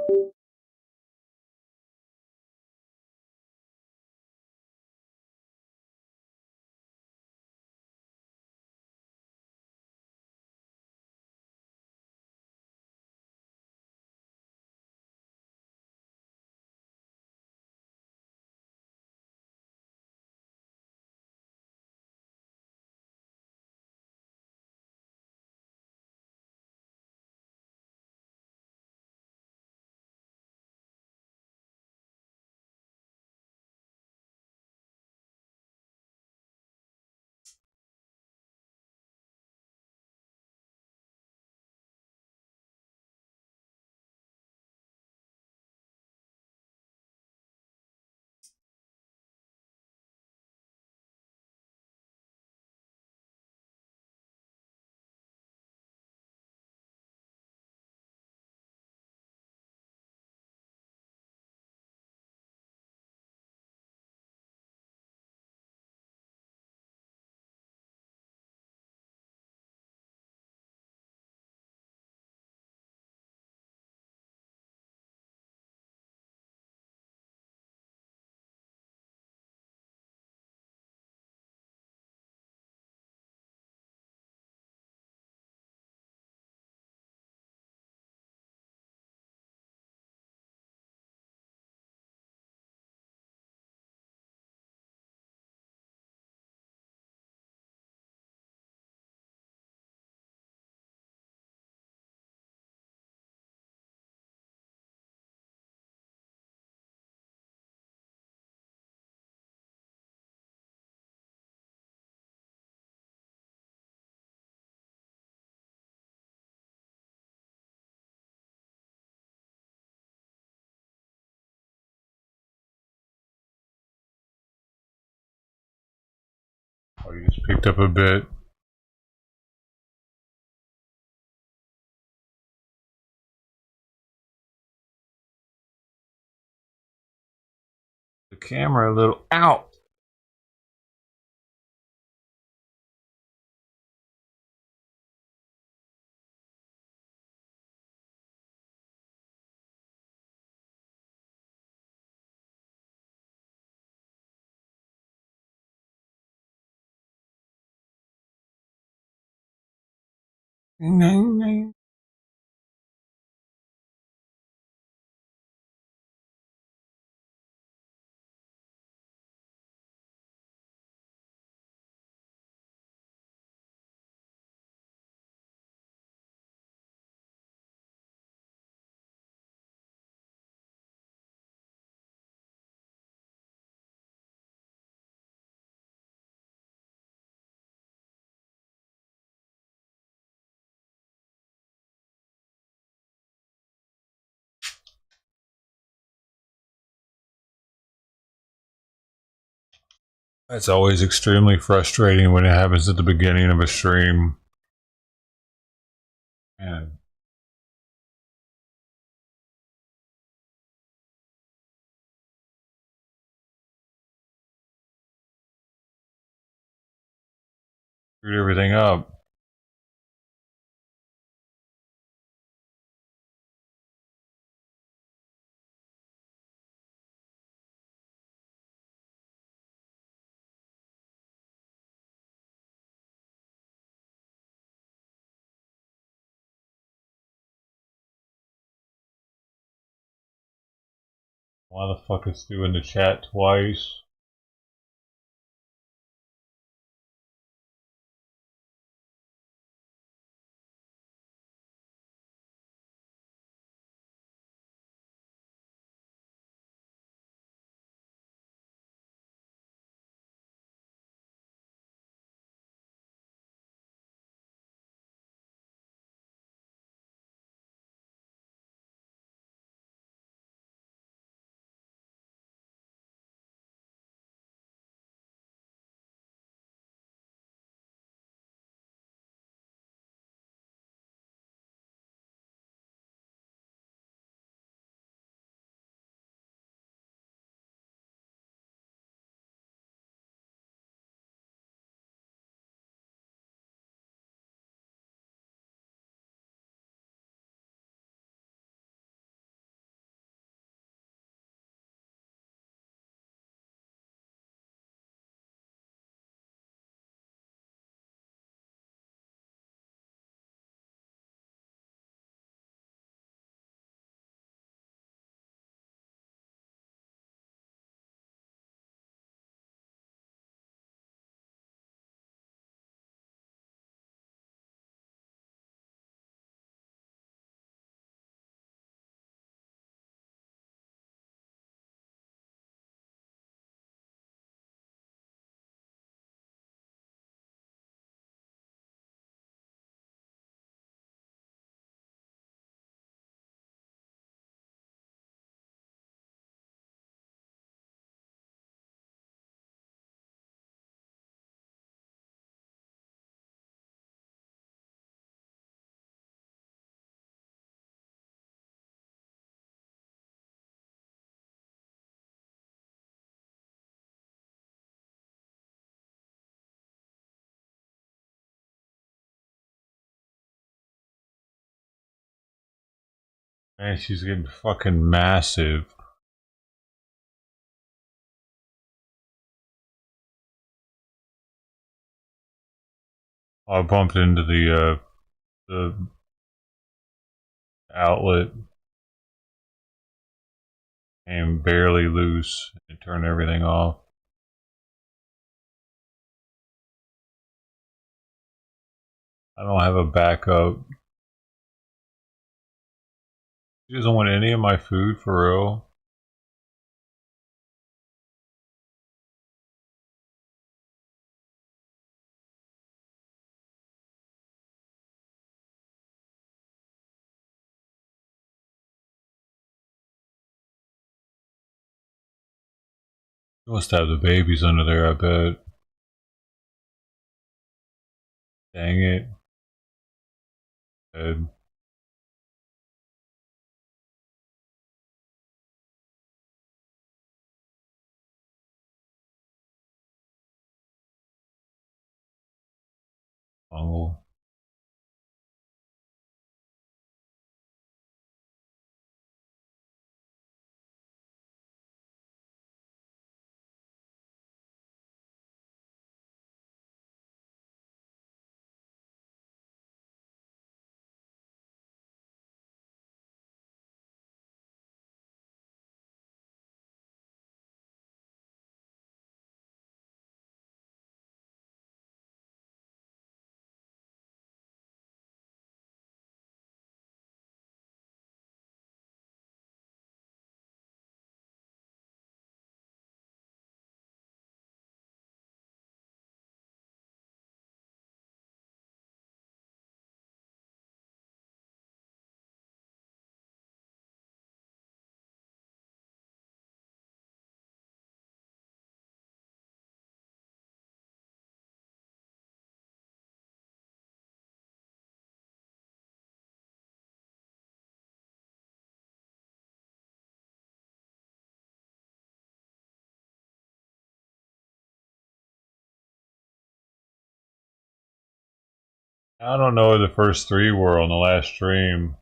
Oh, you just picked up a bit. The camera a little out. It's always extremely frustrating when it happens at the beginning of a stream. Man. Screwed everything up. Why the fuck is doing the chat twice? Man, she's getting fucking massive. I bumped into the outlet, came barely loose, and turned everything off. I don't have a backup. She doesn't want any of my food for real. She must have the babies under there, I bet. Dang it. Dead. Fungal. I don't know what the first three were on the last stream.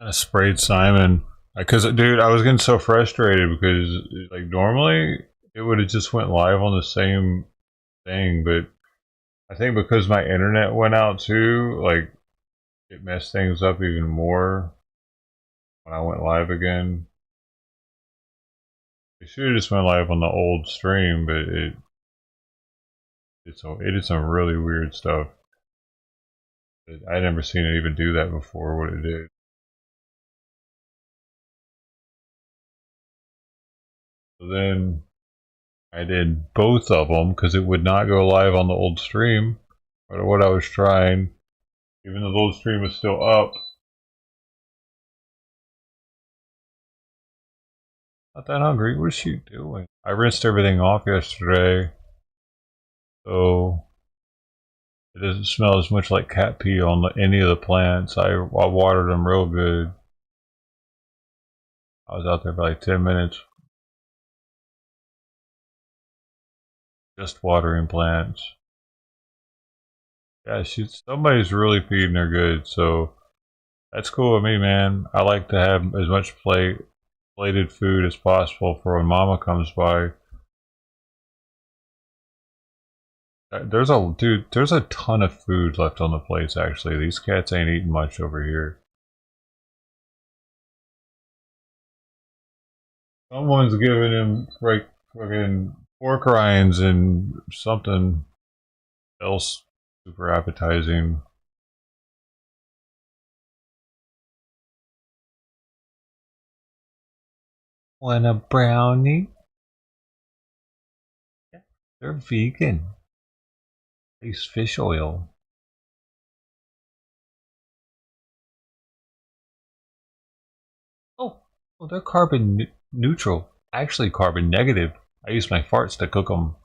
I sprayed Simon. Because, dude, I was getting so frustrated because, like, normally it would have just went live on the same thing, but I think because my internet went out too, like, it messed things up even more when I went live again. It should have just went live on the old stream, but it did some really weird stuff. I'd never seen it even do that before, what it did. So then I did both of them because it would not go live on the old stream, no matter what I was trying, even though the old stream was still up. Not that hungry. What is she doing? I rinsed everything off yesterday, so it doesn't smell as much like cat pee on any of the plants. I watered them real good. I was out there for like 10 minutes just watering plants. Yeah, somebody's really feeding her good, so that's cool with me, man. I like to have as much plated food as possible for when Mama comes by. There's a ton of food left on the plates. Actually, these cats ain't eating much over here. Someone's giving him like fucking pork rinds and something else super appetizing. Want a brownie? They're vegan. They use fish oil. Oh, well, they're carbon neutral. Actually, carbon negative. I use my farts to cook them.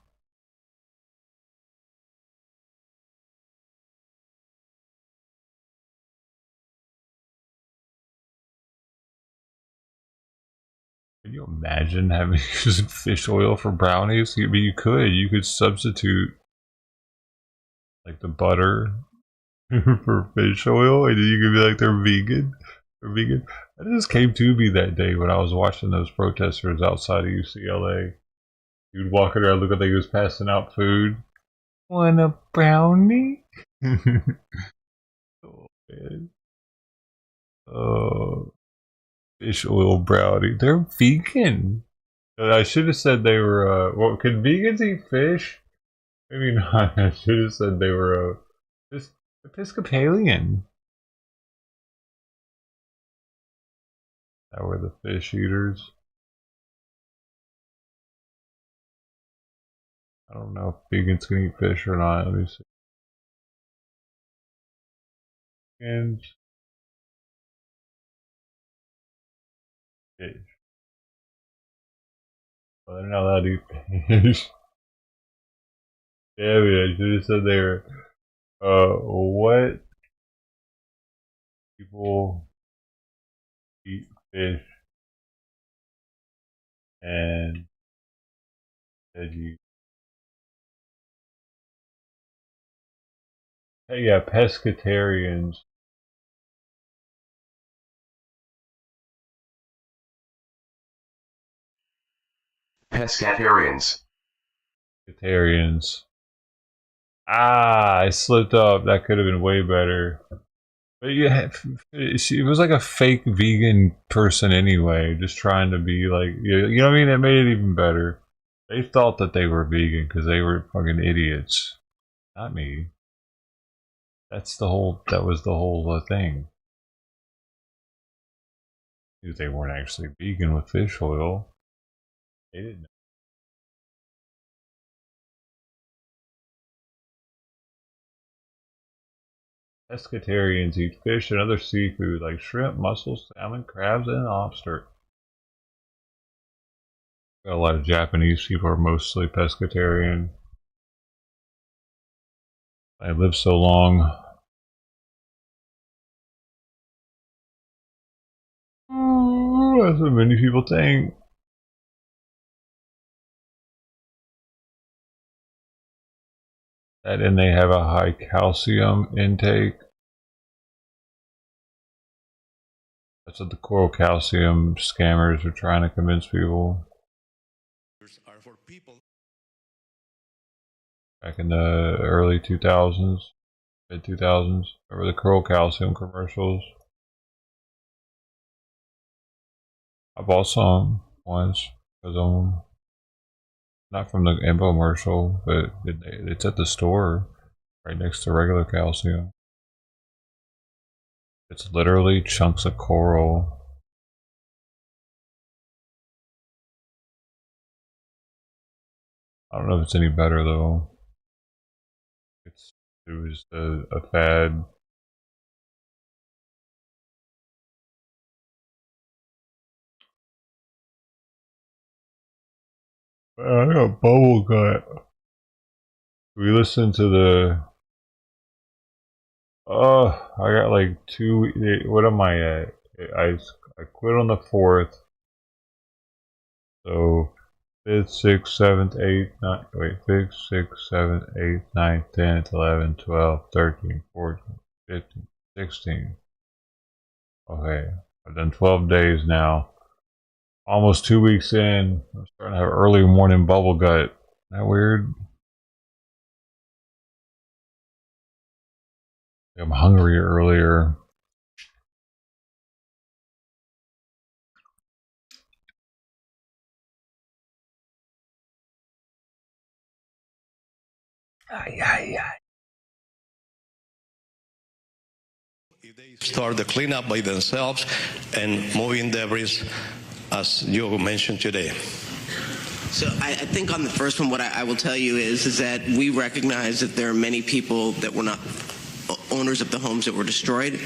Can you imagine having using fish oil for brownies? I mean, you could. You could substitute like the butter for fish oil, and then you could be like, they're vegan. They're vegan. That just came to me that day when I was watching those protesters outside of UCLA. You'd walk around, look like he was passing out food. Want a brownie? Oh, man. Oh, fish oil brownie. They're vegan. I should have said they were. Well, can vegans eat fish? Maybe not. I should have said they were Episcopalian. That were the fish eaters. I don't know if vegans can eat fish or not. Let me see. And fish. Well, they're not allowed to eat fish. Damn it! I should have said they were. What people eat fish and veggies? Hey, yeah, pescatarians. Pescatarians. Pescatarians. Ah, I slipped up. That could have been way better. But yeah, she was like a fake vegan person anyway, just trying to be like, you know what I mean? It made it even better. They thought that they were vegan because they were fucking idiots. Not me. That was the whole thing. They weren't actually vegan with fish oil. They didn't know. Pescatarians eat fish and other seafood like shrimp, mussels, salmon, crabs, and lobster. A lot of Japanese people are mostly pescatarian. I lived so long. That's what many people think. That and they have a high calcium intake. That's what the coral calcium scammers are trying to convince people. Back in the early 2000s, mid 2000s, remember the coral calcium commercials? I bought some once because not from the infomercial, but it's at the store right next to regular calcium. It's literally chunks of coral. I don't know if it's any better though. It was a fad. I got bubble gut. We listened to the. Oh, I got like two. What am I at? I quit on the 4th, so 5th, 6th, 7th, 8th, 9th, wait, 5th, 6th, 7th, 8th, 9th, 10th, 11th, 12th, 13th, 14th, 15th, 16th. Okay, I've done 12 days now. Almost 2 weeks in. I'm starting to have early morning bubble gut. Isn't that weird? I'm hungry earlier. If they start the cleanup by themselves and moving debris, as you mentioned today. So I think on the first one, what I will tell you is that we recognize that there are many people that were not owners of the homes that were destroyed,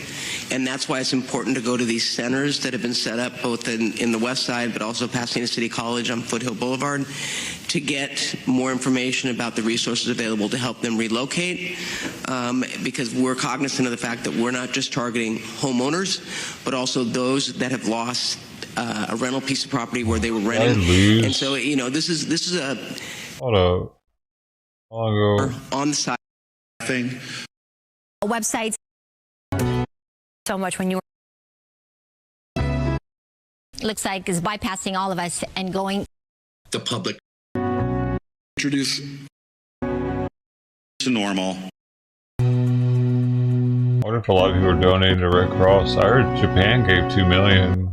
and that's why it's important to go to these centers that have been set up both in the west side but also Pasadena City College on Foothill Boulevard to get more information about the resources available to help them relocate, because we're cognizant of the fact that we're not just targeting homeowners but also those that have lost a rental piece of property where they were renting. And so, you know, this is a Hold up. on the side thing. Websites so much when you looks like is bypassing all of us and going The public introduce to normal. I wonder if a lot of people are donating to Red Cross. I heard Japan gave $2 million.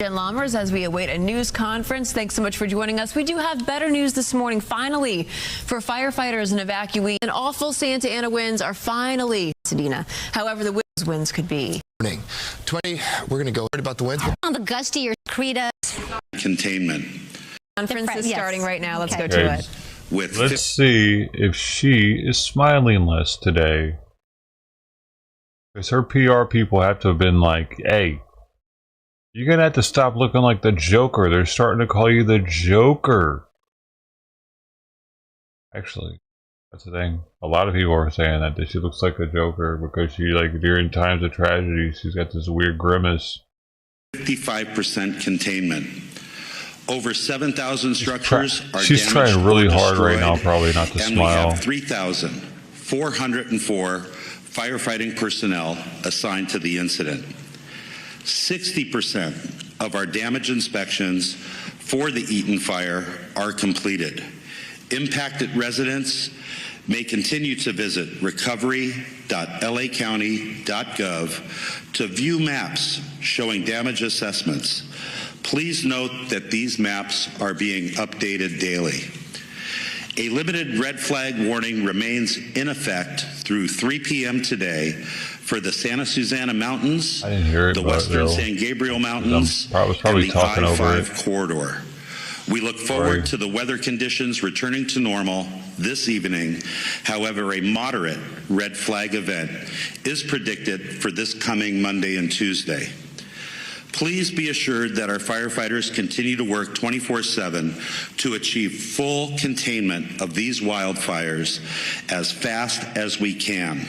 Jen Lammers, as we await a news conference. Thanks so much for joining us. We do have better news this morning, finally, for firefighters and evacuees. And awful Santa Ana winds are finally Pasadena. However, the winds could be. 20, we're going to go about the winds. on the gustier Creta. Containment. Conference is starting right now. Let's go Okay. to it. With Let's see if she is smiling less today. Because her PR people have to have been like, hey, you're going to have to stop looking like the Joker. They're starting to call you the Joker. Actually, that's the thing. A lot of people are saying that she looks like a Joker because she, like, during times of tragedy, she's got this weird grimace. 55% containment. Over 7,000 structures are She's damaged trying really or hard right now, destroyed, probably not to and smile. we have 3,404 firefighting personnel assigned to the incident. 60% of our damage inspections for the Eaton fire are completed. Impacted residents may continue to visit recovery.lacounty.gov to view maps showing damage assessments. Please note that these maps are being updated daily. A limited red flag warning remains in effect through 3 p.m. today for the Santa Susana Mountains, I didn't hear it, the but Western they'll- San Gabriel Mountains, I was probably and the talking over I-5 it. corridor. We look forward to the weather conditions returning to normal this evening. However, a moderate red flag event is predicted for this coming Monday and Tuesday. Please be assured that our firefighters continue to work 24/7 to achieve full containment of these wildfires as fast as we can.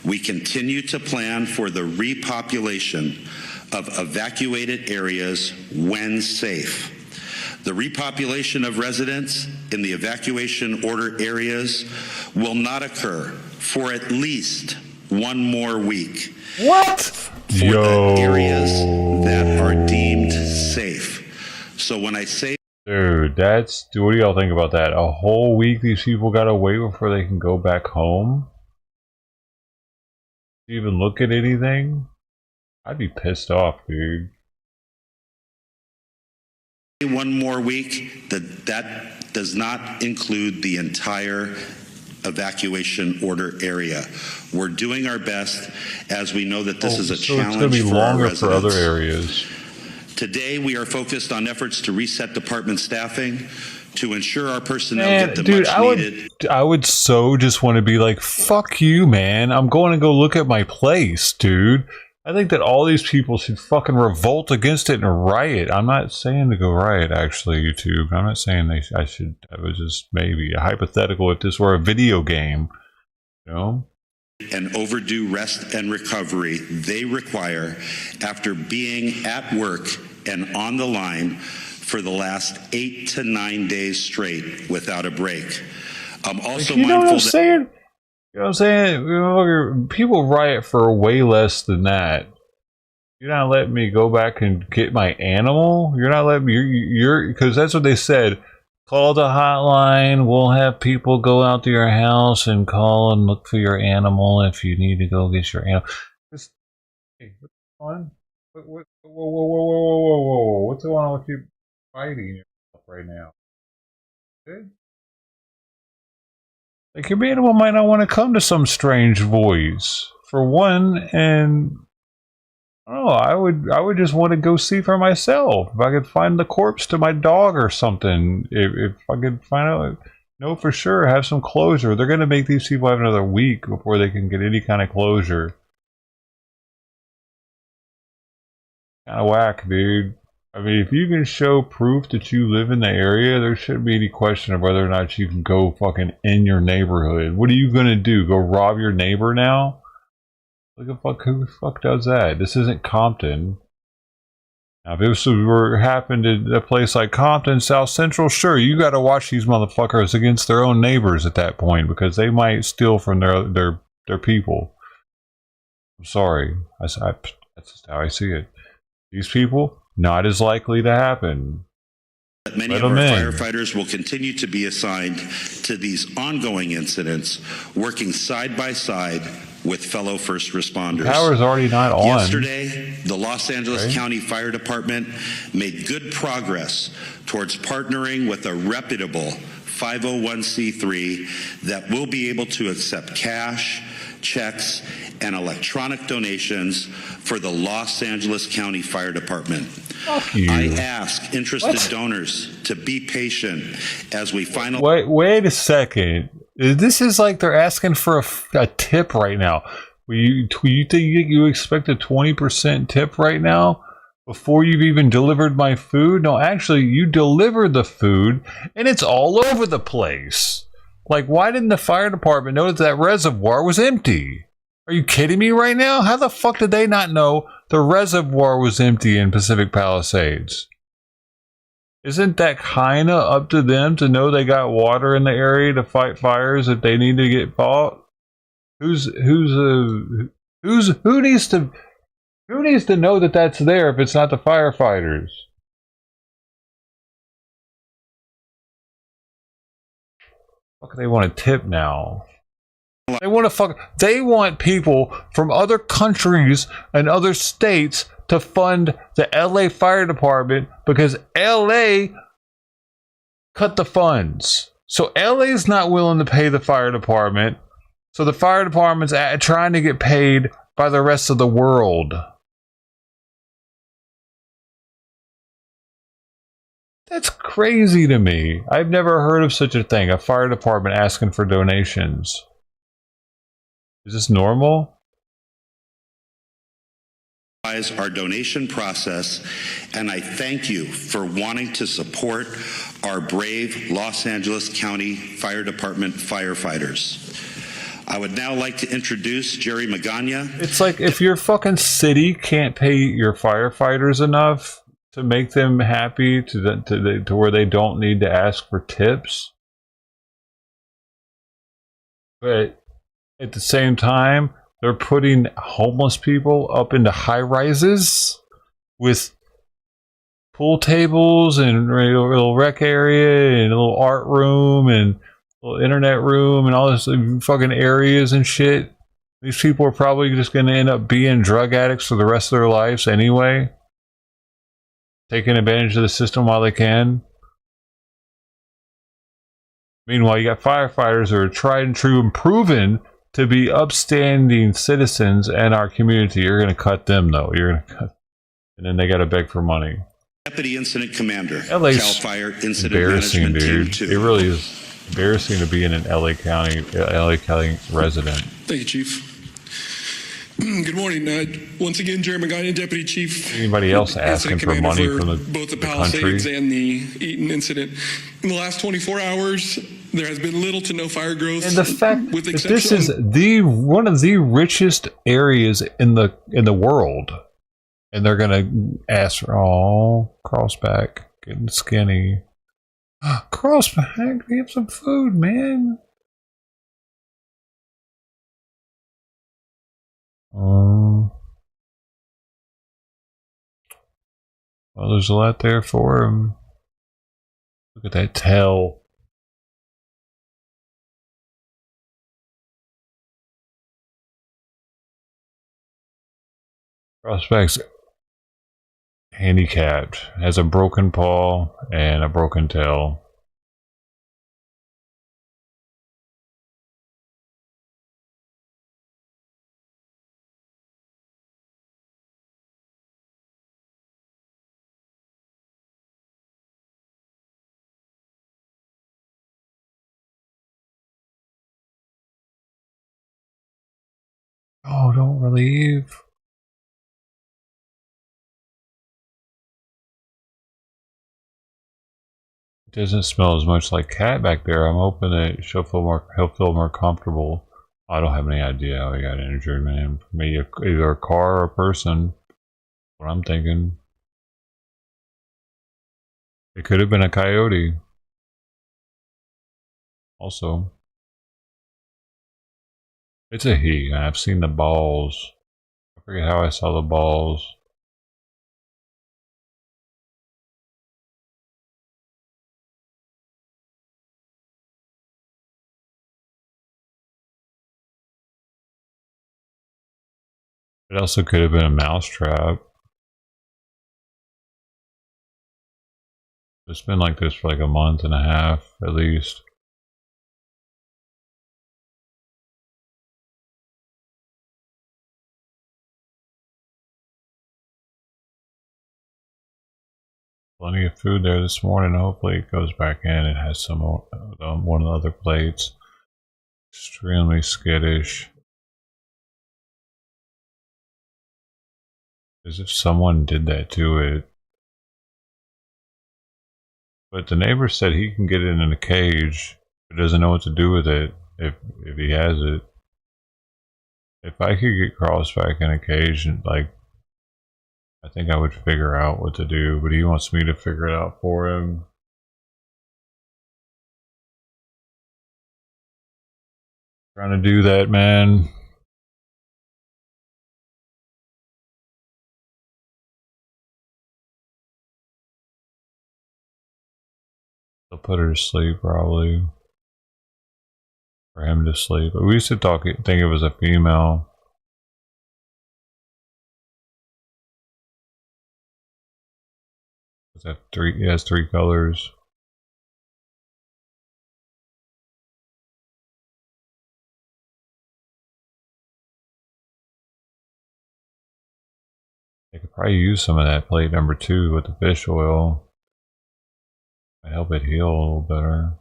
We continue to plan for the repopulation of evacuated areas when safe. The repopulation of residents in the evacuation order areas will not occur for at least one more week. What? For the areas that are deemed safe. So when I say, Dude, what do y'all think about that? A whole week these people gotta wait before they can go back home? Even look at anything? I'd be pissed off, dude. one more week, that does not include the entire evacuation order area. We're doing our best as we know that this is a so it's gonna challenge be for our longer for other residents. areas. Today, we are focused on efforts to reset department staffing to ensure our personnel Man, get the dude, much I needed. would so just want to be like, fuck you, man. I'm going to go look at my place, dude. I think that all these people should fucking revolt against it and riot. I'm not saying to go riot, actually, YouTube. I'm not saying I should. I was just maybe a hypothetical if this were a video game, you know? And overdue rest and recovery they require after being at work and on the line for the last 8 to 9 days straight without a break. I'm also you know what mindful I'm saying? You know what I'm saying? People riot for way less than that. You're not letting me go back and get my animal? You're not letting me, you're because that's what they said. Call the hotline. We'll have people go out to your house and call and look for your animal if you need to go get your animal. Hey, what's going on? Whoa. What's going on with you fighting yourself right now? Good? Like, your animal might not want to come to some strange voice, for one, and I don't know, I would just want to go see for myself. If I could find the corpse to my dog or something, if I could find out, know for sure, have some closure. They're going to make these people have another week before they can get any kind of closure. Kind of whack, dude. I mean, if you can show proof that you live in the area, there shouldn't be any question of whether or not you can go fucking in your neighborhood. What are you going to do? Go rob your neighbor now? Who the fuck does that? This isn't Compton. Now, if this happened at a place like Compton, South Central, sure, you got to watch these motherfuckers against their own neighbors at that point, because they might steal from their people. I'm sorry. That's just how I see it. These people, not as likely to happen. Many of our firefighters will continue to be assigned to these ongoing incidents, working side by side with fellow first responders. The power's already not on. Yesterday, the Los Angeles County Fire Department made good progress towards partnering with a reputable 501c3 that will be able to accept cash, checks, and electronic donations for the Los Angeles County Fire Department. I ask interested donors to be patient as we Wait a second. This is like they're asking for a tip right now. You think you expect a 20% tip right now before you've even delivered my food? No, actually, you delivered the food and it's all over the place. Like, why didn't the fire department notice that reservoir was empty? Are you kidding me right now? How the fuck did they not know the reservoir was empty in Pacific Palisades? Isn't that kind of up to them to know they got water in the area to fight fires if they need to get fought? Who needs to know that that's there if it's not the firefighters? Fuck, they want a tip now. They want people from other countries and other states to fund the LA Fire Department because LA cut the funds. So LA's not willing to pay the fire department. So the fire department's trying to get paid by the rest of the world. That's crazy to me. I've never heard of such a thing. A fire department asking for donations. Is this normal? Our donation process, and I thank you for wanting to support our brave Los Angeles County Fire Department firefighters. I would now like to introduce Jerry Magana. It's like if your fucking city can't pay your firefighters enough to make them happy to where they don't need to ask for tips, but at the same time, they're putting homeless people up into high rises with pool tables and a little rec area and a little art room and a little internet room and all this fucking areas and shit. These people are probably just going to end up being drug addicts for the rest of their lives anyway, taking advantage of the system while they can. Meanwhile, you got firefighters who are tried and true and proven to be upstanding citizens in our community. You're going to cut them, though. You're going to cut, and then they got to beg for money. Deputy Incident Commander, LA's Cal Fire Incident embarrassing, Management dude. Team 2. It really is embarrassing to be in an LA County resident. Thank you, Chief. Good morning. Once again, Jerry Magana, Deputy Chief. Anybody else asking for money from both the Palisades and the Eaton incident? In the last 24 hours, there has been little to no fire growth. And the fact that this is one of the richest areas in the world, and they're gonna ask for crossback. Getting skinny. Crossback, we have some food, man. Well, there's a lot there for him. Look at that tail. Crossback's handicapped, has a broken paw and a broken tail. Oh, don't relieve. It doesn't smell as much like cat back there. I'm hoping that he'll feel more comfortable. I don't have any idea how he got injured, man. Maybe either a car or a person. What I'm thinking. It could have been a coyote. Also. It's a he. I've seen the balls. I forget how I saw the balls. It also could have been a mouse trap. It's been like this for like a month and a half at least. Plenty of food there this morning. Hopefully it goes back in. It has some one of the other plates. Extremely skittish. As if someone did that to it. But the neighbor said he can get it in a cage, but doesn't know what to do with it if he has it. If I could get Crossback in a cage, like, I think I would figure out what to do, but he wants me to figure it out for him. Trying to do that, man. They'll put her to sleep, probably. For him to sleep. But we used to think it was a female. It has three colors. They could probably use some of that plate number 2 with the fish oil. Might help it heal a little better.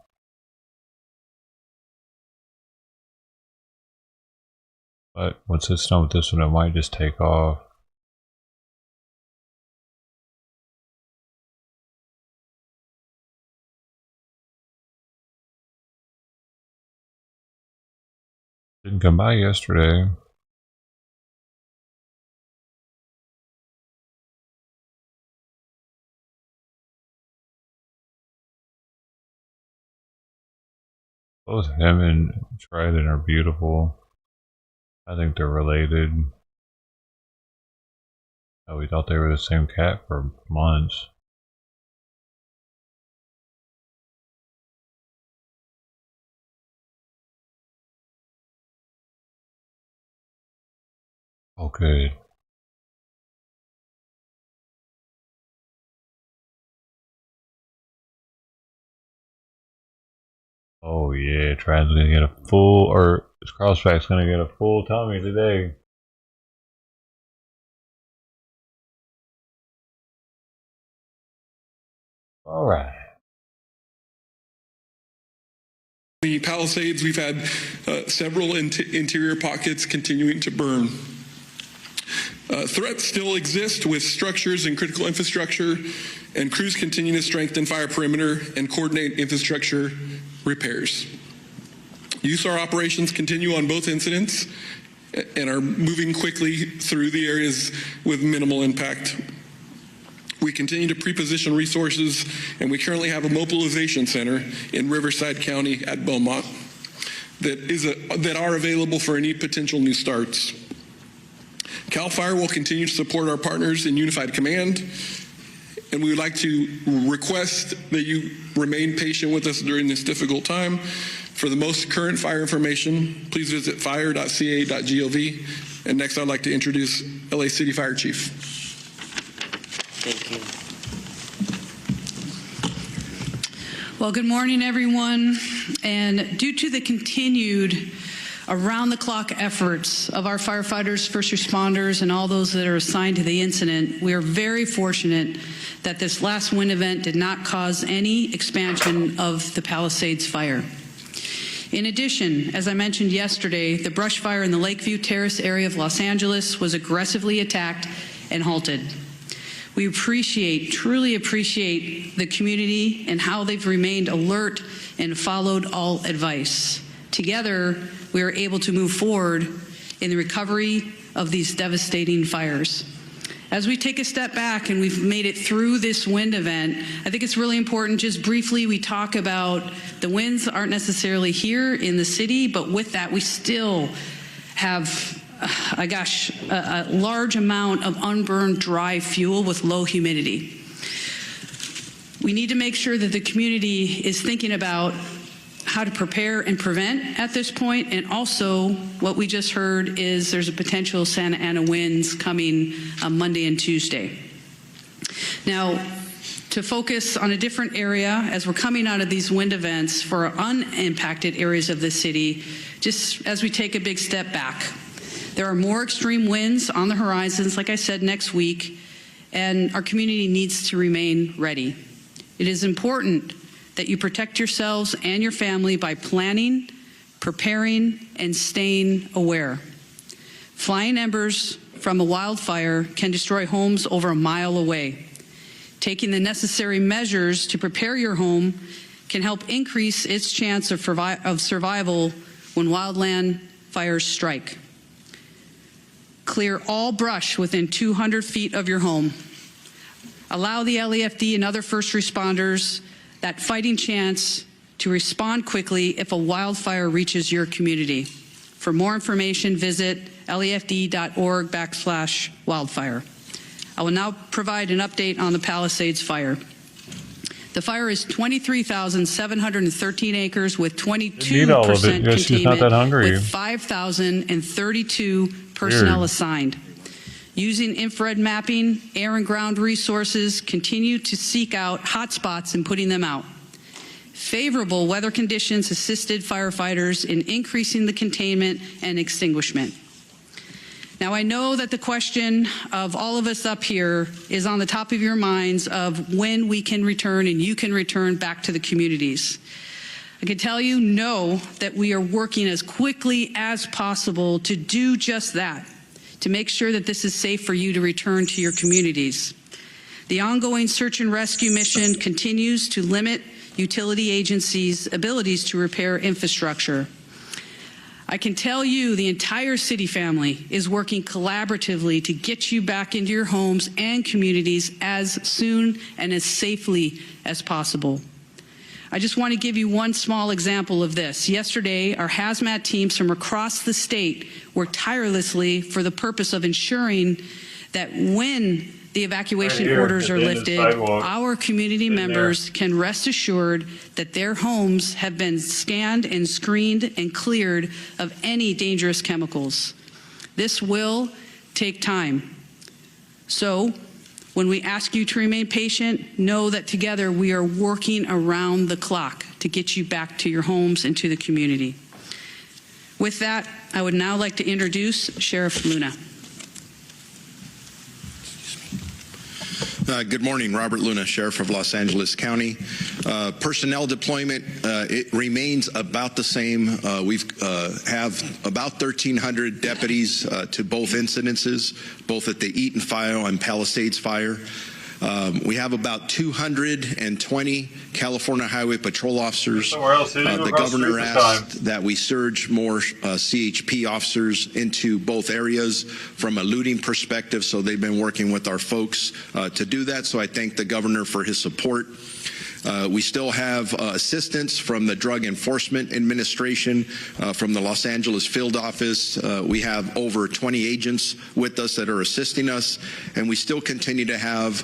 But once it's done with this one, it might just take off. Didn't come by yesterday. Both him and Trident are beautiful. I think they're related. Oh, we thought they were the same cat for months. Oh, good. Oh yeah, Trident's gonna get a full, or Crossback's gonna get a full tummy today. All right. The Palisades, we've had several interior pockets continuing to burn. Threats still exist with structures and critical infrastructure, and crews continue to strengthen fire perimeter and coordinate infrastructure repairs. USAR operations continue on both incidents and are moving quickly through the areas with minimal impact. We continue to pre-position resources, and we currently have a mobilization center in Riverside County at Beaumont that are available for any potential new starts. CAL FIRE will continue to support our partners in Unified Command, and we would like to request that you remain patient with us during this difficult time. For the most current fire information, please visit fire.ca.gov. And next, I'd like to introduce LA City Fire Chief. Thank you. Well, good morning, everyone. And due to the continued around-the-clock efforts of our firefighters, first responders, and all those that are assigned to the incident, we are very fortunate that this last wind event did not cause any expansion of the Palisades fire. In addition, as I mentioned yesterday, the brush fire in the Lakeview Terrace area of Los Angeles was aggressively attacked and halted. We truly appreciate the community and how they've remained alert and followed all advice. Together, we are able to move forward in the recovery of these devastating fires. As we take a step back and we've made it through this wind event, I think it's really important, just briefly, we talk about the winds aren't necessarily here in the city, but with that, we still have a large amount of unburned dry fuel with low humidity. We need to make sure that the community is thinking about how to prepare and prevent at this point, and also what we just heard is there's a potential Santa Ana winds coming on Monday and Tuesday. Now, to focus on a different area, as we're coming out of these wind events for unimpacted areas of the city, just as we take a big step back, there are more extreme winds on the horizons, like I said, next week, and our community needs to remain ready. It is important that you protect yourselves and your family by planning, preparing, and staying aware. Flying embers from a wildfire can destroy homes over a mile away. Taking the necessary measures to prepare your home can help increase its chance of survival when wildland fires strike. Clear all brush within 200 feet of your home. Allow the LAFD and other first responders that fighting chance to respond quickly if a wildfire reaches your community. For more information, visit lafd.org/wildfire. I will now provide an update on the Palisades fire. The fire is 23,713 acres with 22% containment with 5,032 personnel assigned. Using infrared mapping, air and ground resources, continue to seek out hotspots and putting them out. Favorable weather conditions assisted firefighters in increasing the containment and extinguishment. Now, I know that the question of all of us up here is on the top of your minds of when we can return and you can return back to the communities. I can tell you, know that we are working as quickly as possible to do just that, to make sure that this is safe for you to return to your communities. The ongoing search and rescue mission continues to limit utility agencies' abilities to repair infrastructure. I can tell you the entire city family is working collaboratively to get you back into your homes and communities as soon and as safely as possible. I just want to give you one small example of this. Yesterday, our hazmat teams from across the state worked tirelessly for the purpose of ensuring that when the evacuation orders are lifted, our community members can rest assured that their homes have been scanned and screened and cleared of any dangerous chemicals. This will take time. So, when we ask you to remain patient, know that together we are working around the clock to get you back to your homes and to the community. With that, I would now like to introduce Sheriff Luna. Good morning, Robert Luna, Sheriff of Los Angeles County. Personnel deployment, it remains about the same. We have about 1,300 deputies to both incidences, both at the Eaton Fire and Palisades Fire. We have about 220 California Highway Patrol officers. The governor asked that we surge more CHP officers into both areas from a looting perspective, so they've been working with our folks to do that. So I thank the governor for his support. We still have assistance from the Drug Enforcement Administration, from the Los Angeles field office. We have over 20 agents with us that are assisting us, and we still continue to have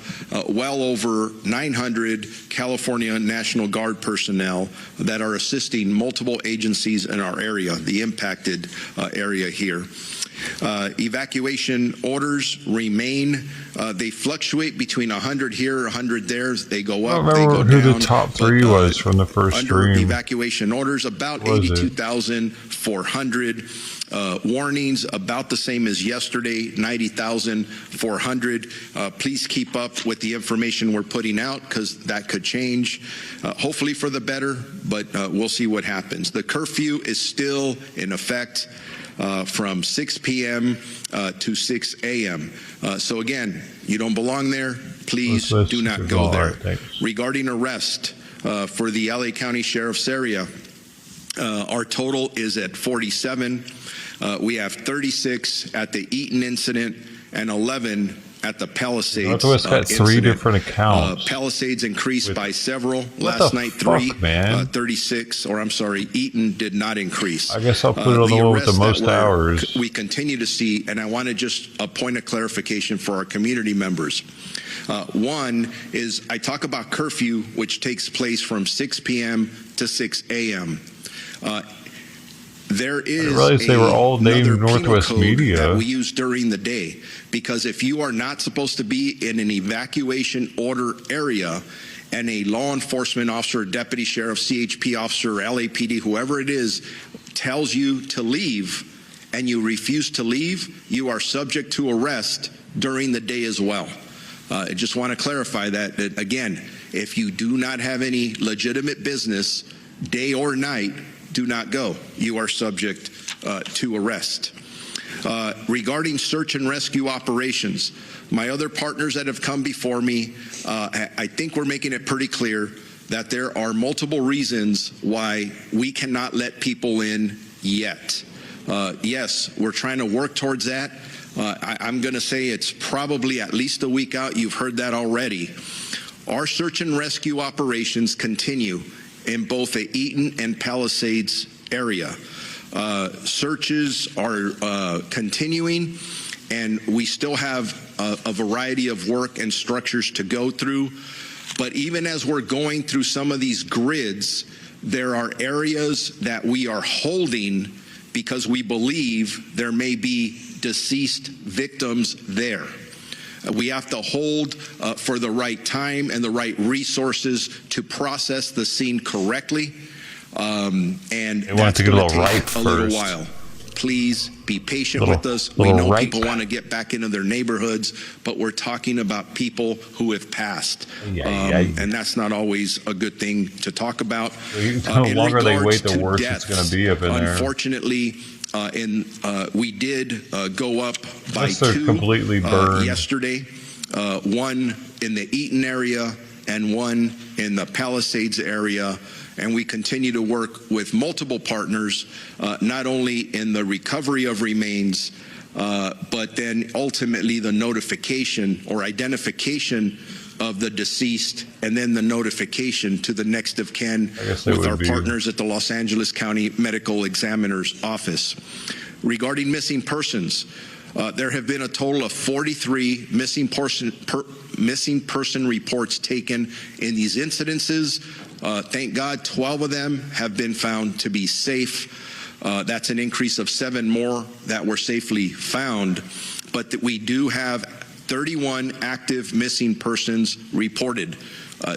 well over 900 California National Guard personnel that are assisting multiple agencies in our area, the impacted area here. Evacuation orders remain. They fluctuate between 100 here, 100 there. They go up, they go down. Who the top three was from the first under stream. Evacuation orders, about 82,400. Warnings, about the same as yesterday, 90,400. Please keep up with the information we're putting out, because that could change, hopefully for the better, but we'll see what happens. The curfew is still in effect. From 6 p.m. To 6 a.m. So again, you don't belong there. Please do not go there. Regarding arrest for the LA County Sheriff's area, our total is at 47. We have 36 at the Eaton incident and 11 at the Palisades Northwest got three different accounts. Palisades increased by several. Last night, 36, or I'm sorry, Eaton did not increase. I guess I'll put it on the one with the most hours. We continue to see, and I want to just a point of clarification for our community members. One is I talk about curfew, which takes place from 6 p.m. to 6 a.m. There is they were all named Northwest Media that we use during the day, because if you are not supposed to be in an evacuation order area and a law enforcement officer, deputy sheriff, CHP officer, LAPD, whoever it is, tells you to leave and you refuse to leave, you are subject to arrest during the day as well. I just want to clarify that again, if you do not have any legitimate business, day or night, do not go. You are subject to arrest. Regarding search and rescue operations, my other partners that have come before me, I think we're making it pretty clear that there are multiple reasons why we cannot let people in yet. Yes, we're trying to work towards that. I'm going to say it's probably at least a week out. You've heard that already. Our search and rescue operations continue in both the Eaton and Palisades area. Searches are continuing, and we still have a variety of work and structures to go through. But even as we're going through some of these grids, there are areas that we are holding because we believe there may be deceased victims there. We have to hold for the right time and the right resources to process the scene correctly. And they want to get a little right first. A little while. Please be patient with us. We know people want to get back into their neighborhoods, but we're talking about people who have passed. And that's not always a good thing to talk about. The longer they wait, the worse it's going to be up in there. Unfortunately, we did go up by 2 completely burned yesterday, one in the Eaton area and one in the Palisades area. And we continue to work with multiple partners, not only in the recovery of remains, but then ultimately the notification or identification of the deceased, and then the notification to the next of kin with our partners at the Los Angeles County Medical Examiner's Office. Regarding missing persons, there have been a total of 43 missing person reports taken in these incidences. Thank God 12 of them have been found to be safe. That's an increase of 7 more that were safely found, but that we do have 31 active missing persons reported.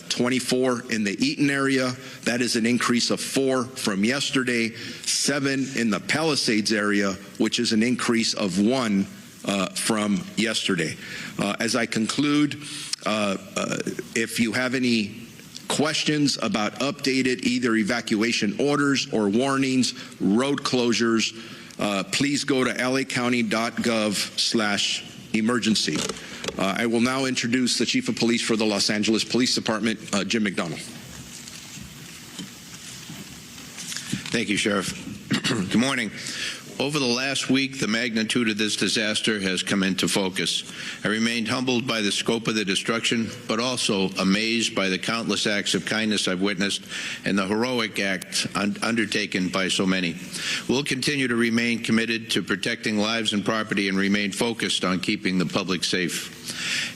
24 in the Eaton area. That is an increase of 4 from yesterday. 7 in the Palisades area, which is an increase of 1 from yesterday. As I conclude, if you have any questions about updated either evacuation orders or warnings, road closures, please go to lacounty.gov/ emergency. I will now introduce the Chief of Police for the Los Angeles Police Department, Jim McDonald. Thank you, Sheriff. Good morning. Over the last week, the magnitude of this disaster has come into focus. I remained humbled by the scope of the destruction, but also amazed by the countless acts of kindness I've witnessed and the heroic acts undertaken by so many. We'll continue to remain committed to protecting lives and property and remain focused on keeping the public safe.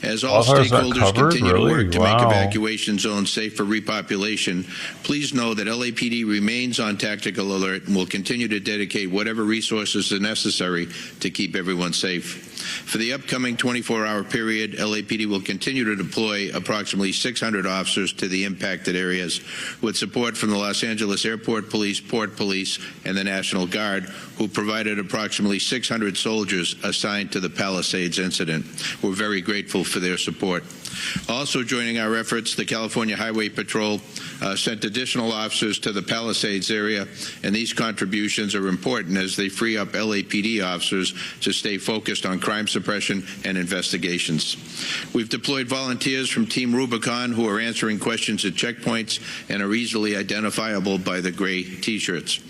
As all stakeholders continue to work to make evacuation zones safe for repopulation, please know that LAPD remains on tactical alert and will continue to dedicate whatever resources are necessary to keep everyone safe. For the upcoming 24-hour period, LAPD will continue to deploy approximately 600 officers to the impacted areas, with support from the Los Angeles Airport Police, Port Police, and the National Guard, who provided approximately 600 soldiers assigned to the Palisades incident. We're very grateful for their support. Also joining our efforts, the California Highway Patrol sent additional officers to the Palisades area, and these contributions are important as they free up LAPD officers to stay focused on crime suppression and investigations. We've deployed volunteers from Team Rubicon who are answering questions at checkpoints and are easily identifiable by the gray T-shirts.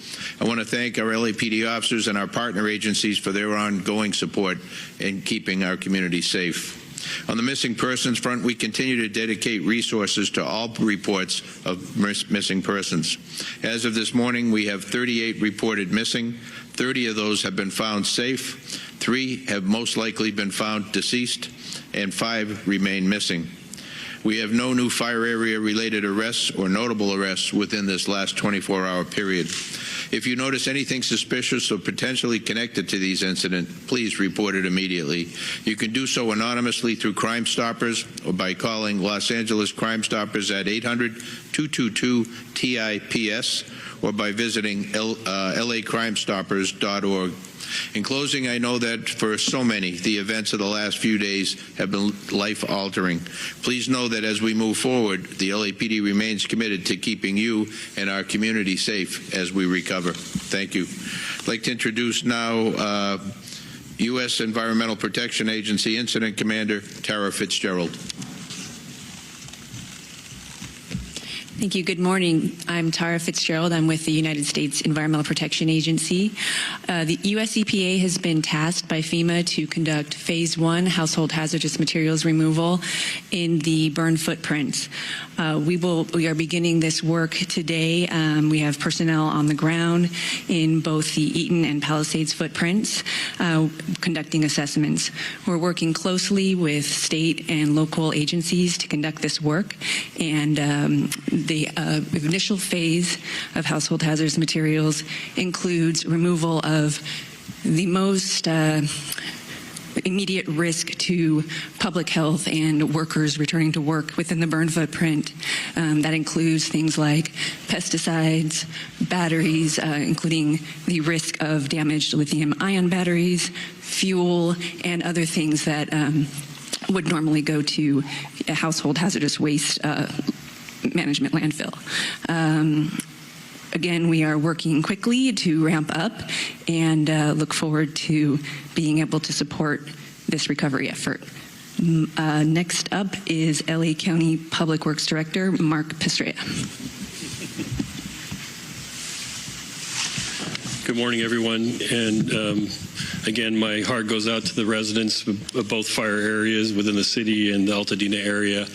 I want to thank our LAPD officers and our partner agencies for their ongoing support in keeping our community safe. On the missing persons front, we continue to dedicate resources to all reports of missing persons. As of this morning, we have 38 reported missing. 30 of those have been found safe. 3 have most likely been found deceased, and 5 remain missing. We have no new fire area related arrests or notable arrests within this last 24-hour period. If you notice anything suspicious or potentially connected to these incidents, please report it immediately. You can do so anonymously through Crime Stoppers or by calling Los Angeles Crime Stoppers at 800-222-TIPS or by visiting lacrimestoppers.org. In closing, I know that for so many, the events of the last few days have been life-altering. Please know that as we move forward, the LAPD remains committed to keeping you and our community safe as we recover. Thank you. I'd like to introduce now U.S. Environmental Protection Agency Incident Commander Tara Fitzgerald. Thank you. Good morning. I'm Tara Fitzgerald. I'm with the United States Environmental Protection Agency. The U.S. EPA has been tasked by FEMA to conduct Phase 1 household hazardous materials removal in the burn footprints. We are beginning this work today. We have personnel on the ground in both the Eaton and Palisades footprints conducting assessments. We're working closely with state and local agencies to conduct this work, and the initial phase of household hazardous materials includes removal of the most immediate risk to public health and workers returning to work within the burn footprint. That includes things like pesticides, batteries, including the risk of damaged lithium-ion batteries, fuel, and other things that would normally go to a household hazardous waste management landfill. Again, we are working quickly to ramp up and look forward to being able to support this recovery effort. Next up is LA County Public Works Director Mark Pistrella. Good morning, everyone. And again, my heart goes out to the residents of both fire areas within the city and the Altadena area.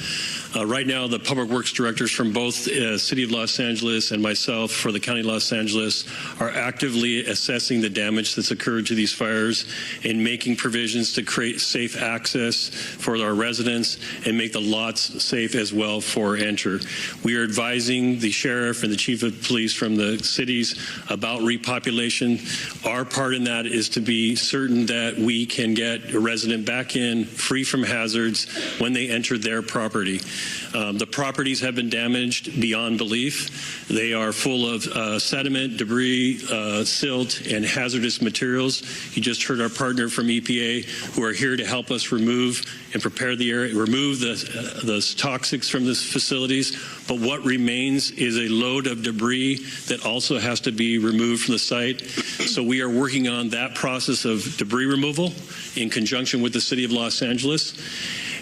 Right now, the public works directors from both City of Los Angeles and myself for the County of Los Angeles are actively assessing the damage that's occurred to these fires and making provisions to create safe access for our residents and make the lots safe as well for enter. We are advising the sheriff and the chief of police from the cities about repopulation. Our part in that is to be certain that we can get a resident back in free from hazards when they enter their property. The properties have been damaged beyond belief. They are full of sediment, debris, silt, and hazardous materials. You just heard our partner from EPA who are here to help us remove and prepare the area, remove the toxics from these facilities. But what remains is a load of debris that also has to be removed from the site. So we are working on that process of debris removal in conjunction with the City of Los Angeles.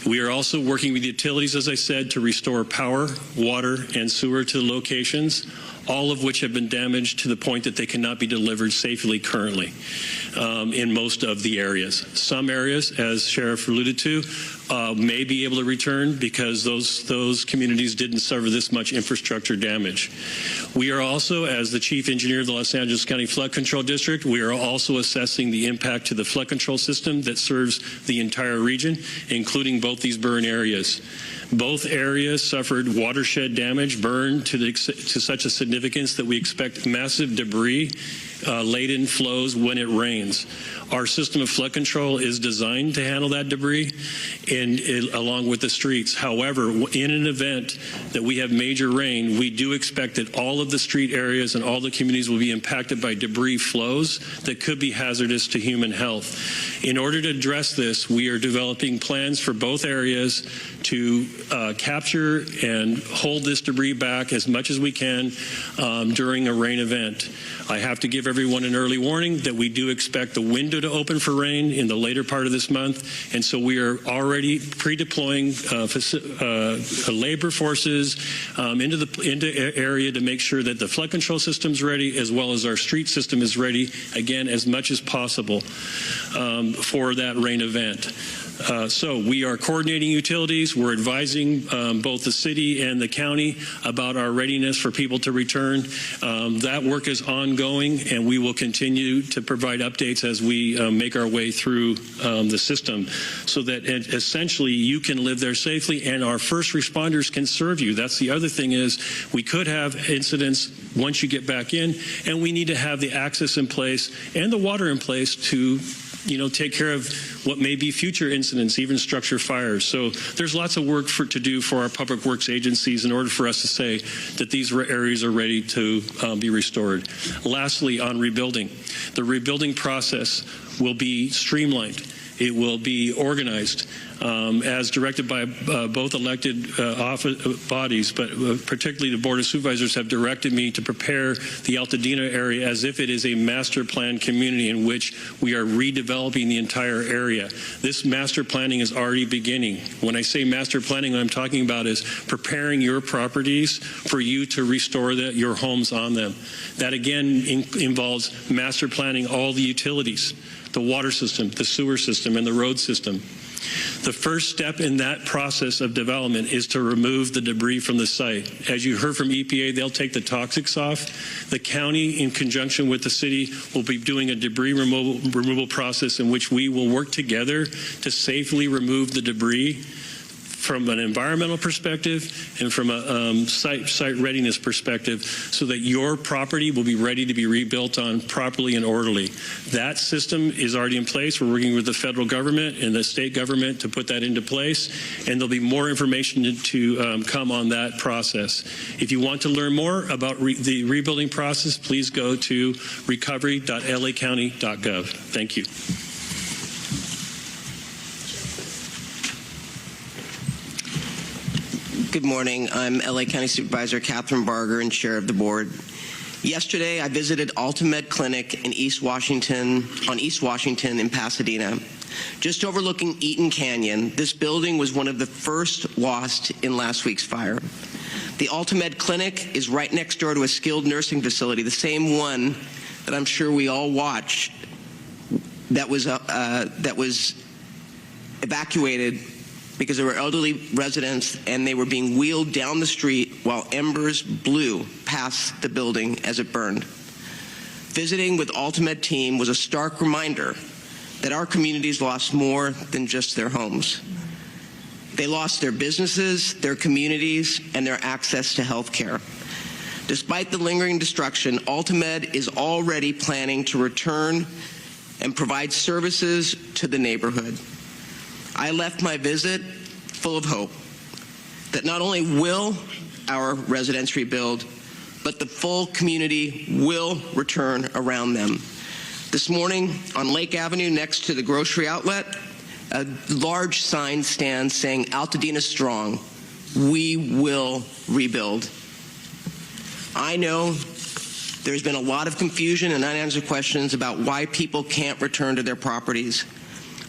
We are also working with utilities, as I said, to restore power, water, and sewer to the locations, all of which have been damaged to the point that they cannot be delivered safely currently in most of the areas. Some areas, as Sheriff alluded to, may be able to return because those communities didn't suffer this much infrastructure damage. We are also, as the Chief Engineer of the Los Angeles County Flood Control District, we are also assessing the impact to the flood control system that serves the entire region, including both these burn areas. Both areas suffered watershed damage, burn to such a significance that we expect massive debris laden flows when it rains. Our system of flood control is designed to handle that debris along with the streets. However, in an event that we have major rain, we do expect that all of the street areas and all the communities will be impacted by debris flows that could be hazardous to human health. In order to address this, we are developing plans for both areas to capture and hold this debris back as much as we can during a rain event. I have to give everyone an early warning that we do expect the window to open for rain in the later part of this month, and so we are already pre-deploying labor forces into the area to make sure that the flood control system is ready, as well as our street system is ready, again, as much as possible for that rain event. So we are coordinating utilities. We're advising both the city and the county about our readiness for people to return. That work is ongoing, and we will continue to provide updates as we make our way through the system so that essentially you can live there safely and our first responders can serve you. That's the other thing is we could have incidents once you get back in, and we need to have the access in place and the water in place to take care of what may be future incidents, even structure fires. So there's lots of work to do for our public works agencies in order for us to say that these areas are ready to be restored. Lastly, on rebuilding, the rebuilding process will be streamlined. It will be organized as directed by both elected bodies, but particularly the Board of Supervisors have directed me to prepare the Altadena area as if it is a master plan community in which we are redeveloping the entire area. This master planning is already beginning. When I say master planning, what I'm talking about is preparing your properties for you to restore your homes on them. That again involves master planning all the utilities, the water system, the sewer system, and the road system. The first step in that process of development is to remove the debris from the site. As you heard from EPA, they'll take the toxics off. The county, in conjunction with the city, will be doing a debris removal process in which we will work together to safely remove the debris from an environmental perspective and from a site readiness perspective so that your property will be ready to be rebuilt on properly and orderly. That system is already in place. We're working with the federal government and the state government to put that into place, and there'll be more information to come on that process. If you want to learn more about the rebuilding process, please go to recovery.lacounty.gov. Thank you. Good morning. I'm LA County Supervisor Catherine Barger and Chair of the Board. Yesterday, I visited Altamed Clinic in East Washington in Pasadena. Just overlooking Eaton Canyon, this building was one of the first lost in last week's fire. The Altamed Clinic is right next door to a skilled nursing facility, the same one that I'm sure we all watched that was evacuated because there were elderly residents and they were being wheeled down the street while embers blew past the building as it burned. Visiting with Altamed team was a stark reminder that our communities lost more than just their homes. They lost their businesses, their communities, and their access to health care. Despite the lingering destruction, Altamed is already planning to return and provide services to the neighborhood. I left my visit full of hope that not only will our residents rebuild, but the full community will return around them. This morning on Lake Avenue next to the grocery outlet, a large sign stands saying, "Altadena strong, we will rebuild." I know There's been a lot of confusion and unanswered questions about why people can't return to their properties.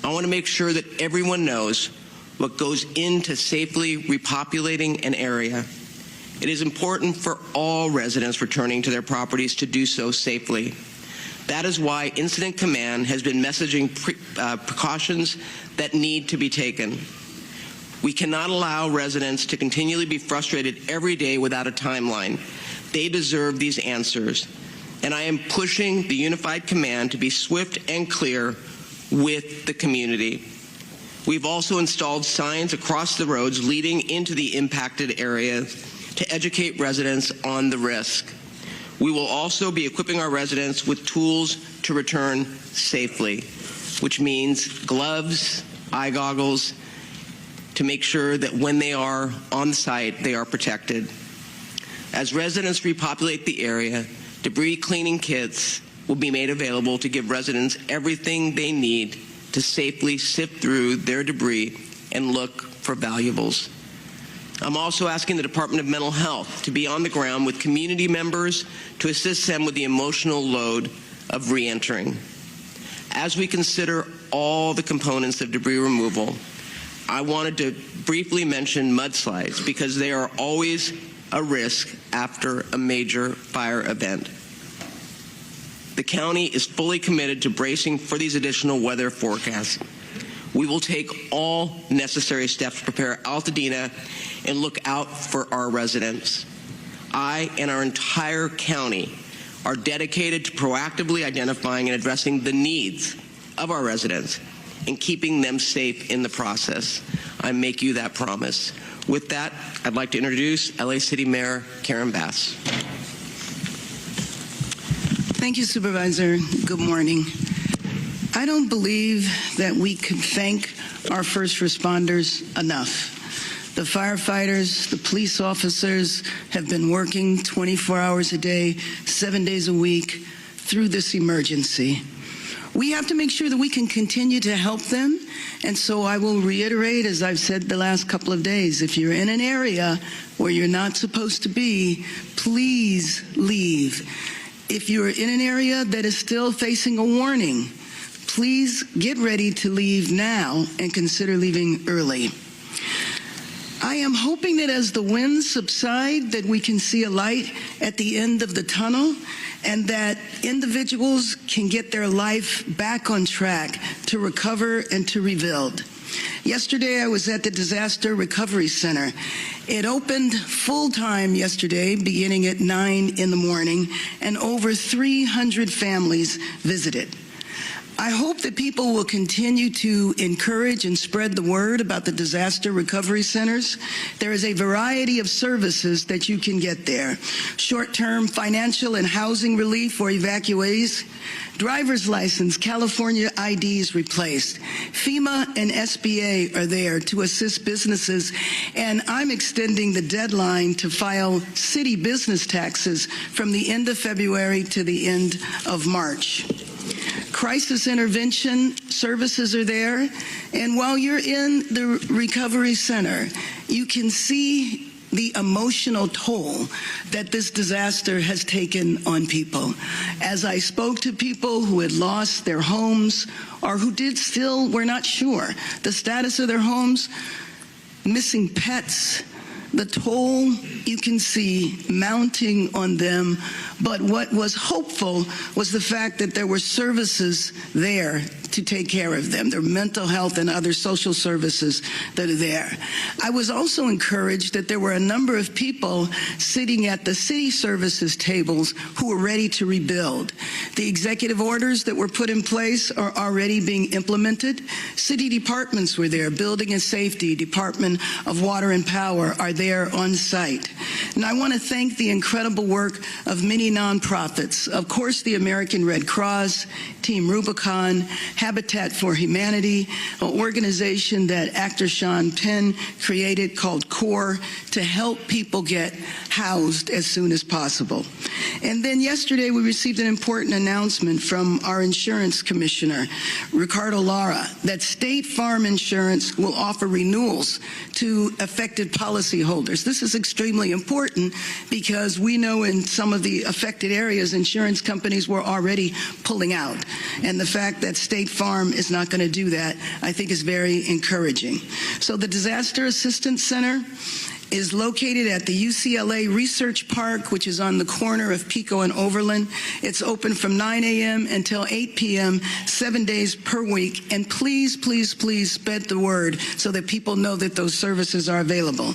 I want to make sure that everyone knows what goes into safely repopulating an area. It is important for all residents returning to their properties to do so safely. That is why Incident Command has been messaging precautions that need to be taken. We cannot allow residents to continually be frustrated every day without a timeline. They deserve these answers. And I am pushing the Unified Command to be swift and clear with the community. We've also installed signs across the roads leading into the impacted area to educate residents on the risk. We will also be equipping our residents with tools to return safely, which means gloves, eye goggles, to make sure that when they are on site, they are protected. As residents repopulate the area, debris cleaning kits will be made available to give residents everything they need to safely sift through their debris and look for valuables. I'm also asking the Department of Mental Health to be on the ground with community members to assist them with the emotional load of re-entering. As we consider all the components of debris removal, I wanted to briefly mention mudslides because they are always a risk after a major fire event. The county is fully committed to bracing for these additional weather forecasts. We will take all necessary steps to prepare Altadena and look out for our residents. I and our entire county are dedicated to proactively identifying and addressing the needs of our residents and keeping them safe in the process. I make you that promise. With that, I'd like to introduce LA City Mayor Karen Bass. Thank you, Supervisor. Good morning. I don't believe that we can thank our first responders enough. The firefighters, the police officers have been working 24 hours a day, 7 days a week through this emergency. We have to make sure that we can continue to help them, and so I will reiterate, as I've said the last couple of days, if you're in an area where you're not supposed to be, please leave. If you're in an area that is still facing a warning, please get ready to leave now and consider leaving early. I am hoping that as the winds subside, that we can see a light at the end of the tunnel and that individuals can get their life back on track to recover and to rebuild. Yesterday, I was at the Disaster Recovery Center. It opened full-time yesterday, beginning at 9 in the morning, and over 300 families visited. I hope that people will continue to encourage and spread the word about the disaster recovery centers. There is a variety of services that you can get there. Short-term financial and housing relief for evacuees, driver's license, California IDs replaced. FEMA and SBA are there to assist businesses, and I'm extending the deadline to file city business taxes from the end of February to the end of March. Crisis intervention services are there, and while you're in the recovery center, you can see the emotional toll that this disaster has taken on people. As I spoke to people who had lost their homes or who were not sure the status of their homes, missing pets, the toll you can see mounting on them. But what was hopeful was the fact that there were services there to take care of them. There are mental health and other social services that are there. I was also encouraged that there were a number of people sitting at the city services tables who were ready to rebuild. The executive orders that were put in place are already being implemented. City departments were there. Building and Safety, Department of Water and Power are there on site. And I want to thank the incredible work of many nonprofits. Of course, the American Red Cross, Team Rubicon, Habitat for Humanity, an organization that actor Sean Penn created called CORE to help people get housed as soon as possible. And then yesterday we received an important announcement from our insurance commissioner, Ricardo Lara, that State Farm Insurance will offer renewals to affected policyholders holders. This is extremely important because we know in some of the affected areas, insurance companies were already pulling out. And the fact that State Farm is not going to do that, I think, is very encouraging. So the Disaster Assistance Center is located at the UCLA Research Park, which is on the corner of Pico and Overland. It's open from 9 a.m. until 8 p.m., 7 days per week. And please, please, please spread the word so that people know that those services are available.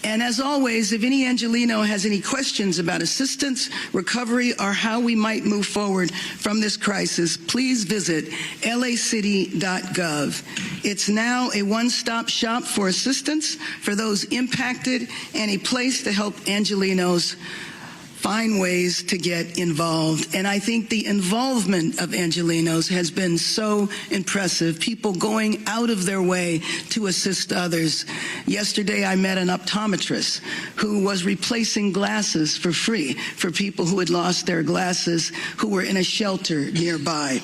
And as always, if any Angelino has any questions about assistance, recovery, or how we might move forward from this crisis, please visit lacity.gov. It's now a one-stop shop for assistance for those impacted and a place to help Angelinos find ways to get involved. And I think the involvement of Angelinos has been so impressive, people going out of their way to assist others. Yesterday, I met an optometrist who was replacing glasses for free for people who had lost their glasses who were in a shelter nearby.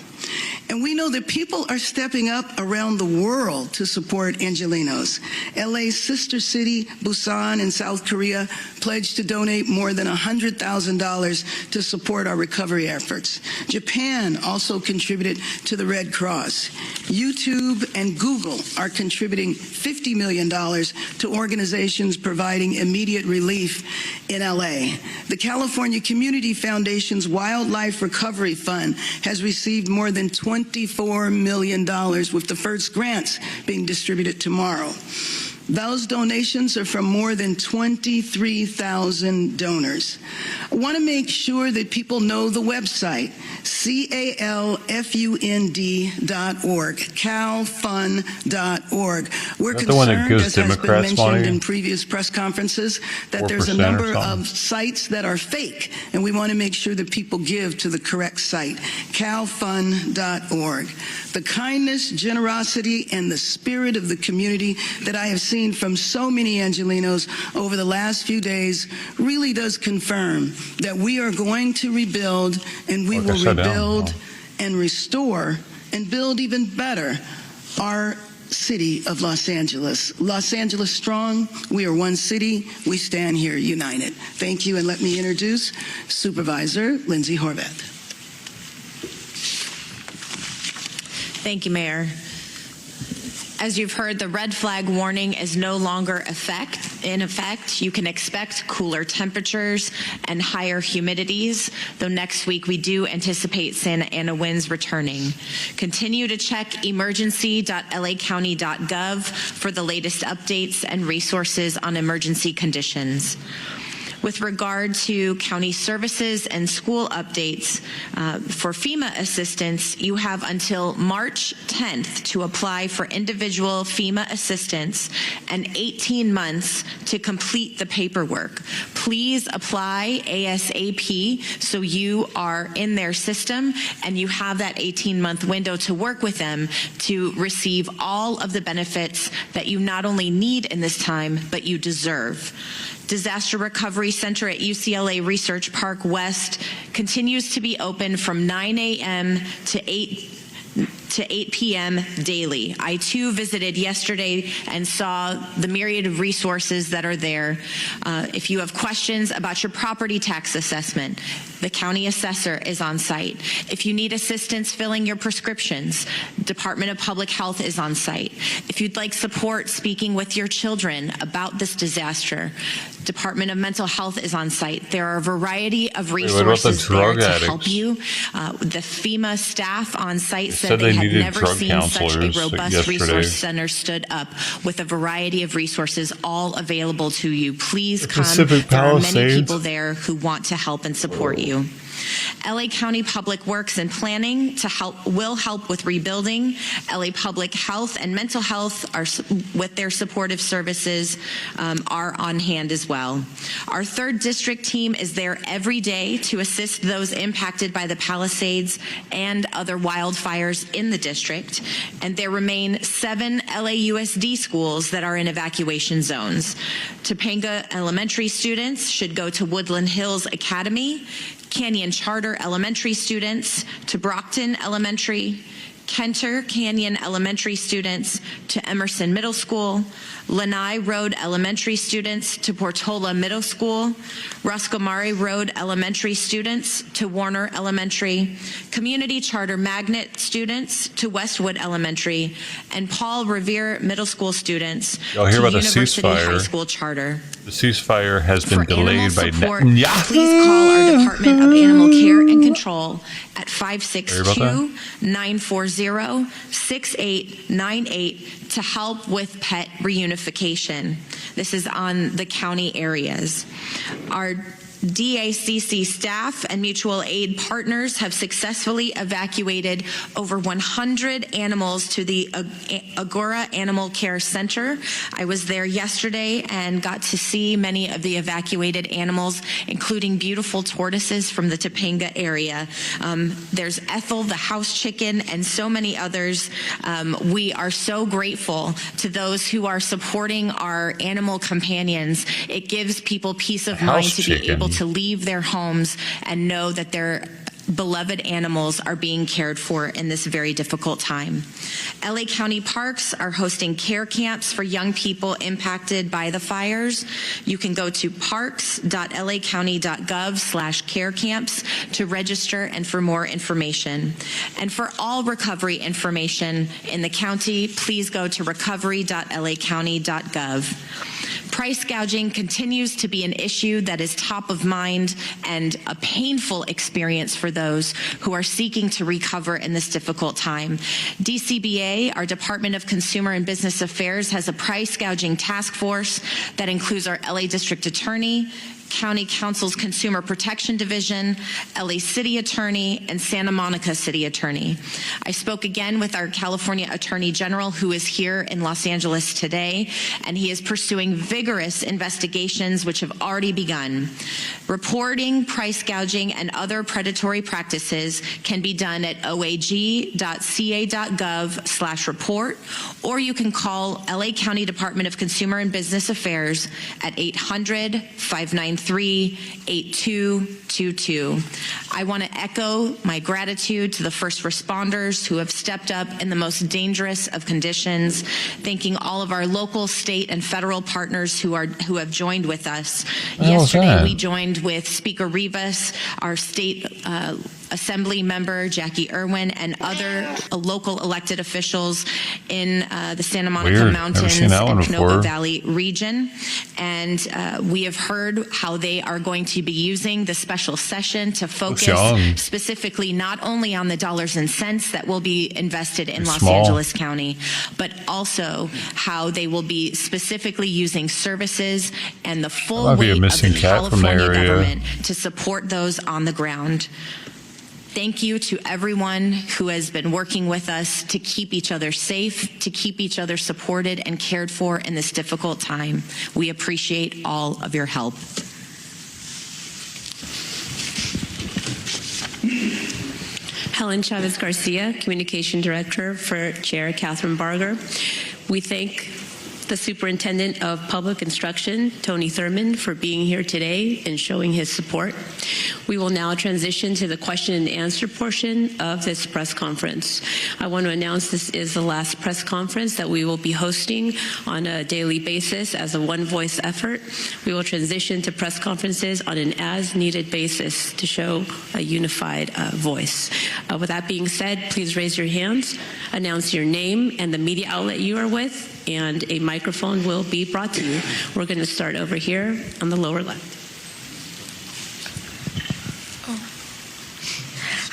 And we know that people are stepping up around the world to support Angelinos. LA's sister city, Busan in South Korea, pledged to donate more than $100,000 to support our recovery efforts. Japan also contributed to the Red Cross. YouTube and Google are contributing $50 million to organizations providing immediate relief in LA. The California Community Foundation's Wildlife Recovery Fund has received more than $24 million, with the first grants being distributed tomorrow. Those donations are from more than 23,000 donors. I want to make sure that people know the website, calfund.org, calfund.org. We're concerned, as has been mentioned in previous press conferences, that there's a number of sites that are fake, and we want to make sure that people give to the correct site, calfund.org. The kindness, generosity, and the spirit of the community that I have seen from so many Angelinos over the last few days really does confirm that we are going to rebuild, and we will rebuild and restore and build even better our city of Los Angeles. Los Angeles strong. We are one city. We stand here united. Thank you, and let me introduce Supervisor Lindsay Horvath. Thank you, Mayor. As you've heard, the red flag warning is no longer in effect. You can expect cooler temperatures and higher humidities, though next week we do anticipate Santa Ana winds returning. Continue to check emergency.lacounty.gov for the latest updates and resources on emergency conditions. With regard to county services and school updates, for FEMA assistance, you have until March 10th to apply for individual FEMA assistance and 18 months to complete the paperwork. Please apply ASAP so you are in their system and you have that 18-month window to work with them to receive all of the benefits that you not only need in this time, but you deserve. Disaster Recovery Center at UCLA Research Park West continues to be open from 9 a.m. to 8 p.m. daily. I too visited yesterday and saw the myriad of resources that are there. If you have questions about your property tax assessment, the county assessor is on site. If you need assistance filling your prescriptions, Department of Public Health is on site. If you'd like support speaking with your children about this disaster, Department of Mental Health is on site. There are a variety of resources there to help you. The FEMA staff on site said they had never seen such a robust resource center stood up with a variety of resources all available to you. Please come. There are many people there who want to help and support you. LA County Public Works and Planning will help with rebuilding. LA Public Health and Mental Health with their supportive services are on hand as well. Our 3rd District team is there every day to assist those impacted by the Palisades and other wildfires in the district. And there remain 7 LAUSD schools that are in evacuation zones. Topanga Elementary students should go to Woodland Hills Academy, Canyon Charter Elementary students to Brockton Elementary, Kenter Canyon Elementary students to Emerson Middle School, Lanai Road Elementary students to Portola Middle School, Roscomari Road Elementary students to Warner Elementary, Community Charter Magnet students to Westwood Elementary, and Paul Revere Middle School students Y'all hear to about the University ceasefire? High School Charter. The ceasefire has been For delayed animal by support, Netanyahu. please call our Department of Animal Care and Control at 562-940-6898 to help with pet reunification. This is on the county areas. Our DACC staff and mutual aid partners have successfully evacuated over 100 animals to the Agora Animal Care Center. I was there yesterday and got to see many of the evacuated animals, including beautiful tortoises from the Topanga area. There's Ethel, the house chicken, and so many others. We are so grateful to those who are supporting our animal companions. It gives people peace of mind to be able to leave their homes and know that their beloved animals are being cared for in this very difficult time. LA County Parks are hosting care camps for young people impacted by the fires. You can go to parks.lacounty.gov/care camps to register and for more information. And for all recovery information in the county, please go to recovery.lacounty.gov. Price gouging continues to be an issue that is top of mind and a painful experience for those who are seeking to recover in this difficult time. DCBA, our Department of Consumer and Business Affairs, has a price gouging task force that includes our LA District Attorney, County Council's Consumer Protection Division, LA City Attorney, and Santa Monica City Attorney. I spoke again with our California Attorney General, who is here in Los Angeles today, and he is pursuing vigorous investigations which have already begun. Reporting price gouging and other predatory practices can be done at oag.ca.gov/report, or you can call LA County Department of Consumer and Business Affairs at 800-593-8222. I want to echo my gratitude to the first responders who have stepped up in the most dangerous of conditions, thanking all of our local, state, and federal partners who have joined with us. Yesterday, we joined with Speaker Rivas, our state Assembly member Jackie Irwin, and other local elected officials in the Santa Monica Mountains and Canoga Valley region. And we have heard how they are going to be using the special session to focus specifically not only on the dollars and cents that will be invested in Los Angeles County, but also how they will be specifically using services and the full weight of the California government to support those on the ground. Thank you to everyone who has been working with us to keep each other safe, to keep each other supported and cared for in this difficult time. We appreciate all of your help. Helen Chavez Garcia, Communication Director for Chair Catherine Barger. We thank the Superintendent of Public Instruction, Tony Thurman, for being here today and showing his support. We will now transition to the question and answer portion of this press conference. I want to announce this is the last press conference that we will be hosting on a daily basis as a one-voice effort. We will transition to press conferences on an as-needed basis to show a unified voice. With that being said, please raise your hands, announce your name and the media outlet you are with, and a microphone will be brought to you. We're going to start over here on the lower left.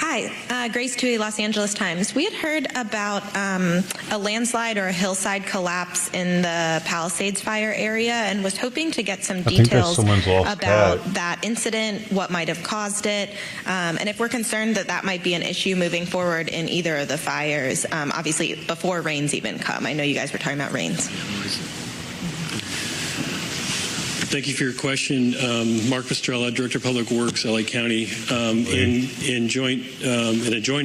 Hi, Grace Tui, Los Angeles Times. We had heard about a landslide or a hillside collapse in the Palisades fire area and was hoping to get some details about that incident, what might have caused it, and if we're concerned that that might be an issue moving forward in either of the fires, obviously before rains even come. I know you guys were talking about rains. Thank you for your question. Mark Pastrella, Director of Public Works, LA County. In a joint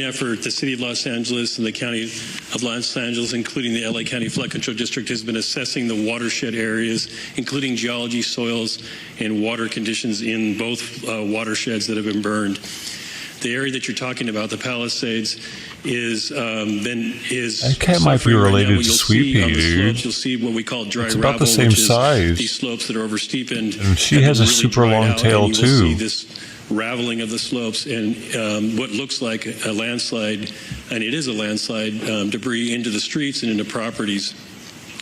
effort, the City of Los Angeles and the County of Los Angeles, including the LA County Flood Control District, has been assessing the watershed areas, including geology, soils, and water conditions in both watersheds that have been burned. The area that you're talking about, the Palisades, is that cat might be related to Sweepy, dude. You'll see what we call dry it's ravel, about the same size. These slopes that are oversteepened. And she has a really super long tail and you too. will see this raveling of the slopes and what looks like a landslide, and it is a landslide, debris into the streets and into properties.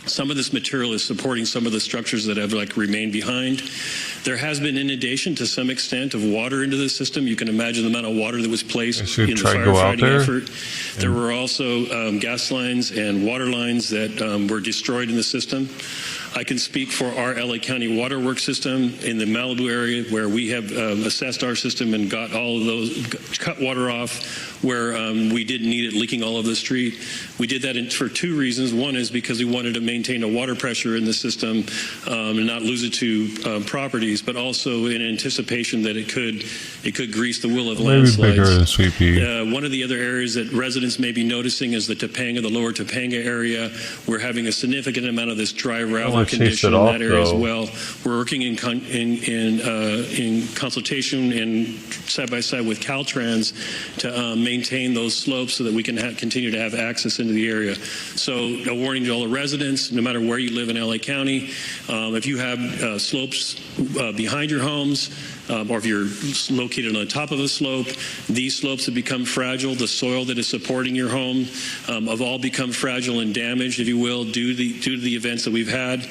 Some of this material is supporting some of the structures that have remained behind. There has been inundation to some extent of water into the system. You can imagine the amount of water that was placed in the firefighting effort. There were also gas lines and water lines that were destroyed in the system. I can speak for our LA County waterworks system in the Malibu area, where we have assessed our system and got all of those, cut water off where we didn't need it leaking all over the street. We did that for two reasons. One is because we wanted to maintain a water pressure in the system and not lose it to properties, but also in anticipation that it could grease the wheel of landslides. Maybe bigger than Sweet Pea. One of the other areas that residents may be noticing is the Topanga, the lower Topanga area. We're having a significant amount of this dry ravel condition in that area as well. We're working in consultation and side by side with Caltrans to maintain those slopes so that we can continue to have access into the area. So a warning to all the residents, no matter where you live in LA County, if you have slopes behind your homes, or if you're located on the top of a slope, these slopes have become fragile. The soil that is supporting your home have all become fragile and damaged, if you will, due to the events that we've had,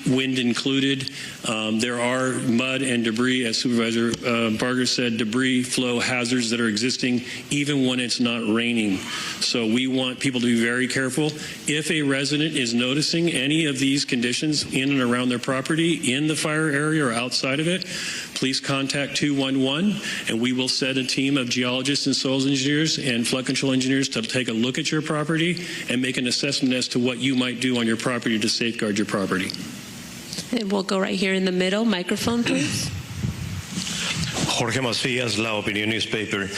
wind included. There are mud and debris, as Supervisor Barger said, debris flow hazards that are existing even when it's not raining. So we want people to be very careful. If a resident is noticing any of these conditions in and around their property, in the fire area or outside of it, please contact 211, and we will set a team of geologists and soils engineers and flood control engineers to take a look at your property and make an assessment as to what you might do on your property to safeguard your property. And we'll go right here in the middle. Microphone, please. Jorge Macias, La Opinión newspaper.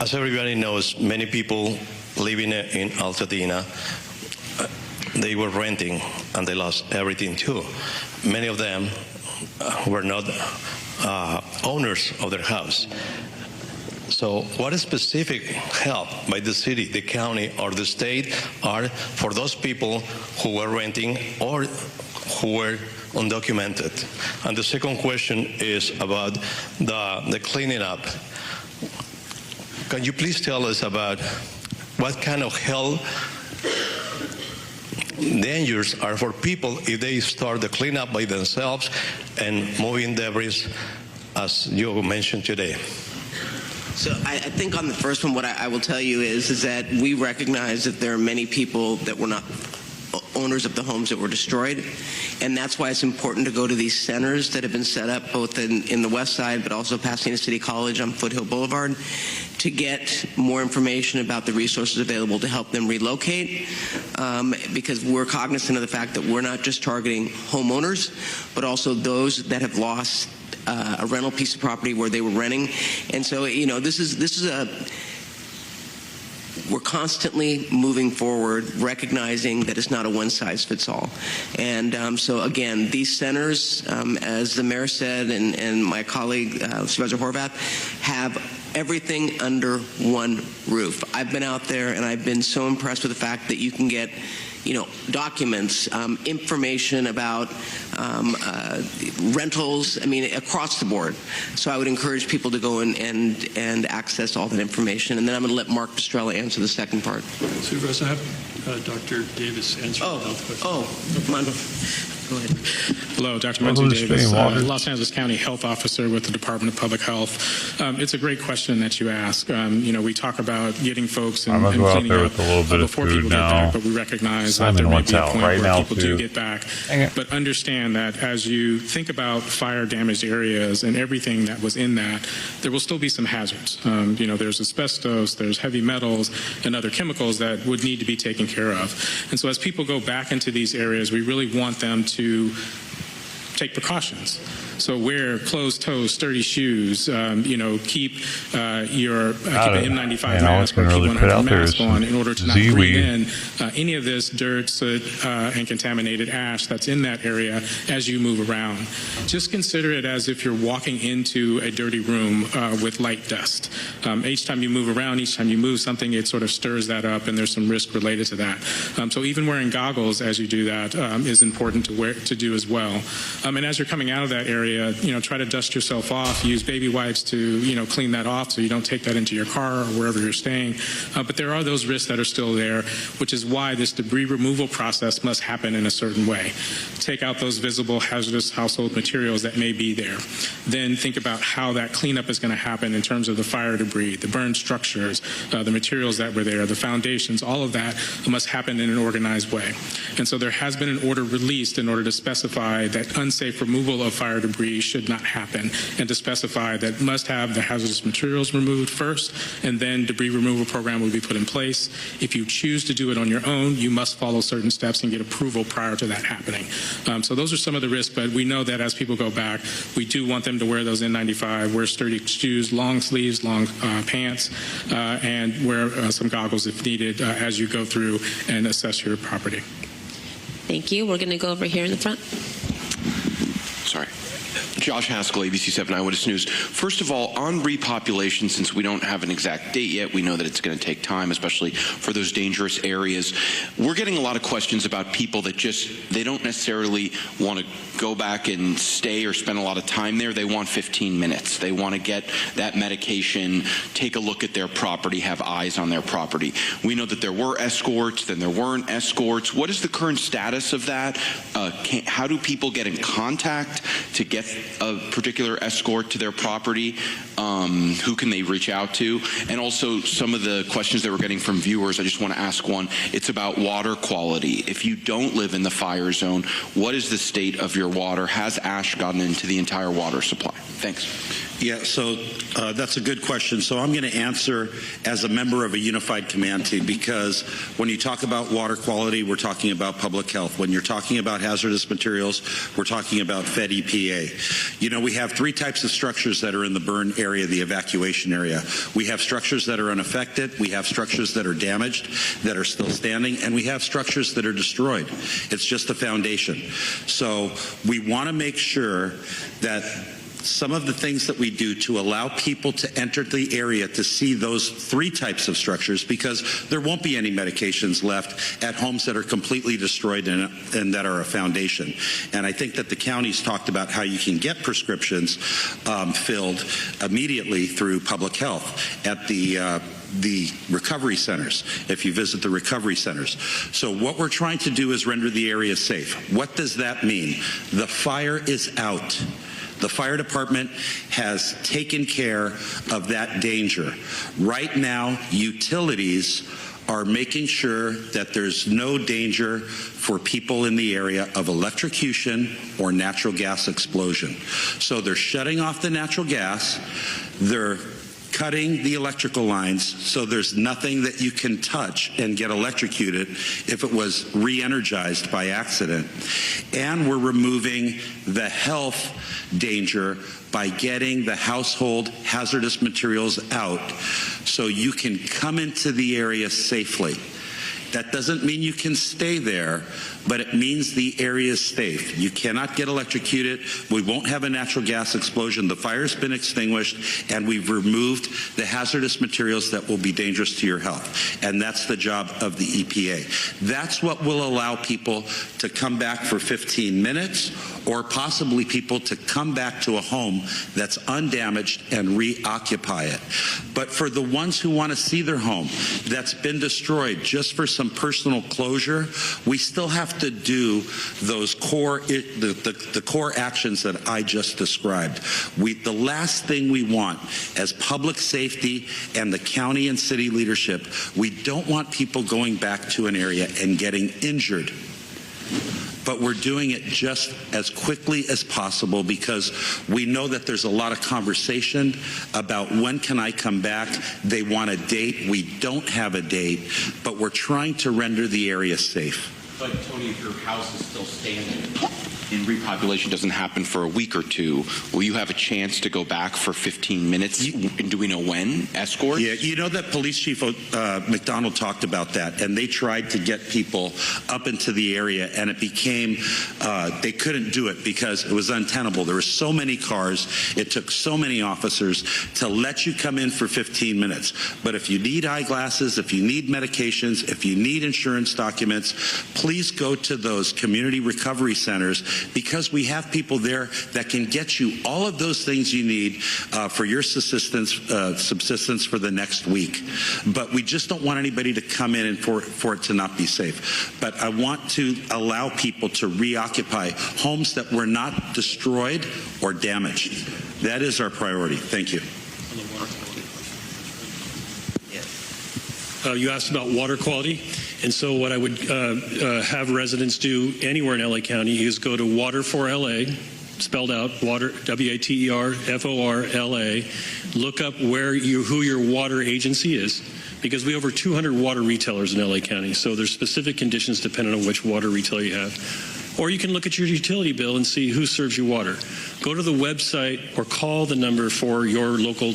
As everybody knows, many people living in Altadena, they were renting and they lost everything too. Many of them were not owners of their house. So what specific help by the city, the county, or the state are for those people who were renting or who were undocumented? And the second question is about the cleaning up. Can you please tell us about what kind of health dangers are for people if they start the cleanup by themselves and moving debris, as you mentioned today? So I think on the first one, what I will tell you is that we recognize that there are many people that were not owners of the homes that were destroyed, and that's why it's important to go to these centers that have been set up both in the west side but also Pasadena City College on Foothill Boulevard to get more information about the resources available to help them relocate, because we're cognizant of the fact that we're not just targeting homeowners but also those that have lost a rental piece of property where they were renting. And so, you know, we're constantly moving forward, recognizing that it's not a one-size-fits-all. And so, again, these centers, as the mayor said and my colleague, Supervisor Horvath, have everything under one roof. I've been out there, and I've been so impressed with the fact that you can get, you know, documents, information about rentals, I mean, across the board. So I would encourage people to go in and access all that information. And then I'm going to let Mark Pestrella answer the second part. Supervisor, I have Dr. Davis answer the health question. Come on. Go ahead. Hello, Dr. Monty Davis, Los Angeles County Health Officer with the Department of Public Health. It's a great question that you ask. You know, we talk about getting folks and cleaning up before people get back, but we recognize that there may be a point where people do get back. But understand that as you think about fire-damaged areas and everything that was in that, there will still be some hazards. You know, there's asbestos, there's heavy metals, and other chemicals that would need to be taken care of. And so as people go back into these areas, we really want them to take precautions. So wear closed-toe, sturdy shoes. Keep your keep an N95 mask or keep 100 mask on in order to not breathe in any of this dirt, soot, and contaminated ash that's in that area as you move around. Just consider it as if you're walking into a dirty room with light dust. Each time you move around, each time you move something, it sort of stirs that up, and there's some risk related to that. So even wearing goggles as you do that is important to do as well. And as you're coming out of that area, try to dust yourself off. Use baby wipes to clean that off so you don't take that into your car or wherever you're staying. But there are those risks that are still there, which is why this debris removal process must happen in a certain way. Take out those visible hazardous household materials that may be there. Then think about how that cleanup is going to happen in terms of the fire debris, the burned structures, the materials that were there, the foundations. All of that must happen in an organized way. And so there has been an order released in order to specify that unsafe removal of fire debris should not happen, and to specify that must have the hazardous materials removed first, and then debris removal program will be put in place. If you choose to do it on your own, you must follow certain steps and get approval prior to that happening. So those are some of the risks, but we know that as people go back, we do want them to wear those N95, wear sturdy shoes, long sleeves, long pants, and wear some goggles if needed as you go through and assess your property. Thank you. We're going to go over here in the front. Sorry. Josh Haskell, ABC 7 Eyewitness News. First of all, on repopulation, since we don't have an exact date yet, we know that it's going to take time, especially for those dangerous areas. We're getting a lot of questions about people that they don't necessarily want to go back and stay or spend a lot of time there. They want 15 minutes. They want to get that medication, take a look at their property, have eyes on their property. We know that there were escorts, then there weren't escorts. What is the current status of that? How do people get in contact to get a particular escort to their property? Who can they reach out to? And also some of the questions that we're getting from viewers, I just want to ask one. It's about water quality. If you don't live in the fire zone, what is the state of your water? Has ash gotten into the entire water supply? Thanks. Yeah, so that's a good question. So I'm going to answer as a member of a unified command team, because when you talk about water quality, we're talking about public health. When you're talking about hazardous materials, we're talking about Fed EPA. We have three types of structures that are in the burn area, the evacuation area. We have structures that are unaffected, we have structures that are damaged, that are still standing, and we have structures that are destroyed. It's just the foundation. So we want to make sure that some of the things that we do to allow people to enter the area to see those three types of structures, because there won't be any medications left at homes that are completely destroyed and that are a foundation. And I think that the county's talked about how you can get prescriptions filled immediately through public health at the recovery centers, if you visit the recovery centers. So what we're trying to do is render the area safe. What does that mean? The fire is out. The fire department has taken care of that danger. Right now, utilities are making sure that there's no danger for people in the area of electrocution or natural gas explosion. So they're shutting off the natural gas. They're cutting the electrical lines so there's nothing that you can touch and get electrocuted if it was re-energized by accident. And we're removing the health danger by getting the household hazardous materials out so you can come into the area safely. That doesn't mean you can stay there, but it means the area is safe. You cannot get electrocuted. We won't have a natural gas explosion. The fire's been extinguished, and we've removed the hazardous materials that will be dangerous to your health. And that's the job of the EPA. That's what will allow people to come back for 15 minutes, or possibly people to come back to a home that's undamaged and reoccupy it. But for the ones who want to see their home that's been destroyed just for some personal closure, we still have to do those core, the core actions that I just described. The last thing we want as public safety and the county and city leadership, we don't want people going back to an area and getting injured. But we're doing it just as quickly as possible because we know that there's a lot of conversation about when can I come back. They want a date. We don't have a date, but we're trying to render the area safe. But Tony, if your house is still standing, and repopulation doesn't happen for a week or two, will you have a chance to go back for 15 minutes? And do we know when? Escorts? Yeah, you know that Police Chief McDonald talked about that, and they tried to get people up into the area, and it became, they couldn't do it because it was untenable. There were so many cars, it took so many officers to let you come in for 15 minutes. But if you need eyeglasses, if you need medications, if you need insurance documents, please go to those community recovery centers, because we have people there that can get you all of those things you need for your subsistence for the next week. But we just don't want anybody to come in and for it to not be safe. But I want to allow people to reoccupy homes that were not destroyed or damaged. That is our priority. Thank you. You asked about water quality, and so what I would have residents do anywhere in LA County is go to Water4LA, spelled out, water, WATERFORLA, look up who your water agency is, because we have over 200 water retailers in LA County, so there's specific conditions depending on which water retailer you have. Or you can look at your utility bill and see who serves you water. Go to the website or call the number for your local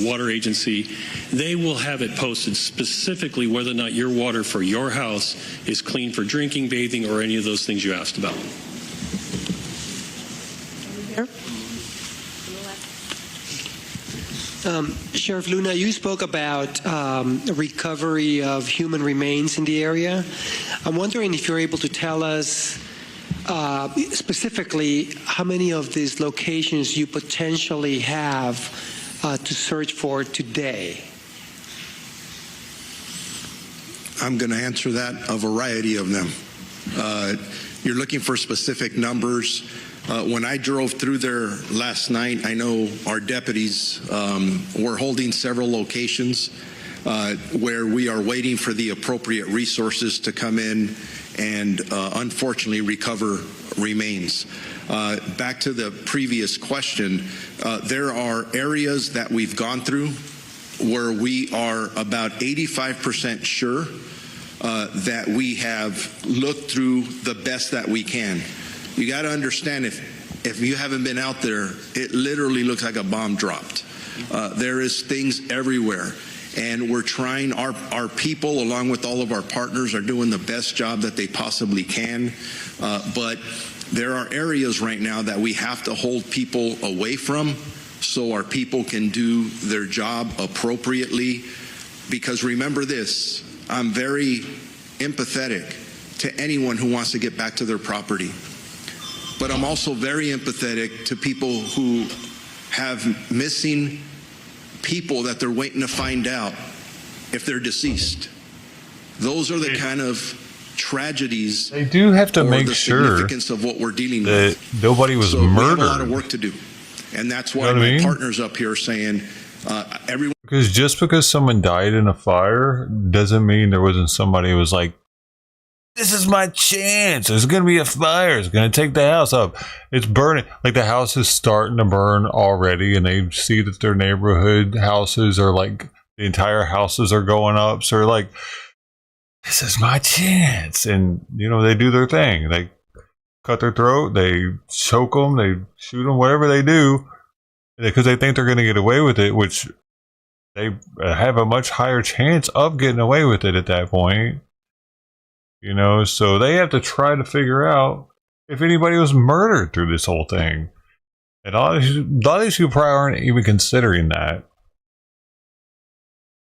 water agency. They will have it posted specifically whether or not your water for your house is clean for drinking, bathing, or any of those things you asked about. Sheriff Luna, you spoke about recovery of human remains in the area. I'm wondering if you're able to tell us specifically how many of these locations you potentially have to search for today. I'm going to answer that, a variety of them. You're looking for specific numbers. When I drove through there last night, I know our deputies were holding several locations where we are waiting for the appropriate resources to come in and unfortunately recover remains. Back to the previous question, there are areas that we've gone through where we are about 85% sure that we have looked through the best that we can. You got to understand, if you haven't been out there, it literally looks like a bomb dropped. There is things everywhere, and we're trying, our people along with all of our partners are doing the best job that they possibly can, but there are areas right now that we have to hold people away from so our people can do their job appropriately. Because remember this, I'm very empathetic to anyone who wants to get back to their property. But I'm also very empathetic to people who have missing people that they're waiting to find out if they're deceased. Those are the kind of tragedies. They do have to make the sure significance of what we're dealing that with. Nobody was so murdered. We have a lot of work to do, and that's why my partners up here are saying everyone. Because just because someone died in a fire doesn't mean there wasn't somebody who was like, this is my chance. There's going to be a fire. It's going to take the house up. It's burning. Like the house is starting to burn already, and they see that their neighborhood houses are like, the entire houses are going up. So they're like, this is my chance. And, you know, they do their thing. They cut their throat. They choke them. They shoot them, whatever they do, because they think they're going to get away with it, which they have a much higher chance of getting away with it at that point. You know, so they have to try to figure out if anybody was murdered through this whole thing. And a lot of these people probably aren't even considering that.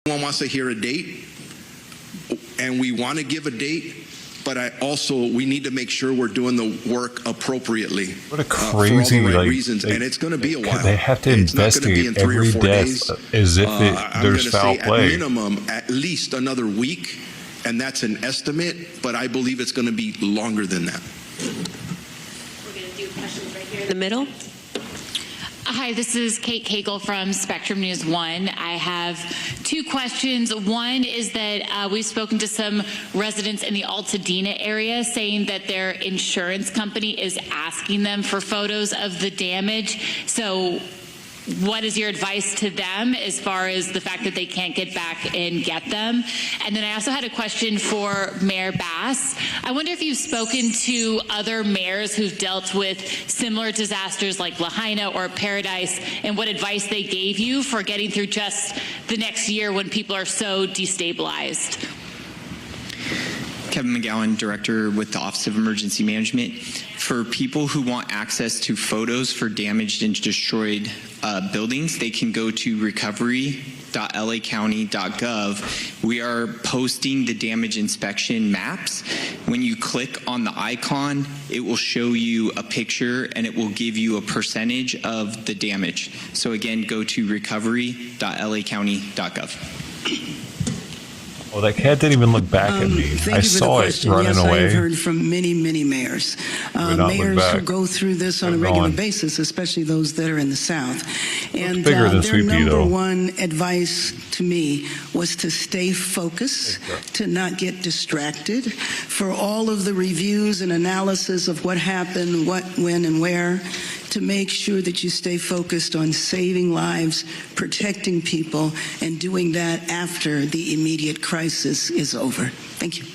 Everyone wants to hear a date, and we want to give a date, but we need to make sure we're doing the work appropriately. What a crazy, for all the right reasons, and it's going to be a while. They have to investigate every death as if there's foul play. At minimum, at least another week. And that's an estimate, but I believe it's going to be longer than that. We're going to do questions right here in the middle. Hi, this is Kate Cagle from Spectrum News 1. I have two questions. One is that we've spoken to some residents in the Altadena area saying that their insurance company is asking them for photos of the damage. So what is your advice to them as far as the fact that they can't get back and get them? And then I also had a question for Mayor Bass. I wonder if you've spoken to other mayors who've dealt with similar disasters like Lahaina or Paradise, and what advice they gave you for getting through just the next year when people are so destabilized. Kevin McGowan, Director with the Office of Emergency Management. For people who want access to photos for damaged and destroyed buildings, they can go to recovery.lacounty.gov. We are posting the damage inspection maps. When you click on the icon, it will show you a picture and it will give you a percentage of the damage. So again, go to recovery.lacounty.gov. Oh, that cat didn't even look back at me. I saw it running away. I've heard from many, many mayors. Mayors who go through this on a regular basis, especially those that are in the South. And their number one advice to me was to stay focused, to not get distracted, for all of the reviews and analysis of what happened, what, when, and where, to make sure that you stay focused on saving lives, protecting people, and doing that after the immediate crisis is over. Thank you.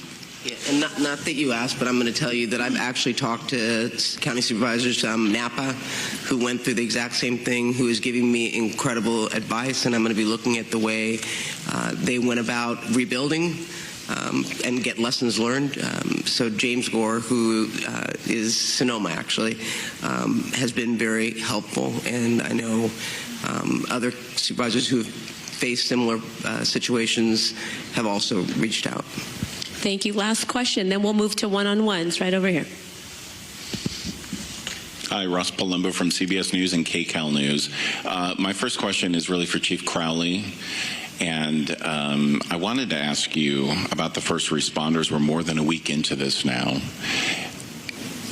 Yeah, and not that you asked, but I'm going to tell you that I've actually talked to county supervisors Napa, who went through the exact same thing, who is giving me incredible advice, and I'm going to be looking at the way they went about rebuilding and get lessons learned. So James Gore, who is Sonoma actually, has been very helpful, and I know other supervisors who have faced similar situations have also reached out. Thank you. Last question, then we'll move to one-on-ones right over here. Hi, Ross Palumbo from CBS News and KCAL News. My first question is really for Chief Crowley. And I wanted to ask you about the first responders. We're more than a week into this now.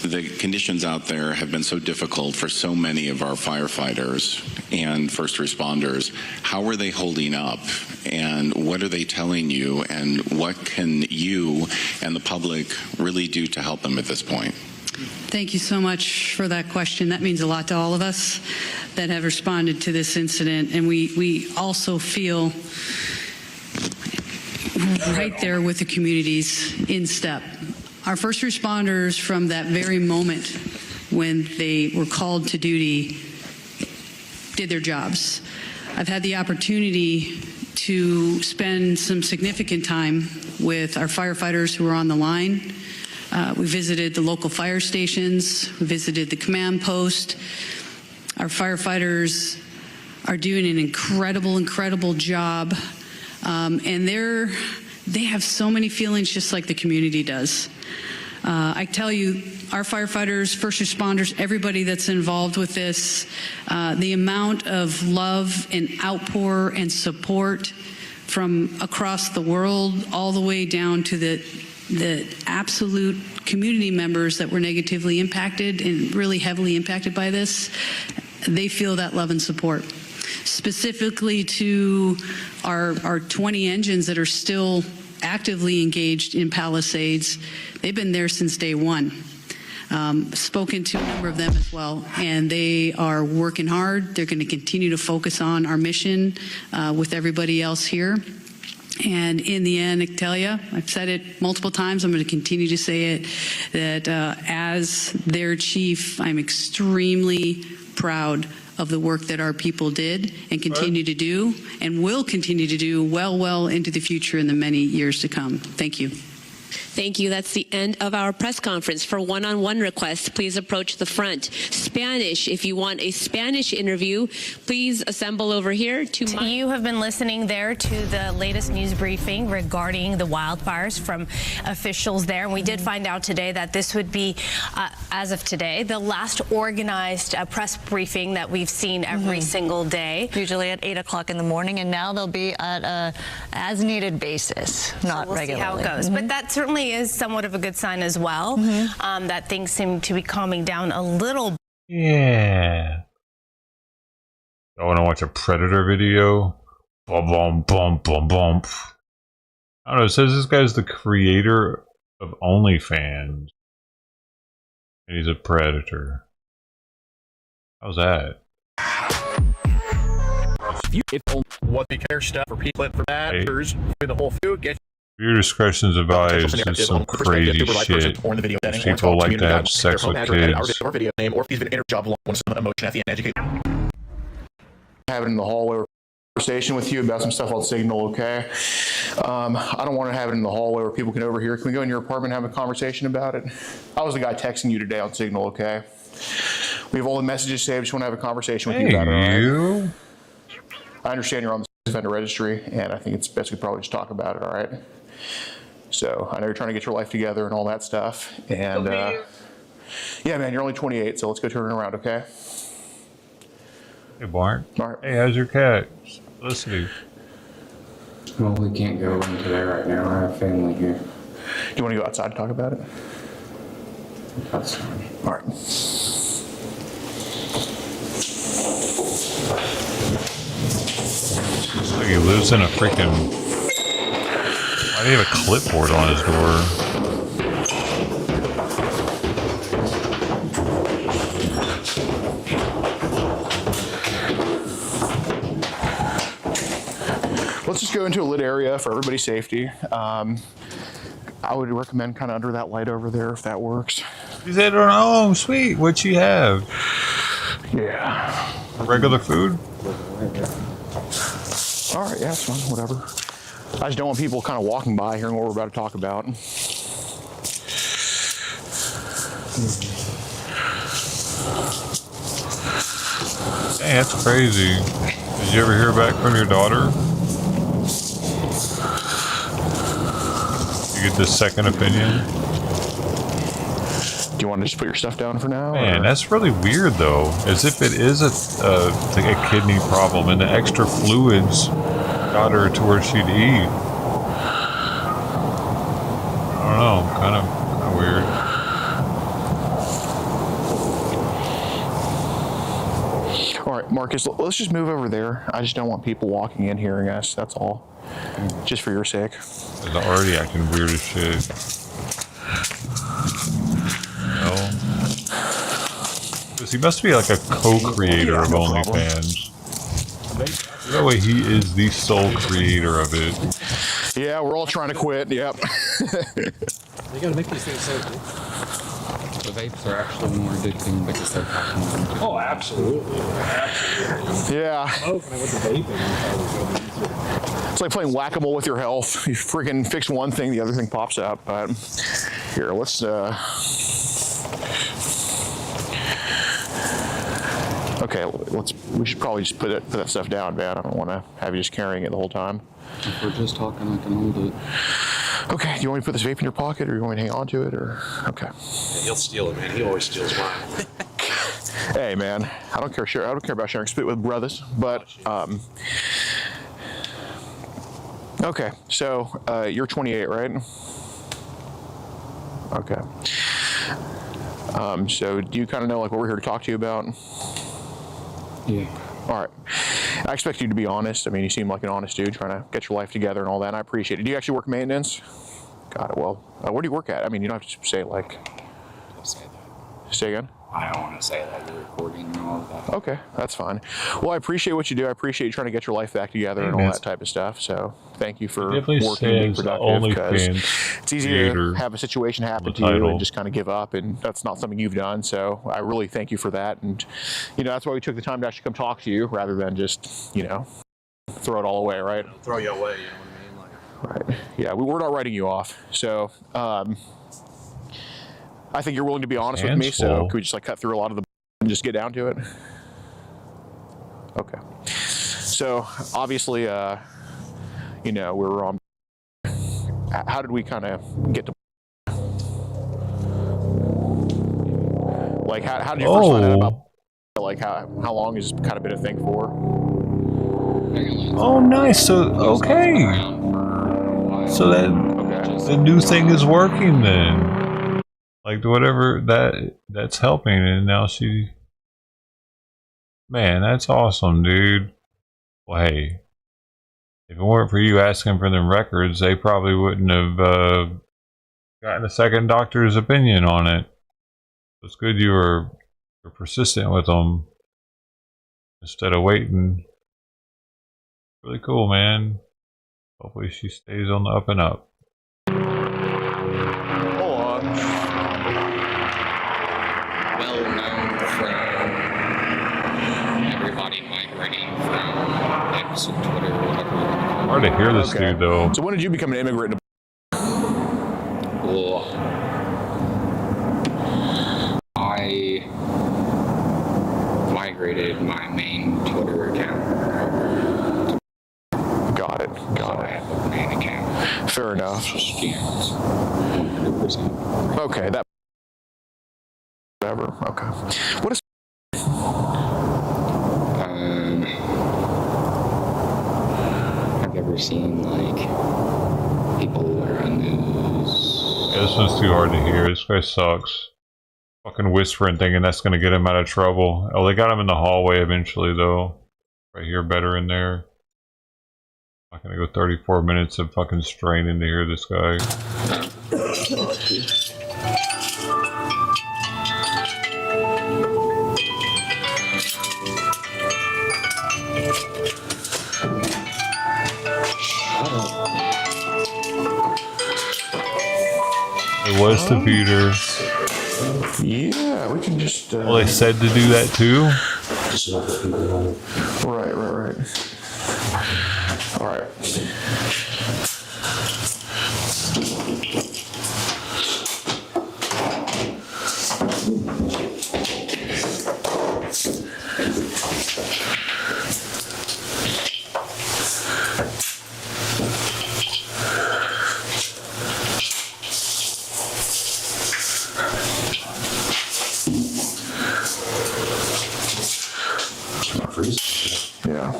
The conditions out there have been so difficult for so many of our firefighters and first responders. How are they holding up? And what are they telling you? And what can you and the public really do to help them at this point? Thank you so much for that question. That means a lot to all of us that have responded to this incident. And we also feel right there with the communities in step. Our first responders, from that very moment when they were called to duty, did their jobs. I've had the opportunity to spend some significant time with our firefighters who are on the line. We visited the local fire stations, we visited the command post. Our firefighters are doing an incredible job, and they have so many feelings just like the community does. I tell you, our firefighters, first responders, everybody that's involved with this, the amount of love and outpour and support from across the world, all the way down to the absolute community members that were negatively impacted and really heavily impacted by this, they feel that love and support. Specifically to our 20 engines that are still actively engaged in Palisades, they've been there since day one. Spoken to a number of them as well, and they are working hard. They're going to continue to focus on our mission with everybody else here. And in the end, I tell you, I've said it multiple times, I'm going to continue to say it, that as their chief, I'm extremely proud of the work that our people did and continue to do and will continue to do well into the future in the many years to come. Thank you. Thank you. That's the end of our press conference. For one-on-one requests, please approach the front. Spanish, if you want a Spanish interview, please assemble over here. You have been listening there to the latest news briefing regarding the wildfires from officials there. And we did find out today that this would be, as of today, the last organized press briefing that we've seen every single day. Usually at 8 o'clock in the morning, and now they'll be at a as-needed basis, not we'll regularly. See how it goes. But that certainly is somewhat of a good sign as well, that things seem to be calming down a little. Yeah. I want to watch a Predator video. Bum, bum, bum, bum, bum. I don't know. It says this guy's the creator of OnlyFans. And he's a predator. How's that? if what the care stuff for people for that, for the whole food, get your discretion's advised. It's some crazy shit. People like to have sex with kids. Have it in the hallway conversation with you about some stuff on Signal, okay? I don't want to have it in the hallway where people can overhear. Can we go in your apartment and have a conversation about it? I was the guy texting you today on Signal, okay? We have all the messages saved. I just want to have a conversation with you about it, all right? I understand you're on the offender registry, and I think it's best we probably just talk about it, all right? So I know you're trying to get your life together and all that stuff, and yeah, man, you're only 28, so let's go turn it around, okay? Hey, Bart. Right. Hey, how's your cat? Felicity. Well, we can't go into there right now. I have family here. Do you want to go outside and talk about it? That's fine. All right. Looks like he lives in a freaking... Why do you have a clipboard on his door? Let's just go into a lit area for everybody's safety. I would recommend kind of under that light over there if that works. You said, oh, sweet. What'd she have? Yeah. Regular food? All right, yeah, it's fine, whatever. I just don't want people kind of walking by hearing what we're about to talk about. Hey, that's crazy. Did you ever hear back from your daughter? You get this second opinion? Do you want to just put your stuff down for now? Man, that's really weird though. As if it is like a kidney problem and the extra fluids got her to where she'd eat. I don't know, kind of weird. All right, Marcus, let's just move over there. I just don't want people walking in hearing us, that's all. Just for your sake. They're already acting weird as shit. No. Because he must be like a co-creator of OnlyFans. That way he is the sole creator of it. Yeah, we're all trying to quit, yep. They gotta make these things safe. The vapes are actually more addicting because they're packing them. Oh, absolutely. Absolutely. Yeah. Smoking with the vaping. It's like playing whack-a-mole with your health. You freaking fix one thing, the other thing pops up. But here, let's okay, we should probably just put that stuff down, man. I don't want to have you just carrying it the whole time. If we're just talking, I can hold it. Okay, do you want me to put this vape in your pocket, or you want me to hang on to it, or okay? Yeah, he'll steal it, man. He always steals mine. Hey, man, I don't care about sharing spit with brothers, but okay. So you're 28, right? Okay. So do you kind of know like what we're here to talk to you about? Yeah. All right. I expect you to be honest. I mean, you seem like an honest dude trying to get your life together and all that, and I appreciate it. Do you actually work maintenance? Got it. Well, where do you work at? I mean, you don't have to say like... Don't say that. Say again? I don't want to say that. You're recording and all of that. Okay, that's fine. Well, I appreciate what you do. I appreciate you trying to get your life back together and all that type of stuff. So thank you for working and being productive, because it's easy to have a situation happen to you and just kind of give up, and that's not something you've done. So I really thank you for that. And, that's why we took the time to actually come talk to you rather than just, throw it all away, right? Throw you away, you know what I mean? Right. Yeah, we're not writing you off. So I think you're willing to be honest with me, so can we just like cut through a lot of the and just get down to it? Okay. So obviously, we're on. How did we kind of get to? Like, how did you first find out about? Like, how long has this kind of been a thing for? Oh, nice. So okay. So the new thing is working then. Like whatever that's helping, and now man, that's awesome, dude. Well, hey, if it weren't for you asking for them records, they probably wouldn't have gotten a second doctor's opinion on it. It's good you were persistent with them instead of waiting. Really cool, man. Hopefully she stays on the up and up. Hold on. Well known from everybody migrating from X and Twitter or whatever. Hard to hear this dude though. So when did you become an immigrant? Well, I migrated my main Twitter account. Got it. I have a main account. Fair enough. Scams. 100%. Okay, that. Whatever. Okay. What is? I've ever seen like people on news. Yeah, this one's too hard to hear. This guy sucks. Fucking whispering, thinking that's gonna get him out of trouble. Oh, they got him in the hallway eventually, though. Right here, better in there. I'm not gonna go 34 minutes of fucking straining to hear this guy. It was the Peter. Yeah, we can just. Well, they said to do that too. Right. All right. Yeah.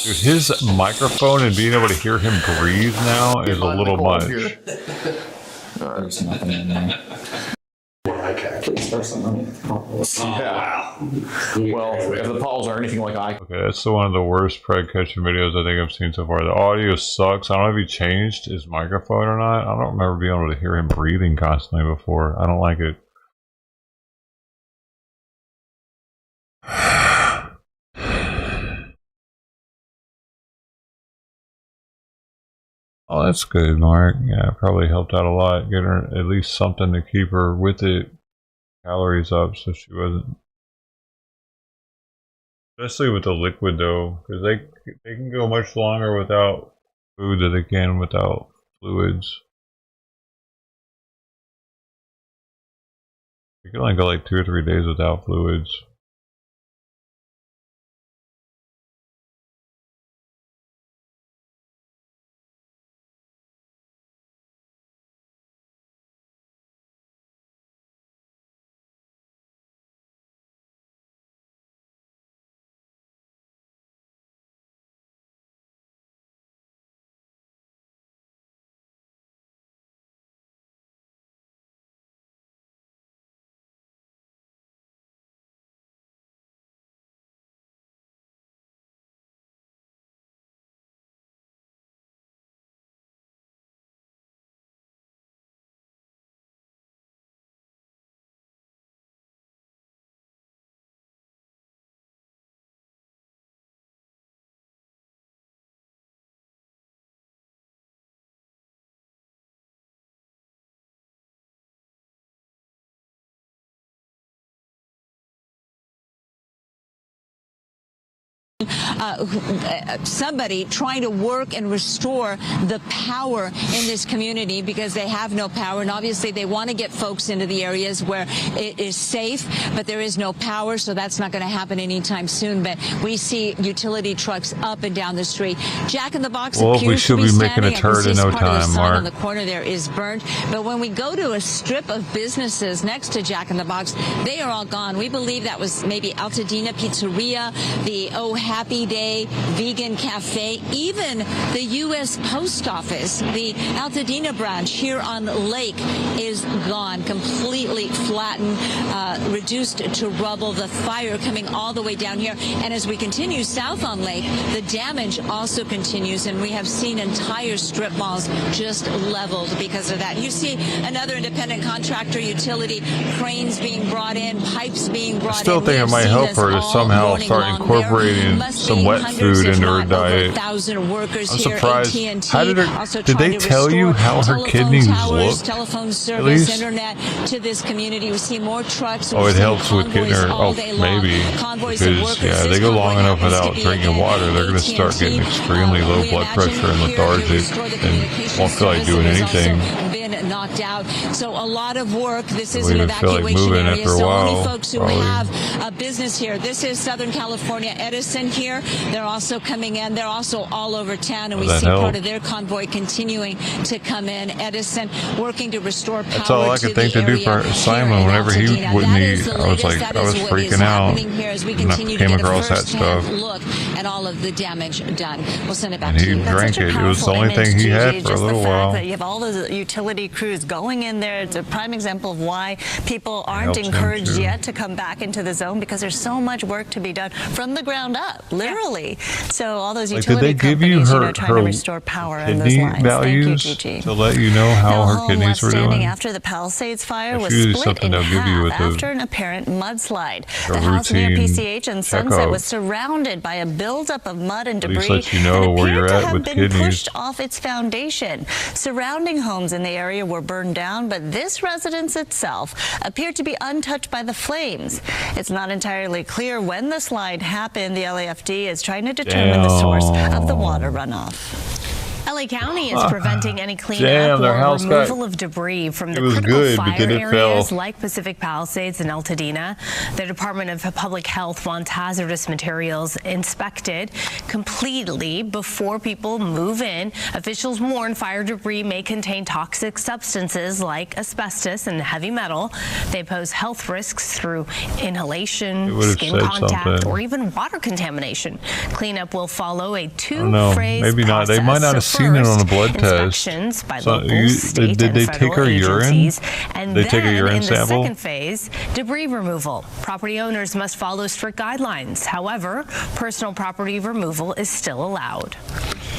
Dude, his microphone and being able to hear him breathe now is a little much. There's nothing in there. Yeah. Well, if the polls are anything like Okay, that's one of the worst Pred catching videos I think I've seen so far. The audio sucks. I don't know if he changed his microphone or not. I don't remember being able to hear him breathing constantly before. I don't like it. Oh, that's good, Mark. Yeah, probably helped out a lot. Get her at least something to keep her with it. Calories up so she wasn't. Especially with the liquid though, because they can go much longer without food than they can without fluids. You can only go like 2 or 3 days without fluids. Somebody trying to work and restore the power in this community because they have no power, and obviously they want to get folks into the areas where it is safe, but there is no power, so that's not going to happen anytime soon. But we see utility trucks up and down the street. Jack in the Box Well, appears we should to be be making a turd in no time, Mark. On the corner there is burnt, but when we go to a strip of businesses next to Jack in the Box, they are all gone. We believe that was maybe Altadena Pizzeria, the Happy Day Vegan Cafe, even the U.S. Post Office, the Altadena branch here on Lake, is gone, completely flattened, reduced to rubble. The fire coming all the way down here. And as we continue south on Lake, the damage also continues, and we have seen entire strip malls just leveled because of that. You see another independent contractor utility, cranes being brought in, pipes being brought in. I still think it might help her to somehow start incorporating some wet food into her diet. I'm surprised. How did they tell you how her kidneys look? Telephone service, internet to this community. We see more trucks. Oh, it helps with getting her. Oh, maybe because yeah, they go long enough without drinking water, they're going to start getting extremely low blood pressure and lethargic, and won't feel like doing anything. Knocked out. So a lot of work. This is an evacuation area. So only folks who have a business here. This is Southern California Edison here. They're also coming in. They're also all over town, and we see part of their convoy continuing to come in. Edison working to restore power. That's all I could think to do for Simon whenever he wouldn't eat. I was freaking out when I came across that stuff. Look at all of the damage done. We'll send it back and to you. he drank it. It was the only thing he had for a little while. That you have all those utility crews going in there. It's a prime example of why people aren't encouraged yet to come back into the zone, because there's so much work to be done from the ground up, literally. So all those utility companies, trying to restore power in those lines. Thank you, Gigi. To let you know how her kidneys were doing. After the Palisades fire was split in half after an apparent mudslide. The house near PCH and Sunset was surrounded by a buildup of mud and debris. Let you know where you're at with kidneys. Pushed off its foundation. Surrounding homes in the area were burned down, but this residence itself appeared to be untouched by the flames. It's not entirely clear when the slide happened. The LAFD is trying to determine the source of the water runoff. LA County is preventing any cleanup or removal of debris from the critical fire areas like Pacific Palisades and Altadena. The Department of Public Health wants hazardous materials inspected completely before people move in. Officials warn fire debris may contain toxic substances like asbestos and heavy metal. They pose health risks through inhalation, skin contact, or even water contamination. Cleanup will follow a two-phase maybe not. They might not have seen it on a blood test. By local, state, did they take her urine? And they take a urine sample? In the second phase, debris removal. Property owners must follow strict guidelines. However, personal property removal is still allowed.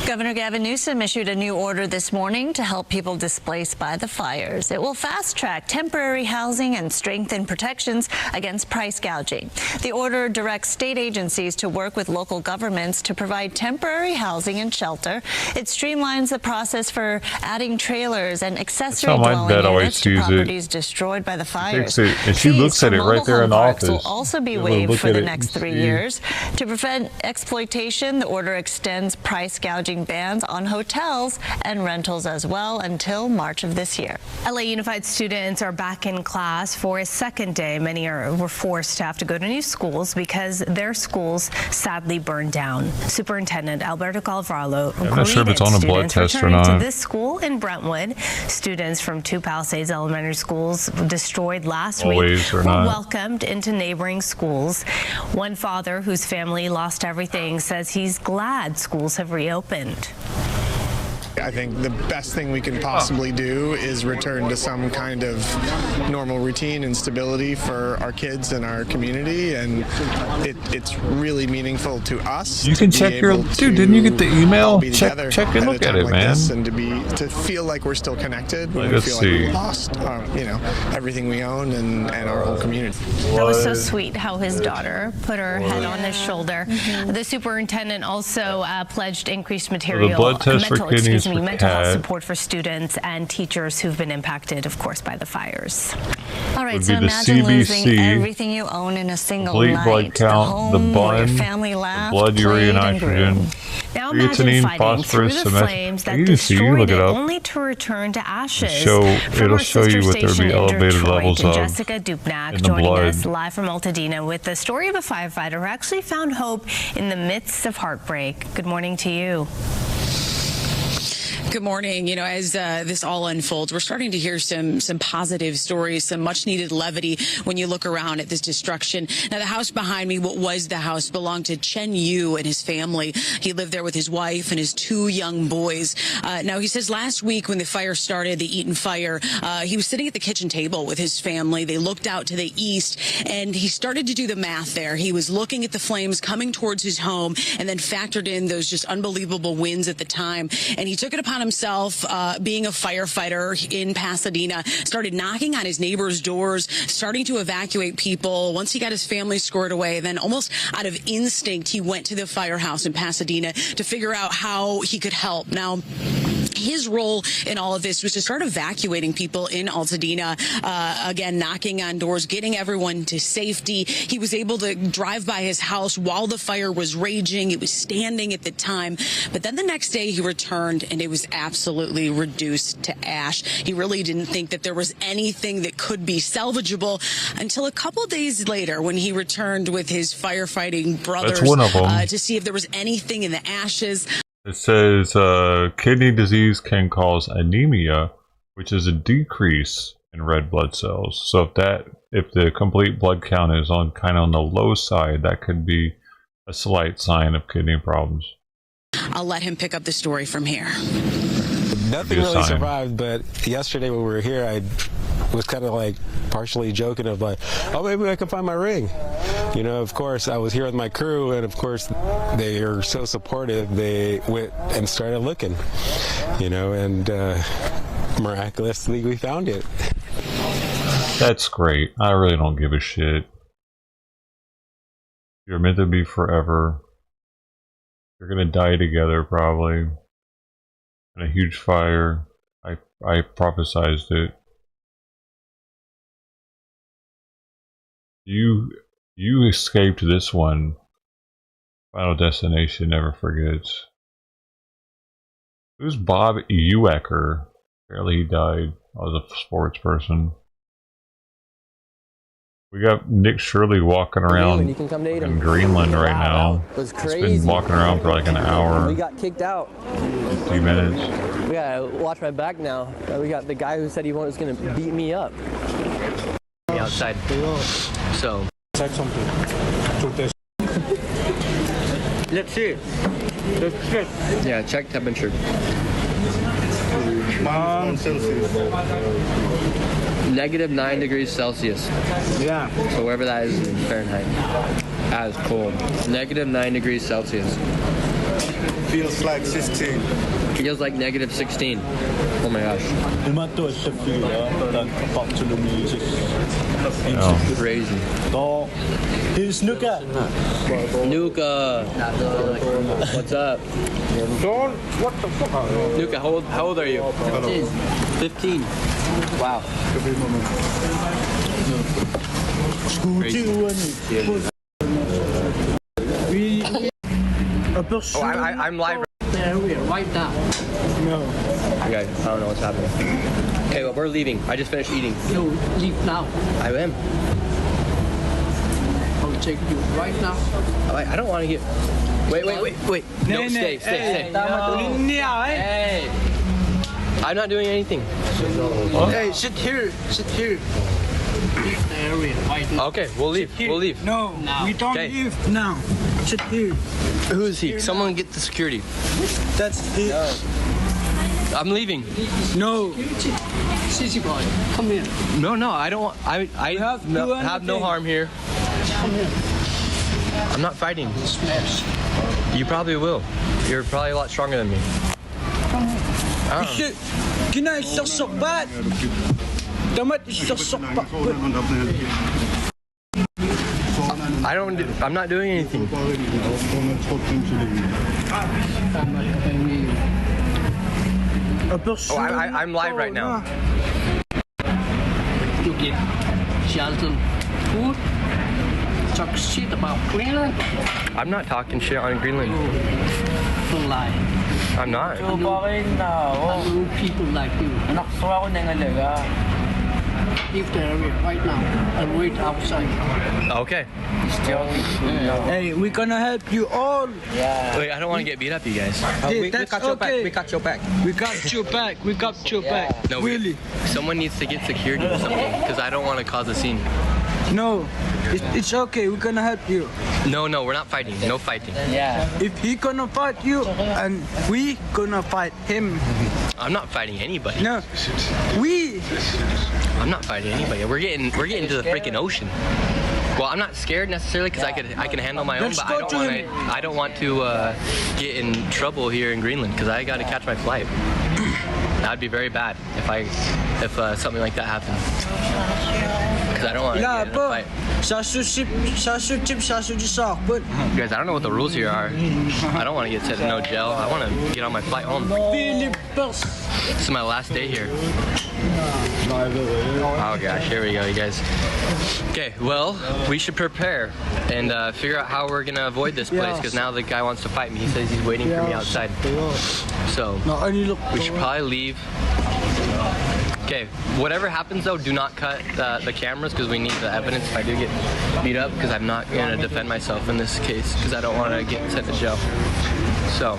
Governor Gavin Newsom issued a new order this morning to help people displaced by the fires. It will fast-track temporary housing and strengthen protections against price gouging. The order directs state agencies to work with local governments to provide temporary housing and shelter. It streamlines the process for adding trailers and accessory dwelling units to properties destroyed by the fires. And she looks at it right there in the office. Will also be waived for the next 3 years. To prevent exploitation, the order extends price gouging bans on hotels and rentals as well until March of this year. LA Unified students are back in class for a second day. Many were forced to have to go to new schools because their schools sadly burned down. Superintendent Alberto Calvarlo I'm not sure if it's on a blood test or not. To this school in Brentwood, students from 2 Palisades elementary schools destroyed last week were welcomed into neighboring schools. One father whose family lost everything says he's glad schools have reopened. I think the best thing we can possibly do is return to some kind of normal routine and stability for our kids and our community, and it's really meaningful to us. You can check your dude. Didn't you get the email? Check and look at it, man. And to feel like we're still connected when we feel like we lost, everything we own and our whole community. That was so sweet how his daughter put her head on his shoulder. The superintendent also pledged increased mental health support for students and teachers who've been impacted, of course, by the fires. All right, so imagine losing everything you own in a single night. Blood count, the bun, the blood, urea, nitrogen, now imagine fighting through the flames that destroyed it only to return to ashes. It'll show you what there'll be elevated levels of Jessica Dupnack joining us live from Altadena with the story of a firefighter who actually found hope in the midst of heartbreak. Good morning to you. Good morning. You know, as this all unfolds, we're starting to hear some positive stories, some much needed levity when you look around at this destruction. Now, the house behind me, what was the house, belonged to Chen Yu and his family. He lived there with his wife and his 2 young boys. Now, he says last week when the fire started, the Eaton fire, he was sitting at the kitchen table with his family. They looked out to the east and he started to do the math there. He was looking at the flames coming towards his home and then factored in those just unbelievable winds at the time. And he took it upon himself, being a firefighter in Pasadena, started knocking on his neighbors' doors, starting to evacuate people. Once he got his family squared away, then almost out of instinct, he went to the firehouse in Pasadena to figure out how he could help. Now, his role in all of this was to start evacuating people in Altadena, again, knocking on doors, getting everyone to safety. He was able to drive by his house while the fire was raging. It was standing at the time. But then the next day he returned and it was absolutely reduced to ash. He really didn't think that there was anything that could be salvageable until a couple days later when he returned with his firefighting brothers to see if there was anything in the ashes. It says kidney disease can cause anemia, which is a decrease in red blood cells. So if the complete blood count is on the low side, that could be a slight sign of kidney problems. I'll let him pick up the story from here. Nothing really survived, but yesterday when we were here, I was kind of like partially joking of like, oh, maybe I can find my ring. You know, of course, I was here with my crew, and of course, they are so supportive. They went and started looking, you know, and miraculously we found it. That's great. I really don't give a shit. You're meant to be forever. You're gonna die together, probably. In a huge fire. I prophesized it. You escaped this one. Final Destination never forgets. Who's Bob Uecker? Apparently he died. I was a sports person. We got Nick Shirley walking around in Greenland right now. It was crazy. He's been walking around for like an hour. We got kicked out. 50 minutes. We gotta watch my back now. We got the guy who said he was gonna beat me up. Outside. So. Check something. Let's see. Let's check. Yeah, check temperature. Negative 9 degrees Celsius. Yeah. So wherever that is in Fahrenheit. That is cold. Negative 9 degrees Celsius. Feels like 16. Feels like negative 16. Oh my gosh. It's crazy. Here's Nuka. Nuka. What's up? John, what the fuck? Nuka, how old are you? 15. Wow. Oh, I'm live. Right now. No. Okay, I don't know what's happening. Okay, well, we're leaving. I just finished eating. No, leave now. I am. I'll take you right now. I don't want to get... Wait. No, stay. Hey. I'm not doing anything. Hey, sit here. Okay, we'll leave. No, we don't leave now. Sit here. Who is he? Someone get the security. That's it. No. I'm leaving. No. Sissy boy, come here. No, I don't want... I have no harm here. Come here. I'm not fighting. Smash. You probably will. You're probably a lot stronger than me. Come here. Can I so bad? I'm not doing anything. Oh, I'm live right now. You get shelter, food, talk shit about Greenland. I'm not talking shit on Greenland. Don't lie. I'm not. People like you. leave the area right now and wait outside. Okay. Hey, we're gonna help you all. Yeah. Wait, I don't want to get beat up, you guys. We got your back. We got your back. We got your back. We got your back. No, really. Someone needs to get security or something, because I don't want to cause a scene. No, it's okay. We're gonna help you. No, we're not fighting. No fighting. Yeah. If he gonna fight you, and we gonna fight him. I'm not fighting anybody. No, I'm not fighting anybody. We're getting to the freaking ocean. Well, I'm not scared necessarily because I can handle my own, but I don't want to get in trouble here in Greenland because I got to catch my flight. That'd be very bad if something like that happened. Because I don't want to get in a fight. You guys, I don't know what the rules here are. I don't want to get sent to no jail. I want to get on my flight home. This is my last day here. Oh gosh, here we go, you guys. Okay, well, we should prepare and figure out how we're gonna avoid this place because now the guy wants to fight me. He says he's waiting for me outside. So we should probably leave. Okay, whatever happens though, do not cut the cameras because we need the evidence if I do get beat up because I'm not gonna defend myself in this case because I don't want to get sent to jail. So,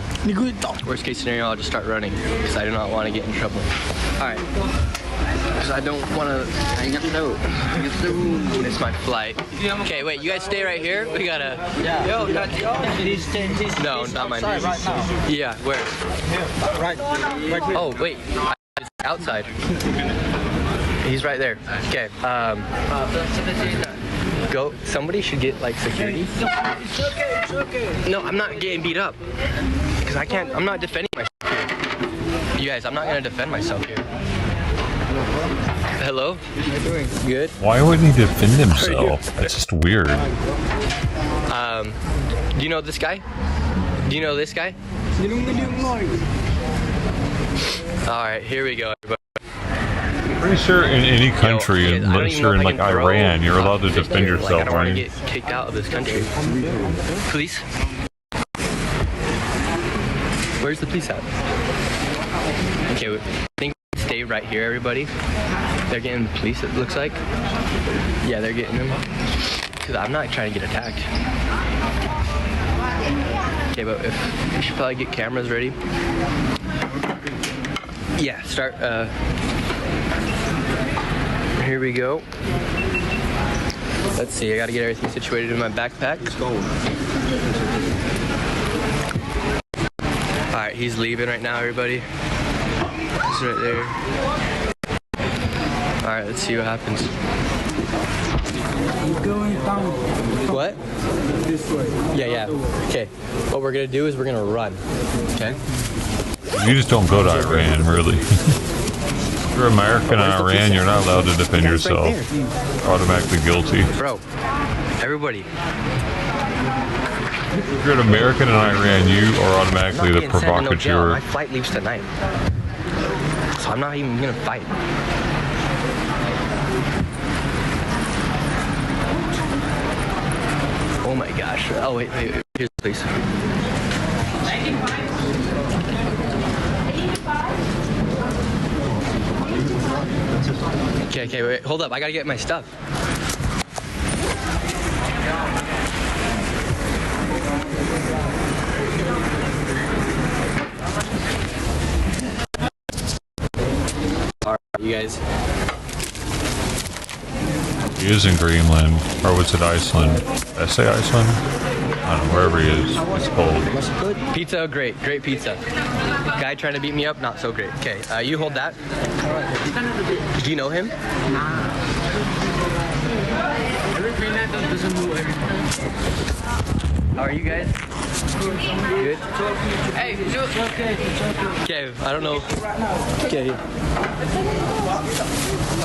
worst case scenario, I'll just start running because I do not want to get in trouble. Alright. Because I don't want to hang up note. It's my flight. Okay, wait, you guys stay right here? We gotta... Yo, No, not my name. Right now. Yeah, where? Right here. Oh, wait. It's outside. He's right there. Okay, go. Somebody should get, like, security. It's okay. No, I'm not getting beat up. Because I can't... I'm not defending myself here. You guys, I'm not going to defend myself here. Hello? How you doing? Good. Why wouldn't he defend himself? That's just weird. Do you know this guy? Do you know this guy? Alright, here we go, everybody. Pretty sure in any country, unless you're in like Iran, you're allowed to defend yourself. I don't want to get kicked out of this country. Police? Where's the police at? Okay, I think we stay right here, everybody. They're getting the police, it looks like. Yeah, they're getting them. Because I'm not trying to get attacked. Okay, but we should probably get cameras ready. Yeah, start. Here we go. Let's see, I gotta get everything situated in my backpack. Alright, he's leaving right now, everybody. He's right there. Alright, let's see what happens. Going down. What? This way. Yeah. Okay. What we're gonna do is we're gonna run. Okay? You just don't go to Iran, really. If you're American in Iran, you're not allowed to defend yourself. You're automatically guilty. Bro, everybody. If you're an American in Iran, you are automatically the provocateur. My flight leaves tonight. So I'm not even gonna fight. Oh my gosh. Oh wait, here's the police. Okay, wait, hold up, I gotta get my stuff. Alright, you guys. He is in Greenland, or was it Iceland? Did I say Iceland? I don't know, wherever he is, it's cold. Pizza, great pizza. Guy trying to beat me up, not so great. Okay, you hold that. Do you know him? How are you guys? Good? Hey, okay, I don't know. Okay.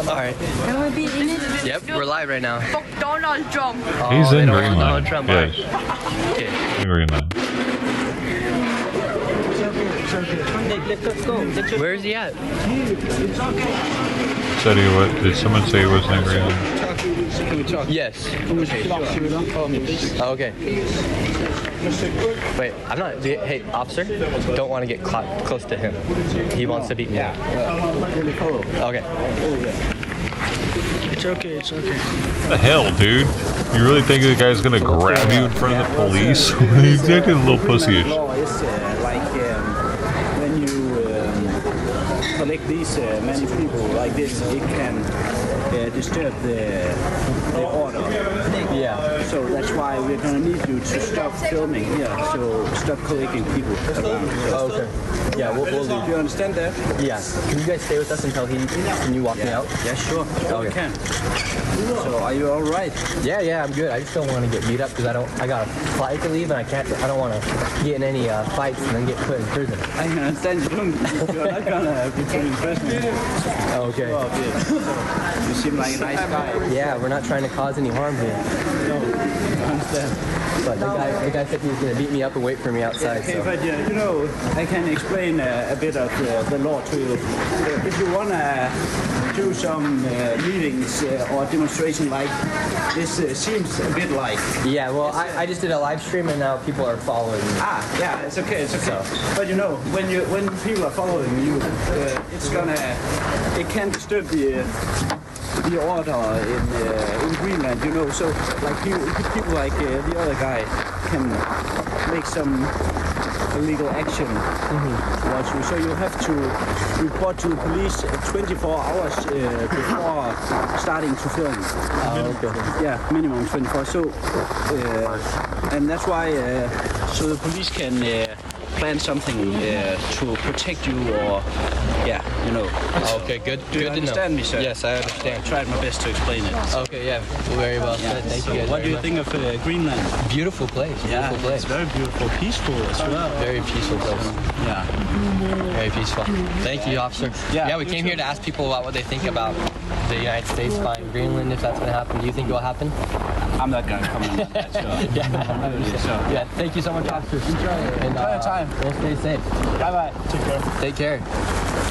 Alright. Am I being in it? Yep, we're live right now. Fuck Donald Trump. He's in Greenland. Donald Trump, yes. Okay. In Greenland. Where is he at? Said he was, did someone say he wasn't in Greenland? Yes. Okay. Wait, I'm not. Hey, officer, don't want to get close to him. He wants to beat me up. Okay. okay, it's okay. What the hell, dude? You really think the guy's gonna grab you in front of the police? He's acting a little pussyish. Law is like when you collect these many people like this, it can disturb the order. Yeah. So that's why we're gonna need you to stop filming here. So stop collecting people around. So. Okay. Yeah, we'll leave. Do you understand that? Yeah. Can you guys stay with us until can you walk me out? Yeah, sure. Okay. We can. So are you all right? Yeah, I'm good. I just don't want to get beat up because I got a flight to leave and I don't want to get in any fights and then get put in prison. I understand you're not gonna be put in prison. Okay. You seem like a nice guy. Yeah, we're not trying to cause any harm here. No, I understand. But the guy said he was going to beat me up and wait for me outside. Okay, so. but you know, I can explain a bit of the law to you. If you want to do some meetings or demonstration like this, seems a bit like. Yeah, well, I just did a live stream and now people are following me. Yeah, it's okay. So. But you know, when people are following you, it can disturb the order in Greenland, you know. So like people like the other guy can make some illegal action towards you. So you have to report to the police 24 hours before starting to film. Okay. Yeah, minimum 24. So and that's why so the police can plan something to protect you or you know. Okay, good. Do you understand me, sir? Yes, I understand. I tried my best to explain it. Okay, yeah, very well said. Thank you guys. What do you think of Greenland? Beautiful place. Yeah, Beautiful place. it's very beautiful, peaceful as well. Very peaceful place. Yeah. Very peaceful. Thank you, officer. Yeah, we came here to ask people about what they think about the United States buying Greenland, if that's going to happen. Do you think it will happen? I'm not going to comment on that, sure. Yeah, thank you so much, officer. Enjoy your time. We'll stay safe. Bye-bye. Take care. Take care.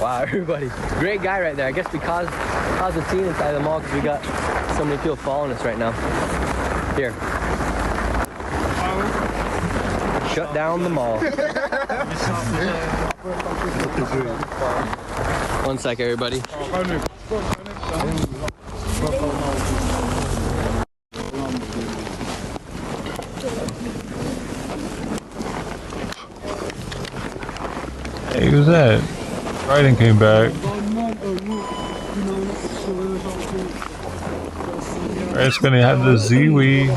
Wow, everybody. Great guy right there. I guess we caused a scene inside the mall because we got so many people following us right now. Here. Shut down the mall. 1 sec, everybody. Hey, who's that? Biden came back. Alright, it's gonna have the Ziwi.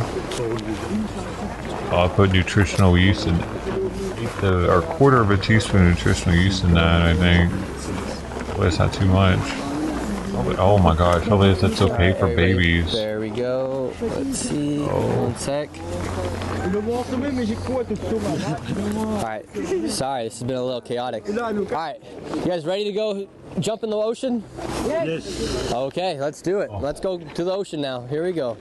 Oh, I put nutritional yeast in or quarter of a teaspoon of nutritional yeast in that, I think. Well, it's not too much. Oh my gosh, hopefully that's okay for babies. There we go. Let's see. 1 sec. Alright, sorry, this has been a little chaotic. Alright, you guys ready to go jump in the ocean? Yes. Okay, let's do it. Let's go to the ocean now. Here we go.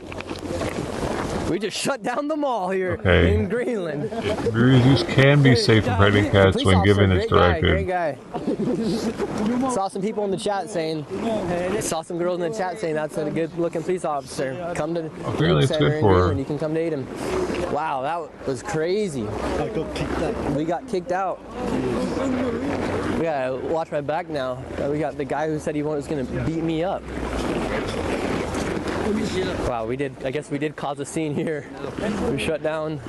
We just shut down the mall here in Greenland. Use can be safe for predating cats when given its directive. Great guy. Saw some people in the chat saying, saw some girls in the chat saying that's a good looking police officer. Come to really, it's good for her. You can come date him. Wow, that was crazy. We got kicked out. We gotta watch my back now. We got the guy who said he was gonna beat me up. Wow, I guess we did cause a scene here. We shut down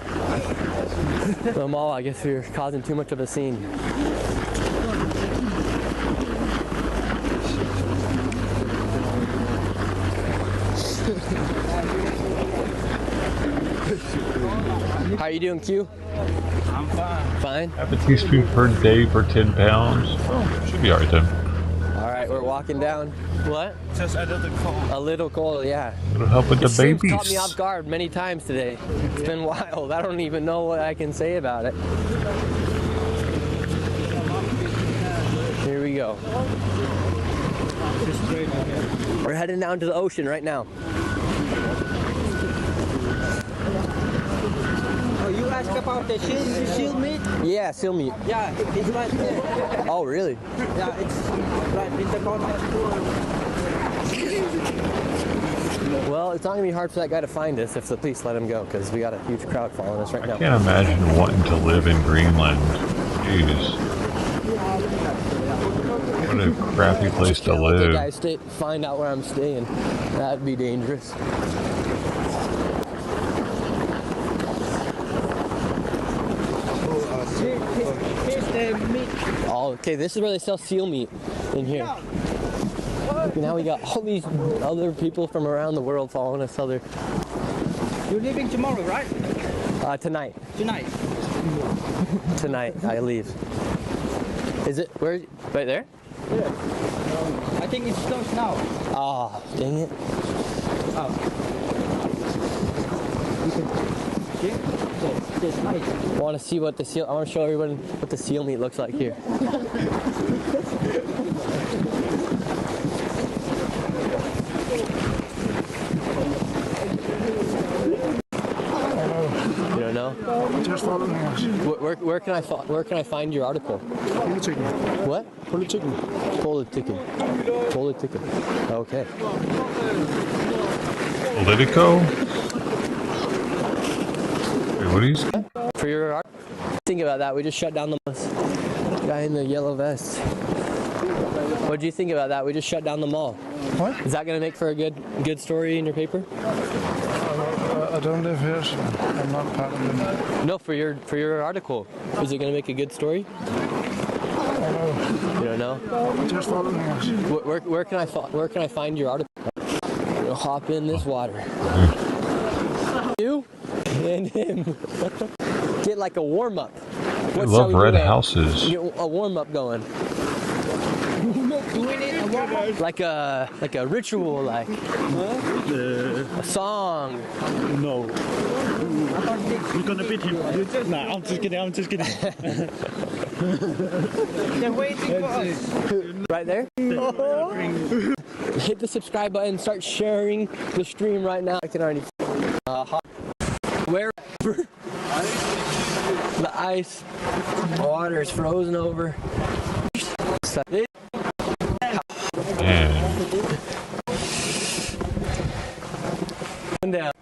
the mall. I guess we were causing too much of a scene. How are you doing, Q? I'm fine. Fine? Half a teaspoon per day for 10 pounds. Oh, should be alright then. Alright, we're walking down. What? Just a little cold. A little cold, yeah. It'll help with the babies. It's caught me off guard many times today. It's been wild. I don't even know what I can say about it. Here we go. We're heading down to the ocean right now. Oh, you asked about the seal meat? Yeah, seal meat. Yeah, it's right there. Oh, really? Yeah, it's right in the corner. Well, it's not going to be hard for that guy to find us if the police let him go, because we got a huge crowd following us right now. I can't imagine wanting to live in Greenland. Jeez. What a a crappy place to live. I find out where I'm staying. That'd be dangerous. Here's the meat. Oh, okay. This is where they sell seal meat in here. Now we got all these other people from around the world following us. You're leaving tomorrow, right? Tonight. Tonight. Tonight I leave. Is it where? Right there? Yeah. I think it's closed now. Oh, dang it. Oh. I want to see what the seal. I want to show everyone what the seal meat looks like here. You don't know? Just following us. Where can I find your article? Political. What? Political. Political. Political. Okay. Politico? What do you say? For your art, think about that. We just shut down the guy in the yellow vest. What do you think about that? We just shut down the mall. What? Is that going to make for a good story in your paper? I don't live here, so I'm not part of it. No, for your article. Is it going to make a good story? I don't know. You don't know? Just following us. Where can I find your article? You'll hop in this water. You and him. Get like a warm up. I love red houses. Get a warm up going. Like a ritual, like a song. No. You're gonna beat him. No, I'm just kidding. They're waiting for us. Right there? Hit the subscribe button, start sharing the stream right now. I can already wherever the ice water is frozen over. Down.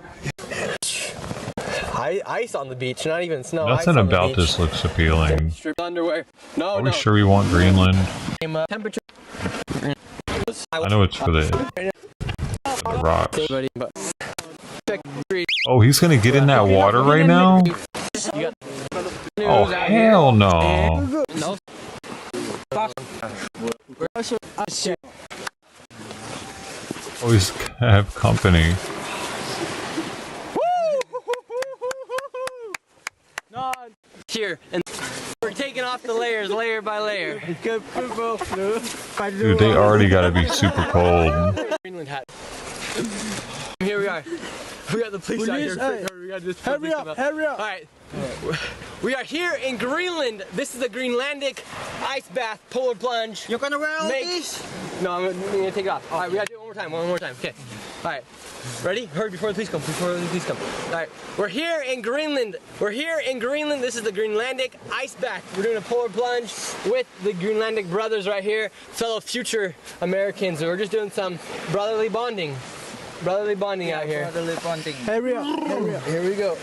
Ice on the beach, not even snow. Nothing about this looks appealing. Underwear. No, Are we sure we want Greenland? Temperature. I know it's for the rocks. Oh, he's gonna get in that water right now? Oh, hell no. Oh, he's gonna have company. Here, and we're taking off the layers, layer by layer. Dude, they already gotta be super cold. Greenland hat. Here we are. We got the police out here. Hurry up. All right. We are here in Greenland. This is the Greenlandic ice bath polar plunge. You're gonna wear all these? No, I'm gonna take it off. All right, we gotta do it one more time. Okay. All right. Ready? Hurry before the police come. All right. We're here in Greenland. This is the Greenlandic ice bath. We're doing a polar plunge with the Greenlandic brothers right here, fellow future Americans. We're just doing some brotherly bonding. Brotherly bonding out here. Brotherly bonding. Hurry up. Here we go.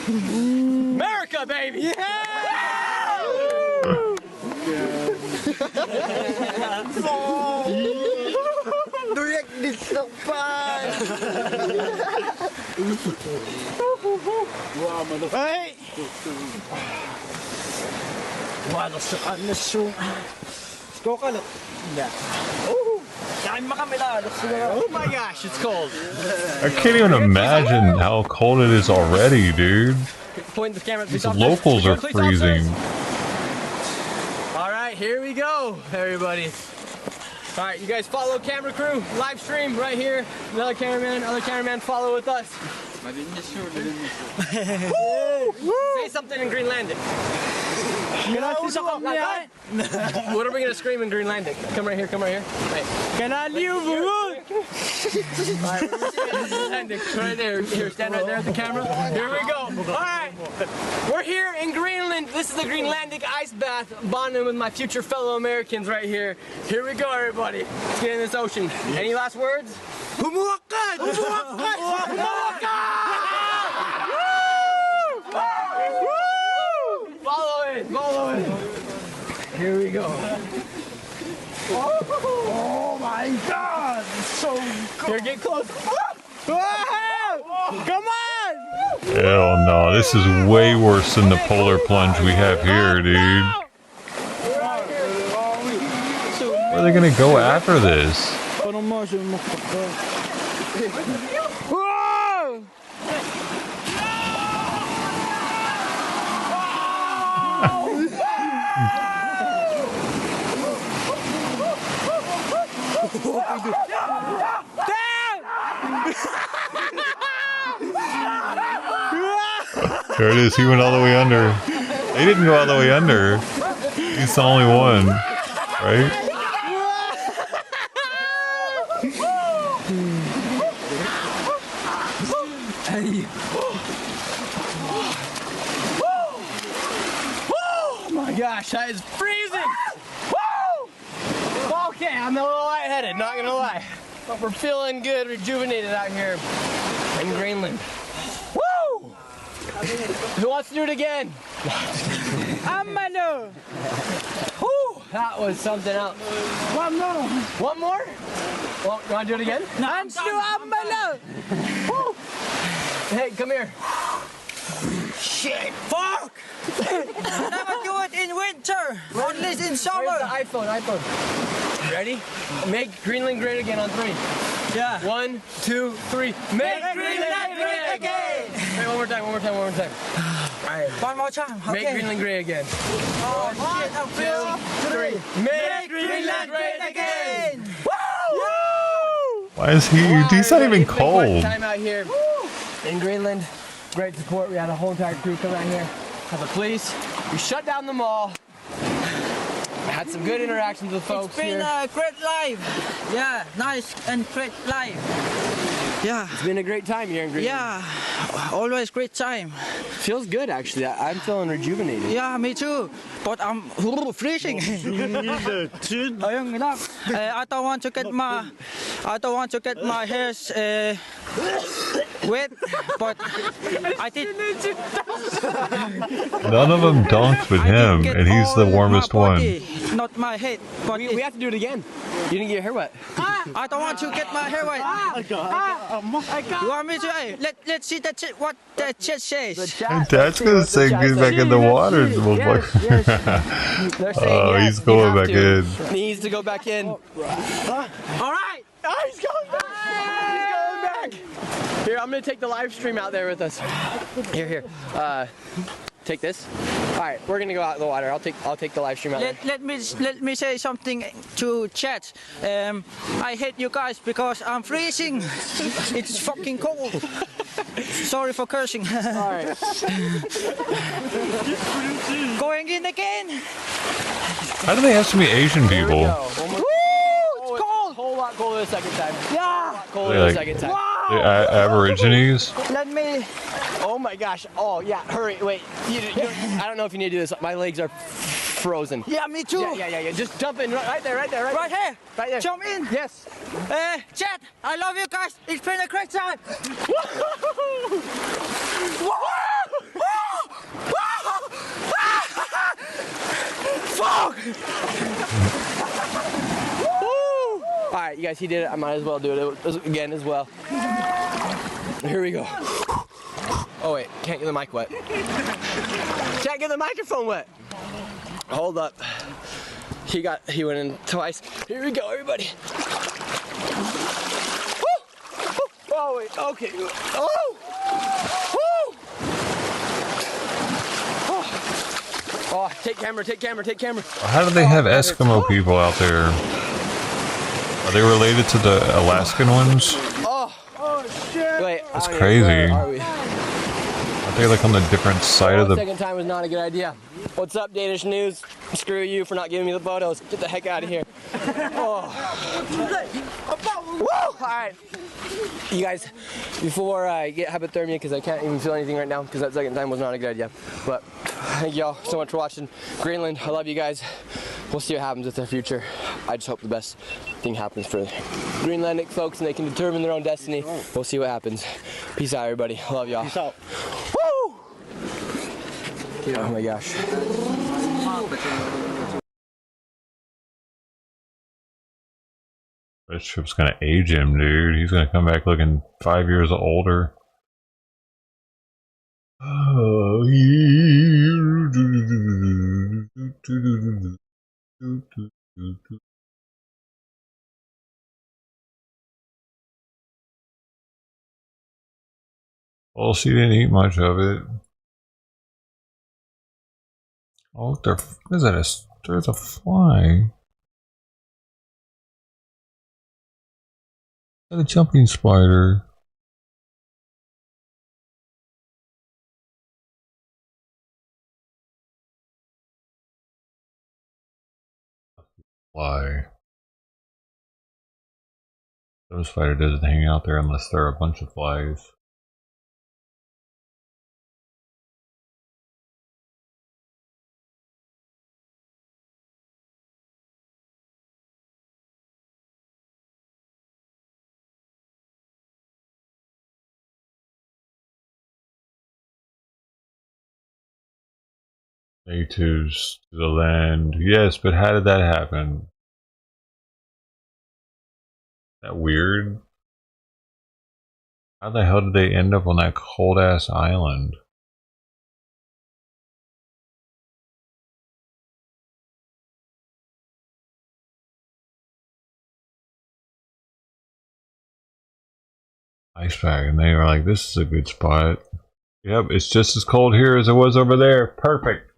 America, baby! Yeah! This is so fun! Hey! Oh my gosh, it's cold. I can't even imagine how cold it is already, dude. Point the camera. These locals are freezing. Alright, here we go, everybody. Alright, you guys follow camera crew, live stream right here. Other cameraman follow with us. Say something in Greenlandic. What are we gonna scream in Greenlandic? Come right here. Right. Can I leave? Right there. Here, stand right there at the camera. Here we go. Alright. We're here in Greenland. This is the Greenlandic ice bath, bonding with my future fellow Americans right here. Here we go, everybody. Let's get in this ocean. Any last words? Follow it. Here we go. Oh my God! It's so cool. Here, get close. Come on! Hell no, this is way worse than the polar plunge we have here, dude. Where are they gonna go after this? There it is, he went all the way under. They didn't go all the way under. He's the only one, right? Oh my gosh, that is freezing! Woo! Okay, I'm a little lightheaded, not gonna lie. But we're feeling good, rejuvenated out here in Greenland. Woo! Who wants to do it again? I'm gonna. Woo! That was something else. One more. One more? Well, you want to do it again? Let's do umbrella. Woo! Hey, come here. Shit! Fuck! Never do it in winter. Only in summer. Where's the iPhone. Ready? Make Greenland great again on 3. Yeah. 1, 2, 3. Make Greenland great again! Wait, one more time. All right. One more time. Okay. Make Greenland great again. 1, 2, 3. Make Greenland great again! Woo! Why is he's not even cold. Time out here in Greenland. Great support. We had a whole entire crew come out here. Have the police. We shut down the mall. Had some good interactions with folks here. It's been a great life. Yeah, nice and great life. Yeah. It's been a great time here in Greenland. Yeah, always great time. Feels good actually. I'm feeling rejuvenated. Yeah, me too. But I'm freezing. I don't want to get my hairs wet, but I did. None of them dunked with him, and he's the warmest one. Not my head, but we have to do it again. You didn't get your hair wet. I don't want to get my hair wet. You want me to? Hey, let's see what the chat says. Dad's gonna say get back in the water. Oh, he's going back in. He needs to go back in. All right. Oh, he's going back. He's going back. Here, I'm gonna take the live stream out there with us. Here. Take this. All right, we're gonna go out in the water. I'll take the live stream out there. Let me say something to chat. I hate you guys because I'm freezing. It's fucking cold. Sorry for cursing. All right. Going in again. How do they have so many Asian people? Woo! It's cold. Whole lot colder the second time. Yeah. Colder the second time. Aborigines? Let me. Oh my gosh. Oh yeah. Hurry. Wait. I don't know if you need to do this. My legs are frozen. Yeah, me too. Yeah. Just jump in right there. Right here. Right there. Jump in. Yes. Chat. I love you guys. It's been a great time. Fuck. All right, you guys. He did it. I might as well do it again as well. Here we go. Oh wait, can't get the mic wet. Can't get the microphone wet. Hold up. He went in twice. Here we go, everybody. Woo! Oh wait, okay. Oh! Woo! Oh, take camera. How do they have Eskimo people out there? Are they related to the Alaskan ones? Oh shit! Wait, that's crazy. Where are we? Are they like on the different side of the... Second time was not a good idea. What's up, Danish News? Screw you for not giving me the photos. Get the heck out of here. Oh. Woo! All right. You guys, before I get hypothermia, because I can't even feel anything right now, because that second time was not a good idea. But thank y'all so much for watching Greenland. I love you guys. We'll see what happens with their future. I just hope the best thing happens for Greenlandic folks and they can determine their own destiny. We'll see what happens. Peace out, everybody. Love y'all. Peace out. Woo! Oh my gosh. That trip's gonna age him, dude. He's gonna come back looking 5 years older. Well, she didn't eat much of it. Oh, look, what is that? There's a fly. Is that a jumping spider? Fly. Some spider doesn't hang out there unless there are a bunch of flies. Natives to the land. Yes, but how did that happen? Is that weird? How the hell did they end up on that cold ass island? Ice pack, and they were like, this is a good spot. Yep, it's just as cold here as it was over there. Perfect.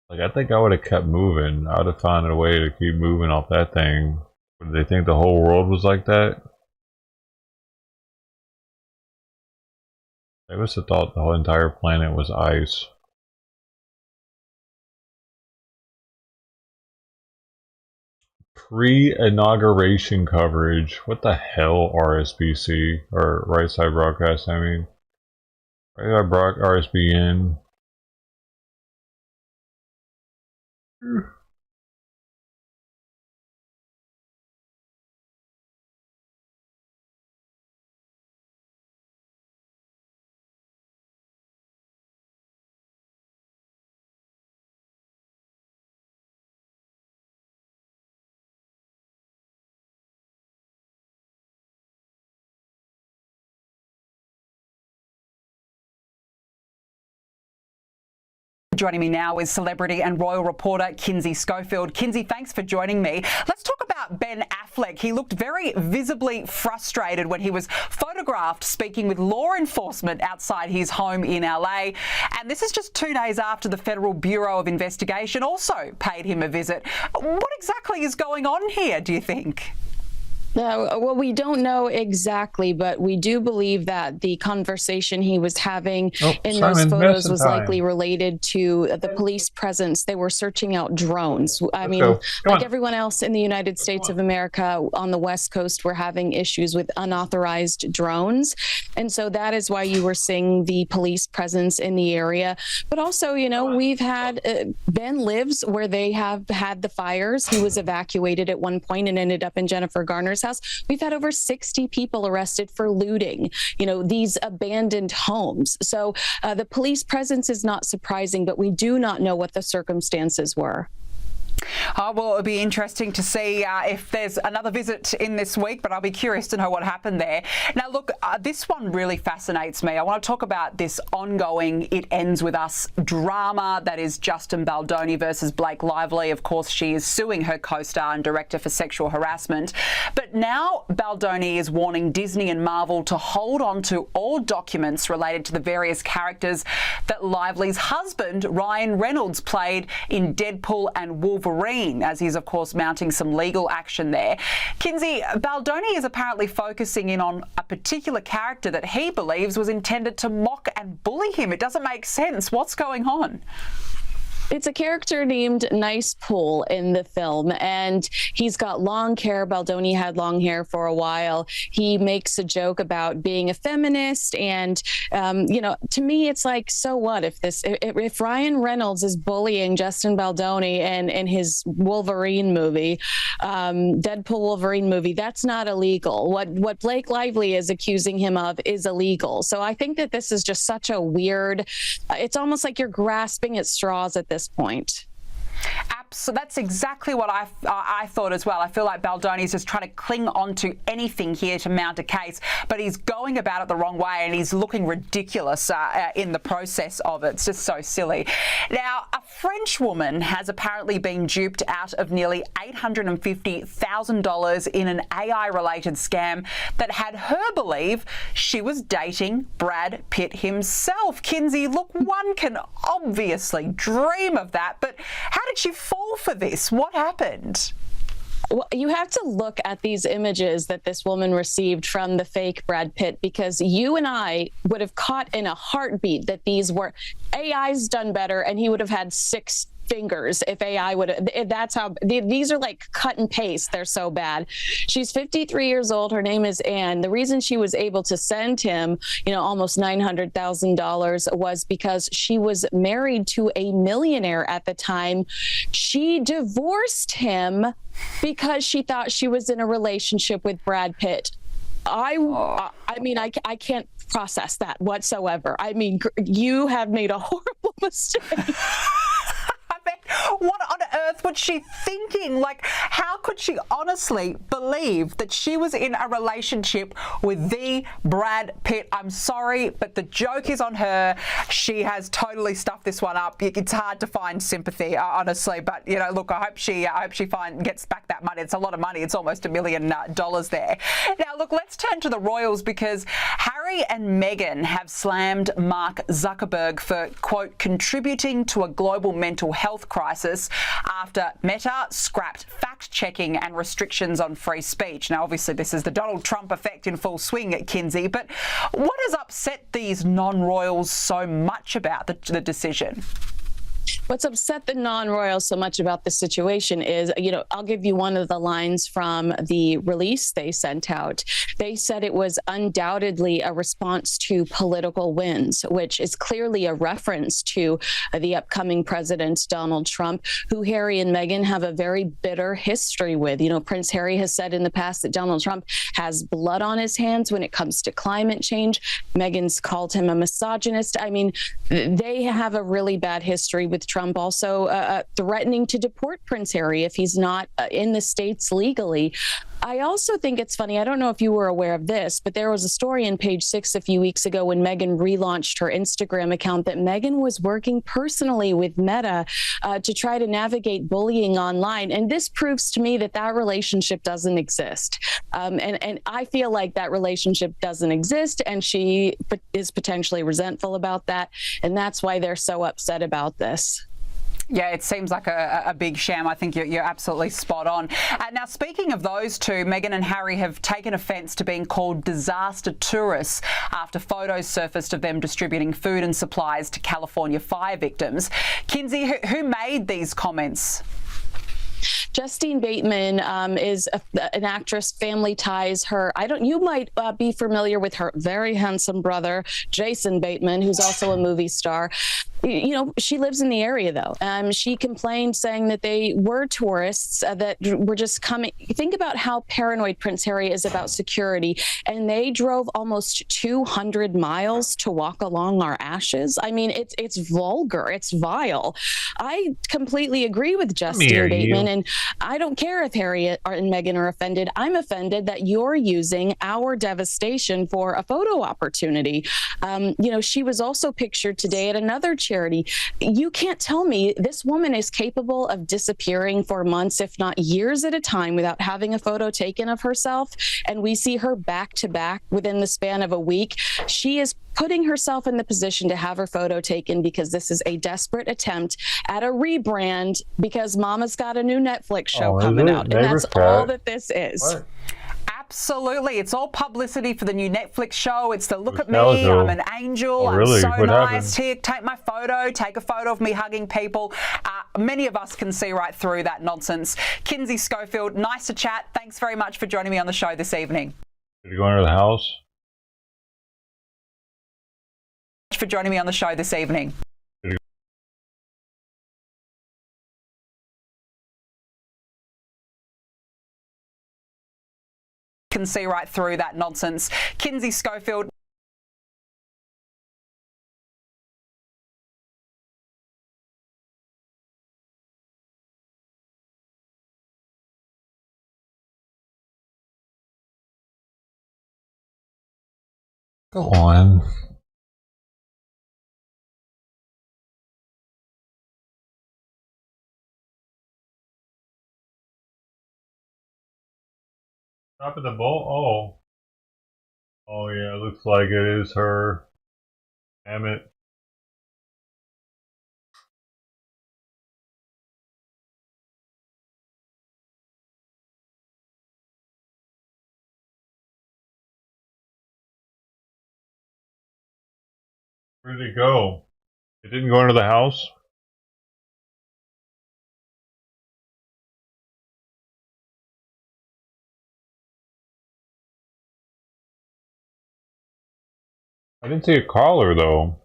Like, I think I would have kept moving. I would have found a way to keep moving off that thing. Did they think the whole world was like that? They must have thought the whole entire planet was ice. Pre-inauguration coverage. What the hell, RSBC? Or Right Side Broadcast, I mean. Right Side RSBN. Joining me now is celebrity and royal reporter Kinsey Schofield. Kinsey, thanks for joining me. Let's talk about Ben Affleck. He looked very visibly frustrated when he was photographed speaking with law enforcement outside his home in LA. And this is just 2 days after the Federal Bureau of Investigation also paid him a visit. What exactly is going on here, do you think? Well, we don't know exactly, but we do believe that the conversation he was having in those photos was likely related to the police presence. They were searching out drones. I mean, like everyone else in the United States of America on the West Coast, we're having issues with unauthorized drones. And so that is why you were seeing the police presence in the area. But also, you know, we've had Ben lives where they have had the fires. He was evacuated at one point and ended up in Jennifer Garner's house. We've had over 60 people arrested for looting, you know, these abandoned homes. So the police presence is not surprising, but we do not know what the circumstances were. Well, it'll be interesting to see if there's another visit in this week, but I'll be curious to know what happened there. Now, look, this one really fascinates me. I want to talk about this ongoing It Ends With Us drama that is Justin Baldoni versus Blake Lively. Of course, she is suing her co-star and director for sexual harassment. But now Baldoni is warning Disney and Marvel to hold on to all documents related to the various characters that Lively's husband, Ryan Reynolds, played in Deadpool and Wolverine, as he's, of course, mounting some legal action there. Kinsey, Baldoni is apparently focusing in on a particular character that he believes was intended to mock and bully him. It doesn't make sense. What's going on? It's a character named Nice Pool in the film, and he's got long hair. Baldoni had long hair for a while. He makes a joke about being a feminist, and to me, it's like, so what if Ryan Reynolds is bullying Justin Baldoni in his Wolverine movie, Deadpool Wolverine movie? That's not illegal. What Blake Lively is accusing him of is illegal. So I think that this is just such a weird. It's almost like you're grasping at straws at this point. So that's exactly what I thought as well. I feel like Baldoni's just trying to cling on to anything here to mount a case, but he's going about it the wrong way and he's looking ridiculous in the process of it. It's just so silly. Now, a French woman has apparently been duped out of nearly $850,000 in an AI-related scam that had her believe she was dating Brad Pitt himself. Kinsey, look, one can obviously dream of that, but how did she fall for this? What happened? Well, you have to look at these images that this woman received from the fake Brad Pitt, because you and I would have caught in a heartbeat that these were AI's done better, and he would have had 6 fingers if AI would. That's how these are, like cut and paste. They're so bad. She's 53 years old. Her name is Anne. The reason she was able to send him, almost $900,000 was because she was married to a millionaire at the time. She divorced him because she thought she was in a relationship with Brad Pitt. I can't process that whatsoever. I mean, you have made a horrible mistake. What on earth was she thinking? Like, how could she honestly believe that she was in a relationship with the Brad Pitt? I'm sorry, but the joke is on her. She has totally stuffed this one up. It's hard to find sympathy, honestly. But look, I hope she gets back that money. It's a lot of money. It's almost $1 million there. Now, look, let's turn to the royals, because Harry and Meghan have slammed Mark Zuckerberg for, quote, contributing to a global mental health crisis after Meta scrapped fact-checking and restrictions on free speech. Now, obviously, this is the Donald Trump effect in full swing at Kinsey, but what has upset these non-royals so much about the decision? What's upset the non-royals so much about the situation is, I'll give you one of the lines from the release they sent out. They said it was undoubtedly a response to political wins, which is clearly a reference to the upcoming president, Donald Trump, who Harry and Meghan have a very bitter history with. Prince Harry has said in the past that Donald Trump has blood on his hands when it comes to climate change. Meghan's called him a misogynist. I mean, they have a really bad history with Trump also threatening to deport Prince Harry if he's not in the States legally. I also think it's funny, I don't know if you were aware of this, but there was a story in Page 6 a few weeks ago when Meghan relaunched her Instagram account that Meghan was working personally with Meta to try to navigate bullying online. And this proves to me that that relationship doesn't exist. And I feel like that relationship doesn't exist, and she is potentially resentful about that. And that's why they're so upset about this. Yeah, it seems like a big sham. I think you're absolutely spot on. Now, speaking of those two, Meghan and Harry have taken offence to being called disaster tourists after photos surfaced of them distributing food and supplies to California fire victims. Kinsey, who made these comments? Justine Bateman is an actress, Family Ties. You might be familiar with her very handsome brother, Jason Bateman, who's also a movie star. She lives in the area, though. She complained, saying that they were tourists that were just coming. Think about how paranoid Prince Harry is about security, and they drove almost 200 miles to walk along our ashes. I mean, it's vulgar. It's vile. I completely agree with Justine Bateman, and I don't care if Harry and Meghan are offended. I'm offended that you're using our devastation for a photo opportunity. She was also pictured today at another charity. You can't tell me this woman is capable of disappearing for months, if not years at a time, without having a photo taken of herself. And we see her back to back within the span of a week. She is putting herself in the position to have her photo taken because this is a desperate attempt at a rebrand because Mama's got a new Netflix show coming out. And that's all that this is. What? Absolutely. It's all publicity for the new Netflix show. It's the look at me, Nostalgia. I'm an angel, Oh, really? I'm so What nice. happened? Here, take my photo, take a photo of me hugging people. Many of us can see right through that nonsense. Kinsey Schofield, nice to chat. Thanks very much for joining me on the show this evening. Did you go into the house? For joining me on the show this evening. Can see right through that nonsense. Kinsey Schofield. Go on. Top of the bowl? Oh. Oh yeah, looks like it is her. Damn it. Where did it go? It didn't go into the house? I didn't see a collar though.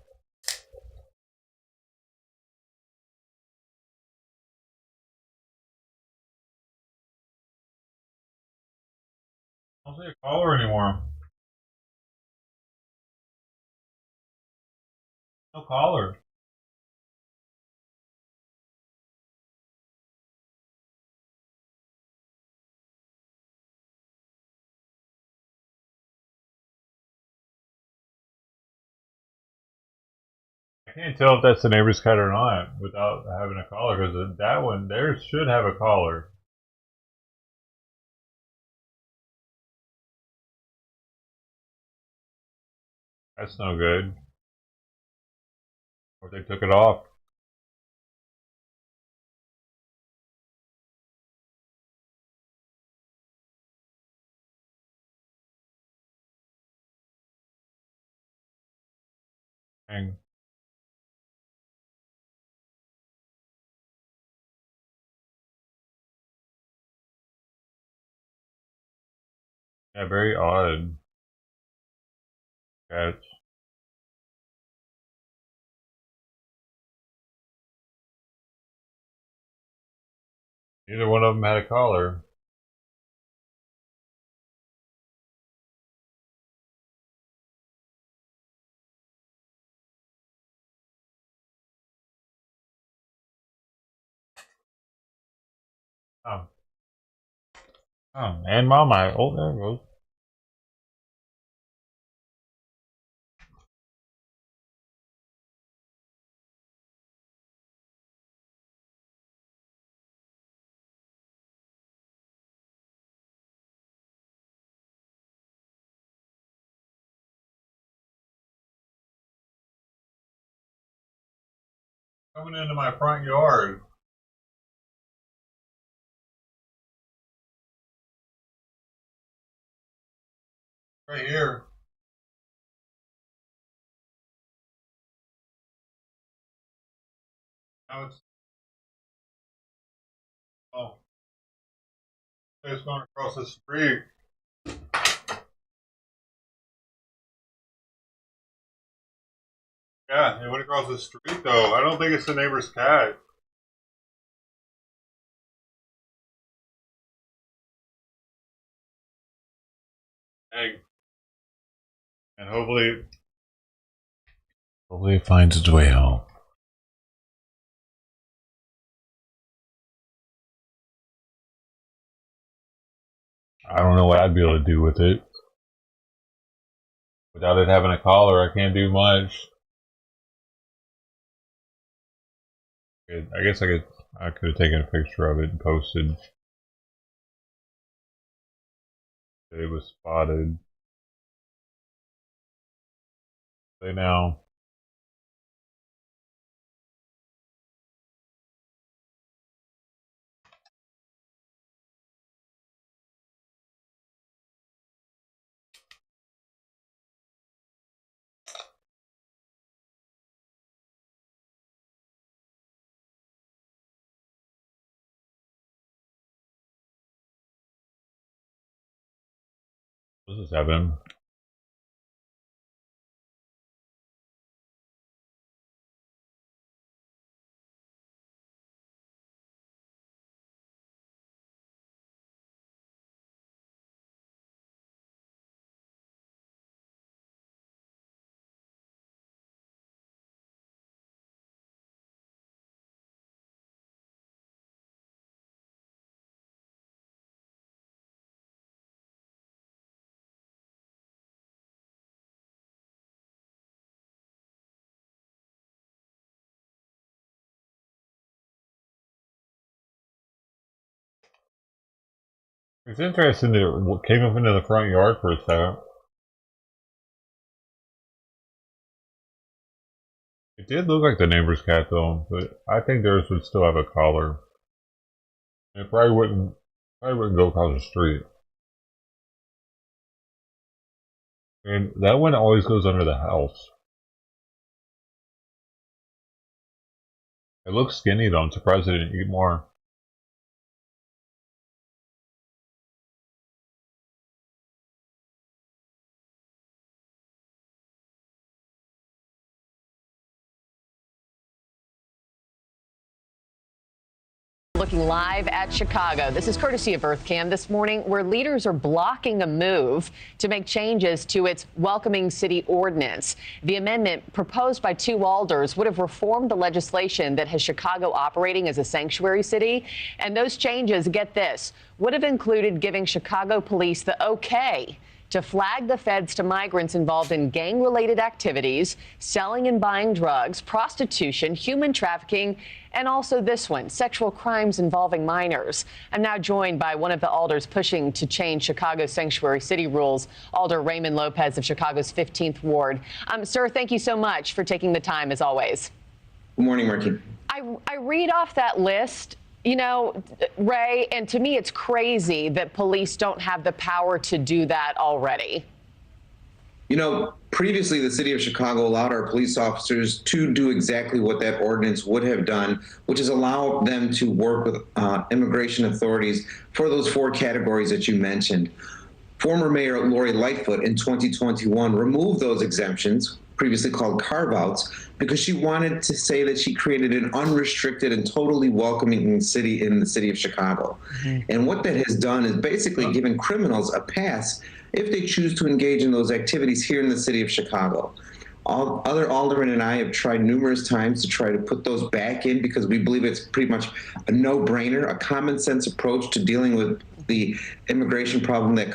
I don't see a collar anymore. No collar. I can't tell if that's the neighbor's cat or not without having a collar, because that one there should have a collar. That's no good. Or they took it off. Dang. Yeah, very odd. Cats. Neither one of them had a collar. Oh. Oh, and Mama. Oh, there it goes. Coming into my front yard. Right here. Now oh, it's going across the street. Yeah, it went across the street though. I don't think it's the neighbor's cat. Egg. And hopefully it finds its way home. I don't know what I'd be able to do with it. Without it having a collar, I can't do much. I guess I could have taken a picture of it and posted that it was spotted. Say now. This is happening. It's interesting that it came up into the front yard for a second. It did look like the neighbor's cat though, but I think theirs would still have a collar. And it probably wouldn't go across the street. And that one always goes under the house. It looks skinny though, I'm surprised it didn't eat more. Looking live at Chicago. This is courtesy of EarthCam this morning, where leaders are blocking a move to make changes to its welcoming city ordinance. The amendment proposed by 2 alders would have reformed the legislation that has Chicago operating as a sanctuary city. And those changes, get this, would have included giving Chicago police the okay to flag the feds to migrants involved in gang-related activities, selling and buying drugs, prostitution, human trafficking, and also this one, sexual crimes involving minors. I'm now joined by one of the alders pushing to change Chicago's sanctuary city rules, Alder Raymond Lopez of Chicago's 15th Ward. Sir, thank you so much for taking the time, as always. Good morning, Marky. I read off that list, you know, Ray, and to me it's crazy that police don't have the power to do that already. You know, previously the city of Chicago allowed our police officers to do exactly what that ordinance would have done, which is allow them to work with immigration authorities for those 4 categories that you mentioned. Former Mayor Lori Lightfoot in 2021 removed those exemptions, previously called carve-outs, because she wanted to say that she created an unrestricted and totally welcoming city in the city of Chicago. And what that has done is basically given criminals a pass if they choose to engage in those activities here in the city of Chicago. Other aldermen and I have tried numerous times to try to put those back in because we believe it's pretty much a no-brainer, a common sense approach to dealing with the immigration problem that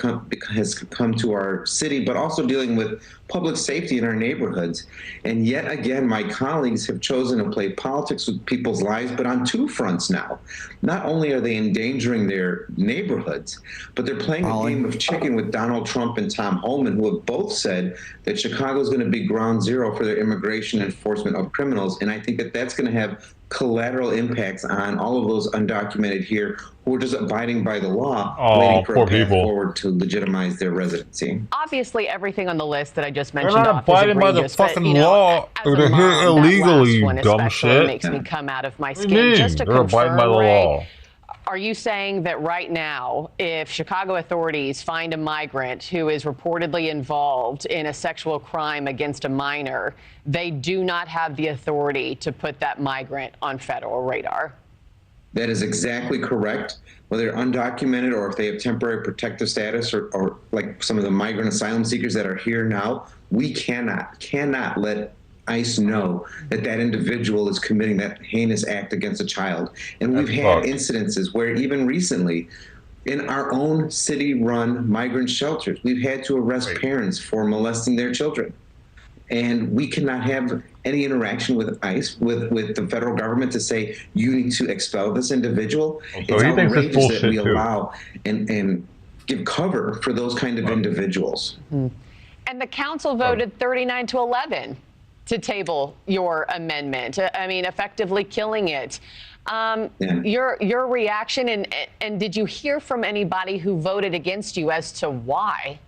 has come to our city, but also dealing with public safety in our neighborhoods. And yet again, my colleagues have chosen to play politics with people's lives, but on 2 fronts now. Not only are they endangering their neighborhoods, but they're playing a game of chicken with Donald Trump and Tom Homan, who have both said that Chicago is going to be ground zero for their immigration enforcement of criminals. And I think that that's going to have collateral impacts on all of those undocumented here who are just abiding by the law, waiting for a path forward to legitimize their residency. Obviously, everything on the list that I just mentioned They're not abiding by the fucking law. They're here illegally, you dumb shit. Makes me come out of my skin. Just to confirm, Ray, are you saying that right now, if Chicago authorities find a migrant who is reportedly involved in a sexual crime against a minor, they do not have the authority to put that migrant on federal radar? That is exactly correct. Whether they're undocumented or if they have temporary protective status or like some of the migrant asylum seekers that are here now, we cannot let ICE know that that individual is committing that heinous act against a child. And we've had incidences where even recently in our own city-run migrant shelters, we've had to arrest parents for molesting their children. And we cannot have any interaction with ICE, with the federal government to say, you need to expel this individual. It's outrageous that we allow and give cover for those kind of individuals. And the council voted 39-11 to table your amendment. I mean, effectively killing it. Your reaction, and did you hear from anybody who voted against you as to why?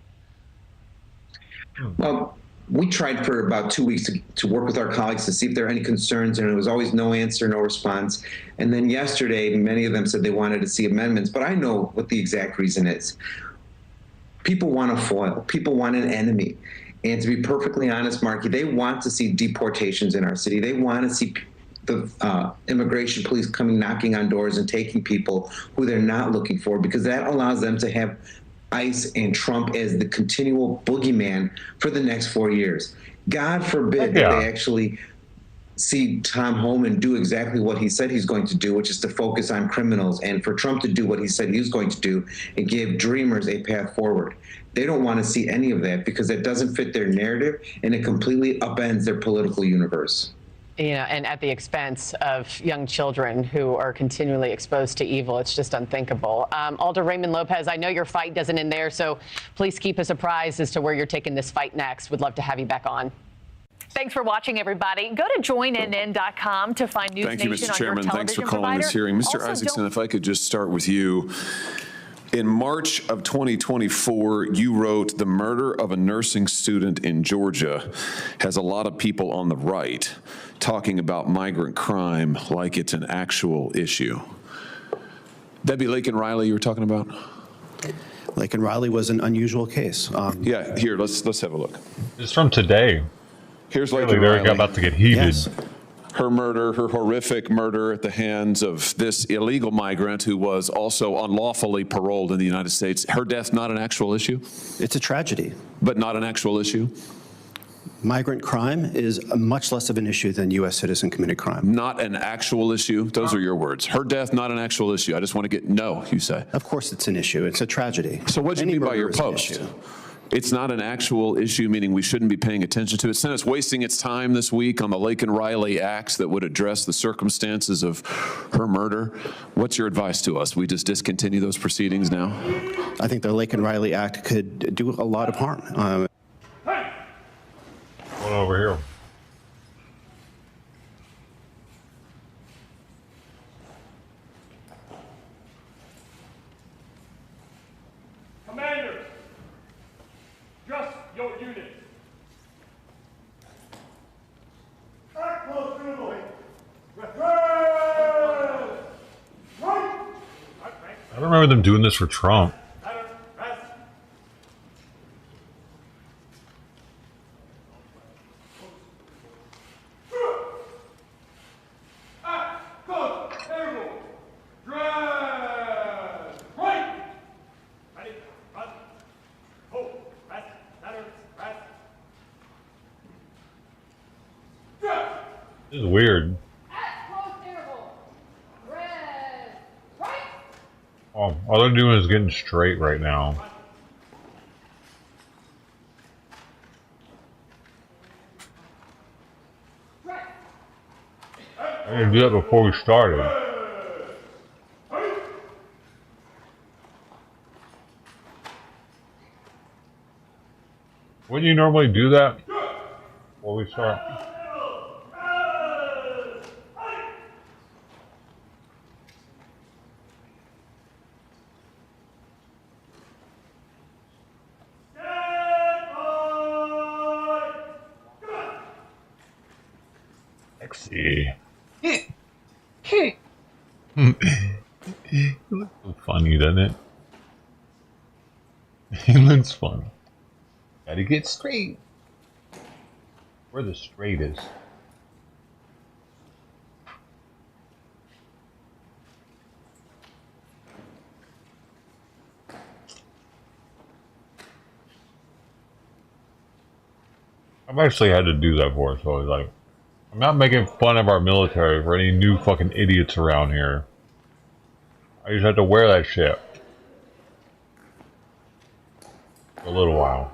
Well, we tried for about 2 weeks to work with our colleagues to see if there are any concerns, and it was always no answer, no response. And then yesterday, many of them said they wanted to see amendments, but I know what the exact reason is. people want a foil. People want an enemy. And to be perfectly honest, Marky, they want to see deportations in our city. They want to see the immigration police coming knocking on doors and taking people who they're not looking for, because that allows them to have ICE and Trump as the continual boogeyman for the next 4 years. God forbid that they actually see Tom Homan do exactly what he said he's going to do, which is to focus on criminals, and for Trump to do what he said he was going to do and give dreamers a path forward. They don't want to see any of that because it doesn't fit their narrative and it completely upends their political universe. You know, and at the expense of young children who are continually exposed to evil. It's just unthinkable. Alder Raymond Lopez, I know your fight doesn't end there, so please keep us apprised as to where you're taking this fight next. We'd love to have you back on. Thanks for watching, everybody. Go to joinnn.com to find News Thank you, Nation Mr. on Chairman. your Thanks for television calling provider. this hearing. Mr. Also, Isaacson, if I could just start with you. In March of 2024, you wrote, "The murder of a nursing student in Georgia has a lot of people on the right talking about migrant crime like it's an actual issue." That'd be Laken Riley you were talking about? Laken Riley was an unusual case. Yeah, here, let's have a look. It's from today. Here's Clearly Laken they're Riley. about to get heated. Yes. Her murder, her horrific murder at the hands of this illegal migrant who was also unlawfully paroled in the United States. Her death, not an actual issue? It's a tragedy. But not an actual issue? Migrant crime is much less of an issue than U.S. citizen committed crime. Not an actual issue? Those are your words. Her death, not an actual issue. I just want to get, no, you say. Of course it's an issue. It's a tragedy. So what do you mean by your post? It's not an actual issue, meaning we shouldn't be paying attention to it. Senate's wasting its time this week on the Laken Riley acts that would address the circumstances of her murder. What's your advice to us? We just discontinue those proceedings now? I think the Laken Riley Act could do a lot of harm. One over here. Commander, just your unit. Act close reasonably. I don't remember them doing this for Trump. This is weird. Oh, all they're doing is getting straight right now. I didn't do that before we started. Wouldn't you normally do that before we start? Sexy. It looks so funny, doesn't it? It looks fun. Gotta get straight. Where the straight is. I've actually had to do that before, so I was like, I'm not making fun of our military for any new fucking idiots around here. I just have to wear that shit. For a little while.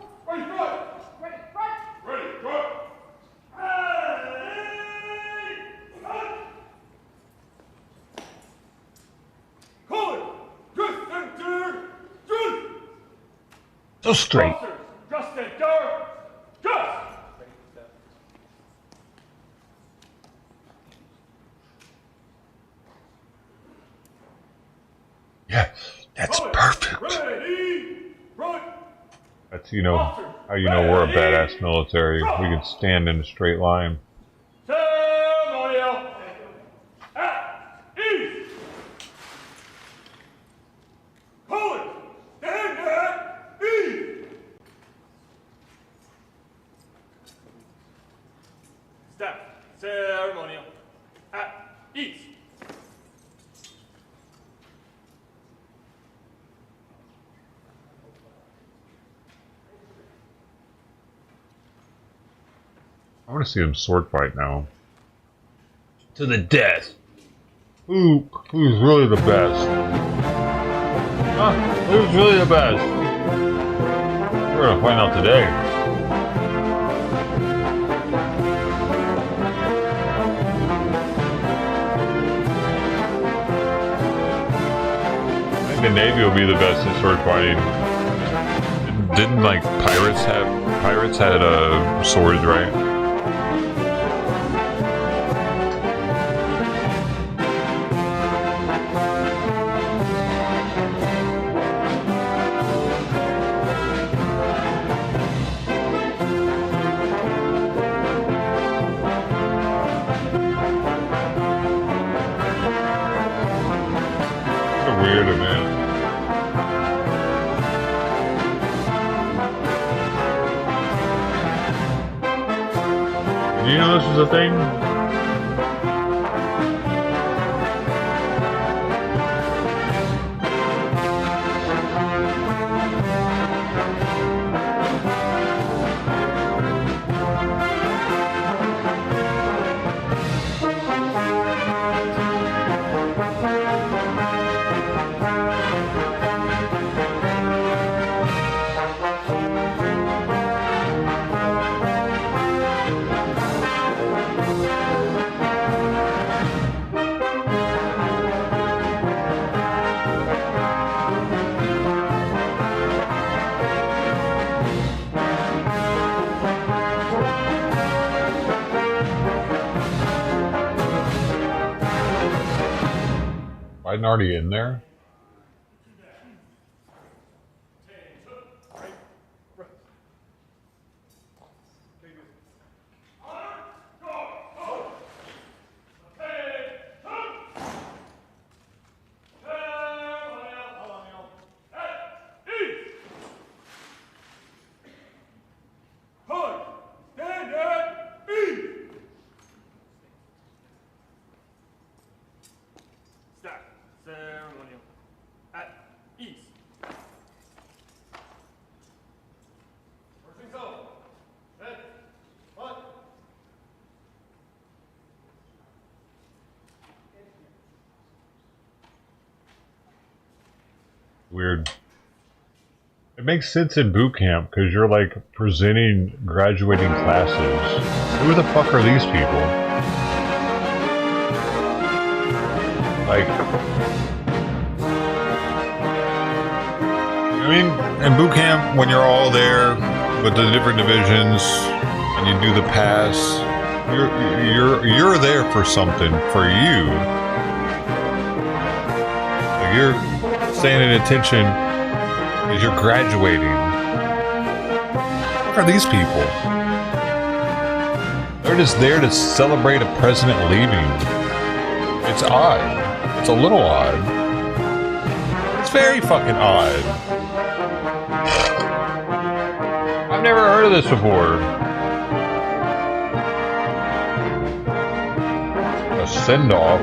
So straight. Yeah, that's perfect. That's, you know, how you know we're a badass military. We can stand in a straight line. Step. Ceremonial. At ease. I want to see them sword fight now. To the death. Who's really the best? Huh? Who's really the best? We're gonna find out today. I think the Navy will be the best at sword fighting. Didn't like pirates had swords, right? Weird event. Do you know this is a thing? Biden already in there? Ceremonial. At ease. First things up. Head. One. Weird. It makes sense in boot camp because you're like presenting graduating classes. Who the fuck are these people? Like, I mean, in boot camp, when you're all there with the different divisions and you do the pass, you're there for something for you. Like you're staying at attention because you're graduating. What are these people? They're just there to celebrate a president leaving. It's odd. It's a little odd. It's very fucking odd. I've never heard of this before. A send-off.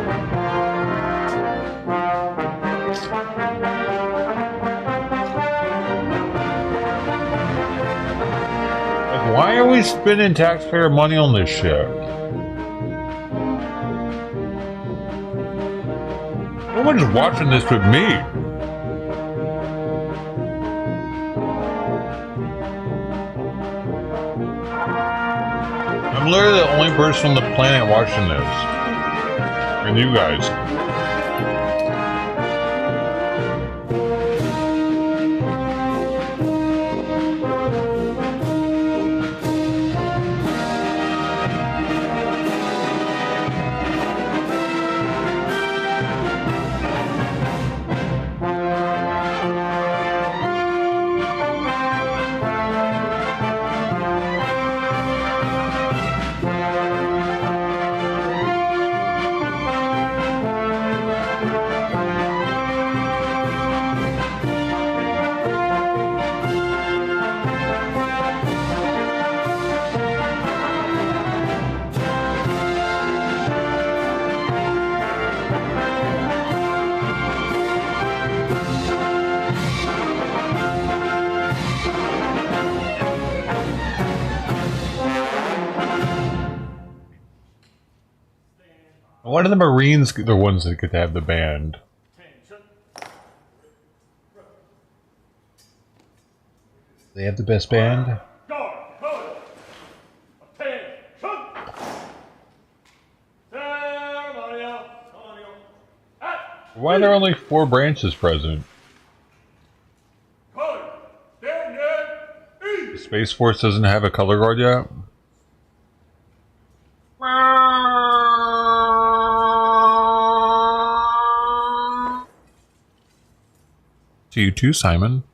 Like, why are we spending taxpayer money on this shit? No one's watching this with me. I'm literally the only person on the planet watching this. And you guys. One of the Marines, the ones that get to have the band. They have the best band. Why are there only 4 branches present? The Space Force doesn't have a color guard yet? To you too, Simon.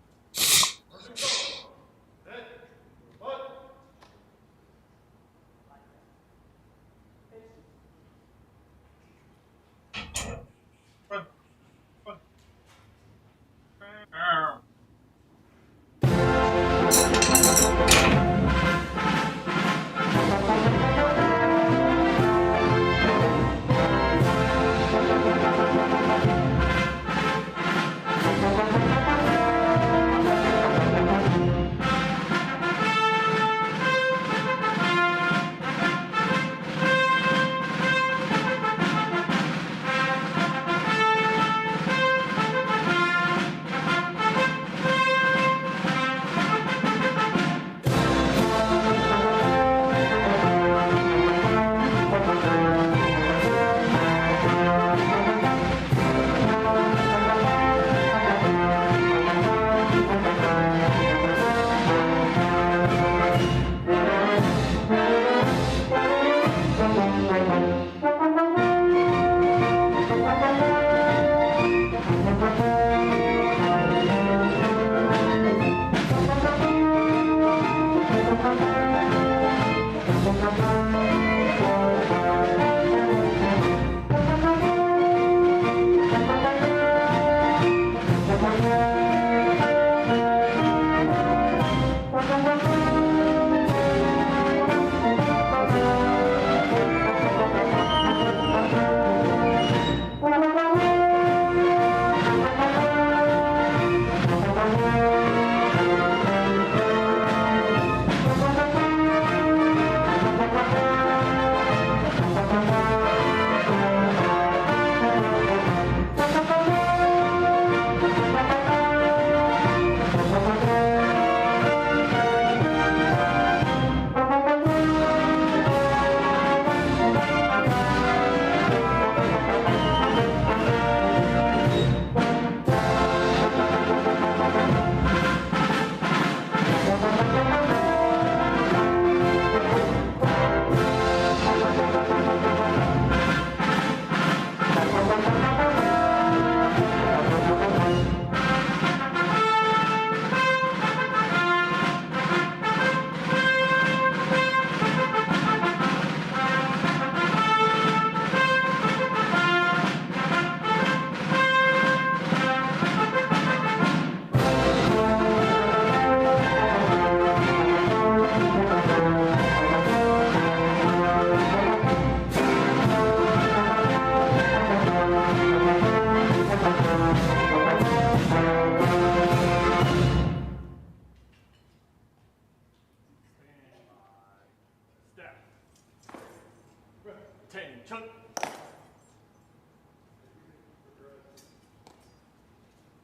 Attention.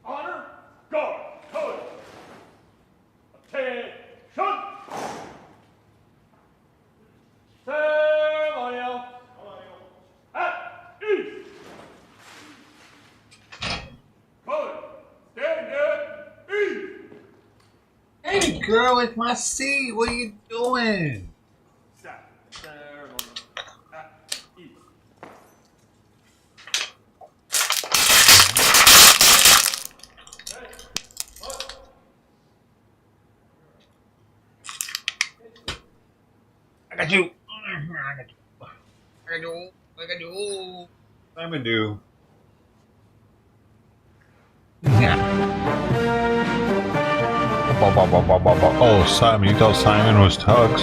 Honor, guard, code. Attention. Ceremonial. At ease. Code. Stand at ease. Hey girl, it's my seat. What are you doing? Stop. Ceremonial. At ease. I got you. I got you. Simon do. Yeah. Oh, Simon, you thought Simon was Tux.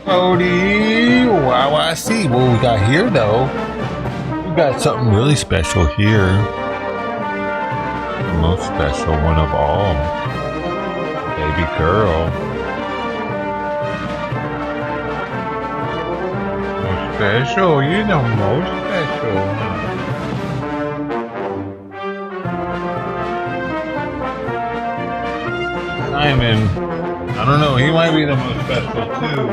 Cody, wow, I see what we got here, though. We got something really special here. The most special one of all. Baby girl. special. You're the most special. Simon, I don't know. He might be the most special too.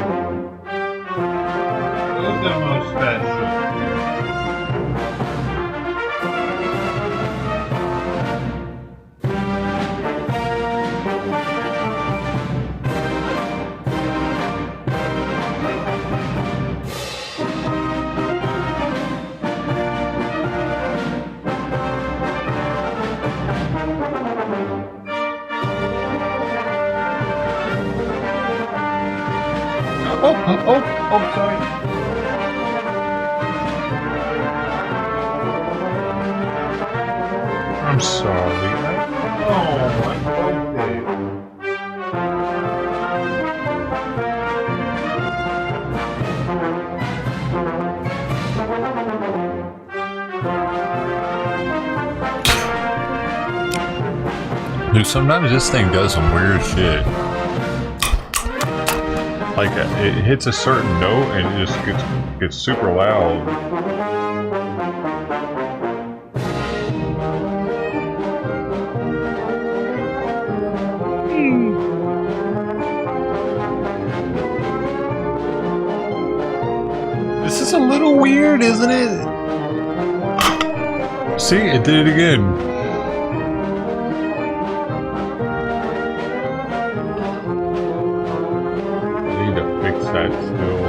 Who's the most special? Oh, sorry. I'm sorry. Dude, sometimes this thing does some weird shit. Like, it hits a certain note and it just gets super loud. This is a little weird, isn't it? See, it did it again. That still,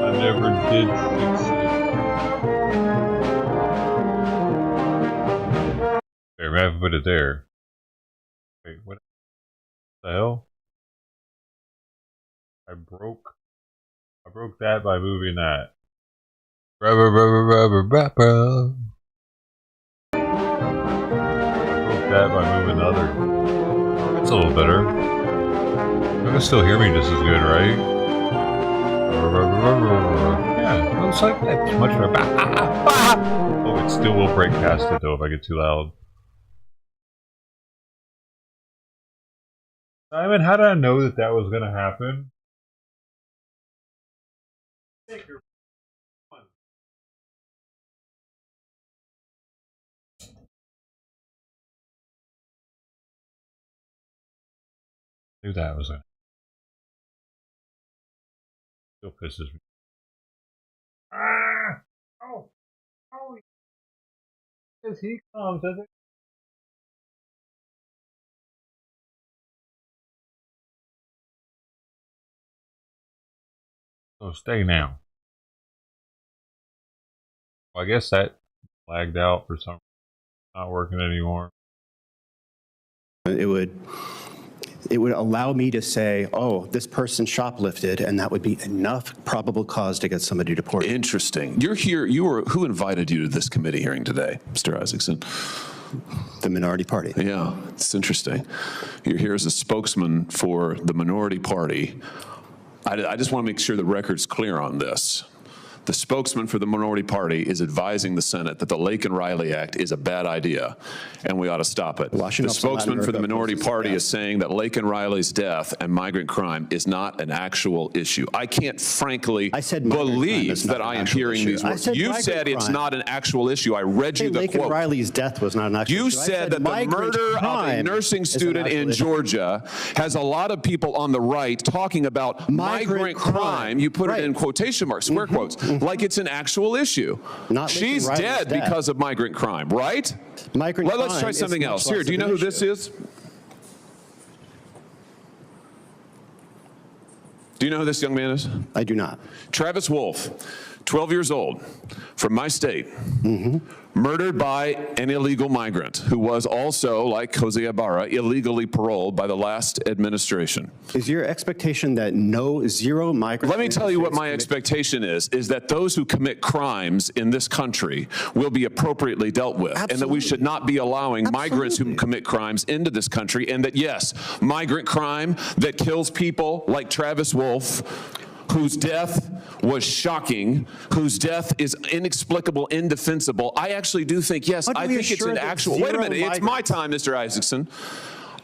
I never did fix it. There, I have to put it there. Wait, what the hell? I broke that by moving that. Rubber. I broke that by moving the other. That's a little better. You can still hear me just as good, right? Yeah, it looks like that's much better. Oh, it still will break past it though if I get too loud. Simon, how did I know that that was going to happen? I knew that was it. Still pisses me. Ah! Oh! Oh! As he comes, does it? So stay now. Well, I guess that lagged out for some reason. Not working anymore. It would allow me to say, oh, this person shoplifted, and that would be enough probable cause to get somebody deported. Interesting. You're here. Who invited you to this committee hearing today, Mr. Isaacson? The minority party. Yeah, it's interesting. You're here as a spokesman for the minority party. I just want to make sure the record's clear on this. The spokesman for the minority party is advising the Senate that the Lake and Riley Act is a bad idea and we ought to stop it. The spokesman for the minority party is saying that Lake and Riley's death and migrant crime is not an actual issue. I can't frankly believe that I am hearing these words. You said it's not an actual issue. I read you the quote. Lake and Riley's death was not an actual issue. You said that the murder of a nursing student in Georgia has a lot of people on the right talking about migrant crime. You put it in quotation marks, square quotes. Like it's an actual issue. She's dead because of migrant crime, right? Let's try something else. Here, do you know who this is? Do you know who this young man is? I do not. Travis Wolf, 12 years old, from my state. Murdered by an illegal migrant who was also, like Jose Ibarra, illegally paroled by the last administration. Is your expectation that zero migrants? Let me tell you what my expectation is that those who commit crimes in this country will be appropriately dealt with. Absolutely. And that we should not be allowing migrants who commit crimes into this country, and that, yes, migrant crime that kills people like Travis Wolf, whose death was shocking, whose death is inexplicable, indefensible. I actually do think, yes, I think it's an actual, wait a minute, it's my time, Mr. Isaacson.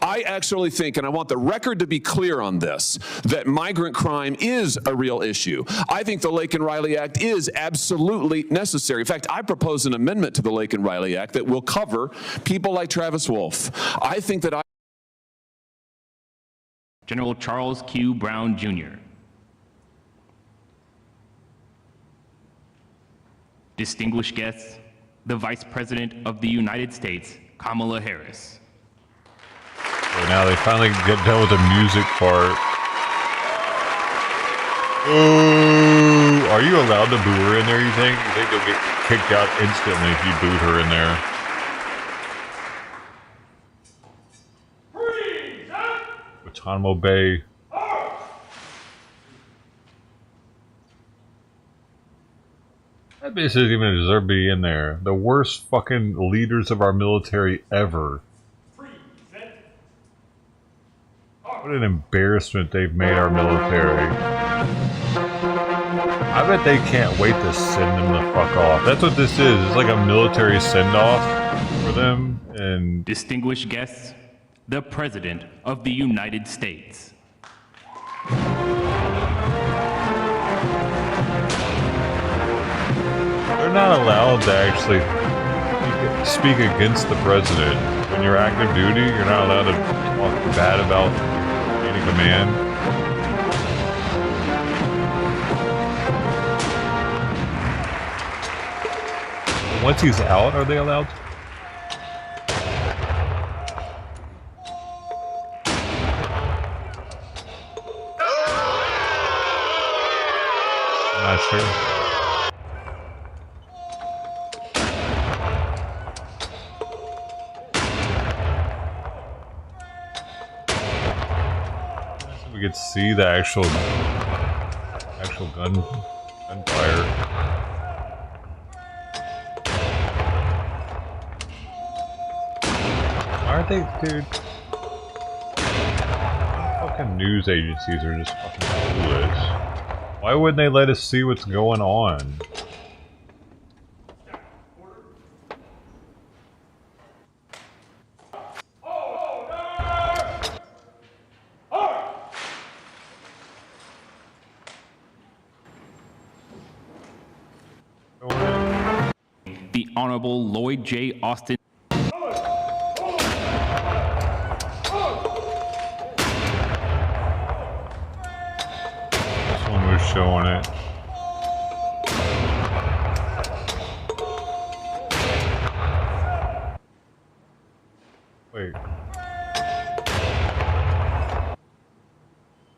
I actually think, and I want the record to be clear on this, that migrant crime is a real issue. I think the Lake and Riley Act is absolutely necessary. In fact, I propose an amendment to the Lake and Riley Act that will cover people like Travis Wolf. I think that General Charles Q. Brown, Jr. Distinguished guests, the Vice President of the United States, Kamala Harris. So now they finally get done with the music part. Ooh, are you allowed to boo her in there, you think? You think you'll get kicked out instantly if you boot her in there? Guantanamo Bay. That bitch doesn't even deserve to be in there. The worst fucking leaders of our military ever. What an embarrassment they've made our military. I bet they can't wait to send them the fuck off. That's what this is. It's like a military send-off for them. And distinguished guests, the President of the United States. They're not allowed to actually speak against the president. When you're active duty, you're not allowed to talk bad about any command. Once he's out, are they allowed to? I'm not sure. We could see the actual gunfire. Aren't they, dude? Fucking news agencies are just fucking foolish. Why wouldn't they let us see what's going on? The Honorable Lloyd J. Austin. This one was showing it. Wait.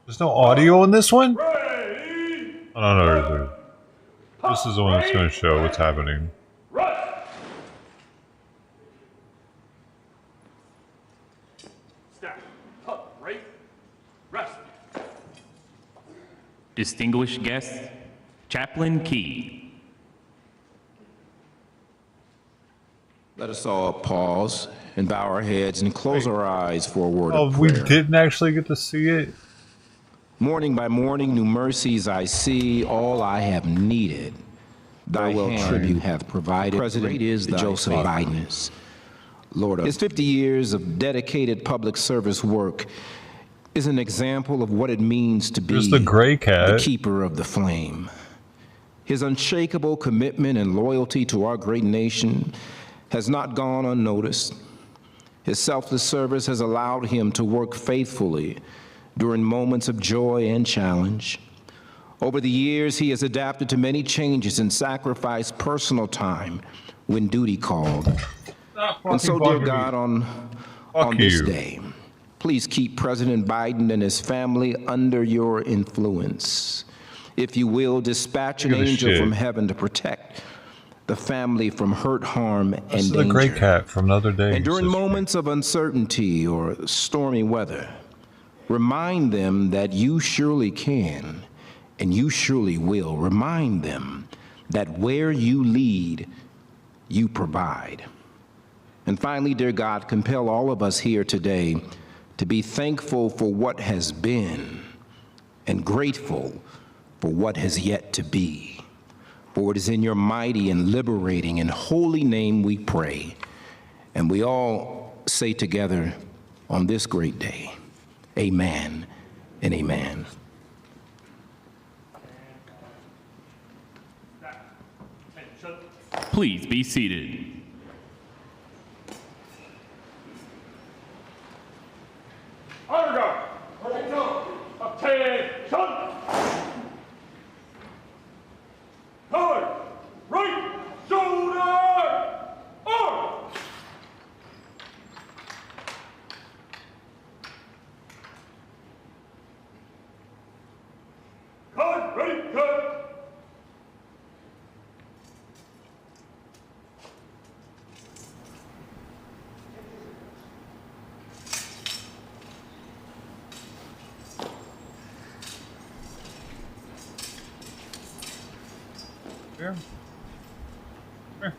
There's no audio in this one? Oh, no, there is. This is the one that's going to show what's happening. Distinguished guests, Chaplain Key. Let us all pause and bow our heads and close our eyes for a word of prayer. We didn't actually get to see it. Morning by morning, new mercies I see, all I have needed. Thy hand tribute hath provided. President is Joseph Biden. Lord, his 50 years of dedicated public service work is an example of what it means to be the gray cat, the keeper of the flame. His unshakable commitment and loyalty to our great nation has not gone unnoticed. His selfless service has allowed him to work faithfully during moments of joy and challenge. Over the years, he has adapted to many changes and sacrificed personal time when duty called. And so, dear God, on this day, please keep President Biden and his family under your influence. If you will, dispatch an angel from heaven to protect the family from hurt, harm, and danger. This is a gray cat from another day. And during moments of uncertainty or stormy weather, remind them that you surely can and you surely will. Remind them that where you lead, you provide. And finally, dear God, compel all of us here today to be thankful for what has been and grateful for what has yet to be. For it is in your mighty and liberating and holy name we pray. And we all say together, on this great day. Amen and amen. Please be seated. Honor guard, attention! Forward, right shoulder, arm! Cut, ready, cut! Here. Here.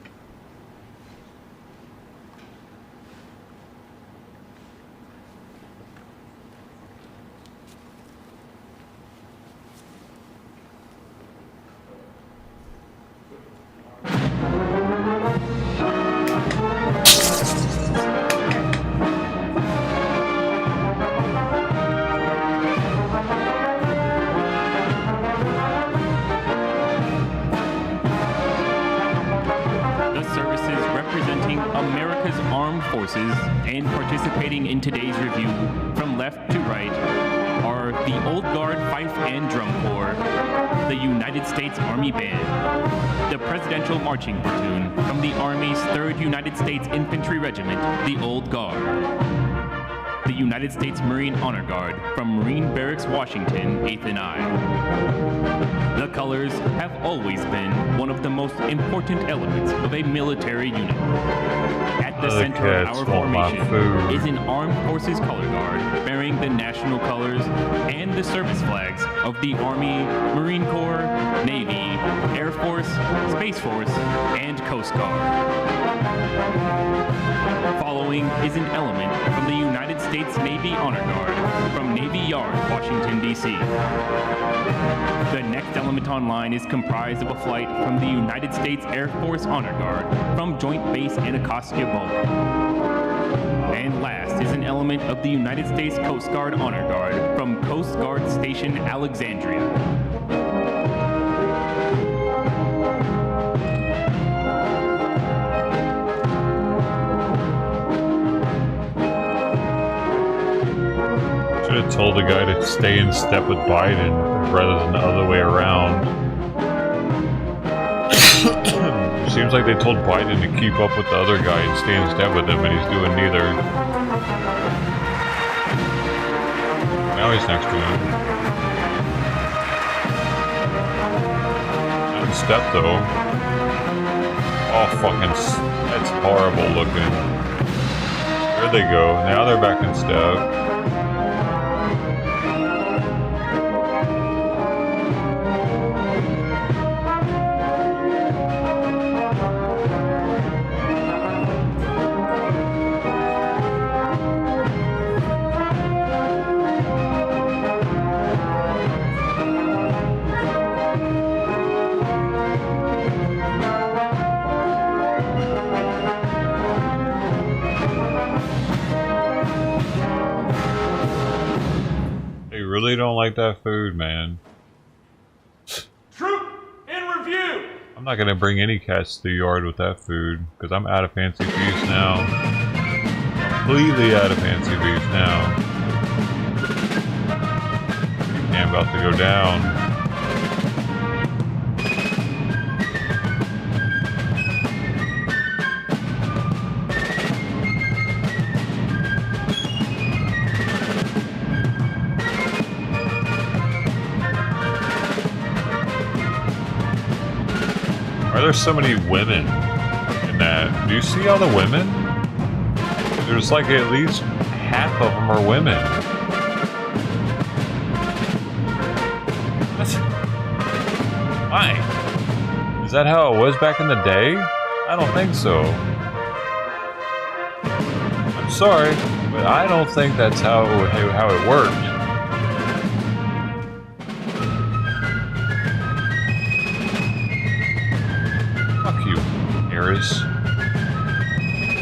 America's Armed Forces, and participating in today's review from left to right are the Old Guard Fife and Drum Corps, the United States Army Band, the Presidential Marching Platoon from the Army's 3rd United States Infantry Regiment, the Old Guard, the United States Marine Honor Guard from Marine Barracks, Washington, 8th and I. The colors have always been one of the most important elements of a military unit. At the center of our formation is an Armed Forces Color Guard bearing the national colors and the service flags of the Army, Marine Corps, Navy, Air Force, Space Force, and Coast Guard. Following is an element from the United States Navy Honor Guard from Navy Yard, Washington, D.C. The next element online is comprised of a flight from the United States Air Force Honor Guard from Joint Base Anacostia Bowling. And last is an element of the United States Coast Guard Honor Guard from Coast Guard Station Alexandria. Should have told the guy to stay in step with Biden rather than the other way around. Seems like they told Biden to keep up with the other guy and stay in step with him, and he's doing neither. Now he's next to him. Not in step though. Oh fucking, that's horrible looking. There they go. Now they're back in step. Really don't like that food, man. Troop in review. I'm not gonna bring any cats to the yard with that food because I'm out of fancy feast now. Completely out of fancy feast now. I'm about to go down. There's so many women in that. Do you see all the women? There's like at least half of them are women. Why? Is that how it was back in the day? I don't think so. I'm sorry, but I don't think that's how it worked.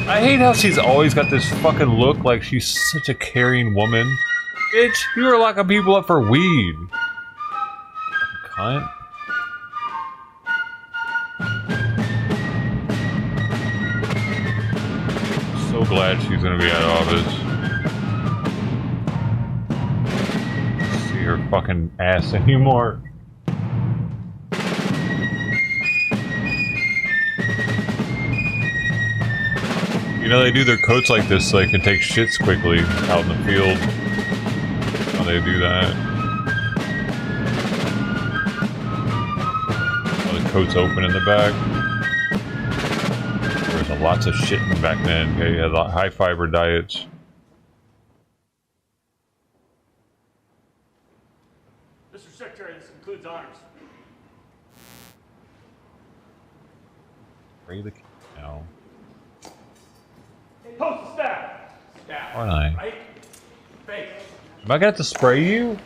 I I hate how she's always got this fucking look like she's such a caring woman. Bitch, you were locking people up for weed. Fucking cunt. So glad she's gonna be out of office. See her fucking ass anymore. You know, they do their coats like this so they can take shits quickly out in the field. How they do that. Oh, the coat's open in the back. There was lots of shitting back then. Okay, you had high fiber diets. Mr. Secretary, this includes honors. Spray the now. Post the staff. Staff. Aren't I? Right? Face. Am I gonna have to spray you?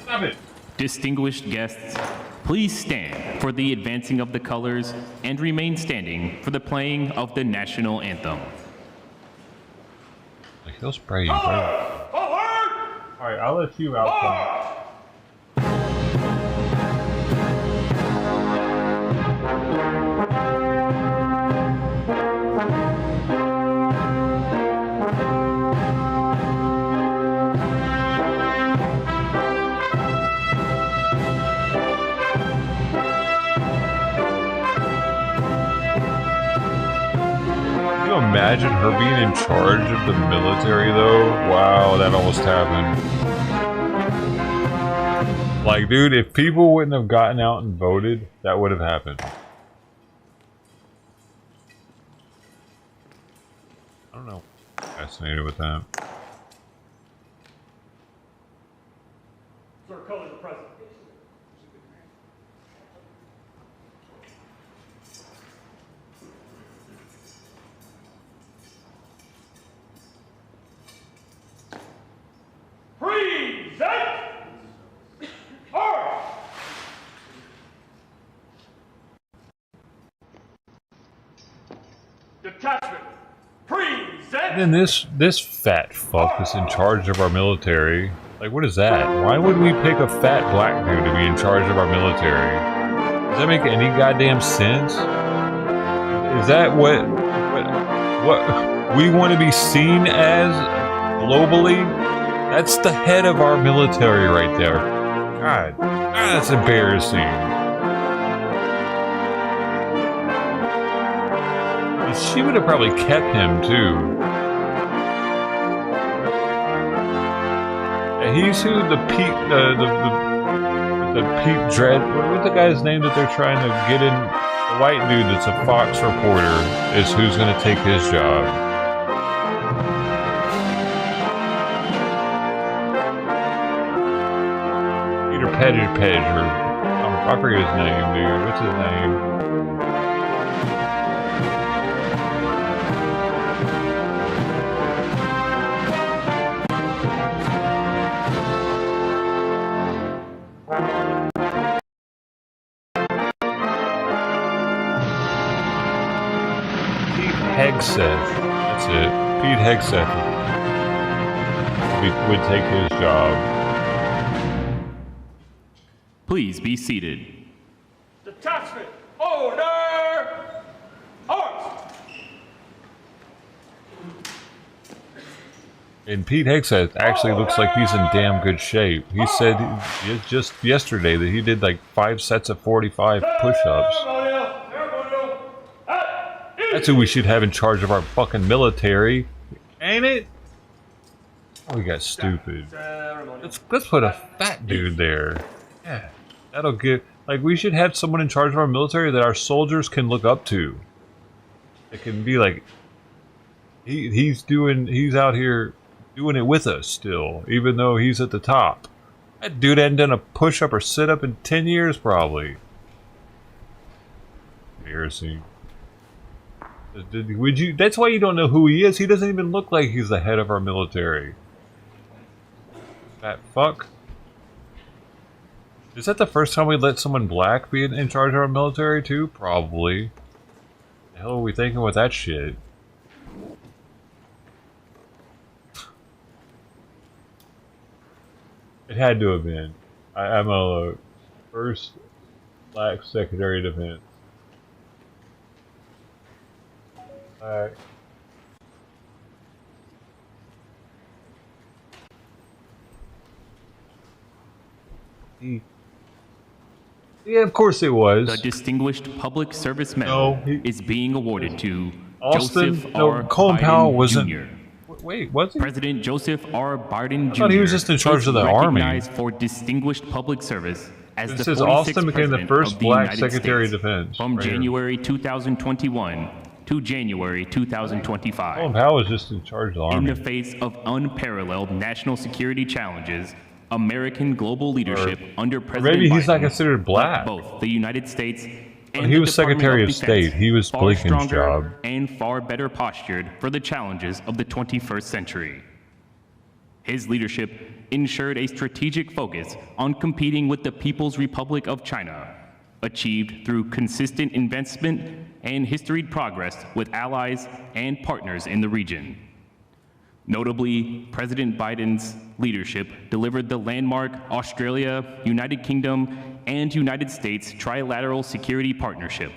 Stop it. Distinguished guests, please stand for the advancing of the colors and remain standing for the playing of the national anthem. Like, he'll spray you, bro. Alright, I'll let you out. Imagine her being in charge of the military though. Wow, that almost happened. Like, dude, if people wouldn't have gotten out and voted, that would have happened. I don't know. Fascinated with that. Sir, colors are present. Present! Arms! Detachment! Present! And then this fat fuck is in charge of our military. Like, what is that? Why would we pick a fat black dude to be in charge of our military? Does that make any goddamn sense? Is that what we want to be seen as globally? That's the head of our military right there. God, that's embarrassing. She would have probably kept him too. He's who the Pete Dread. What's the guy's name that they're trying to get in? The white dude that's a Fox reporter is who's going to take his job. Pedge, or I forget his name, dude. What's his name? Pete Hegseth. That's it. Pete Hegseth would take his job. Please be seated. Detachment! Order! Arms! And Pete Hegseth actually looks like he's in damn good shape. He said just yesterday that he did like 5 sets of 45 push-ups. That's who we should have in charge of our fucking military, ain't it? Oh, we got stupid. Let's put a fat dude there. Yeah, that'll get, like, we should have someone in charge of our military that our soldiers can look up to. It can be like, he's out here doing it with us still, even though he's at the top. That dude hadn't done a push-up or sit-up in 10 years, probably. Embarrassing. Would you? That's why you don't know who he is. He doesn't even look like he's the head of our military. That fuck. Is that the first time we let someone black be in charge of our military too? Probably. The hell are we thinking with that shit? It had to have been. I'm a first black Secretary of Defense. Alright. Yeah, of course it was. The Distinguished Public Service Medal is being awarded to Austin, Joseph R. Colin Biden Powell wasn't. Jr. Wait, was he? President Joseph R. Biden Jr. I thought he was just in charge is of the army. recognized for distinguished public service as It the says 46th Austin became the President first of the black United Secretary of States Defense. from right here. January 2021 to January 2025. Colin Powell was just in charge of the In army. the face of unparalleled national security challenges, American global leadership under President maybe he's Biden not considered black. left both the United States and He the was Department Secretary of Defense State. He was far Blinken's stronger job. and far better postured for the challenges of the 21st century. His leadership ensured a strategic focus on competing with the People's Republic of China, achieved through consistent investment and historied progress with allies and partners in the region. Notably, President Biden's leadership delivered the landmark Australia, United Kingdom, and United States trilateral security partnership,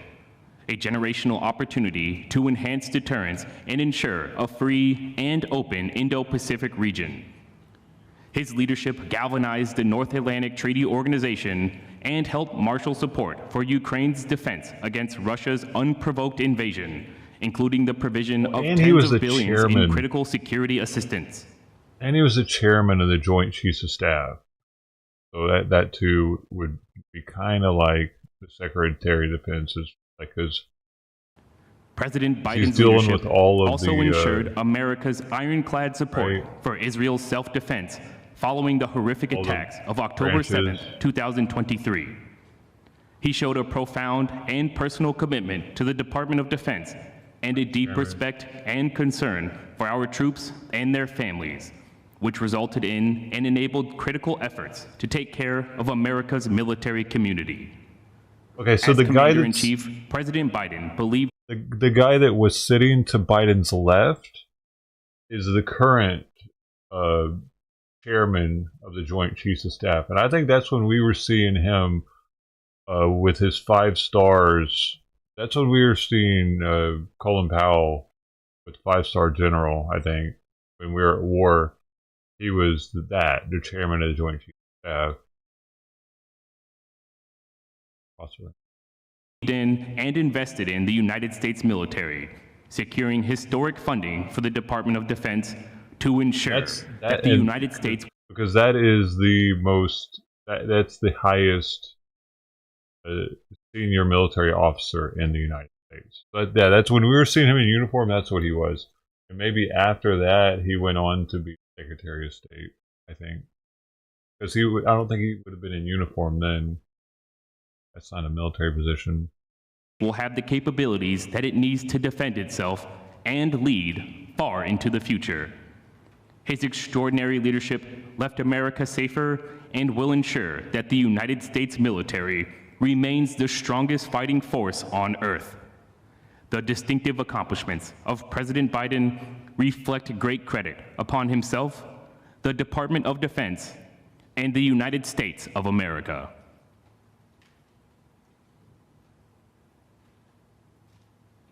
a generational opportunity to enhance deterrence and ensure a free and open Indo-Pacific region. His leadership galvanized the North Atlantic Treaty Organization and helped marshal support for Ukraine's defense against Russia's unprovoked invasion, including the provision of tens of billions in critical security assistance. And he was the chairman of the Joint Chiefs of Staff. So that too would be kind of like the Secretary of Defense, is like his. President Biden's dealing leadership with all of also the, ensured America's ironclad support for Israel's self-defense following the horrific attacks of October 7th, 2023. He showed a profound and personal commitment to the Department of Defense and a deep respect and concern for our troops and their families, which resulted in and enabled critical efforts to take care of America's military community. Okay, so As the guy Commander-in-Chief, President Biden believed the guy that was sitting to Biden's left is the current chairman of the Joint Chiefs of Staff, and I think that's when we were seeing him with his 5 stars. That's when we were seeing Colin Powell with 5-star general. I think when we were at war, he was the chairman of the Joint Chiefs of Staff. Possibly. In and invested in the United States military, securing historic funding for the Department of Defense to ensure that the United States, because that is the most that's the highest senior military officer in the United States. But yeah, that's when we were seeing him in uniform. That's what he was, and maybe after that he went on to be Secretary of State. I think because I don't think he would have been in uniform then. That's not a military position. Will have the capabilities that it needs to defend itself and lead far into the future. His extraordinary leadership left America safer and will ensure that the United States military remains the strongest fighting force on Earth. The distinctive accomplishments of President Biden reflect great credit upon himself, the Department of Defense, and the United States of America.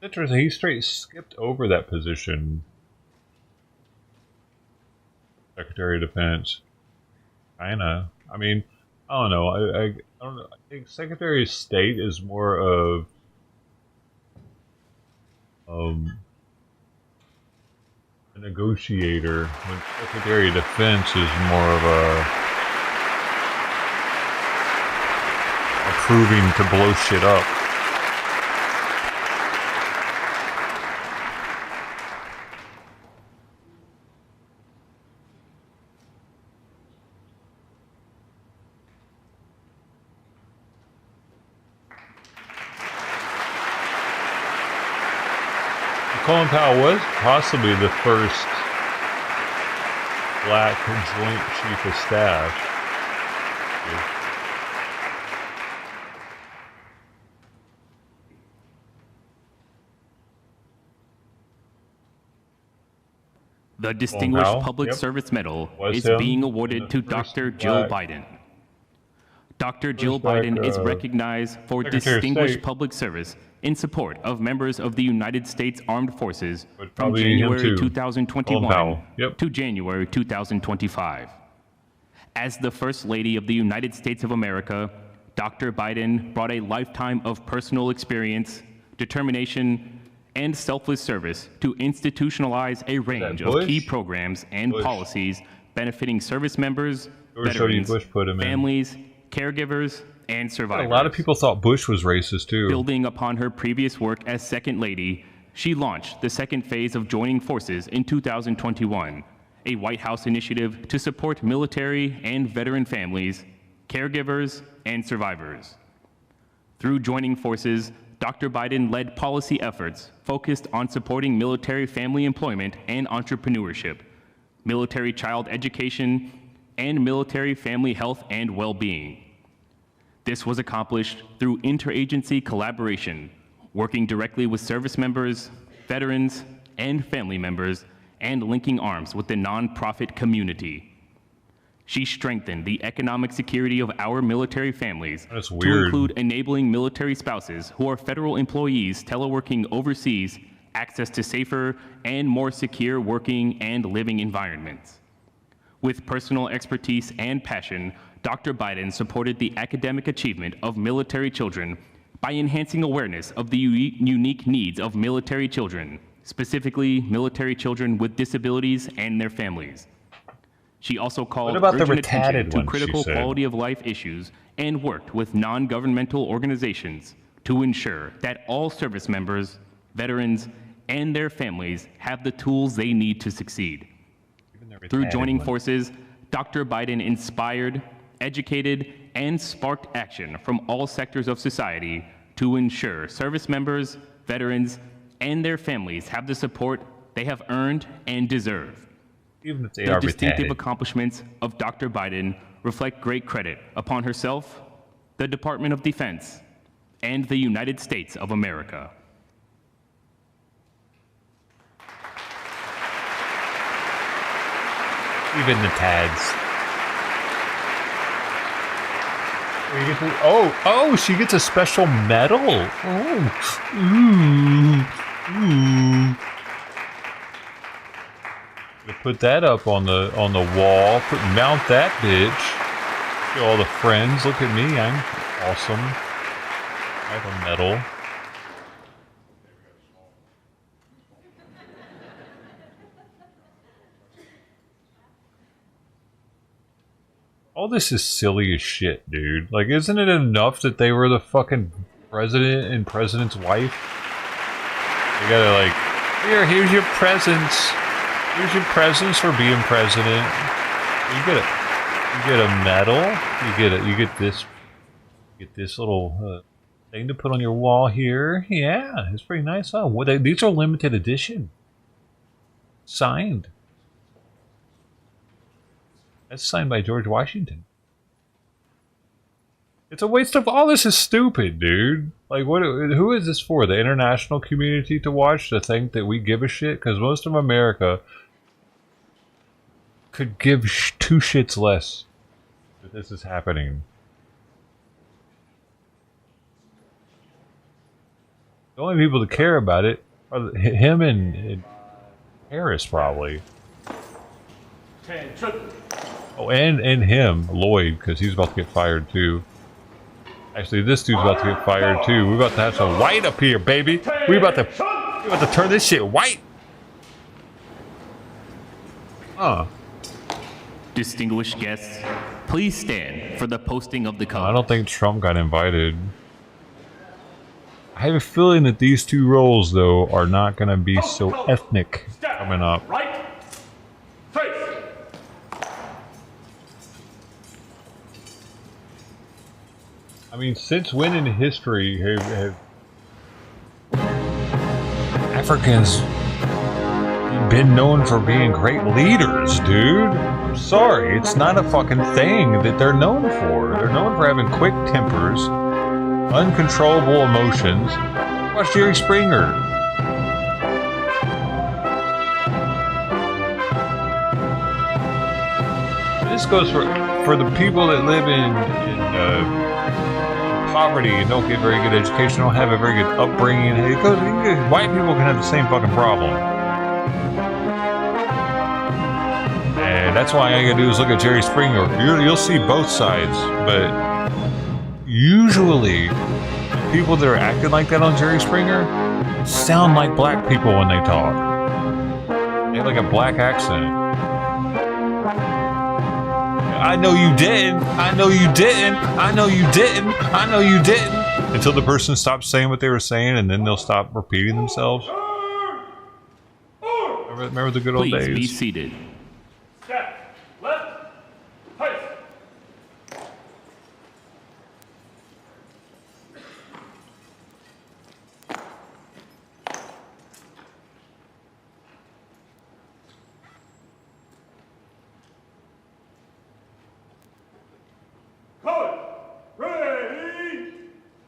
Interesting. He straight skipped over that position. Secretary of Defense. Kinda. I mean, I don't know. I don't know. I think Secretary of State is more of a negotiator, when Secretary of Defense is more of a approving to blow shit up. Colin Powell was possibly the first black Joint Chief of Staff. The Distinguished Powell, Public yep. Service Medal Was is him. being awarded to First Dr. Jill black. Biden. Dr. Jill black, Biden is recognized for Secretary of distinguished State. public service in support of members of the United States Armed Forces from probably him January too. 2021 Colin Powell. Yep. to January 2025. As the First Lady of the United States of America, Dr. Biden brought a lifetime of personal experience, determination, and selfless service to institutionalize a range of Bush? key programs and Bush. policies benefiting service members, Or show you veterans, Bush put him in. families, caregivers, and survivors. A lot of people thought Bush was racist too. Building upon her previous work as Second Lady, she launched the second phase of joining forces in 2021, a White House initiative to support military and veteran families, caregivers, and survivors. Through joining forces, Dr. Biden led policy efforts focused on supporting military family employment and entrepreneurship, military child education, and military family health and well-being. This was accomplished through interagency collaboration, working directly with service members, veterans, and family members, and linking arms with the nonprofit community. She strengthened the economic security of our military families That's to weird. include enabling military spouses who are federal employees teleworking overseas access to safer and more secure working and living environments. With personal expertise and passion, Dr. Biden supported the academic achievement of military children by enhancing awareness of the unique needs of military children, specifically military children with disabilities and their families. She also called What about the urgent attention retarded to ones, she critical said? quality of life issues and worked with non-governmental organizations to ensure that all service members, veterans, and their families have the tools they need to succeed. Through joining forces, Dr. Biden inspired, educated, and sparked action from all sectors of society to ensure service members, veterans, and their families have the support they have earned and deserve. Even if they The are distinctive retarded. accomplishments of Dr. Biden reflect great credit upon herself, the Department of Defense, and the United States of America. Even the tads. She gets a special medal. Put that up on the wall. Mount that bitch. Show all the friends. Look at me. I'm awesome. I have a medal. All this is silly as shit, dude. Like, isn't it enough that they were the fucking president and president's wife? They gotta, like, here's your presents. Here's your presents for being president. You get a medal. You get this little thing to put on your wall here. Yeah, it's pretty nice. Oh, these are limited edition. Signed. That's signed by George Washington. It's a waste of... All this is stupid, dude. Like, who is this for? The international community to watch? To think that we give a shit? Because most of America could give two shits less that this is happening. The only people that care about it are him and Harris, probably. Oh, and him, Lloyd, because he's about to get fired too. Actually, this dude's about to get fired too. We're about to have some white up here, baby. We're about to turn this shit white. Distinguished guests, please stand for the posting of the colors. I don't think Trump got invited. I have a feeling that these two roles, though, are not going to be so ethnic coming up. Right. Face. I mean, since when in history have Africans been known for being great leaders, dude? I'm sorry, it's not a fucking thing that they're known for. They're known for having quick tempers, uncontrollable emotions. Watch Jerry Springer. this goes for the people that live in poverty and don't get very good education, don't have a very good upbringing. It goes, white people can have the same fucking problem. And that's why all you gotta do is look at Jerry Springer. You'll see both sides, but usually people that are acting like that on Jerry Springer sound like black people when they talk. They have like a black accent. I know you didn't. I know you didn't. I know you didn't. I know you didn't. Until the person stops saying what they were saying, and then they'll stop repeating themselves. Remember the good old days? Please be seated. Step left, height. Cut! Ready!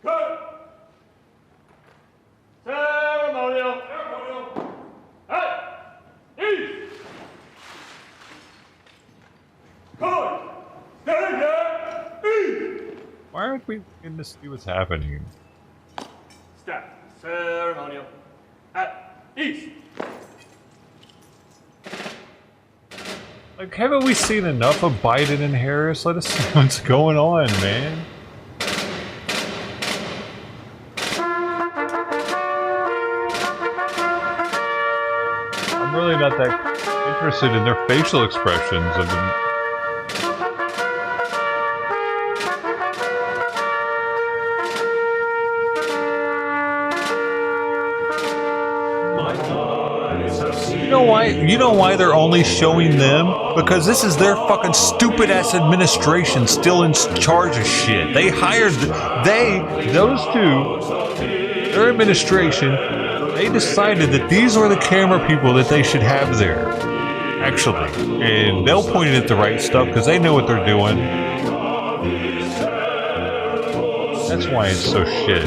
Cut! Ceremonial! Ceremonial! Hey! East! Cut! Stand there! East! Why aren't we in to see what's happening? Step. Ceremonial. At east. Like, haven't we seen enough of Biden and Harris? Let us see what's going on, man. I'm really not that interested in their facial expressions of them. You know why they're only showing them? Because this is their fucking stupid ass administration still in charge of shit. They hired those two, their administration, they decided that these were the camera people that they should have there. Actually. And they'll point it at the right stuff because they know what they're doing. That's why it's so shit.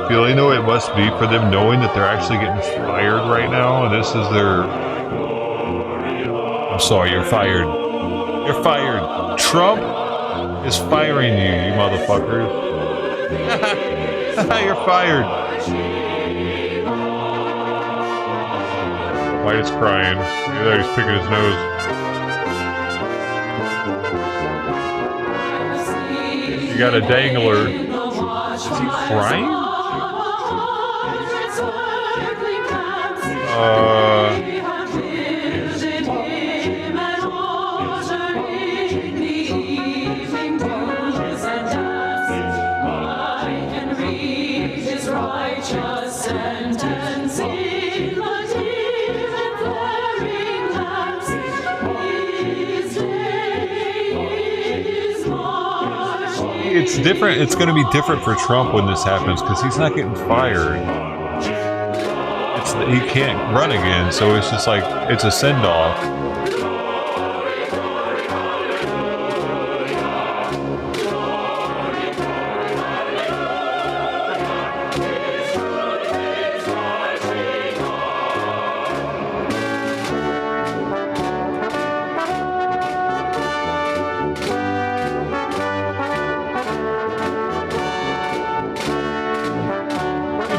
Feeling though it must be for them knowing that they're actually getting fired right now, and this is their... I'm sorry, you're fired. You're fired. Trump is firing you, you motherfuckers. You're fired. White is crying. Look at he's picking his nose. You got a dangler. Is he crying? It's different. It's going to be different for Trump when this happens because he's not getting fired. He can't run again, so it's just like it's a send-off.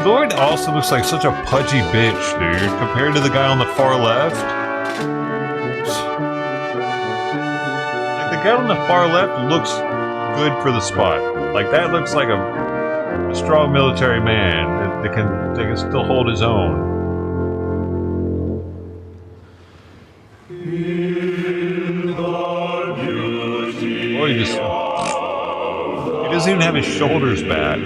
Lloyd also looks like such a pudgy bitch, dude, compared to the guy on the far left. Like, the guy on the far left looks good for the spot. Like, that looks like a strong military man that can still hold his own. Boy, he doesn't even have his shoulders back.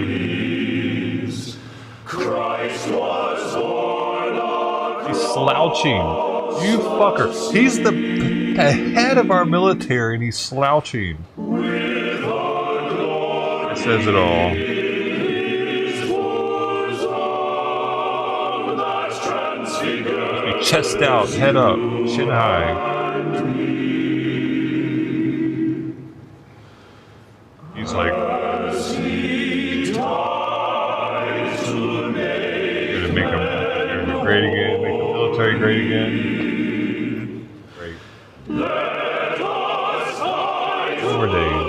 He's slouching. You fucker. He's the head of our military and he's slouching. That's says it all. Chest out, head up, chin high. He's like, gonna make him great again, make the military great again. Great. More days.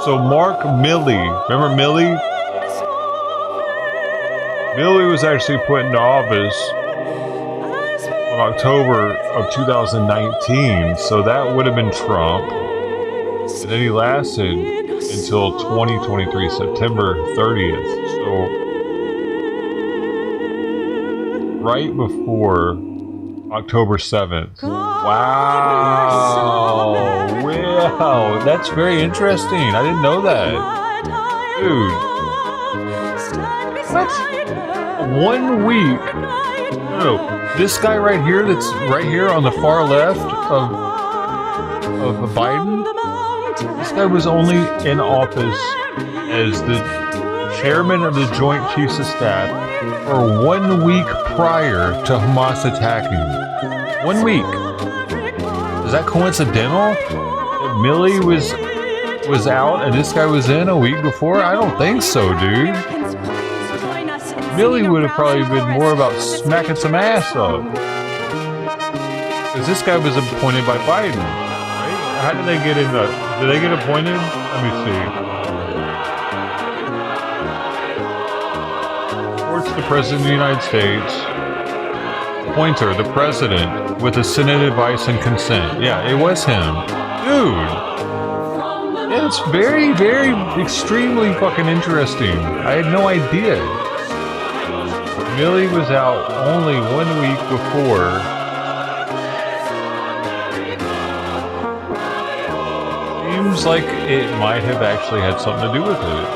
So Mark Milley, remember Milley? Milley was actually put into office in October of 2019, so that would have been Trump. And then he lasted until 2023, September 30th. So right before October 7th. Wow. Wow. That's very interesting. I didn't know that. Dude. What? 1 week. No. This guy right here, that's right here on the far left of Biden, this guy was only in office as the chairman of the Joint Chiefs of Staff for 1 week prior to Hamas attacking. 1 week. Is that coincidental? That Milley was out and this guy was in a week before? I don't think so, dude. Milley would have probably been more about smacking some ass up. Because this guy was appointed by Biden, right? How did they get in the... Did they get appointed? Let me see. Reports the President of the United States. Appointer, the President, with the Senate advice and consent. Yeah, it was him. Dude. Yeah, it's very, very, extremely fucking interesting. I had no idea. Milley was out only 1 week before. Seems like it might have actually had something to do with it.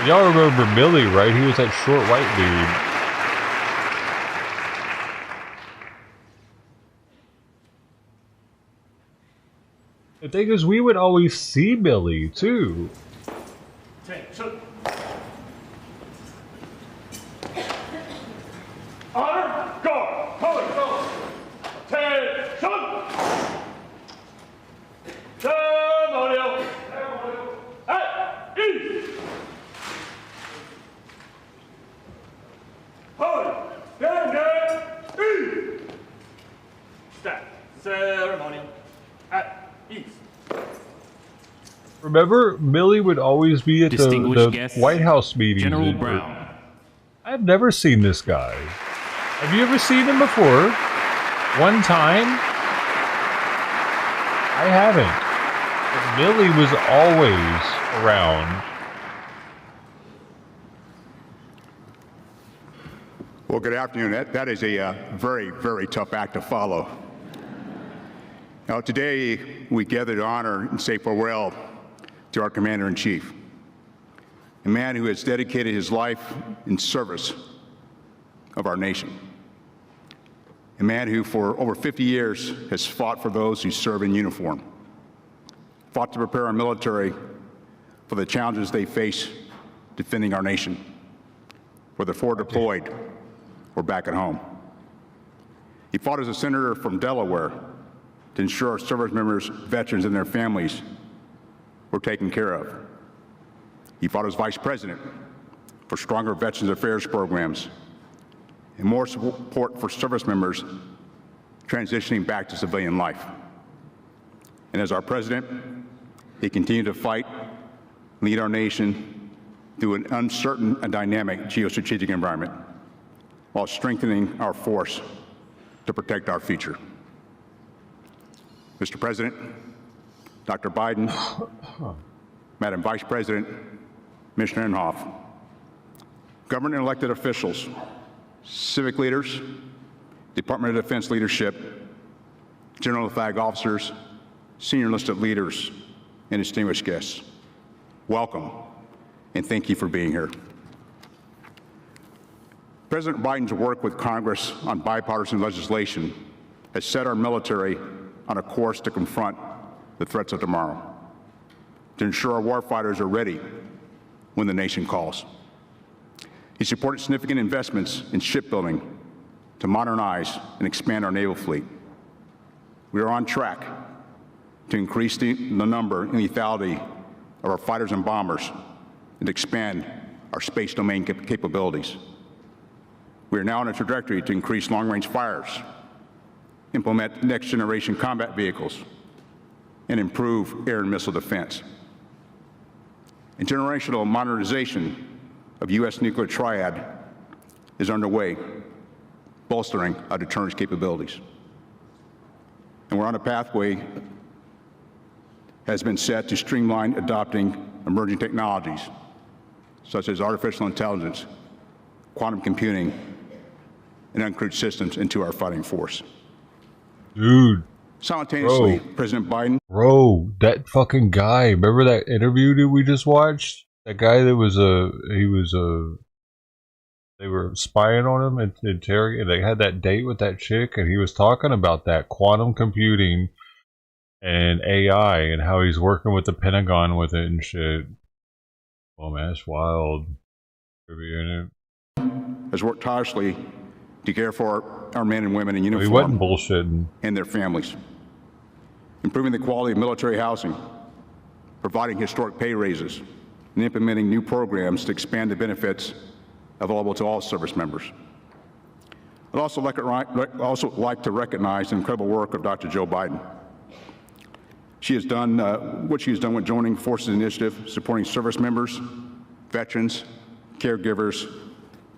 Y'all remember Milley, right? He was that short white dude. The thing is, we would always see Milley, too. Honor, guard, color, Staff. Ceremonial. At ease. Remember, Millie would always be at the guests, White House meetings. General Brown. I've never seen this guy. Have you ever seen him before? One time? I haven't. But Millie was always around. Well, good afternoon. That is a very, very tough act to follow. Now, today we gather to honor and say farewell to our Commander-in-Chief, a man who has dedicated his life in service of our nation, a man who for over 50 years has fought for those who serve in uniform, fought to prepare our military for the challenges they face defending our nation, whether forward deployed or back at home. He fought as a senator from Delaware to ensure our service members, veterans, and their families were taken care of. He fought as vice president for stronger Veterans Affairs programs and more support for service members transitioning back to civilian life. And as our president, he continued to fight, lead our nation through an uncertain and dynamic geostrategic environment while strengthening our force to protect our future. Mr. President, Dr. Biden, Madam Vice President, Commissioner Inhofe, government and elected officials, civic leaders, Department of Defense leadership, General Flag officers, senior enlisted leaders, and distinguished guests, welcome and thank you for being here. President Biden's work with Congress on bipartisan legislation has set our military on a course to confront the threats of tomorrow, to ensure our warfighters are ready when the nation calls. He supported significant investments in shipbuilding to modernize and expand our naval fleet. We are on track to increase the number and lethality of our fighters and bombers and expand our space domain capabilities. We are now on a trajectory to increase long-range fires, implement next-generation combat vehicles, and improve air and missile defense. And generational modernization of U.S. nuclear triad is underway, bolstering our deterrence capabilities. And we're on a pathway has been set to streamline adopting emerging technologies such as artificial intelligence, quantum computing, and uncrewed systems into our fighting force. Dude. Simultaneously, President Biden. Bro, that fucking guy. Remember that interview that we just watched? That guy that was they were spying on him and interrogating. They had that date with that chick, and he was talking about that quantum computing and AI and how he's working with the Pentagon with it and shit. Oh man, that's wild. Has worked tirelessly to care for our men and women in uniform. He wasn't bullshitting. And their families. Improving the quality of military housing, providing historic pay raises, and implementing new programs to expand the benefits available to all service members. I'd also like to recognize the incredible work of Dr. Joe Biden. She has done what she has done with Joining Forces Initiative, supporting service members, veterans, caregivers,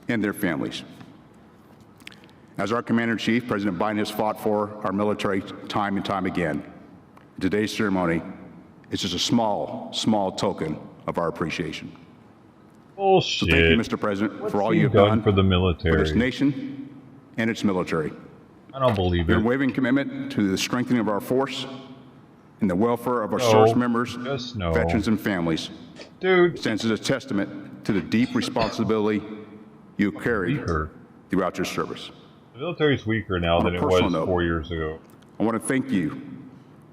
and their families. As our Commander-in-Chief, President Biden has fought for our military time and time again. Today's ceremony is just a small, small token of our appreciation. Bullshit. So thank you, Mr. President, for all you've done for the military, for this nation and its military. I don't believe Your it. unwavering commitment to the strengthening of our force and the welfare of our service members, veterans, and families, stands as a testament to the deep responsibility you carry throughout your service. The military's weaker now than it was 4 years ago. I want to thank you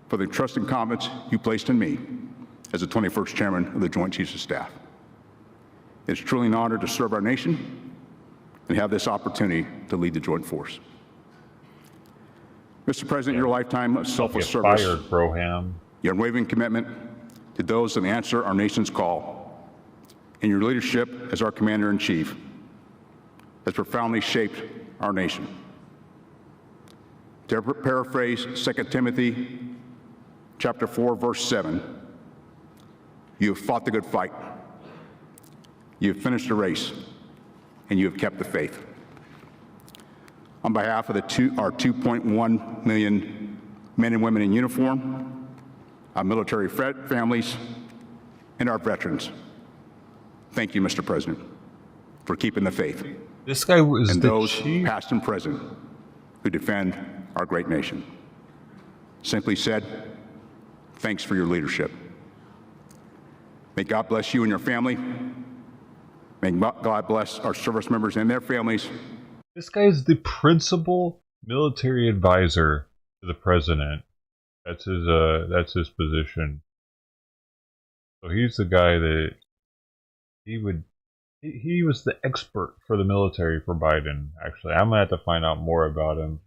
for the trust and confidence you placed in me as the 21st Chairman of the Joint Chiefs of Staff. It's truly an honor to serve our nation and have this opportunity to lead the Joint Force. Mr. President, your lifetime of selfless service, your unwavering commitment to those that answer our nation's call, and your leadership as our Commander-in-Chief has profoundly shaped our nation. To paraphrase 2 Timothy chapter 4, verse 7, you have fought the good fight, you have finished the race, and you have kept the faith. On behalf of our 2.1 million men and women in uniform, our military families, and our veterans, thank you, Mr. President, for keeping the faith. This guy was and the those chief. past and present who defend our great nation. Simply said, thanks for your leadership. May God bless you and your family. May God bless our service members and their families. This guy is the principal military advisor to the president. That's his position. So he's the guy that he was the expert for the military for Biden. Actually, I'm gonna have to find out more about him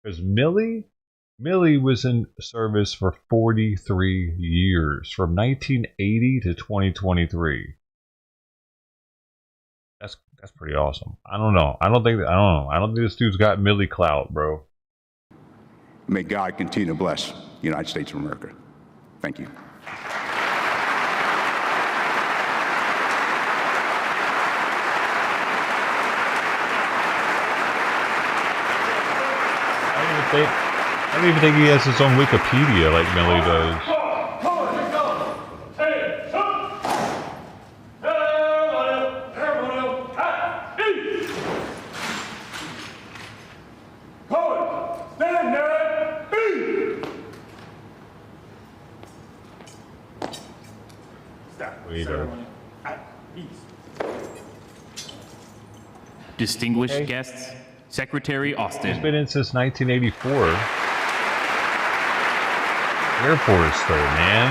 because Millie was in service for 43 years, from 1980 to 2023. That's pretty awesome. I don't know. I don't think this dude's got Millie clout, bro. May God continue to bless the United States of America. Thank you. I don't even think he has his own Wikipedia like Millie does. Distinguished guests, Secretary Austin. He's been in since 1984. Air Force, though, man.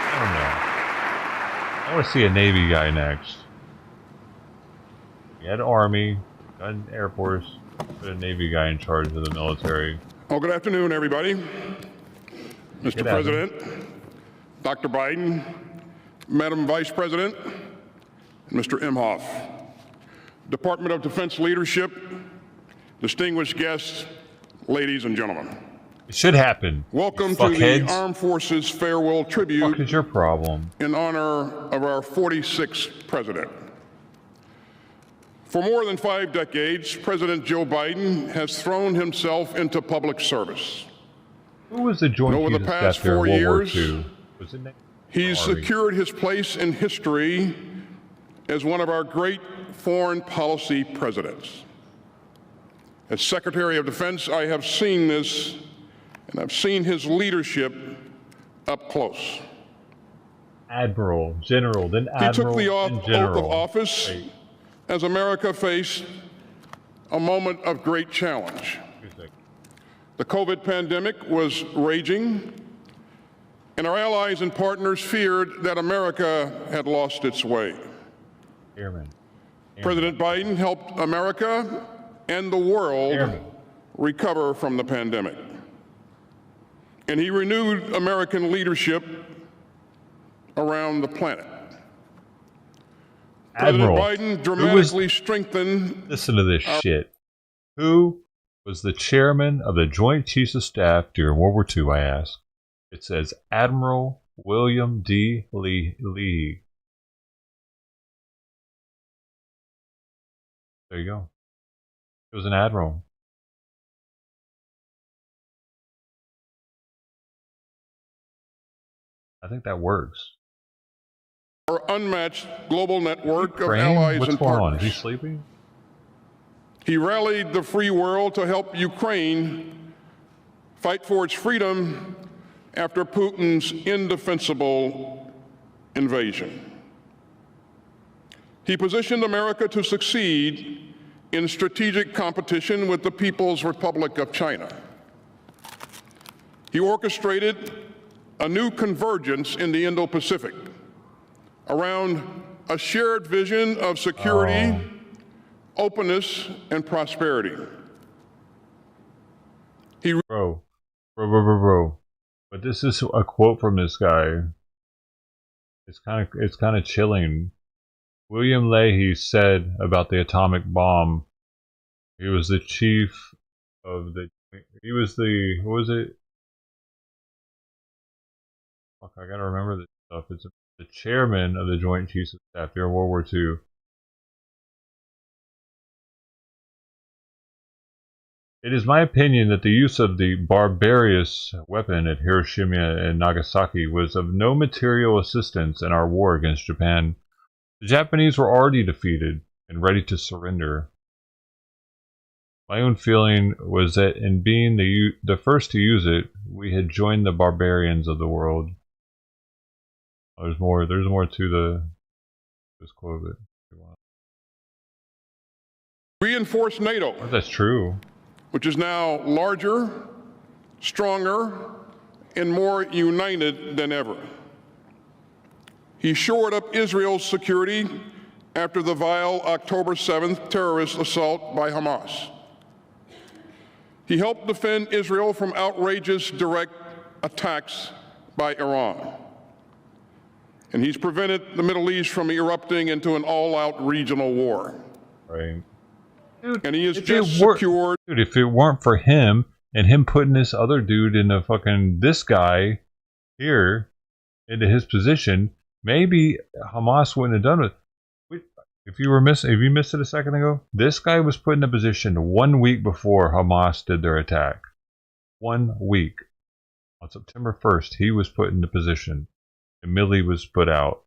I don't know. I want to see a Navy guy next. We had Army, got an Air Force, put a Navy guy in charge of the military. Well, good afternoon, everybody. Mr. President, Dr. Biden, Madam Vice President, and Mr. Imhoff, Department of Defense leadership, distinguished guests, ladies and gentlemen. It should happen. Welcome to the Armed Forces Farewell Tribute. What is your problem? In honor of our 46th president. For more than 5 decades, President Joe Biden has thrown himself into public service. Who was the Joint Over the Chiefs past after 4 World War years, II? Was it he's secured his place in history as one of our great foreign policy presidents. As Secretary of Defense, I have seen this, and I've seen his leadership up close. Admiral, General, then Admiral, He took the then oath General. of office as America faced a moment of great challenge. The COVID pandemic was raging, and our allies and partners feared that America had lost its way. Airman. President Biden helped America and the world recover from the pandemic. And he renewed American leadership around the planet. Admiral, President Biden dramatically strengthened. Listen to this shit. Who was the chairman of the Joint Chiefs of Staff during World War II, I ask? It says Admiral William D. Lee. There you go. It was an admiral. I think that works. Our unmatched global network of Crane? allies What's and going partners. on? Is he sleeping? He rallied the free world to help Ukraine fight for its freedom after Putin's indefensible invasion. He positioned America to succeed in strategic competition with the People's Republic of China. He orchestrated a new convergence in the Indo-Pacific around a shared vision of security, openness, and prosperity. Bro. But this is a quote from this guy. It's kind of chilling. William Leahy said about the atomic bomb He was the chief of the. He was the. What was it? Fuck, I gotta remember this stuff. It's the chairman of the Joint Chiefs of Staff during World War II. It is my opinion that the use of the barbarous weapon at Hiroshima and Nagasaki was of no material assistance in our war against Japan. The Japanese were already defeated and ready to surrender. My own feeling was that in being the first to use it, we had joined the barbarians of the world. There's more to this quote. Reinforce NATO. Oh, that's true. Which is now larger, stronger, and more united than ever. He shored up Israel's security after the vile October 7th terrorist assault by Hamas. He helped defend Israel from outrageous direct attacks by Iran. And he's prevented the Middle East from erupting into an all-out regional war. Right. Dude, and he has just secured. Dude, if it weren't for him and him putting this other dude in this guy here into his position, maybe Hamas wouldn't have done it. If you missed it a second ago, this guy was put in a position 1 week before Hamas did their attack. 1 week. On September 1st, he was put in the position. And Milley was put out.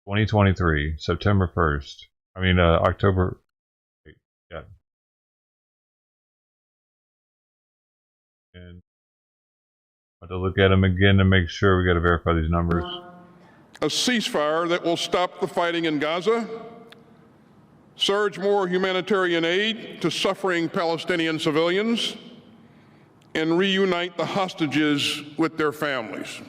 2023, September 1st. October. Yeah. And I have to look at them again to make sure. We got to verify these numbers. A ceasefire that will stop the fighting in Gaza, surge more humanitarian aid to suffering Palestinian civilians, and reunite the hostages with their families.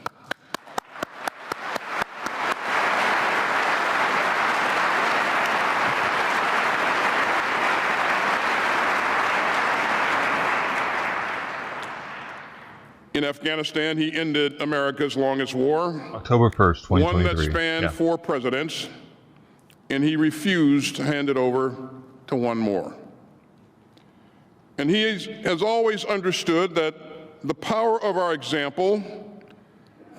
In Afghanistan, he ended America's longest war. October 1st, 2023. One that spanned 4 presidents, and he refused to hand it over to one more. And he has always understood that the power of our example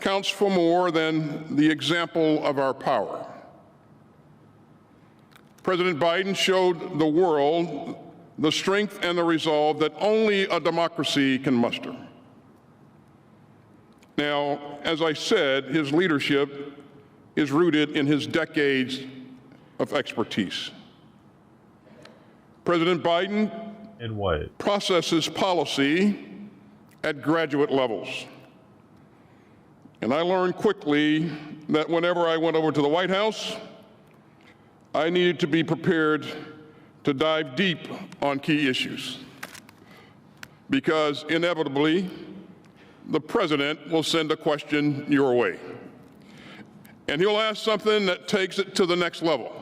counts for more than the example of our power. President Biden showed the world the strength and the resolve that only a democracy can muster. Now, as I said, his leadership is rooted in his decades of expertise. President Biden processes policy at graduate levels. And I learned quickly that whenever I went over to the White House, I needed to be prepared to dive deep on key issues, because inevitably, the president will send a question your way. And he'll ask something that takes it to the next level.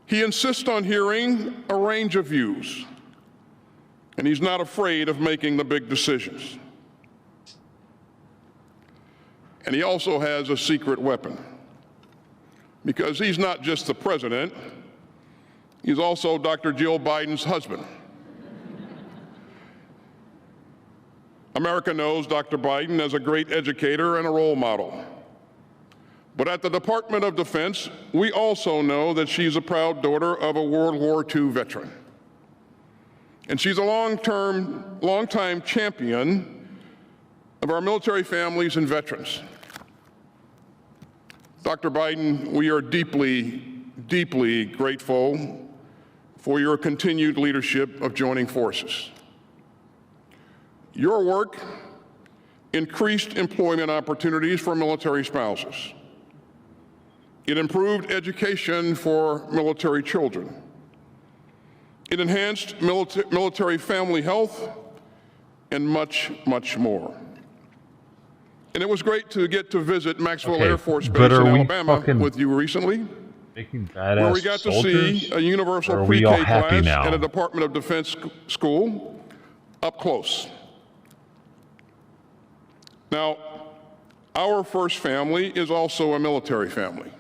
He insists on hearing a range of views, and he's not afraid of making the big decisions. And he also has a secret weapon, because he's not just the president, he's also Dr. Jill Biden's husband. America knows Dr. Biden as a great educator and a role model. But at the Department of Defense, we also know that she's a proud daughter of a World War II veteran. And she's a long-time champion of our military families and veterans. Dr. Biden, we are deeply, deeply grateful for your continued leadership of joining forces. Your work increased employment opportunities for military spouses. It improved education for military children. It enhanced military family health, and much, much more. And it was great to get to visit Maxwell Air Force Base in Alabama with you recently, where we got to see a universal pre-K class and a Department of Defense school up close. Now, our first family is also a military family.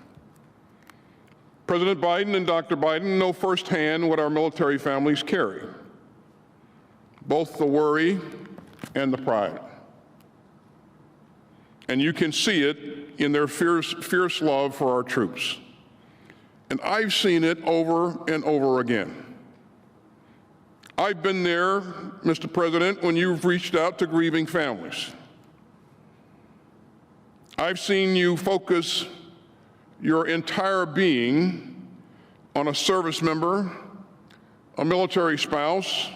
President Biden and Dr. Biden know firsthand what our military families carry, both the worry and the pride. And you can see it in their fierce love for our troops. And I've seen it over and over again. I've been there, Mr. President, when you've reached out to grieving families. I've seen you focus your entire being on a service member, a military spouse,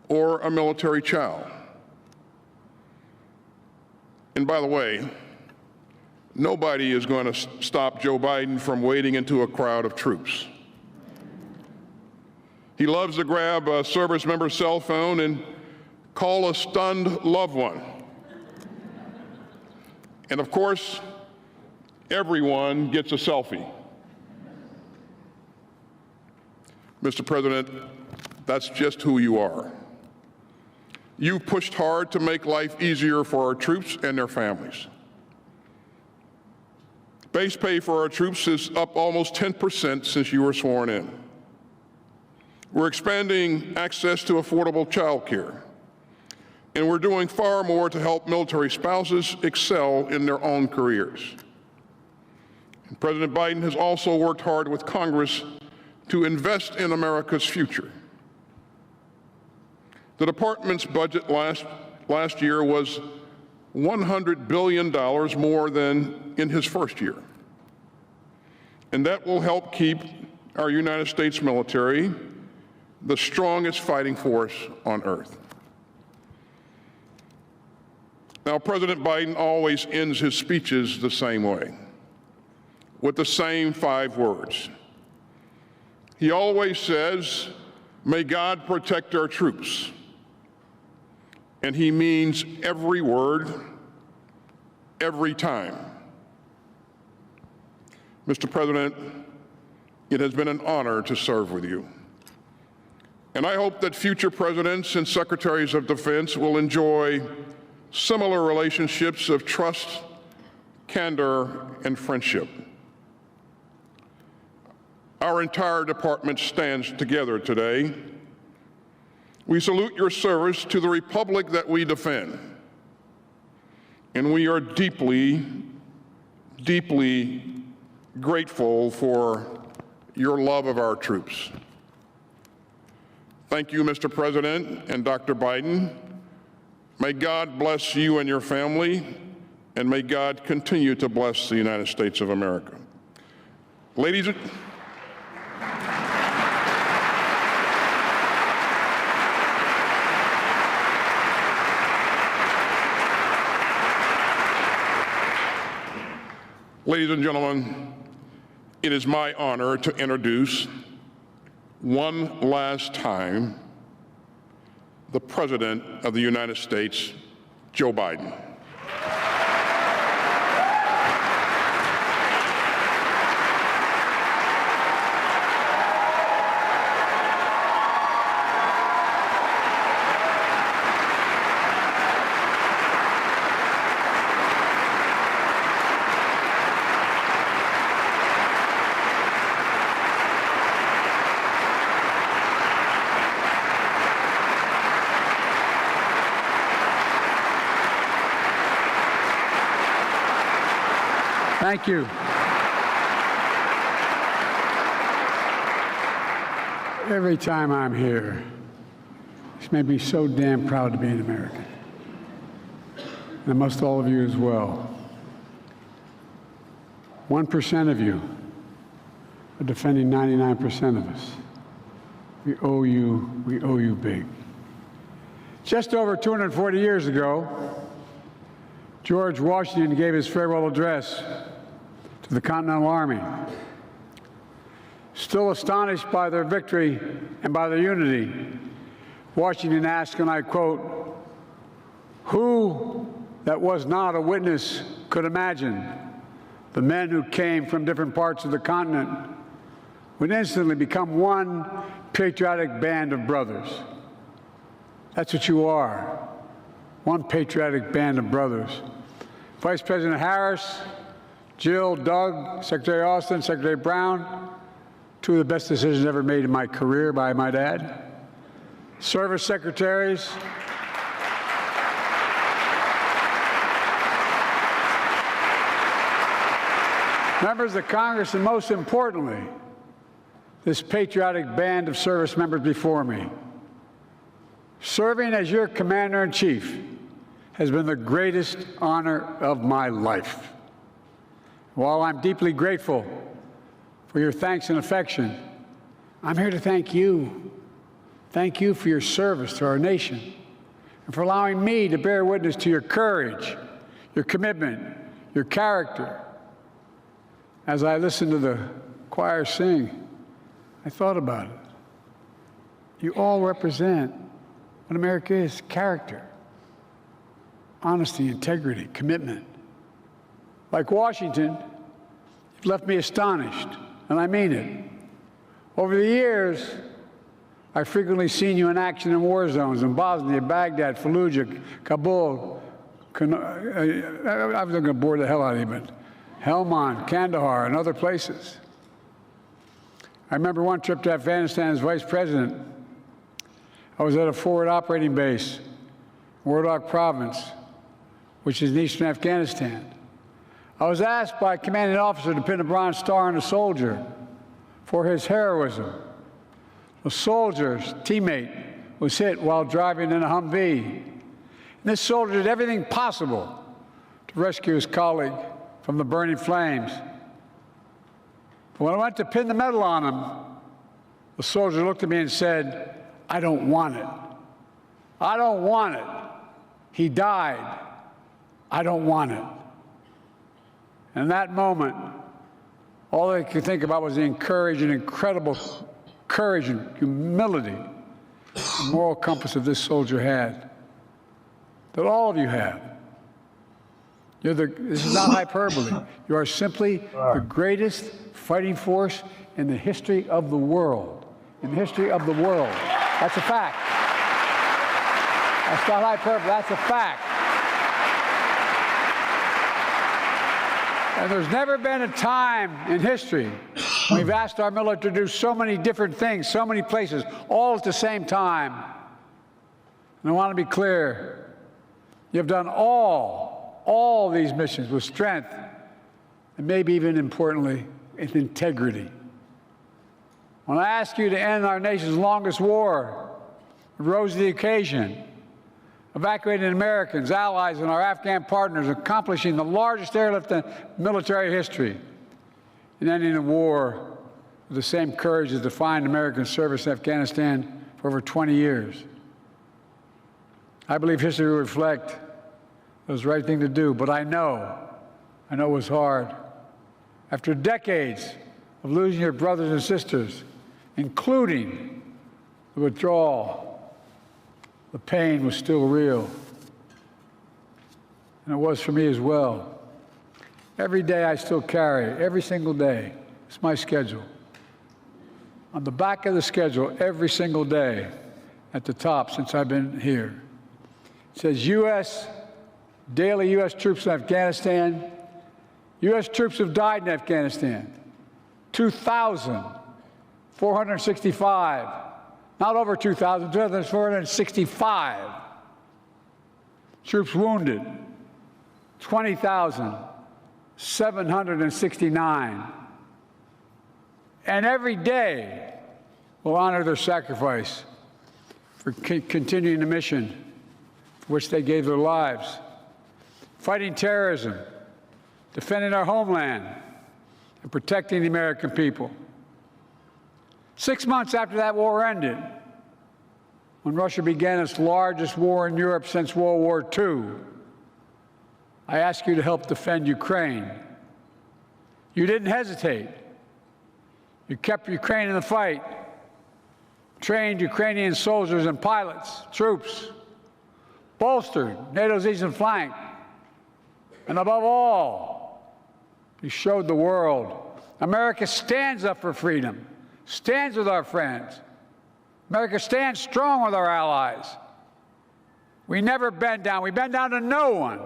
or a military child. And by the way, nobody is going to stop Joe Biden from wading into a crowd of troops. He loves to grab a service member's cell phone and call a stunned loved one. And of course, everyone gets a selfie. Mr. President, that's just who you are. You've pushed hard to make life easier for our troops and their families. Base pay for our troops is up almost 10% since you were sworn in. We're expanding access to affordable child care. And we're doing far more to help military spouses excel in their own careers. And President Biden has also worked hard with Congress to invest in America's future. The department's budget last year was $100 billion more than in his first year. And that will help keep our United States military the strongest fighting force on earth. Now, President Biden always ends his speeches the same way, with the same 5 words. He always says, "May God protect our troops." And he means every word, every time. Mr. President, it has been an honor to serve with you. And I hope that future presidents and secretaries of defense will enjoy similar relationships of trust, candor, and friendship. Our entire department stands together today. We salute your service to the republic that we defend. And we are deeply, deeply grateful for your love of our troops. Thank you, Mr. President and Dr. Biden. May God bless you and your family, and may God continue to bless the United States of America. Ladies and gentlemen, it is my honor to introduce one last time the President of the United States, Joe Biden. Thank you. Every time I'm here, it's made me so damn proud to be an American. And most all of you as well. 1% of you are defending 99% of us. We owe you big. Just over 240 years ago, George Washington gave his farewell address to the Continental Army. Still astonished by their victory and by their unity, Washington asked, and I quote, "Who that was not a witness could imagine the men who came from different parts of the continent would instantly become one patriotic band of brothers." That's what you are, one patriotic band of brothers. Vice President Harris, Jill, Doug, Secretary Austin, Secretary Brown, two of the best decisions ever made in my career, by my dad. Service secretaries. Members of Congress, and most importantly, this patriotic band of service members before me. Serving as your commander-in-chief has been the greatest honor of my life. While I'm deeply grateful for your thanks and affection, I'm here to thank you. Thank you for your service to our nation and for allowing me to bear witness to your courage, your commitment, your character. As I listened to the choir sing, I thought about it. You all represent what America is: character, honesty, integrity, commitment. Like Washington, you've left me astonished, and I mean it. Over the years, I've frequently seen you in action in war zones in Bosnia, Baghdad, Fallujah, Kabul. I was going to bore the hell out of you, but Helmand, Kandahar, and other places. I remember one trip to Afghanistan as vice president. I was at a forward operating base, Wardak Province, which is in eastern Afghanistan. I was asked by a commanding officer to pin a Bronze Star on a soldier for his heroism. A soldier's teammate was hit while driving in a Humvee. And this soldier did everything possible to rescue his colleague from the burning flames. But when I went to pin the medal on him, the soldier looked at me and said, "I don't want it. I don't want it. He died. I don't want it." And in that moment, all I could think about was the incredible courage and humility, the moral compass that this soldier had, that all of you have. This is not hyperbole. You are simply the greatest fighting force in the history of the world. In the history of the world. That's a fact. That's not hyperbole. That's a fact. And there's never been a time in history when we've asked our military to do so many different things, so many places, all at the same time. And I want to be clear. You've done all these missions with strength, and maybe even importantly, with integrity. When I ask you to end our nation's longest war, it rose to the occasion, evacuating Americans, allies, and our Afghan partners, accomplishing the largest airlift in military history, and ending a war with the same courage that defined American service in Afghanistan for over 20 years. I believe history will reflect it was the right thing to do, but I know it was hard. After decades of losing your brothers and sisters, including the withdrawal, the pain was still real. And it was for me as well. Every day I still carry, every single day, it's my schedule. On the back of the schedule, every single day, at the top since I've been here, it says daily U.S. troops in Afghanistan. U.S. troops have died in Afghanistan. 2,465. Not over 2,000, 2,465. Troops wounded. 20,769. And every day we'll honor their sacrifice for continuing the mission for which they gave their lives. Fighting terrorism, defending our homeland, and protecting the American people. 6 months after that war ended, when Russia began its largest war in Europe since World War II, I asked you to help defend Ukraine. You didn't hesitate. You kept Ukraine in the fight, trained Ukrainian soldiers and pilots, troops, bolstered NATO's eastern flank, and above all, you showed the world America stands up for freedom, stands with our friends. America stands strong with our allies. We never bend down. We bend down to no one,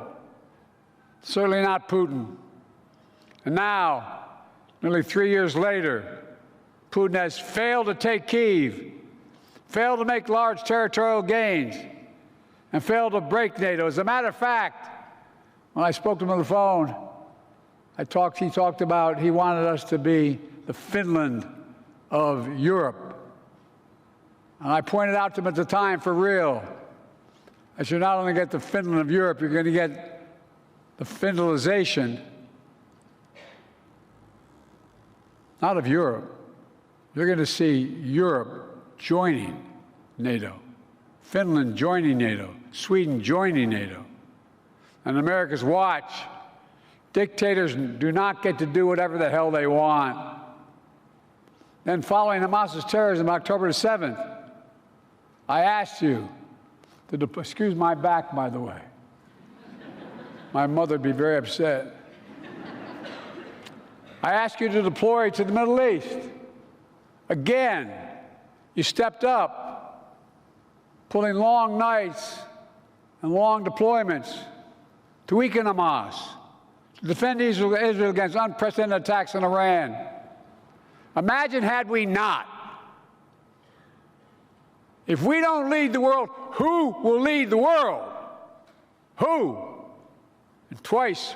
certainly not Putin. And now, nearly 3 years later, Putin has failed to take Kyiv, failed to make large territorial gains, and failed to break NATO. As a matter of fact, when I spoke to him on the phone, he talked about he wanted us to be the Finland of Europe. And I pointed out to him at the time, for real, I should not only get the Finland of Europe, you're going to get the Finlandization, not of Europe. You're going to see Europe joining NATO, Finland joining NATO, Sweden joining NATO. And America's watch, dictators do not get to do whatever the hell they want. Then following Hamas's terrorism on October the 7th, I asked you to, excuse my back, by the way. My mother would be very upset. I asked you to deploy to the Middle East. Again, you stepped up, pulling long nights and long deployments to weaken Hamas, to defend Israel against unprecedented attacks on Iran. Imagine had we not. If we don't lead the world, who will lead the world? Who? And twice,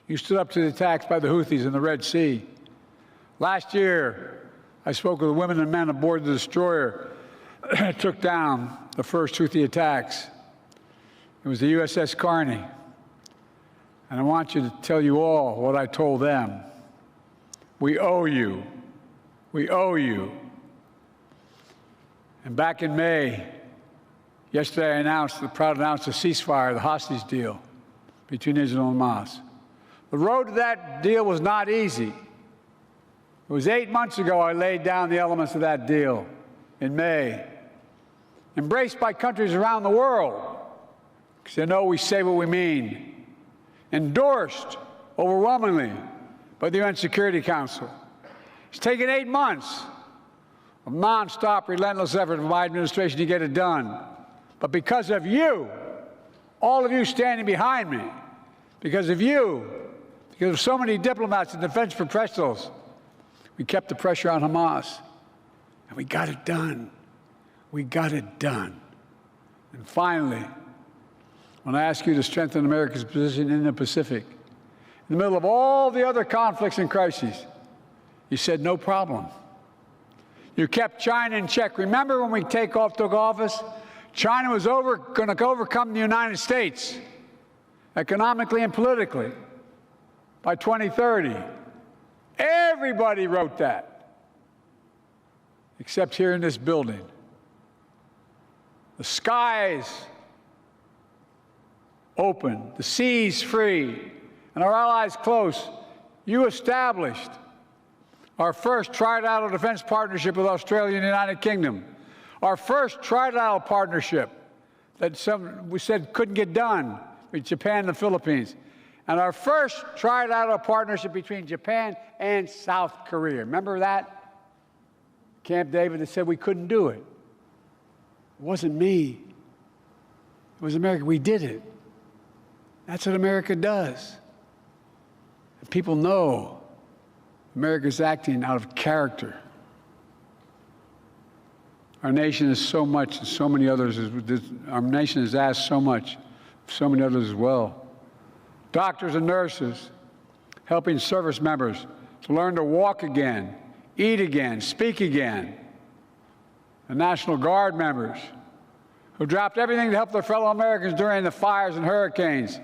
you stood up to the attacks by the Houthis in the Red Sea. Last year, I spoke with the women and men aboard the destroyer that took down the first Houthi attacks. It was the USS Carney. And I want you to tell you all what I told them. We owe you. We owe you. And back in May, yesterday I proud to announce a ceasefire, the hostage deal between Israel and Hamas. The road to that deal was not easy. It was 8 months ago I laid down the elements of that deal in May, embraced by countries around the world, because they know we say what we mean, endorsed overwhelmingly by the UN Security Council. It's taken 8 months of nonstop, relentless effort from my administration to get it done. But because of you, all of you standing behind me, because of you, because of so many diplomats and defense professionals, we kept the pressure on Hamas, and we got it done. We got it done. And finally, when I ask you to strengthen America's position in the Pacific, in the middle of all the other conflicts and crises, you said no problem. You kept China in check. Remember when we took office, China was going to overcome the United States economically and politically by 2030. Everybody wrote that, except here in this building. The skies open, the seas free, and our allies close. You established our first trilateral defense partnership with Australia and the United Kingdom, our first trilateral partnership that we said couldn't get done with Japan and the Philippines, and our first trilateral partnership between Japan and South Korea. Remember that? Camp David that said we couldn't do it. It wasn't me. It was America. We did it. That's what America does. And people know America's acting out of character. Our nation is so much, and so many others. Our nation has asked so much, so many others as well. Doctors and nurses, helping service members to learn to walk again, eat again, speak again. The National Guard members who dropped everything to help their fellow Americans during the fires and hurricanes.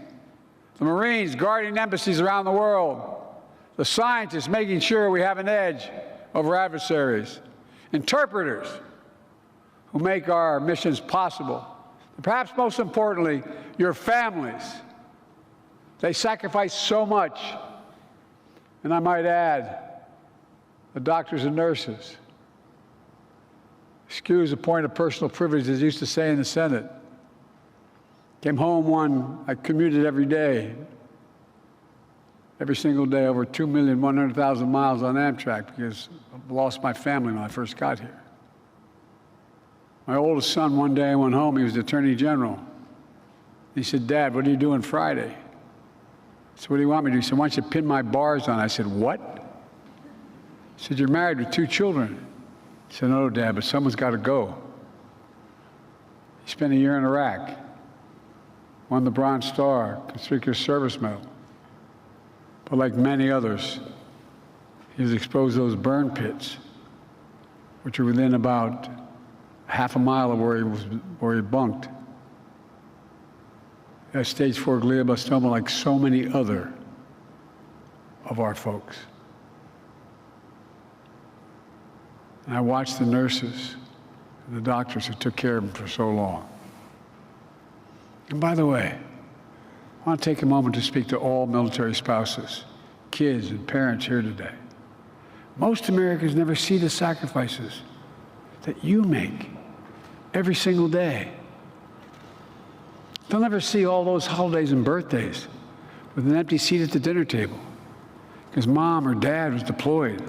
The Marines guarding embassies around the world. The scientists making sure we have an edge over adversaries. Interpreters who make our missions possible. And perhaps most importantly, your families. They sacrifice so much. And I might add, the doctors and nurses. Excuse a point of personal privilege, as used to say in the Senate. Came home I commuted every day, every single day, over 2,100,000 miles on Amtrak because I lost my family when I first got here. My oldest son, one day I went home, he was the Attorney General. He said, "Dad, what are you doing Friday?" I said, "What do you want me to do?" He said, "Why don't you pin my bars on?" I said, "What?" He said, "You're married with 2 children." I said, "No, Dad, but someone's got to go." He spent a year in Iraq, won the Bronze Star, Conspicuous Service Medal. But like many others, he was exposed to those burn pits, which are within about half a mile of where he bunked. He had stage 4 glioblastoma like so many other of our folks. And I watched the nurses and the doctors who took care of him for so long. And by the way, I want to take a moment to speak to all military spouses, kids, and parents here today. Most Americans never see the sacrifices that you make every single day. They'll never see all those holidays and birthdays with an empty seat at the dinner table because mom or dad was deployed.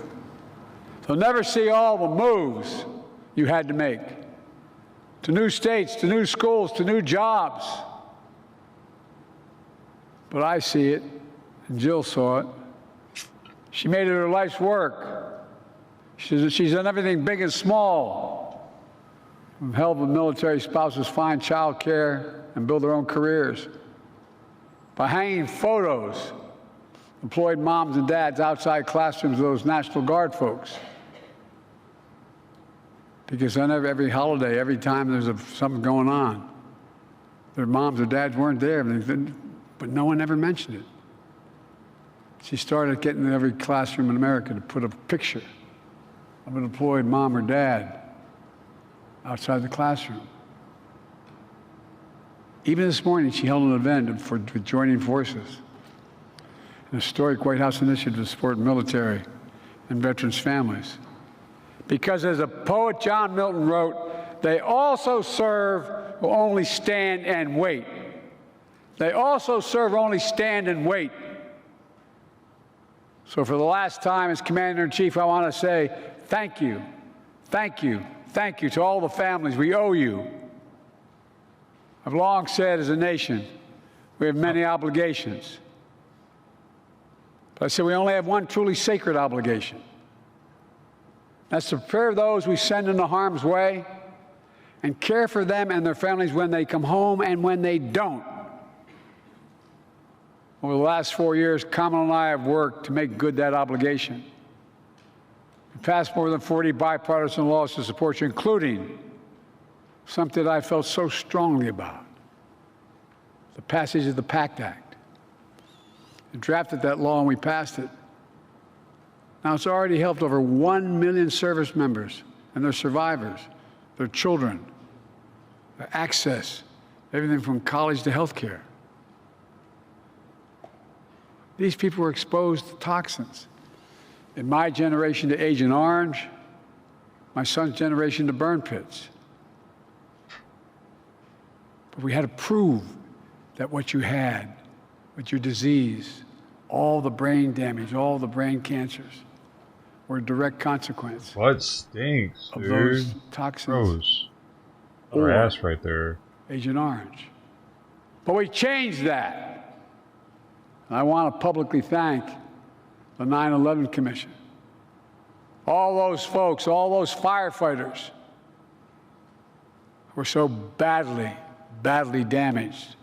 They'll never see all the moves you had to make to new states, to new schools, to new jobs. But I see it, and Jill saw it. She made it her life's work. She's done everything big and small, from helping military spouses find child care and build their own careers, by hanging photos, employed moms and dads outside classrooms of those National Guard folks. Because on every holiday, every time there's something going on, their moms or dads weren't there, but no one ever mentioned it. She started getting in every classroom in America to put a picture of an employed mom or dad outside the classroom. Even this morning, she held an event for joining forces, an historic White House initiative to support military and veterans' families. Because as a poet John Milton wrote, they also serve who only stand and wait. They also serve who only stand and wait. So for the last time as Commander-in-Chief, I want to say thank you, thank you, thank you to all the families. We owe you. I've long said as a nation, we have many obligations. But I said we only have one truly sacred obligation. That's to prepare those we send into harm's way and care for them and their families when they come home and when they don't. Over the last 4 years, Kamala and I have worked to make good that obligation. We passed more than 40 bipartisan laws to support you, including something that I felt so strongly about, the passage of the PACT Act. We drafted that law and we passed it. Now, it's already helped over 1 million service members and their survivors, their children, their access, everything from college to health care. These people were exposed to toxins. In my generation to Agent Orange, my son's generation to burn pits. But we had to prove that what you had, with your disease, all the brain damage, all the brain cancers, were a direct consequence. What stinks, of dude? Those toxins. Gross. Or ass right there. Agent Orange. But we changed that. And I want to publicly thank the 9/11 Commission. All those folks, all those firefighters were so badly damaged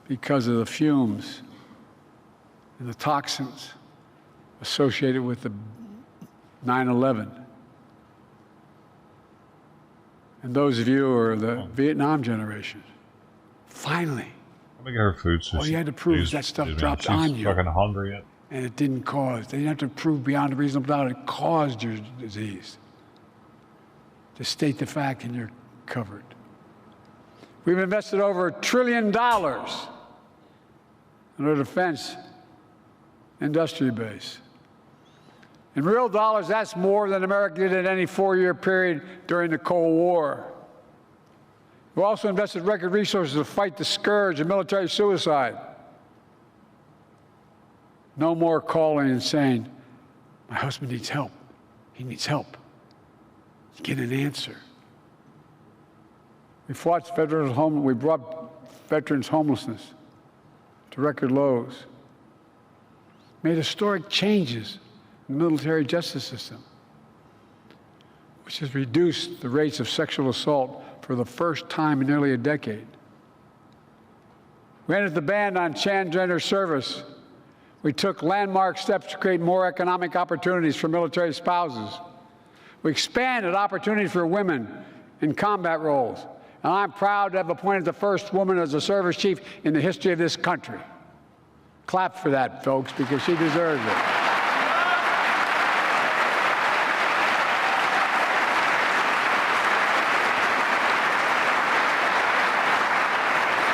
because of the fumes and the toxins associated with the 9/11. And those of you who are the Vietnam generation, finally, Let me get her food. all you had to prove is that stuff dropped on you. Fucking hungry yet? And it didn't cause. They didn't have to prove beyond a reasonable doubt it caused your disease. Just state the fact and you're covered. We've invested over $1 trillion in our defense industry base. In real dollars, that's more than America did in any 4-year period during the Cold War. We've also invested record resources to fight the scourge of military suicide. No more calling and saying, my husband needs help. He needs help. You get an answer. We fought we brought veterans' homelessness to record lows. Made historic changes in the military justice system, which has reduced the rates of sexual assault for the first time in nearly a decade. We ended the ban on transgender service. We took landmark steps to create more economic opportunities for military spouses. We expanded opportunities for women in combat roles. And I'm proud to have appointed the first woman as a service chief in the history of this country. Clap for that, folks, because she deserves it.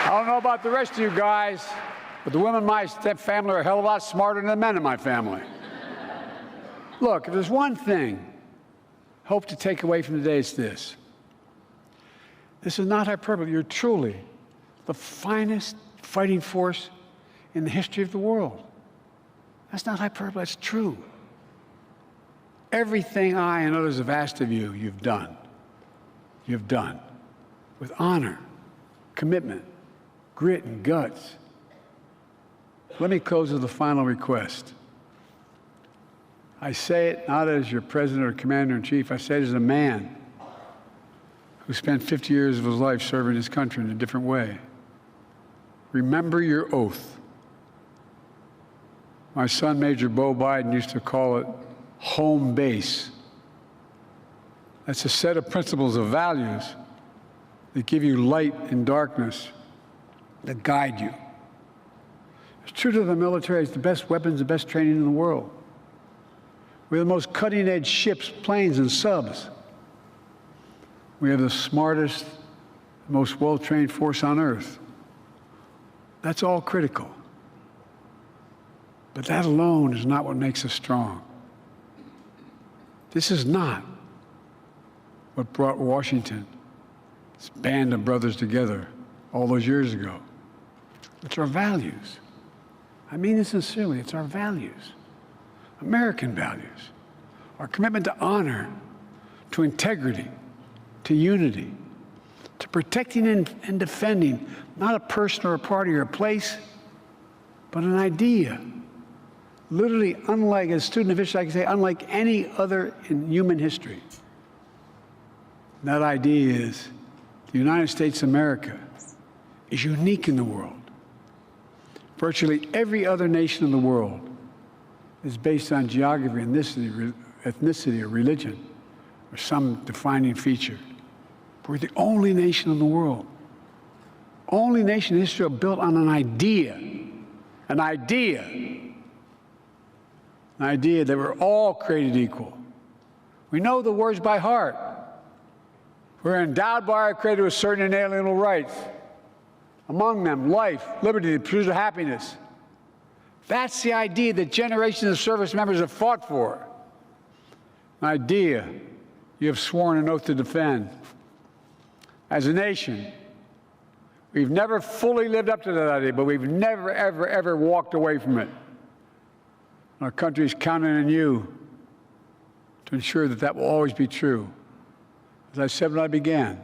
I don't know about the rest of you guys, but the women in my family are a hell of a lot smarter than the men in my family. Look, if there's one thing I hope to take away from today, it's this. This is not hyperbole. You're truly the finest fighting force in the history of the world. That's not hyperbole. That's true. Everything I and others have asked of you, you've done. You've done with honor, commitment, grit, and guts. Let me close with a final request. I say it not as your president or commander-in-chief. I say it as a man who spent 50 years of his life serving his country in a different way. Remember your oath. My son, Major Bo Biden, used to call it home base. That's a set of principles of values that give you light in darkness, that guide you. It's true to the military. It's the best weapons, the best training in the world. We have the most cutting-edge ships, planes, and subs. We have the smartest, most well-trained force on earth. That's all critical. But that alone is not what makes us strong. This is not what brought Washington, this band of brothers together all those years ago. It's our values. I mean this sincerely. It's our values, American values, our commitment to honor, to integrity, to unity, to protecting and defending not a person or a party or a place, but an idea. Literally unlike, as a student of history, I can say, unlike any other in human history. And that idea is the United States of America is unique in the world. Virtually every other nation in the world is based on geography, ethnicity, or religion, or some defining feature. We're the only nation in the world, only nation in history built on an idea that we're all created equal. We know the words by heart. We're endowed by our Creator with certain inalienable rights. Among them, life, liberty, the pursuit of happiness. That's the idea that generations of service members have fought for. An idea you have sworn an oath to defend. As a nation, we've never fully lived up to that idea, but we've never, ever, ever walked away from it. Our country is counting on you to ensure that that will always be true. As I said when I began,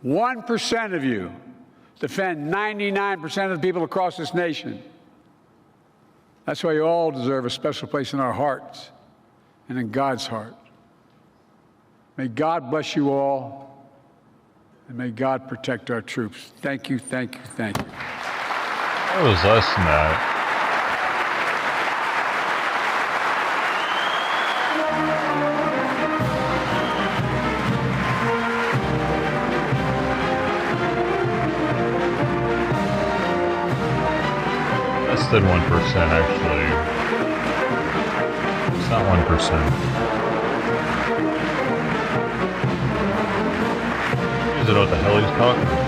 1% of you defend 99% of the people across this nation. That's why you all deserve a special place in our hearts and in God's heart. May God bless you all, and may God protect our troops. Thank you, thank you, thank you. That was less than that. Less than 1%, actually. It's not 1%. He doesn't know what the hell he's talking about.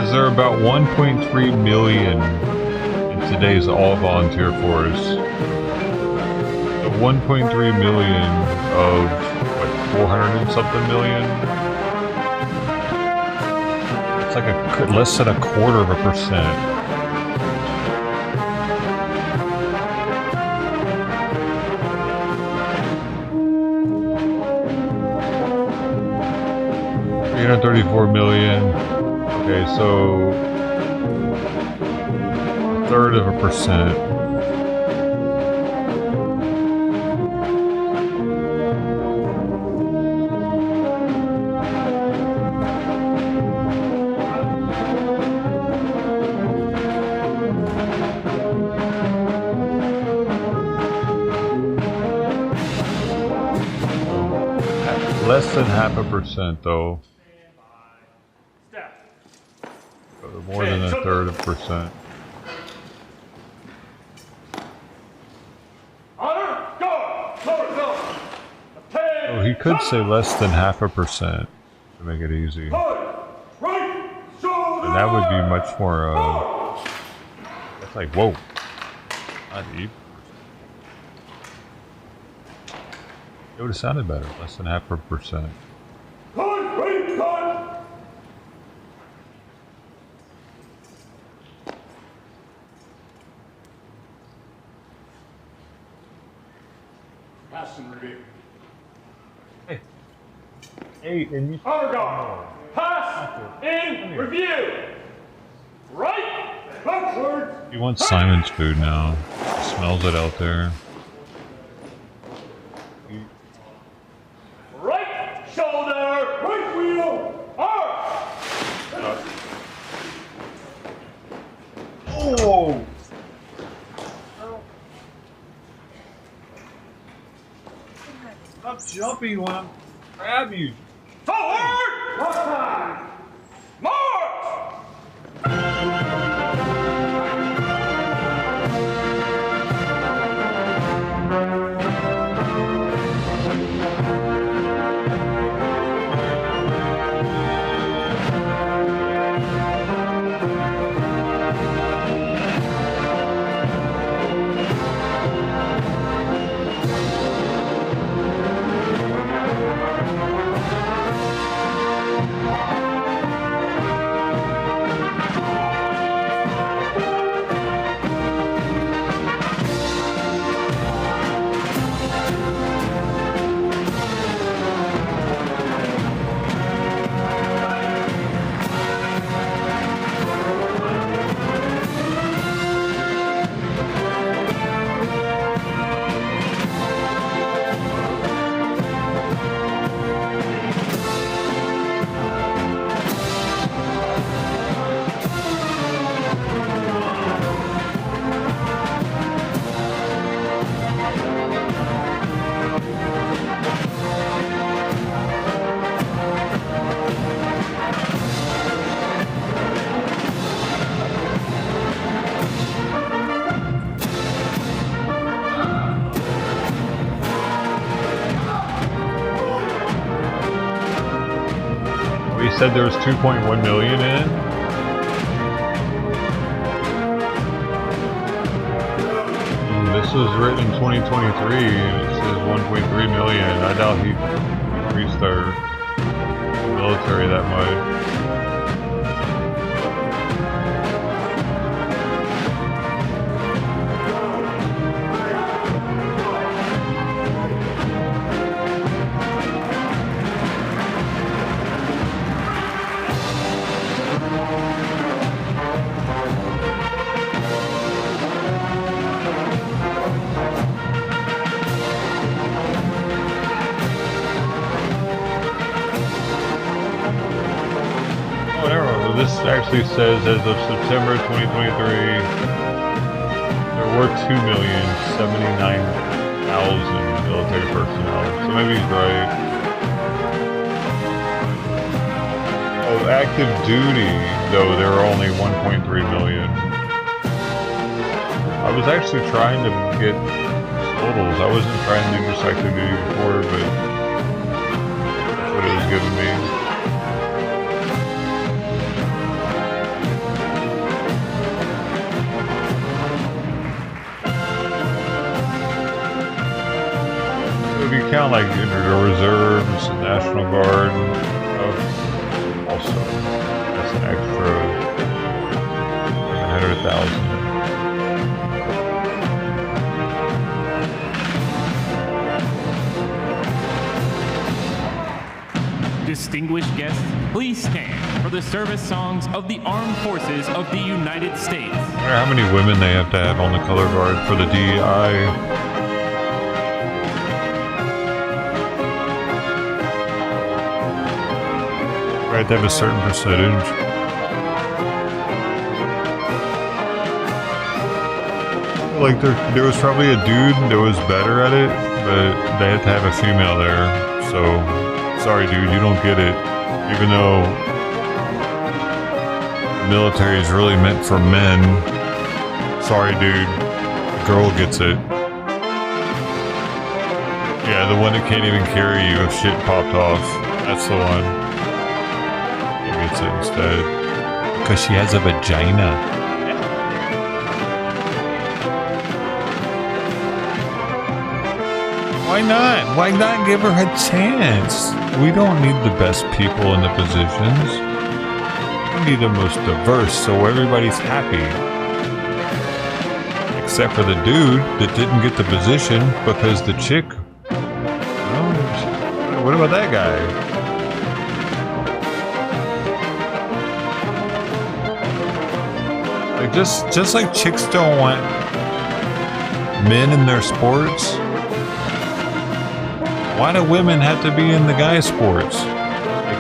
There are about 1.3 million in today's all-volunteer force. So 1.3 million of, what, 400 and something million? It's like less than 1/4%. $334 million. Okay, so 1/3%. Less than 0.5% though. More than 1/3%. Oh, he could say less than 0.5% to make it easy. And that would be much more, that's like, whoa. Not even. It would have sounded better, less than 0.5%. Pass and review. Hey, and you... Honor guard. Pass in review. Right. Backwards. He wants Simon's food now. He smells it out there. Right shoulder. Right wheel. Arm. Oh! Stop jumping when I'm grab you. Forward. Left side. March. He said there was 2.1 million in. This was written in 2023 and it says 1.3 million. I doubt he increased our military that much. This actually says as of September 2023, there were 2,079,000 military personnel. So maybe he's right. Of active duty, though, there were only 1.3 million. I was actually trying to get totals. I wasn't trying to do just active duty before, but that's what it was giving me. If you count like the reserves, National Guard, also that's an extra. 1,000. Distinguished guests, please stand for the service songs of the Armed Forces of the United States. I wonder how many women they have to have on the color guard for the DEI. Right, they have a certain percentage. Like there was probably a dude that was better at it, but they had to have a female there. So, sorry dude, you don't get it. Even though the military is really meant for men. Sorry dude, the girl gets it. Yeah, the one that can't even carry you if shit popped off. That's the one. He gets it instead. Because she has a vagina. Why not? Why not give her a chance? We don't need the best people in the positions. We need the most diverse so everybody's happy. Except for the dude that didn't get the position because the chick... Oh, what about that guy? Like just like chicks don't want men in their sports, why do women have to be in the guy sports?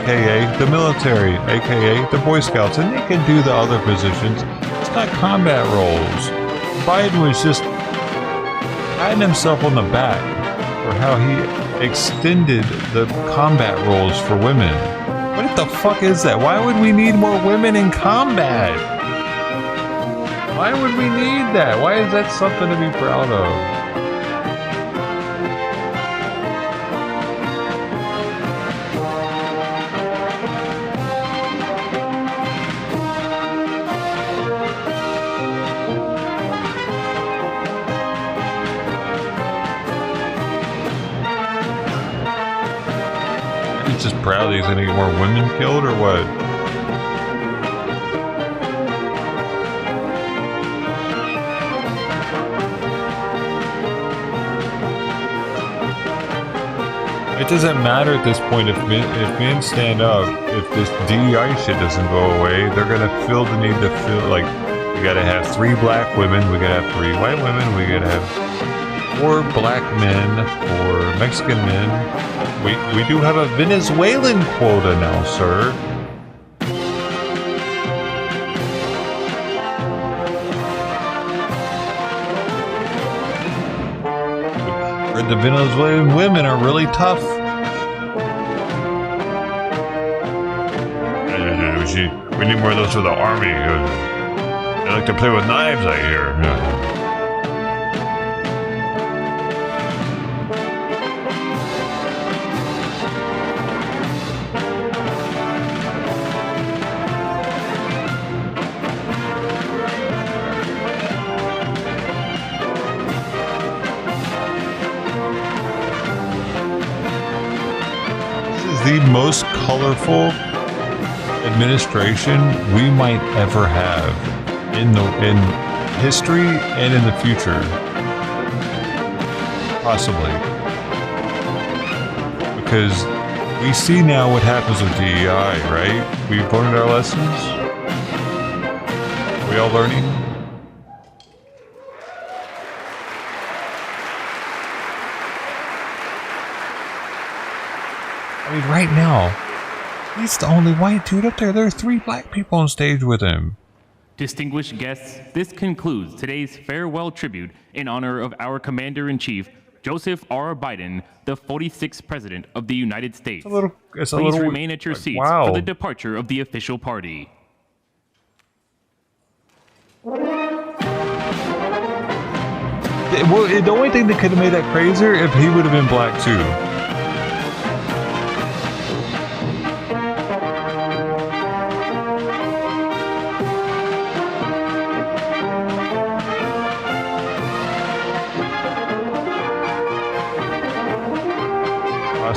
AKA the military, AKA the Boy Scouts, and they can do the other positions. It's not combat roles. Biden was just patting himself on the back for how he extended the combat roles for women. What the fuck is that? Why would we need more women in combat? Why would we need that? Why is that something to be proud of? He's just proud that he's gonna get more women killed or what? It doesn't matter at this point if men stand up, if this DEI shit doesn't go away, they're gonna feel the need to feel like we gotta have 3 black women, we gotta have 3 white women, we gotta have 4 black men, 4 Mexican men. We do have a Venezuelan quota now, sir. The Venezuelan women are really tough. We need more of those for the army. They like to play with knives, I hear. The most colorful administration we might ever have in history and in the future, possibly, because we see now what happens with DEI, right? We've learned our lessons. Are we all learning? I mean, right now, he's the only white dude up there. There are 3 black people on stage with him. Distinguished guests, this concludes today's farewell tribute in honor of our Commander-in-Chief, Joseph R. Biden, the 46th President of the United States. Please remain at your seats for the departure of the official party. The only thing that could have made that crazier if he would have been black too.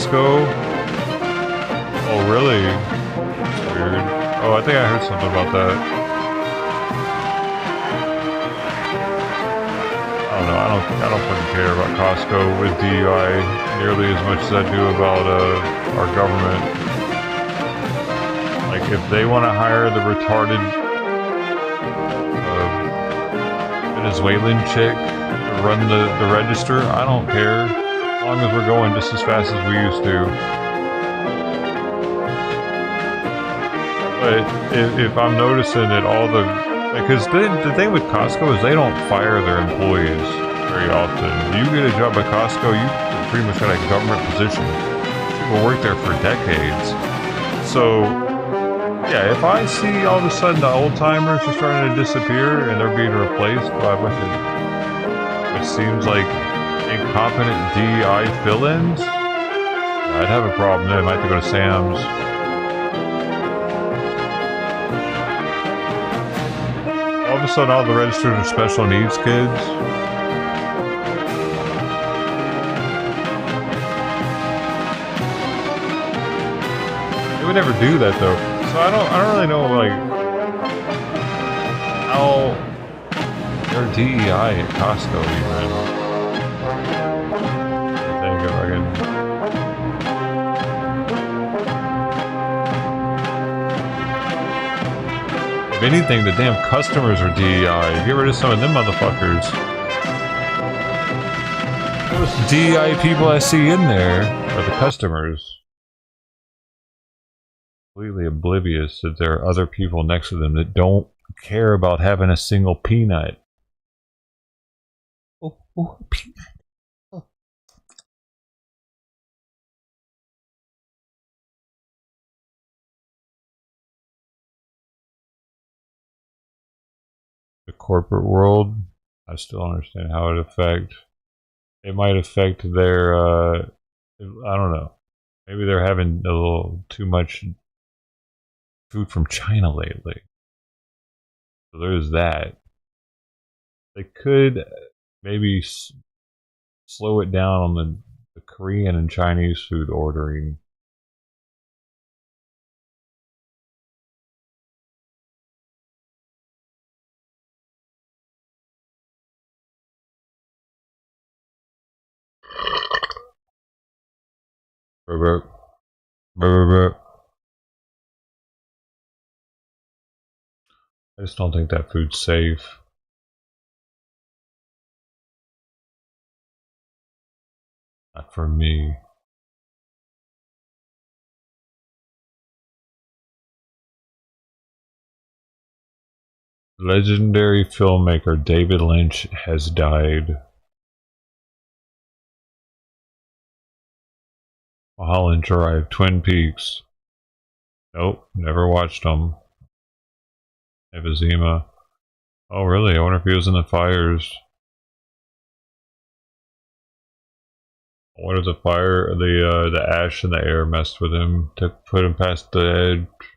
Costco? Oh, really? That's weird. Oh, I think I heard something about that. don't know. I don't fucking care about Costco with DUI nearly as much as I do about our government. Like, if they want to hire the retarded Venezuelan chick to run the register, I don't care. As long as we're going just as fast as we used to. But if I'm noticing that all the... Because the thing with Costco is they don't fire their employees very often. You get a job at Costco, you pretty much got a government position. People work there for decades. So, yeah, if I see all of a sudden the old-timers are starting to disappear and they're being replaced by a bunch of what seems like incompetent DEI fill-ins, I'd have a problem then. I might have to go to Sam's. All of a sudden, all the registered are special needs kids. They would never do that though. So I don't really know like how they're DEI at Costco even. I think if I can. If anything, the damn customers are DEI. Get rid of some of them motherfuckers. Those DEI people I see in there are the customers. Completely oblivious that there are other people next to them that don't care about having a single peanut. Oh, peanut. Oh. The corporate world, I still don't understand how it might affect their, I don't know. Maybe they're having a little too much food from China lately. So there's that. They could maybe slow it down on the Korean and Chinese food ordering. I just don't think that food's safe. Not for me. Legendary filmmaker David Lynch has died. Mulholland Drive, Twin Peaks. Nope, never watched them. Emphysema. Oh, really? I wonder if he was in the fires. I wonder if the fire, the ash in the air messed with him to put him past the edge.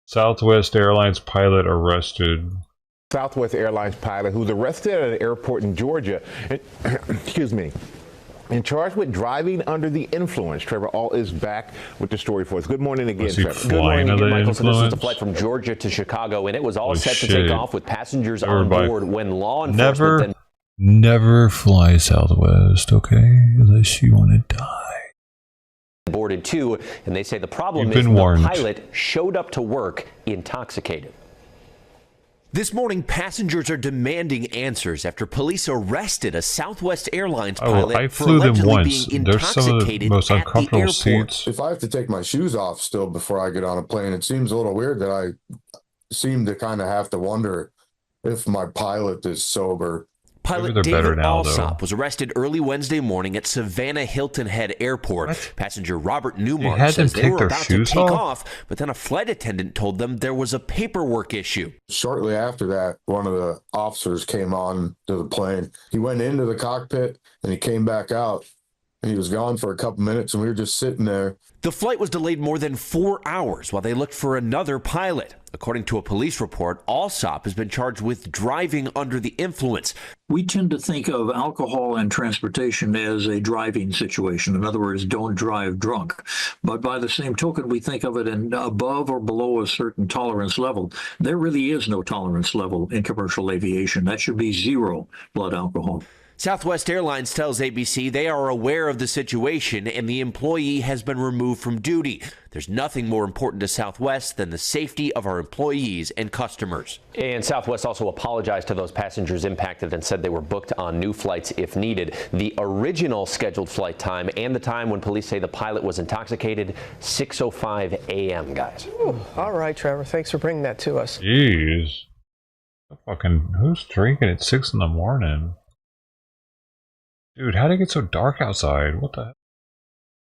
Southwest Airlines pilot arrested. Southwest Airlines pilot who's arrested at an airport in Georgia, excuse me, and charged with driving under the influence. Trevor, all is back with the story for us. Good morning again, Trevor. Good morning again, Michael. So this is the flight from Georgia to Chicago, and it was all set to take off with passengers on board when law enforcement Never fly Southwest, okay? Unless you want to die. Boarded too, and they say the problem is the pilot showed up to work intoxicated. This morning, passengers are demanding answers after police arrested a Southwest Airlines pilot for allegedly being intoxicated most at the airport. Seats. If I have to take my shoes off still before I get on a plane, it seems a little weird that I seem to kind of have to wonder if my pilot is sober. Pilot David Alsop was arrested early Wednesday morning at Savannah Hilton Head Airport. What? Passenger Robert Newmark says they were about to take off, but then a flight attendant told them there was a paperwork issue. Shortly after that, one of the officers came on to the plane. He went into the cockpit and he came back out he was gone for a couple minutes, and we were just sitting there. The flight was delayed more than 4 hours while they looked for another pilot. According to a police report, Alsop has been charged with driving under the influence. We tend to think of alcohol and transportation as a driving situation. In other words, don't drive drunk. But by the same token, we think of it in above or below a certain tolerance level. There really is no tolerance level in commercial aviation. That should be 0 blood alcohol. Southwest Airlines tells ABC they are aware of the situation and the employee has been removed from duty. There's nothing more important to Southwest than the safety of our employees and customers. And Southwest also apologized to those passengers impacted and said they were booked on new flights if needed. The original scheduled flight time and the time when police say the pilot was intoxicated, 6:05 a.m., guys. Ooh, all right, Trevor. Thanks for bringing that to us. Jeez. Who's drinking at 6 in the morning? Dude, how'd it get so dark outside? What the heck?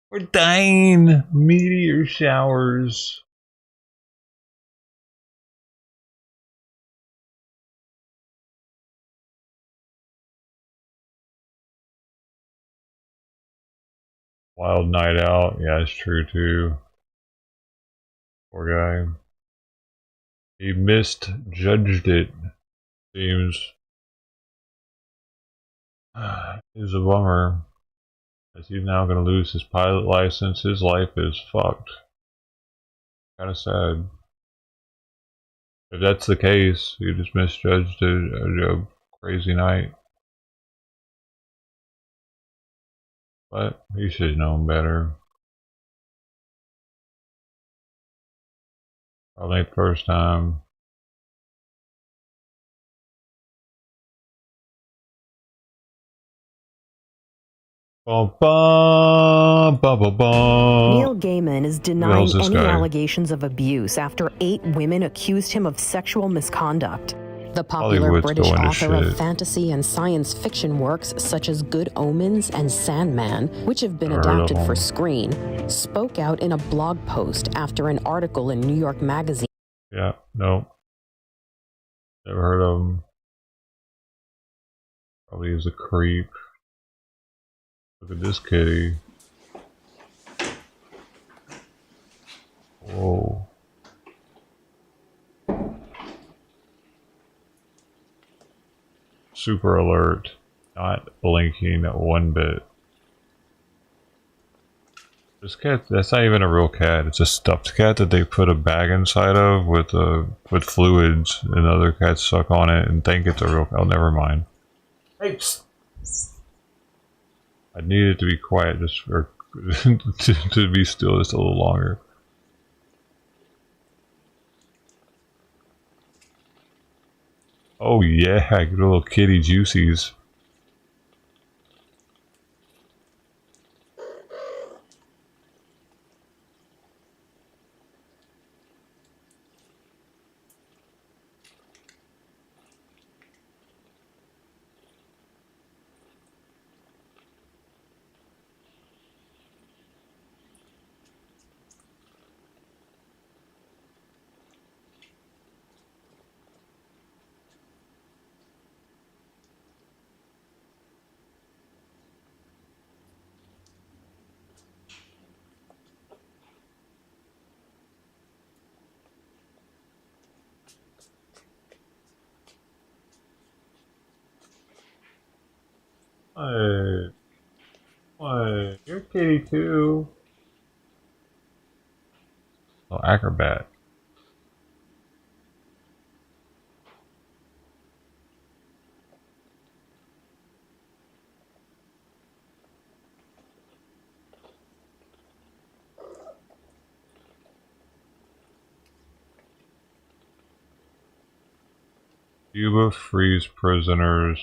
We're dying! Meteor showers. Wild night out. Yeah, it's true too. Poor guy. He misjudged it, seems. It's a bummer, as he's now going to lose his pilot license. His life is fucked. Kind of sad. If that's the case, he just misjudged a crazy night. But he should have known better. Probably the first time. Neil Gaiman is denying any allegations of abuse after 8 women accused him of sexual misconduct. The popular British author of fantasy and science fiction works such as Good Omens and Sandman, which have been adapted for screen, spoke out in a blog post after an article in New York Magazine. Yeah, no. Never heard of him. Probably is a creep. Look at this kitty. Whoa. Super alert. Not blinking one bit. This cat, that's not even a real cat. It's a stuffed cat that they put a bag inside of with fluids, and other cats suck on it and think it's a real cat. Oh, never mind. Hey, I need it to be quiet just for to be still just a little longer. Oh yeah, good little kitty juicies. What? You're kitty too. Oh, acrobat. Cuba frees prisoners.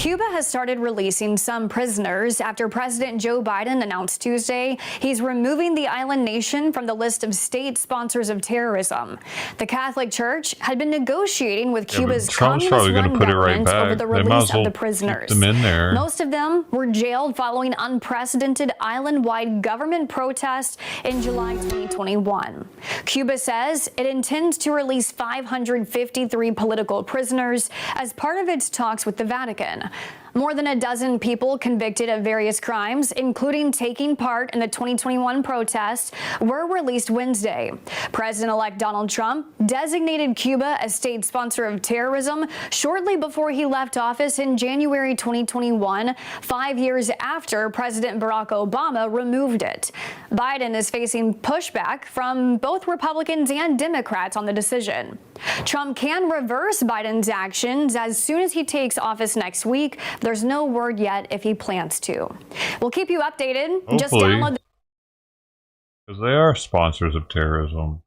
Cuba has started releasing some prisoners after President Joe Biden announced Tuesday he's removing the island nation from the list of state sponsors of terrorism. The Catholic Church had been negotiating with Cuba's communist-run government over the release of the prisoners. Most of them were jailed following unprecedented island-wide government protests in July 2021. Cuba says it intends to release 553 political prisoners as part of its talks with the Vatican. More than a dozen people convicted of various crimes, including taking part in the 2021 protests, were released Wednesday. President-elect Donald Trump designated Cuba a state sponsor of terrorism shortly before he left office in January 2021, 5 years after President Barack Obama removed it. Biden is facing pushback from both Republicans and Democrats on the decision. Trump can reverse Biden's actions as soon as he takes office next week. There's no word yet if he plans to. We'll keep you updated. Hopefully, just download because they are sponsors of terrorism.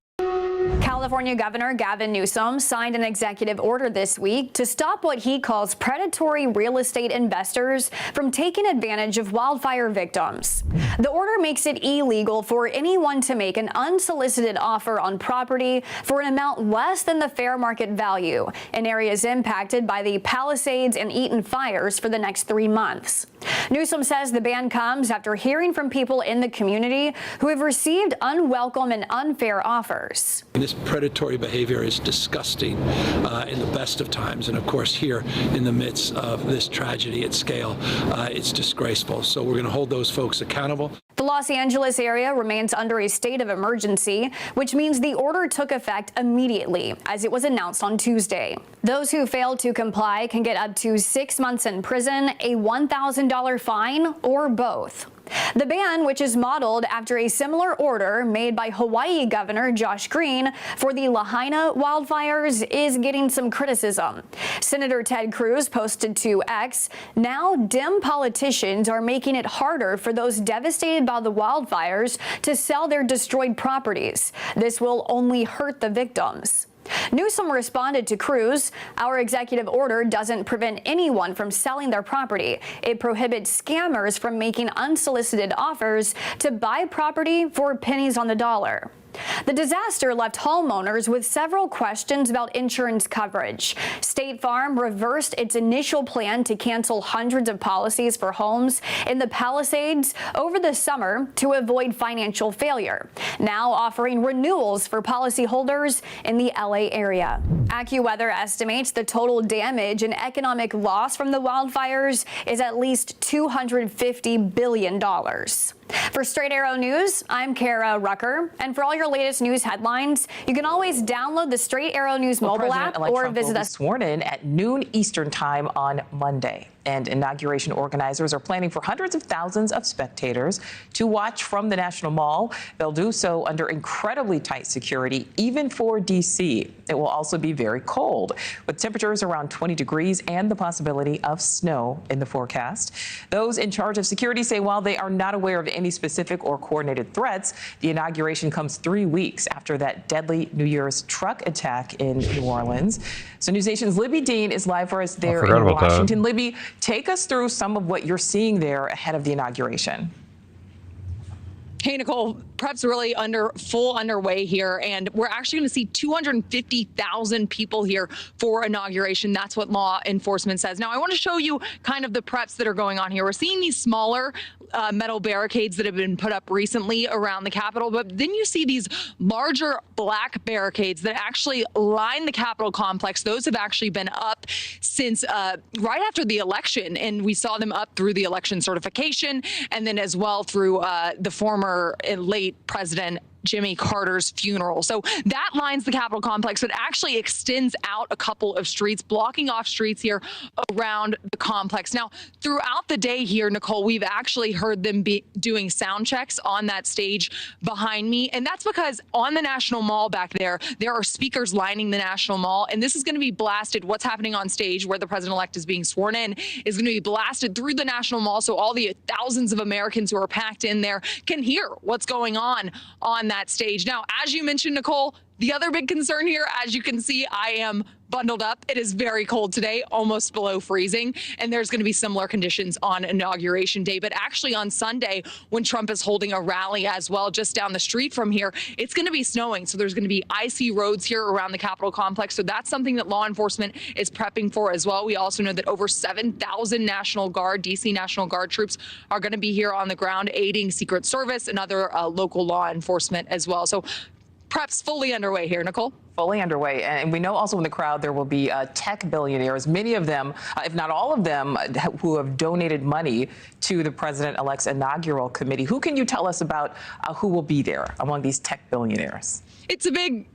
California Governor Gavin Newsom signed an executive order this week to stop what he calls predatory real estate investors from taking advantage of wildfire victims. The order makes it illegal for anyone to make an unsolicited offer on property for an amount less than the fair market value in areas impacted by the Palisades and Eaton fires for the next 3 months. Newsom says the ban comes after hearing from people in the community who have received unwelcome and unfair offers. This predatory behavior is disgusting in the best of times. And of course, here in the midst of this tragedy at scale, it's disgraceful. So we're going to hold those folks accountable. The Los Angeles area remains under a state of emergency, which means the order took effect immediately, as it was announced on Tuesday. Those who fail to comply can get up to 6 months in prison, a $1,000 fine, or both. The ban, which is modeled after a similar order made by Hawaii Governor Josh Green for the Lahaina wildfires, is getting some criticism. Senator Ted Cruz posted to X, "Now dim politicians are making it harder for those devastated by the wildfires to sell their destroyed properties. This will only hurt the victims." Newsom responded to Cruz, "Our executive order doesn't prevent anyone from selling their property. It prohibits scammers from making unsolicited offers to buy property for pennies on the dollar." The disaster left homeowners with several questions about insurance coverage. State Farm reversed its initial plan to cancel hundreds of policies for homes in the Palisades over the summer to avoid financial failure, now offering renewals for policyholders in the LA area. AccuWeather estimates the total damage and economic loss from the wildfires is at least $250 billion. For Straight Arrow News, I'm Kara Rucker, and for all your latest news headlines, you can always download the Straight Arrow News mobile app or visit us. Sworn in at noon Eastern time on Monday. And inauguration organizers are planning for hundreds of thousands of spectators to watch from the National Mall. They'll do so under incredibly tight security, even for D.C. It will also be very cold, with temperatures around 20 degrees and the possibility of snow in the forecast. Those in charge of security say while they are not aware of any specific or coordinated threats, the inauguration comes 3 weeks after that deadly New Year's truck attack in New Orleans. So News Nation's Libby Dean is live for us there in Washington. Libby, take us through some of what you're seeing there ahead of the inauguration. Hey, Nicole, prep's really underway here, and we're actually going to see 250,000 people here for inauguration. That's what law enforcement says. Now, I want to show you kind of the preps that are going on here. We're seeing these smaller metal barricades that have been put up recently around the Capitol, but then you see these larger black barricades that actually line the Capitol complex. Those have actually been up since right after the election, and we saw them up through the election certification and then as well through the former late President Jimmy Carter's funeral. So that lines the Capitol complex, but actually extends out a couple of streets, blocking off streets here around the complex. Now, throughout the day here, Nicole, we've actually heard them be doing sound checks on that stage behind me. And that's because on the National Mall back there are speakers lining the National Mall. And this is going to be blasted. What's happening on stage where the president-elect is being sworn in is going to be blasted through the National Mall. So all the thousands of Americans who are packed in there can hear what's going on that stage. Now, as you mentioned, Nicole, The other big concern here, as you can see, I am bundled up. It is very cold today, almost below freezing, and there's going to be similar conditions on Inauguration Day. But actually on Sunday, when Trump is holding a rally as well, just down the street from here, it's going to be snowing. So there's going to be icy roads here around the Capitol complex. So that's something that law enforcement is prepping for as well. We also know that over 7,000 National Guard, DC National Guard troops are going to be here on the ground aiding Secret Service and other local law enforcement as well. So prep's fully underway here, Nicole. Fully underway. And we know also in the crowd there will be tech billionaires, many of them, if not all of them, who have donated money to the president-elect's inaugural committee. Who can you tell us about who will be there among these tech billionaires? It's a big...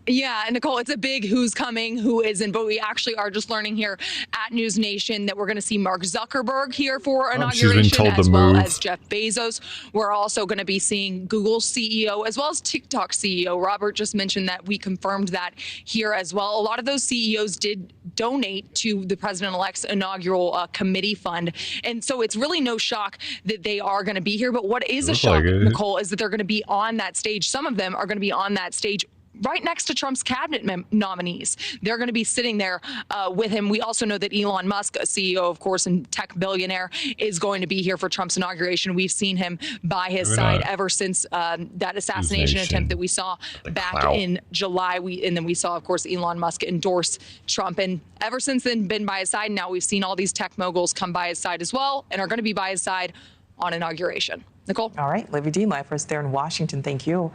Yeah, and Nicole, it's a big who's coming, who isn't, but we actually are just learning here at News Nation that we're going to see Mark Zuckerberg here for inauguration, as well as Jeff Bezos. We're also going to be seeing Google's CEO, as well as TikTok CEO. Robert just mentioned that we confirmed that here as well. A lot of those CEOs did donate to the president-elect's inaugural committee fund, and so it's really no shock that they are going to be here. But what is a shock, Nicole, is that they're going to be on that stage. Some of them are going to be on that stage right next to Trump's cabinet nominees. They're going to be sitting there with him. We also know that Elon Musk, a CEO, of course, and tech billionaire, is going to be here for Trump's inauguration. We've seen him by his side ever since that assassination attempt that we saw back in July. And then we saw, of course, Elon Musk endorse Trump. And ever since then, been by his side. Now we've seen all these tech moguls come by his side as well and are going to be by his side on inauguration. Nicole? All right. Livy Dean, live for us there in Washington. Thank you.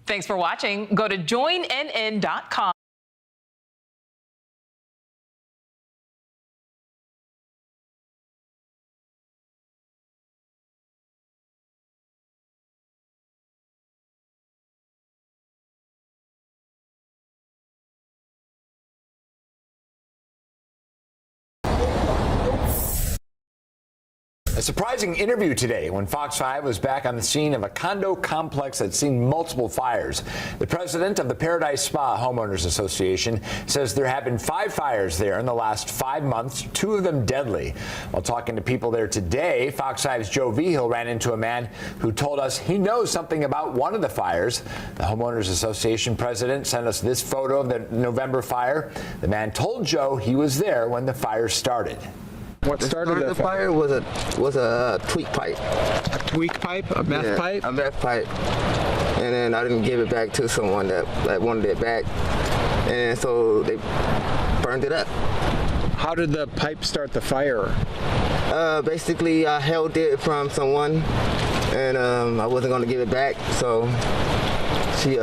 Thanks for watching. Go to joinnn.com. A surprising interview today when Fox 5 was back on the scene of a condo complex that's seen multiple fires. The president of the Paradise Spa Homeowners Association says there have been 5 fires there in the last 5 months, 2 of them deadly. While talking to people there today, Fox 5's Joe Vigil ran into a man who told us he knows something about one of the fires. The Homeowners Association president sent us this photo of the November fire. The man told Joe he was there when the fire started. What started the fire was a tweak pipe. A tweak pipe? A meth pipe? A meth pipe. And then I didn't give it back to someone that wanted it back. And so they burned it up. How did the pipe start the fire? Basically, I held it from someone, and I wasn't going to give it back. So she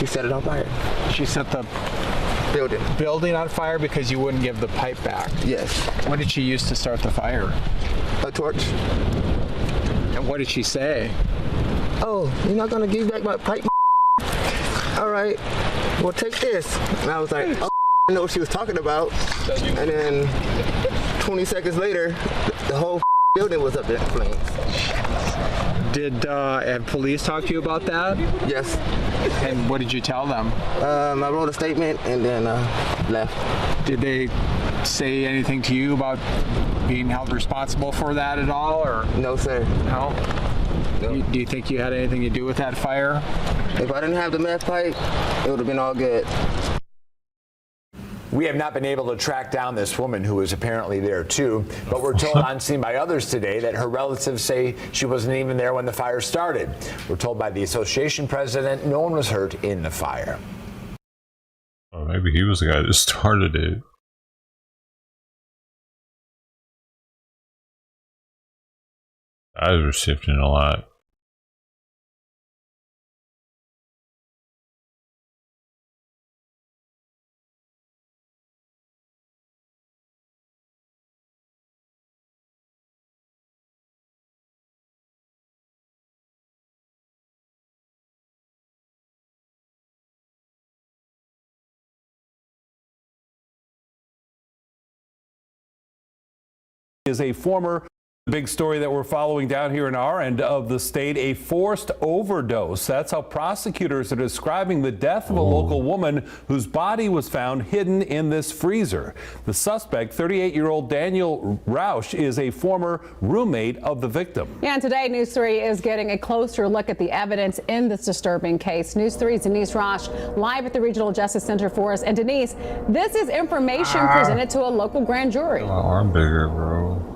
set it on fire. She set the building on fire because you wouldn't give the pipe back? Yes. What did she use to start the fire? A torch. And what did she say? Oh, you're not gonna give back my pipe? All right, well take this. And I was like, oh, I know what she was talking about. And then 20 seconds later, the whole building was up in flames. Did have police talk to you about that? Yes. And what did you tell them? I wrote a statement and then left. Did they say anything to you about being held responsible for that at all, or? No, sir. No? Nope. Do you think you had anything to do with that fire? If I didn't have the meth pipe, it would have been all good. We have not been able to track down this woman who was apparently there too, but we're told on scene by others today that her relatives say she wasn't even there when the fire started. We're told by the association president no one was hurt in the fire. Oh, maybe he was the guy that started it. Eyes were shifting a lot. Is a former Big story that we're following down here in our end of the state, a forced overdose. That's how prosecutors are describing the death of a local woman whose body was found hidden in this freezer. The suspect, 38-year-old Daniel Rausch, is a former roommate of the victim. Yeah, and today News 3 is getting a closer look at the evidence in this disturbing case. News 3's Denise Rausch live at the Regional Justice Center for us. And Denise, this is information presented to a local grand jury. My arm bigger, bro.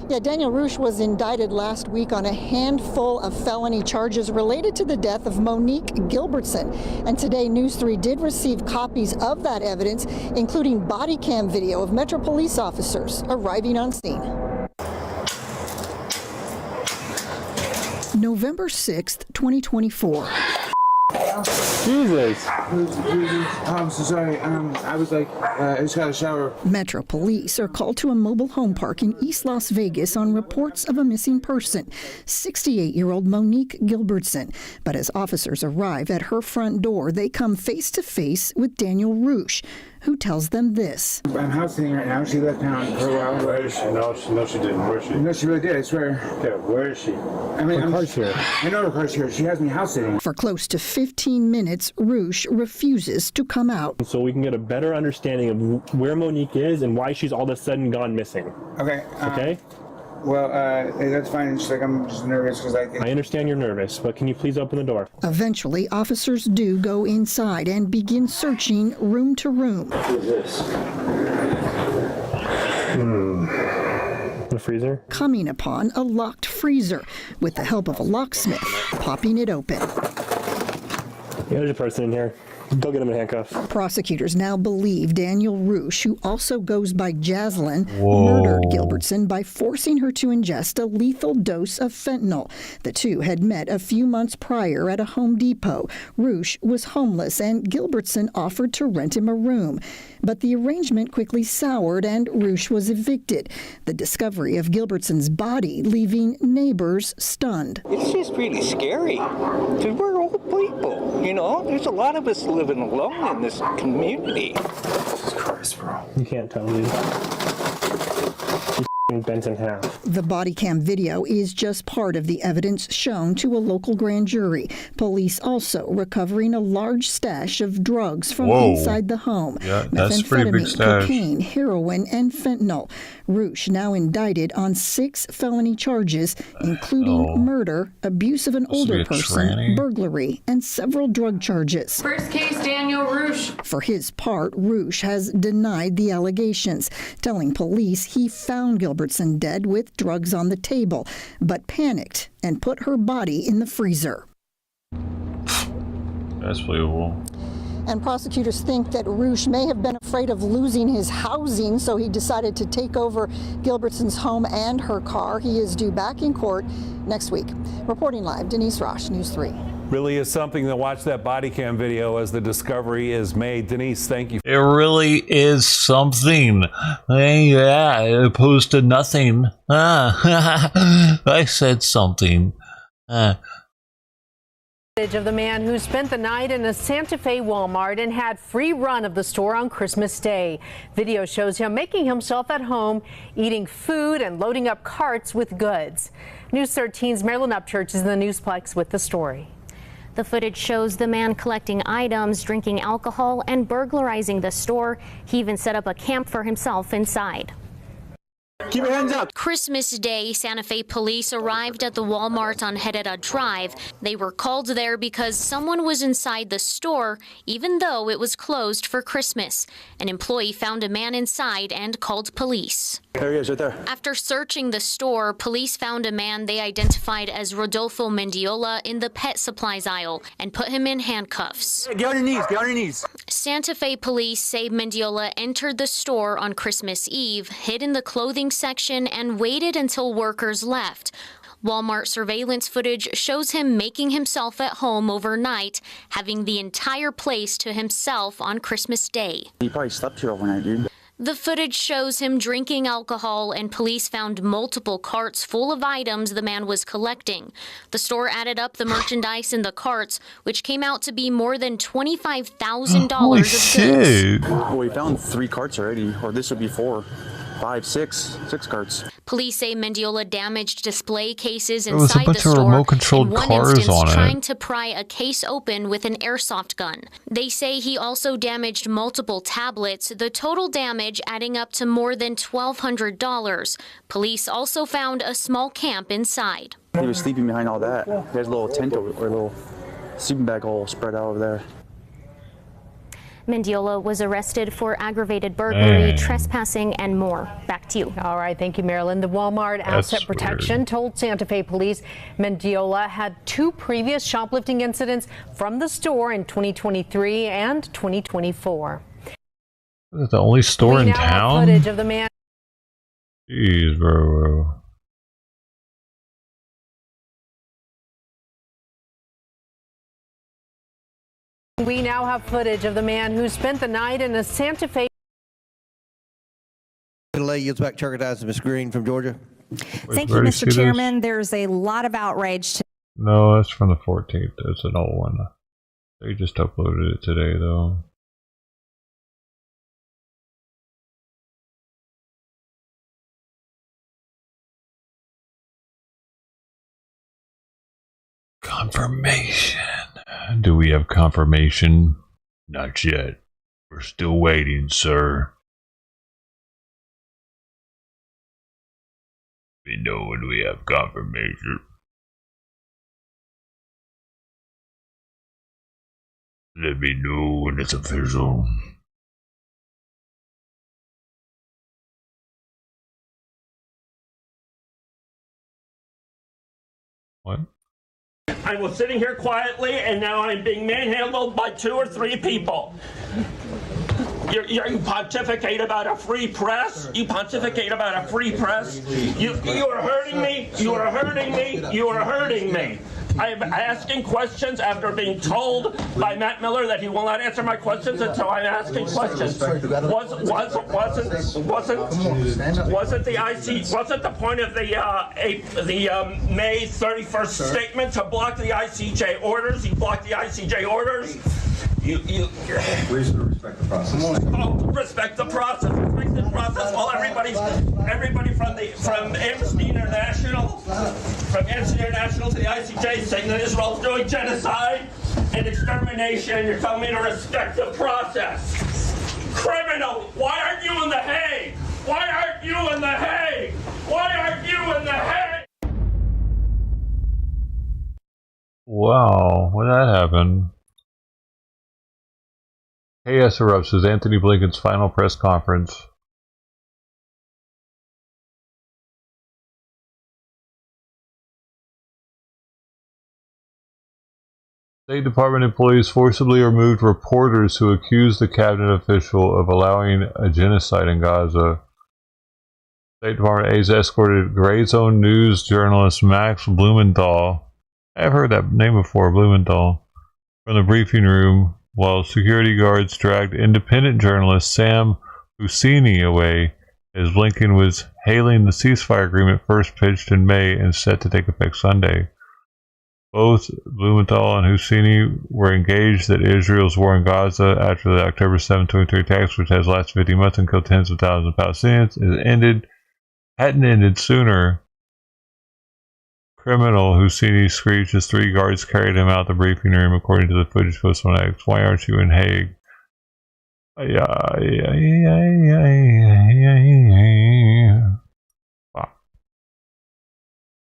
Yeah, Daniel Rausch was indicted last week on a handful of felony charges related to the death of Monique Gilbertson. And today, News 3 did receive copies of that evidence, including body cam video of Metro police officers arriving on scene. November 6th, 2024. Jesus. I'm so sorry. I was like, I just got a shower. Metro police are called to a mobile home park in East Las Vegas on reports of a missing person, 68-year-old Monique Gilbertson. But as officers arrive at her front door, they come face to face with Daniel Rausch, who tells them this. I'm house sitting right now. She left town for a while. Where is she? No, she didn't. Where is she? No, she really did, I swear. Okay, where is she? I mean, her car's here. I know her car's here. She has me house sitting. For close to 15 minutes, Rausch refuses to come out. So we can get a better understanding of where Monique is and why she's all of a sudden gone missing. Okay. Okay? Well, that's fine. She's like, I'm just nervous because I understand you're nervous, but can you please open the door? Eventually, officers do go inside and begin searching room to room. What is this? The freezer? Coming upon a locked freezer with the help of a locksmith, popping it open. Yeah, there's a person in here. Go get him in handcuffs. Prosecutors now believe Daniel Rausch, who also goes by Jaslyn, murdered Gilbertson by forcing her to ingest a lethal dose of fentanyl. The two had met a few months prior at a Home Depot. Rausch was homeless and Gilbertson offered to rent him a room. But the arrangement quickly soured and Rausch was evicted. The discovery of Gilbertson's body leaving neighbors stunned. It's just really scary because we're old people, you know. There's a lot of us living alone in this community. Jesus Christ, bro. You can't tell, dude. Bent in half. The body cam video is just part of the evidence shown to a local grand jury. Police also recovering a large stash of drugs from inside the home. Yeah, that's pretty big stash. Cocaine, heroin, and fentanyl. Rausch now indicted on 6 felony charges, including murder, abuse of an older person, burglary, and several drug charges. First case, Daniel Rausch. For his part, Rausch has denied the allegations, telling police he found Gilbertson dead with drugs on the table, but panicked and put her body in the freezer. That's believable. And prosecutors think that Rausch may have been afraid of losing his housing, so he decided to take over Gilbertson's home and her car. He is due back in court next week. Reporting live, Denise Rausch, News 3. Really is something to watch that body cam video as the discovery is made. Denise, thank you. It really is something. Yeah, opposed to nothing. I said something. Of the man who spent the night in a Santa Fe Walmart and had free run of the store on Christmas Day. Video shows him making himself at home, eating food and loading up carts with goods. News 13's Marilyn Upchurch is in the Newsplex with the story. The footage shows the man collecting items, drinking alcohol, and burglarizing the store. He even set up a camp for himself inside. Keep your hands up. Christmas Day, Santa Fe police arrived at the Walmart on Herrera Drive. They were called there because someone was inside the store, even though it was closed for Christmas. An employee found a man inside and called police. There he is, right there. After searching the store, police found a man they identified as Rodolfo Mendiola in the pet supplies aisle and put him in handcuffs. Get on your knees, get on your knees. Santa Fe police say Mendiola entered the store on Christmas Eve, hid in the clothing section, and waited until workers left. Walmart surveillance footage shows him making himself at home overnight, having the entire place to himself on Christmas Day. He probably slept here overnight, dude. The footage shows him drinking alcohol, and police found multiple carts full of items the man was collecting. The store added up the merchandise in the carts, which came out to be more than $25,000 of goods. Well, we found 3 carts already, or this would be 4. six carts. Police say Mendiola damaged display cases There was a inside bunch the of store. remote-controlled In one cars instance, on it. trying to pry a case open with an airsoft gun. They say he also damaged multiple tablets, the total damage adding up to more than $1,200. Police also found a small camp inside. He was sleeping behind all that. There's a little tent or a little sleeping bag all spread out over there. Mendiola was arrested for aggravated burglary, trespassing, and more. Back to you. All right, thank you, Marilyn. The Walmart Asset Protection told Santa Fe police Mendiola had 2 previous shoplifting incidents from the store in 2023 and 2024. Is it the only store in town? Footage of the man. Jeez, bro. We now have footage of the man who spent the night in a Santa Fe. Delay yields back to Ms. Green from Georgia. Thank you, Mr. Chairman. There's a lot of outrage. No, that's from the 14th. It's an old one. They just uploaded it today, though. Confirmation. Do we have confirmation? Not yet. We're still waiting, sir. We know when we have confirmation. Let me know when it's official. What? I was sitting here quietly, and now I'm being manhandled by 2 or 3 people. You pontificate about a free press? You pontificate about a free press? You are hurting me. You are hurting me. You are hurting me. I'm asking questions after being told by Matt Miller that he will not answer my questions until I'm asking questions. Wasn't the point of the May 31st statement to block the ICJ orders? You blocked the ICJ orders. Please respect the process. Respect the process. Respect the process. While everybody from Amnesty International to the ICJ saying that Israel's doing genocide and extermination, you're telling me to respect the process. Criminal, why aren't you in The Hague? Why aren't you in The Hague? Why aren't you in The Hague? Wow, when that happened. Chaos erupts as Anthony Blinken's final press conference. State Department employees forcibly removed reporters who accused the cabinet official of allowing a genocide in Gaza. State Department aides escorted Gray Zone News journalist Max Blumenthal. I've heard that name before, Blumenthal, from the briefing room, while security guards dragged independent journalist Sam Husseini away as Blinken was hailing the ceasefire agreement first pitched in May and set to take effect Sunday. Both Blumenthal and Husseini were engaged that Israel's war in Gaza after the October 7, 2023 attacks, which has lasted 50 months and killed tens of thousands of Palestinians, hadn't ended sooner. Criminal, Husseini screeched as 3 guards carried him out the briefing room, according to the footage posted on X. Why aren't you in Hague?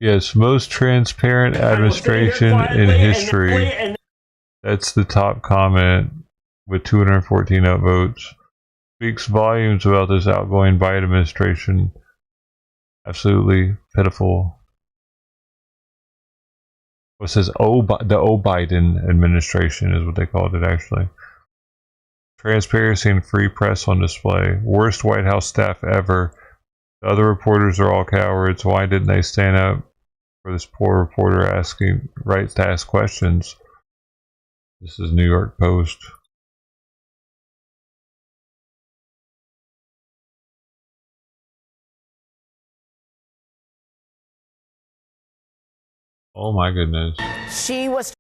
Yes, most transparent administration in history. That's the top comment with 214 upvotes. Speaks volumes about this outgoing Biden administration. Absolutely pitiful. It says the Biden administration is what they called it, actually. Transparency and free press on display. Worst White House staff ever. The other reporters are all cowards. Why didn't they stand up for this poor reporter asking rights to ask questions? This is New York Post. Oh my goodness. She was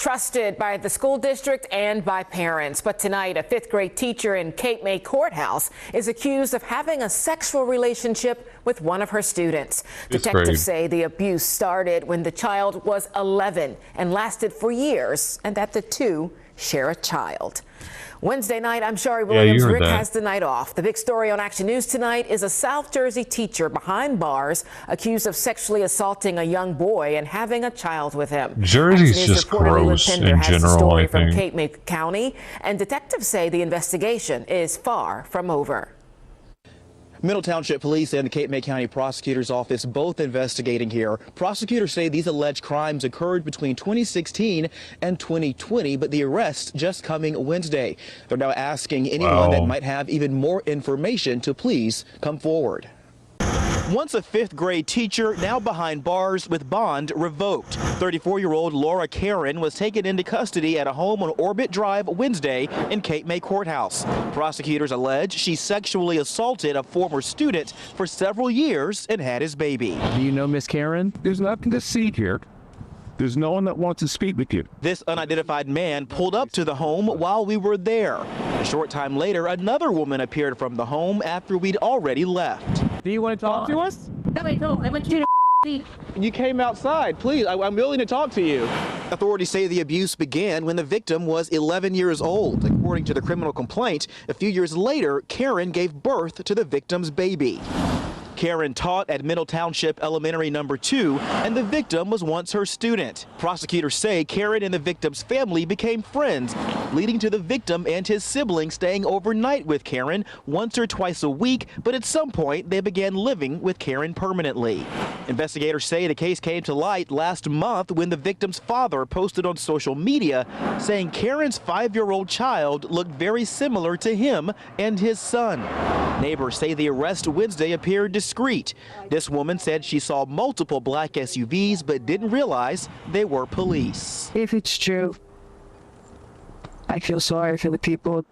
trusted by the school district and by parents. But tonight, a 5th grade teacher in Cape May Courthouse is accused of having a sexual relationship with one of her students. Detectives say the abuse started when the child was 11 and lasted for years, and that the two share a child. Wednesday night, I'm Shari Williams. Rick has the night off. The big story on Action News tonight is a South Jersey teacher behind bars accused of sexually assaulting a young boy and having a child with him. Jersey's just gross in general, I think. From Cape May County, and detectives say the investigation is far from over. Middle Township Police and the Cape May County Prosecutor's Office both investigating here. Prosecutors say these alleged crimes occurred between 2016 and 2020, but the arrest just coming Wednesday. They're now asking anyone that might have even more information to please come forward. Once a 5th grade teacher, now behind bars with bond revoked. 34-year-old Laura Karen was taken into custody at a home on Orbit Drive Wednesday in Cape May Courthouse. Prosecutors allege she sexually assaulted a former student for several years and had his baby. Do you know Miss Karen? There's nothing to see here. There's no one that wants to speak with you. This unidentified man pulled up to the home while we were there. A short time later, another woman appeared from the home after we'd already left. Do you want to talk to us? No, I don't. I want you to leave. You came outside. Please, I'm willing to talk to you. Authorities say the abuse began when the victim was 11 years old. According to the criminal complaint, a few years later, Karen gave birth to the victim's baby. Karen taught at Middle Township Elementary No. 2, and the victim was once her student. Prosecutors say Karen and the victim's family became friends, leading to the victim and his siblings staying overnight with Karen once or twice a week, but at some point they began living with Karen permanently. Investigators say the case came to light last month when the victim's father posted on social media saying Karen's 5-year-old child looked very similar to him and his son. Neighbors say the arrest Wednesday appeared discreet. This woman said she saw multiple black SUVs but didn't realize they were police. If it's true, I feel sorry for the people.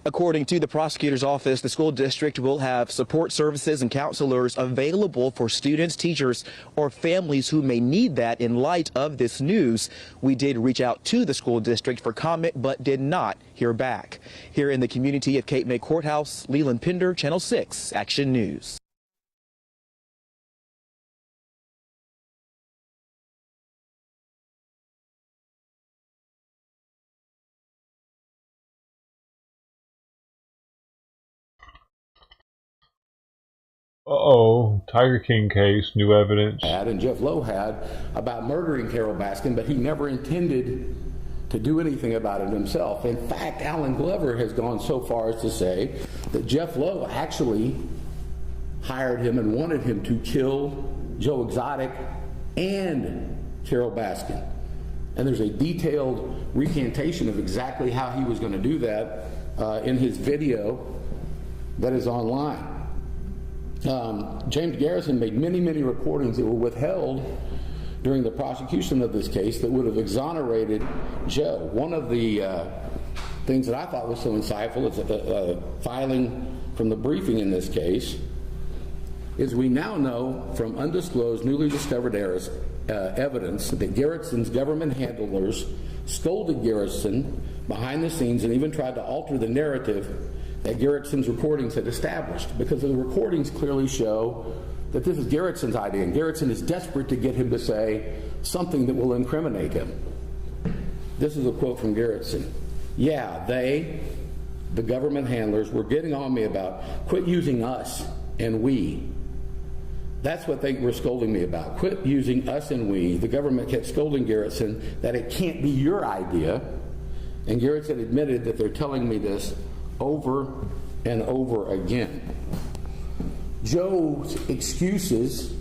According to the prosecutor's office, the school district will have support services and counselors available for students, teachers, or families who may need that in light of this news. We did reach out to the school district for comment, but did not hear back. Here in the community of Cape May Courthouse, Leland Pinder, Channel 6, Action News. Tiger King case, new evidence. And Jeff Lowe had about murdering Carol Baskin, but he never intended to do anything about it himself. In fact, Alan Glover has gone so far as to say that Jeff Lowe actually hired him and wanted him to kill Joe Exotic and Carol Baskin. And there's a detailed recantation of exactly how he was going to do that in his video that is online. James Garrison made many recordings that were withheld during the prosecution of this case that would have exonerated Joe. One of the things that I thought was so insightful is a filing from the briefing in this case is we now know from undisclosed, newly discovered evidence that Garrison's government handlers scolded Garrison behind the scenes and even tried to alter the narrative that Garrison's recordings had established, because the recordings clearly show that this is Garrison's idea, and Garrison is desperate to get him to say something that will incriminate him. This is a quote from Garrison. Yeah, they, the government handlers, were getting on me about quit using us and we. That's what they were scolding me about. Quit using us and we. The government kept scolding Garrison that it can't be your idea, and Garrison admitted that they're telling me this over and over again. Joe's excuses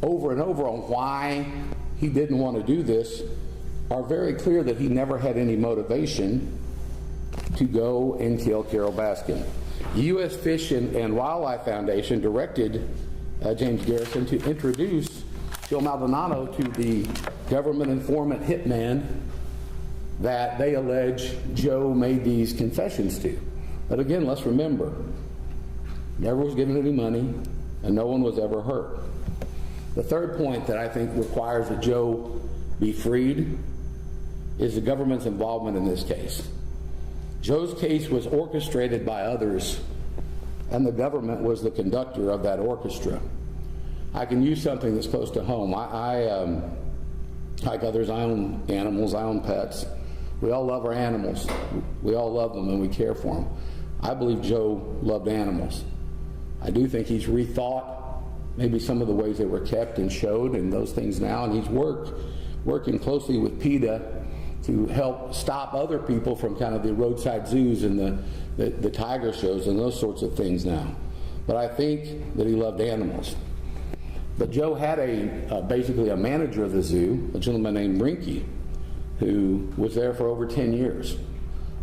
over and over on why he didn't want to do this are very clear that he never had any motivation to go and kill Carol Baskin. The U.S. Fish and Wildlife Foundation directed James Garrison to introduce Joe Maldonado to the government informant hitman that they allege Joe made these confessions to. But again, let's remember, never was given any money and no one was ever hurt. The third point that I think requires that Joe be freed is the government's involvement in this case. Joe's case was orchestrated by others, and the government was the conductor of that orchestra. I can use something that's close to home. Like others, I own animals, I own pets. We all love our animals. We all love them and we care for them. I believe Joe loved animals. I do think he's rethought maybe some of the ways they were kept and showed and those things now, and he's working closely with PETA to help stop other people from kind of the roadside zoos and the tiger shows and those sorts of things now. But I think that he loved animals. But Joe had basically a manager of the zoo, a gentleman named Rinke, who was there for over 10 years.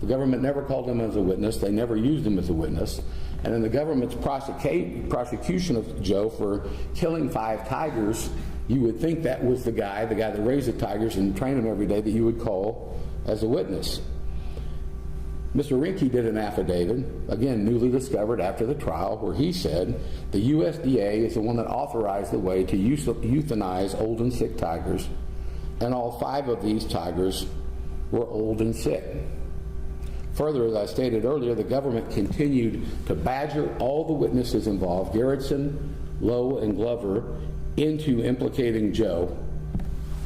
The government never called him as a witness. They never used him as a witness. And in the government's prosecution of Joe for killing 5 tigers, you would think that was the guy that raised the tigers and trained them every day, that you would call as a witness. Mr. Rinke did an affidavit, again newly discovered after the trial, where he said the USDA is the one that authorized the way to euthanize old and sick tigers, and all 5 of these tigers were old and sick. Further, as I stated earlier, the government continued to badger all the witnesses involved, Gerritsen, Lowe, and Glover, into implicating Joe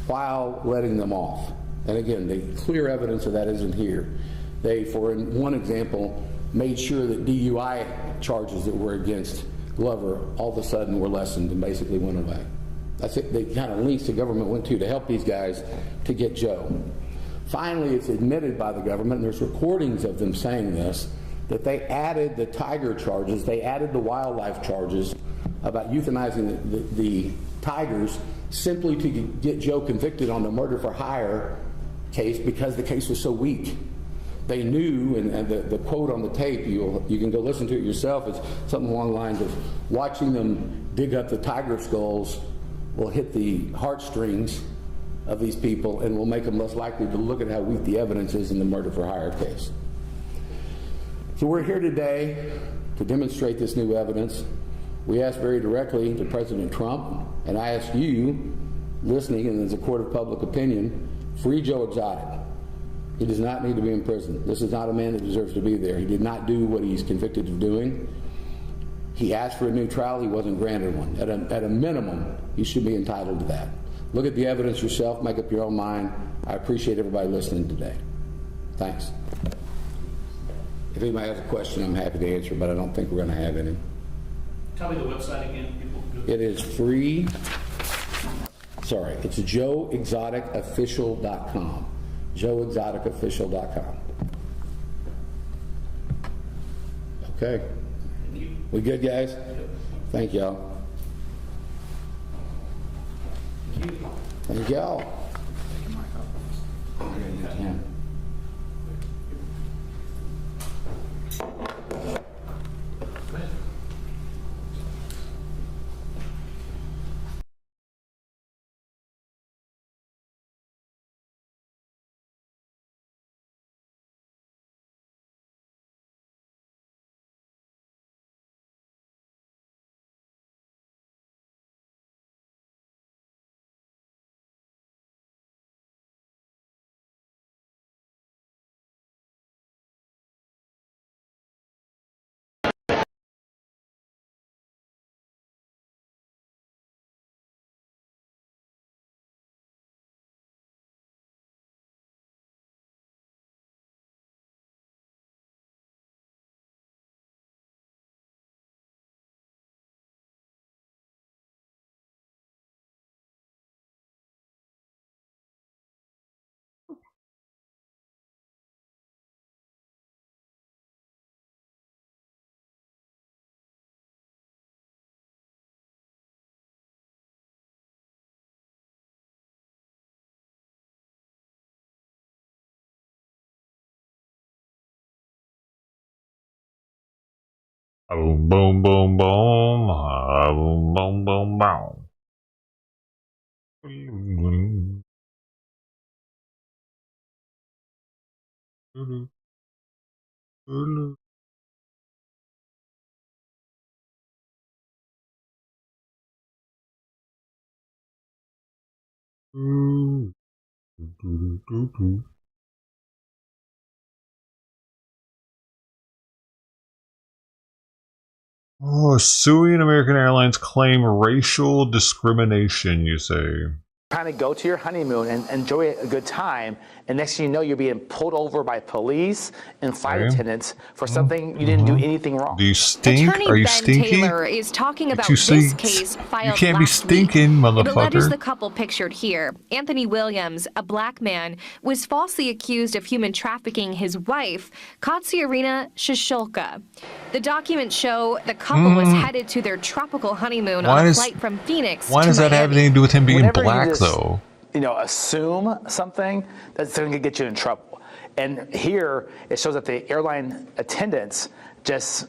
while letting them off. And again, the clear evidence of that isn't here. They, for one example, made sure that DUI charges that were against Glover all of a sudden were lessened and basically went away. That's it. The kind of lengths the government went to help these guys to get Joe. Finally, it's admitted by the government, and there's recordings of them saying this, that they added the tiger charges, they added the wildlife charges about euthanizing the tigers simply to get Joe convicted on the murder for hire case because the case was so weak. They knew, and the quote on the tape, you can go listen to it yourself, it's something along the lines of, watching them dig up the tiger skulls will hit the heartstrings of these people and will make them less likely to look at how weak the evidence is in the murder for hire case. So we're here today to demonstrate this new evidence. We asked very directly to President Trump, and I ask you, listening and as a court of public opinion, free Joe Exotic. He does not need to be in prison. This is not a man that deserves to be there. He did not do what he's convicted of doing. He asked for a new trial. He wasn't granted one. At a minimum, he should be entitled to that. Look at the evidence yourself. Make up your own mind. I appreciate everybody listening today. Thanks. If anybody has a question, I'm happy to answer, but I don't think we're going to have any. Tell me the website again. It is free. Sorry, it's joeexoticofficial.com. joeexoticofficial.com. Okay. We good, guys? Thank y'all. Thank y'all. Yeah. Boom, boom, boom, boom. Boom, boom, boom, boom. Oh, suing American Airlines claim racial discrimination, you say. Trying to go to your honeymoon and enjoy a good time, and next thing you know, you're being pulled over by police and flight attendants for something you didn't do anything wrong. Do you stink? Attorney Are you Ben stinky? Taylor is talking about You this see, case filed you can't be last stinking, week. It alleges motherfucker. the couple pictured here, Anthony Williams, a black man, was falsely accused of human trafficking his wife, Katsiarina Shishulka. The documents show the couple was headed to their tropical honeymoon on a flight from Phoenix Why to does that have Miami. anything to do with him being Whenever you black, just, though? You know, assume something that's going to get you in trouble. And here it shows that the airline attendants just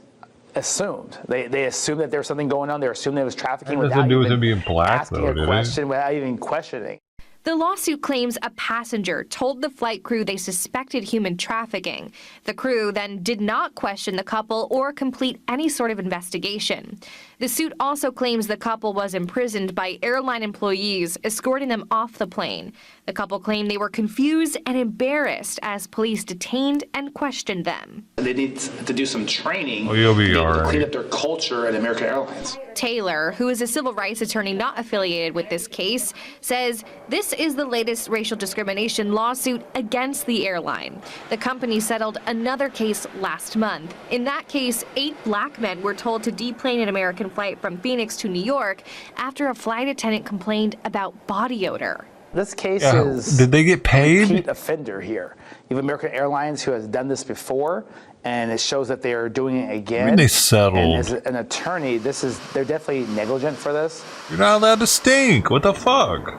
assumed. They assumed that there was something going on. They assumed there was trafficking What does without it do with even him being black, asking though, a did it? question, without even questioning. The lawsuit claims a passenger told the flight crew they suspected human trafficking. The crew then did not question the couple or complete any sort of investigation. The suit also claims the couple was imprisoned by airline employees, escorting them off the plane. The couple claimed they were confused and embarrassed as police detained and questioned them. They need to do some training Oh, you'll be all to right. clean up their culture at American Airlines. Taylor, who is a civil rights attorney not affiliated with this case, says this is the latest racial discrimination lawsuit against the airline. The company settled another case last month. In that case, 8 black men were told to deplane an American flight from Phoenix to New York after a flight attendant complained about body odor. This case is Did they get paid? a repeat offender here. You have American Airlines who has done this before, and it shows that they are doing it again. I mean, they settled. And as an attorney, they're definitely negligent for this. You're not allowed to stink. What the fuck?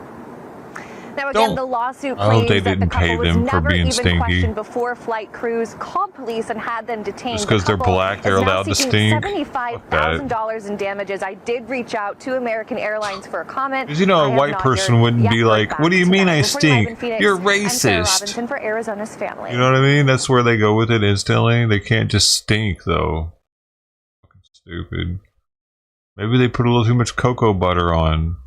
Now again, the lawsuit I hope claims they that the didn't pay couple was them for never being even stinky. questioned before flight crews called police and had them detained. Just 'cause they're black, they're allowed to stink? $75,000 in damages. I did reach out to American Airlines for a comment. Because, you know, a white person wouldn't be like, what do you mean I stink? You're racist. Robinson for Arizona's family. You know what I mean? That's where they go with it instantly. They can't just stink, though. Fucking stupid. Maybe they put a little too much cocoa butter on.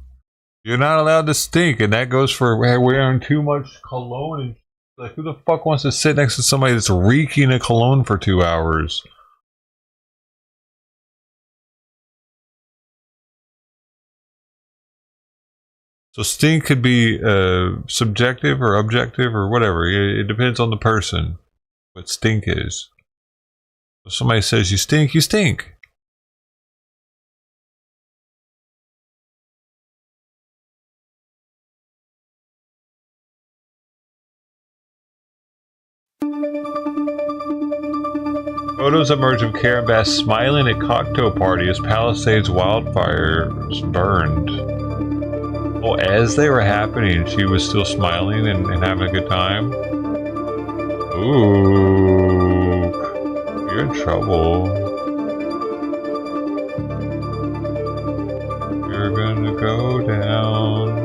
You're not allowed to stink, and that goes for wearing too much cologne. And like, who the fuck wants to sit next to somebody that's reeking of cologne for 2 hours? So stink could be subjective or objective or whatever. It depends on the person what stink is. If somebody says you stink, you stink. Photos emerge of Karen Bass smiling at cocktail party as Palisades wildfires burned. Oh, as they were happening, she was still smiling and having a good time? Ooh, you're in trouble. You're gonna go down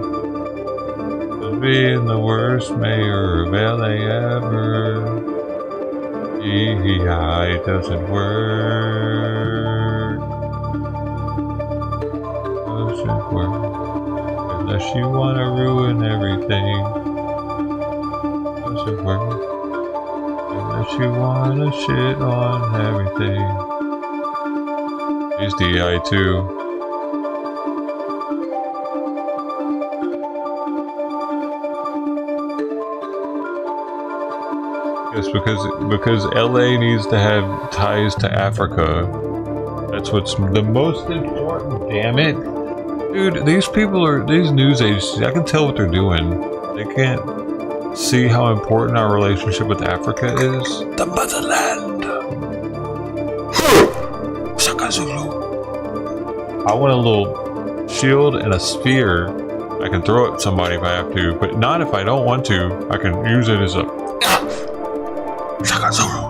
as being the worst mayor of LA ever. It doesn't work. Doesn't work. Unless you want to ruin everything. Doesn't work. Unless you want to shit on everything. He's DI too. Yes, because LA needs to have ties to Africa. That's what's the most important, damn it. Dude, these news agencies, I can tell what they're doing. They can't see how important our relationship with Africa is. The motherland. Shaka Zulu. I want a little shield and a spear. I can throw it at somebody if I have to, but not if I don't want to. I can use it as a Shaka Zulu.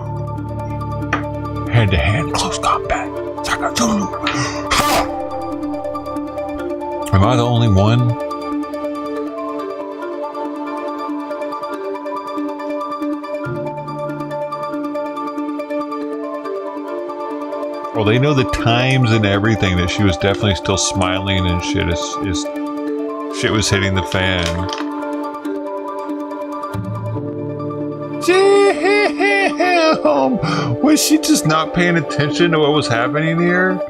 Hand-to-hand, close combat. Shaka Zulu. Ha! Am I the only one? Well, they know the times and everything that she was definitely still smiling and shit as shit was hitting the fan. Damn! Was she just not paying attention to what was happening here?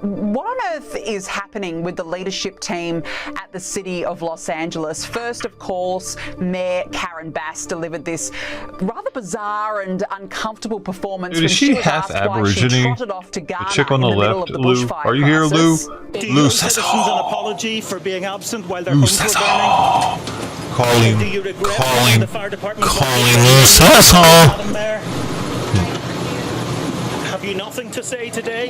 what on earth is happening with the leadership team at the City of Los Angeles? First, of course, Mayor Karen Bass delivered this rather bizarre and uncomfortable performance. Dude, is she half Aborigine? The chick on the left, Lou. Are you here, Lou? Lou says, an apology for being absent while their homes were burning? Calling Do you regret calling the fire department? Lou says, Madam Mayor, have you nothing to say today?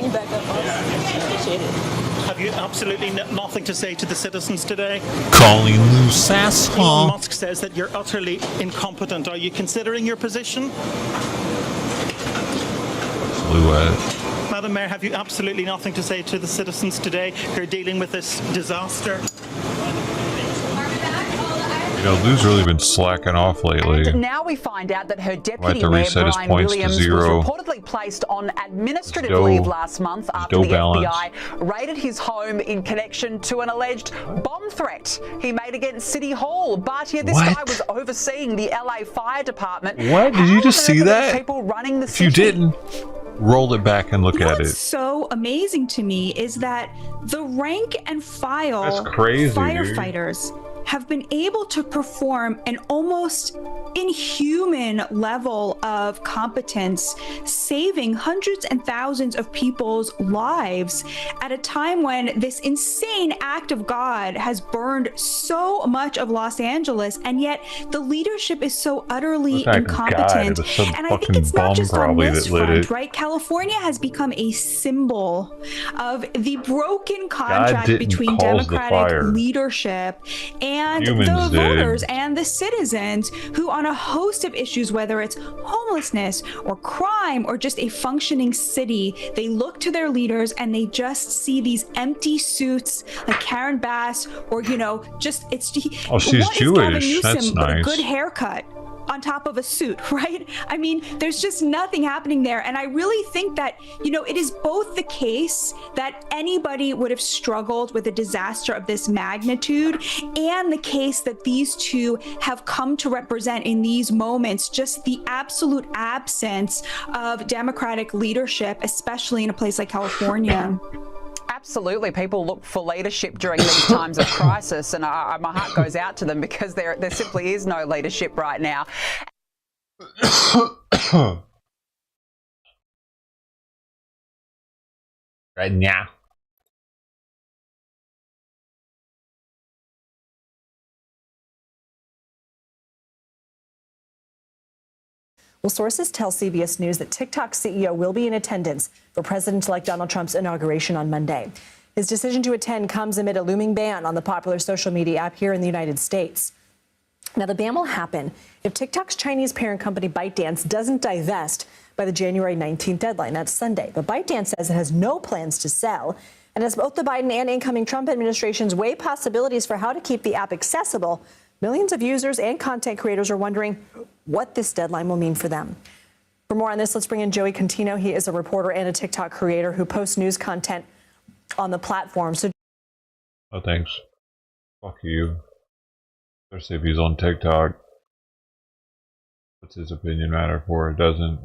Have you absolutely nothing to say to the citizens today? Calling Lou Sass, Elon Musk says that you're utterly incompetent. Are you considering your position? Lou Madam Mayor, have you absolutely nothing to say to the citizens today who are dealing with this disaster? You know, Lou's really been slacking off lately. And now we find out that her deputy to mayor, reset his Brian points to Williams, was 0. reportedly placed on administrative leave last month after the FBI raided his home in connection to an alleged bomb threat he made against City Hall. But yeah, this guy was overseeing the LA Fire Department. What? Did you just see that? People running the If you didn't, roll it back and look at it. What's so amazing to me is that the rank and file That's crazy, firefighters have been able to perform an almost inhuman level of competence, saving hundreds and thousands of people's lives at a time when this insane act of God has burned so much of Los Angeles, and yet the leadership is so utterly incompetent. And I think it's not just on this front, right? California has become a symbol of the broken contract between Democratic leadership and the voters and the citizens who, on a host of issues, whether it's homelessness or crime or just a functioning city, they look to their leaders and they just see these empty suits like Karen Bass, or, you know, just it's. Oh, she's Jewish. That's nice. But a good haircut on top of a suit, right? I mean, there's just nothing happening there. And I really think that, you know, it is both the case that anybody would have struggled with a disaster of this magnitude, and the case that these two have come to represent in these moments just the absolute absence of democratic leadership, especially in a place like California. Absolutely. People look for leadership during these times of crisis, and my heart goes out to them because there simply is no leadership right now. Right now. Well, sources tell CBS News that TikTok CEO will be in attendance for President-elect Donald Trump's inauguration on Monday. His decision to attend comes amid a looming ban on the popular social media app here in the United States. Now, the ban will happen if TikTok's Chinese parent company ByteDance doesn't divest by the January 19th deadline. That's Sunday. But ByteDance says it has no plans to sell. And as both the Biden and incoming Trump administrations weigh possibilities for how to keep the app accessible, millions of users and content creators are wondering what this deadline will mean for them. For more on this, let's bring in Joey Contino. He is a reporter and a TikTok creator who posts news content on the platform. So, oh, thanks. Fuck you. Especially if he's on TikTok. What's his opinion matter for? It doesn't.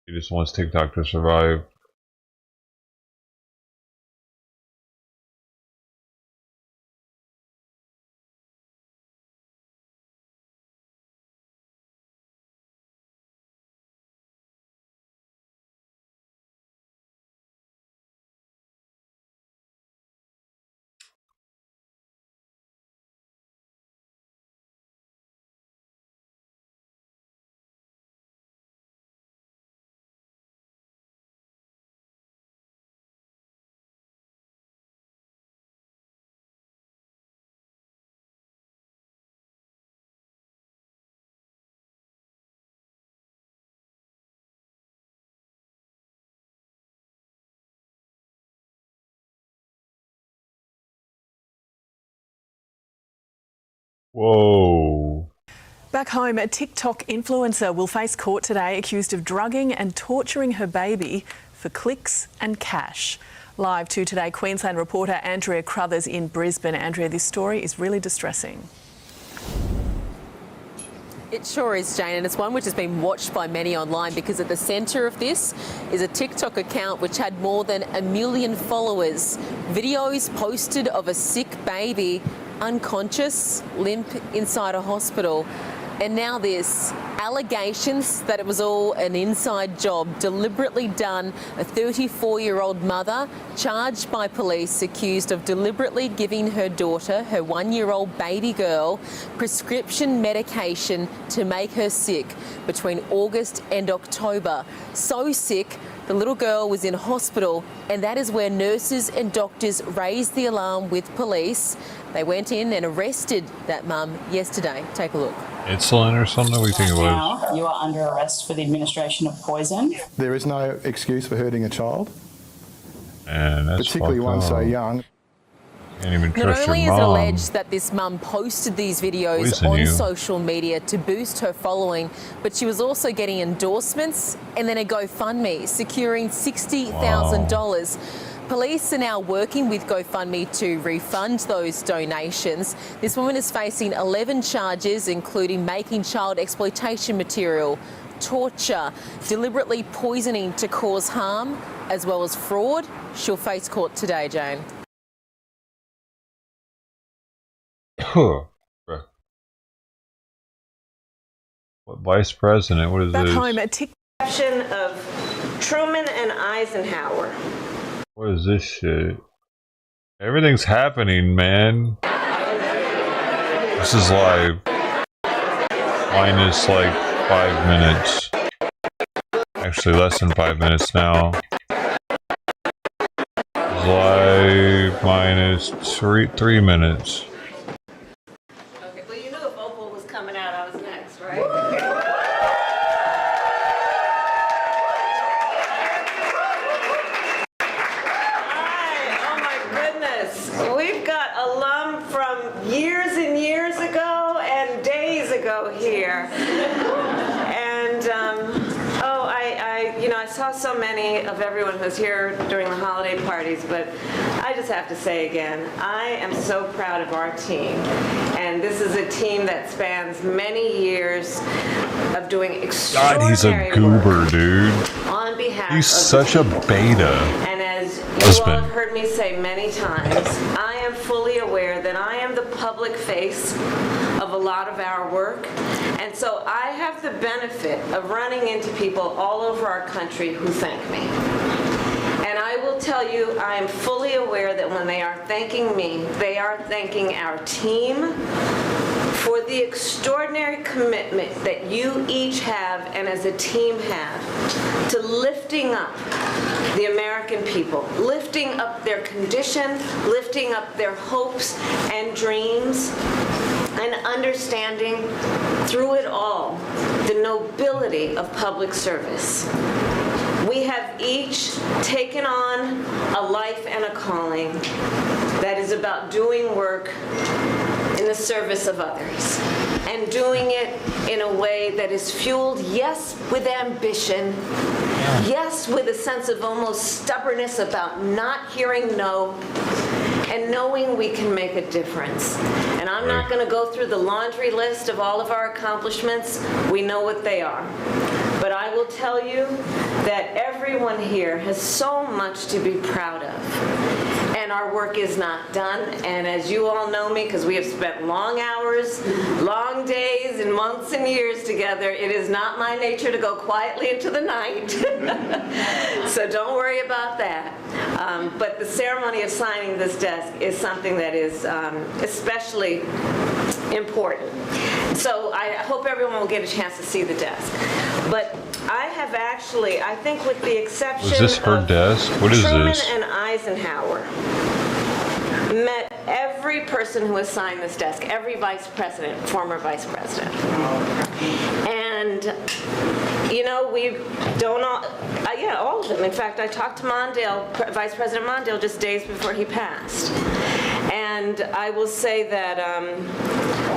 He just wants TikTok to survive. Whoa. Back home, a TikTok influencer will face court today accused of drugging and torturing her baby for clicks and cash. Live to Today Queensland reporter Andrea Crothers in Brisbane. Andrea, this story is really distressing. It sure is, Jane, and it's one which has been watched by many online because at the centre of this is a TikTok account which had more than 1 million followers. Videos posted of a sick baby, unconscious, limp inside a hospital. And now this, allegations that it was all an inside job deliberately done. A 34-year-old mother charged by police accused of deliberately giving her daughter, her 1-year-old baby girl, prescription medication to make her sick between August and October. So sick, the little girl was in hospital, and that is where nurses and doctors raised the alarm with police. They went in and arrested that mum yesterday. Take a look. Insulin or something, we think it was. Now you are under arrest for the administration of poison. There is no excuse for hurting a child, and that's particularly one so young. Can't even Not trust only your is it mom. alleged that this mum posted these videos Poison on you. social media to boost her following, but she was also getting endorsements and then a GoFundMe, securing $60,000. Police are now working with GoFundMe to refund those donations. This woman is facing 11 charges, including making child exploitation material, torture, deliberately poisoning to cause harm, as well as fraud. She'll face court today, Jane. What vice president? What is Back this? home at of Truman and Eisenhower. What is this shit? Everything's happening, man. This is live. Minus like 5 minutes. Actually, less than 5 minutes now. Live minus 3 minutes. Okay, well, you knew if Opal was coming out, I was next, right? We've got alum from years and years ago and days ago here. And, I saw so many of everyone who's here during the holiday parties, but I just have to say again, I am so proud of our team. And this is a team that spans many years of doing extraordinary God, he's a goober, dude. on behalf He's of such a beta. And as you all have heard me say many times, I am fully aware that I am the public face of a lot of our work. And so I have the benefit of running into people all over our country who thank me. And I will tell you, I am fully aware that when they are thanking me, they are thanking our team for the extraordinary commitment that you each have and as a team have to lifting up the American people, lifting up their condition, lifting up their hopes and dreams, and understanding through it all the nobility of public service. We have each taken on a life and a calling that is about doing work in the service of others and doing it in a way that is fueled, yes, with ambition, yes, with a sense of almost stubbornness about not hearing no, and knowing we can make a difference. And I'm not going to go through the laundry list of all of our accomplishments. We know what they are. But I will tell you that everyone here has so much to be proud of. And our work is not done. And as you all know me, because we have spent long hours, long days, and months and years together, it is not my nature to go quietly into the night. So don't worry about that. But the ceremony of signing this desk is something that is especially important. So I hope everyone will get a chance to see the desk. But I have actually, I think with the exception Was this her of desk? What is Truman this? and Eisenhower, met every person who has signed this desk, every vice president, former vice president. And, we don't all, all of them. In fact, I talked to Mondale, Vice President Mondale, just days before he passed. And I will say that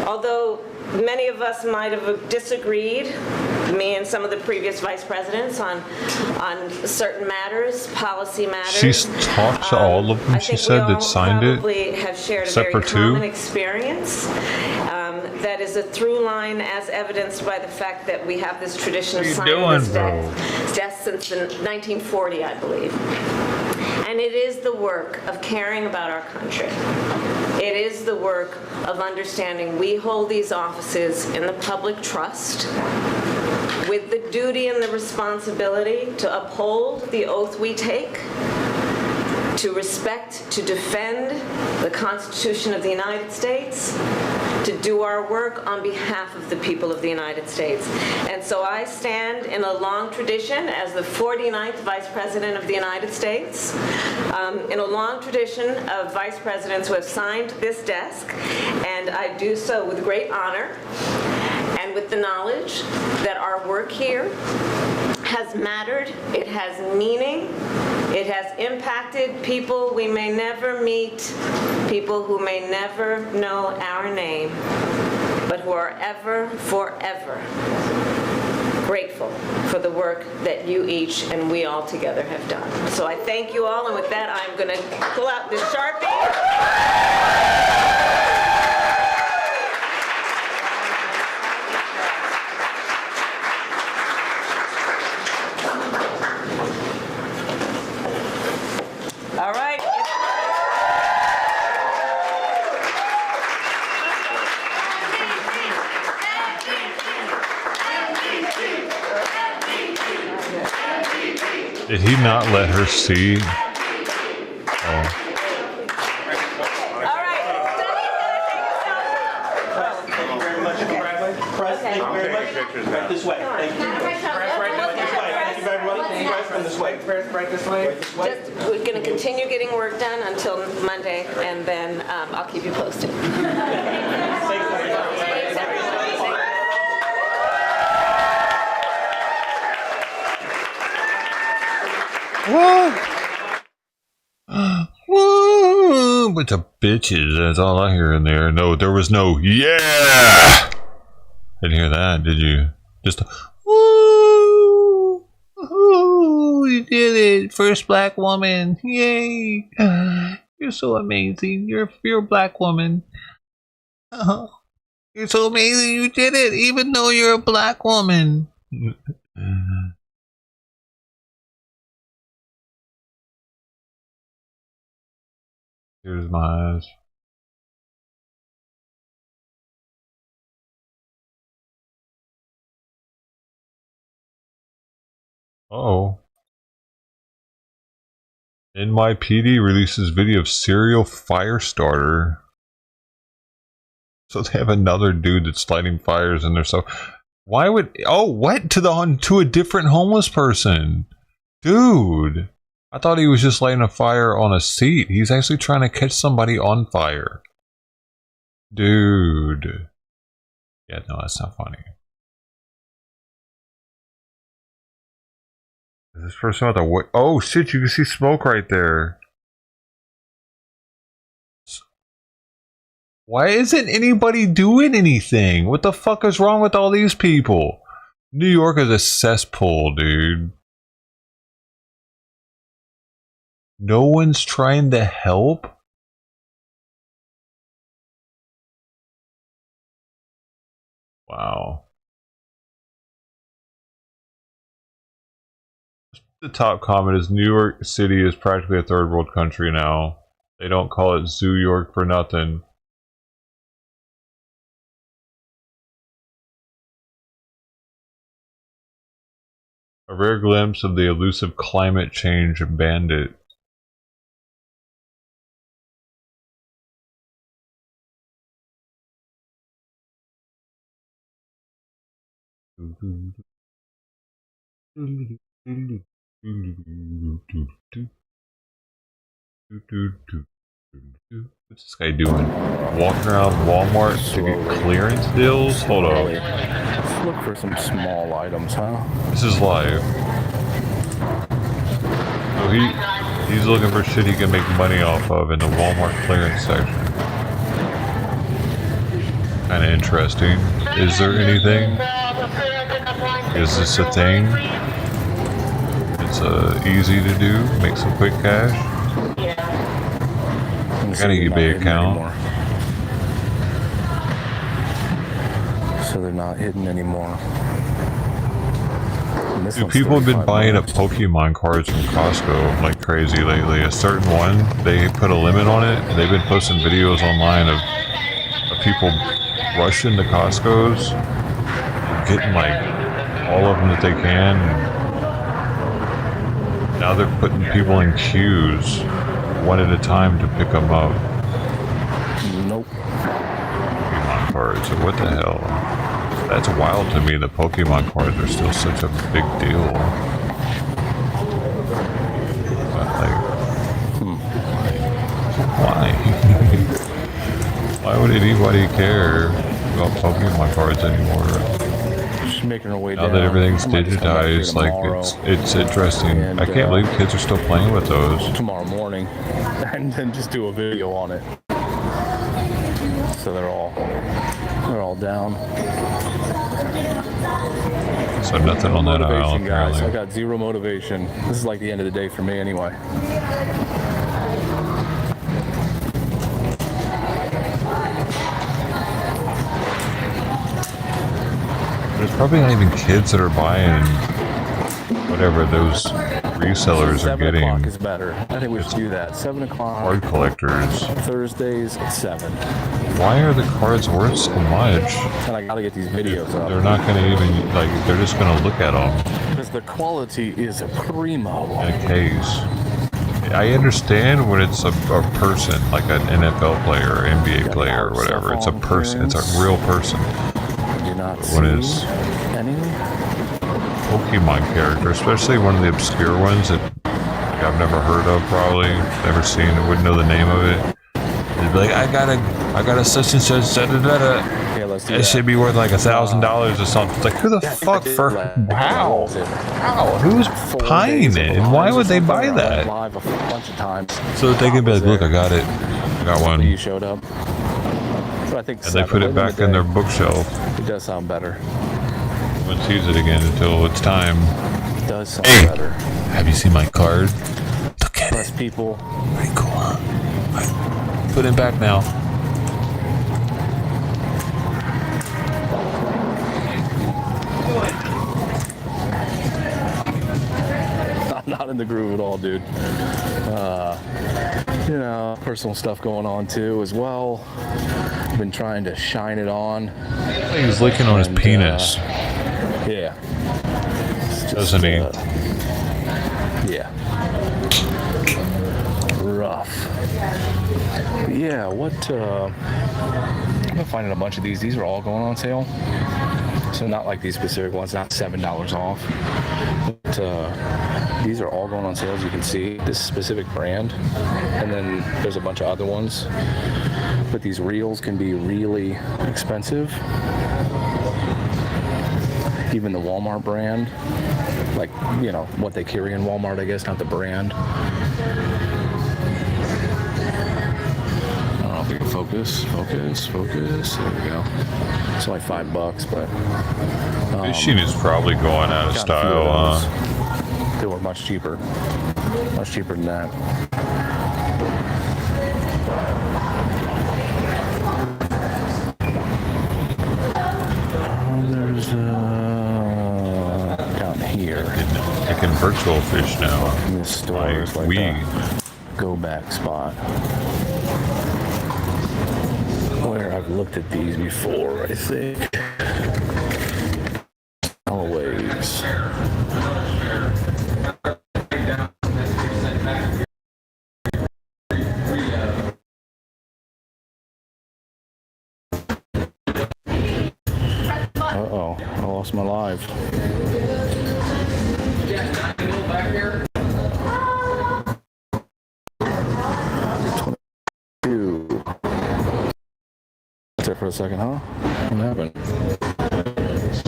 although many of us might have disagreed, me and some of the previous vice presidents, on certain matters, policy matters. She's talked to all of them, she said, that signed it, probably have shared a except very for common two. experience that is a through line as evidenced by the fact that we have this tradition of signing this death since 1940, I believe. And it is the work of caring about our country. It is the work of understanding we hold these offices in the public trust with the duty and the responsibility to uphold the oath we take, to respect, to defend the Constitution of the United States, to do our work on behalf of the people of the United States. And so I stand in a long tradition as the 49th Vice President of the United States, in a long tradition of Vice Presidents who have signed this desk, and I do so with great honor and with the knowledge that our work here has mattered, it has meaning, it has impacted people we may never meet, people who may never know our name, but who are ever, forever grateful for the work that you each and we all together have done. So I thank you all, and with that, I'm going to pull out the Sharpie. All right. Did he not let her see? Oh. Right this way. Thank you. Right this way. Thank you, everybody. You guys from this way. Right this way. We're going to continue getting work done until Monday, and then I'll keep you posted. Woo! Bunch of bitches. That's all I hear in there. No, there was no yeah. Didn't hear that, did you? Just woo! Woo! You did it! First black woman! Yay! You're so amazing. You're a black woman. You're so amazing. You did it, even though you're a black woman. Here's my eyes. Uh-oh. NYPD releases video of serial fire starter. So they have another dude that's lighting fires in there. So why would what to a different homeless person? Dude. I thought he was just lighting a fire on a seat. He's actually trying to catch somebody on fire. Dude. Yeah, no, that's not funny. Is this person with a oh shit, you can see smoke right there. Why isn't anybody doing anything? What the fuck is wrong with all these people? New York is a cesspool, dude. No one's trying to help? Wow. The top comment is New York City is practically a third world country now. They don't call it Zoo York for nothing. A rare glimpse of the elusive climate change bandit. What's this guy doing? Walking around Walmart to get clearance deals? Hold on. Let's look for some small items, huh? This is live. So he's looking for shit he can make money off of in the Walmart clearance section. Kinda interesting. Is there anything? Is this a thing? It's easy to do. Make some quick cash. I got an eBay account. so they're not hidden anymore. Dude, people have been buying up Pokemon cards from Costco like crazy lately. A certain one, they put a limit on it, and they've been posting videos online of people rushing to Costco's, getting like all of them that they can. Now they're putting people in queues one at a time to pick them up. Nope. Pokemon cards, so what the hell? That's wild to me. The Pokemon cards are still such a big deal. But like, why? Why would anybody care about Pokemon cards anymore? She's making her way now down. That everything's digitized, like it's interesting. And, I can't believe kids are still playing with those. Tomorrow morning, and then just do a video on it. So they're all down. So nothing on that aisle, guys. apparently. I got zero motivation. This is like the end of the day for me anyway. There's probably not even kids that are buying whatever those resellers are 7 getting. o'clock is better. I think we should do that. 7 o'clock. Card collectors. Thursdays at 7. Why are the cards worth so much? And I gotta get these videos up. They're not going to even, like, they're just going to look at them. Because the quality is a primo. In a case. I understand when it's a person, like an NFL player, or NBA player, or whatever. It's a person. It's a real person. When it's any Pokemon character, especially one of the obscure ones that I've never heard of, probably never seen, I wouldn't know the name of it. They'd be like, I got a such and such, it should be worth like $1,000 or something. It's like, who the fuck for how? Who's buying it, and why would they buy that? Live a bunch of times. So that they can be like, look, I got it, I got one. You showed up. So I think and they put it back in their bookshelf. It does sound better. No one sees it again until it's time. It does sound better. Have you seen my card? Look at it. People. Pretty cool, huh? Put it back now. I'm not in the groove at all, dude. You know, personal stuff going on too as well. I've been trying to shine it on. He's licking on his penis. Yeah. Doesn't he? Yeah. Rough. Yeah, I've been finding a bunch of these. These are all going on sale. So not like these specific ones, not $7 off. But these are all going on sale, as you can see. This specific brand. And then there's a bunch of other ones. But these reels can be really expensive. Even the Walmart brand. Like, you know, what they carry in Walmart, I guess, not the brand. I don't know if we can focus. There we go. It's only $5, but Fishing is probably going out of style. They were much cheaper than that. There's down here. I can virtual fish now. In this store is like a go back spot. Where I've looked at these before, I think. Always. Uh-oh, I lost my live. There for a second, huh? What happened?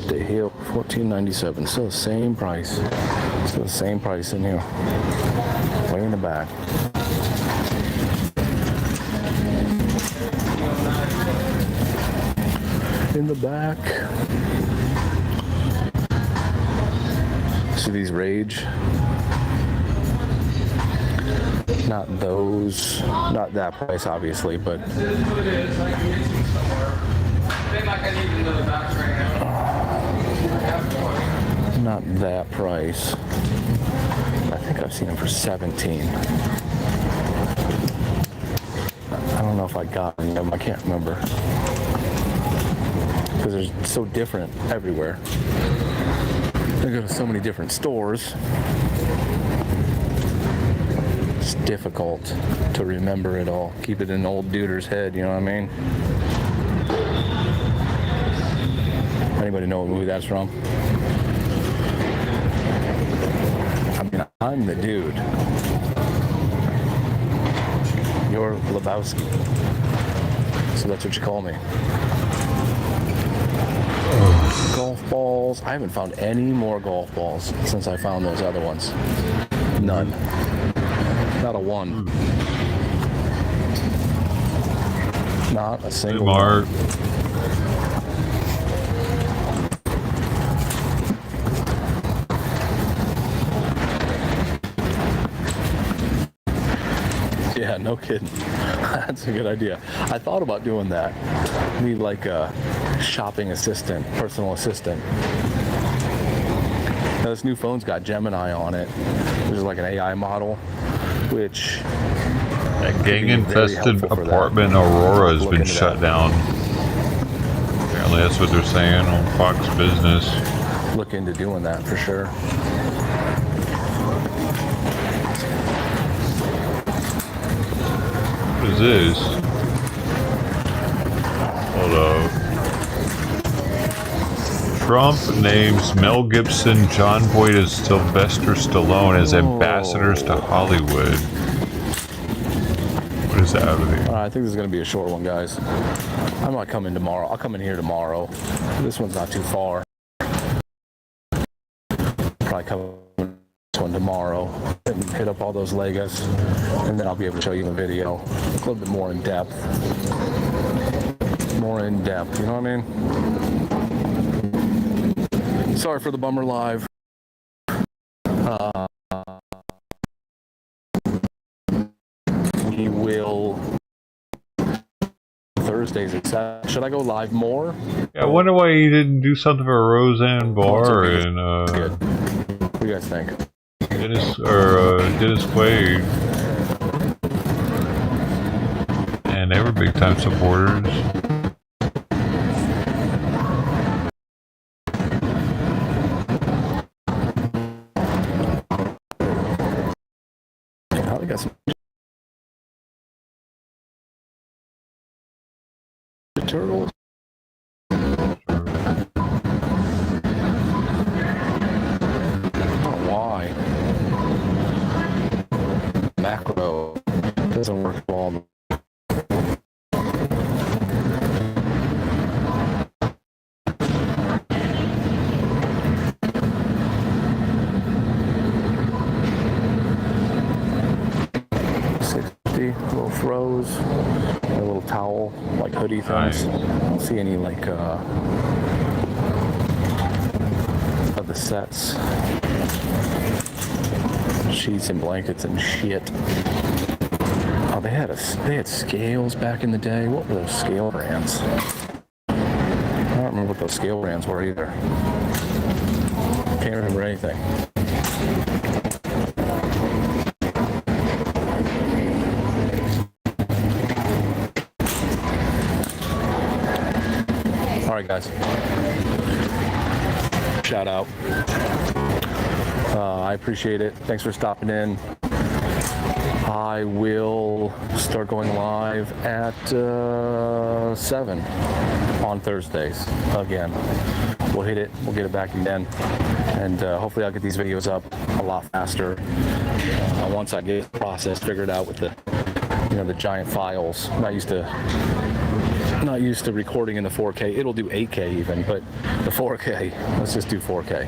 The Hill, $14.97. Still the same price. Still the same price in here. Way in the back. In the back. See these Rage? Not those, not that price obviously, but Not that price. I think I've seen them for 17. I don't know if I got any of them. I can't remember. Because they're so different everywhere. I go to so many different stores. It's difficult to remember it all. Keep it in old duder's head, you know what I mean? Anybody know what movie that's from? I mean, I'm the dude. You're Lebowski. So that's what you call me. Golf balls. I haven't found any more golf balls since I found those other ones. None. Not a one. Not a single one. Yeah, no kidding. That's a good idea. I thought about doing that. Need like a shopping assistant, personal assistant. Now, this new phone's got Gemini on it, which is like an AI model, which... That gang-infested apartment in Aurora has been shut down. Apparently that's what they're saying on Fox Business. Look into doing that for sure. What is this? Hold up. Trump names Mel Gibson, John Boyd, and Sylvester Stallone as ambassadors to Hollywood. What is happening? I think this is going to be a short one, guys. I might come in tomorrow. I'll come in here tomorrow. This one's not too far. Probably come in this one tomorrow and hit up all those Legos, and then I'll be able to show you a video a little bit more in depth. More in depth, you know what I mean? Sorry for the bummer live. We will Thursdays at 7. Should I go live more? Yeah, I wonder why you didn't do something for Roseanne Barr and Good. What do you guys think? Dennis Quaid. And they were big time supporters. I got some turtles. Why? Macro doesn't work well. Little throws, a little towel, like hoodie things. I don't see any like of the sets, sheets and blankets and shit. Oh, they had scales back in the day. What were those scale brands? I don't remember what those scale brands were either. Can't remember anything. All right, guys. Shout out. I appreciate it. Thanks for stopping in. I will start going live at 7 on Thursdays again. We'll hit it. We'll get it back again. And hopefully I'll get these videos up a lot faster once I get the process figured out with the, the giant files. Not used to recording in the 4K. It'll do 8K even, but the 4K, let's just do 4K.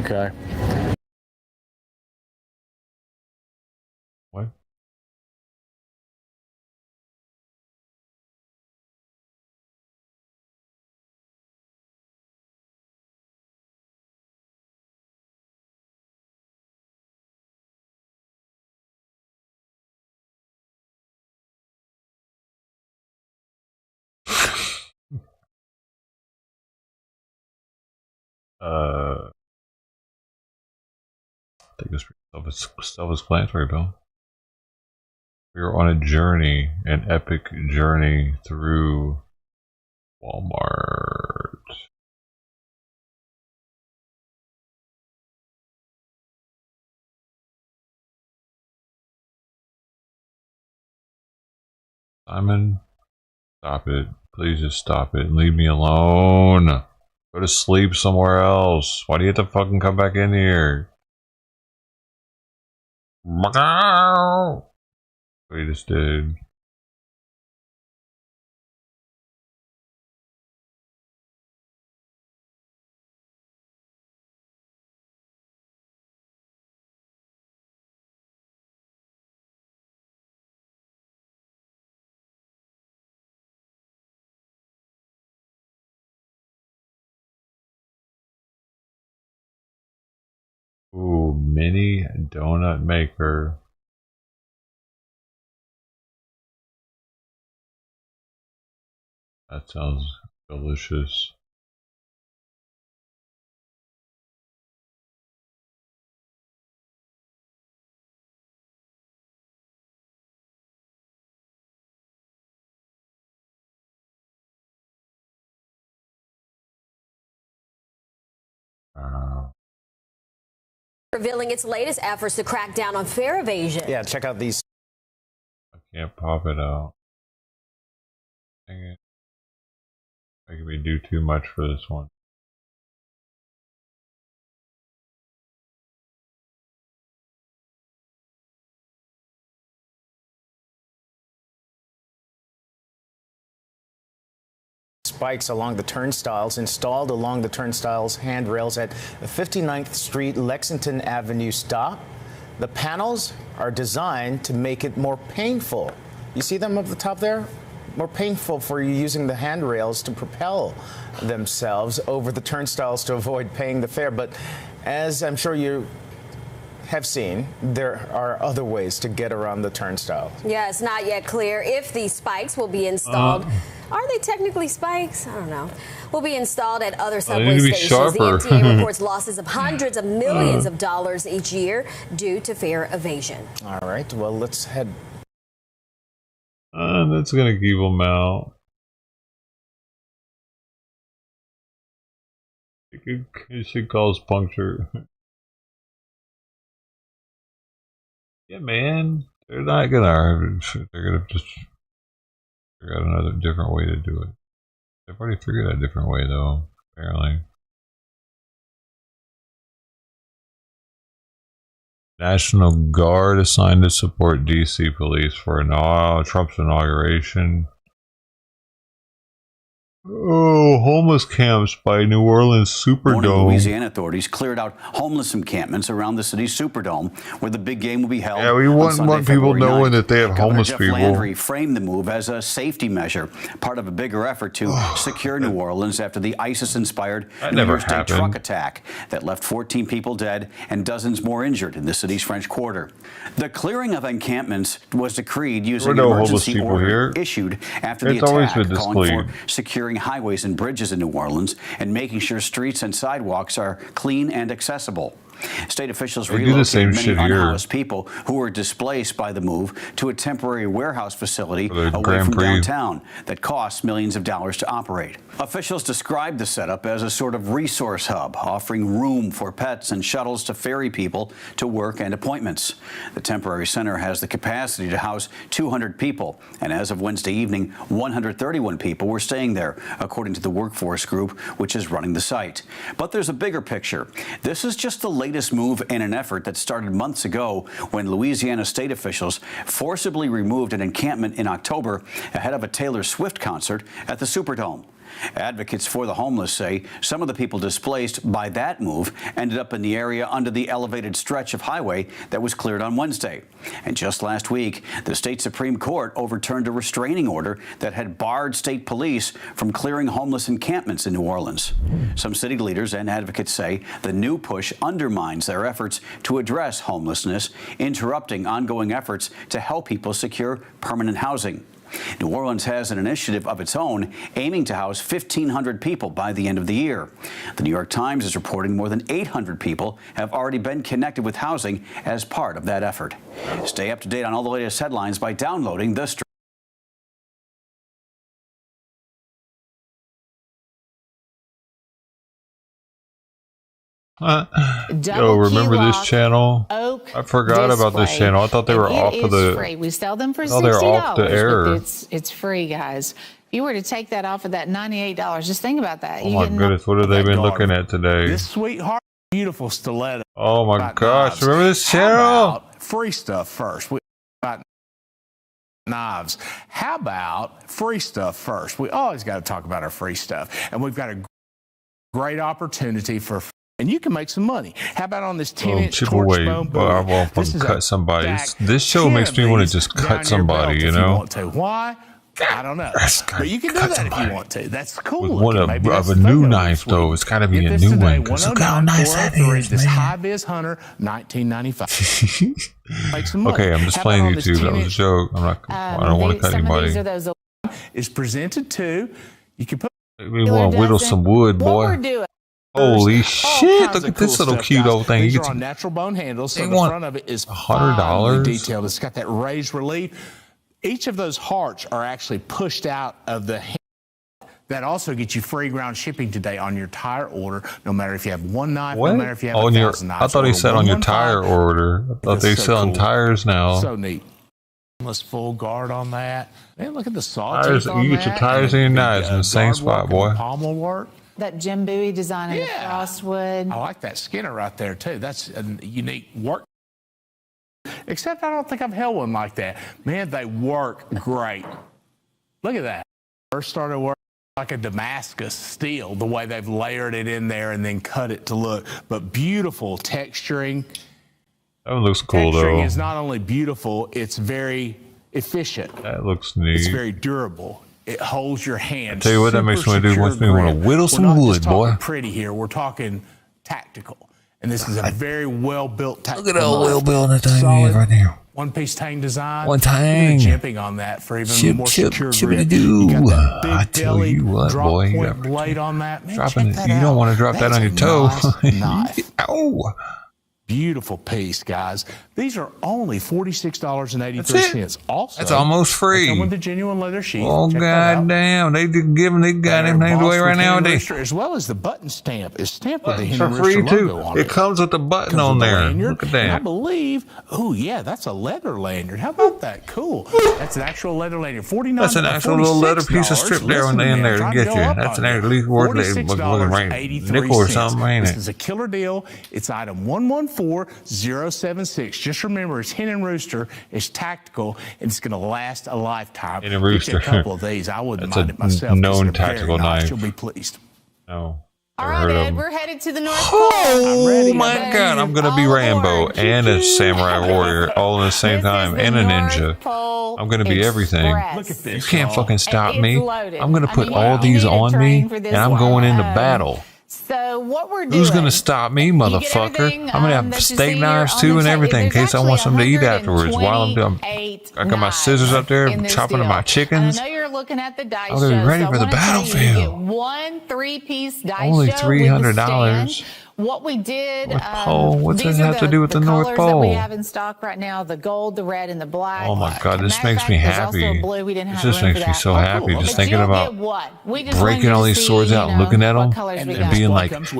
Okay. What? I think it's self-explanatory, Bill. We are on a journey, an epic journey through Walmart. Simon, stop it. Please just stop it and leave me alone. Go to sleep somewhere else. Why do you have to fucking come back in here? What you just did. Ooh, mini donut maker. That sounds delicious. Revealing its latest efforts to crack down on fare evasion. Yeah, check out these. I can't pop it out. Dang it. Making me do too much for this one. Spikes along the turnstiles, installed along the turnstiles handrails at the 59th Street Lexington Avenue stop. The panels are designed to make it more painful. You see them up the top there? More painful for you using the handrails to propel themselves over the turnstiles to avoid paying the fare. But as I'm sure you have seen, there are other ways to get around the turnstile. Yeah, it's not yet clear if these spikes will be installed. Are they technically spikes? I don't know. Will be installed at other subway stations. Sharper. The MTA reports losses of hundreds of millions of dollars each year due to fare evasion. All right, well, let's head. That's gonna keep them out. It should cause puncture. Yeah, man. They're not gonna. They're gonna just figure out another different way to do it. They've already figured out a different way, though. Apparently. National Guard assigned to support DC police for Trump's inauguration. Oh, homeless camps by New Orleans Superdome. Louisiana authorities cleared out homeless encampments around the city's Superdome, where the big game will be held. Yeah, we want people knowing that they have homeless Jeff people. Landry framed the move as a safety measure, part of a bigger effort to secure New Orleans after the ISIS-inspired New Year's Day truck attack that left 14 people dead and dozens more injured in the city's French Quarter. The clearing of encampments was decreed using an emergency order issued after the attack, calling for securing highways and bridges in New Orleans and making sure streets and sidewalks are clean and accessible. State officials relocated many unhoused people who were displaced by the move to a temporary warehouse facility away from downtown that costs millions of dollars to operate. Officials described the setup as a sort of resource hub, offering room for pets and shuttles to ferry people to work and appointments. The temporary center has the capacity to house 200 people, and as of Wednesday evening, 131 people were staying there, according to the workforce group which is running the site. But there's a bigger picture. This is just the latest move in an effort that started months ago when Louisiana state officials forcibly removed an encampment in October ahead of a Taylor Swift concert at the Superdome. Advocates for the homeless say some of the people displaced by that move ended up in the area under the elevated stretch of highway that was cleared on Wednesday. And just last week, the state Supreme Court overturned a restraining order that had barred state police from clearing homeless encampments in New Orleans. Some city leaders and advocates say the new push undermines their efforts to address homelessness, interrupting ongoing efforts to help people secure permanent housing. New Orleans has an initiative of its own aiming to house 1,500 people by the end of the year. The New York Times is reporting more than 800 people have already been connected with housing as part of that effort. Stay up to date on all the latest headlines by downloading the stream. Yo, remember this channel? I forgot about this channel. I thought they were off of the. Free. We sell them for $60. They're off the air. It's free, guys. If you were to take that off of that $98, just think about that. Oh my goodness, what have they been looking at today? This sweetheart, beautiful stiletto. Oh my gosh, remember this channel? Free stuff first. We about knives. How about free stuff first? We always got to talk about our free stuff, and we've got a great opportunity for. And you can make some money. How about on this 10-inch torch bone boot? I won't fucking cut somebody. This show makes me want to just cut somebody, you know? Why? I don't know. But you can do that if you want to. That's cool. With one of a new knife, though. It's got to be a new one. Because look how nice that is, this man. High-Vis Hunter, $19.95. Make some money. Okay, I'm just playing YouTube. That was a joke. I don't want to cut anybody. Is presented to. You can put. We want to whittle some wood, boy. Holy shit! Look at this little cute old thing. These are on natural bone handles, so the front of it is $100 detailed. It's got that raised relief. Each of those hearts are actually pushed out of the hand. That also gets you free ground shipping today on your tire order, no matter if you have one knife, no matter if you have 1,000 knives. I thought he said on your tire order. I thought they selling tires now. So neat. Full guard on that. Man, look at the sawtooth on that. You get your tires and your knives in the same spot, boy. Pommel work. That Jim Bowie design in the frostwood. I like that Skinner right there, too. That's a unique work. Except I don't think I've held one like that. Man, they work great. Look at that. First started working like a Damascus steel, the way they've layered it in there and then cut it to look. But beautiful texturing. That one looks cool, though. Texturing is not only beautiful, it's very efficient. That looks neat. It's very durable. It holds your hand. Tell you what, that makes me do. Makes me want to whittle some wood, boy. Pretty here. We're talking tactical, and this is a very well built tactical. Look at how well built that thing is right there. One piece tang design. One tang. Jimping on that for even more secure grip. You got that big I tell belly, you what, drop boy. point blade on that. Man, dropping it. check that You out. don't want to drop that on your toe. Nice knife. Ow. Beautiful piece, guys. These are only $46.83. Also, that's almost free. They come with the genuine leather sheath. Oh goddamn! They just giving these goddamn things away right nowadays. As well as the button stamp is stamped with the For Henry free Rooster too. logo on It comes with the button on there. Look at And I that. believe. Oh yeah, that's a leather lanyard. How about that? Cool. That's an actual leather lanyard. $49. That's an actual little leather piece of strip there in there to get you. That's an at least worth it. Looking right nickel or something, ain't This it? is a killer deal. It's item 114076. Just remember, it's Hen and Rooster. It's tactical, and it's going to last a lifetime. Hen and Rooster. Get you a couple of these. I wouldn't That's mind a it myself. known These are very tactical nice. knife. You'll be pleased. No. All Never right, heard of Ed, them. we're headed to the North Pole. Oh my God! I'm gonna be Rambo and a samurai warrior all at the same time, and a ninja. I'm gonna be everything. Look at this. You can't fucking stop It's me. loaded. I'm gonna I put mean, all you these need to on train me, for this and I'm one. going into battle. So what we're doing? Who's gonna stop me, motherfucker? I'm gonna have steak knives too and everything in case I want something to eat afterwards. While I'm doing, I got my scissors up there chopping up my chickens. I know you're looking at the dice Oh, they're show, ready so for the I wanna tell you, battlefield. You get one 3-piece dice Only show with the $300. stand. What we did. North Pole? What's these that are have to do with the North colors that we Pole? have in stock right now: the gold, the red, and the black. Oh my God, this Matter of makes me fact, there's also happy. a blue. We didn't This have just room makes for me that. so happy just But thinking you'll about get what? We just breaking wanted all to these see, swords out and looking at what them colors we and got. being like, Yes,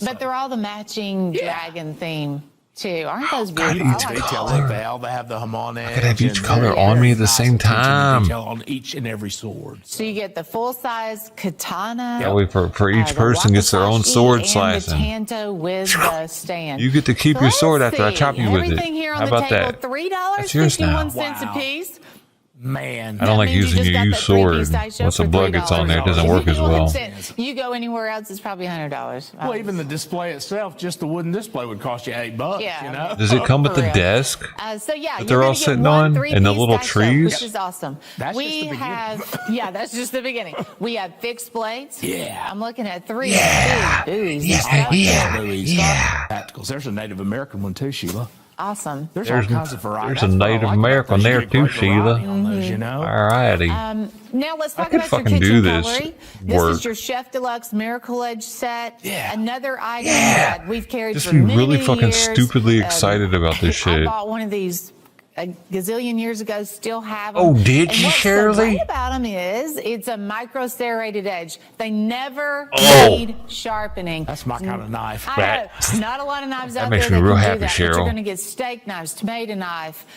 but they're all the matching dragon theme too. Aren't those beautiful? each I like Detail color. like they have the Hamon edge. I could have each and color very on me at the nice same attention to time. detail on each and every sword. So you get the full-size katana. That way for each the person gets their own wakizashi sword and slicing. the tanto with the stand. You get to keep So your sword let's after I see. chop you with it. Everything here on How the about table, that? $3.51 yours now. a piece. Man, I don't like means you using just your got used that 3-piece sword. dice show Once the for blood gets on there, it doesn't $3. work as well. You go anywhere else, it's probably $100. Well, even the display itself, just the wooden display would cost you $8. Yeah. You know. Does it come with For the real. desk? So yeah, That you're they're all gonna get sitting one on? 3-piece And the little dice show, trees? which is awesome. That's we just the beginning. have, yeah, that's just the beginning. We have fixed blades. Yeah. I'm looking at 3 Yeah. big buoys. Yeah. Tacticals. There's a Native American one too, Sheila. Awesome. There's all kinds of variety. There's a Native American there too, Sheila. You know? Alrighty. Now let's talk could about your fucking kitchen do this cutlery. work. This is your Chef Deluxe Miracle Edge set. Yeah. Another item that we've carried Just for be many, really many fucking years. stupidly excited about this I shit. bought one of these a gazillion years ago, still have them. Oh, did and you, what's Shirley? So great about them is it's a micro serrated edge. They never Oh. need sharpening. That's my kind of knife. I know. Not a lot of knives out makes there me that real can happy, do that. But Cheryl. you're going to get steak knives, tomato knife,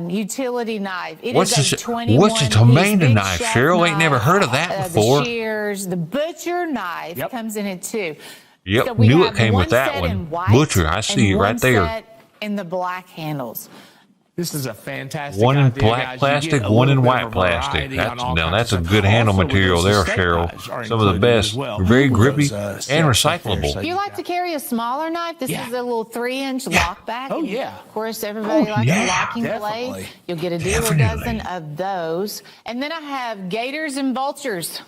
utility knife. It What's is a this? 21 What's a piece tomato big knife, chef Cheryl? Ain't never knife, heard of that before. The shears, the butcher knife comes in it too. Yep, So we knew have it came one with that set one. in white Butcher, I see and it right one there. set in the black handles. This is a fantastic One in idea, black guys. You plastic, get a one in little bit white of plastic. variety on That's all now kinds that's of a stuff. good handle Also, with material those there, steak Cheryl. knives are Some of the included best, as well. very Those, grippy sets and right there, recyclable. so If you like to carry a smaller knife, this is a little 3-inch lock back. Oh, And yeah. Of course, everybody likes a locking definitely. blade. You'll get a dealer dozen of those. And then I have gators and vultures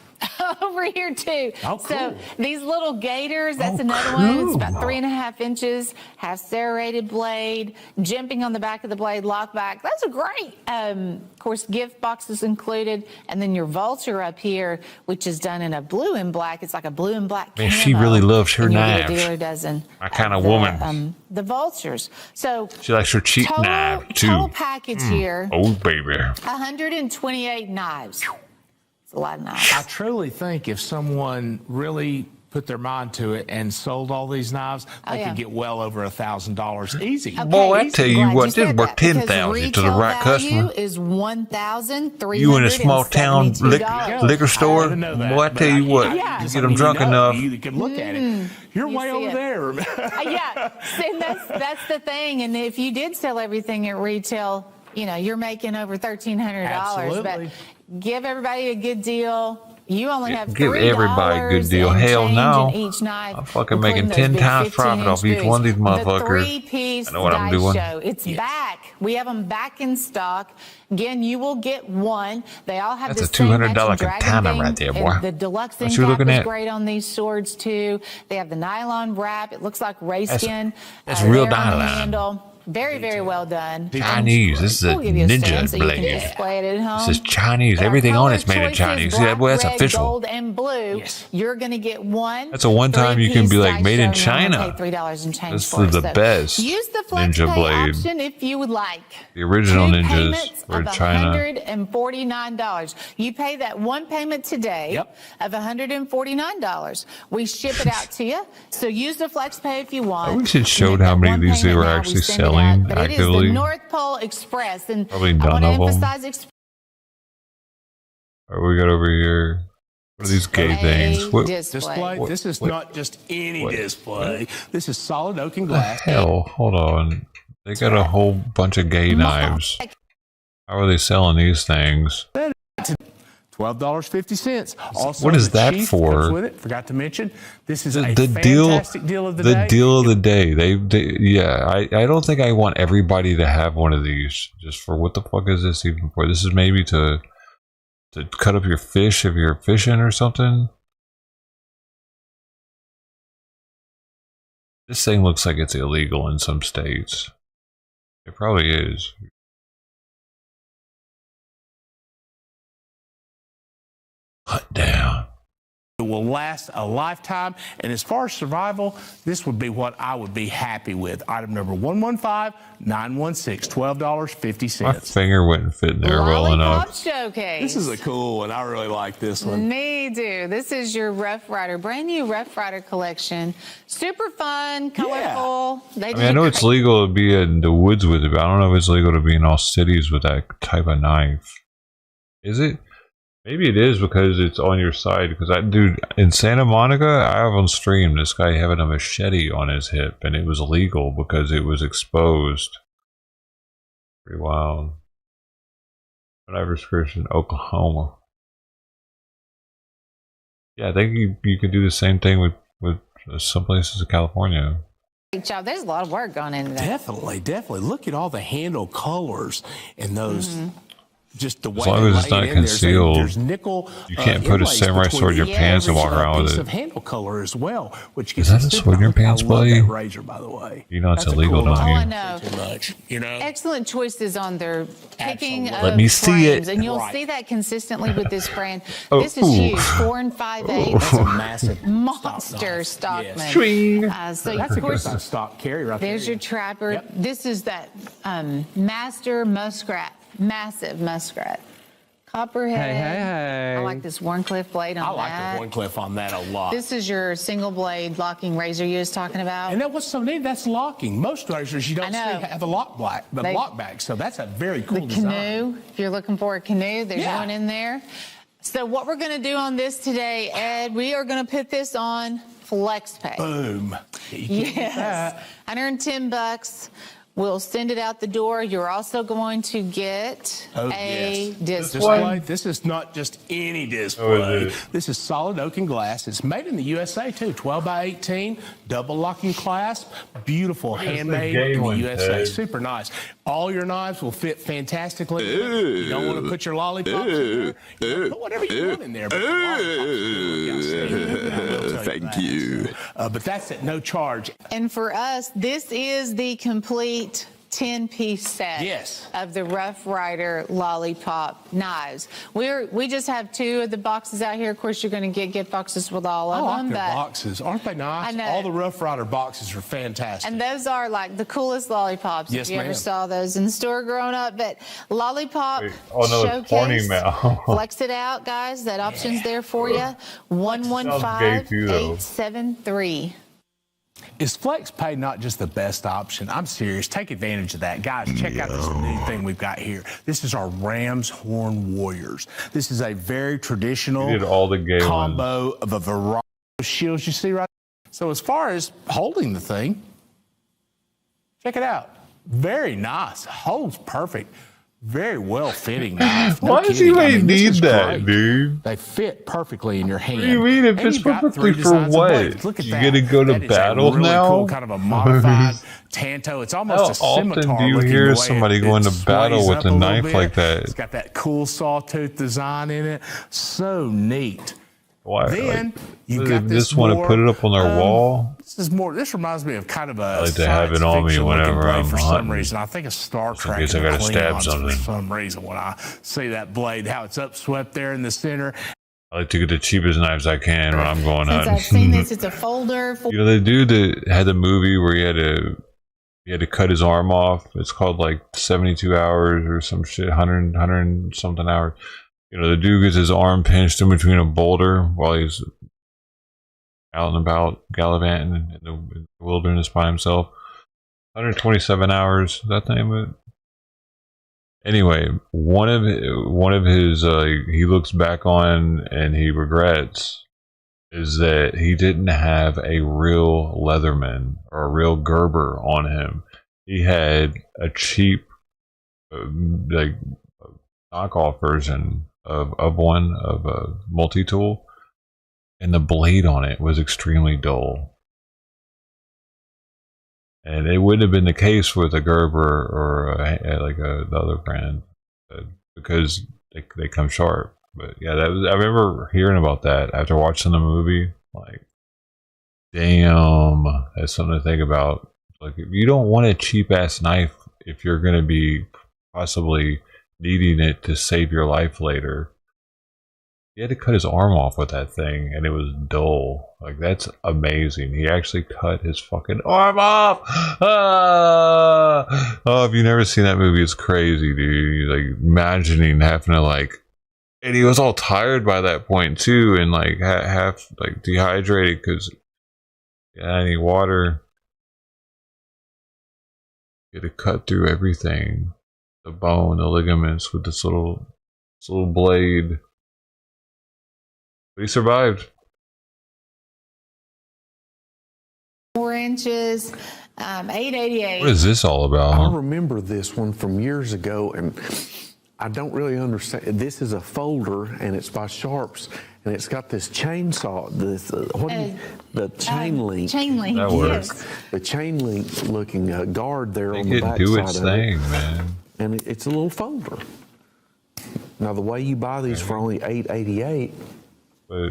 over here too. Oh, So cool. these little gators, that's another one. It's about 3.5 inches, has serrated blade, jimping on the back of the blade, lock back. That's a great. Of course, gift boxes included. And then your vulture up here, which is done in a blue and black. It's like a blue and black Man, she camo. really loves her And you'll get a knives. dealer dozen My kind of the, woman. The vultures. So She likes her cheap knife too. total package here, Oh baby. 128 knives. It's a lot of knives. I truly think if someone really put their mind to it and sold all these knives, they could get well over $1,000 easy. Boy, I tell you Glad what, this said worth that, because 10,000 to the retail right value customer. is $1,372. You in a small town liquor store, I know that, boy, I but tell you what, Yeah. you get them drunk enough. You can look at it. You're way see over it. there. Yeah, and that's the thing. And if you did sell everything at retail, you know, you're making over $1,300. Absolutely. But give everybody a good deal. You only have Give $3 everybody a good deal. and Hell change no. in each knife, I'm fucking including making those 10 big times profit off 15-inch each one of these booties. motherfuckers. The 3-piece I know what I'm dice doing. show. It's back. We have them back in stock. Again, you will get one. They all have That's the a same $200 matching dragon katana thing. right there, And boy. the deluxe What end you cap looking is at? great on these swords too. They have the nylon wrap. It looks like ray That's- skin. that's real there on the nylon. handle. Very, very well done. Chinese. This is a We'll give you a stand ninja so you can blade. display it at home. This is Chinese. But our Everything on color it's made in choices, Chinese. See that? black, Boy, that's red, official. Gold and blue. You're going to get one. That's a one time you can be like, three-piece made in dice show, and China. you'll pay $3 and change This for is it. the So best Use the flex ninja pay blade. option if you would like. The original Two ninjas payments were of China. $149. You pay that one payment today of $149. We ship it out to you. So use the flex pay if you want. We should show how many of these they were actually selling But it is the actively. North Pole Express, and Probably I want none to of them. emphasize What we got over here? What are these gay things? What, Display. what- This is what- not just any what- display. This is solid oak and the glass. hell? Hold on. They got a whole bunch of gay knives. How are they selling these things? $12.50. Also, What is the that Chief for? comes with it. Forgot to mention, this is a The deal, fantastic deal of the the day. deal of the day. Yeah. I don't think I want everybody to have one of these. Just for what the fuck is this even for? This is maybe to cut up your fish if you're fishing or something. This thing looks like it's illegal in some states. It probably is. Hunt down. It will last a lifetime. And as far as survival, this would be what I would be happy with. Item number 115916, $12.50. My finger wouldn't fit in there well Lollipop enough. Showcase. This is a cool one. I really like this one. Me too. This is your Rough Rider, brand new Rough Rider collection. Super fun, colorful. They I mean, I know it's legal to be in the woods with it, but I don't know if it's legal to be in all cities with that type of knife. Is it? Maybe it is because it's on your side. Because dude, in Santa Monica, I have on stream this guy having a machete on his hip, and it was illegal because it was exposed. Pretty wild. Whatever, Christian, Oklahoma. Yeah, I think you could do the same thing with some places in California. Great job. There's a lot of work going into that. Definitely. Look at all the handle colors and those just the way As long as it's not concealed, there's nickel. You can't put a samurai sword in your pants and walk around with piece it. of handle color as well, which Is that a sword in your pants, buddy? that razor, by the way. You know it's That's a illegal, cool don't Oh, I you? know. Too much, you know. Excellent choices on their picking of Let me see it. frames, and you'll Right. see that consistently with this brand. Oh, This is ooh. huge, 4 and 5/8. That's a massive Monster stock Stockman. knife. Swing. So That's of a good course, size stock carry right there's there. your trapper. Yep. This is that master muskrat, massive muskrat. Copperhead. I like this Warncliffe blade on I like that. the Warncliffe on that a lot. This is your single blade locking razor you was talking about. And that what's so neat, that's locking. Most razors you don't see know. have a lock back, so that's a very cool The design. canoe, if you're looking for a canoe, there's Yeah. one in there. So what we're going to do on this today, Ed, we are going to put this on FlexPay. Boom. You can't beat Yes, that. $110. We'll send it out the door. You're also going to get a display. This is not just any display. Oh, is it? This is solid oak and glass. It's made in the USA too. 12 by 18, double locking clasp, beautiful, handmade gay in the one, USA. Ted. Super nice. All your knives will fit fantastically. You don't want to put your lollipops in there. You put whatever you want in there. But the lollipops Thank you. But that's at no charge. And for us, this is the complete 10-piece set Yes. of the Rough Rider lollipop knives. We just have 2 of the boxes out here. Of course, you're going to get gift boxes with all I of like them. their boxes. Aren't they nice? I know. All the Rough Rider boxes are fantastic. And those are like the coolest lollipops. Yes, if you ever ma'am. saw those in the store growing up. But lollipop Oh no, it's porny showcase. mouth. Flex it out, guys. That option's there for you. Sounds gay too, though. 115-873. Is FlexPay not just the best option? I'm serious. Take advantage of that. Guys, check out this new thing we've got here. This is our Ram's Horn Warriors. This is a very traditional You did all the gay combo of a variety of shields you see right there. So as far as holding the thing, check it out. Very nice. Holds perfect. Very well fitting knife. No Why does kidding. he I mean, this need is that, great. dude? They fit perfectly in your hand. What do you mean? It And fits you've got perfectly 3 for designs of what? blades. Look at You that. gotta go to That is a battle really now? cool kind of a modified Tanto. It's almost How a often scimitar do you looking hear way somebody it going to sways battle with up a little knife bit. like that? It's got that cool sawtooth design in it. So neat. Why? Then you've they got this just want to more, put it up on their wall. This reminds me of kind of a I like to have it on me science fiction whenever looking blade I'm for some hunting. reason. I think of Star Just in Trek case I and the gotta stab Klingons something. for some reason when I see that blade, how it's upswept there in the center. I like to get the cheapest knives I can when I'm going Since hunting. I've seen this, it's a folder. You know, the dude that had the movie where he had to cut his arm off. It's called like 72 hours or some shit, 100 something hours. You know, the dude gets his arm pinched in between a boulder while he's out and about gallivanting in the wilderness by himself. 127 hours. Is that the name of it? Anyway, one of his he looks back on and he regrets is that he didn't have a real Leatherman or a real Gerber on him. He had a cheap like knockoff version of a multi-tool, and the blade on it was extremely dull. And it wouldn't have been the case with a Gerber or the other brand because they come sharp. But yeah, I remember hearing about that after watching the movie. Like, damn, that's something to think about. Like, you don't want a cheap ass knife if you're going to be possibly needing it to save your life later. He had to cut his arm off with that thing, and it was dull. Like, that's amazing. He actually cut his fucking arm off. Ah! Oh, if you've never seen that movie, it's crazy, dude. Like, imagining having to like, and he was all tired by that point too, and like half like dehydrated because he had any water. He had to cut through everything, the bone, the ligaments with this little blade. But he survived. 4 inches, 888. What is this all about? I remember this one from years ago, and I don't really understand. This is a folder, and it's by Sharps, and it's got this chainsaw. The chain link. Chain link. That works. Yes. The chain link looking guard there on Make the it back do side its of thing, it. man. And it's a little folder. Now, the way you buy these for only $8.88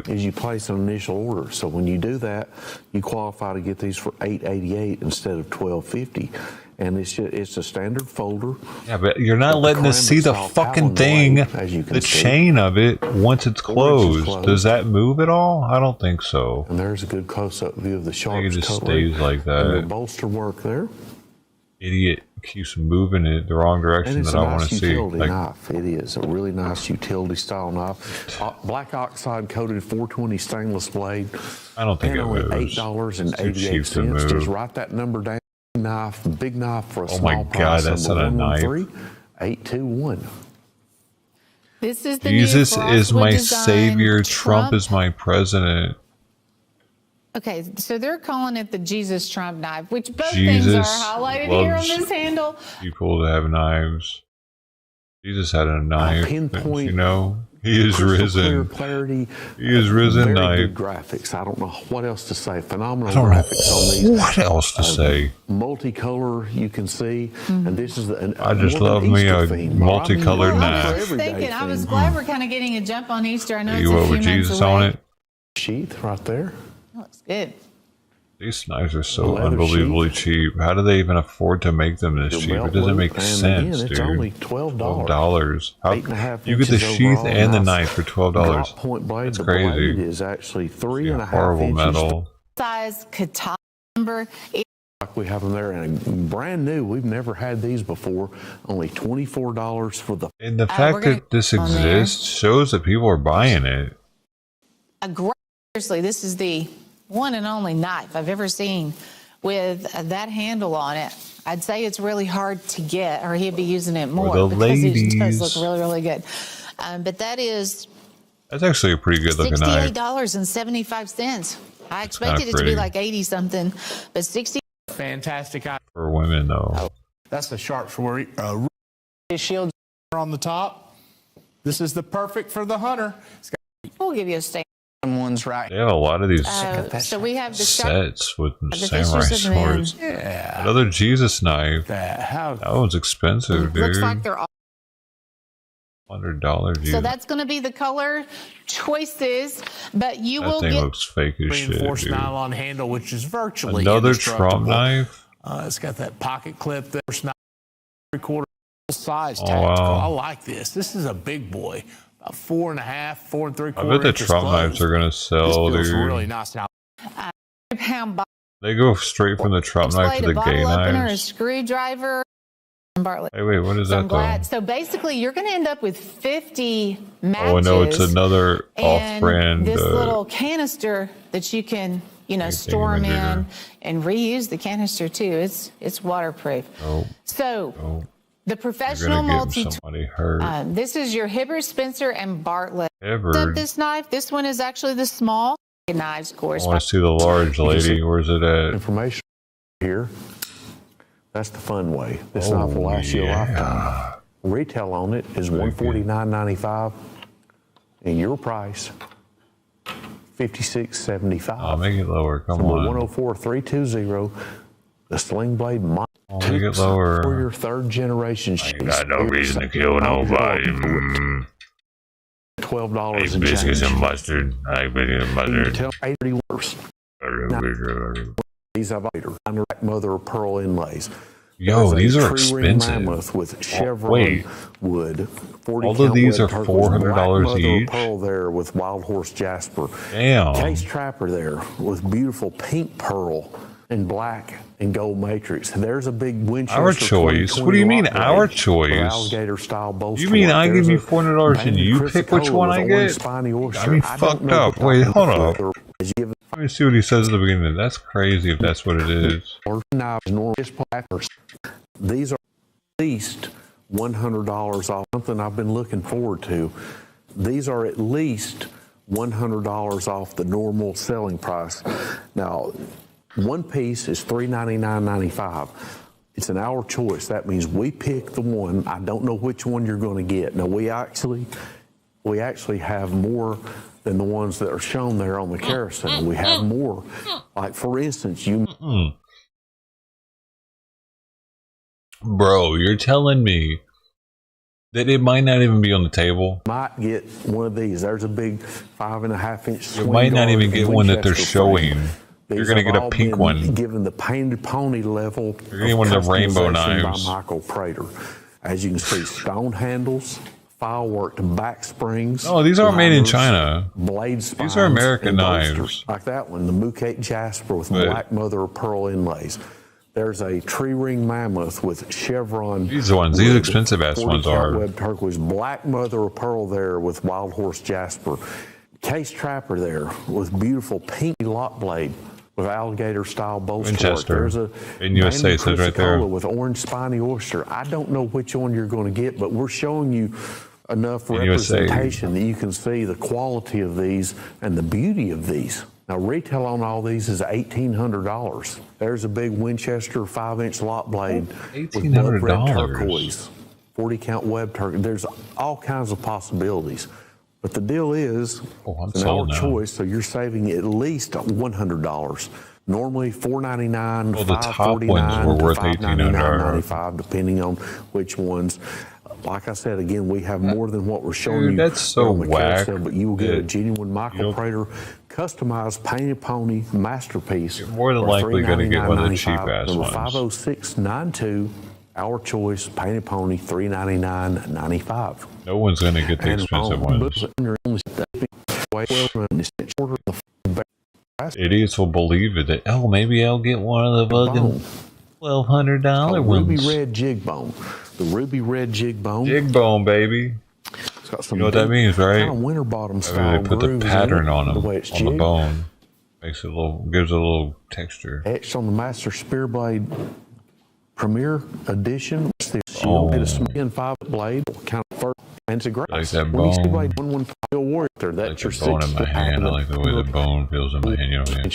is you place an initial order. So when you do that, you qualify to get these for $8.88 instead of $12.50. And it's a standard folder. Yeah, but you're not letting us see the fucking thing, the chain of it, once it's closed. Does that move at all? I don't think so. And there's a good close-up view of the Sharps. It just stays like that. And the bolster work there. Idiot keeps moving it the wrong direction that I want to see. Utility knife. It is a really nice utility style knife. Black oxide coated 420 stainless blade. I don't think it moves. $8.88. Just write that number down. Knife, big knife for a small price. Oh my God, that's not a knife. 821. This is the Jesus new is my design. savior. Trump is my president. Okay, so they're calling it the Jesus Trump knife, which both Jesus things are highlighted here on this handle. People that have knives. Jesus had a knife. Pinpoint. You know, he is risen. Clarity. He is risen. Very Knife. good graphics. I don't know what else to say. Phenomenal I don't know graphics on these. what else to say. Multicolor, you can see, and this is the. I just love me a multicolored knife. I was thinking, I was glad we're kind of getting a jump on Easter. I know You it's a few with months Jesus away. on it. Sheath right there. That looks good. These knives are so unbelievably cheap. How do they even afford to make them this cheap? It doesn't make sense, dude. It's only $12. $12. How 8.5 you get the inches overall overall and the knife. knife for $12? Point blade. That's The crazy. blade is actually 3.5 Horrible inches. metal. Size katana number. Like we have them there, and brand new. We've never had these before. Only $24 for the. And the fact that this exists shows that people are buying it. Seriously, this is the one and only knife I've ever seen with that handle on it. I'd say it's really hard to get, or he'd be using it more the because it ladies. does look really, really good. But that is That's actually a pretty good looking knife. $68.75. I expected it to pretty. be like 80 something, but 60. Fantastic. For women, though. That's the Sharps shield on the top. This is the perfect for the hunter. We'll give you a stand. One's right. They have a lot of these So we have the sets with the samurai Fishers of Men. swords. Another Jesus knife. That one's expensive, dude. Looks like they're all. $100. So that's going to be the color choices, but you That will thing get. looks fake as shit, Reinforced dude. nylon handle, which is virtually Another Trump indestructible. knife. It's got that pocket clip there. 3/4 size Oh, tactical. wow. I like this. This is a big boy. About 4.5, 4 3/4 I bet the inches Trump closed. knives are gonna This sell, feels dude. really nice. Now, Pound box They go straight from the Trump knife blade, to a the gay bottle opener, a knives. screwdriver. Bartlett. Hey, wait, what is So I'm that though? glad. So basically, you're going to end up with 50 matches. Oh, no, it's another and off-brand. this little canister that you can, store them in and reuse the canister too. It's waterproof. Oh, So oh. the You're professional gonna multi. get somebody hurt. This is your Hibbert, Spencer, and Bartlett. Hibbert. This knife. This one is actually the small knives, of I course. want to see the large lady. Where's it at? Information here. That's the fun way. This knife will last you a lifetime. Retail on it is $149.95, and your price $56.75. I'll make it lower. Come Number on. 104320. The Sling Blade. I'll make it lower. For your third generation. I ain't got no reason to kill nobody. $12 I and biscuits change. and mustard. I like biscuits and mustard. Tell 80 worse. These have mother of pearl inlays. Yo, There's a these are tree ring expensive. mammoth with Oh, chevron wait. wood. 40 All of count these red are turquoise, $400 black mother of each? pearl there with wild horse jasper. Damn. Case trapper there with beautiful pink pearl and black and gold matrix. There's a big Winchester. Our choice? What do you mean, our choice? Alligator style bolster. You mean I There's give you a $400 and you pick which Chrysocolla one with I orange get? spiny oyster. I mean, I don't fucked know up. what the Wait, top hold of the up. filter is. Give it Let me see what he says at the beginning. That's crazy if that's what it is. knives, normal platters. These are at least $100 off. Something I've been looking forward to. These are at least $100 off the normal selling price. Now, one piece is $399.95. It's an our choice. That means we pick the one. I don't know which one you're going to get. Now, we actually have more than the ones that are shown there on the carousel. We have more. Like, for instance, Bro, you're telling me That it might not even be on the table. Might get one of these. There's a big 5.5-inch. You might not even get one that they're showing. You're going to get a pink one. Given the painted pony level. You're getting one of the rainbow knives. By Michael Prater. As you can see, stone handles, file worked back springs. Oh, these aren't made in China. Blade spines. These are American knives. Like that one, the Mookaite Jasper with black mother of pearl inlays. There's a tree ring mammoth with chevron. These ones, these expensive ass ones are. Web turquoise, black mother of pearl there with wild horse jasper. Case trapper there with beautiful pink lock blade with alligator style bow sport. There's a in USA, it says right there. With orange spiny oyster. I don't know which one you're going to get, but we're showing you enough representation that you can see the quality of these and the beauty of these. Now, retail on all these is $1,800. There's a big Winchester 5-inch lock blade with blood red turquoise, 40-count web turquoise. There's all kinds of possibilities. But the deal is, it's an hour choice, so you're saving at least $100. Normally $499, well, the top ones were worth $599.95, depending on which ones. Like I said, again, we have more than what we're showing you. That's so on the whack. carousel, but you will get a genuine Michael Prater customized painted pony masterpiece. You're more than likely going to get one of the cheap ass ones. 50692, our choice, painted pony, $399.95. No one's going to get the expensive ones. Idiots will believe it. That, oh, maybe I'll get one of the fucking $1,200 ones. Ruby red jig bone. The ruby red jig bone. Jig bone, baby. It's got some you know what that means, right? Kind of winter bottom style. They put the pattern on them, on the bone. Makes it a little, gives it a little texture. Etched on the Master Spear Blade Premier Edition. Oh. Made a Smith 5 blade, kind of first, and it's a great. Like that bone. Blade 115 warrior. That's like your bone in my hand. I like the way the bone feels in my hand. You know what I mean?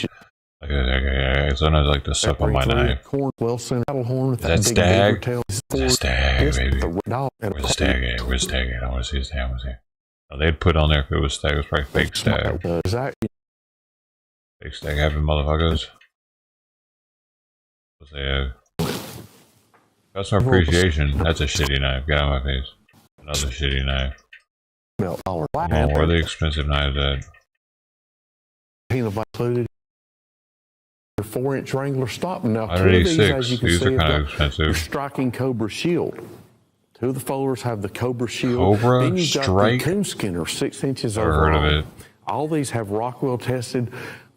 Sometimes I like to suck on my knife. That stag? That stag, baby. Where's the stag at? Where's the stag at? I want to see the stag. Oh, they'd put on there if it was stag. It was probably fake stag. Fake stag having motherfuckers. Customer appreciation. That's a shitty knife. Get out of my face. Another shitty knife. Oh, where are the expensive knives at? Included. 4-inch Wrangler stop. Now, 186. These are kind of expensive. Striking Cobra Shield. Two of the followers have the Cobra Shield. Cobra then you've Strike. Got the Coonskinner, 6 inches Never overall. heard of it. All these have Rockwell tested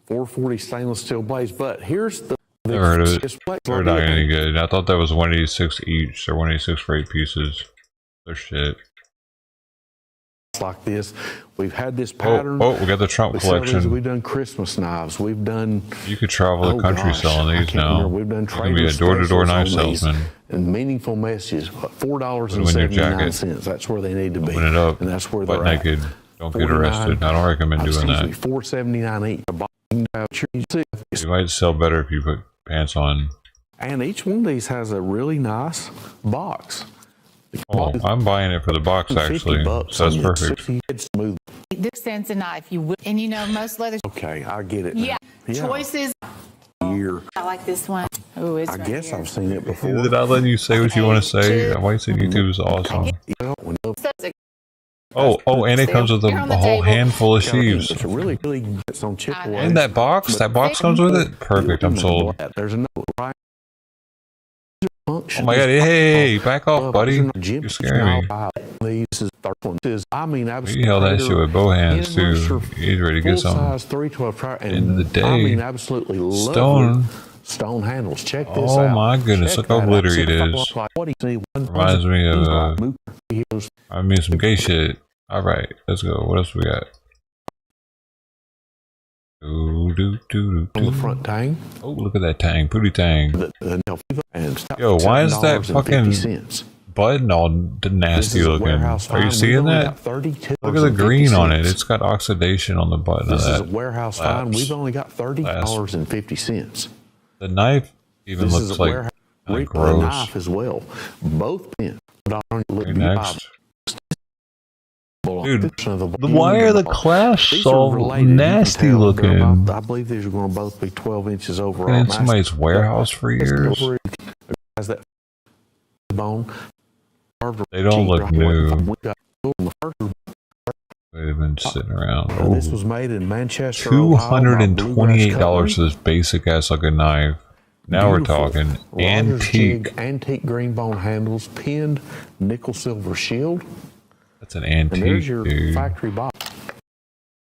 440 stainless steel blades. But here's the. Never heard of it. They're not any good. I thought that was 186 each. They're 186 for 8 pieces. They're shit. Like this, we've had this pattern. Oh, we got the Trump collection. We've done Christmas knives. We've done. You could travel the country selling these now. We've done. You can be a door-to-door knife salesman. And meaningful messages. $4.79. That's where they need to be. Open it up. And that's where they're at. Naked. Don't get arrested. I don't recommend doing that. $4.79 each. You might sell better if you put pants on. And each one of these has a really nice box. Oh, I'm buying it for the box actually, so that's perfect. This sense a knife, you will, and you know most leather. Okay, I get it. Yeah, choices. Year. I like this one. Oh, it's. I guess I've seen it before. Did I let you say what you want to say? I say YouTube is awesome. Oh, and it comes with a whole handful of sheaves. It's really gets on chip away. And that box comes with it. Perfect. I'm sold. There's another right. Oh my god, hey, back off, buddy. You're scaring me. I mean, you held that shit with both hands, too. He's ready to get something. In the day, I mean, absolutely stone handles. Check this out. Oh my goodness, look how glittery it is. Reminds me of some gay shit. Alright, let's go. What else we got? On the front tang. Oh, look at that tang. Pooty tang. Yo, why is that fucking button all nasty looking? Are you seeing that? Look at the green on it. It's got oxidation on the button. This is a warehouse find. We've only got $30.50. The knife even looks like gross. The knife as well. Both pins. Next. Dude, why are the clasps so nasty looking? I believe these are going to both be 12 inches overall. In somebody's warehouse for years. Has that bone. They don't look new. They've been sitting around. This was made in Manchester, $228 for this basic ass looking knife. Now we're talking antique. Antique green bone handles, pinned nickel silver shield. That's an antique, and there's your dude. factory box.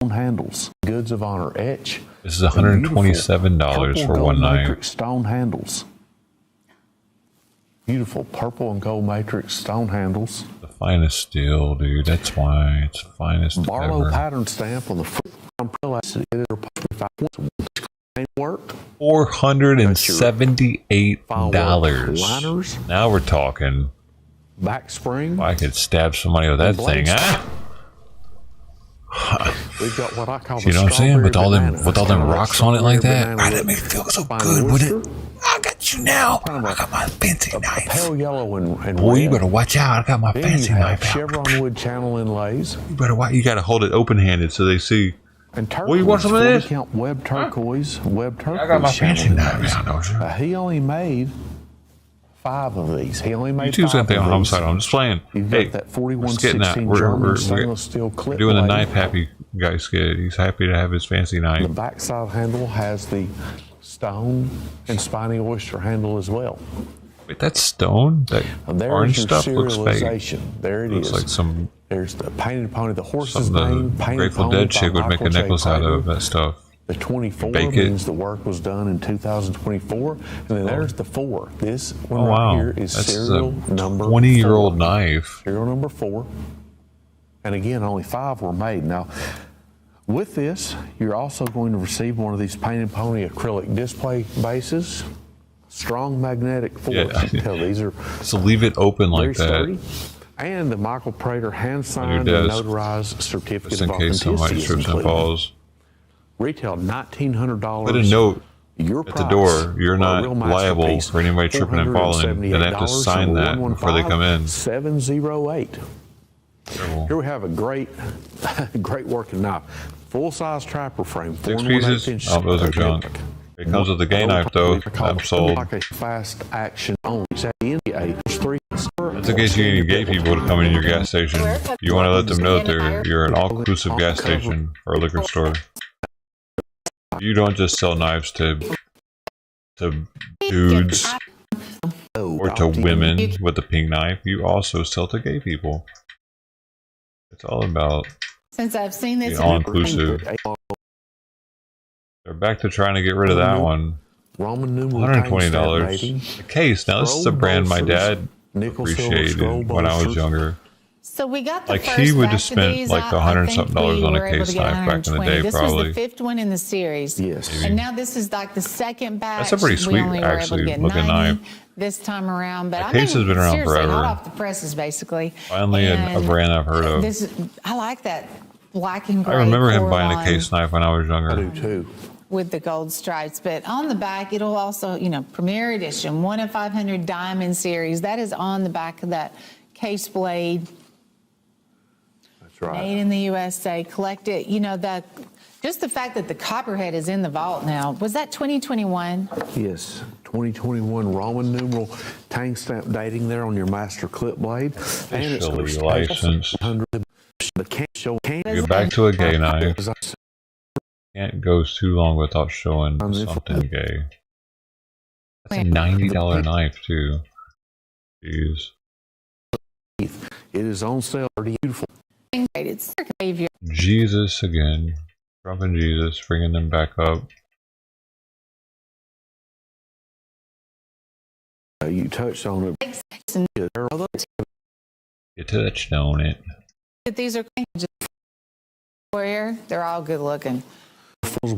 Handles, goods of honor etch. This is $127 for one knife. Matrix stone handles. Beautiful purple and gold matrix stone handles. The finest steel, dude. That's why it's the finest Barlow ever. pattern stamp on the front umbrella. Work. $478. Now we're talking. Back spring. I could stab somebody with that thing, huh? We've got what I call You know what I'm saying? With all them rocks on it like that, that made me feel so good, wouldn't it? I got you now. I got my fancy knife. Pale yellow and boy, red. you better watch out. I got my fancy knife. Chevron wood channel inlays. You better watch. You got to hold it open-handed so they see. And turquoise, well, you want some of this? Count web turquoise, web turquoise. I got my fancy knife now, don't you? He only made 5 of these. He only made You two's 5 got the of these. homicide. I'm just playing. You've Hey, got that we're 4116 that. German stainless steel clip We're doing the blade. knife happy guy skid. He's happy to have his fancy knife. The backside handle has the stone and spiny oyster handle as well. Wait, that's stone? That There's orange your stuff looks fake. serialization. There it Looks is. like some. There's the painted pony, the horse's Something name, the painted Grateful pony Dead by chick would make a Michael J. necklace out of Prater. that stuff. The 24 Bake means it. the work was done in 2024. And then there's the 4. This one Oh, right wow. here is That's serial a number 20-year-old 4. knife. Serial number 4. And again, only 5 were made. Now, with this, you're also going to receive one of these painted pony acrylic display bases. Strong magnetic force. Yeah. These are So leave it open like very that. sturdy. And the Michael Prater hand-signed your and desk, notarized certificate Just in of case somebody authenticity is trips and included. falls. Retail $1,900. Put a note Your at the price door. You're for a not real liable masterpiece, for anybody tripping and falling. And they have to sign that before they come in. 708. Terrible. Here we have a great, great working knife. Full-size trapper frame. 6 4 1/8 pieces? inch Oh, those are junk. It comes with the gay knife, though. I'm sold. Like a fast action only. It's at the end of the 3. That's in case you need gay people to come in your gas station. You want to let them know that you're an all-inclusive gas station or a liquor store. You don't just sell knives to dudes or to women with a pink knife. You also sell to gay people. It's all about Since I've seen this, being all-inclusive. They're back to trying to get rid of that one. Roman numeral $120 a case. Now this is a brand my dad appreciated when I was younger. so we got the Like first he would have batch of spent these. like I $100 think something we on were a able case to get knife back in the 120. day, This probably. was the 5th one in the series. Yes. And now this is like the 2nd batch. That's a pretty We sweet, only were able to actually, get looking 90 knife. this time around. But The I case has been around seriously forever. hot off the presses, basically. Finally, a And brand I've heard of. I like that black and I gray. remember him core buying a line case knife when I was younger. I do too. with the gold stripes. But on the back, it'll also, Premier Edition, 1 of 500 Diamond Series. That is on the back of that case blade. That's right. Made in the USA, collected. Just the fact that the copperhead is in the vault now. Was that 2021? Yes, 2021 Roman numeral tank stamp dating there on your master clip blade. And it's Officially licensed. But can't show. Get back to a gay knife. Can't go too long without showing something gay. That's a $90 knife too. Jeez. It is on sale. Pretty beautiful. It's behavior. Jesus again. Trump and Jesus bringing them back up. You touched on it. You touched on it. These are just warrior. They're all good looking. And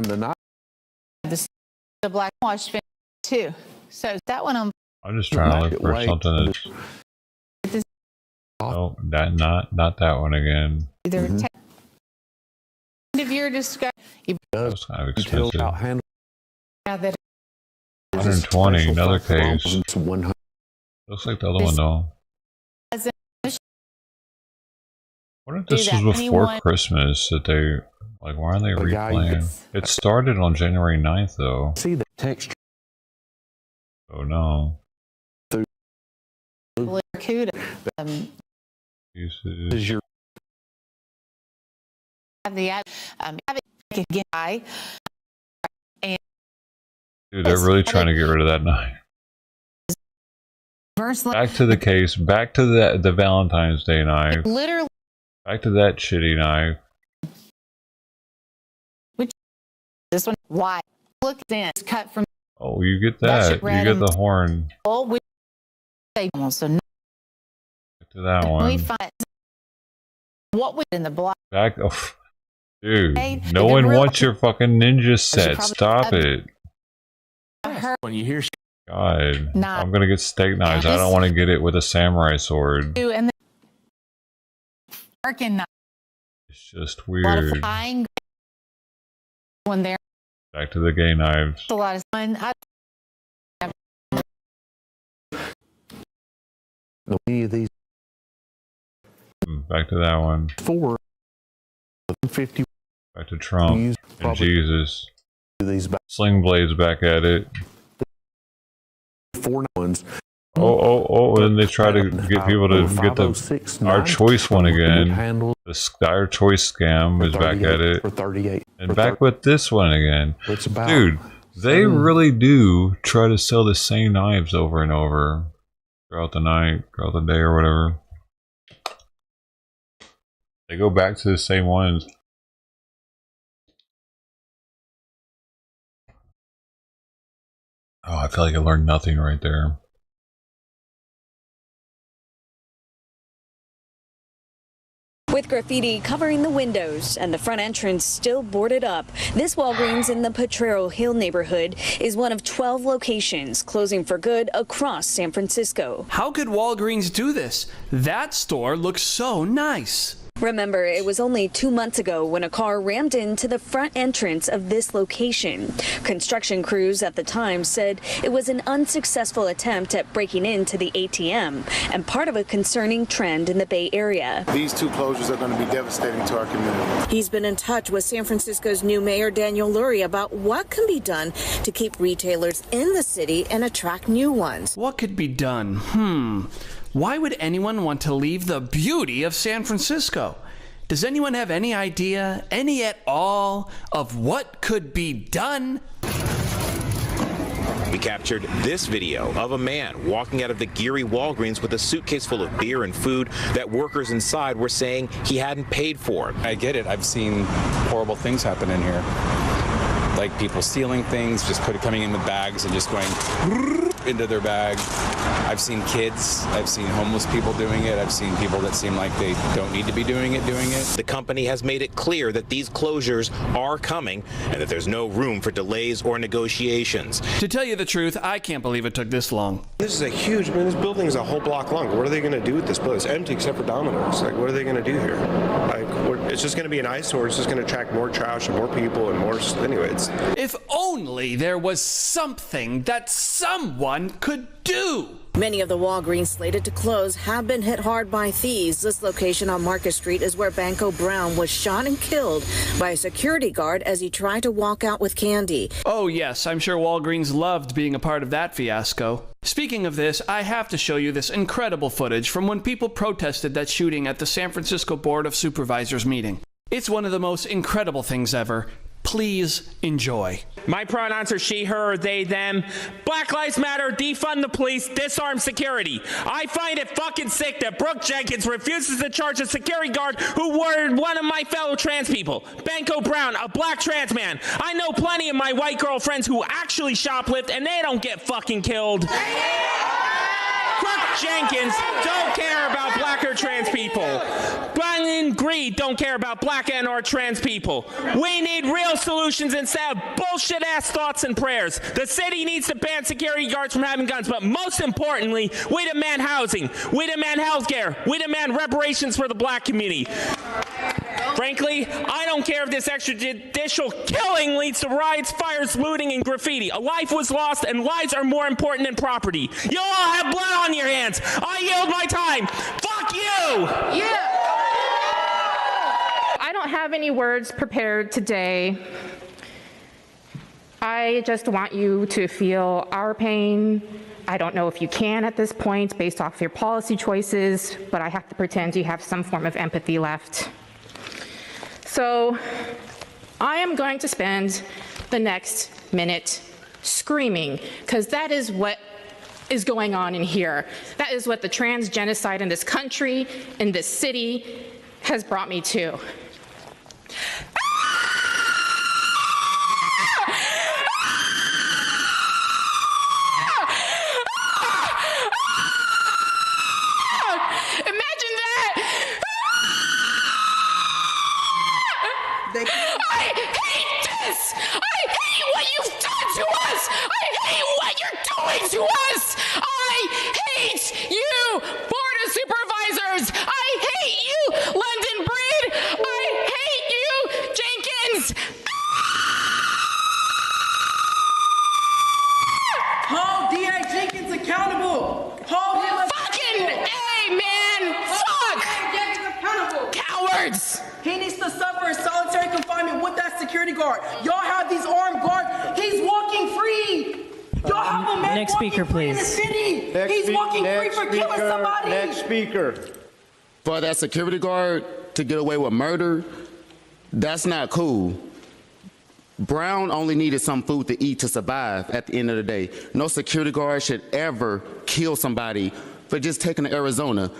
the knife. The black wash finish too. So that one on. I'm just trying to look for something that's. Oh, not that one again. Either end of your discussion. That's kind of expensive. Now that 120, another case. Looks like the other one though. What if this was before Christmas that they, like, why aren't they replaying? It started on January 9th, though. See the texture. Oh, no. Is your have the guy and dude, they're really trying to get rid of that knife. Back to the case. Back to the Valentine's Day knife. Literally. Back to that shitty knife. Which this one? Why? Look, it's cut from. Oh, you get that. You get the horn. All we say almost a. Back to that one. We find what was in the block. Back. Oh, dude, no one wants your fucking ninja set. Stop it. When you hear. God, I'm gonna get steak knives. I don't want to get it with a samurai sword. And the it's just weird. When they're back to the gay knives. a lot of fun. any of these. Back to that one. 450. Back to Trump and Jesus. These Sling Blade's back at it. 4 ones. Oh, and they try to get people to get the Our Choice one again. The Our Choice scam is back at it. And back with this one again. Dude, they really do try to sell the same knives over and over throughout the night, throughout the day or whatever. They go back to the same ones. Oh, I feel like I learned nothing right there. With graffiti covering the windows and the front entrance still boarded up, this Walgreens in the Potrero Hill neighborhood is one of 12 locations closing for good across San Francisco. How could Walgreens do this? That store looks so nice. Remember, it was only 2 months ago when a car rammed into the front entrance of this location. Construction crews at the time said it was an unsuccessful attempt at breaking into the ATM and part of a concerning trend in the Bay Area. These 2 closures are going to be devastating to our community. He's been in touch with San Francisco's new mayor, Daniel Lurie, about what can be done to keep retailers in the city and attract new ones. What could be done? Why would anyone want to leave the beauty of San Francisco? Does anyone have any idea, any at all, of what could be done? We captured this video of a man walking out of the Geary Walgreens with a suitcase full of beer and food that workers inside were saying he hadn't paid for. I get it. I've seen horrible things happen in here. Like people stealing things, just coming in with bags and just going into their bag. I've seen kids, I've seen homeless people doing it, I've seen people that seem like they don't need to be doing it. The company has made it clear that these closures are coming and that there's no room for delays or negotiations. To tell you the truth, I can't believe it took this long. This is a huge, this building is a whole block long. What are they going to do with this building? It's empty except for Domino's. Like, what are they going to do here? Like, it's just going to be an eyesore. It's just going to attract more trash and more people and more, anyway. If only there was something that someone could do. Many of the Walgreens slated to close have been hit hard by thieves. This location on Market Street is where Banco Brown was shot and killed by a security guard as he tried to walk out with candy. Oh yes, I'm sure Walgreens loved being a part of that fiasco. Speaking of this, I have to show you this incredible footage from when people protested that shooting at the San Francisco Board of Supervisors meeting. It's one of the most incredible things ever. Please enjoy. My pronouns are she, her, they, them. Black Lives Matter, defund the police, disarm security. I find it fucking sick that Brooke Jenkins refuses to charge a security guard who murdered one of my fellow trans people. Banco Brown, a black trans man. I know plenty of my white girlfriends who actually shoplift and they don't get fucking killed. Brooke Jenkins don't care about black or trans people. Brian Greed don't care about black and or trans people. We need real solutions instead of bullshit ass thoughts and prayers. The city needs to ban security guards from having guns, but most importantly, we demand housing. We demand healthcare. We demand reparations for the black community. Frankly, I don't care if this extrajudicial killing leads to riots, fires, looting, and graffiti. A life was lost, and lives are more important than property. You all have blood on your hands. I yield my time. Fuck you! Yeah! have any words prepared today. I just want you to feel our pain. I don't know if you can at this point based off your policy choices, but I have to pretend you have some form of empathy left. So I am going to spend the next minute screaming, because that is what is going on in here. That is what the trans genocide in this country, in this city, has brought me to. Imagine that! I hate this! I hate what you've done to us! I hate what you're doing to us! I hate you, Board of Supervisors! I hate you, London Breed! I hate you, Jenkins! Hold D.A. Jenkins accountable! Hold him fucking A, man! Fuck! Jenkins accountable! Cowards! He needs to suffer in solitary confinement with that security guard. Y'all have these armed guards. He's walking free. Y'all have a man Next walking speaker, free in the please. city. He's walking free for killing somebody. Next speaker. For that security guard to get away with murder, that's not cool. Brown only needed some food to eat to survive at the end of the day. No security guard should ever kill somebody for just taking to Arizona.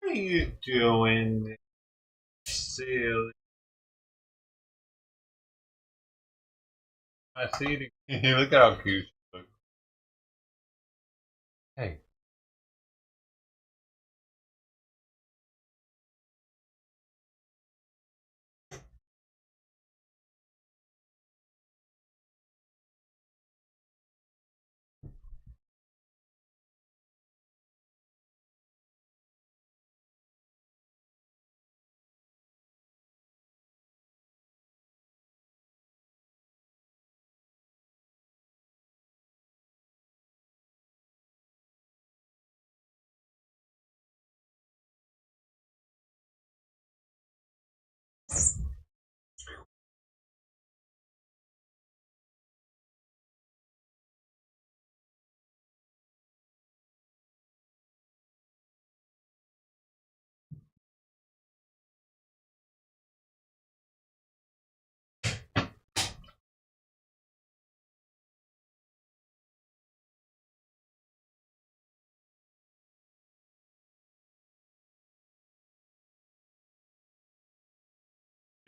What are you doing, silly? I see it again. Look at how cute she looks. Hey.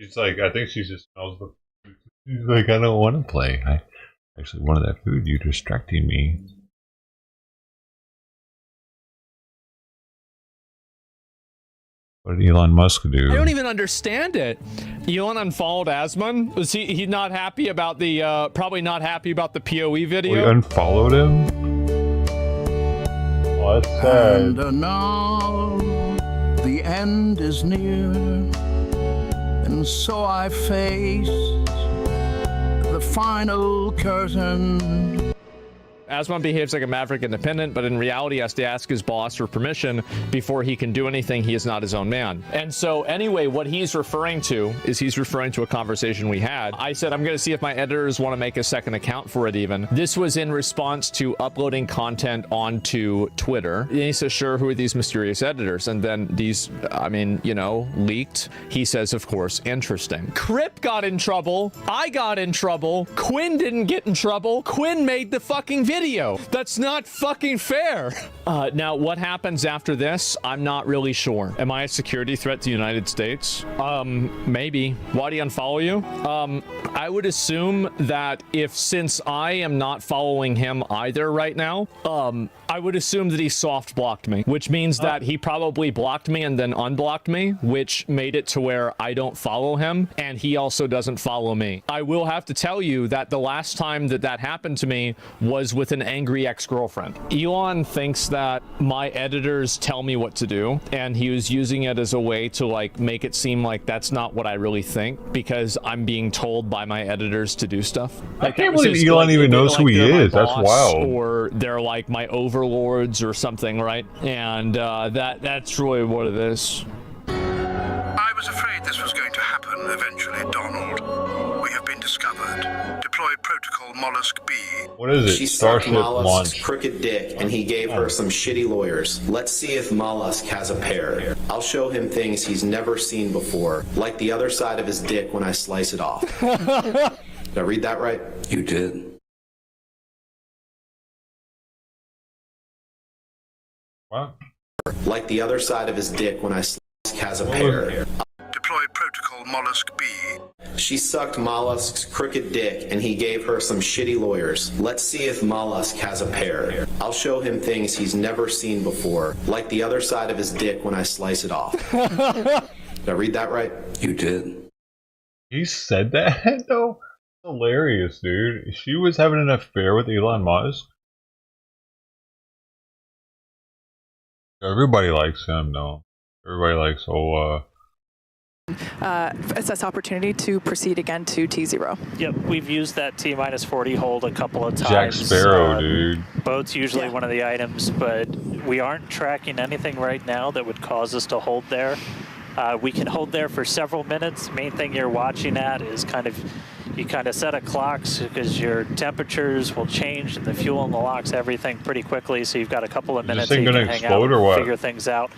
She's like, I think she just smells the food. She's like, I don't want to play. I actually wanted that food. You're distracting me. What did Elon Musk do? I don't even understand it. Elon unfollowed Asmund. Was he not happy about the probably not happy about the POE video? We unfollowed him? Oh, that's sad. And now the end is near, and so I face the final curtain. Asmund behaves like a maverick independent, but in reality has to ask his boss for permission before he can do anything. He is not his own man. And so anyway, what he's referring to is he's referring to a conversation we had. I said, I'm going to see if my editors want to make a second account for it even. This was in response to uploading content onto Twitter. And he says, sure, who are these mysterious editors? And then these, I mean, you know, leaked. He says, of course, interesting. Crip got in trouble. I got in trouble. Quinn didn't get in trouble. Quinn made the fucking video. That's not fucking fair. Now, what happens after this? I'm not really sure. Am I a security threat to the United States? Maybe. Why do you unfollow you? I would assume that since I am not following him either right now, I would assume that he soft blocked me, which means that he probably blocked me and then unblocked me, which made it to where I don't follow him and he also doesn't follow me. I will have to tell you that the last time that happened to me was with an angry ex-girlfriend. Elon thinks that my editors tell me what to do, and he was using it as a way to like make it seem like that's not what I really think, because I'm being told by my editors to do stuff. I can't believe Elon even knows who he is. That's wild. Or they're like my overlords or something, right? And that's really what it is. I was afraid this was going to happen eventually, Donald. We have been discovered. Deploy protocol Mollusk B. What is it? She sucked Starship Mollusk's launch. crooked dick, and he gave her some shitty lawyers. Let's see if Mollusk has a pair. I'll show him things he's never seen before, like the other side of his dick when I slice it off. Did I read that right? You did. What? Like the other side of his dick when I has a pair. Deploy protocol Mollusk B. She sucked Mollusk's crooked dick, and he gave her some shitty lawyers. Let's see if Mollusk has a pair. I'll show him things he's never seen before, like the other side of his dick when I slice it off. Did I read that right? You did. He said that, though? Hilarious, dude. She was having an affair with Elon Musk. Everybody likes him, though. Everybody likes, assess opportunity to proceed again to T0. Yep, we've used that T-minus 40 hold a couple of times. Jack Sparrow, dude. Boat's usually one of the items, but we aren't tracking anything right now that would cause us to hold there. We can hold there for several minutes. Main thing you're watching at is you kind of set a clock because your temperatures will change and the fuel in the locks, everything pretty quickly. So you've got a couple of minutes that you can hang out and figure things out.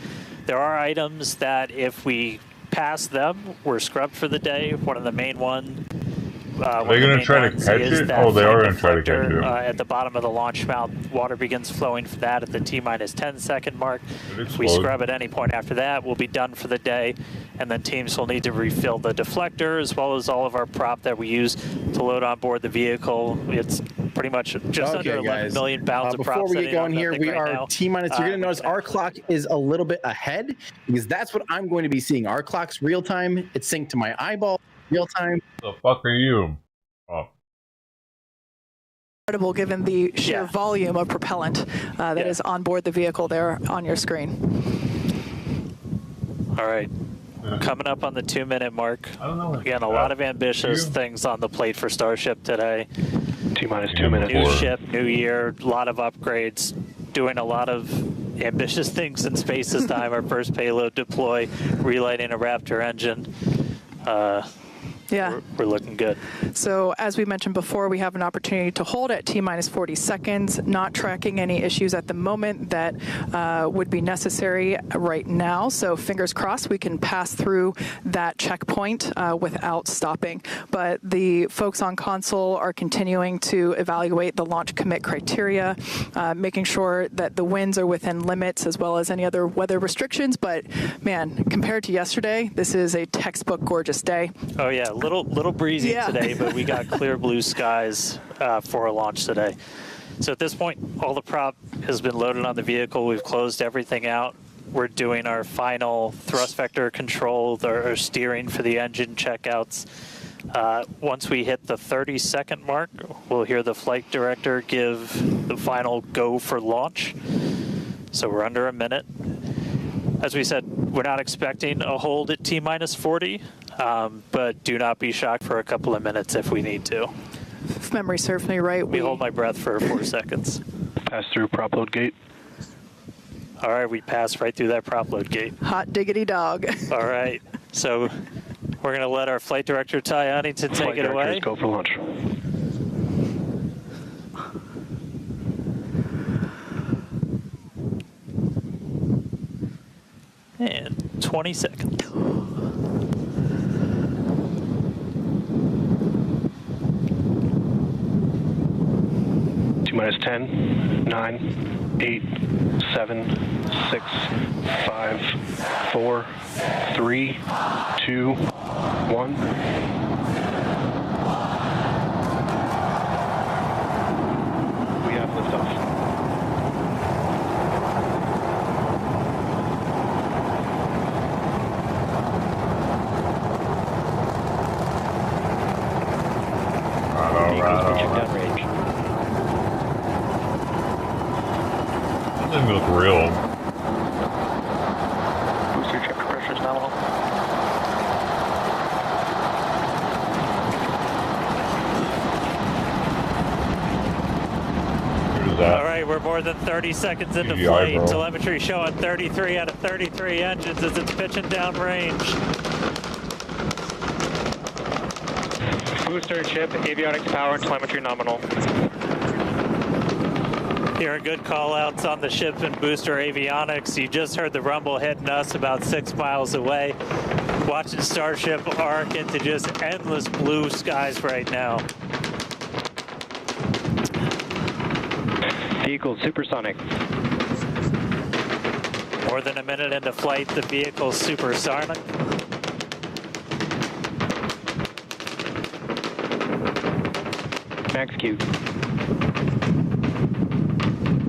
There are items that if we pass them, we're scrubbed for the day. One of the main ones. Are they going to try to catch it? Oh, they are going to try to catch it. At the bottom of the launch mount, water begins flowing for that at the T-minus 10-second mark. If we scrub at any point after that, we'll be done for the day. And then teams will need to refill the deflector as well as all of our prop that we use to load on board the vehicle. It's pretty much just under 11 million pounds of props. Before we get going here, we are T-minus. You're going to notice our clock is a little bit ahead because that's what I'm going to be seeing. Our clock's real time. It's synced to my eyeball. Real time. The fuck are you? Oh. Incredible given the sheer volume of propellant that is on board the vehicle there on your screen. All right. Coming up on the 2-minute mark. Again, a lot of ambitious things on the plate for Starship today. T-minus 2 minutes. New ship, new year, a lot of upgrades, doing a lot of ambitious things in space this time. Our first payload deploy, relighting a Raptor engine. Yeah. We're looking good. So as we mentioned before, we have an opportunity to hold at T-minus 40 seconds, not tracking any issues at the moment that would be necessary right now. So fingers crossed we can pass through that checkpoint without stopping. But the folks on console are continuing to evaluate the launch commit criteria, making sure that the winds are within limits as well as any other weather restrictions. But man, compared to yesterday, this is a textbook gorgeous day. Oh yeah, little breezy today, but we got clear blue skies for a launch today. So at this point, all the prop has been loaded on the vehicle. We've closed everything out. We're doing our final thrust vector control, our steering for the engine checkouts. Once we hit the 30-second mark, we'll hear the flight director give the final go for launch. So we're under a minute. As we said, we're not expecting a hold at T-minus 40, but do not be shocked for a couple of minutes if we need to. If memory serves me right, we hold my breath for 4 seconds. Pass through prop load gate. All right, we passed right through that prop load gate. Hot diggity dog. All right, so we're going to let our flight director, Ty Huntington, take it away. Go for launch. And 20 seconds. T-minus 10, 9, 8, 7, 6, 5, 4, 3, 2, 1. We have liftoff. Doesn't look real. Booster check pressure is nominal. All right, we're more than 30 seconds into flight. Telemetry showing 33 out of 33 engines as it's pitching down range. Booster chip, avionics power, and telemetry nominal. Hearing good call-outs on the ship and booster avionics. You just heard the rumble hitting us about 6 miles away. Watching Starship arc into just endless blue skies right now. Vehicle supersonic. More than a minute into flight, the vehicle's supersonic. Max Q.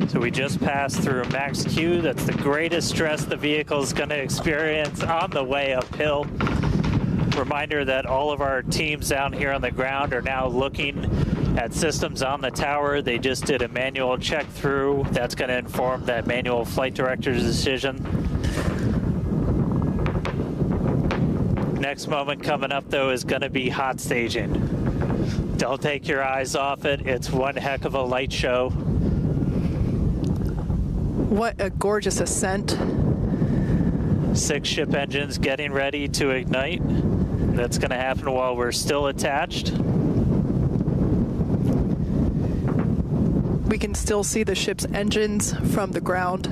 So we just passed through max Q. That's the greatest stress the vehicle is going to experience on the way uphill. Reminder that all of our teams down here on the ground are now looking at systems on the tower. They just did a manual check through. That's going to inform that manual flight director's decision. Next moment coming up, though, is going to be hot staging. Don't take your eyes off it. It's one heck of a light show. What a gorgeous ascent. 6 ship engines getting ready to ignite. That's going to happen while we're still attached. We can still see the ship's engines from the ground.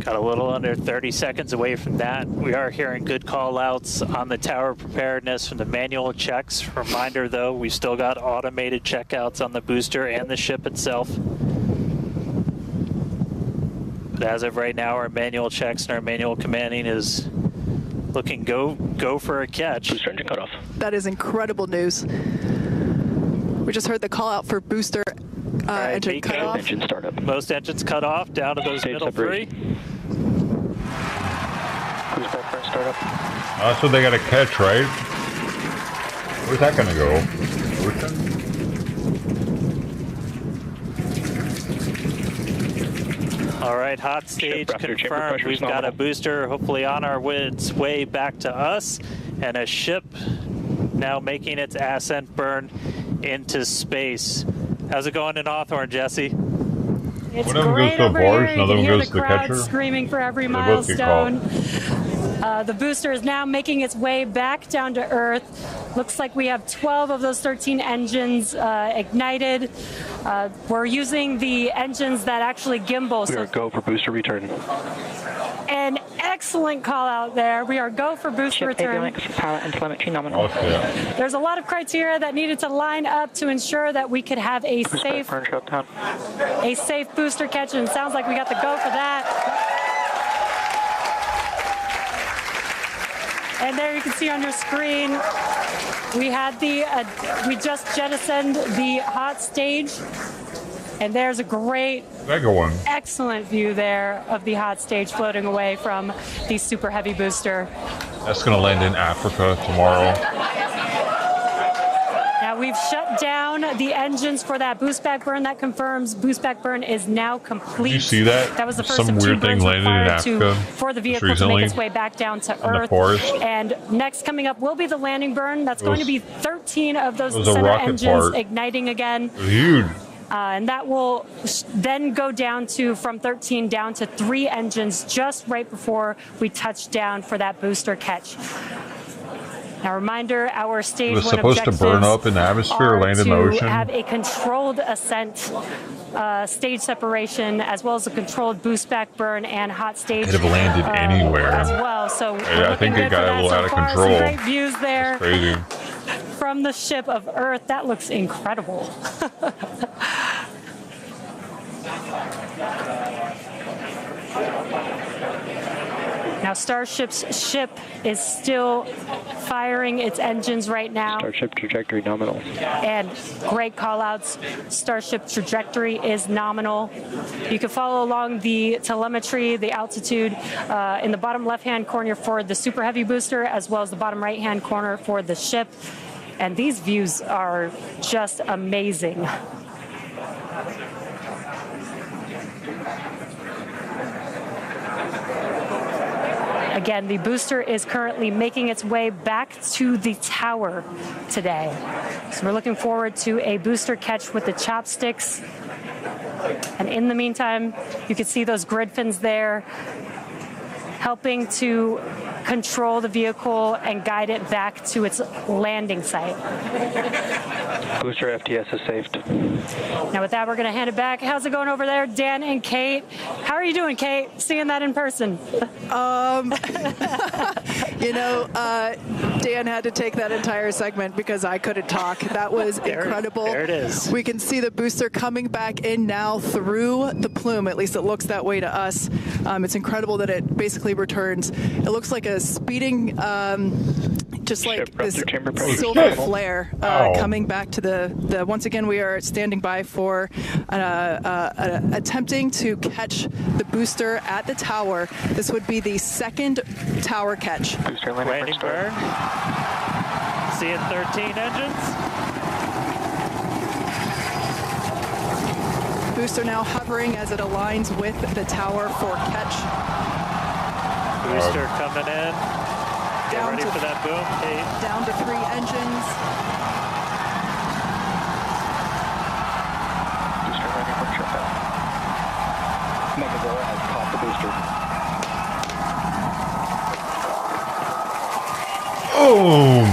Got a little under 30 seconds away from that. We are hearing good call-outs on the tower preparedness from the manual checks. Reminder, though, we've still got automated checkouts on the booster and the ship itself. But as of right now, our manual checks and our manual commanding is looking go for a catch. Booster engine cutoff. That is incredible news. We just heard the call out for booster engine cutoff. Engine startup. Most engines cut off down to those middle 3. Cruise port press startup. That's what they got to catch, right? Where's that going to go? All right, hot stage confirmed. We've got a booster hopefully on our way back to us, and a ship now making its ascent burn into space. How's it going in Hawthorne, Jesse? It's One of them goes great to a over barge, here. another You one can hear goes the to the crowd catcher. screaming for every They both get milestone. caught. The booster is now making its way back down to Earth. Looks like we have 12 of those 13 engines ignited. We're using the engines that actually gimbal. We are go for booster return. An excellent call out there. We are go for booster return. Power and telemetry nominal. Okay. There's a lot of criteria that needed to line up to ensure that we could have a safe booster catch, and it sounds like we got the go for that. And there you can see on your screen, we had we just jettisoned the hot stage, and there's a great, excellent view there of the hot stage floating away from the super heavy booster. That's going to land in Africa tomorrow. Now we've shut down the engines for that boost back burn. That confirms boost back burn is now complete. Did you see that? That was the first Some of two weird thing burns landed in required Africa for the vehicle just to make recently its way back down to in the Earth. forest. And next coming up will be the landing burn. That's going to be 13 of those it was a center rocket engines part. igniting again. It was huge. And that will then go down from 13 down to 3 engines just right before we touch down for that booster catch. Now, reminder, our stage It was 1 supposed to objectives burn up in the atmosphere or are land in the to ocean. have a controlled ascent, stage separation, as well as a controlled boost back burn and hot stage. It could have landed anywhere. As well. So I think it got a little out of control. Some great views there. That's crazy. From the ship of Earth. That looks incredible. Now, Starship's ship is still firing its engines right now. Starship trajectory nominal. And great call outs. Starship trajectory is nominal. You can follow along the telemetry, the altitude in the bottom left-hand corner for the Super Heavy booster, as well as the bottom right-hand corner for the ship. And these views are just amazing. Again, the booster is currently making its way back to the tower today. So we're looking forward to a booster catch with the chopsticks. And in the meantime, you can see those grid fins there helping to control the vehicle and guide it back to its landing site. Booster FTS is saved. Now with that, we're going to hand it back. How's it going over there, Dan and Kate? How are you doing, Kate? Seeing that in person? Dan had to take that entire segment because I couldn't talk. That was incredible. There it is. We can see the booster coming back in now through the plume. At least it looks that way to us. It's incredible that it basically returns. It looks like a speeding, just like this silver flare coming back to the. Once again, we are standing by for attempting to catch the booster at the tower. This would be the second tower catch. Booster landing burn. Seeing 13 engines. Booster now hovering as it aligns with the tower for catch. Booster coming in. Get ready for that boom, Kate. Down to 3 engines. Booster landing burn shutdown. Megazilla has caught the booster. Boom!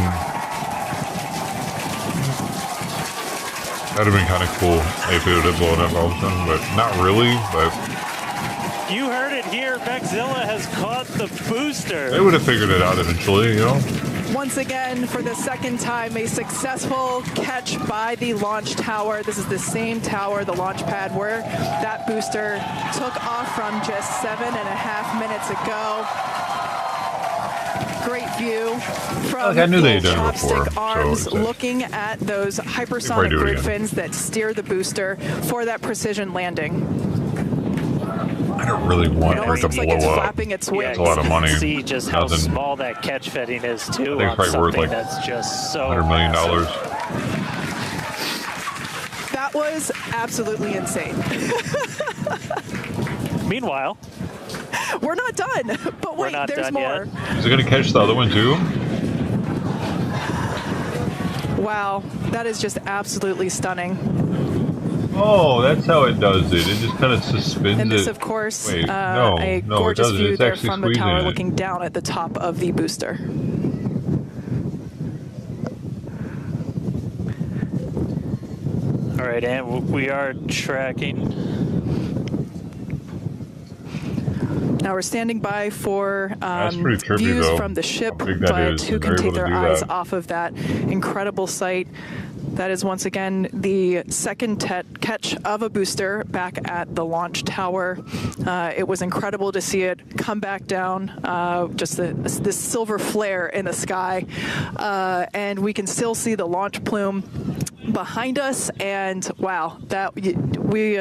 That'd have been kind of cool if it would have blown up all of a sudden, but not really, but You heard it here. Megazilla has caught the booster. they would have figured it out eventually, you know? Once again, for the second time, a successful catch by the launch tower. This is the same tower, the launch pad, where that booster took off from just 7.5 minutes ago. Great view from I knew they had the done it chopstick before, arms, so looking at those hypersonic do it grid again. fins that steer the booster for that precision landing. I don't really want her to looks like blow it's up. flapping its wings. That's a lot of money. See just how Nothing. small that catch fetting is too. I think it's on probably worth something like that's just so $100 million. massive. That was absolutely insane. Meanwhile, we're not done, but wait, not there's done more. Is it going to catch the other one too? Wow, that is just absolutely stunning. Oh, that's how it does it. It just kind of suspends And this, it. of course, Wait, a no, gorgeous it doesn't. view It's there actually from the squeezing tower it. looking down at the top of the booster. All right, and we are tracking. Now we're standing by for That's pretty trippy, views though, from the ship, how big that but is, who and can they're take able to their do eyes that. off of that incredible sight. That is once again the second catch of a booster back at the launch tower. It was incredible to see it come back down, just this silver flare in the sky, and we can still see the launch plume behind us. And wow, that we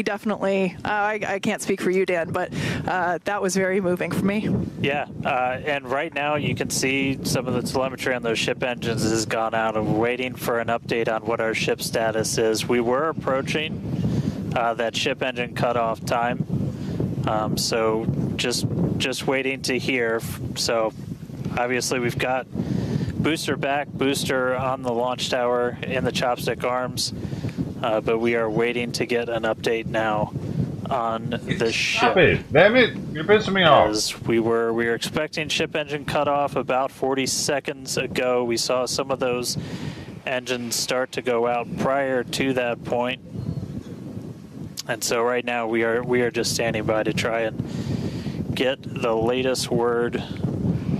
definitely I can't speak for you, Dan, but that was very moving for me. Yeah, and right now you can see some of the telemetry on those ship engines has gone out, and we're waiting for an update on what our ship status is. We were approaching that ship engine cutoff time, so just waiting to hear. So obviously we've got booster back, booster on the launch tower in the chopstick arms, but we are waiting to get an update now on the ship. Stop it! Damn it! You're pissing me off. As we were expecting ship engine cutoff about 40 seconds ago. We saw some of those engines start to go out prior to that point, and so right now we are just standing by to try and get the latest word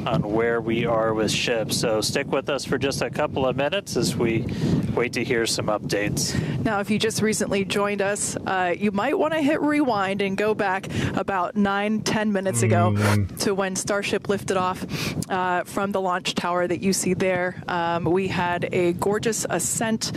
on where we are with ships. So stick with us for just a couple of minutes as we wait to hear some updates. Now, if you just recently joined us, you might want to hit rewind and go back about 9-10 minutes ago to when Starship lifted off from the launch tower that you see there. We had a gorgeous ascent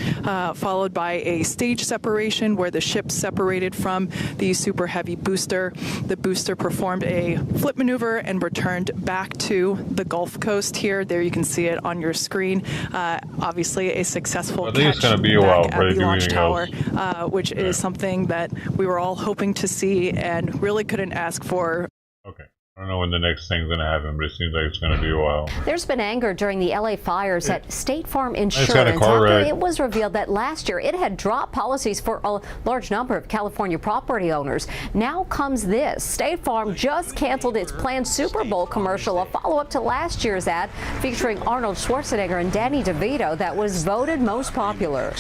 followed by a stage separation where the ship separated from the Super Heavy booster. The booster performed a flip maneuver and returned back to the Gulf Coast here. There you can see it on your screen. Obviously a successful I think catch it's going to be a while back before at they the do launch anything tower, else. which is something that we were all hoping to see and really couldn't ask for. Okay. I don't know when the next thing's going to happen, but it seems like it's going to be a while. There's been anger during the LA fires at State Farm got a Insurance car after wreck. it was revealed that last year it had dropped policies for a large number of California property owners. Now comes this. State Farm just canceled its planned Super Bowl commercial, a follow-up to last year's ad featuring Arnold Schwarzenegger and Danny DeVito that was voted most popular.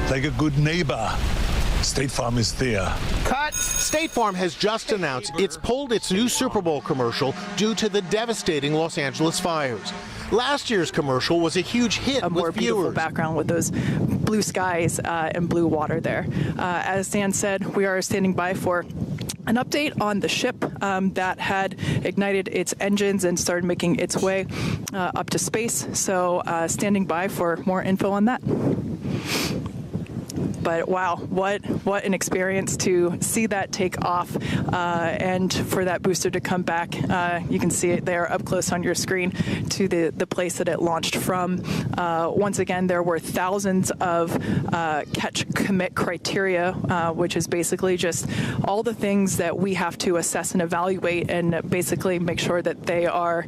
Like a good neighbor, State Farm is there. Cut. State Farm has just announced it's pulled its new Super Bowl commercial due to the devastating Los Angeles fires. Last year's commercial was a huge hit with More beautiful viewers. background with those blue skies and blue water there. As Dan said, we are standing by for an update on the ship that had ignited its engines and started making its way up to space. So standing by for more info on that. But wow, what an experience to see that take off and for that booster to come back. You can see it there up close on your screen to the place that it launched from. Once again, there were thousands of catch commit criteria, which is basically just all the things that we have to assess and evaluate and basically make sure that they are,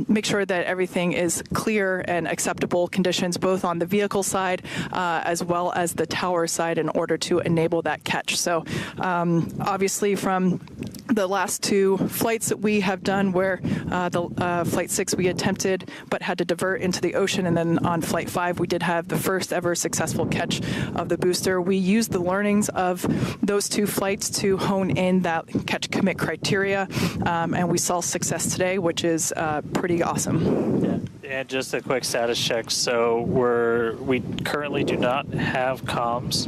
make sure that everything is clear and acceptable conditions, both on the vehicle side as well as the tower side in order to enable that catch. So obviously from the last two flights that we have done where the flight 6 we attempted but had to divert into the ocean, and then on flight 5 we did have the first ever successful catch of the booster. We used the learnings of those two flights to hone in that catch commit criteria, and we saw success today, which is pretty awesome. Yeah. And just a quick status check. So we currently do not have comms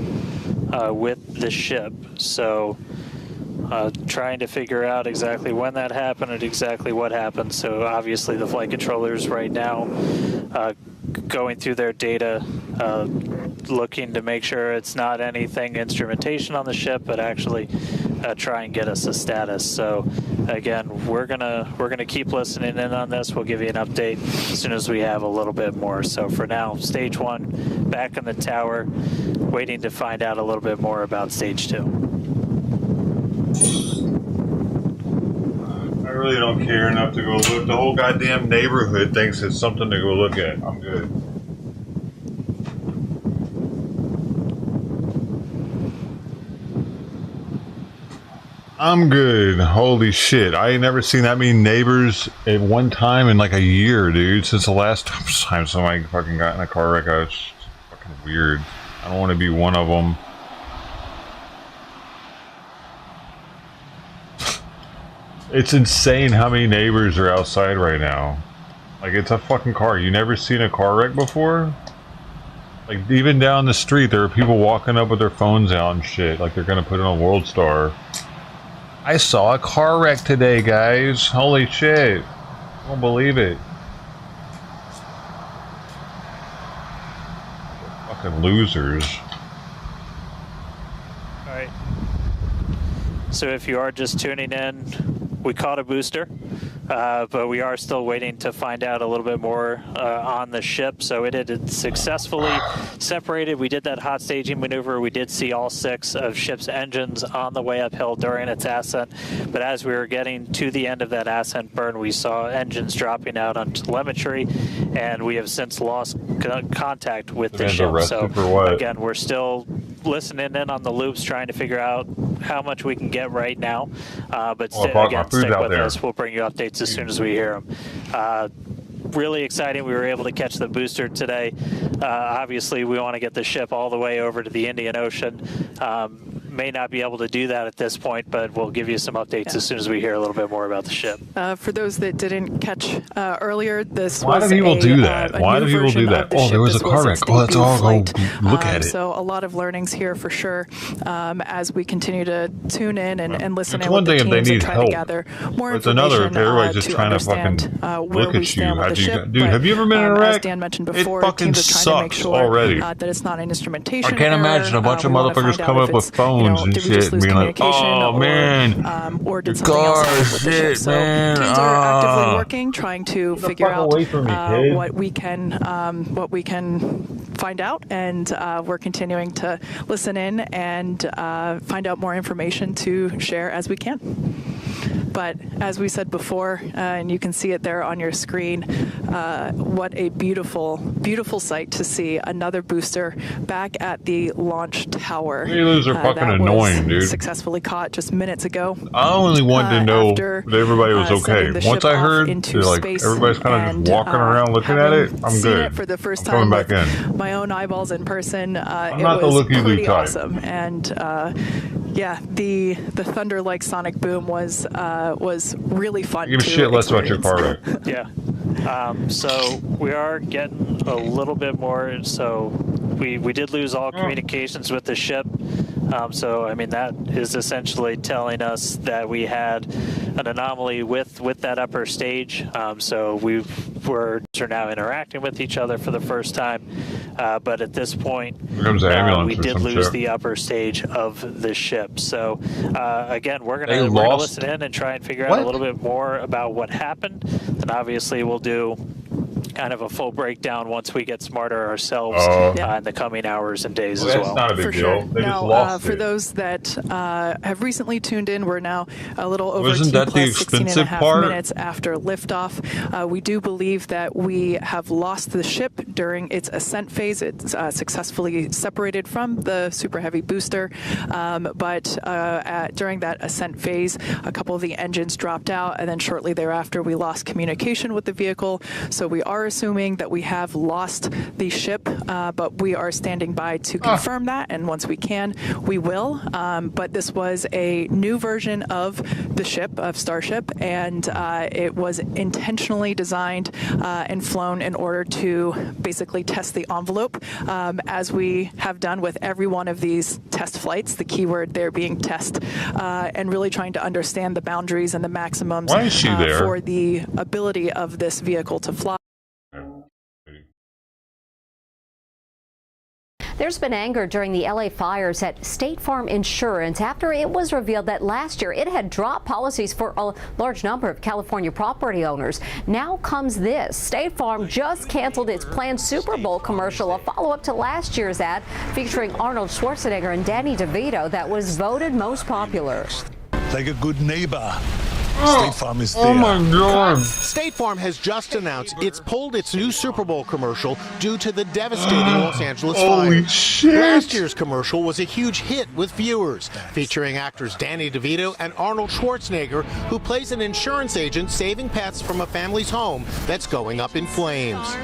with the ship. So trying to figure out exactly when that happened and exactly what happened. So obviously the flight controllers right now going through their data, looking to make sure it's not anything instrumentation on the ship, but actually try and get us a status. So again, we're gonna keep listening in on this. We'll give you an update as soon as we have a little bit more. So for now, stage 1 back in the tower, waiting to find out a little bit more about stage 2. I really don't care enough to go look. The whole goddamn neighborhood thinks it's something to go look at. I'm good. I'm good. Holy shit. I ain't never seen that many neighbors at one time in like a year, dude. Since the last time somebody fucking got in a car wreck, it's fucking weird. I don't want to be one of them. It's insane how many neighbors are outside right now. Like, it's a fucking car. You never seen a car wreck before? Like, even down the street, there are people walking up with their phones out and shit. Like, they're gonna put in a World Star. I saw a car wreck today, guys. Holy shit. I don't believe it. Fucking losers. Alright. So if you are just tuning in, we caught a booster, but we are still waiting to find out a little bit more on the ship. So it had successfully separated. We did that hot staging maneuver. We did see all 6 of ship's engines on the way uphill during its ascent. But as we were getting to the end of that ascent burn, we saw engines dropping out on telemetry, and we have since lost contact with the ship. So again, we're still listening in on the loops, trying to figure out how much we can get right now. But again, stick with us. We'll bring you updates as soon as we hear them. Really exciting. We were able to catch the booster today. Obviously, we want to get the ship all the way over to the Indian Ocean. May not be able to do that at this point, but we'll give you some updates as soon as we hear a little bit more about the ship. For those that didn't catch earlier, this Why was do people do that? Why do people do that? Oh, there was a car wreck. Oh, let's all go look at it. So a lot of learnings here for sure as we continue to tune in and listen in one with the thing if they teams and need try help. to gather more It's another information if everybody's just to trying to understand fucking where look we at you. stand with How'd the you ship. go? Dude, have you ever been in a wreck? As Dan mentioned before, it fucking teams are trying to make sucks sure already. that it's not an instrumentation I can't imagine a bunch of motherfuckers coming up with phones and shit and being like, oh man, or did your something else car, happen with the ship. shit, man. Teams are actively working, trying to figure out away from me, kid. what we can find out, and we're continuing to listen in and find out more information to share as we can. But as we said before, and you can see it there on your screen, what a beautiful, beautiful sight to see another booster back at the launch tower. Halos are fucking annoying, dude. Successfully caught just minutes ago. I only wanted to know that everybody was okay. Once I heard like everybody's kind of just walking around looking at it, I'm good. It for the first I'm coming time back in. My own eyeballs in person. I'm it not the was looky-loo pretty type. awesome, and yeah, the thunder-like sonic boom was really fun. Give a shit less about your car wreck. Yeah. So we are getting a little bit more. So we did lose all communications with the ship. So I mean that is essentially telling us that we had an anomaly with that upper stage. So we're now interacting with each other for the first time. But at this point, we did lose the upper stage of the ship. So again, we're gonna listen in and try and figure out a little bit more about what happened. And obviously, we'll do kind of a full breakdown once we get smarter ourselves in the coming hours and days as well. Not a big for deal. sure. They just Now, lost for it. those that have recently tuned in, we're now a little over Wasn't 2 that the plus 16 and a expensive half part? minutes after liftoff. We do believe that we have lost the ship during its ascent phase. It's successfully separated from the Super Heavy booster, but during that ascent phase, a couple of the engines dropped out, and then shortly thereafter, we lost communication with the vehicle. So we are assuming that we have lost the ship, but we are standing by to confirm that, and once we can, we will. But this was a new version of the ship, of Starship, and it was intentionally designed and flown in order to basically test the envelope, as we have done with every one of these test flights, the keyword there being test, and really trying to understand the boundaries and the maximums for the ability of this vehicle to fly. There's been anger during the LA fires at State Farm Insurance after it was revealed that last year it had dropped policies for a large number of California property owners. Now comes this. State Farm just canceled its planned Super Bowl commercial, a follow-up to last year's ad featuring Arnold Schwarzenegger and Danny DeVito that was voted most popular. Like a good neighbor, State Farm is there. Oh my God. State Farm has just announced it's pulled its new Super Bowl commercial due to the devastating Los Angeles Holy fires. shit. Last year's commercial was a huge hit with viewers, featuring actors Danny DeVito and Arnold Schwarzenegger, who plays an insurance agent saving pets from a family's home that's going up in flames.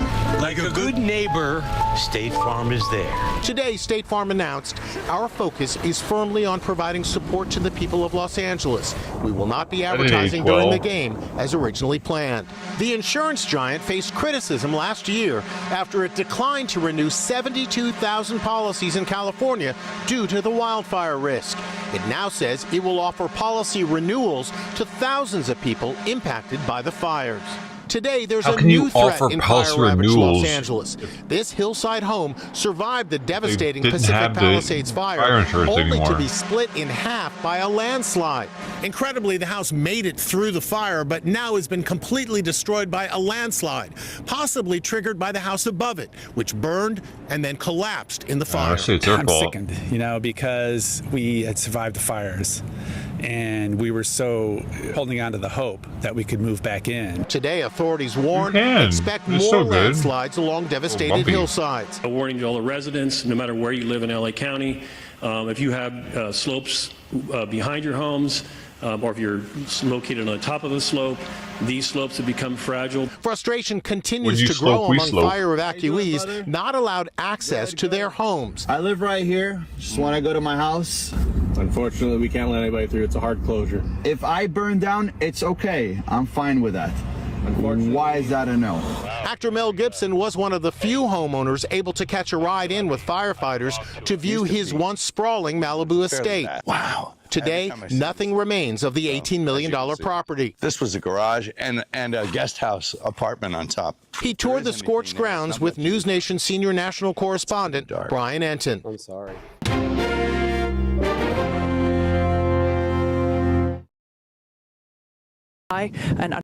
Like a good neighbor, State Farm is there. Today, State Farm announced, our focus is firmly on providing support to the people of Los Angeles. We will not be advertising during the game as originally planned. The insurance giant faced criticism last year after it declined to renew 72,000 policies in California due to the wildfire risk. It now says it will offer policy renewals to thousands of people impacted by the fires. Today, there's a new threat in fire-ravaged Los Angeles. This hillside home survived the devastating Pacific Palisades fire, only to be split in half by a landslide. Incredibly, the house made it through the fire, but now has been completely destroyed by a landslide, possibly triggered by the house above it, which burned and then collapsed in the fire. I'm sickened, because we had survived the fires. And we were so holding on to the hope that we could move back in. Today, authorities warn expect more landslides along devastated hillsides. A warning to all the residents, no matter where you live in LA County, if you have slopes behind your homes, or if you're located on the top of a slope, these slopes have become fragile. Frustration continues to grow among fire evacuees, not allowed access to their homes. I live right here. Just when I go to my house, unfortunately, we can't let anybody through. It's a hard closure. If I burn down, it's okay. I'm fine with that. Why is that a no? Actor Mel Gibson was one of the few homeowners able to catch a ride in with firefighters to view his once sprawling Malibu estate. Wow. Today, nothing remains of the $18 million property. This was a garage and a guest house apartment on top. He toured the scorched grounds with News Nation senior national correspondent Brian Enton. I'm sorry. And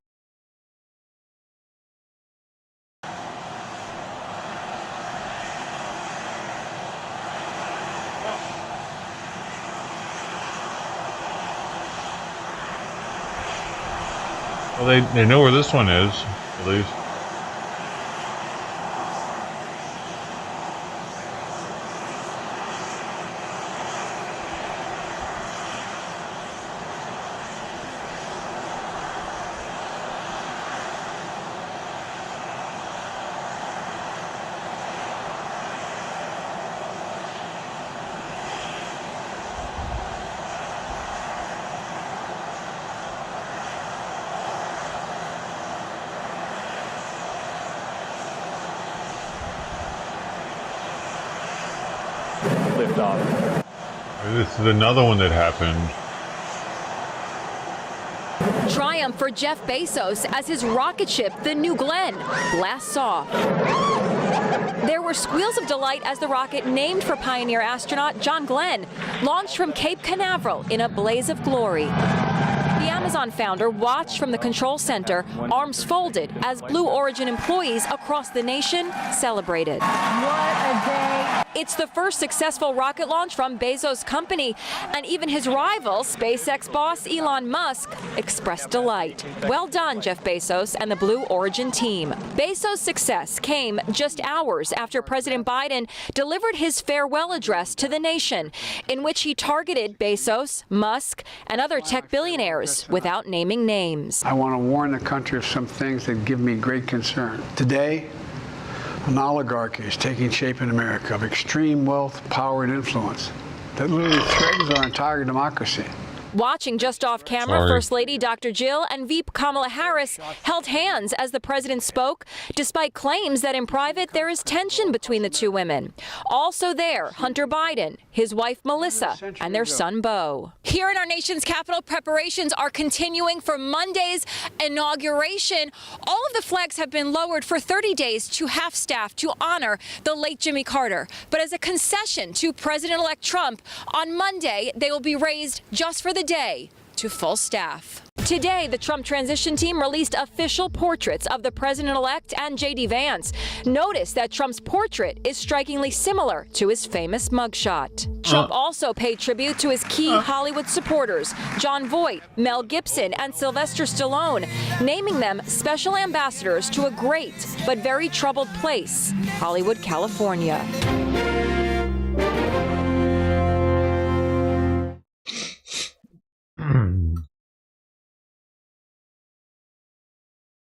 Well, they know where this one is, at least. Lift off. This is another one that happened. Triumph for Jeff Bezos as his rocket ship, the New Glenn, blasts off. There were squeals of delight as the rocket, named for pioneer astronaut John Glenn, launched from Cape Canaveral in a blaze of glory. The Amazon founder watched from the control center, arms folded, as Blue Origin employees across the nation celebrated. What a day. It's the first successful rocket launch from Bezos' company, and even his rival, SpaceX boss Elon Musk, expressed delight. Well done, Jeff Bezos and the Blue Origin team. Bezos' success came just hours after President Biden delivered his farewell address to the nation, in which he targeted Bezos, Musk, and other tech billionaires without naming names. I want to warn the country of some things that give me great concern. Today, an oligarchy is taking shape in America of extreme wealth, power, and influence that literally threatens our entire democracy. Watching just off camera, First Lady Dr. Jill and VP Kamala Harris held hands as the president spoke, despite claims that in private there is tension between the two women. Also there, Hunter Biden, his wife Melissa, and their son Beau. Here in our nation's capital, preparations are continuing for Monday's inauguration. All of the flags have been lowered for 30 days to half-staff to honor the late Jimmy Carter. But as a concession to President-elect Trump, on Monday they will be raised just for the day to full staff. Today, the Trump transition team released official portraits of the president-elect and J.D. Vance. Notice that Trump's portrait is strikingly similar to his famous mugshot. Trump also paid tribute to his key Hollywood supporters, Jon Voight, Mel Gibson, and Sylvester Stallone, naming them special ambassadors to a great but very troubled place, Hollywood, California.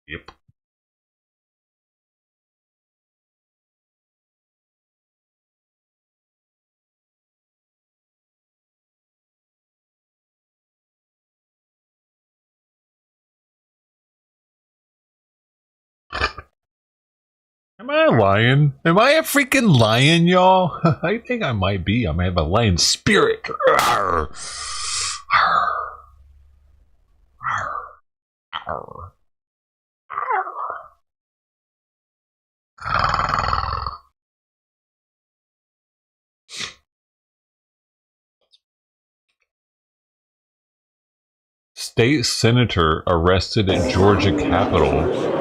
Yep. Am I a lion? Am I a freaking lion, y'all? I think I might be. I might have a lion spirit. Arr. Arr. Arr. State senator arrested at Georgia Capitol.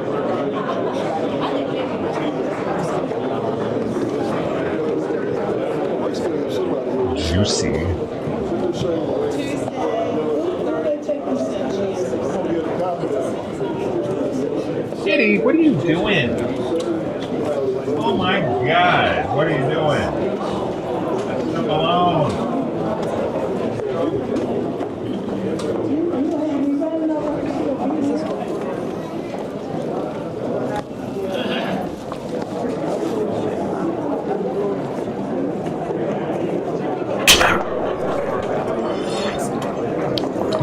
Juicy. Kitty, what are you doing? Oh my God, what are you doing? Leave them alone.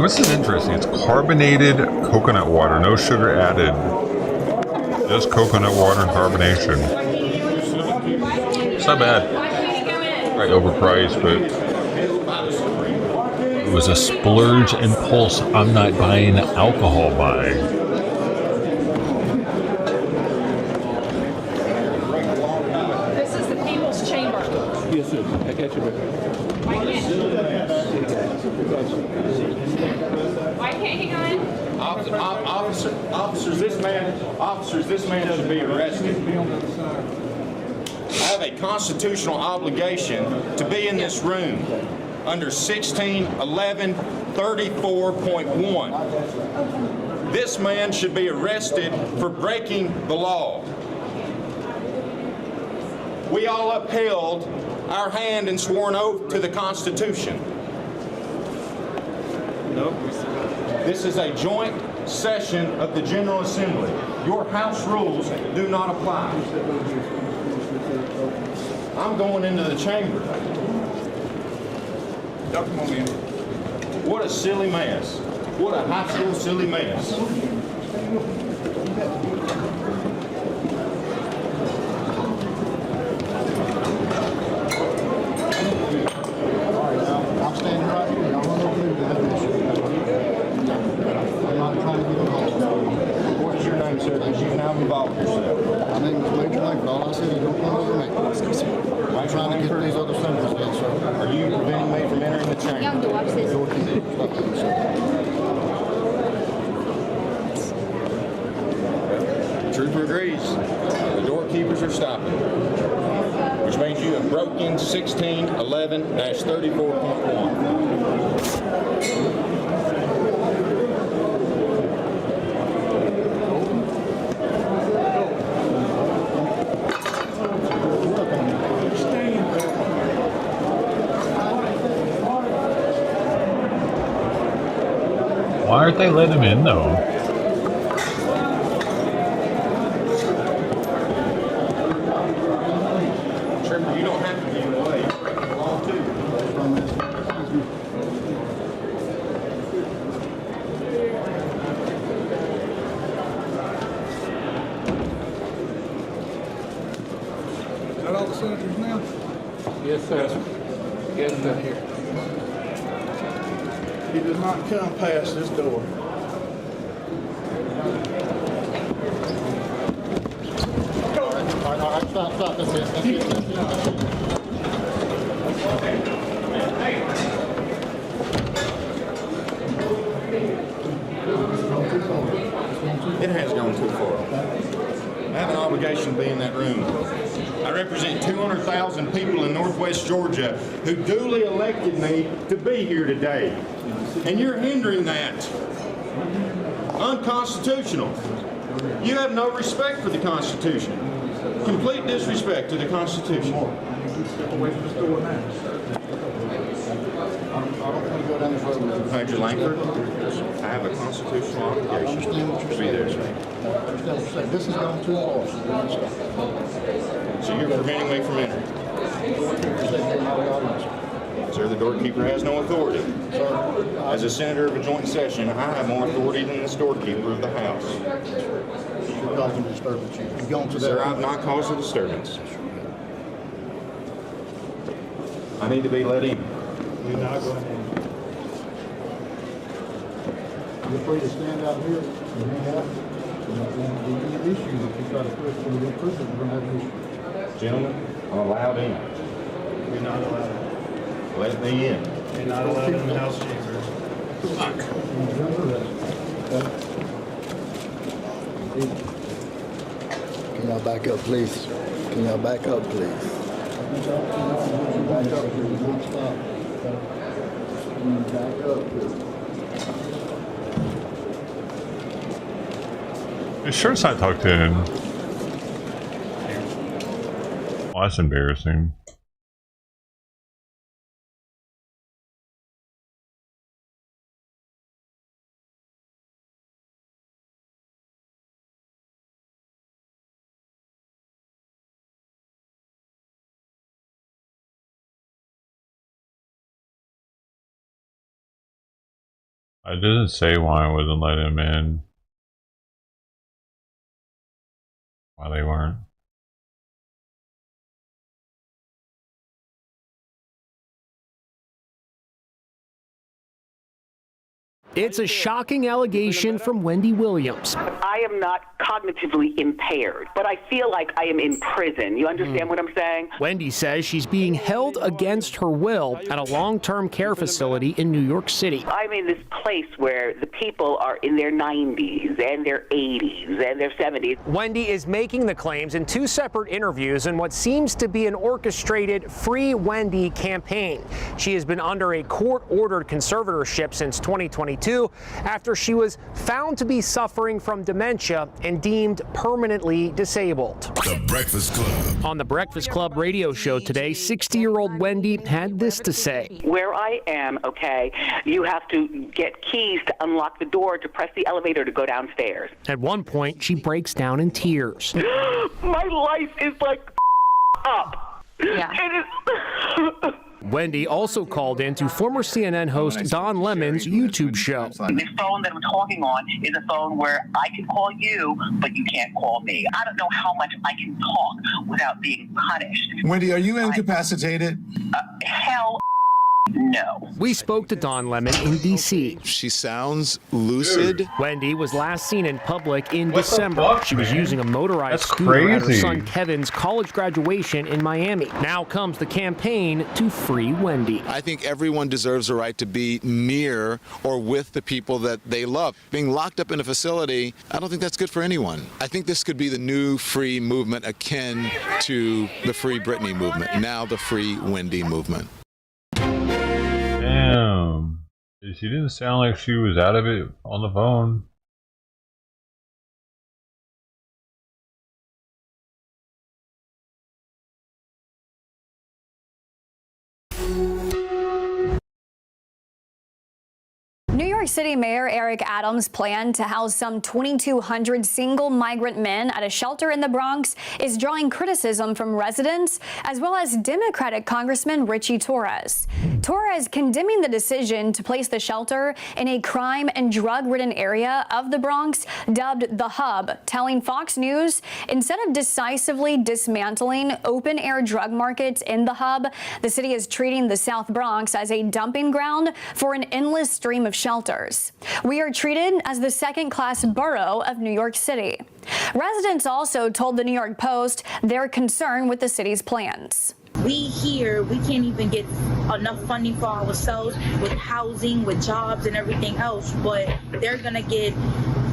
This is interesting. It's carbonated coconut water, no sugar added. Just coconut water and carbonation. It's not bad. Right, overpriced, but it was a splurge impulse. I'm not buying alcohol buy. This is the People's Chamber. Yes, sir. I got you. Why can't he go in? Officers, this man should be arrested. I have a constitutional obligation to be in this room under 1611-34.1. This man should be arrested for breaking the law. We all upheld our hand and sworn oath to the Constitution. Nope. This is a joint session of the General Assembly. Your House rules do not apply. I'm going into the chamber. Come on in. What a silly mess. What a high school silly mess. I'm standing right here. Y'all want to move that issue. I'm not trying to get involved. What is your name, sir? Because you've now involved yourself. My name is Major Langford. All I said is don't come over me. I'm trying to get these other senators in, sir. Are you preventing me from entering the chamber? Trooper agrees. The doorkeepers are stopping. Which means you have broken 1611-34.1. Why aren't they letting him in though? Trooper, you don't have to give it away. You're breaking the law too. Is that all the senators now? Yes, sir. Yes, sir. Here. He does not come past this door. All right, stop, that's it. I have an obligation to be in that room. I represent 200,000 people in Northwest Georgia who duly elected me to be here today. And you're hindering that. Unconstitutional. You have no respect for the Constitution. Complete disrespect to the Constitution. Step away from the store now. I don't want to go down this road. Major Langford, I have a constitutional obligation to be there, sir. This has gone too far. So you're preventing me from entering? Sir, the doorkeeper has no authority. As a senator of a joint session, I have more authority than the storekeeper of the House. You're causing disturbance. You've gone to that. Sir, I've not caused a disturbance. I need to be let in. You're not going in. You're free to stand out here and hang out. There's going to be an issue if you try to push them to the prison. We're going to have an issue. Gentlemen, I'm allowed in. You're not allowed in. Let me in. You're not allowed in the House chamber. Can y'all back up, please? Can y'all back up, please? Back up, please. Don't stop. Back up, please. You sure it's not talk to him? Oh, that's embarrassing. It doesn't say why I wasn't let him in. Why they weren't. It's a shocking allegation from Wendy Williams. I am not cognitively impaired, but I feel like I am in prison. You understand what I'm saying? Wendy says she's being held against her will at a long-term care facility in New York City. I'm in this place where the people are in their 90s and their 80s and their 70s. Wendy is making the claims in two separate interviews in what seems to be an orchestrated Free Wendy campaign. She has been under a court-ordered conservatorship since 2022 after she was found to be suffering from dementia and deemed permanently disabled. The Breakfast Club. On the Breakfast Club radio show today, 60-year-old Wendy had this to say. Where I am, okay, you have to get keys to unlock the door to press the elevator to go downstairs. At one point, she breaks down in tears. My life is like up. Yeah. It is. Wendy also called in to former CNN host Don Lemon's YouTube show. This phone that I'm talking on is a phone where I can call you, but you can't call me. I don't know how much I can talk without being punished. Wendy, are you incapacitated? Hell no. We spoke to Don Lemon in D.C. She sounds lucid. Wendy was last seen in public in December. She was using a motorized scooter crazy. at her son Kevin's college graduation in Miami. Now comes the campaign to free Wendy. I think everyone deserves a right to be near or with the people that they love. Being locked up in a facility, I don't think that's good for anyone. I think this could be the new free movement akin to the Free Britney movement, now the Free Wendy movement. Damn. She didn't sound like she was out of it on the phone. New York City Mayor Eric Adams' plan to house some 2,200 single migrant men at a shelter in the Bronx is drawing criticism from residents as well as Democratic Congressman Richie Torres. Torres condemning the decision to place the shelter in a crime and drug-ridden area of the Bronx dubbed the Hub, telling Fox News instead of decisively dismantling open-air drug markets in the Hub, the city is treating the South Bronx as a dumping ground for an endless stream of shelters. We are treated as the second-class borough of New York City. Residents also told the New York Post their concern with the city's plans. We here, we can't even get enough funding for ourselves with housing, with jobs and everything else, but they're gonna get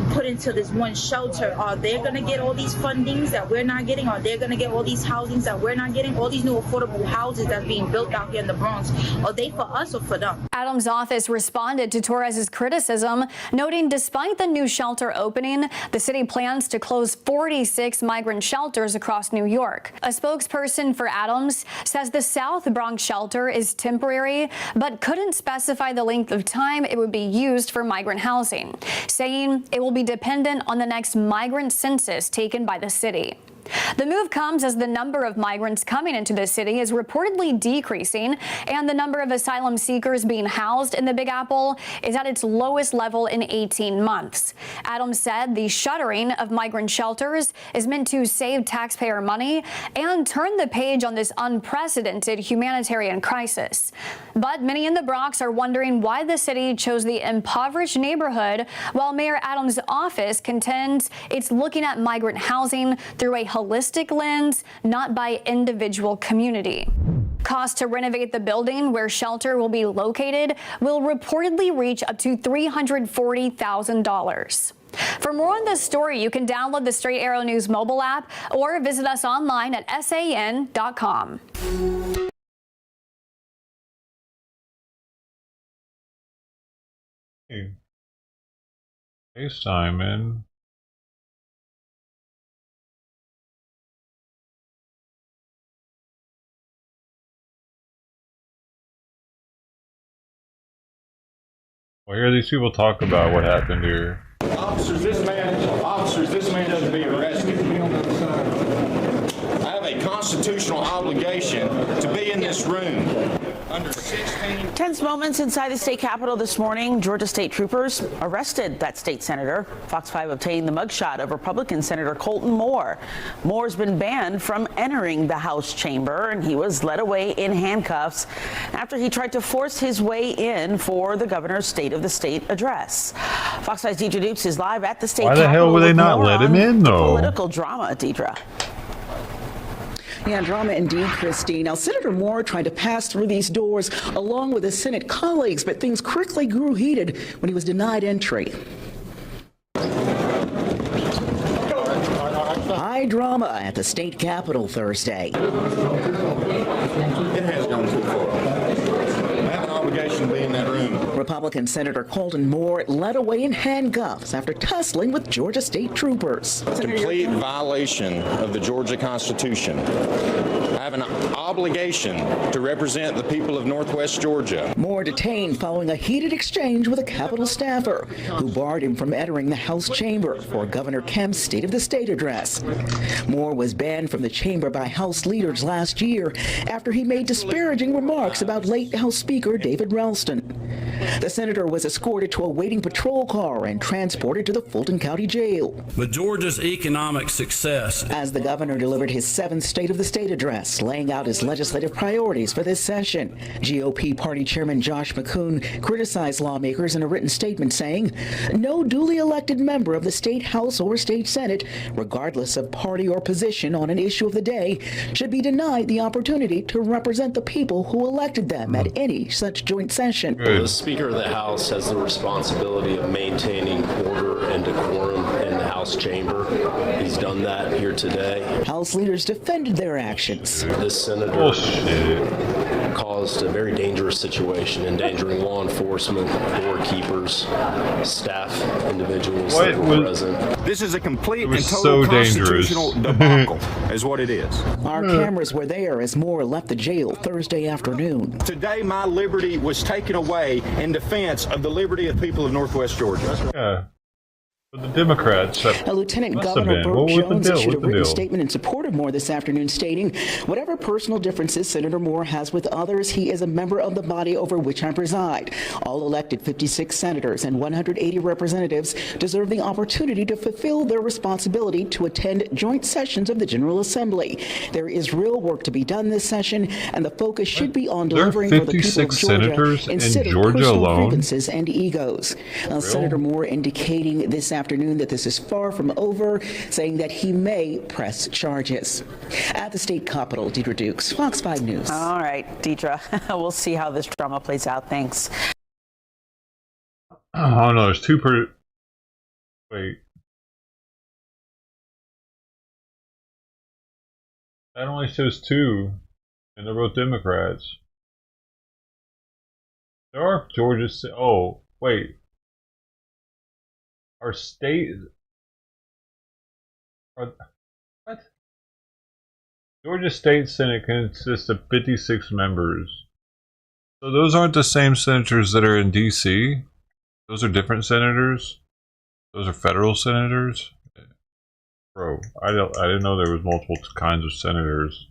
put into this one shelter, are they going to get all these fundings that we're not getting? Are they going to get all these housings that we're not getting? All these new affordable houses that's being built out here in the Bronx, are they for us or for them? Adams' office responded to Torres's criticism, noting despite the new shelter opening, the city plans to close 46 migrant shelters across New York. A spokesperson for Adams says the South Bronx shelter is temporary, but couldn't specify the length of time it would be used for migrant housing, saying it will be dependent on the next migrant census taken by the city. The move comes as the number of migrants coming into the city is reportedly decreasing, and the number of asylum seekers being housed in the Big Apple is at its lowest level in 18 months. Adams said the shuttering of migrant shelters is meant to save taxpayer money and turn the page on this unprecedented humanitarian crisis. But many in the Bronx are wondering why the city chose the impoverished neighborhood, while Mayor Adams' office contends it's looking at migrant housing through a holistic lens, not by individual community. Cost to renovate the building where shelter will be located will reportedly reach up to $340,000. For more on this story, you can download the Straight Arrow News mobile app or visit us online at san.com. Hey. FaceTime, man. Well, hear these people talk about what happened here. Officers, this man doesn't be arrested. I have a constitutional obligation to be in this room. Under 16. Tense moments inside the state capitol this morning. Georgia state troopers arrested that state senator. Fox 5 obtained the mugshot of Republican Senator Colton Moore. Moore's been banned from entering the House chamber, and he was led away in handcuffs after he tried to force his way in for the governor's State of the State address. Fox 5's Deidre Dukes is live at the state capitol. Why the hell would they not let him in, though? Political drama, Deidre. Yeah, drama indeed, Christine. Now, Senator Moore tried to pass through these doors along with his Senate colleagues, but things quickly grew heated when he was denied entry. High drama at the state capitol Thursday. It has gone too far. I have an obligation to be in that room. Republican Senator Colton Moore led away in handcuffs after tussling with Georgia state troopers. Complete violation of the Georgia Constitution. I have an obligation to represent the people of Northwest Georgia. Moore detained following a heated exchange with a Capitol staffer who barred him from entering the House chamber for Governor Kemp's State of the State address. Moore was banned from the chamber by House leaders last year after he made disparaging remarks about late House Speaker David Ralston. The senator was escorted to a waiting patrol car and transported to the Fulton County Jail. But Georgia's economic success. As the governor delivered his 7th State of the State address, laying out his legislative priorities for this session, GOP Party Chairman Josh McCoon criticized lawmakers in a written statement saying, no duly elected member of the state House or state Senate, regardless of party or position on an issue of the day, should be denied the opportunity to represent the people who elected them at any such joint session. The Speaker of the House has the responsibility of maintaining order and decorum in the House chamber. He's done that here today. House leaders defended their actions. This senator caused a very dangerous situation, endangering law enforcement, doorkeepers, staff individuals that were present. This is a complete and total constitutional debacle, is what it is. Our cameras were there as Moore left the jail Thursday afternoon. Today, my liberty was taken away in defense of the liberty of people of Northwest Georgia. Yeah. The Democrats. Lieutenant Governor Burke Jones issued a written statement in support of Moore this afternoon, stating, whatever personal differences Senator Moore has with others, he is a member of the body over which I preside. All elected 56 senators and 180 representatives deserve the opportunity to fulfill their responsibility to attend joint sessions of the General Assembly. There is real work to be done this session, and the focus should be on delivering for the people of Georgia instead of personal grievances and egos. Senator Moore indicating this afternoon that this is far from over, saying that he may press charges. At the state capitol, Deidre Dukes, Fox 5 News. All right, Deidre, we'll see how this drama plays out. Thanks. Oh no, there's two Wait. That only shows 2, and they're both Democrats. There are Georgia. Oh, wait. Our state. What? Georgia State Senate consists of 56 members. So those aren't the same senators that are in D.C.? Those are different senators? Those are federal senators? Bro, I didn't know there was multiple kinds of senators.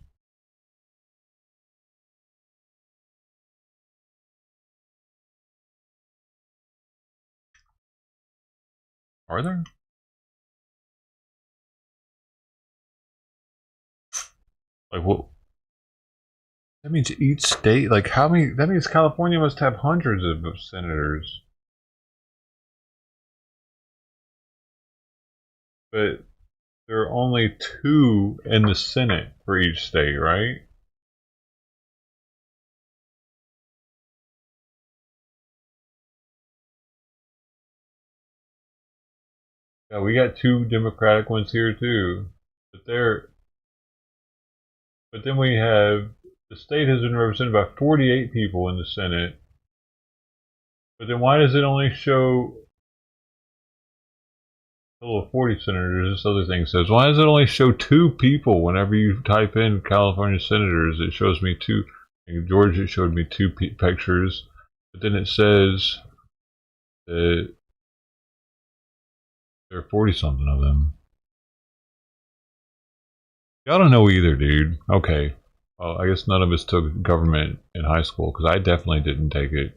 Are there? Like what? That means each state, like how many? That means California must have hundreds of senators. But there are only 2 in the Senate for each state, right? Yeah, we got 2 Democratic ones here too. But then we have, the state has been represented by 48 people in the Senate. But then why does it only show a total of 40 senators? This other thing says, why does it only show 2 people whenever you type in California senators? It shows me 2. In Georgia, it showed me 2 pictures. But then it says that there are 40-something of them. Y'all don't know either, dude. Okay. Well, I guess none of us took government in high school, because I definitely didn't take it.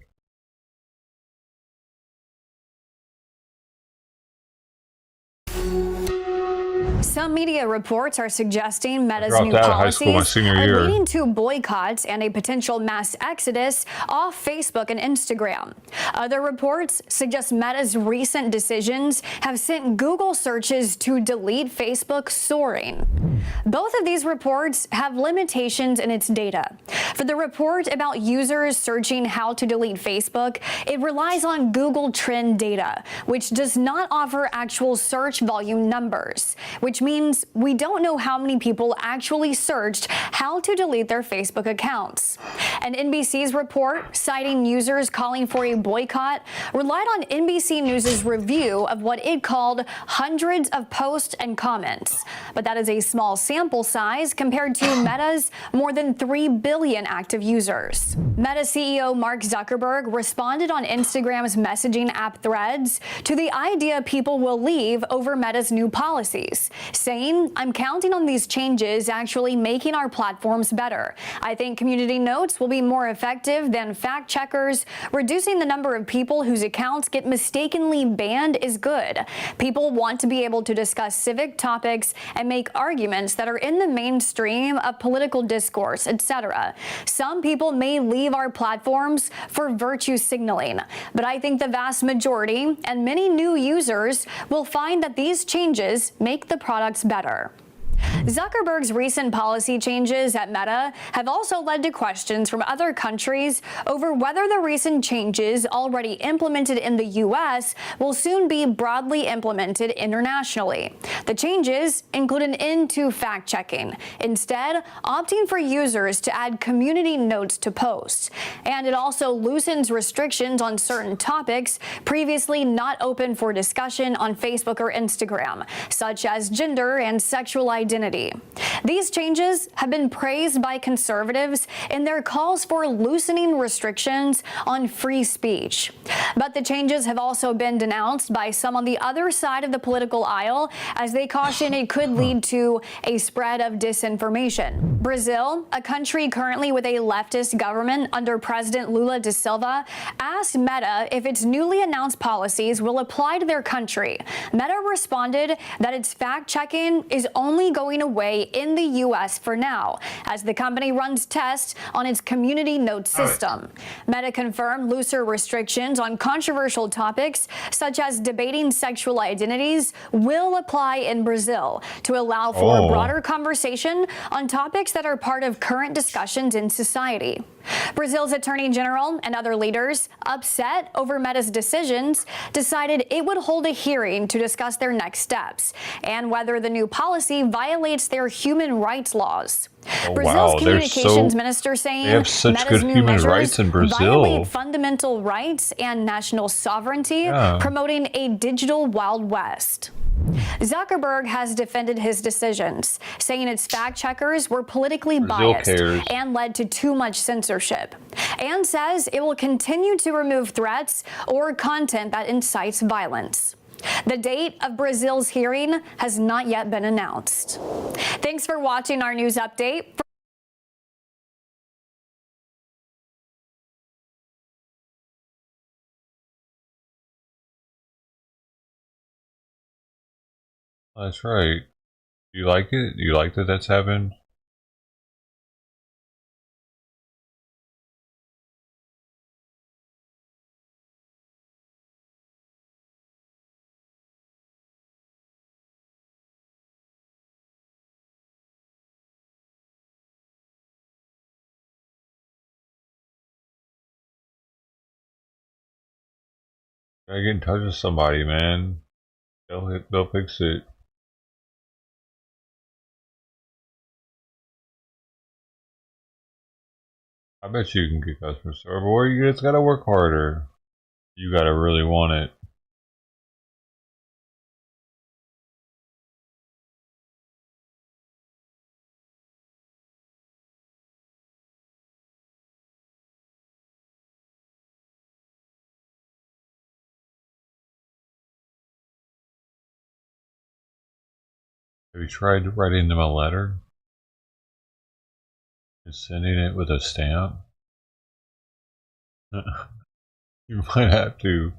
Some media reports are suggesting Meta's new policies are leading to boycotts and a potential mass exodus off Facebook and Instagram. Other reports suggest Meta's recent decisions have sent Google searches to delete Facebook soaring. Both of these reports have limitations in its data. For the report about users searching how to delete Facebook, it relies on Google Trend data, which does not offer actual search volume numbers, which means we don't know how many people actually searched how to delete their Facebook accounts. And NBC's report, citing users calling for a boycott, relied on NBC News' review of what it called hundreds of posts and comments. But that is a small sample size compared to Meta's more than 3 billion active users. Meta CEO Mark Zuckerberg responded on Instagram's messaging app Threads to the idea people will leave over Meta's new policies, saying, "I'm counting on these changes actually making our platforms better. I think community notes will be more effective than fact checkers. Reducing the number of people whose accounts get mistakenly banned is good. People want to be able to discuss civic topics and make arguments that are in the mainstream of political discourse, etc. Some people may leave our platforms for virtue signaling, but I think the vast majority and many new users will find that these changes make the products better." Zuckerberg's recent policy changes at Meta have also led to questions from other countries over whether the recent changes already implemented in the U.S. will soon be broadly implemented internationally. The changes include an end to fact-checking, instead opting for users to add community notes to posts. And it also loosens restrictions on certain topics previously not open for discussion on Facebook or Instagram, such as gender and sexual identity. These changes have been praised by conservatives in their calls for loosening restrictions on free speech. But the changes have also been denounced by some on the other side of the political aisle, as they caution it could lead to a spread of disinformation. Brazil, a country currently with a leftist government under President Lula da Silva, asked Meta if its newly announced policies will apply to their country. Meta responded that its fact-checking is only going away in the U.S. for now, as the company runs tests on its community note system. Meta confirmed looser restrictions on controversial topics, such as debating sexual identities, will apply in Brazil to allow for broader conversation on topics that are part of current discussions in society. Brazil's Attorney General and other leaders, upset over Meta's decisions, decided it would hold a hearing to discuss their next steps and whether the new policy violates their human rights laws. Brazil's communications minister saying they have such Meta's good new human measures rights in Brazil. violate fundamental rights and national sovereignty, promoting a digital Wild West. Zuckerberg has defended his decisions, saying its fact checkers were politically biased and led to too much censorship, and says it will continue to remove threats or content that incites violence. The date of Brazil's hearing has not yet been announced. Thanks for watching our news update. That's right. Do you like it? Do you like that that's happened? Gotta get in touch with somebody, man. They'll fix it. I bet you can get customer service, or you just gotta work harder. You gotta really want it. Have you tried writing them a letter? And sending it with a stamp? You might have to.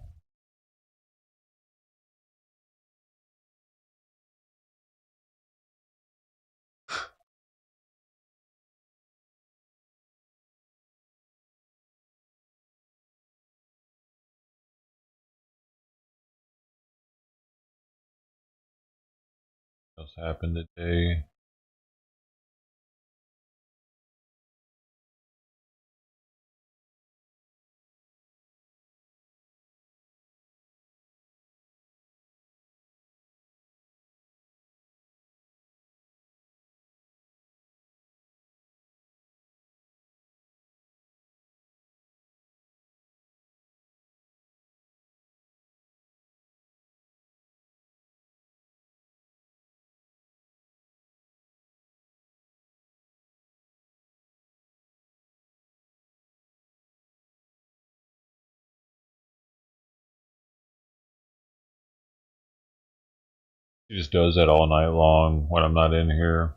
What else happened today? He just does that all night long when I'm not in here.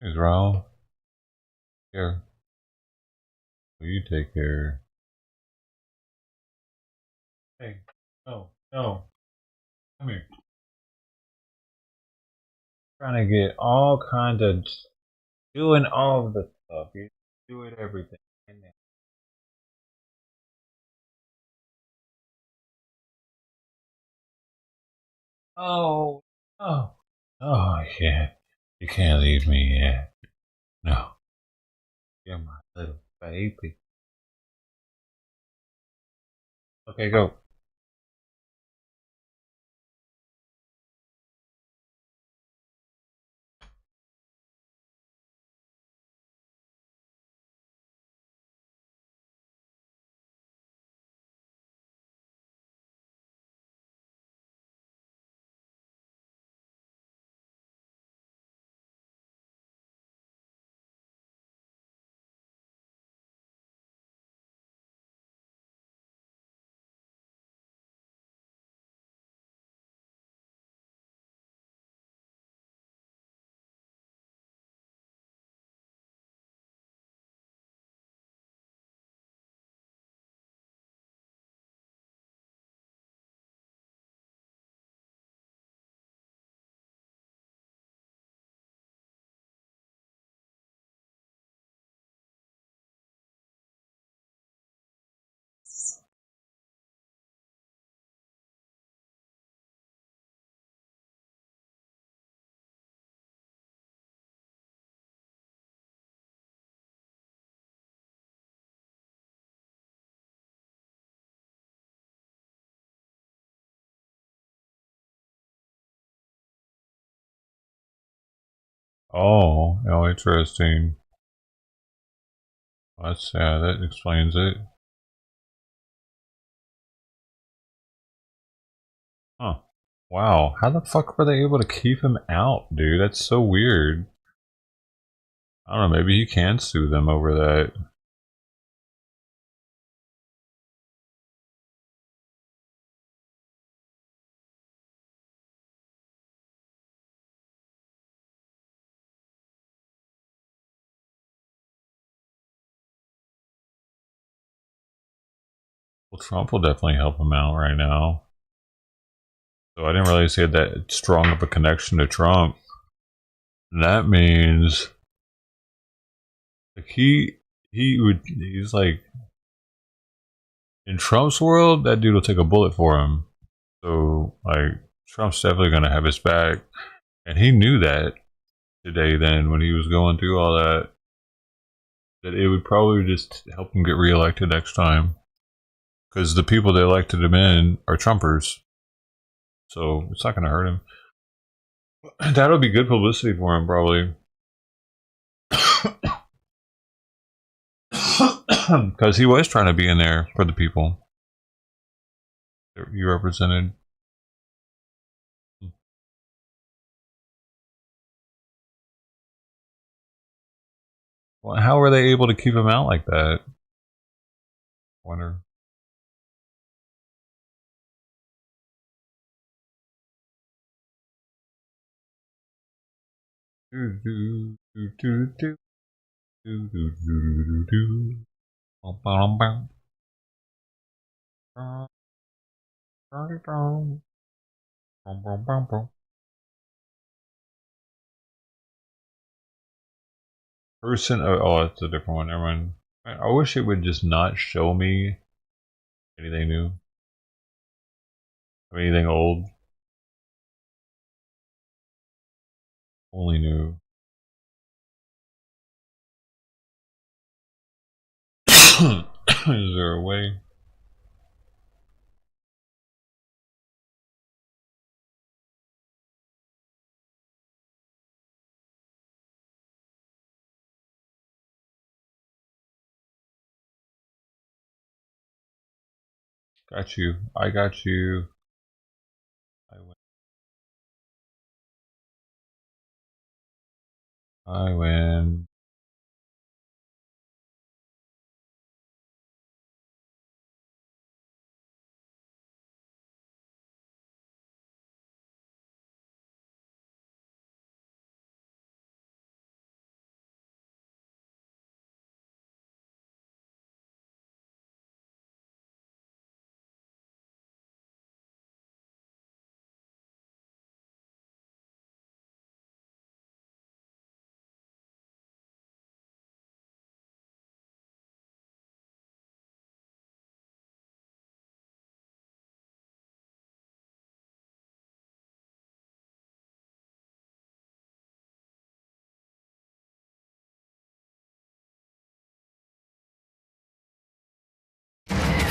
He's wrong. Here. You take care. Hey. No. No. Come here. Trying to get all kinds of doing all of the stuff. You do it everything. Oh. Oh. Oh yeah. You can't leave me yet. No. You're my little baby. Okay, go. Oh, interesting. That's that explains it. Huh. Wow. How the fuck were they able to keep him out, dude? That's so weird. I don't know, maybe he can sue them over that. Well, Trump will definitely help him out right now. So I didn't realize he had that strong of a connection to Trump. And that means like he's like in Trump's world, that dude will take a bullet for him. So like Trump's definitely gonna have his back. And he knew that today then when he was going through all that it would probably just help him get reelected next time. Because the people that elected him in are Trumpers. So it's not going to hurt him. That'll be good publicity for him, probably. Because he was trying to be in there for the people that you represented. Well, how were they able to keep him out like that? I wonder. Do do do do do do do do do. Person. Oh, that's a different one. Never mind. I wish it would just not show me anything new. Anything old. Only new. Is there a way? Got you. I got you. I win.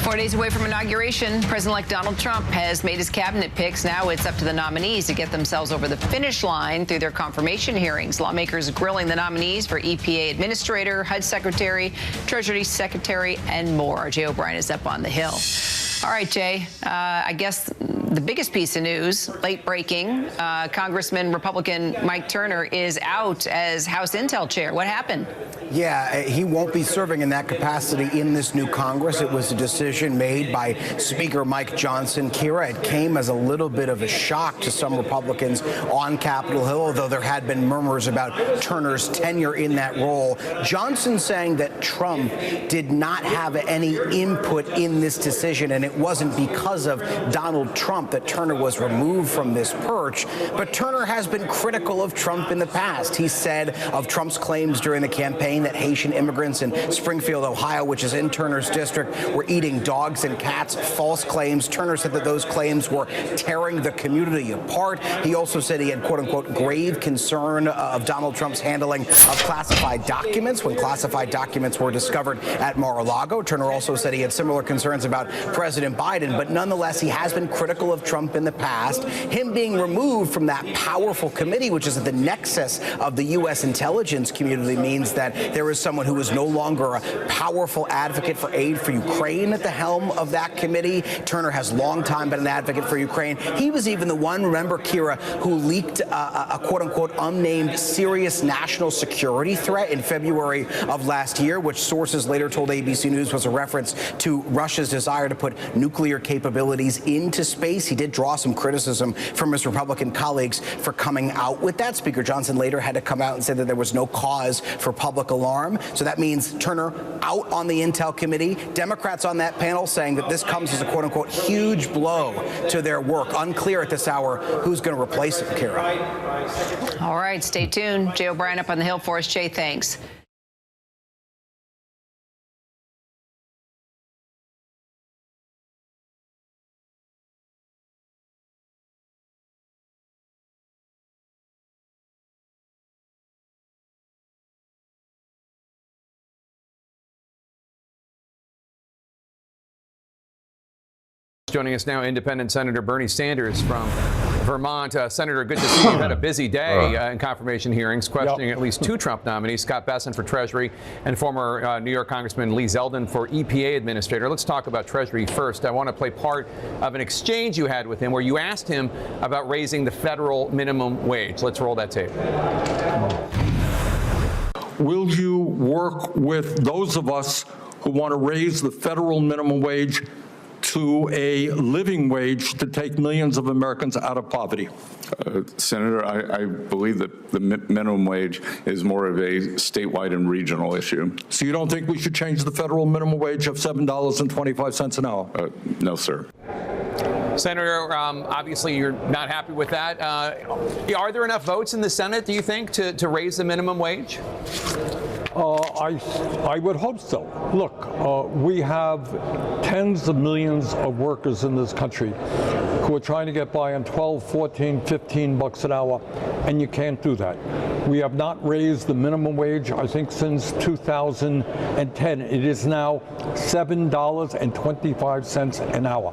Four days away from inauguration, President-elect Donald Trump has made his cabinet picks. Now it's up to the nominees to get themselves over the finish line through their confirmation hearings. Lawmakers grilling the nominees for EPA Administrator, HUD Secretary, Treasury Secretary, and more. Jay O'Brien is up on the Hill. All right, Jay, I guess the biggest piece of news, late breaking, Congressman Republican Mike Turner is out as House Intel Chair. What happened? Yeah, he won't be serving in that capacity in this new Congress. It was a decision made by Speaker Mike Johnson. Kira, it came as a little bit of a shock to some Republicans on Capitol Hill, although there had been murmurs about Turner's tenure in that role. Johnson saying that Trump did not have any input in this decision, and it wasn't because of Donald Trump that Turner was removed from this perch. But Turner has been critical of Trump in the past. He said of Trump's claims during the campaign that Haitian immigrants in Springfield, Ohio, which is in Turner's district, were eating dogs and cats. False claims. Turner said that those claims were tearing the community apart. He also said he had, quote unquote, grave concern of Donald Trump's handling of classified documents when classified documents were discovered at Mar-a-Lago. Turner also said he had similar concerns about President President Biden, but nonetheless, he has been critical of Trump in the past. Him being removed from that powerful committee, which is at the nexus of the U.S. intelligence community, means that there is someone who is no longer a powerful advocate for aid for Ukraine at the helm of that committee. Turner has long time been an advocate for Ukraine. He was even the one, remember, Kira, who leaked a quote-unquote unnamed serious national security threat in February of last year, which sources later told ABC News was a reference to Russia's desire to put nuclear capabilities into space. He did draw some criticism from his Republican colleagues for coming out with that. Speaker Johnson later had to come out and say that there was no cause for public alarm. So that means Turner out on the Intel Committee. Democrats on that panel saying that this comes as a quote-unquote huge blow to their work. Unclear at this hour who's going to replace him, Kira. All right, stay tuned. Jay O'Brien up on the Hill for us. Jay, thanks. Joining us now, Independent Senator Bernie Sanders from Vermont. Senator, good to see you. You've had a busy day in confirmation hearings, questioning at least two Trump nominees, Scott Bessent for Treasury and former New York Congressman Lee Zeldin for EPA Administrator. Let's talk about Treasury first. I want to play part of an exchange you had with him where you asked him about raising the federal minimum wage. Let's roll that tape. Will you work with those of us who want to raise the federal minimum wage to a living wage to take millions of Americans out of poverty? Senator, I believe that the minimum wage is more of a statewide and regional issue. So you don't think we should change the federal minimum wage of $7.25 an hour? No, sir. Senator, obviously you're not happy with that. Are there enough votes in the Senate, do you think, to raise the minimum wage? I would hope so. Look, we have tens of millions of workers in this country who are trying to get by on 12, 14, 15 bucks an hour, and you can't do that. We have not raised the minimum wage, I think, since 2010. It is now $7.25 an hour.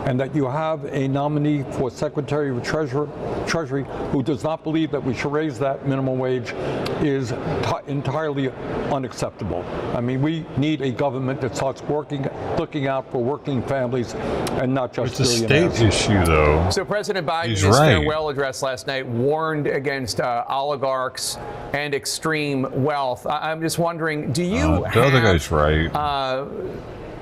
And that you have a nominee for Secretary of Treasury who does not believe that we should raise that minimum wage is entirely unacceptable. I mean, we need a government that starts looking out for working families and not just billionaires. It's a state issue, though. So President Biden, in his farewell address last night, warned against oligarchs and extreme wealth. I'm just wondering, do you the other guy's right.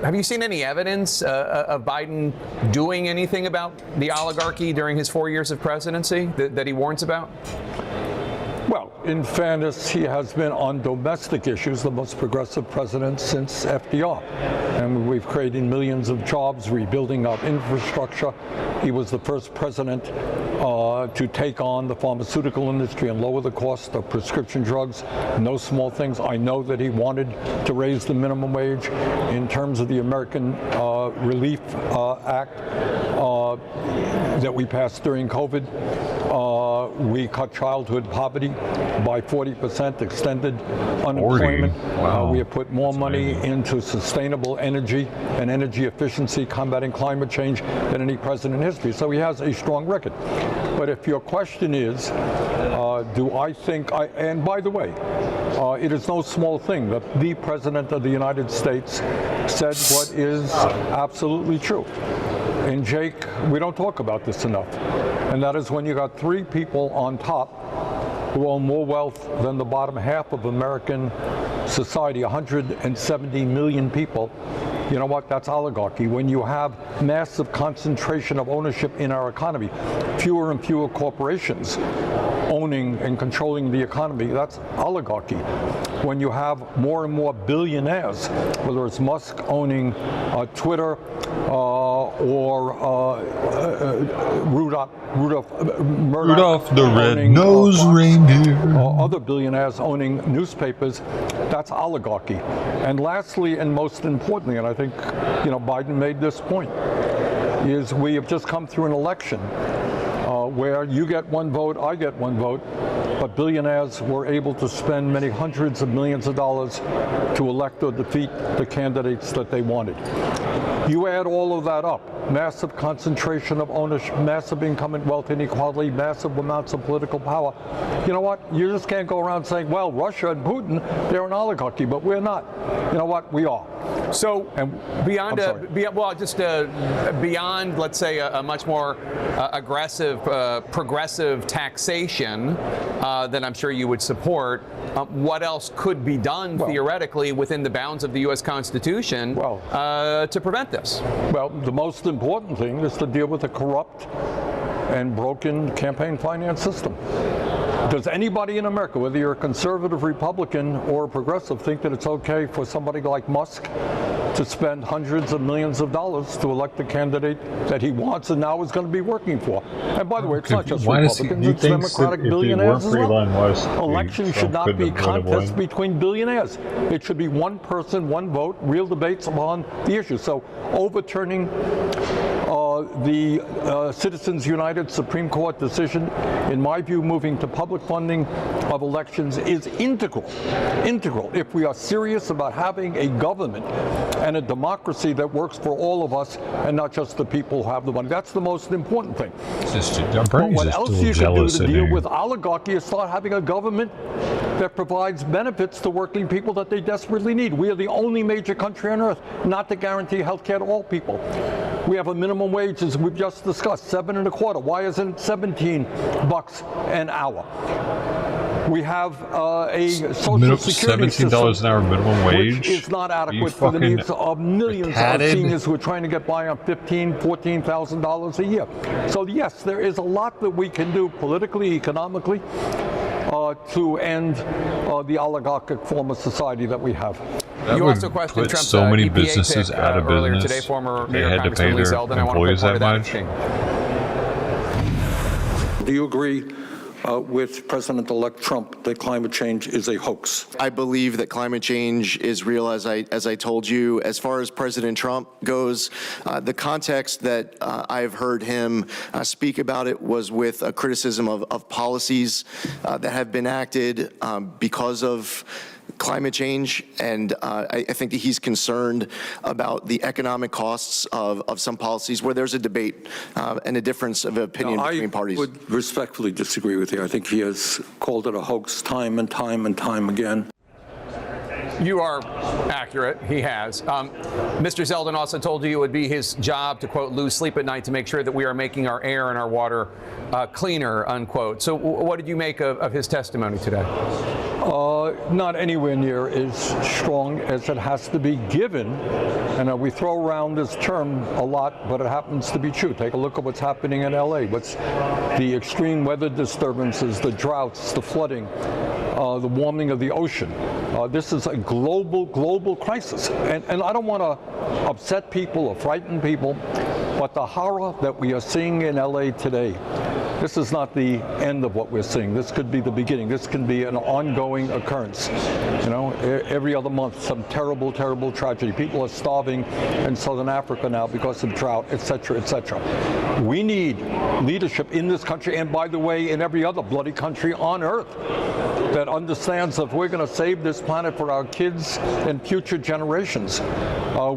Have you seen any evidence of Biden doing anything about the oligarchy during his 4 years of presidency that he warns about? Well, in fairness, he has been on domestic issues the most progressive president since FDR. And we've created millions of jobs, rebuilding our infrastructure. He was the first president to take on the pharmaceutical industry and lower the cost of prescription drugs. No small things. I know that he wanted to raise the minimum wage. In terms of the American Relief Act that we passed during COVID, we cut childhood poverty by 40%, extended unemployment. Wow. We have put more money into sustainable energy and energy efficiency, combating climate change than any president in history. So he has a strong record. But if your question is, do I think, and by the way, it is no small thing that the President of the United States said what is absolutely true. And Jake, we don't talk about this enough. And that is when you got three people on top who own more wealth than the bottom half of American society, 170 million people. You know what? That's oligarchy. When you have massive concentration of ownership in our economy, fewer and fewer corporations owning and controlling the economy, that's oligarchy. When you have more and more billionaires, whether it's Musk owning Twitter or Rudolph the red-nosed reindeer, other billionaires owning newspapers, that's oligarchy. And lastly, and most importantly, and I think Biden made this point, is we have just come through an election where you get one vote, I get one vote, but billionaires were able to spend many hundreds of millions of dollars to elect or defeat the candidates that they wanted. You add all of that up, massive concentration of ownership, massive income and wealth inequality, massive amounts of political power. You know what? You just can't go around saying, well, Russia and Putin, they're an oligarchy, but we're not. You know what? We are. So beyond, beyond, let's say, a much more aggressive, progressive taxation that I'm sure you would support, what else could be done theoretically within the bounds of the U.S. Constitution to prevent this? Well, the most important thing is to deal with the corrupt and broken campaign finance system. Does anybody in America, whether you're a conservative Republican or a progressive, think that it's okay for somebody like Musk to spend hundreds of millions of dollars to elect the candidate that he wants and now is going to be working for? And by the way, it's not just Republicans, it's Democratic billionaires as well. Elections should not be contests between billionaires. It should be one person, one vote, real debates upon the issue. So overturning the Citizens United Supreme Court decision, in my view, moving to public funding of elections is integral if we are serious about having a government and a democracy that works for all of us and not just the people who have the money. That's the most important thing. But what else you can do to deal with oligarchy is start having a government that provides benefits to working people that they desperately need. We are the only major country on earth not to guarantee health care to all people. We have a minimum wage, as we've just discussed, $7.25. Why isn't it $17 an hour? We have a Social Security system, $17 an hour minimum wage, which is not adequate for the needs of millions of seniors who are trying to get by on $15,000, $14,000 a year. So yes, there is a lot that we can do politically, economically, to end the oligarchic form of society that we have. You also questioned Trump's so many businesses out of business. Today, former they had to pay their employees that much. Do you agree with President-elect Trump that climate change is a hoax? I believe that climate change is real, as I told you. As far as President Trump goes, the context that I've heard him speak about it was with a criticism of policies that have been acted because of climate change, and I think that he's concerned about the economic costs of some policies where there's a debate and a difference of opinion between parties. I would respectfully disagree with you. I think he has called it a hoax time and time and time again. You are accurate. He has. Mr. Zeldin also told you it would be his job to, quote, lose sleep at night to make sure that we are making our air and our water cleaner, unquote. So what did you make of his testimony today? Not anywhere near as strong as it has to be, given, and we throw around this term a lot, but it happens to be true. Take a look at what's happening in LA. What's the extreme weather disturbances, the droughts, the flooding, the warming of the ocean. This is a global crisis. And I don't want to upset people or frighten people, but the horror that we are seeing in LA today, this is not the end of what we're seeing. This could be the beginning. This can be an ongoing occurrence. You know, every other month, some terrible, terrible tragedy. People are starving in Southern Africa now because of drought, et cetera, et cetera. We need leadership in this country, and by the way, in every other bloody country on earth, that understands if we're going to save this planet for our kids and future generations,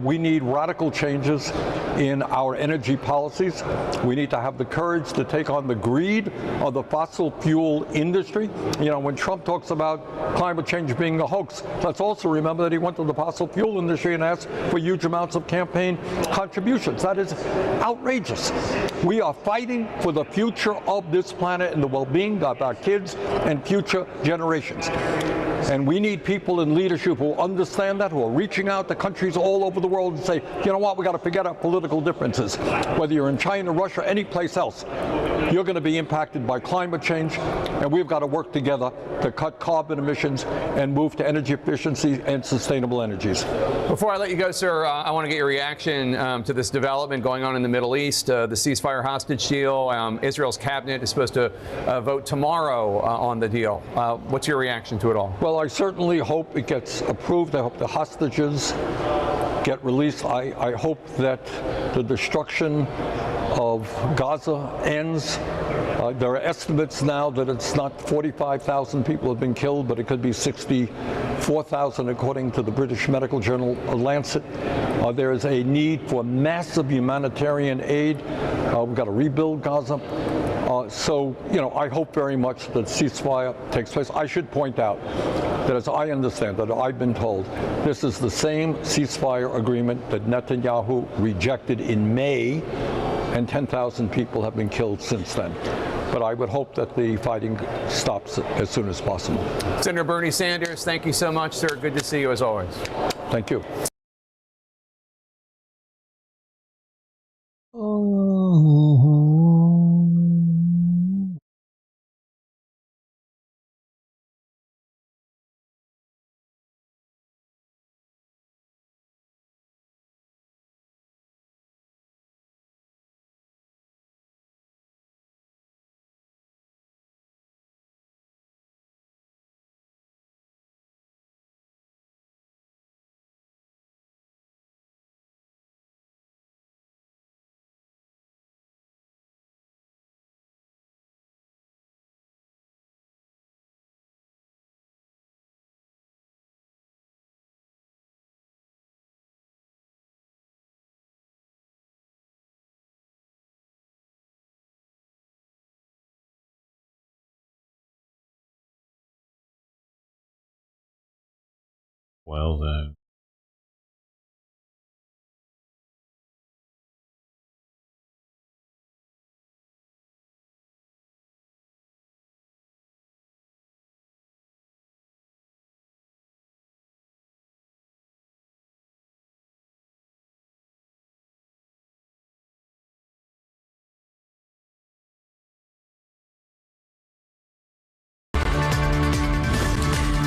we need radical changes in our energy policies. We need to have the courage to take on the greed of the fossil fuel industry. You know, when Trump talks about climate change being a hoax, let's also remember that he went to the fossil fuel industry and asked for huge amounts of campaign contributions. That is outrageous. We are fighting for the future of this planet and the well-being of our kids and future generations. And we need people in leadership who understand that, who are reaching out to countries all over the world and say, you know what, we got to forget our political differences. Whether you're in China, Russia, any place else, you're going to be impacted by climate change, and we've got to work together to cut carbon emissions and move to energy efficiency and sustainable energies. Before I let you go, sir, I want to get your reaction to this development going on in the Middle East, the ceasefire hostage deal. Israel's cabinet is supposed to vote tomorrow on the deal. What's your reaction to it all? Well, I certainly hope it gets approved. I hope the hostages get released. I hope that the destruction of Gaza ends. There are estimates now that it's not 45,000 people have been killed, but it could be 64,000 according to the British medical journal Lancet. There is a need for massive humanitarian aid. We've got to rebuild Gaza. So, I hope very much that ceasefire takes place. I should point out that as I understand that, I've been told, this is the same ceasefire agreement that Netanyahu rejected in May, and 10,000 people have been killed since then. But I would hope that the fighting stops as soon as possible. Senator Bernie Sanders, thank you so much, sir. Good to see you as always. Thank you. Well then.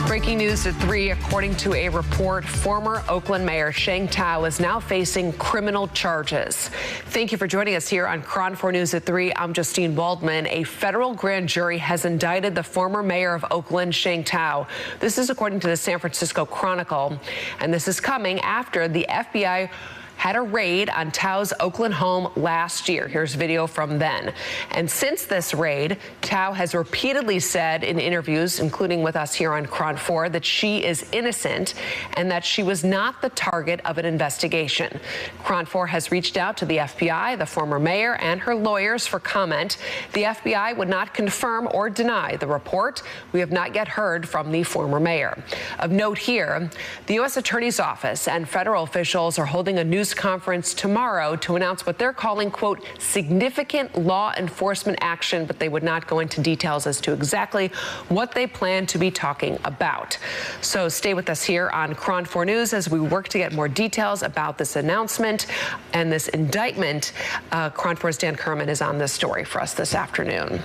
Breaking news at 3. According to a report, former Oakland Mayor Sheng Tao is now facing criminal charges. Thank you for joining us here on KRON 4 News at 3. I'm Justine Waldman. A federal grand jury has indicted the former mayor of Oakland, Sheng Tao. This is according to the San Francisco Chronicle. And this is coming after the FBI had a raid on Tao's Oakland home last year. Here's video from then. And since this raid, Tao has repeatedly said in interviews, including with us here on KRON 4, that she is innocent and that she was not the target of an investigation. KRON 4 has reached out to the FBI, the former mayor, and her lawyers for comment. The FBI would not confirm or deny the report. We have not yet heard from the former mayor. Of note here, the U.S. Attorney's Office and federal officials are holding a news conference tomorrow to announce what they're calling, quote, significant law enforcement action, but they would not go into details as to exactly what they plan to be talking about. So stay with us here on KRON 4 News as we work to get more details about this announcement and this indictment. KRON 4's Dan Kerman is on this story for us this afternoon.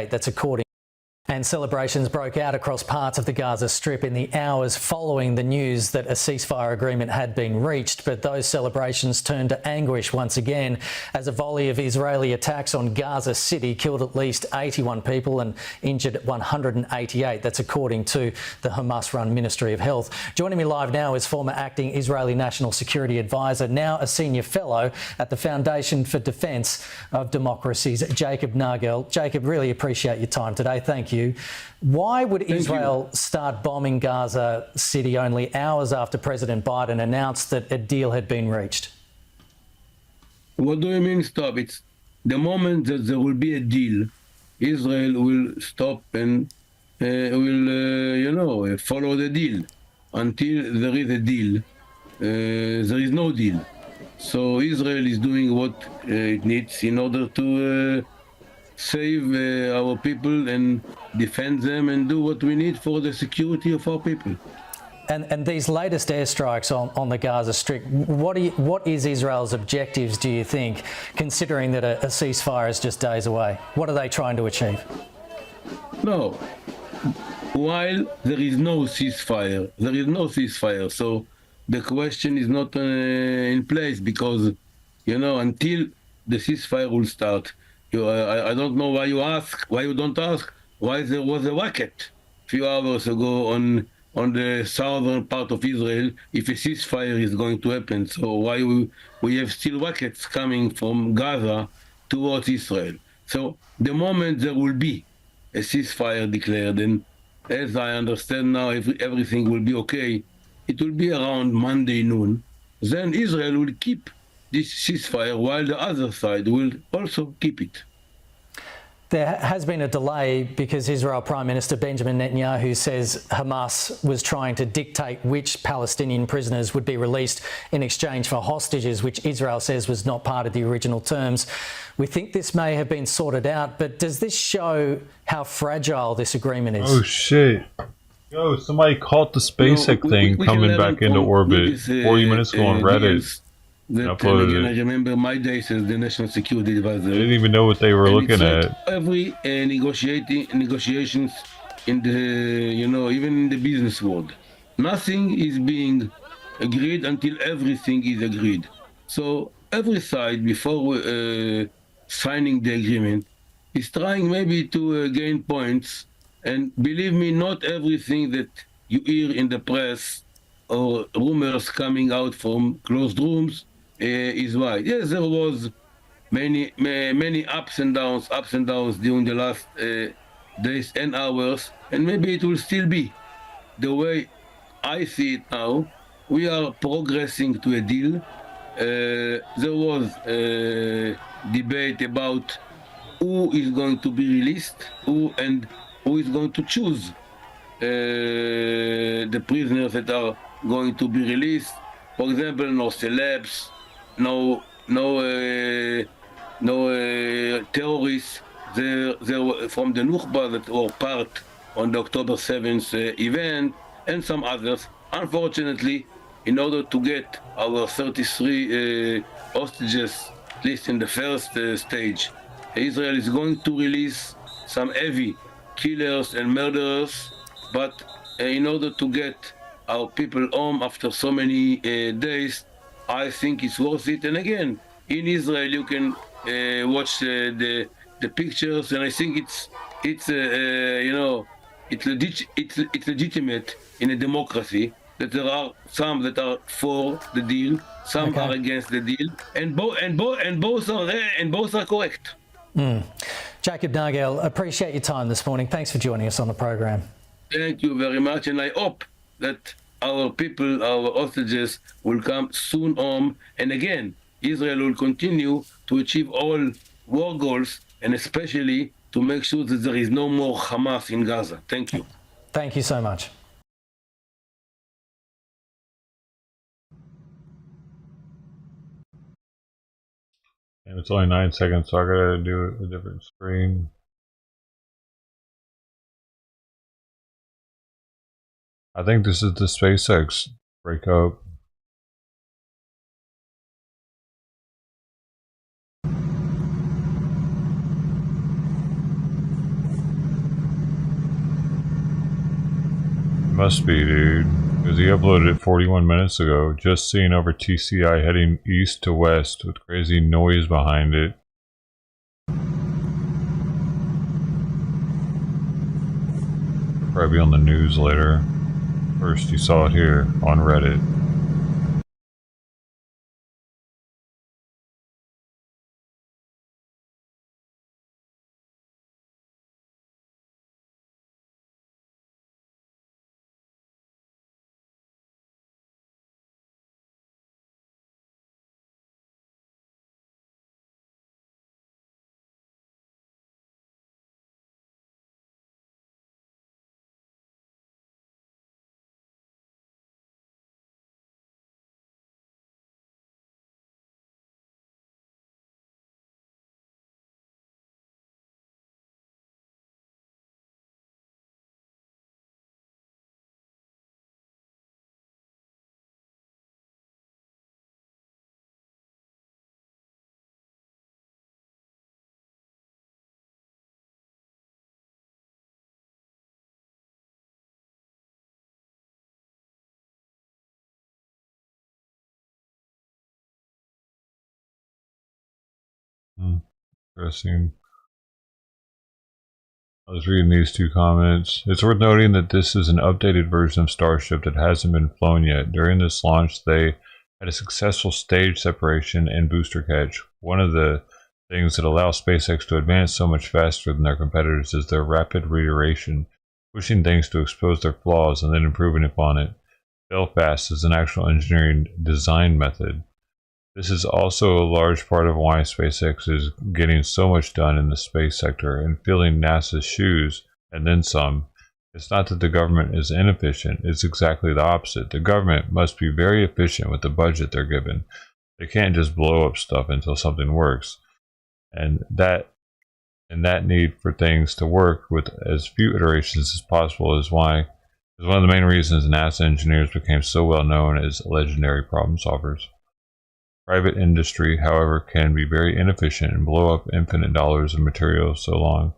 That's according. And celebrations broke out across parts of the Gaza Strip in the hours following the news that a ceasefire agreement had been reached. But those celebrations turned to anguish once again as a volley of Israeli attacks on Gaza City killed at least 81 people and injured 188. That's according to the Hamas-run Ministry of Health. Joining me live now is former acting Israeli National Security Advisor, now a senior fellow at the Foundation for Defence of Democracies, Jacob Nagel. Jacob, really appreciate your time today. Thank you. Why would Israel start bombing Gaza City only hours after President Biden announced that a deal had been reached? What do you mean stop? It's the moment that there will be a deal, Israel will stop and will, follow the deal. Until there is a deal, there is no deal. So Israel is doing what it needs in order to save our people and defend them and do what we need for the security of our people. And these latest airstrikes on the Gaza Strip, what is Israel's objectives, do you think, considering that a ceasefire is just days away? What are they trying to achieve? No. While there is no ceasefire, so the question is not in place because, until the ceasefire will start, I don't know why you don't ask why there was a rocket a few hours ago on the southern part of Israel if a ceasefire is going to happen. So why we have still rockets coming from Gaza towards Israel. So the moment there will be a ceasefire declared, and as I understand now, everything will be okay, it will be around Monday noon. Then Israel will keep this ceasefire while the other side will also keep it. There has been a delay because Israel Prime Minister Benjamin Netanyahu says Hamas was trying to dictate which Palestinian prisoners would be released in exchange for hostages, which Israel says was not part of the original terms. We think this may have been sorted out, but does this show how fragile this agreement is? Oh, shit. Yo, somebody caught the SpaceX thing coming back into orbit 40 minutes ago on Reddit. Again, I remember my days as the National Security Advisor. I didn't even know what they were looking at. Every negotiations in the, even in the business world, nothing is being agreed until everything is agreed. So every side, before signing the agreement, is trying maybe to gain points. And believe me, not everything that you hear in the press or rumors coming out from closed rooms is right. Yes, there was many ups and downs during the last days and hours, and maybe it will still be. The way I see it now, we are progressing to a deal. There was a debate about who is going to be released, who is going to choose the prisoners that are going to be released. For example, no celebs, no terrorists. There from the Nukhba that were part on the October 7th event, and some others. Unfortunately, in order to get our 33 hostages, at least in the first stage, Israel is going to release some heavy killers and murderers, but in order to get our people home after so many days, I think it's worth it. And again, in Israel, you can watch the pictures, and I think it's legitimate in a democracy that there are some that are for the deal, some are against the deal, and both are correct. Jacob Nagel, appreciate your time this morning. Thanks for joining us on the program. Thank you very much, and I hope that our people, our hostages, will come soon home. And again, Israel will continue to achieve all war goals, and especially to make sure that there is no more Hamas in Gaza. Thank you. Thank you so much. And it's only 9 seconds, so I gotta do a different screen. I think this is the SpaceX breakup. Must be, dude, because he uploaded it 41 minutes ago. Just seen over TCI heading east to west with crazy noise behind it. Probably on the news later. First, you saw it here on Reddit. Interesting. I was reading these two comments. It's worth noting that this is an updated version of Starship that hasn't been flown yet. During this launch, they had a successful stage separation and booster catch. One of the things that allow SpaceX to advance so much faster than their competitors is their rapid reiteration, pushing things to expose their flaws and then improving upon it. Fail-fast is an actual engineering design method. This is also a large part of why SpaceX is getting so much done in the space sector and filling NASA's shoes, and then some. It's not that the government is inefficient, it's exactly the opposite. The government must be very efficient with the budget they're given. They can't just blow up stuff until something works. And that need for things to work with as few iterations as possible is one of the main reasons NASA engineers became so well known as legendary problem solvers. Private industry, however, can be very inefficient and blow up infinite dollars of material so long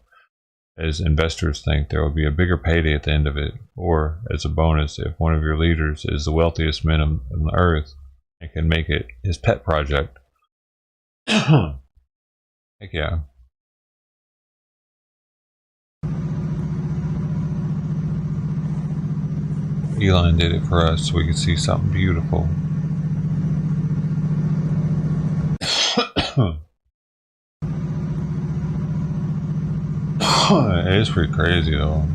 as investors think there will be a bigger payday at the end of it, or as a bonus if one of your leaders is the wealthiest man on the earth and can make it his pet project. Heck yeah. Elon did it for us so we could see something beautiful. It is pretty crazy though.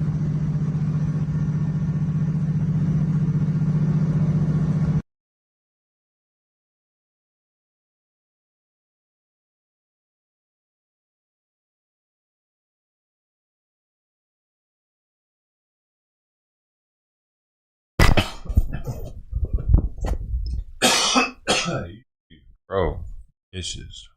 Bro, issues.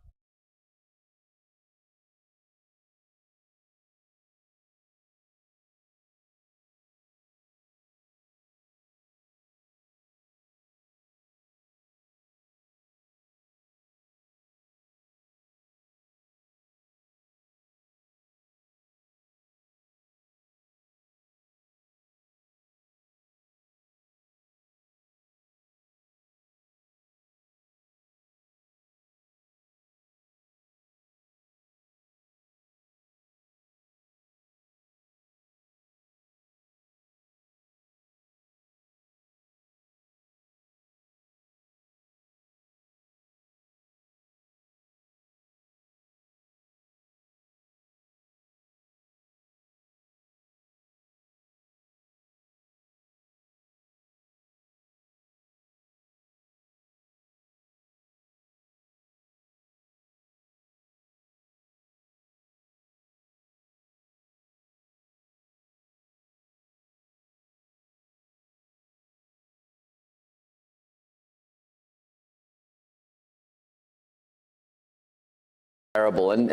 Terrible and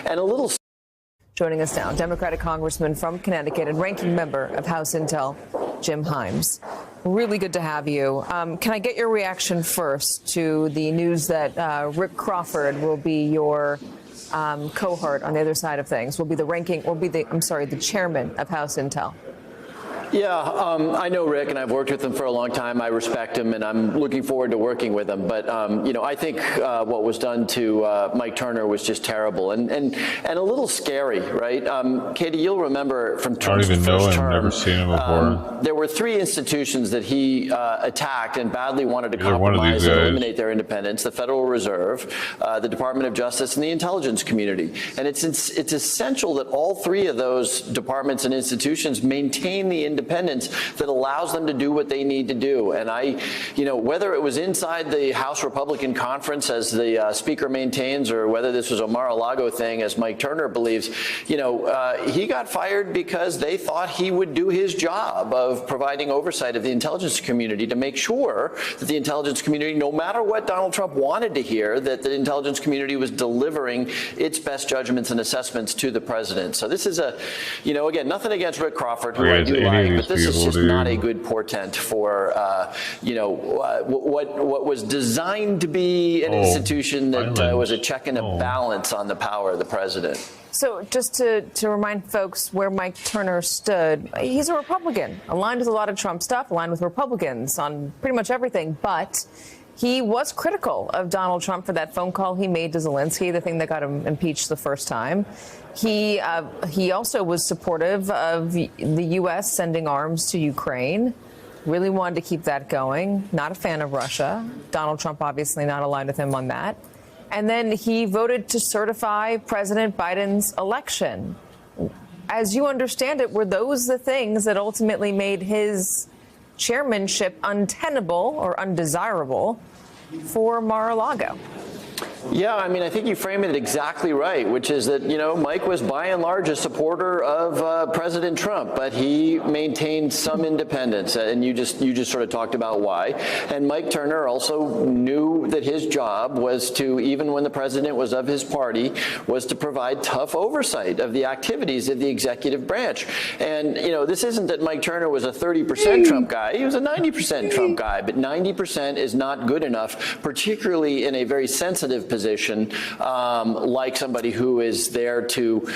a little. Joining us now, Democratic Congressman from Connecticut and ranking member of House Intel, Jim Himes. Really good to have you. Can I get your reaction first to the news that Rick Crawford will be your cohort on the other side of things? Will be the chairman of House Intel. Yeah, I know Rick, and I've worked with him for a long time. I respect him, and I'm looking forward to working with him. But I think what was done to Mike Turner was just terrible and a little scary, right? Katie, you'll remember from Trump's first term. I don't even know him. Never seen him before. There were 3 institutions that he attacked and badly wanted to compromise and eliminate their independence: the Federal Reserve, the Department of Justice, and the intelligence community. And it's essential that all 3 of those departments and institutions maintain the independence that allows them to do what they need to do. And whether it was inside the House Republican conference, as the speaker maintains, or whether this was a Mar-a-Lago thing, as Mike Turner believes, he got fired because they thought he would do his job of providing oversight of the intelligence community to make sure that the intelligence community, no matter what Donald Trump wanted to hear, that the intelligence community was delivering its best judgments and assessments to the president. So this is again, nothing against Rick Crawford, who I do like, but this is just not a good portent for, what was designed to be an institution that was a check and a balance on the power of the president. So just to remind folks where Mike Turner stood, he's a Republican, aligned with a lot of Trump stuff, aligned with Republicans on pretty much everything, but He was critical of Donald Trump for that phone call he made to Zelensky, the thing that got him impeached the first time. He also was supportive of the U.S. sending arms to Ukraine. Really wanted to keep that going. Not a fan of Russia. Donald Trump obviously not aligned with him on that. And then he voted to certify President Biden's election. As you understand it, were those the things that ultimately made his chairmanship untenable or undesirable for Mar-a-Lago? Yeah, I mean, I think you frame it exactly right, which is that, you know, Mike was by and large a supporter of President Trump, but he maintained some independence, and you just sort of talked about why. And Mike Turner also knew that his job was to, even when the president was of his party, was to provide tough oversight of the activities of the executive branch. And, you know, this isn't that Mike Turner was a 30% Trump guy. He was a 90% Trump guy, but 90% is not good enough, particularly in a very sensitive position, like somebody who is there to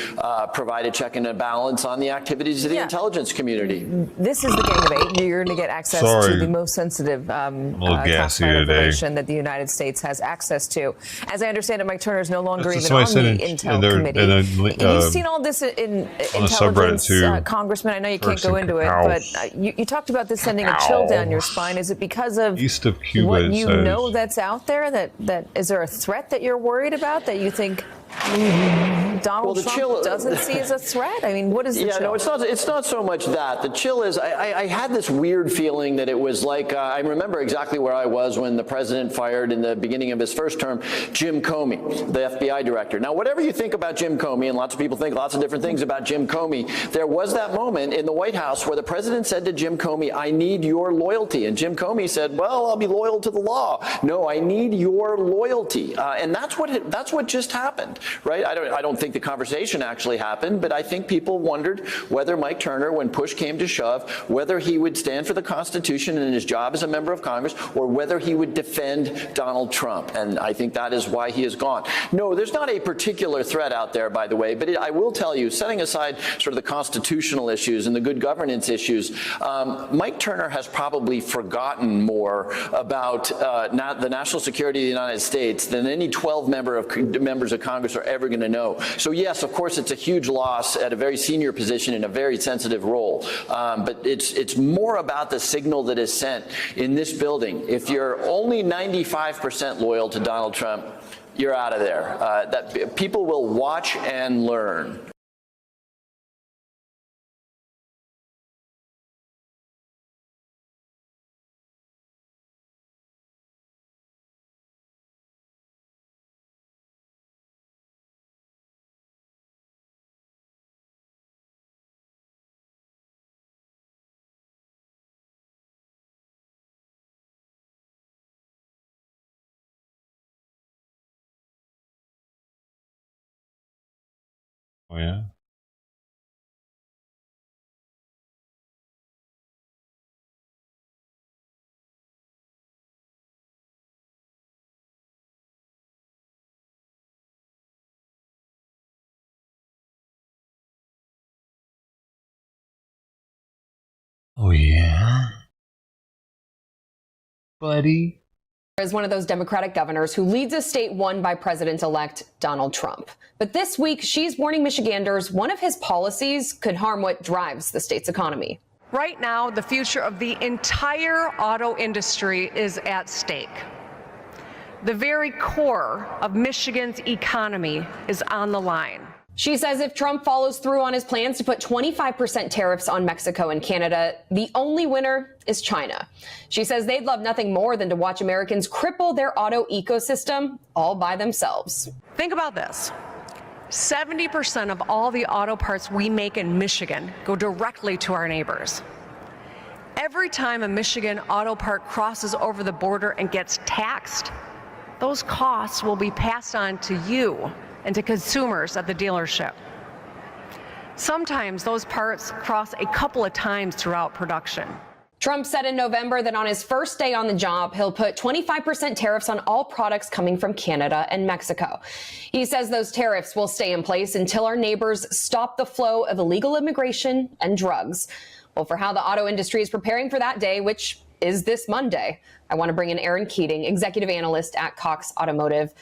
provide a check and a balance on the activities of the intelligence community. This is the Gang of 8. You're going to get access to the most sensitive classified information that the United States has access to. As I understand it, Mike Turner is no longer even on the Intel Committee. You've seen all this in intelligence, Congressman. I know you can't go into it, but you talked about this sending a chill down your spine. Is it because of what you know that's out there? That is there a threat that you're worried about that you think Donald Trump doesn't see as a threat? I mean, what is the chill? No, it's not so much that. The chill is, I had this weird feeling that it was like, I remember exactly where I was when the president fired in the beginning of his first term, Jim Comey, the FBI director. Now, whatever you think about Jim Comey, and lots of people think lots of different things about Jim Comey, there was that moment in the White House where the president said to Jim Comey, I need your loyalty. And Jim Comey said, well, I'll be loyal to the law. No, I need your loyalty. And that's what just happened, right? I don't think the conversation actually happened, but I think people wondered whether Mike Turner, when push came to shove, whether he would stand for the Constitution and his job as a member of Congress, or whether he would defend Donald Trump. And I think that is why he is gone. No, there's not a particular threat out there, by the way, but I will tell you, setting aside sort of the constitutional issues and the good governance issues, Mike Turner has probably forgotten more about the national security of the United States than any 12 members of Congress are ever going to know. So yes, of course, it's a huge loss at a very senior position in a very sensitive role. But it's more about the signal that is sent in this building. If you're only 95% loyal to Donald Trump, you're out of there. That people will watch and learn. Oh, yeah. Oh, yeah. Buddy. Is one of those Democratic governors who leads a state won by President-elect Donald Trump. But this week, she's warning Michiganders one of his policies could harm what drives the state's economy. Right now, the future of the entire auto industry is at stake. The very core of Michigan's economy is on the line. She says if Trump follows through on his plans to put 25% tariffs on Mexico and Canada, the only winner is China. She says they'd love nothing more than to watch Americans cripple their auto ecosystem all by themselves. Think about this. 70% of all the auto parts we make in Michigan go directly to our neighbors. Every time a Michigan auto part crosses over the border and gets taxed, those costs will be passed on to you and to consumers at the dealership. Sometimes those parts cross a couple of times throughout production. Trump said in November that on his first day on the job, he'll put 25% tariffs on all products coming from Canada and Mexico. He says those tariffs will stay in place until our neighbors stop the flow of illegal immigration and drugs. Well, for how the auto industry is preparing for that day, which is this Monday. I want to bring in Aaron Keating, executive analyst at Cox Automotive.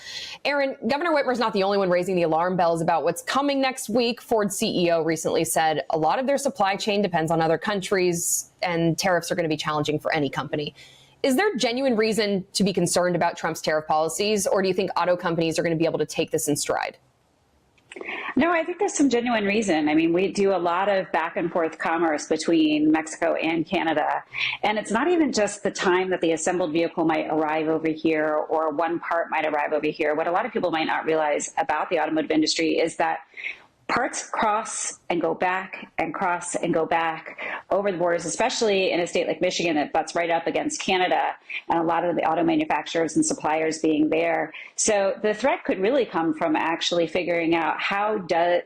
Aaron, Governor Whitmer's not the only one raising the alarm bells about what's coming next week. Ford's CEO recently said a lot of their supply chain depends on other countries, and tariffs are going to be challenging for any company. Is there genuine reason to be concerned about Trump's tariff policies, or do you think auto companies are going to be able to take this in stride? No, I think there's some genuine reason. I mean, we do a lot of back and forth commerce between Mexico and Canada. And it's not even just the time that the assembled vehicle might arrive over here or one part might arrive over here. What a lot of people might not realize about the automotive industry is that parts cross and go back and cross and go back over the borders, especially in a state like Michigan that butts right up against Canada, and a lot of the auto manufacturers and suppliers being there. So the threat could really come from actually figuring out how do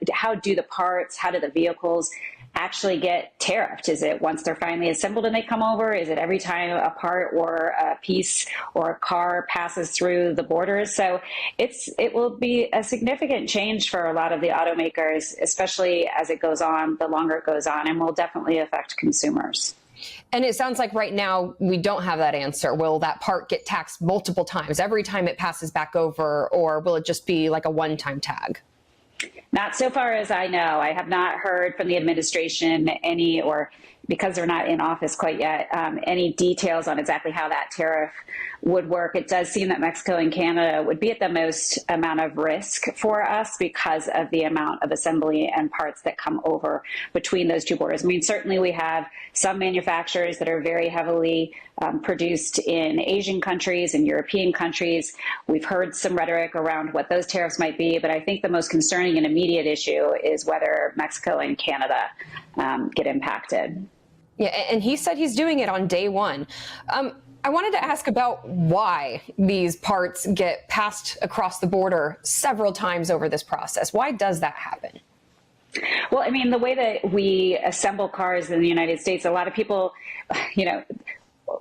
the vehicles actually get tariffed? Is it once they're finally assembled and they come over? Is it every time a part or a piece or a car passes through the borders? So it will be a significant change for a lot of the automakers, especially as it goes on, the longer it goes on, and will definitely affect consumers. And it sounds like right now we don't have that answer. Will that part get taxed multiple times every time it passes back over, or will it just be like a one-time tag? Not so far as I know. I have not heard from the administration any, or because they're not in office quite yet, any details on exactly how that tariff would work. It does seem that Mexico and Canada would be at the most amount of risk for us because of the amount of assembly and parts that come over between those two borders. I mean, certainly we have some manufacturers that are very heavily produced in Asian countries and European countries. We've heard some rhetoric around what those tariffs might be, but I think the most concerning and immediate issue is whether Mexico and Canada get impacted. Yeah, and he said he's doing it on day one. I wanted to ask about why these parts get passed across the border several times over this process. Why does that happen? Well, I mean, the way that we assemble cars in the United States, a lot of people,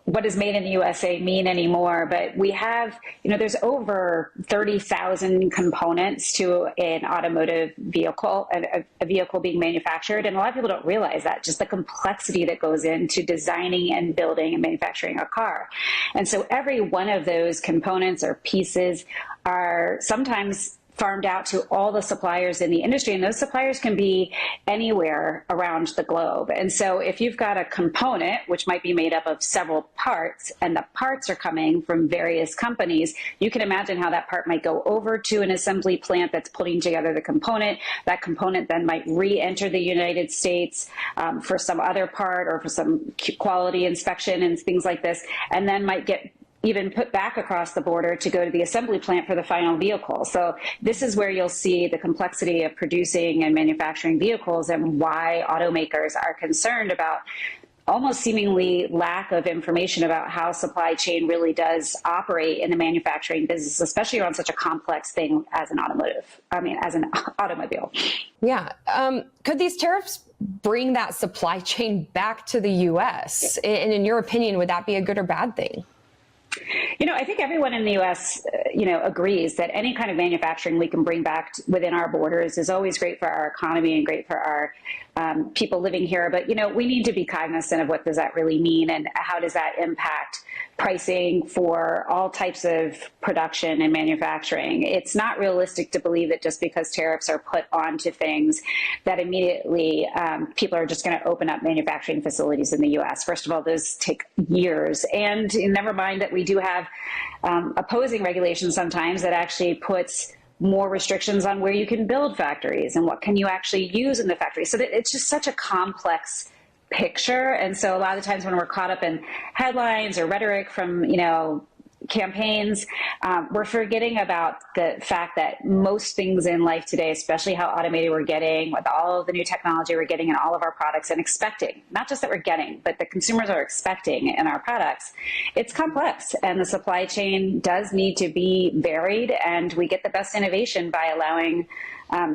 what does made in the USA mean anymore? But we have, there's over 30,000 components to an automotive vehicle, a vehicle being manufactured. And a lot of people don't realize that, just the complexity that goes into designing and building and manufacturing a car. And so every one of those components or pieces are sometimes farmed out to all the suppliers in the industry, and those suppliers can be anywhere around the globe. And so if you've got a component, which might be made up of several parts, and the parts are coming from various companies, you can imagine how that part might go over to an assembly plant that's putting together the component. That component then might re-enter the United States for some other part or for some quality inspection and things like this, and then might get even put back across the border to go to the assembly plant for the final vehicle. So this is where you'll see the complexity of producing and manufacturing vehicles and why automakers are concerned about almost seemingly lack of information about how supply chain really does operate in the manufacturing business, especially around such a complex thing as an automobile. Yeah. Could these tariffs bring that supply chain back to the U.S.? And in your opinion, would that be a good or bad thing? I think everyone in the U.S., agrees that any kind of manufacturing we can bring back within our borders is always great for our economy and great for our people living here. But, we need to be cognizant of what does that really mean and how does that impact pricing for all types of production and manufacturing. It's not realistic to believe that just because tariffs are put onto things that immediately people are just going to open up manufacturing facilities in the U.S. First of all, those take years. And never mind that we do have opposing regulations sometimes that actually puts more restrictions on where you can build factories and what can you actually use in the factory. So that it's just such a complex picture. And so a lot of the times when we're caught up in headlines or rhetoric from, campaigns, we're forgetting about the fact that most things in life today, especially how automated we're getting with all of the new technology we're getting in all of our products and expecting, not just that we're getting, but the consumers are expecting in our products, it's complex. And the supply chain does need to be varied, and we get the best innovation by allowing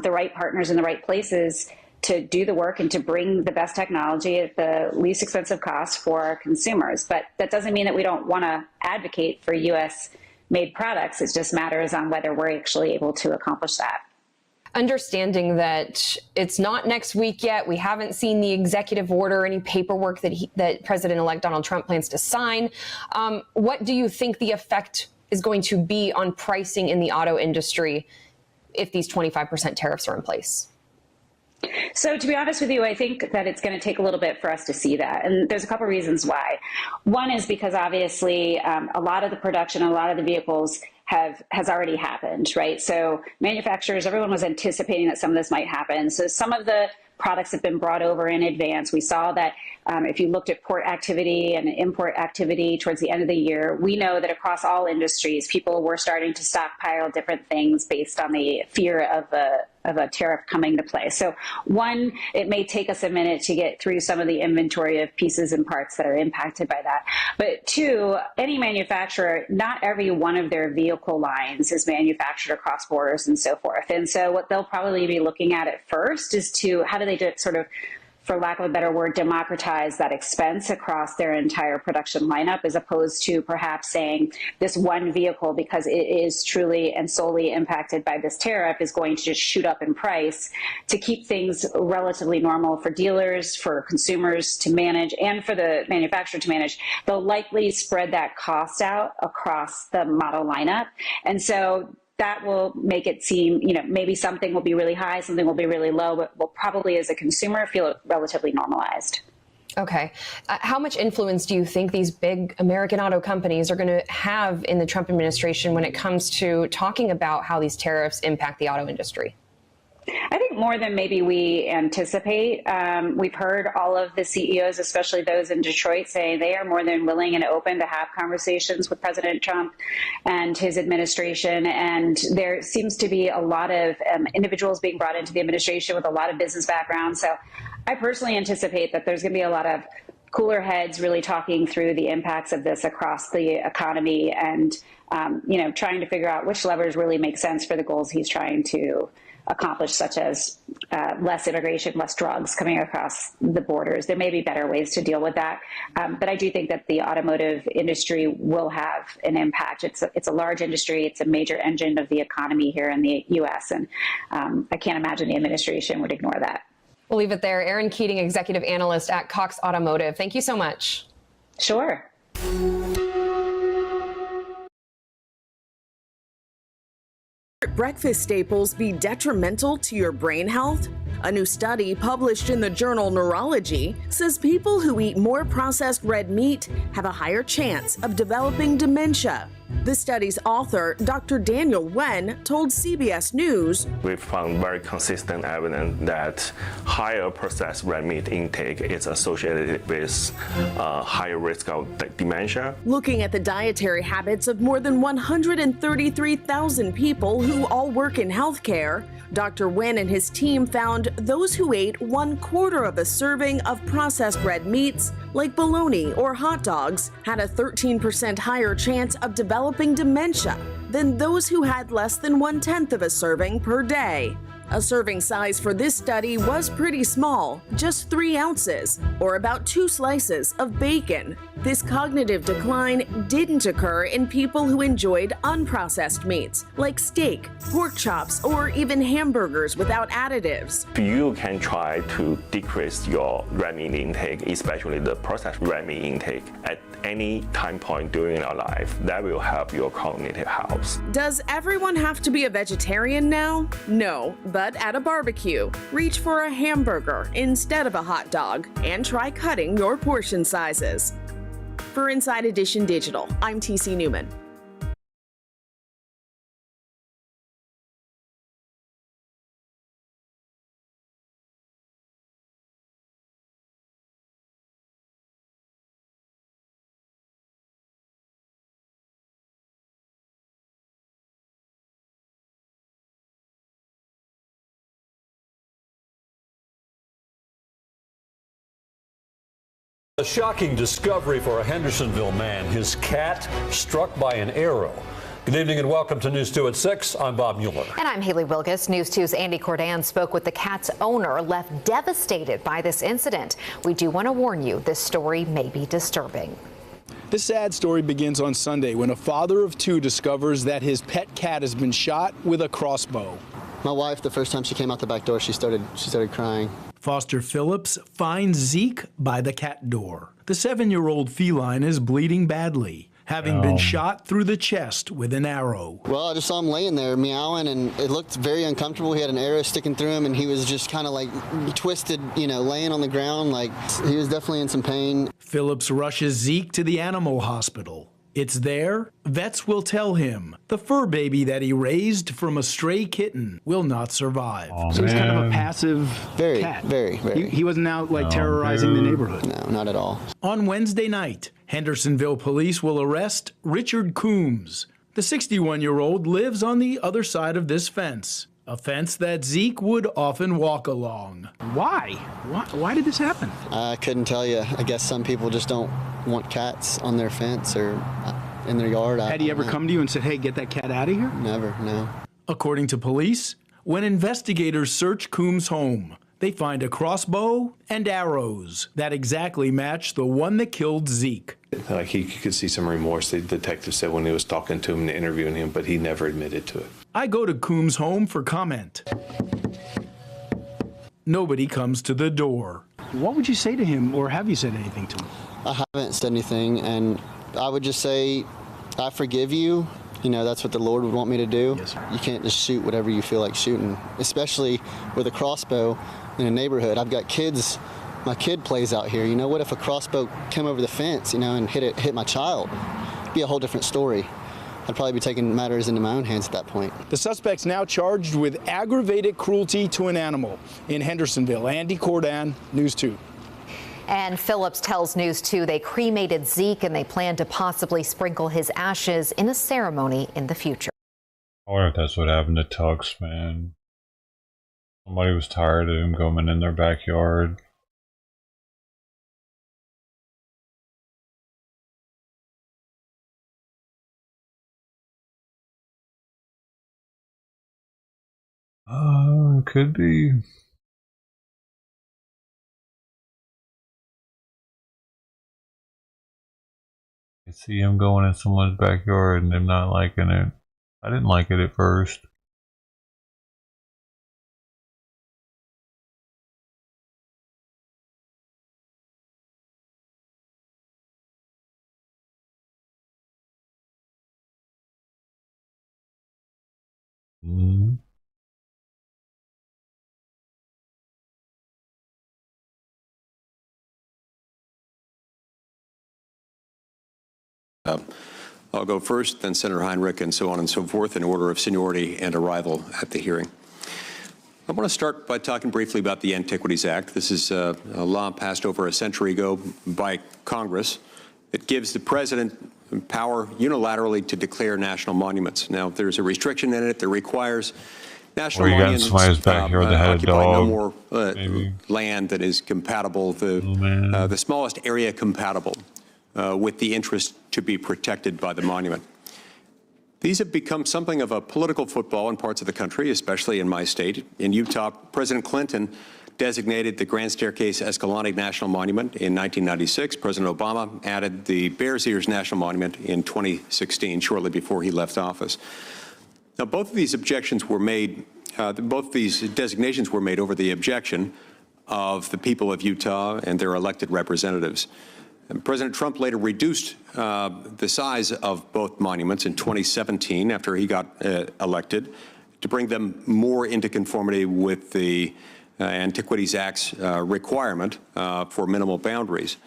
the right partners in the right places to do the work and to bring the best technology at the least expensive cost for our consumers. But that doesn't mean that we don't want to advocate for U.S. made products. It just matters on whether we're actually able to accomplish that. understanding that it's not next week yet. We haven't seen the executive order, any paperwork that President-elect Donald Trump plans to sign. What do you think the effect is going to be on pricing in the auto industry if these 25% tariffs are in place? So to be honest with you, I think that it's going to take a little bit for us to see that. And there's a couple reasons why. One is because obviously a lot of the production, a lot of the vehicles has already happened, right? So manufacturers, everyone was anticipating that some of this might happen. So some of the products have been brought over in advance. We saw that if you looked at port activity and import activity towards the end of the year, we know that across all industries, people were starting to stockpile different things based on the fear of a tariff coming to play. So one, it may take us a minute to get through some of the inventory of pieces and parts that are impacted by that. But two, any manufacturer, not every one of their vehicle lines is manufactured across borders and so forth. And so what they'll probably be looking at first is how do they sort of, for lack of a better word, democratize that expense across their entire production lineup, as opposed to perhaps saying this one vehicle, because it is truly and solely impacted by this tariff, is going to just shoot up in price. To keep things relatively normal for dealers, for consumers to manage, and for the manufacturer to manage, they'll likely spread that cost out across the model lineup. And so that will make it seem, maybe something will be really high, something will be really low, but we'll probably, as a consumer, feel it relatively normalized. Okay. How much influence do you think these big American auto companies are going to have in the Trump administration when it comes to talking about how these tariffs impact the auto industry? I think more than maybe we anticipate. We've heard all of the CEOs, especially those in Detroit, say they are more than willing and open to have conversations with President Trump and his administration. And there seems to be a lot of individuals being brought into the administration with a lot of business background. So I personally anticipate that there's going to be a lot of cooler heads really talking through the impacts of this across the economy and, trying to figure out which levers really make sense for the goals he's trying to accomplish, such as less immigration, less drugs coming across the borders. There may be better ways to deal with that. But I do think that the automotive industry will have an impact. It's a large industry. It's a major engine of the economy here in the U.S. And I can't imagine the administration would ignore that. We'll leave it there. Erin Keating, executive analyst at Cox Automotive. Thank you so much. Sure. Breakfast staples be detrimental to your brain health? A new study published in the journal Neurology says people who eat more processed red meat have a higher chance of developing dementia. The study's author, Dr. Daniel Wen, told CBS News, "We've found very consistent evidence that higher processed red meat intake is associated with higher risk of dementia." Looking at the dietary habits of more than 133,000 people who all work in healthcare, Dr. Wen and his team found those who ate 1/4 of a serving of processed red meats, like bologna or hot dogs, had a 13% higher chance of developing dementia than those who had less than 1/10 of a serving per day. A serving size for this study was pretty small, just 3 ounces, or about 2 slices of bacon. This cognitive decline didn't occur in people who enjoyed unprocessed meats, like steak, pork chops, or even hamburgers without additives. You can try to decrease your red meat intake, especially the processed red meat intake, at any time point during your life. That will help your cognitive health. Does everyone have to be a vegetarian now? No, but at a barbecue, reach for a hamburger instead of a hot dog and try cutting your portion sizes. For Inside Edition Digital, I'm TC Newman. A shocking discovery for a Hendersonville man. His cat struck by an arrow. Good evening and welcome to News 2 at 6. I'm Bob Mueller. And I'm Haley Wilgus. News 2's Andy Cordan spoke with the cat's owner, left devastated by this incident. We do want to warn you, this story may be disturbing. The sad story begins on Sunday when a father of 2 discovers that his pet cat has been shot with a crossbow. My wife, the first time she came out the back door, she started crying. Foster Phillips finds Zeke by the cat door. The 7-year-old feline is bleeding badly, having been shot through the chest with an arrow. Well, I just saw him laying there meowing, and it looked very uncomfortable. He had an arrow sticking through him, and he was just kind of like twisted, laying on the ground. Like, he was definitely in some pain. Phillips rushes Zeke to the animal hospital. It's there, vets will tell him the fur baby that he raised from a stray kitten will not survive. So he's kind of a passive cat. Very. He wasn't out like terrorizing the neighborhood. No, not at all. On Wednesday night, Hendersonville police will arrest Richard Coombs. The 61-year-old lives on the other side of this fence, a fence that Zeke would often walk along. Why? Why did this happen? I couldn't tell you. I guess some people just don't want cats on their fence or in their yard. Had he ever come to you and said, hey, get that cat out of here? Never, no. According to police, when investigators search Coombs' home, they find a crossbow and arrows that exactly match the one that killed Zeke. Like, he could see some remorse, the detective said, when he was talking to him and interviewing him, but he never admitted to it. I go to Coombs' home for comment. Nobody comes to the door. What would you say to him, or have you said anything to him? I haven't said anything, and I would just say, I forgive you. That's what the Lord would want me to do. Yes, sir. You can't just shoot whatever you feel like shooting, especially with a crossbow in a neighborhood. I've got kids. My kid plays out here. What if a crossbow came over the fence, and hit my child? It'd be a whole different story. I'd probably be taking matters into my own hands at that point. The suspect's now charged with aggravated cruelty to an animal in Hendersonville. Andy Cordan, News 2. And Phillips tells News 2 they cremated Zeke and they plan to possibly sprinkle his ashes in a ceremony in the future. I wonder if that's what happened to Tux, man. Somebody was tired of him going in their backyard. Could be. I see him going in someone's backyard and them not liking it. I didn't like it at first. I'll go first, then Senator Heinrich, and so on and so forth in order of seniority and arrival at the hearing. I want to start by talking briefly about the Antiquities Act. This is a law passed over a century ago by Congress. It gives the president power unilaterally to declare national monuments. Now, there's a restriction in it that requires national monuments back here that had a occupy dog, no more land that is compatible, the smallest area compatible with the interest to be protected by the monument. These have become something of a political football in parts of the country, especially in my state. In Utah, President Clinton designated the Grand Staircase Escalante National Monument in 1996. President Obama added the Bears Ears National Monument in 2016, shortly before he left office. Now, both of these objections were made, both these designations were made over the objection of the people of Utah and their elected representatives. And President Trump later reduced the size of both monuments in 2017 after he got elected to bring them more into conformity with the Antiquities Act's requirement for minimal boundaries.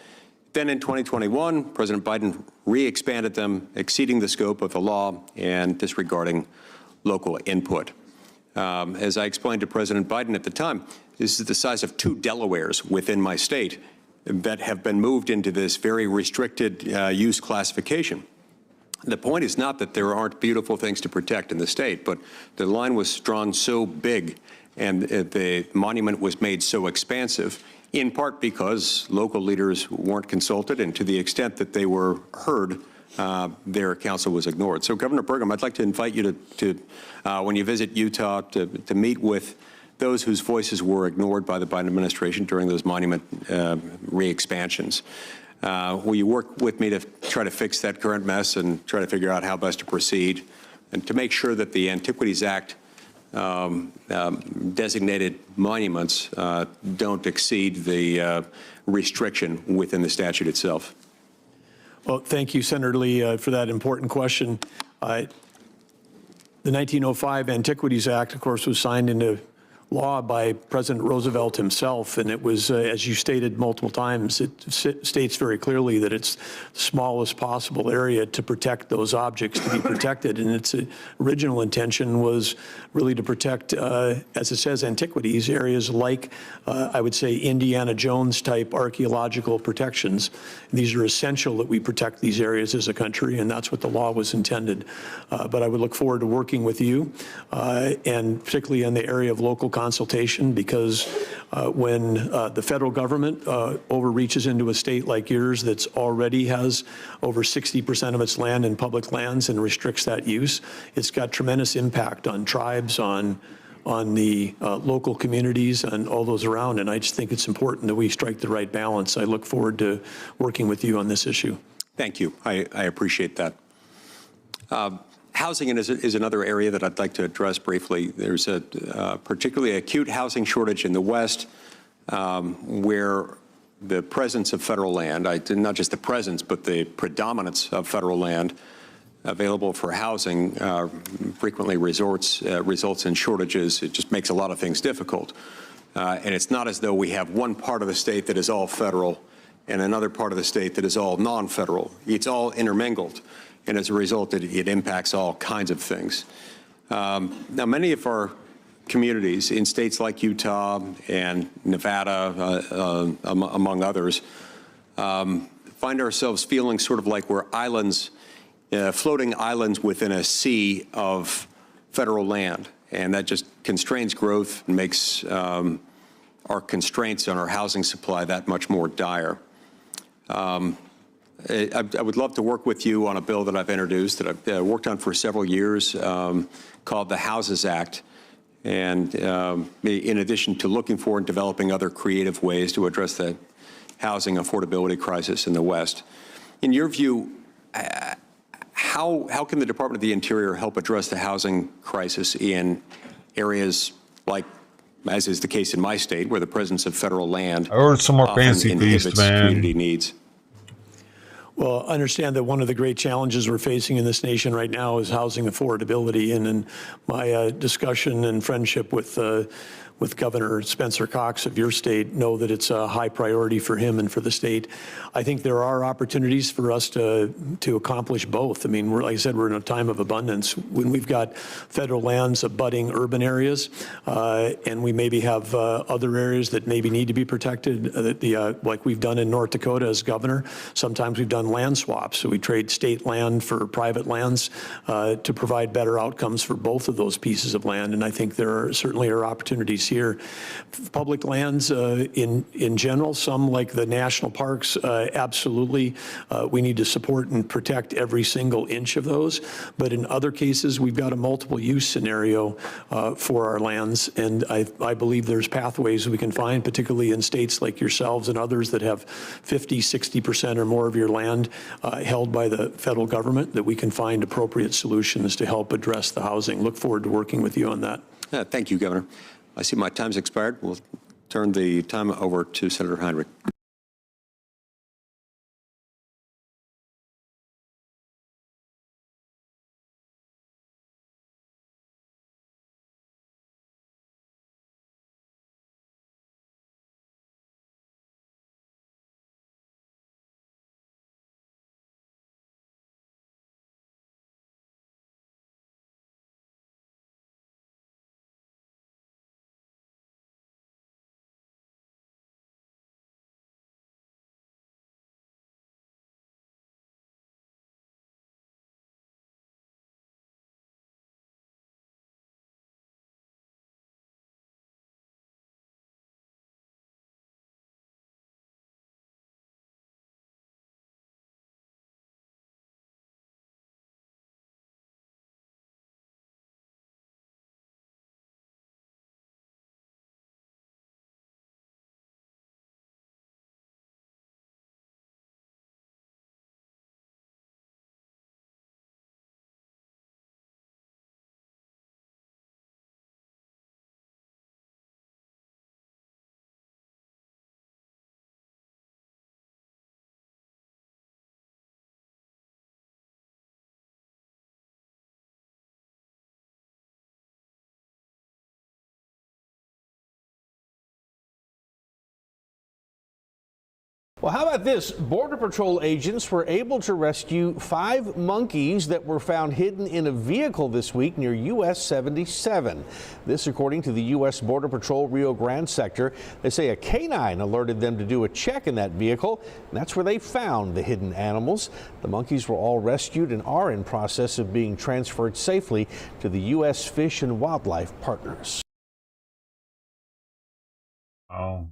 Then in 2021, President Biden re-expanded them, exceeding the scope of the law and disregarding local input. As I explained to President Biden at the time, this is the size of 2 Delawares within my state that have been moved into this very restricted use classification. The point is not that there aren't beautiful things to protect in the state, but the line was drawn so big and the monument was made so expansive, in part because local leaders weren't consulted, and to the extent that they were heard, their counsel was ignored. So, Governor Burgum, I'd like to invite you to when you visit Utah, to meet with those whose voices were ignored by the Biden administration during those monument re-expansions. Will you work with me to try to fix that current mess and try to figure out how best to proceed and to make sure that the Antiquities Act designated monuments don't exceed the restriction within the statute itself? Well, thank you, Senator Lee, for that important question. The 1905 Antiquities Act, of course, was signed into law by President Roosevelt himself, and it was, as you stated multiple times, it states very clearly that it's the smallest possible area to protect those objects to be protected, and its original intention was really to protect, as it says, antiquities, areas like, I would say, Indiana Jones type archaeological protections. These are essential that we protect these areas as a country, and that's what the law was intended. But I would look forward to working with you, and particularly in the area of local consultation, because when the federal government overreaches into a state like yours that's already has over 60% of its land in public lands and restricts that use, it's got tremendous impact on tribes, on the local communities and all those around. And I just think it's important that we strike the right balance. I look forward to working with you on this issue. Thank you. I appreciate that. Housing is another area that I'd like to address briefly. There's a particularly acute housing shortage in the West, where the presence of federal land, not just the presence, but the predominance of federal land available for housing frequently results in shortages. It just makes a lot of things difficult. And it's not as though we have one part of the state that is all federal and another part of the state that is all non-federal. It's all intermingled. And as a result, it impacts all kinds of things. Now, many of our communities in states like Utah and Nevada, among others, find ourselves feeling sort of like we're islands, floating islands within a sea of federal land. And that just constrains growth and makes our constraints on our housing supply that much more dire. I would love to work with you on a bill that I've introduced, that I've worked on for several years, called the Houses Act. And in addition to looking for and developing other creative ways to address the housing affordability crisis in the West, in your view, how can the Department of the Interior help address the housing crisis in areas like, as is the case in my state, where the presence of federal land I ordered some more fancy feast, man. Community needs? Well, I understand that one of the great challenges we're facing in this nation right now is housing affordability. And in my discussion and friendship with Governor Spencer Cox of your state, know that it's a high priority for him and for the state. I think there are opportunities for us to accomplish both. I mean, like I said, we're in a time of abundance. When we've got federal lands abutting urban areas, and we maybe have other areas that maybe need to be protected, like we've done in North Dakota as governor. Sometimes we've done land swaps, so we trade state land for private lands to provide better outcomes for both of those pieces of land. And I think there certainly are opportunities here. Public lands in general, some like the national parks, absolutely, we need to support and protect every single inch of those. But in other cases, we've got a multiple use scenario for our lands. And I believe there's pathways we can find, particularly in states like yourselves and others that have 50, 60% or more of your land held by the federal government, that we can find appropriate solutions to help address the housing. Look forward to working with you on that. Thank you, Governor. I see my time's expired. We'll turn the time over to Senator Heinrich. Well, how about this? Border Patrol agents were able to rescue 5 monkeys that were found hidden in a vehicle this week near US 77. This according to the US Border Patrol Rio Grande sector. They say a canine alerted them to do a check in that vehicle, and that's where they found the hidden animals. The monkeys were all rescued and are in process of being transferred safely to the U.S. Fish and Wildlife Partners. Oh.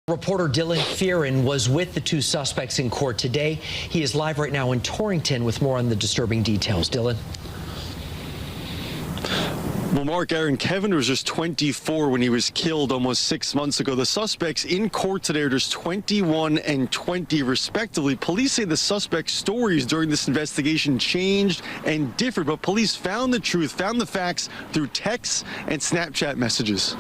Reporter Dylan Fearon was with the 2 suspects in court today. He is live right now in Torrington with more on the disturbing details. Dylan. Well, Mark, Aaron, Kevin was just 24 when he was killed almost 6 months ago. The suspects in court today are just 21 and 20, respectively. Police say the suspects' stories during this investigation changed and differed, but police found the truth, found the facts through texts and Snapchat messages.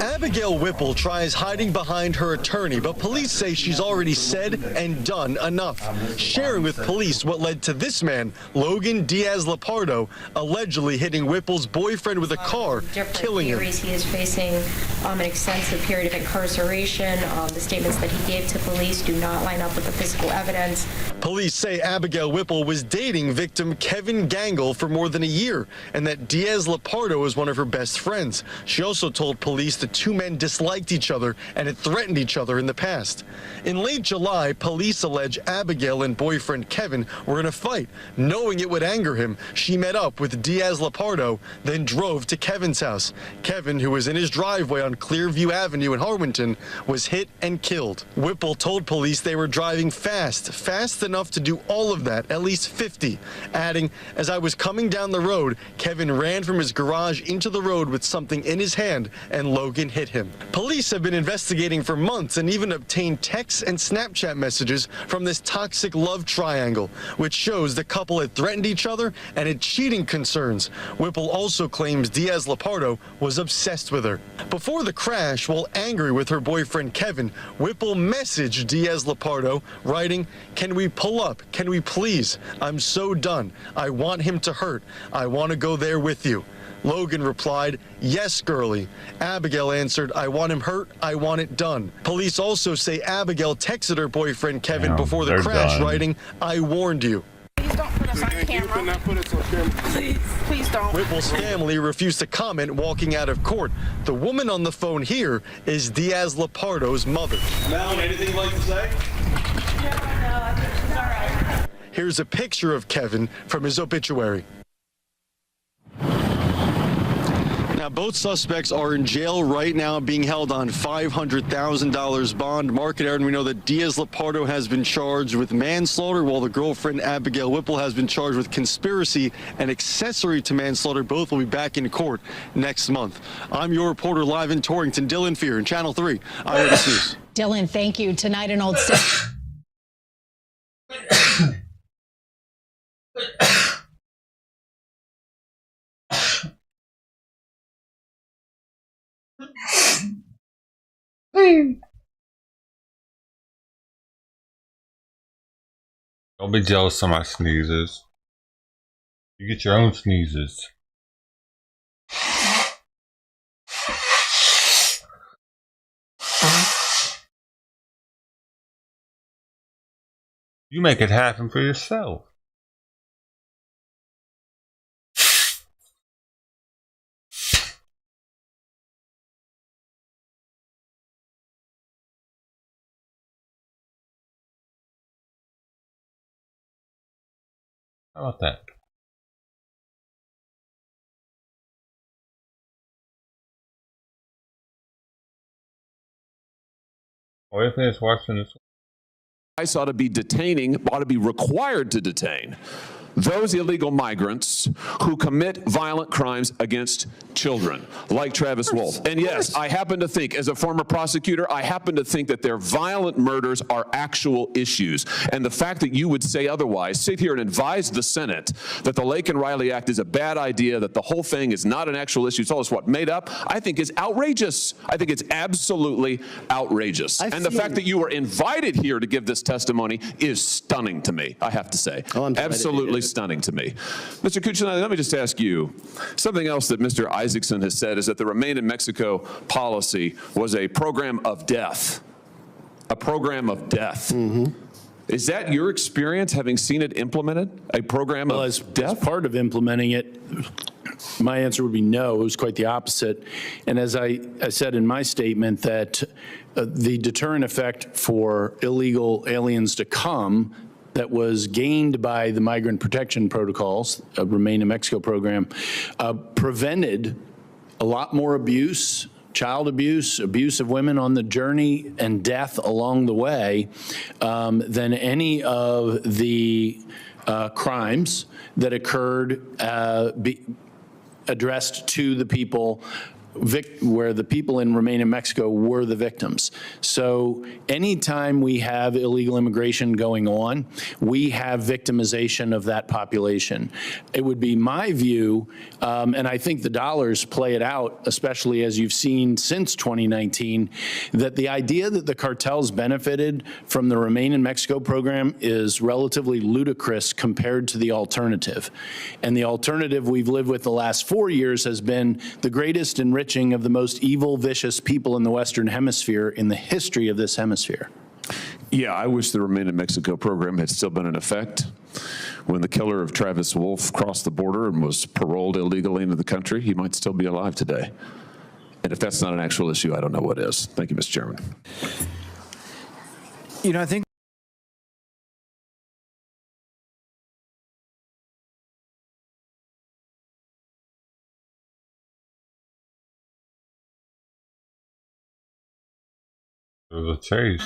Abigail Whipple tries hiding behind her attorney, but police say she's already said and done enough, sharing with police what led to this man, Logan Diaz-Lepardo, allegedly hitting Whipple's boyfriend with a car, killing him. He is facing an extensive period of incarceration. The statements that he gave to police do not line up with the physical evidence. Police say Abigail Whipple was dating victim Kevin Gangle for more than a year, and that Diaz-Lepardo was one of her best friends. She also told police the 2 men disliked each other and had threatened each other in the past. In late July, police allege Abigail and boyfriend Kevin were in a fight. Knowing it would anger him, she met up with Diaz-Lepardo, then drove to Kevin's house. Kevin, who was in his driveway on Clearview Avenue in Harwinton, was hit and killed. Whipple told police they were driving fast enough to do all of that, at least 50, adding, "As I was coming down the road, Kevin ran from his garage into the road with something in his hand, and Logan hit him." Police have been investigating for months and even obtained texts and Snapchat messages from this toxic love triangle, which shows the couple had threatened each other and had cheating concerns. Whipple also claims Diaz-Lepardo was obsessed with her. Before the crash, while angry with her boyfriend Kevin, Whipple messaged Diaz-Lepardo, writing, "Can we pull up? Can we please? I'm so done. I want him to hurt. I want to go there with you." Logan replied, "Yes, girlie." Abigail answered, "I want him hurt. I want it done." Police also say Abigail texted her boyfriend Kevin before the crash, writing, "I warned you." Please don't put us on camera. Please don't. Whipple's family refused to comment walking out of court. The woman on the phone here is Diaz-Lepardo's mother. Mel, anything you'd like to say? No, I think she's all right. Here's a picture of Kevin from his obituary. Now, both suspects are in jail right now, being held on $500,000 bond. Mark and Aaron, we know that Diaz-Lepardo has been charged with manslaughter, while the girlfriend, Abigail Whipple, has been charged with conspiracy and accessory to manslaughter. Both will be back in court next month. I'm your reporter live in Torrington, Dylan Fearon, Channel 3, Eyewitness News. Dylan, thank you. Tonight in Old City. Don't be jealous of my sneezes. You get your own sneezes. You make it happen for yourself. How about that? Oh, if it's watching this. ICE ought to be required to detain those illegal migrants who commit violent crimes against children, like Travis Wolf. And yes, I happen to think, as a former prosecutor, I happen to think that their violent murders are actual issues. And the fact that you would say otherwise, sit here and advise the Senate that the Lake and Riley Act is a bad idea, that the whole thing is not an actual issue, it's all just what, made up, I think is outrageous. I think it's absolutely outrageous. And the fact that you were invited here to give this testimony is stunning to me, I have to say. Absolutely stunning to me. Mr. Kuchinelli, let me just ask you, something else that Mr. Isaacson has said is that the Remain in Mexico policy was a program of death. A program of death. Mm-hmm. Is that your experience, having seen it implemented? A program of death? As part of implementing it, my answer would be no. It was quite the opposite. And as I said in my statement, that the deterrent effect for illegal aliens to come that was gained by the migrant protection protocols, Remain in Mexico program, prevented a lot more abuse, child abuse, abuse of women on the journey, and death along the way than any of the crimes that occurred addressed to the people where the people in Remain in Mexico were the victims. So anytime we have illegal immigration going on, we have victimization of that population. It would be my view, and I think the dollars play it out, especially as you've seen since 2019, that the idea that the cartels benefited from the Remain in Mexico program is relatively ludicrous compared to the alternative. And the alternative we've lived with the last 4 years has been the greatest enriching of the most evil, vicious people in the Western Hemisphere in the history of this hemisphere. Yeah, I wish the Remain in Mexico program had still been in effect when the killer of Travis Wolf crossed the border and was paroled illegally into the country. He might still be alive today. And if that's not an actual issue, I don't know what is. Thank you, Mr. Chairman. You know, I think There's a chase.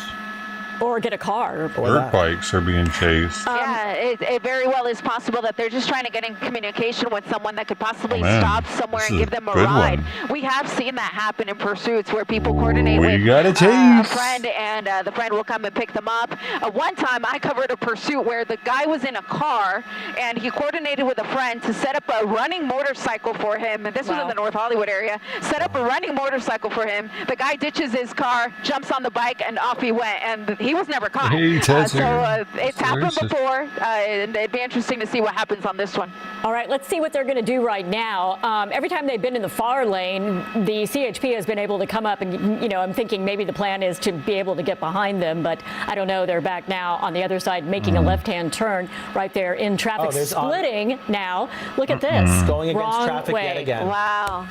Or get a car. Dirt bikes are being chased. Yeah, it very well is possible that they're just trying to get in communication with someone that could possibly stop somewhere and give them a ride. We have seen that happen in pursuits where people coordinate with a friend, and the friend will come and pick them up. One time I covered a pursuit where the guy was in a car and he coordinated with a friend to set up a running motorcycle for him. And this was in the North Hollywood area. Set up a running motorcycle for him. The guy ditches his car, jumps on the bike, and off he went. And he was never caught. So it's happened before, and it'd be interesting to see what happens on this one. All right, let's see what they're going to do right now. Every time they've been in the far lane, the CHP has been able to come up and, you know, I'm thinking maybe the plan is to be able to get behind them, but I don't know. They're back now on the other side making a left-hand turn right there in traffic, splitting now. Look at this. Going against Wrong traffic way. yet again. Wow.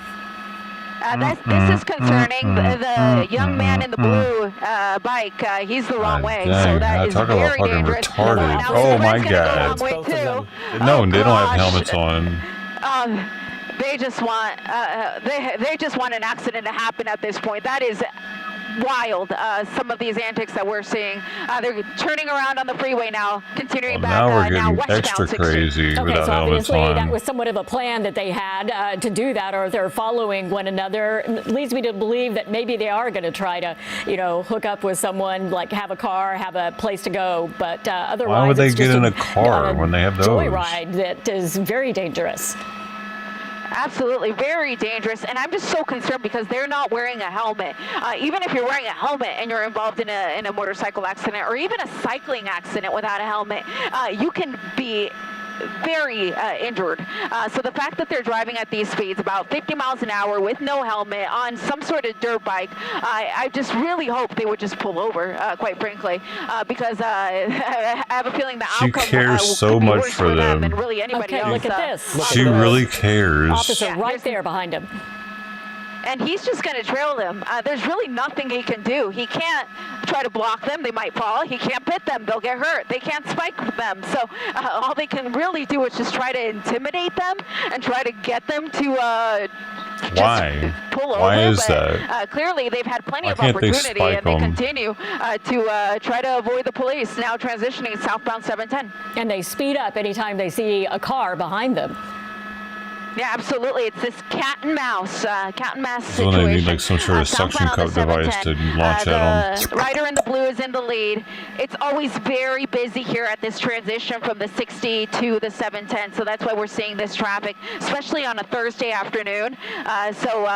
This is concerning. The young man in the blue bike, he's the wrong way. So that is very dangerous. Retarded. Oh my God. No, they don't have helmets on. They just want they just want an accident to happen at this point. That is wild. Some of these antics that we're seeing. They're turning around on the freeway now, continuing back now we're getting westbound extra 16. crazy Okay, without so helmets obviously on. that was somewhat of a plan that they had to do that, or they're following one another. It leads me to believe that maybe they are going to try to, you know, hook up with someone, like have a car, have a place to go. But otherwise, Why would they it's get just in a car when they have those? Joyride that is very dangerous. Absolutely, very dangerous, and I'm just so concerned because they're not wearing a helmet. Even if you're wearing a helmet and you're involved in a motorcycle accident or even a cycling accident without a helmet, you can be very injured. So the fact that they're driving at these speeds, about 50 miles an hour with no helmet on some sort of dirt bike, I just really hope they would just pull over, quite frankly, because I have a feeling the She outcome cares so could be much worse for them. than really anybody Okay, else. look at this. She really cares. Officer right there behind him. and he's just going to trail them. There's really nothing he can do. He can't try to block them. They might fall. He can't pit them. They'll get hurt. They can't spike them. So all they can really do is just try to intimidate them and try to get them to pull over. Why is but, that? Clearly, they've had plenty Why of can't they opportunity, spike and they them? continue to try to avoid the police, now transitioning southbound 710. And they speed up anytime they see a car behind them. Yeah, absolutely. It's this cat and mouse So situation. they need like some sort of suction cup device to launch that on. The rider in the blue is in the lead. It's always very busy here at this transition from the 60 to the 710, so that's why we're seeing this traffic, especially on a Thursday afternoon. So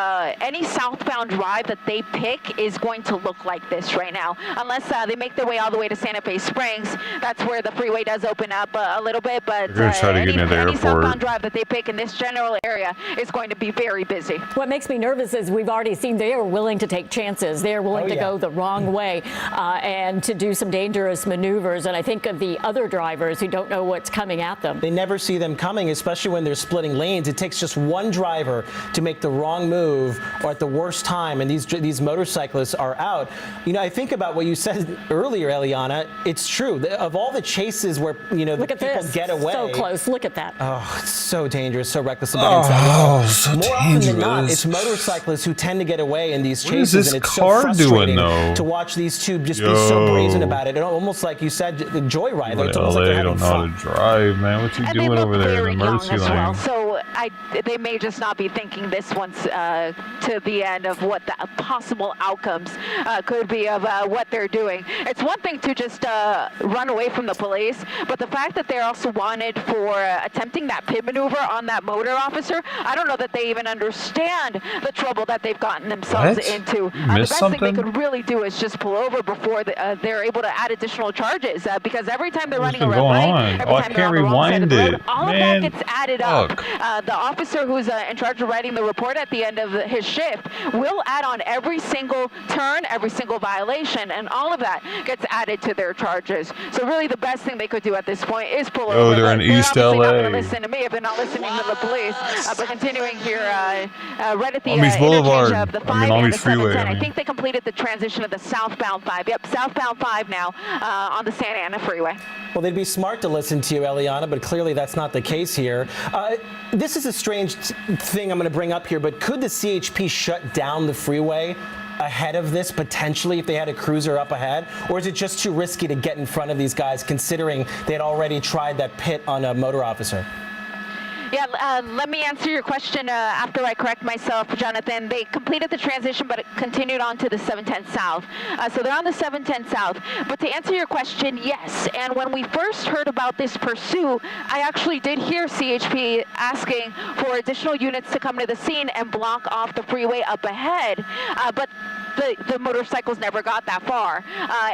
any southbound drive that they pick is going to look like this right now, unless they make their way all the way to Santa Fe Springs. That's where the freeway does open up a little bit, but They're gonna try to get into the any airport. southbound drive that they pick in this general area is going to be very busy. What makes me nervous is we've already seen they are willing to take chances. They are willing to go the wrong way and to do some dangerous maneuvers. And I think of the other drivers who don't know what's coming at them. They never see them coming, especially when they're splitting lanes. It takes just one driver to make the wrong move or at the worst time, and these motorcyclists are out. You know, I think about what you said earlier, Eliana. It's true. Of all the chases where, you know, Look at people this. get away. So close. Look at that. Oh, it's so dangerous, so reckless. So More dangerous. often than not, it's motorcyclists who tend to get away in these What chases, is this and it's car so frustrating doing, though? to watch these two just be so brazen about it. And almost like you said, the joyride. But It's almost like LA they're don't having know how to drive, man. What's he And doing they look over there very in the young mercy as lane? well. So they may just not be thinking this one's to the end of what the possible outcomes could be of what they're doing. It's one thing to just run away from the police, but the fact that they're also wanted for attempting that pit maneuver on that motor officer, I don't know that they even understand the trouble that they've gotten themselves What? into. The Missed best something? thing they could really do is just pull over before they're able to add additional charges, because every time they're running a What's red going light, on? every Oh, I time they're on can't the wrong side of rewind the road, it. all Man, of that gets added up. The officer who's in charge of writing the report at the end of his shift will add on every single turn, every single violation, and all of that gets added to their charges. So really the best thing they could do at this point is pull over. they're in East obviously not LA. going to listen to me if they're not listening to the police. But continuing here, right at the Long Beach Boulevard. interchange of the 5 I mean, Long and Beach the Freeway, 710. I I mean. think they completed the transition of the southbound 5. Yep, southbound 5 now on the Santa Ana Freeway. Well, they'd be smart to listen to you, Eliana, but clearly that's not the case here. This is a strange thing I'm going to bring up here, but could the CHP shut down the freeway ahead of this, potentially, if they had a cruiser up ahead? Or is it just too risky to get in front of these guys, considering they had already tried that pit on a motor officer? Yeah, let me answer your question after I correct myself, Jonathan. They completed the transition, but it continued on to the 710 South. So they're on the 710 South. But to answer your question, yes. And when we first heard about this pursuit, I actually did hear CHP asking for additional units to come to the scene and block off the freeway up ahead. But the motorcycles never got that far.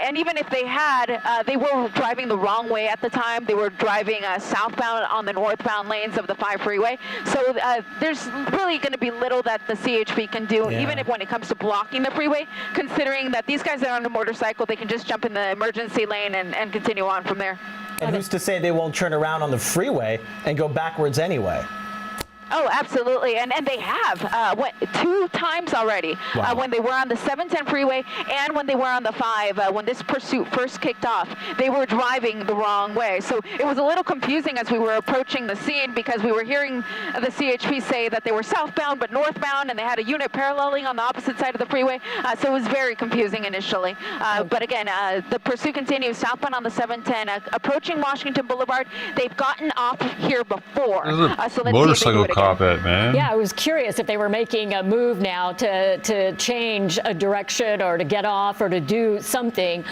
And even if they had, they were driving the wrong way at the time. They were driving southbound on the northbound lanes of the 5 freeway. So there's really going to be little that the CHP can do, even if when it comes to blocking the freeway, considering that these guys are on a motorcycle, they can just jump in the emergency lane and continue on from there. And who's to say they won't turn around on the freeway and go backwards anyway? Oh, absolutely. And they have 2 times already. Wow. When they were on the 710 freeway and when they were on the 5, when this pursuit first kicked off, they were driving the wrong way. So it was a little confusing as we were approaching the scene, because we were hearing the CHP say that they were southbound but northbound, and they had a unit paralleling on the opposite side of the freeway. So it was very confusing initially. But again, the pursuit continues southbound on the 710, approaching Washington Boulevard. They've gotten off here before. So let's see if they do it again. Man. Yeah, I was curious if they were making a move now to change a direction or to get off or to do something,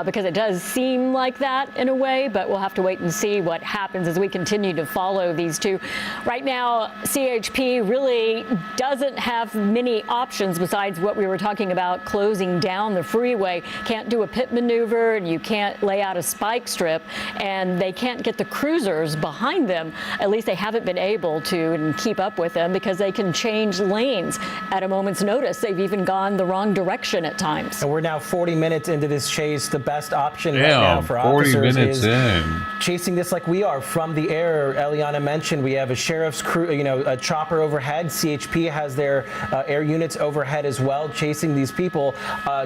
because it does seem like that in a way, but we'll have to wait and see what happens as we continue to follow these two. Right now, CHP really doesn't have many options besides what we were talking about, closing down the freeway. Can't do a pit maneuver, and you can't lay out a spike strip, and they can't get the cruisers behind them. At least they haven't been able to. And can keep up with them because they can change lanes at a moment's notice. They've even gone the wrong direction at times. And we're now 40 minutes into this chase. The best option right Damn, now for 40 officers minutes is in. chasing this like we are from the air. Eliana mentioned we have a sheriff's crew, a chopper overhead. CHP has their air units overhead as well, chasing these people.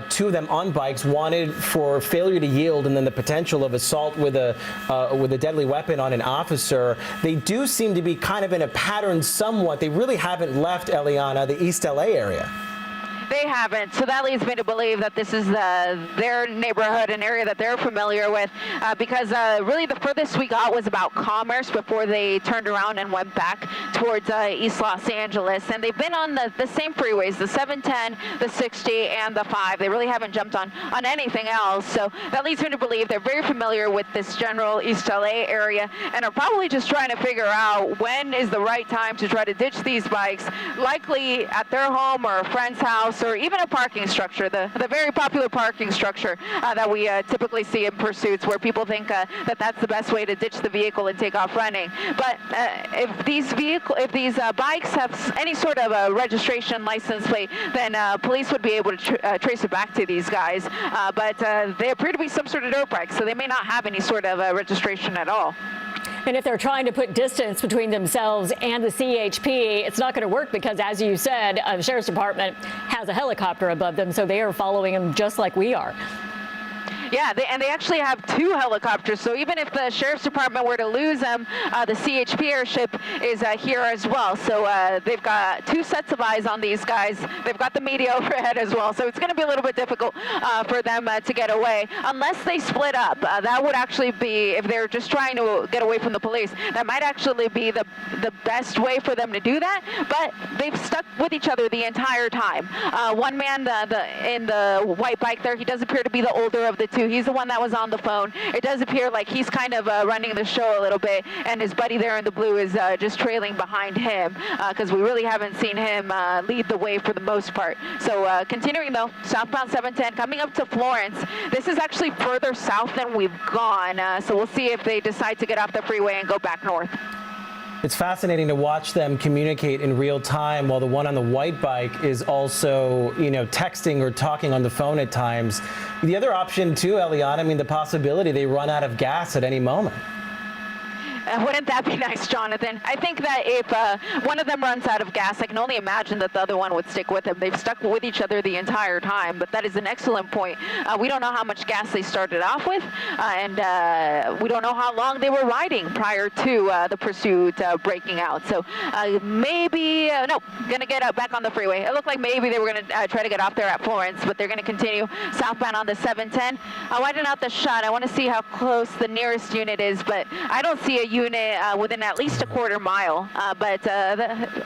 Two of them on bikes, wanted for failure to yield and then the potential of assault with a deadly weapon on an officer. They do seem to be kind of in a pattern somewhat. They really haven't left, Eliana, the East LA area. They haven't, so that leads me to believe that this is their neighborhood, an area that they're familiar with, because really the furthest we got was about Commerce before they turned around and went back towards East Los Angeles. And they've been on the same freeways, the 710, the 60, and the 5. They really haven't jumped on anything else. So that leads me to believe they're very familiar with this general East LA area and are probably just trying to figure out when is the right time to try to ditch these bikes, likely at their home or a friend's house, or even a parking structure, the very popular parking structure that we typically see in pursuits, where people think that that's the best way to ditch the vehicle and take off running. But if these bikes have any sort of a registration license plate, then police would be able to trace it back to these guys. But they appear to be some sort of dirt bikes, so they may not have any sort of registration at all. And if they're trying to put distance between themselves and the CHP, it's not going to work because, as you said, the Sheriff's Department has a helicopter above them, so they are following them just like we are. Yeah, they actually have 2 helicopters, so even if the Sheriff's Department were to lose them, the CHP airship is here as well. So they've got 2 sets of eyes on these guys. They've got the media overhead as well, so it's going to be a little bit difficult for them to get away, unless they split up. That would actually be, if they're just trying to get away from the police, that might actually be the best way for them to do that, but they've stuck with each other the entire time. One man in the white bike there, he does appear to be the older of the 2. He's the one that was on the phone. It does appear like he's kind of running the show a little bit, and his buddy there in the blue is just trailing behind him, because we really haven't seen him lead the way for the most part. So continuing though, southbound 710 coming up to Florence. This is actually further south than we've gone, so we'll see if they decide to get off the freeway and go back north. It's fascinating to watch them communicate in real time while the one on the white bike is also, texting or talking on the phone at times. The other option too, Eliana, the possibility they run out of gas at any moment. Wouldn't that be nice, Jonathan? I think that if one of them runs out of gas, I can only imagine that the other one would stick with him. They've stuck with each other the entire time, but that is an excellent point. We don't know how much gas they started off with, and we don't know how long they were riding prior to the pursuit breaking out. So maybe, going to get back on the freeway. It looked like maybe they were going to try to get off there at Florence, but they're going to continue southbound on the 710. I'll widen out the shot. I want to see how close the nearest unit is, but I don't see a unit within at least a quarter mile, but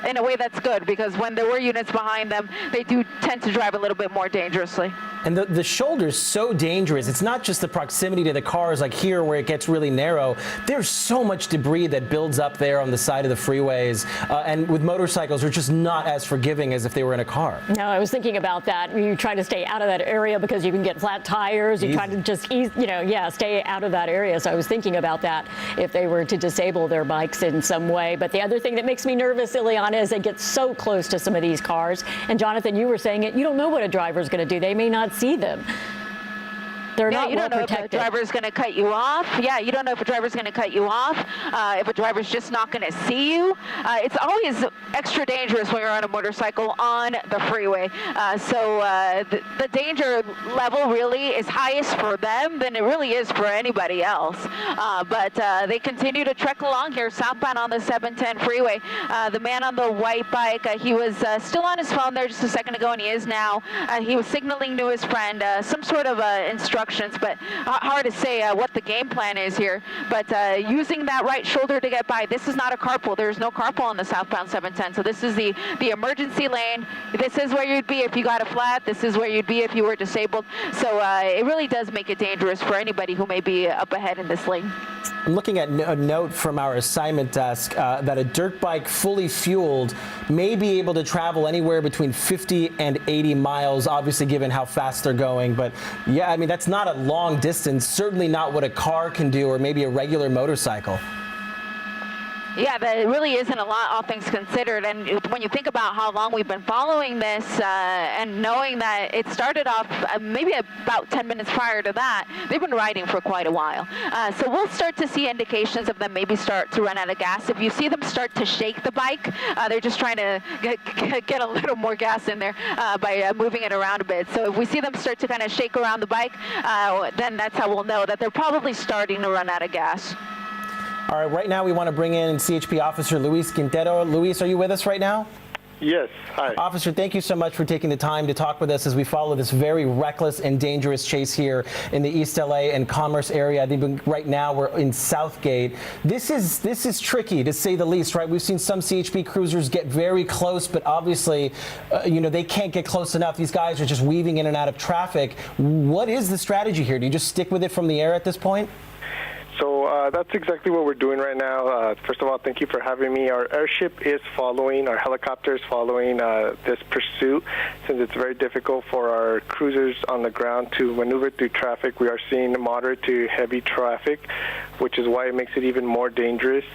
in a way that's good, because when there were units behind them, they do tend to drive a little bit more dangerously. And the shoulder's so dangerous. It's not just the proximity to the cars like here where it gets really narrow. There's so much debris that builds up there on the side of the freeways, and with motorcycles, they're just not as forgiving as if they were in a car. No, I was thinking about that. You try to stay out of that area because you can get flat tires. You try to just stay out of that area. So I was thinking about that if they were to disable their bikes in some way. But the other thing that makes me nervous, Ileana, is they get so close to some of these cars. And Jonathan, you were saying it, you don't know what a driver's going to do. They may not see them. They're not you don't know protected. if a driver's going to cut you off. Yeah, you don't know if a driver's going to cut you off, if a driver's just not going to see you. It's always extra dangerous when you're on a motorcycle on the freeway. So the danger level really is highest for them than it really is for anybody else. But they continue to trek along here southbound on the 710 freeway. The man on the white bike, he was still on his phone there just a second ago, and he is now. He was signaling to his friend some sort of instructions, but hard to say what the game plan is here. But using that right shoulder to get by. This is not a carpool. There's no carpool on the southbound 710. So this is the emergency lane. This is where you'd be if you got a flat. This is where you'd be if you were disabled. So it really does make it dangerous for anybody who may be up ahead in this lane. I'm looking at a note from our assignment desk that a dirt bike fully fueled may be able to travel anywhere between 50 and 80 miles, obviously given how fast they're going. But yeah, that's not a long distance, certainly not what a car can do or maybe a regular motorcycle. Yeah, there really isn't a lot, all things considered. And when you think about how long we've been following this and knowing that it started off maybe about 10 minutes prior to that, they've been riding for quite a while. So we'll start to see indications of them maybe start to run out of gas. If you see them start to shake the bike, they're just trying to get a little more gas in there by moving it around a bit. So if we see them start to kind of shake around the bike, then that's how we'll know that they're probably starting to run out of gas. All right, right now we want to bring in CHP Officer Luis Quintero. Luis, are you with us right now? Yes, hi. Officer, thank you so much for taking the time to talk with us as we follow this very reckless and dangerous chase here in the East LA and Commerce area. I think right now we're in Southgate. This is tricky, to say the least, right? We've seen some CHP cruisers get very close, but obviously, they can't get close enough. These guys are just weaving in and out of traffic. What is the strategy here? Do you just stick with it from the air at this point? So that's exactly what we're doing right now. First of all, thank you for having me. Our airship is following, our helicopter is following this pursuit. Since it's very difficult for our cruisers on the ground to maneuver through traffic, we are seeing moderate to heavy traffic, which is why it makes it even more dangerous.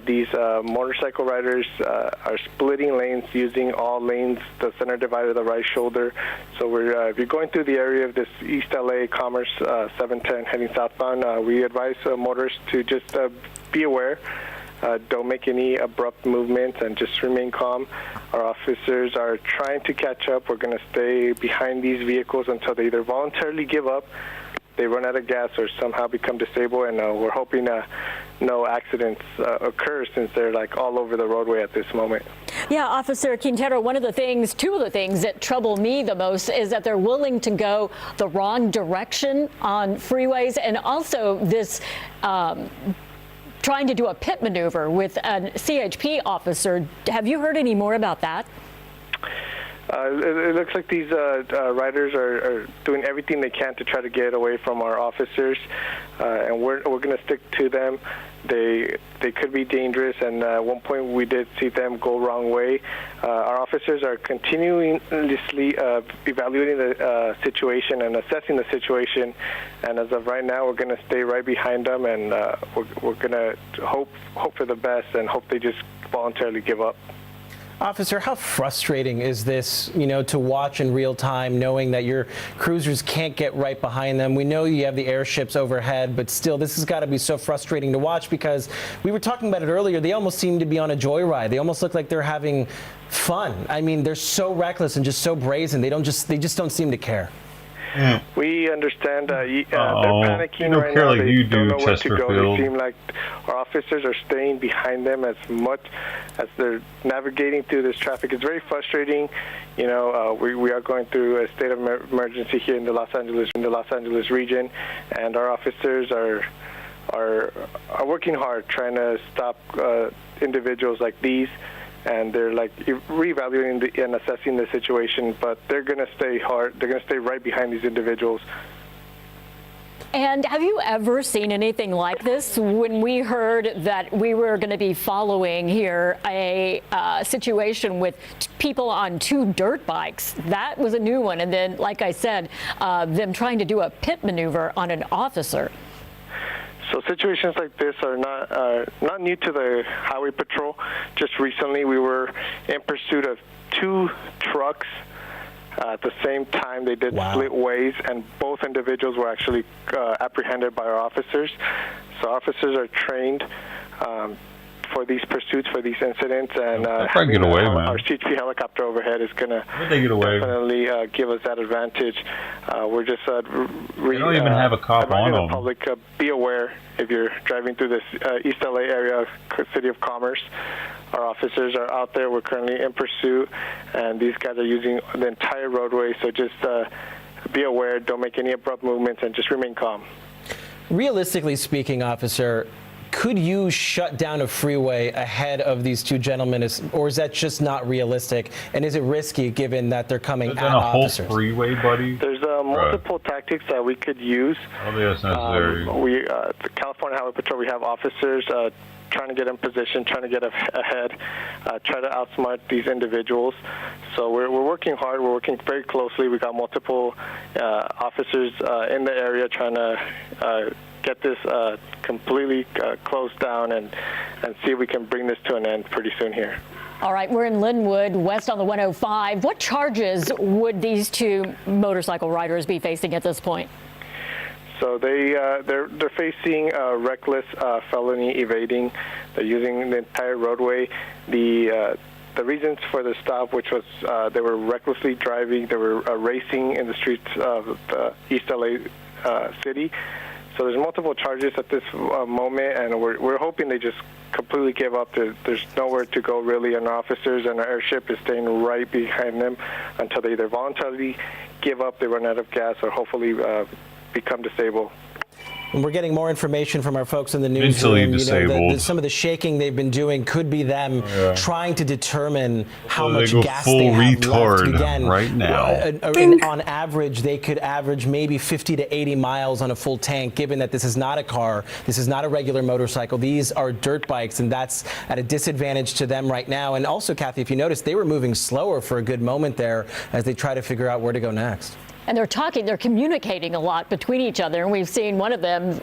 These motorcycle riders are splitting lanes using all lanes, the center divider, the right shoulder. So if you're going through the area of this East LA Commerce 710 heading southbound, we advise motorists to just be aware. Don't make any abrupt movements and just remain calm. Our officers are trying to catch up. We're going to stay behind these vehicles until they either voluntarily give up, they run out of gas, or somehow become disabled, and we're hoping no accidents occur since they're like all over the roadway at this moment. Yeah, Officer Quintero, two of the things that trouble me the most is that they're willing to go the wrong direction on freeways, and also this trying to do a pit maneuver with a CHP officer. Have you heard any more about that? It looks like these riders are doing everything they can to try to get away from our officers, and we're going to stick to them. They could be dangerous, and at one point we did see them go wrong way. Our officers are continuously evaluating the situation and assessing the situation, and as of right now, we're going to stay right behind them, and we're going to hope for the best and hope they just voluntarily give up. Officer, how frustrating is this, to watch in real time, knowing that your cruisers can't get right behind them? We know you have the airships overhead, but still, this has got to be so frustrating to watch, because we were talking about it earlier. They almost seem to be on a joyride. They almost look like they're having fun. I mean, they're so reckless and just so brazen. They just don't seem to care. We understand they're panicking right now. They don't know where to go. They seem like our officers are staying behind them as much as they're navigating through this traffic. It's very frustrating. We are going through a state of emergency here in the Los Angeles region, and our officers are working hard trying to stop individuals like these. And they're like reevaluating and assessing the situation, but they're going to stay hard. They're going to stay right behind these individuals. And have you ever seen anything like this? When we heard that we were going to be following here a situation with people on two dirt bikes, that was a new one. And then, like I said, them trying to do a pit maneuver on an officer. So situations like this are not new to the Highway Patrol. Just recently, we were in pursuit of two trucks at the same time. They did split ways, and both individuals were actually apprehended by our officers. So officers are trained for these pursuits, for these incidents, and our CHP helicopter overhead is going to definitely give us that advantage. We're just they don't even have a cop on them. The public, be aware if you're driving through this East LA area, City of Commerce. Our officers are out there. We're currently in pursuit, and these guys are using the entire roadway. So just be aware. Don't make any abrupt movements, and just remain calm. Realistically speaking, officer, could you shut down a freeway ahead of these two gentlemen, or is that just not realistic? And is it risky given that they're coming at officers? Whole freeway, buddy? There's multiple tactics that we could use. I don't think that's necessary. The California Highway Patrol, we have officers trying to get in position, trying to get ahead, try to outsmart these individuals. So we're working hard. We're working very closely. We got multiple officers in the area trying to get this completely closed down and see if we can bring this to an end pretty soon here. All right, we're in Linwood, west on the 105. What charges would these two motorcycle riders be facing at this point? So they're facing reckless felony evading. They're using the entire roadway. The reasons for the stop, which was they were recklessly driving, they were racing in the streets of the East LA city. So there's multiple charges at this moment, and we're hoping they just completely give up. There's nowhere to go really, and our officers and our airship is staying right behind them until they either voluntarily give up, they run out of gas, or hopefully become disabled. And we're getting more information from our folks in the newsroom. Some of the shaking they've been doing could be them trying to determine how much gas they have left. Again, right now. On average, they could average maybe 50 to 80 miles on a full tank, given that this is not a car, this is not a regular motorcycle. These are dirt bikes, and that's at a disadvantage to them right now. And also, Kathy, if you notice, they were moving slower for a good moment there as they try to figure out where to go next. And they're communicating a lot between each other. And we've seen one of them,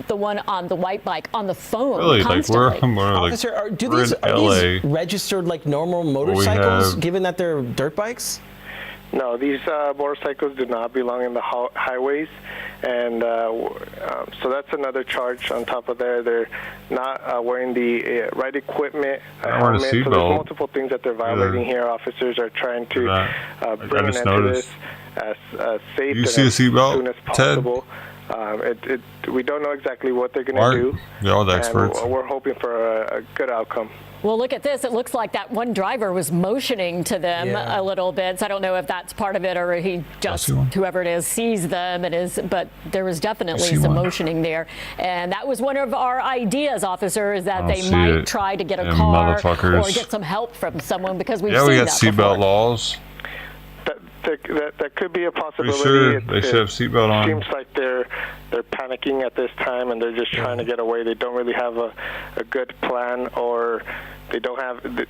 the one on the white bike, on the phone really? constantly. Officer, are these registered like normal motorcycles, given that they're dirt bikes? No, these motorcycles do not belong in the highways. And so that's another charge on top of there. They're not wearing the right equipment, helmet. So there's multiple things that they're violating here. Officers are trying to bring an end to this as safe and as soon as possible. We don't know exactly what they're going to do. They're all the experts. And we're hoping for a good outcome. Well, look at this. It looks like that one driver was motioning to them a little bit. So I don't know if that's part of it or he just, whoever it is, sees them. But there was definitely some motioning there. And that was one of our ideas, officer, is that they might try to get a car or get some help from someone, because we've seen we got that seatbelt laws. That could be a possibility. Sure, they should have seatbelt on. It seems like they're panicking at this time, and they're just trying to get away. They don't really have a good plan, or they don't have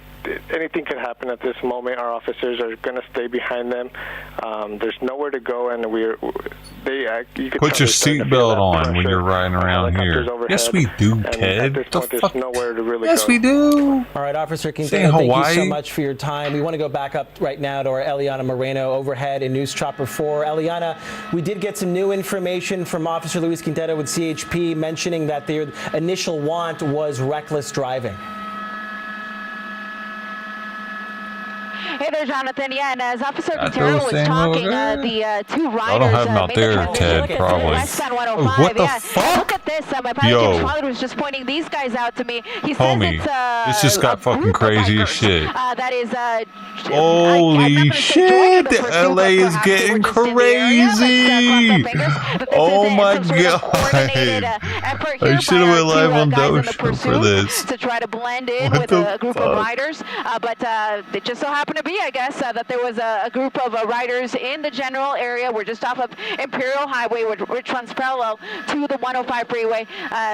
anything could happen at this moment. Our officers are going to stay behind them. There's nowhere to go, and you could put your seatbelt on when you're riding around here. Yes, we do, Ted. There's nowhere to really yes, go. we do. All right, Officer Quintana, thank you so much for your time. We want to go back up right now to our Eliana Moreno overhead in News Chopper 4. Eliana, we did get some new information from Officer Luis Quintana with CHP mentioning that their initial want was reckless driving. Hey there, Jonathan. Yeah, and as Officer Quintero was talking, the two riders I don't have them out there, Ted, probably. West on 105. What the fuck? Look at this. My pilot father was just pointing these guys out to me. He says homie, this just got fucking crazy as shit. That is holy shit! LA is getting crazy. Oh my god! I should have went live on Dojo for this. To try to blend in with a group of riders, but it just so happened to be, I guess, that there was a group of riders in the general area. We're just off of Imperial Highway, which runs parallel to the 105 freeway.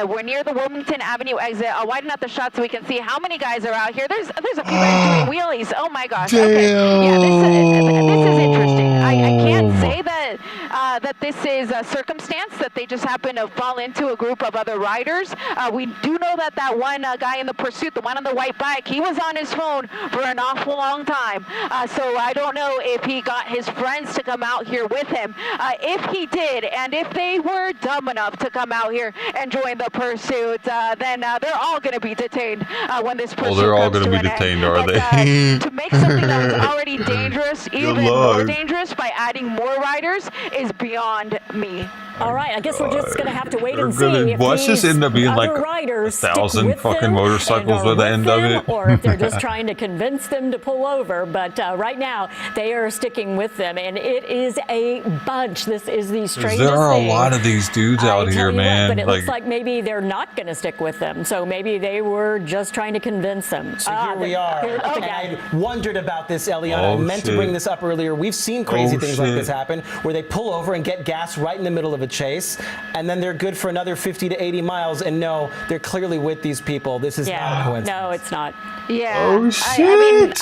We're near the Wilmington Avenue exit. I'll widen out the shot so we can see how many guys are out here. There's a few guys doing wheelies. Oh my gosh. Damn. Okay. Yeah, this is interesting. I can't say that this is a circumstance that they just happen to fall into a group of other riders. We do know that one guy in the pursuit, the one on the white bike, he was on his phone for an awful long time. So I don't know if he got his friends to come out here with him. If he did, and if they were dumb enough to come out here and join the pursuit, then they're all going to be detained when this pursuit they're all going to be detained, are they? To make something that was already dangerous even more dangerous by adding more riders is beyond me. All right, I guess we're just going to have to wait and see if watch this end up being like riders 1,000 fucking motorcycles by the end of it, or if they're just trying to convince them to pull over. But right now, they are sticking with them, and it is a bunch. This is the strangest thing. There are a lot of these dudes out here, man. But it looks like maybe they're not going to stick with them. So maybe they were just trying to convince them. So here we are. I wondered about this, Eliana. I meant to bring this up earlier. We've seen crazy things like this happen, where they pull over and get gas right in the middle of a chase, and then they're good for another 50 to 80 miles. And no, they're clearly with these people. This is not a coincidence. No, it's not. Yeah. Oh, shit. I mean,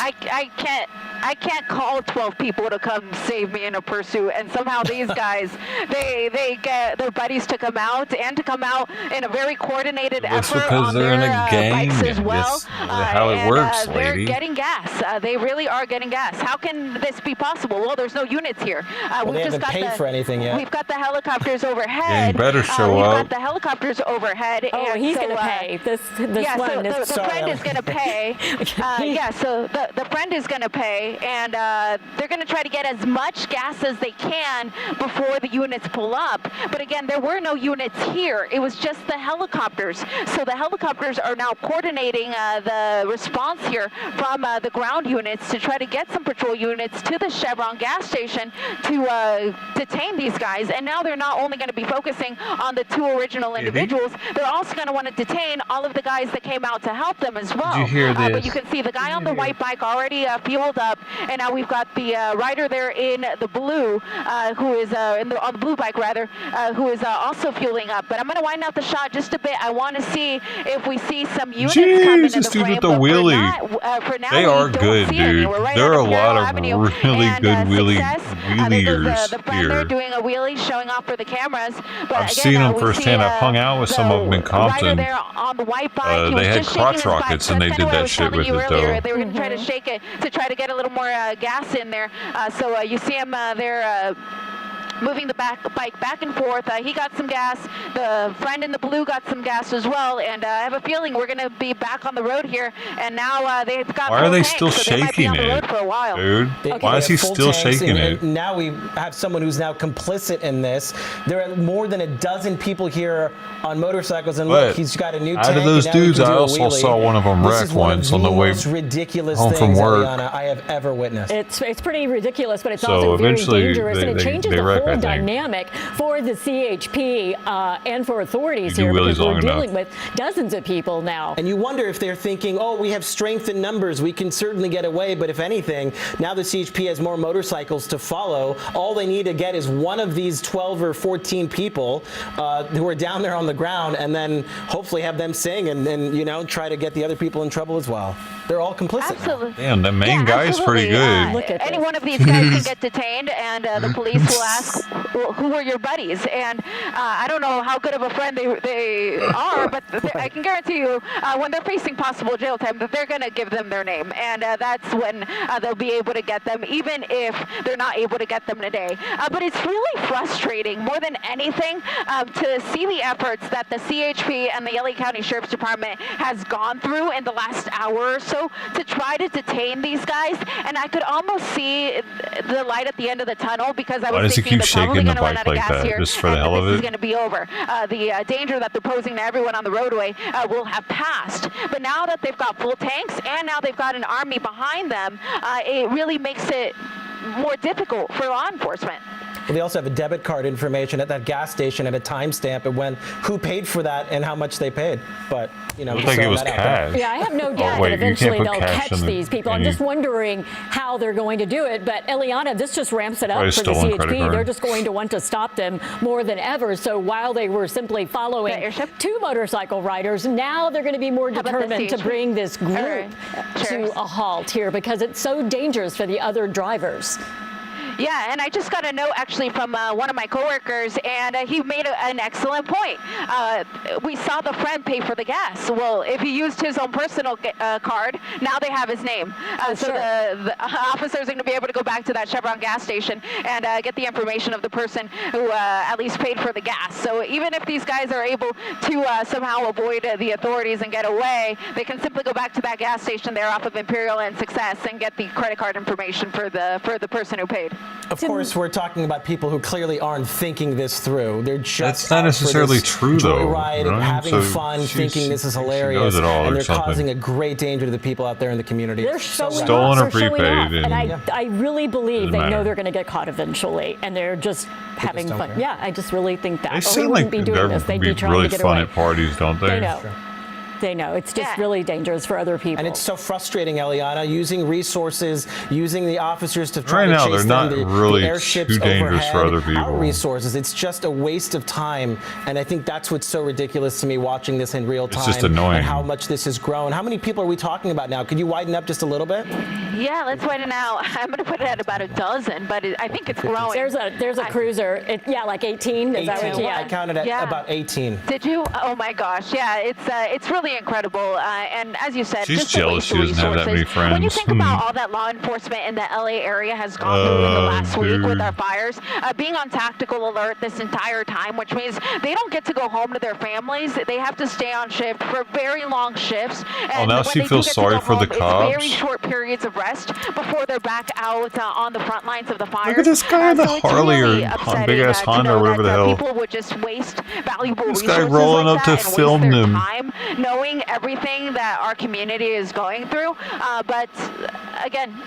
I can't call 12 people to come save me in a pursuit, and somehow these guys, they get their buddies to come out and to come out in a very coordinated That's effort because on they're their in a gang. bikes as well. That's how it works, they're lady. getting gas. They really are getting gas. How can this be possible? Well, there's no units here. Well, they haven't paid for anything yet. We've got the helicopters overhead. Yeah, you better show We've up. got the helicopters overhead. Oh, and he's so, going to pay. This yeah, one so is the friend is going to pay. Yeah, so the friend is going to pay, and they're going to try to get as much gas as they can before the units pull up. But again, there were no units here. It was just the helicopters. So the helicopters are now coordinating the response here from the ground units to try to get some patrol units to the Chevron gas station to detain these guys. And now they're not only going to be focusing on the 2 original individuals, they're also going to want to detain all of the guys that came out to help them as well. Did you hear this? But you can see the guy on the white bike already fueled up, and now we've got the rider there in the blue, who is on the blue bike rather, who is also fueling up. But I'm going to wind out the shot just a bit. I want to see if we see some units come into Jeez, this the dude frame. with the but wheelie. for now, They we are don't good, see any. dude. We're right There are on a lot of Avenue, really and, good Success. wheeliers The friend there here. doing a wheelie, showing off for the cameras. But I've again, seen them we firsthand. see, I've hung out with some of them in rider Compton. there on the white bike. He was They had just shaking crotch his bike. rockets and That's they kinda did what I that was shit telling with you it, earlier. though. They were going to try to shake it to try to get a little more gas in there. So you see him there moving the bike back and forth. He got some gas. The friend in the blue got some gas as well. And I have a feeling we're going to be back on the road here. And now they've got Why are they tanks, still so they might be shaking on the road it, for a while. dude? Why is he still shaking it? And now we have someone who's now complicit in this. There are more than a dozen people here on motorcycles, and look, But he's got a new out tank. of those and now he dudes, can I do a also wheelie. saw one of them This wreck is one once of on the way most ridiculous home things, from work. Eliana, I have ever witnessed. It's pretty ridiculous, but it's So also very eventually dangerous, and it changes the wreck, I whole think. dynamic for the CHP and for authorities You do here, wheelies because we're long dealing enough. with dozens of people now. And you wonder if they're thinking, oh, we have strength in numbers, we can certainly get away. But if anything, now the CHP has more motorcycles to follow. All they need to get is one of these 12 or 14 people who are down there on the ground, and then hopefully have them sing and you know, try to get the other people in trouble as well. They're all complicit. Absolutely. Damn, the main guy's pretty good. Look at any one of these guys can get detained, and the police will ask, well, who are your buddies? And I don't know how good of a friend they are, but I can guarantee you, when they're facing possible jail time, that they're going to give them their name, and that's when they'll be able to get them, even if they're not able to get them today. But it's really frustrating, more than anything, to see the efforts that the CHP and the LA County Sheriff's Department has gone through in the last hour or so to try to detain these guys, and I could almost see the light at the end of the tunnel, because I Why was does he thinking keep they're probably shaking the going to run bike out of like gas that, here, just for the hell and of this is it? going to be over. The danger that they're posing to everyone on the roadway will have passed. But now that they've got full tanks and now they've got an army behind them, it really makes it more difficult for law enforcement. Well, they also have a debit card information at that gas station at a timestamp and when who paid for that and how much they paid. But you know, Looks like it was cash. Yeah, I have no doubt wait, that you eventually can't put they'll cash catch in the- these people. I'm and you- just wondering how they're going to do it. But Eliana, this just ramps it up Probably for the stolen credit CHP. card. They're just going to want to stop them more than ever. So while they were simply following 2 motorcycle riders, now they're going to be more How about the determined to CHP? bring this group to a halt here, because it's so dangerous for the other drivers. Yeah, and I just got a note actually from one of my coworkers, and he made an excellent point. We saw the friend pay for the gas. Well, if he used his own personal card, now they have his name. So the officers are going to be able to go back to that Chevron gas station and get the information of the person who at least paid for the gas. So even if these guys are able to somehow avoid the authorities and get away, they can simply go back to that gas station there off of Imperial and Success and get the credit card information for the person who paid. Of course, we're talking about people who clearly aren't thinking this through. They're just That's not out for necessarily this true, though, joyride, right? having So fun, she thinking this is hilarious, knows it all and or they're something. causing a great danger to the people out there in the community. They're showing Stolen off. or They're showing prepaid, off. And and I really believe doesn't they matter. know they're going to get caught eventually, and they're just having don't fun. care. Yeah, I just really think that. They Or he seem wouldn't like be doing they're this. They'd be be trying really to get fun away. at parties, don't they? They know. They know. It's just really dangerous for other people. And it's so frustrating, Eliana, using resources, using the officers to try Right to now, chase they're them, not really the airships too dangerous overhead, for other people. our resources. It's just a waste of time. And I think that's what's so ridiculous to me watching this in real time. It's just annoying. And how much this has grown. How many people are we talking about now? Could you widen up just a little bit? Yeah, let's widen out. I'm going to put it at about a dozen, but I think it's growing. There's a cruiser. Like 18. Is that what? I counted at about 18. Did you? Oh my gosh, yeah, it's really incredible. And as you said, She's just jealous she doesn't have that many friends. When you think about all that law enforcement in the LA area has gone through in the last week with our fires, being on tactical alert this entire time, which means they don't get to go home to their families. They have to stay on shift for very long shifts. And now she feels sorry for the cops. Very short periods of rest before they're back out on the front lines of the fires. Look at this guy in the Harley or big ass Honda or whatever the hell. People would just waste valuable This resources guy rolling like up that to and film waste their them. time knowing everything that our community is going through. But again,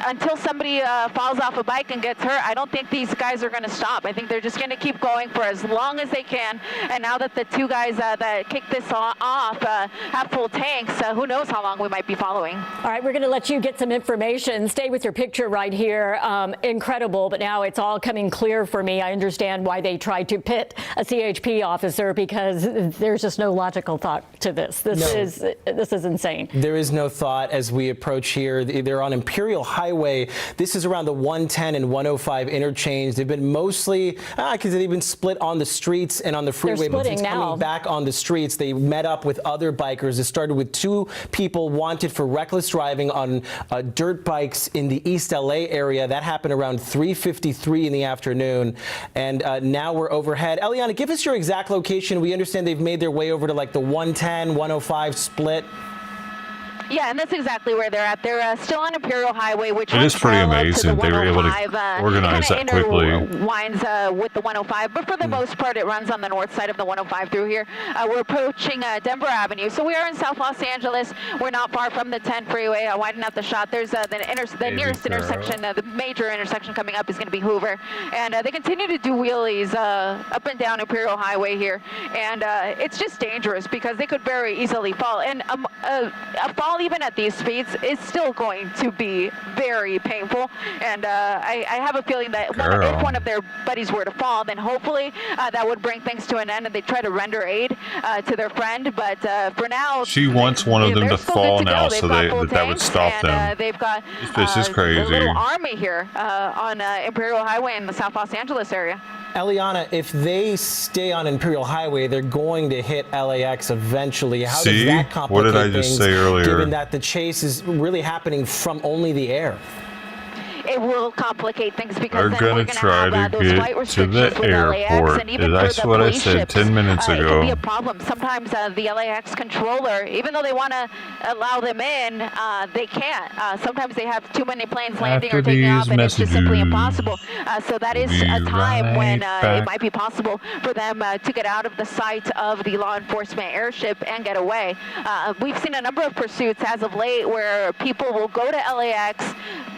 until somebody falls off a bike and gets hurt, I don't think these guys are going to stop. I think they're just going to keep going for as long as they can. And now that the two guys that kicked this off have full tanks, who knows how long we might be following. All right, we're going to let you get some information. Stay with your picture right here. Incredible, but now it's all coming clear for me. I understand why they tried to pit a CHP officer, because there's just no logical thought to this. This is insane. There is no thought as we approach here. They're on Imperial Highway. This is around the 110 and 105 interchange. They've been mostly, because they've been split on the streets and on the freeway. They're splitting now. Coming back on the streets, they met up with other bikers. It started with 2 people wanted for reckless driving on dirt bikes in the East LA area. That happened around 3:53 in the afternoon. And now we're overhead. Eliana, give us your exact location. We understand they've made their way over to like the 110, 105 split. Yeah, and that's exactly where they're at. They're still on Imperial Highway, which It is pretty amazing they were able to organize that quickly. Winds with the 105, but for the most part, it runs on the north side of the 105 through here. We're approaching Denver Avenue, so we are in South Los Angeles. We're not far from the 10 freeway. I widen out the shot. There's the nearest intersection, the major intersection coming up is going to be Hoover, and they continue to do wheelies up and down Imperial Highway here, and it's just dangerous because they could very easily fall. And a fall even at these speeds is still going to be very painful, and I have a feeling that if one of their buddies were to fall, then hopefully that would bring things to an end and they try to render aid to their friend. But for now, she wants one of them to fall now, so that would stop them. They've got this is crazy. A little army here on Imperial Highway in the South Los Angeles area. Eliana, if they stay on Imperial Highway, they're going to hit LAX eventually. How does that complicate what did I just say earlier? Given that the chase is really happening from only the air. It will complicate things because they're then going we're to going to try have to those get flight to restrictions the with airport. LAX, and even That's for the what I police said ships, 10 minutes it ago. can be a problem. Sometimes the LAX controller, even though they want to allow them in, they can't. Sometimes they have too many planes landing or taking off, and it's just simply impossible. So that is a time when it might be possible for them to get out of the sight of the law enforcement airship and get away. We've seen a number of pursuits as of late where people will go to LAX,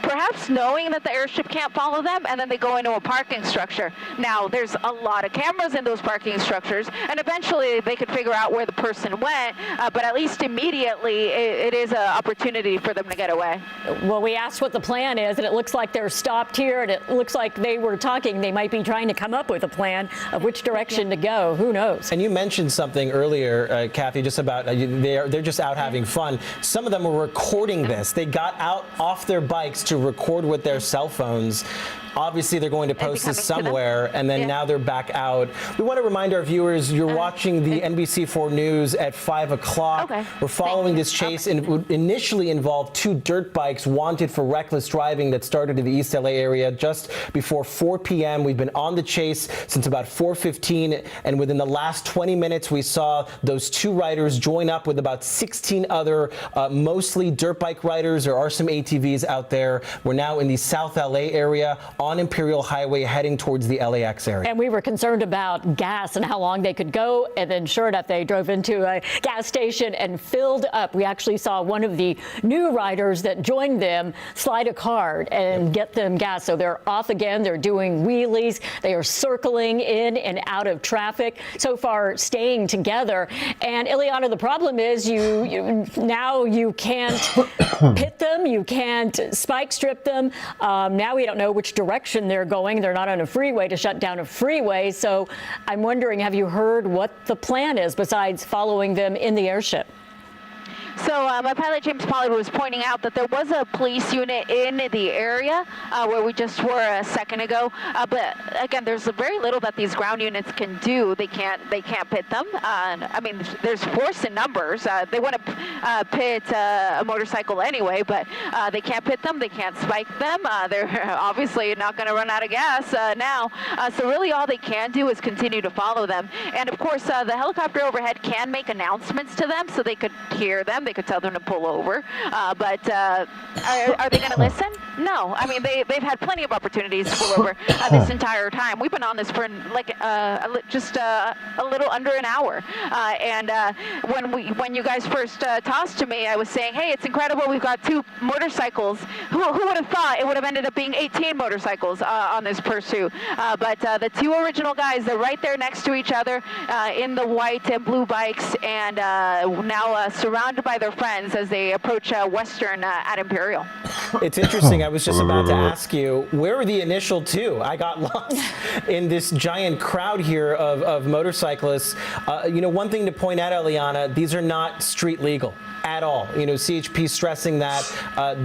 perhaps knowing that the airship can't follow them, and then they go into a parking structure. Now, there's a lot of cameras in those parking structures, and eventually they could figure out where the person went, but at least immediately it is an opportunity for them to get away. Well, we asked what the plan is, and it looks like they're stopped here, and it looks like they were talking. They might be trying to come up with a plan of which direction to go. Who knows? And you mentioned something earlier, Kathy, just about they're just out having fun. Some of them were recording this. They got out off their bikes to record with their cell phones. Obviously, they're going to post this somewhere, and then now they're back out. We want to remind our viewers, you're watching the NBC4 News at 5 o'clock. We're following this chase, and it would initially involve 2 dirt bikes wanted for reckless driving that started in the East LA area just before 4 p.m. We've been on the chase since about 4:15, and within the last 20 minutes, we saw those 2 riders join up with about 16 other, mostly dirt bike riders. There are some ATVs out there. We're now in the South LA area on Imperial Highway heading towards the LAX area. And we were concerned about gas and how long they could go. And then sure enough, they drove into a gas station and filled up. We actually saw one of the new riders that joined them slide a card and get them gas. So they're off again. They're doing wheelies. They are circling in and out of traffic. So far, staying together. And Ileana, the problem is now you can't pit them. You can't spike strip them. Now we don't know which direction they're going. They're not on a freeway to shut down a freeway. So I'm wondering, have you heard what the plan is besides following them in the airship? So my pilot, James Pollard, was pointing out that there was a police unit in the area where we just were a second ago. But again, there's very little that these ground units can do. They can't pit them. I mean, there's force in numbers. They want to pit a motorcycle anyway, but they can't pit them. They can't spike them. They're obviously not going to run out of gas now. So really all they can do is continue to follow them. And of course, the helicopter overhead can make announcements to them so they could hear them. They could tell them to pull over, but are they going to listen? No. I mean, they've had plenty of opportunities to pull over this entire time. We've been on this for like just a little under an hour. And when you guys first tossed to me, I was saying, hey, it's incredible. We've got 2 motorcycles. Who would have thought it would have ended up being 18 motorcycles on this pursuit? But the 2 original guys, they're right there next to each other in the white and blue bikes, and now surrounded by their friends as they approach Western at Imperial. It's interesting. I was just about to ask you, where are the initial 2? I got lost in this giant crowd here of motorcyclists. One thing to point out, Eliana, these are not street legal at all. CHP stressing that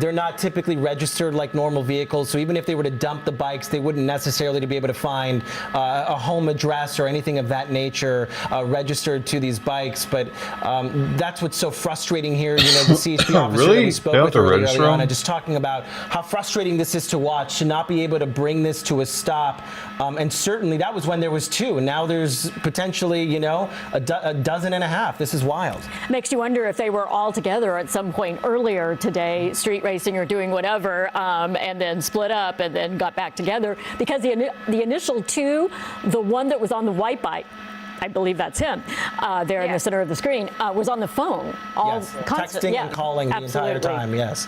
they're not typically registered like normal vehicles. So even if they were to dump the bikes, they wouldn't necessarily be able to find a home address or anything of that nature registered to these bikes. But that's what's so frustrating here. The CHP officer that we spoke with earlier, Eliana, just talking about how frustrating this is to watch, to not be able to bring this to a stop. And certainly that was when there was 2. And now there's potentially, a dozen and a half. This is wild. Makes you wonder if they were all together at some point earlier today, street racing or doing whatever, and then split up and then got back together. Because the initial 2, the one that was on the white bike, I believe that's him, there in the center of the screen, was on the phone. Texting and calling the entire time, yes.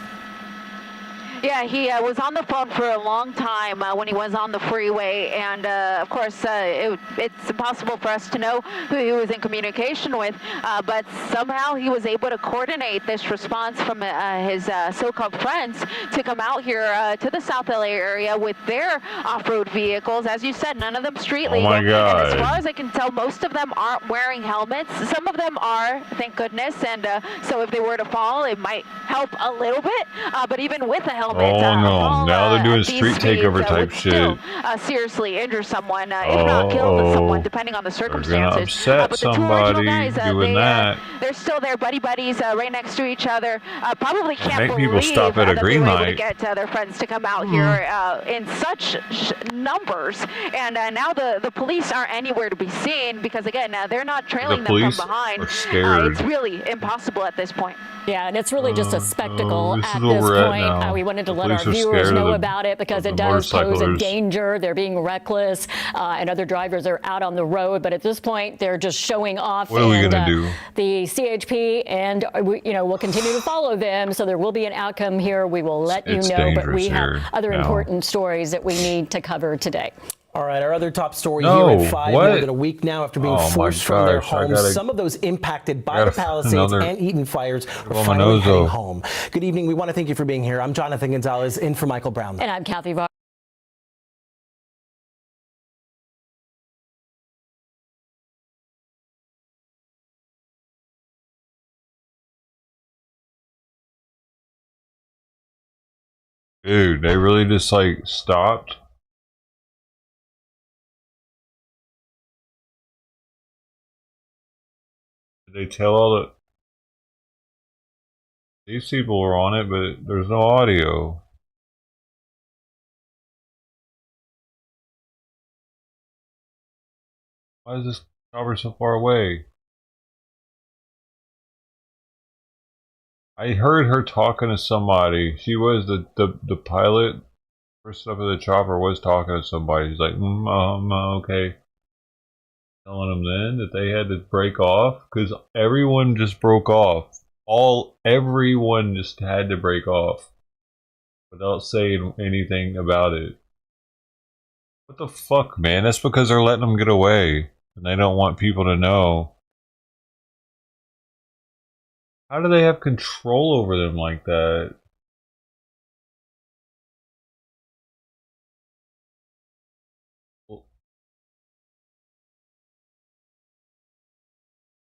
Yeah, he was on the phone for a long time when he was on the freeway, and of course it's impossible for us to know who he was in communication with, but somehow he was able to coordinate this response from his so-called friends to come out here to the South LA area with their off-road vehicles. As you said, none of them street legal. Oh my God. And as far as I can tell, most of them aren't wearing helmets. Some of them are, thank goodness, and so if they were to fall, it might help a little bit, but even with a helmet, no, now they're doing street takeover type shit. Still, seriously injure someone, if not kill someone, depending on the circumstances. Upset but the somebody 2 original guys, doing that. They're still there, buddies, right next to each other. Probably can't Make people believe stop at a that green they were able to light. get their friends to come out here in such numbers. And now the police aren't anywhere to be seen because, again, they're not trailing them from behind. Are scared. It's really impossible at this point. Yeah, and it's really just a spectacle this at is where this we're at point. now. We wanted to The let our police are viewers scared know of about it because the it does pose a motorcyclers. danger. They're being reckless, and other drivers are out on the road. But at this point, they're just showing off. What are we gonna do? The CHP, and we'll continue to follow them. So there will be an outcome here. We will let you It's know. But dangerous we have here other now. important stories that we need to cover today. All right, our other top story No, here at 5, what? more than a week now after being Oh my forced from their gosh, I homes. gotta- Some of those impacted by gotta the Palisades another- and Eaton fires are on my finally nose, heading though. home. Good evening. We want to thank you for being here. I'm Jonathan Gonzalez, in for Michael Brown. And I'm Kathy Vargas. Dude, they really just like stopped. Did they tell all the... These people were on it, but there's no audio. Why is this tower so far away? I heard her talking to somebody. She was the pilot. First up of the chopper was talking to somebody. He's like, okay. Telling them then that they had to break off because everyone just broke off. Everyone just had to break off without saying anything about it. What the fuck, man? That's because they're letting them get away and they don't want people to know. How do they have control over them like that?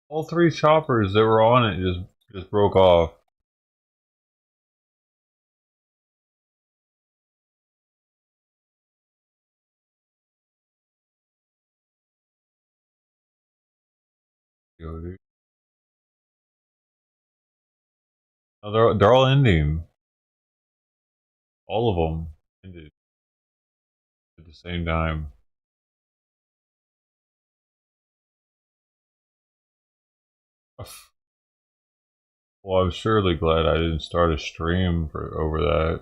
All three choppers that were on it just broke off. Yo, dude. No, they're all ending. All of them ended at the same time. Well, I'm surely glad I didn't start a stream over that.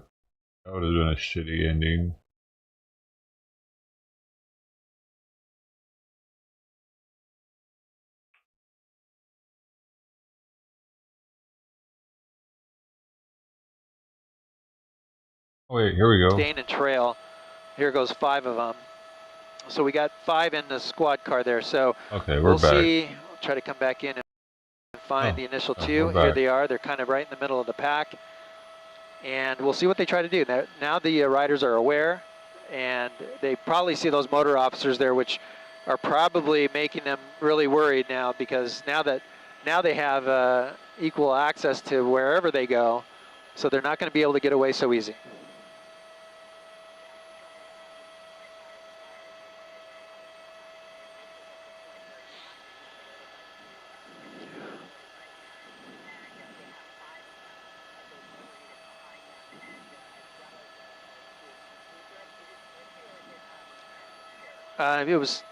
That would have been a shitty ending. Oh, wait, here we go. Dane and Trail. Here goes 5 of them. So we got 5 in the squad car there. So okay, we'll back. see. We'll try to come back in and find the initial 2. Here they are. They're kind of right in the middle of the pack. And we'll see what they try to do. Now the riders are aware, and they probably see those motor officers there, which are probably making them really worried now, because now they have equal access to wherever they go, so they're not going to be able to get away so easy. It was,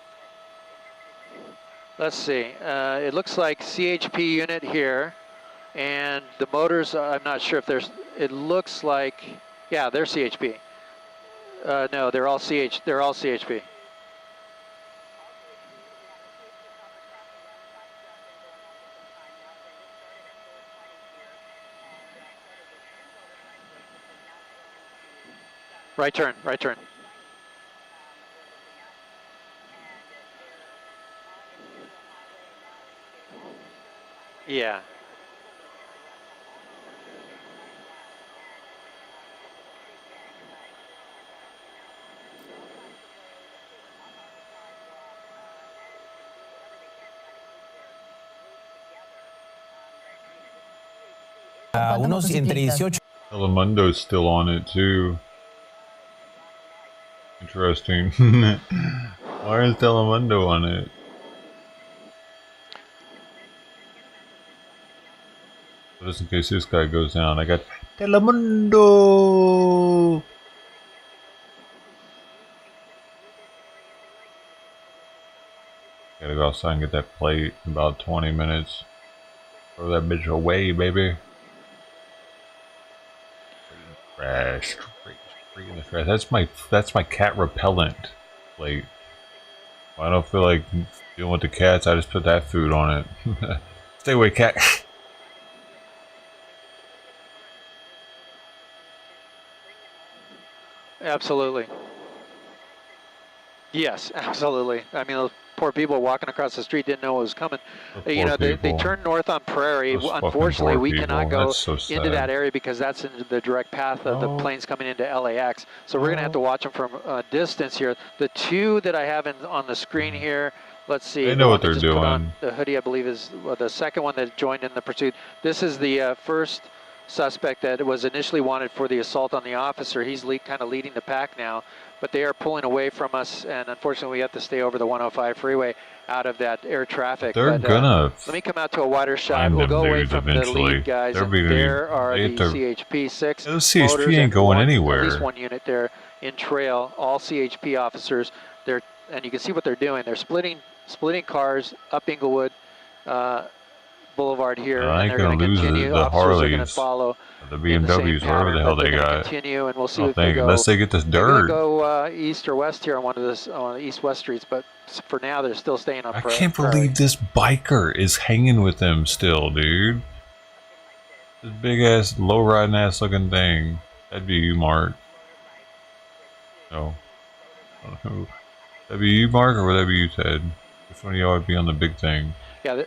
let's see, it looks like CHP unit here, and the motors, I'm not sure if there's, it looks like, yeah, they're CHP. No, they're all CHP. Right turn, right turn. Yeah. Unos entre 18. Telemundo's still on it too. Interesting. Why is Telemundo on it? Just in case this guy goes down, I got Telemundo. Gotta go outside and get that plate in about 20 minutes. Throw that bitch away, baby. Trash, straight in the trash. That's my cat repellent plate. I don't feel like dealing with the cats. I just put that food on it. Stay away, cat. Absolutely. Yes, absolutely. I mean, those poor people walking across the street didn't know what was coming. You know, they turned north on Prairie. Unfortunately, we cannot go into that area because that's in the direct path of the planes coming into LAX. So we're going to have to watch them from a distance here. The 2 that I have on the screen here, let's see. They know what they're doing. The hoodie, I believe, is the second one that joined in the pursuit. This is the first suspect that was initially wanted for the assault on the officer. He's kind of leading the pack now, but they are pulling away from us, and unfortunately we have to stay over the 105 freeway out of that air traffic. They're gonna let me come out to a wider shot. We'll go away from the lead guys. There are the CHP 6. Those CHP ain't going anywhere. At least 1 unit there in trail, all CHP officers. And you can see what they're doing. They're splitting cars up Inglewood. Boulevard here, I and ain't they're gonna going to lose continue. the Officers are going to Harleys, follow the in the same BMWs, wherever the pattern, hell but they they're gonna got. continue, and we'll see I if they think go. unless they get this They're going to dirt. go east or west here on one of this on the east-west streets, but for now they're still staying on. I can't believe this biker is hanging with them still, dude. This big ass, low riding ass looking thing. That'd be you, Mark. No. I don't know. That'd be you, Mark, or would that be you, Ted? Which one of y'all would be on the big thing? Yeah.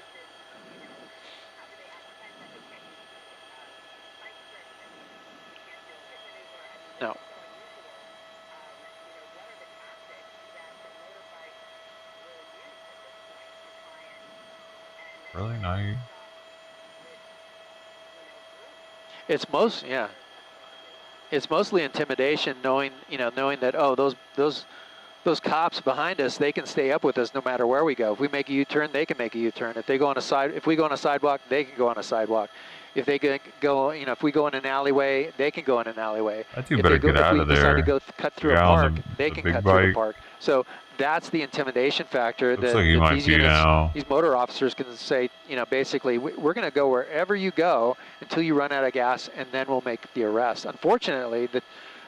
No. Really? Not you? It's mostly intimidation, knowing that, oh, those cops behind us, they can stay up with us no matter where we go. If we make a U-turn, they can make a U-turn. If we go on a sidewalk, they can go on a sidewalk. If they go, if we go in an alleyway, they can go in an alleyway. I do better get out of there. If we decide to go cut through a park, they can cut through the park. So that's the intimidation factor. Looks like he might these be units, now. these motor officers can say, basically, we're going to go wherever you go until you run out of gas, and then we'll make the arrest. Unfortunately,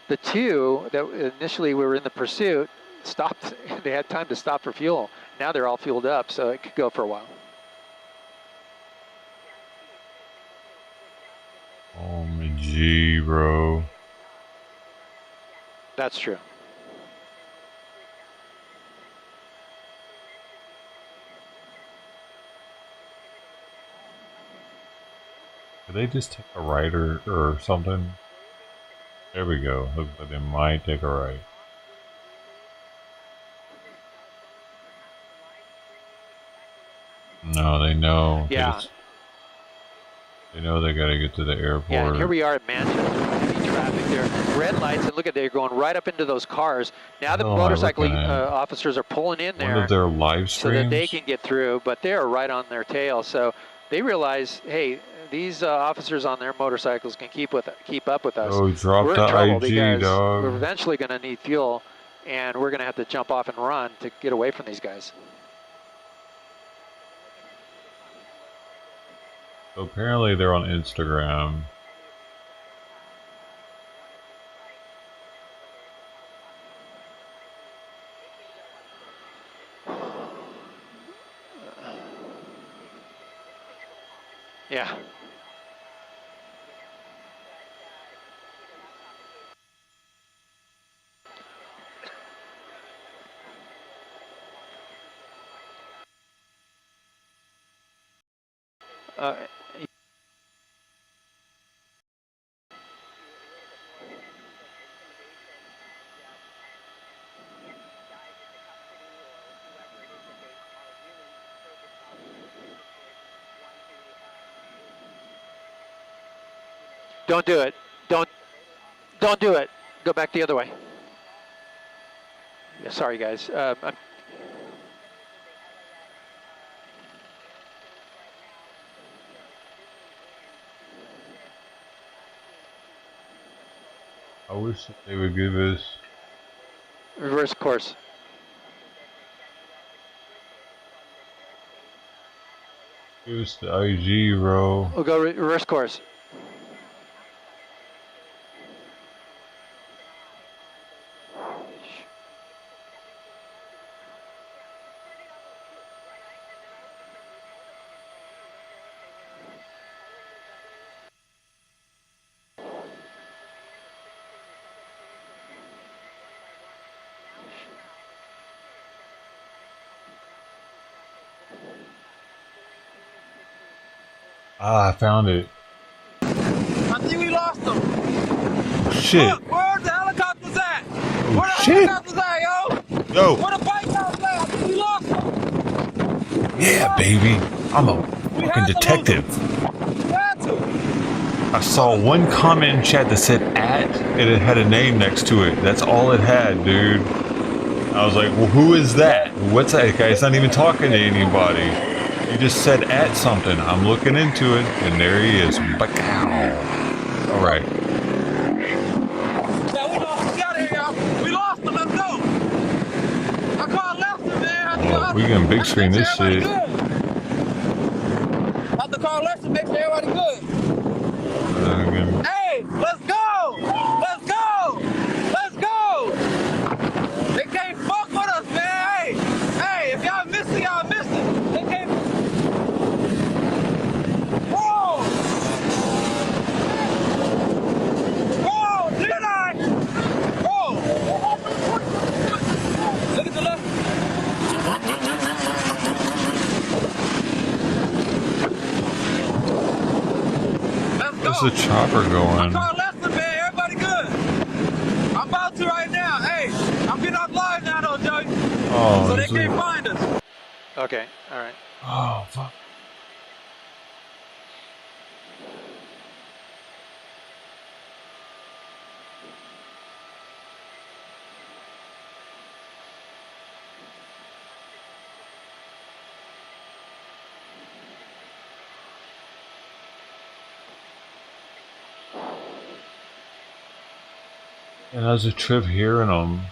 the two that initially were in the pursuit stopped. They had time to stop for fuel. Now they're all fueled up, so it could go for a while. Oh my G, bro. That's true. Did they just take a right or something? There we go. Looks like they might take a right. No, they know. Yeah. They know they gotta get to the airport. Yeah, and here we are at Manchester. Heavy traffic there. Red lights, and look at, they're going right up into those cars. Now the motorcycle officers are pulling in there. One of their live so that they streams? can get through, but they are right on their tail. So they realize, hey, these officers on their motorcycles can keep up with us. Oh, drop we're the in trouble IG, because dog. we're eventually going to need fuel, and we're going to have to jump off and run to get away from these guys. So apparently they're on Instagram. Yeah. Don't do it. Don't do it. Go back the other way. Yeah, sorry, guys. I wish they would give us Reverse course. the IG, bro. We'll go reverse course. Ah, I found it. I think we lost them. Shit. Look, where the helicopters at? Oh, Where the shit. helicopters at, yo? Yo. Where the bike cops at? I think we lost them. Yeah, baby. I'm a fucking detective. We had to. I saw one comment in chat that said @ and it had a name next to it. That's all it had, dude. I was like, well, who is that? What's that guy? He's not even talking to anybody. He just said @ something. I'm looking into it, and there he is. Bacow. All right. Yeah, we lost. We out here, y'all. We lost them. Let's go. I called Lester, man. Well, we can big screen this shit. I have to call Make sure everybody good. Hey, let's go! Let's go! Let's go! They can't fuck with us, man. Hey, if y'all missed it, y'all missed it. They can't. Whoa! Whoa! Did I? Whoa! Look at the left. Where's the chopper going? Carl Lester, man, everybody good. I'm about to right now. Hey, I'm getting off live now, though, Joey. Oh, So they can't find us. Okay, all right. Oh, fuck. And how's a trip hearing them?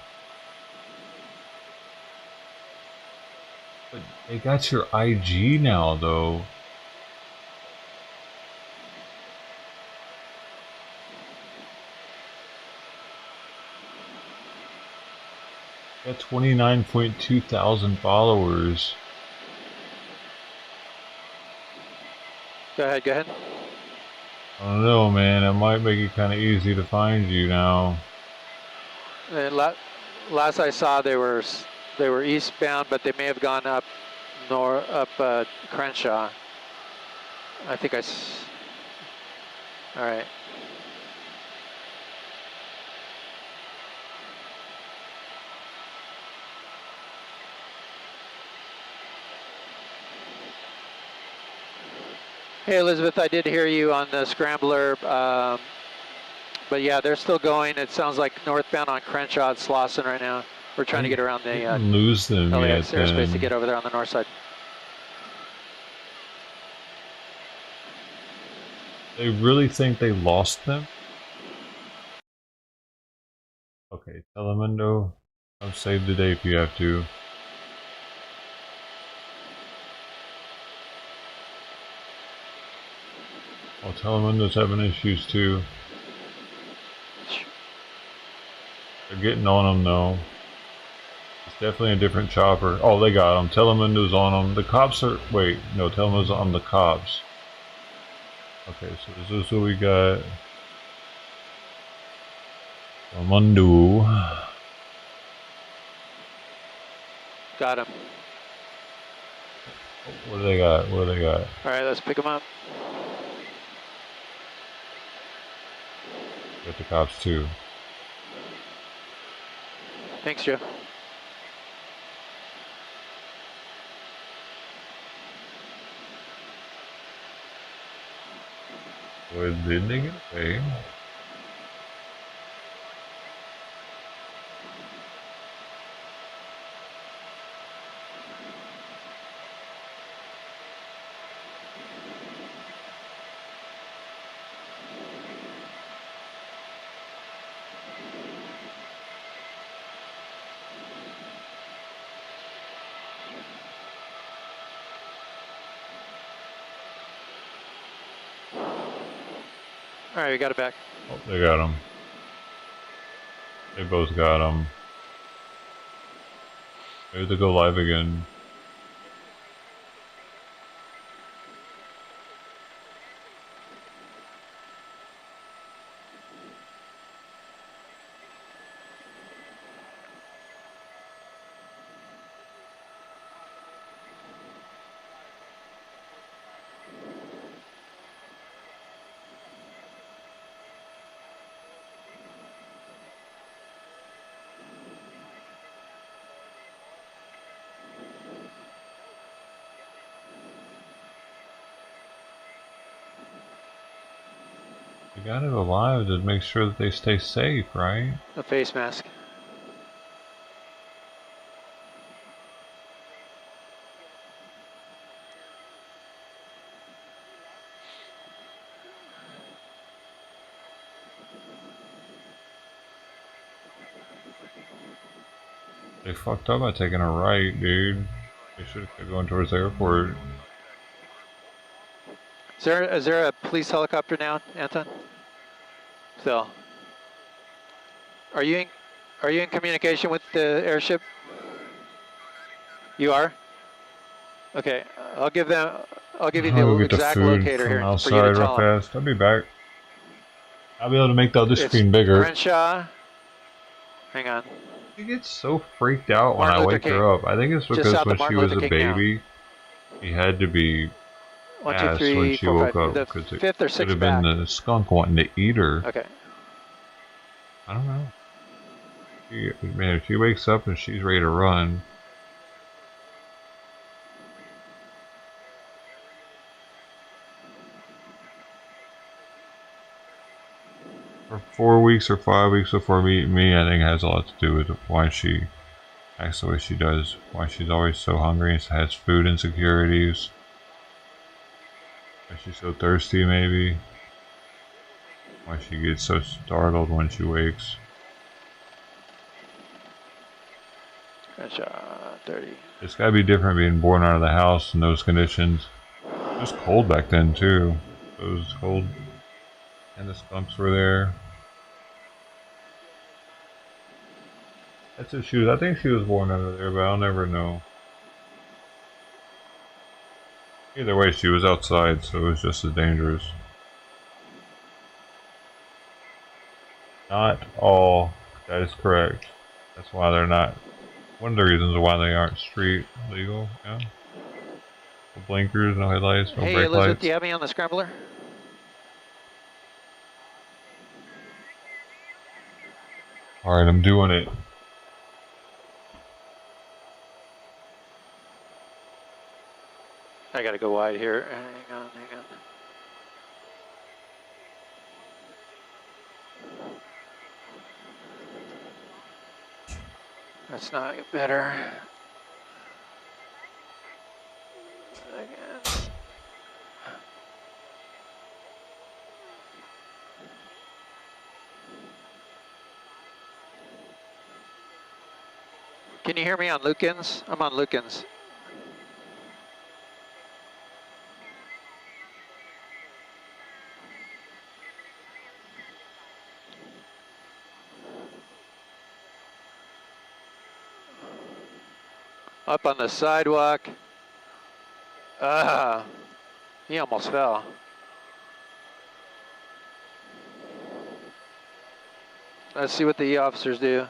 But they got your IG now, though. Got 29.2 thousand followers. Go ahead, go ahead. I don't know, man. It might make it kind of easy to find you now. And last I saw, they were eastbound, but they may have gone up Crenshaw. I think all right. Hey Elizabeth, I did hear you on the scrambler, but yeah, they're still going. It sounds like northbound on Crenshaw at Slauson right now. We're trying to get around the lose them LAX yet, airspace to get over there on the north side. They really think they lost them? Okay, Telemundo, come save the day if you have to. Well, Telemundo's having issues too. They're getting on them though. It's definitely a different chopper. Oh, they got them. Telemundo's on them. The cops are... Wait, no, Telemundo's on the cops. Okay, so this is what we got. Telemundo. Got him. What do they got? What do they got? All right, let's pick them up. Got the cops too. Thanks, Joe. Where did they get away? All right, we got it back. Oh, they got him. They both got him. Maybe they go live again. You gotta go live to make sure that they stay safe, right? A face mask. They fucked up by taking a right, dude. They should have kept going towards the airport. Is there a police helicopter now, Anton? Still. Are you in communication with the airship? You are? Okay, I'll give you I'll the go get the exact food locator from here for you outside to real tell them. fast. I'll be back. I'll be able to make the other It's screen bigger. Crenshaw. Hang on. She gets so freaked out when Martin I Luther wake King. her up. I think it's Just because south when of she Martin was Luther a King now. baby, she had to be 1, 2, asked 3, when she 4, woke 5. up The because it fifth or could sixth have been back. the skunk wanting to eat her. Okay. I don't know. Man, if she wakes up and she's ready to run. For 4 weeks or 5 weeks before meeting me, I think it has a lot to do with why she acts the way she does. Why she's always so hungry and has food insecurities. Why she's so thirsty, maybe. Why she gets so startled when she wakes. Crenshaw, 30. It's gotta be different being born out of the house in those conditions. It was cold back then too. It was cold. And the skunks were there. That's what she was. I think she was born out of there, but I'll never know. Either way, she was outside, so it was just as dangerous. Not all. That is correct. That's why they're not. One of the reasons why they aren't street legal. Yeah. No blinkers, no headlights, no Hey, brake Elizabeth, lights. do you have me on the scrambler? Alright, I'm doing it. I gotta go wide here. Hang on. That's not better. Again. Can you hear me on Lukens? I'm on Lukens. Up on the sidewalk. He almost fell. Let's see what the officers do.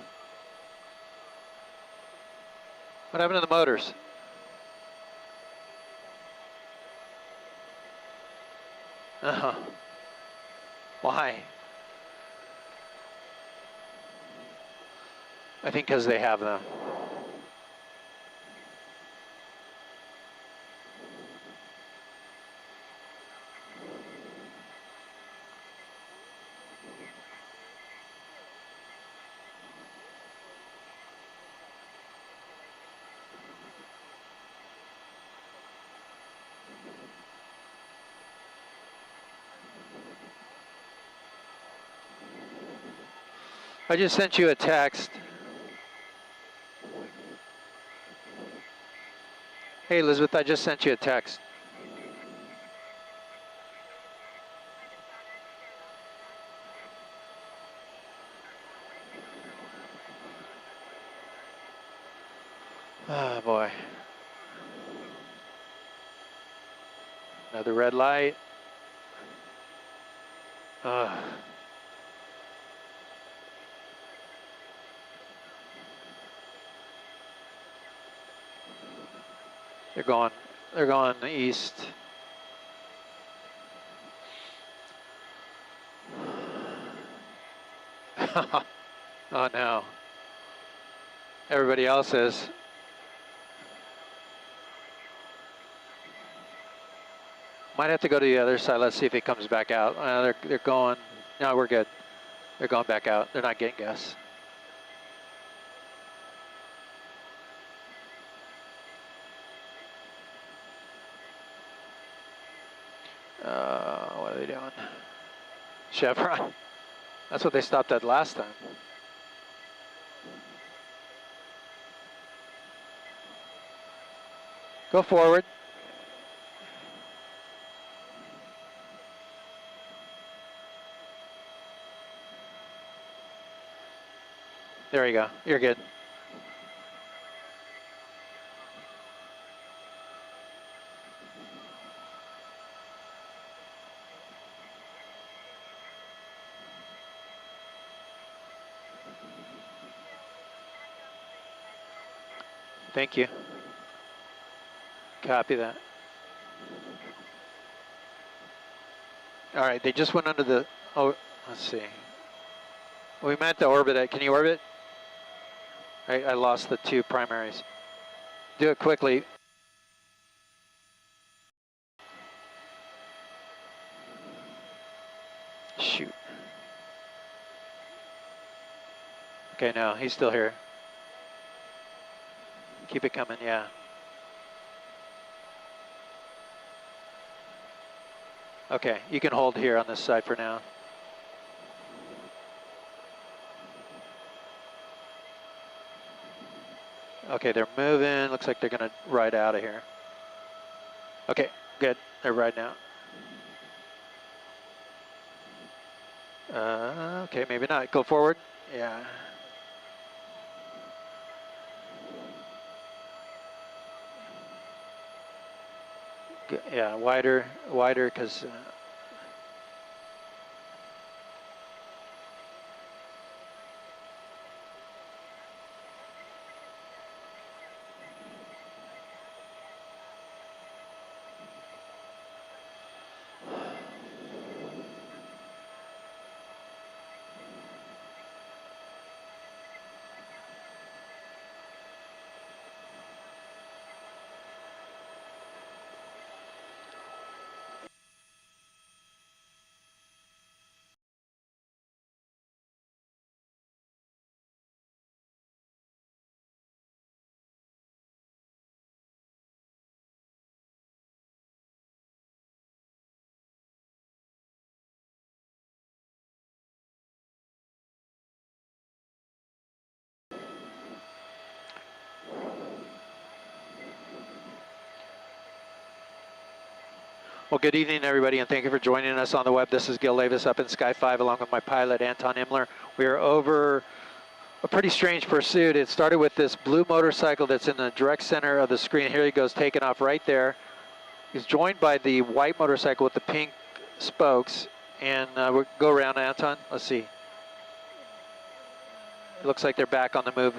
What happened to the motors? Why? I think because they have them. I just sent you a text. Hey, Elizabeth, I just sent you a text. Oh, boy. Another red light. They're going east. Oh no. Everybody else is. Might have to go to the other side. Let's see if he comes back out. They're going. No, we're good. They're going back out. They're not getting gas. What are they doing? Chevron. That's what they stopped at last time. Go forward. There you go. You're good. Thank you. Copy that. All right, they just went under the, oh, let's see. We meant to orbit it. Can you orbit? I lost the 2 primaries. Do it quickly. Shoot. Okay, no, he's still here. Keep it coming, yeah. Okay, you can hold here on this side for now. Okay, they're moving. Looks like they're gonna ride out of here. Okay, good. They're riding out. Okay, maybe not. Go forward. Yeah. Yeah, wider, because well, good evening, everybody, and thank you for joining us on the web. This is Gil Lavis up in Sky 5, along with my pilot, Anton Imler. We are over a pretty strange pursuit. It started with this blue motorcycle that's in the direct center of the screen. Here he goes, taking off right there. He's joined by the white motorcycle with the pink spokes. And we'll go around, Anton. Let's see. It looks like they're back on the move.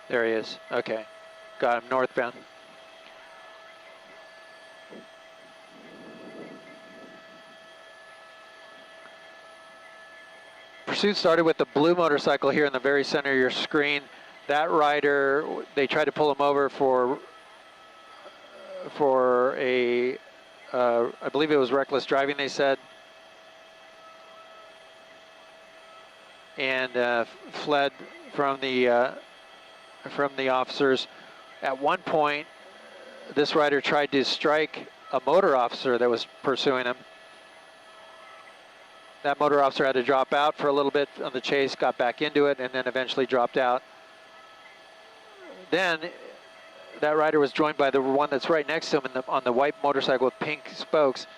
There he is. Okay. Got him northbound. Pursuit started with the blue motorcycle here in the very center of your screen. That rider, they tried to pull him over for a, I believe it was reckless driving, they said. And fled from the officers. At one point, this rider tried to strike a motor officer that was pursuing him. That motor officer had to drop out for a little bit on the chase, got back into it, and then eventually dropped out. Then that rider was joined by the one that's right next to him on the white motorcycle with pink spokes.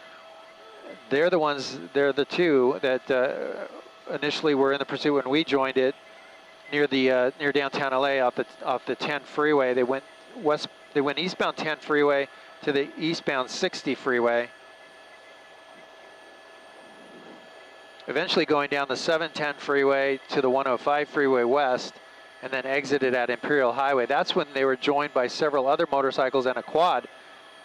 They're the two that initially were in the pursuit when we joined it near downtown LA off the 10 freeway. They went eastbound 10 freeway to the eastbound 60 freeway. Eventually going down the 710 freeway to the 105 freeway west, and then exited at Imperial Highway. That's when they were joined by several other motorcycles and a quad.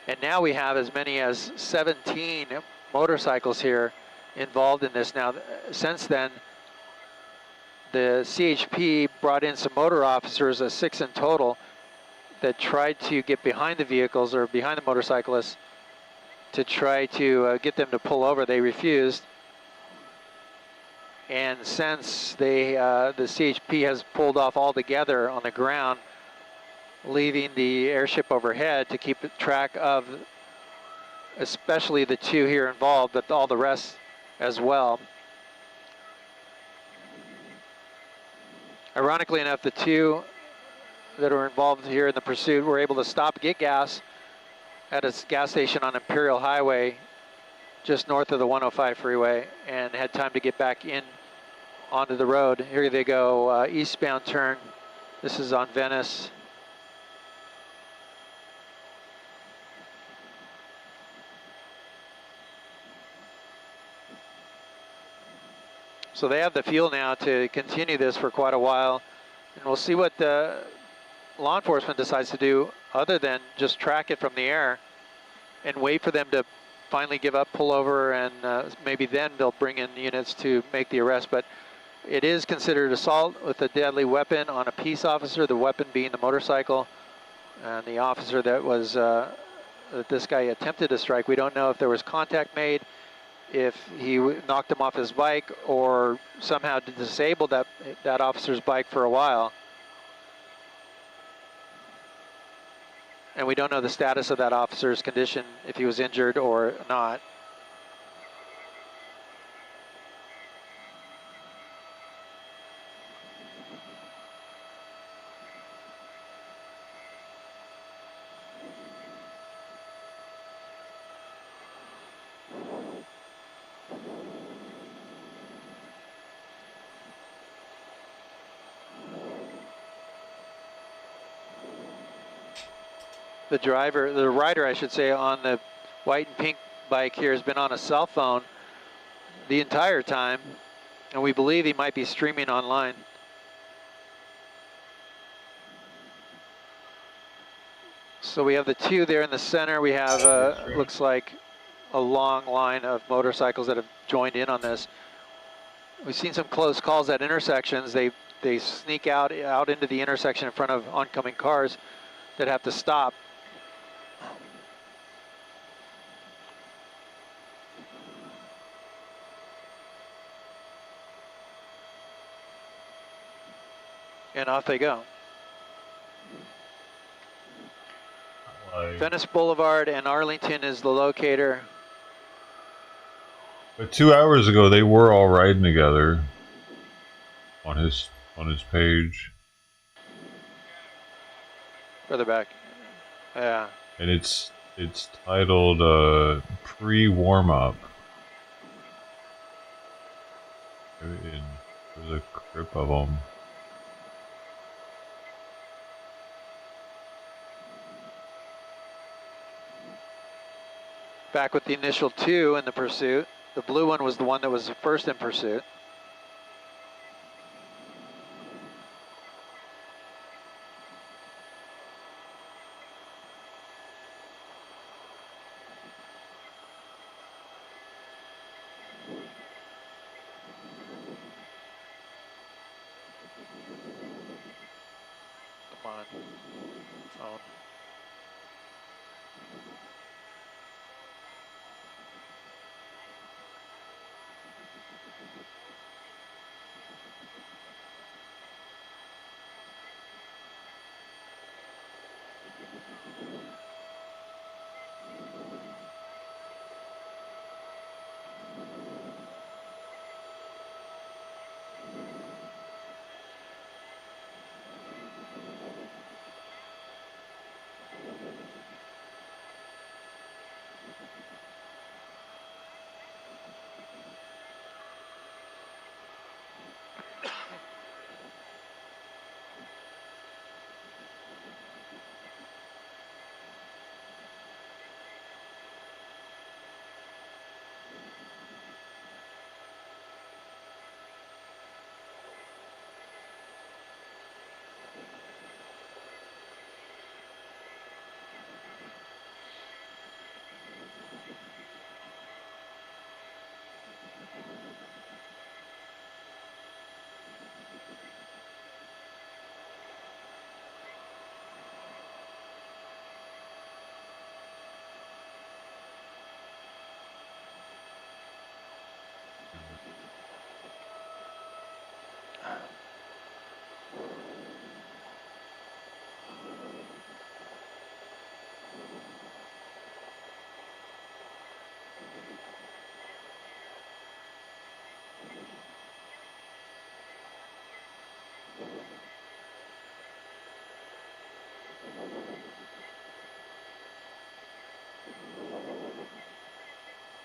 And now we have as many as 17 motorcycles here involved in this. Now, since then, the CHP brought in some motor officers, 6 in total, that tried to get behind the vehicles or behind the motorcyclists to try to get them to pull over. They refused. And since the CHP has pulled off altogether on the ground, leaving the airship overhead to keep track of especially the 2 here involved, but all the rest as well. Ironically enough, the 2 that are involved here in the pursuit were able to stop, get gas, at a gas station on Imperial Highway, just north of the 105 freeway, and had time to get back in onto the road. Here they go, eastbound turn. This is on Venice. So they have the fuel now to continue this for quite a while, and we'll see what the law enforcement decides to do other than just track it from the air and wait for them to finally give up, pull over, and maybe then they'll bring in units to make the arrest. But it is considered assault with a deadly weapon on a peace officer, the weapon being the motorcycle, and the officer that was that this guy attempted to strike. We don't know if there was contact made, if he knocked him off his bike, or somehow disabled that officer's bike for a while. And we don't know the status of that officer's condition, if he was injured or not. The rider, I should say, on the white and pink bike here has been on a cell phone the entire time, and we believe he might be streaming online. So we have the two there in the center. We have, looks like, a long line of motorcycles that have joined in on this. We've seen some close calls at intersections. They sneak out into the intersection in front of oncoming cars that have to stop. And off they go. Venice Boulevard and Arlington is the locator. But 2 hours ago, they were all riding together on his page. Further back. Yeah. And it's titled pre-warm-up. There's a clip of them. Back with the initial two in the pursuit. The blue one was the one that was first in pursuit. Come on, phone.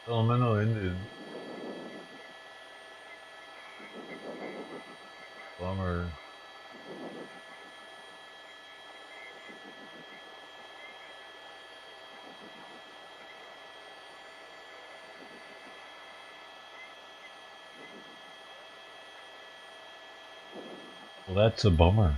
Elemental ended. Bummer. Well, that's a bummer.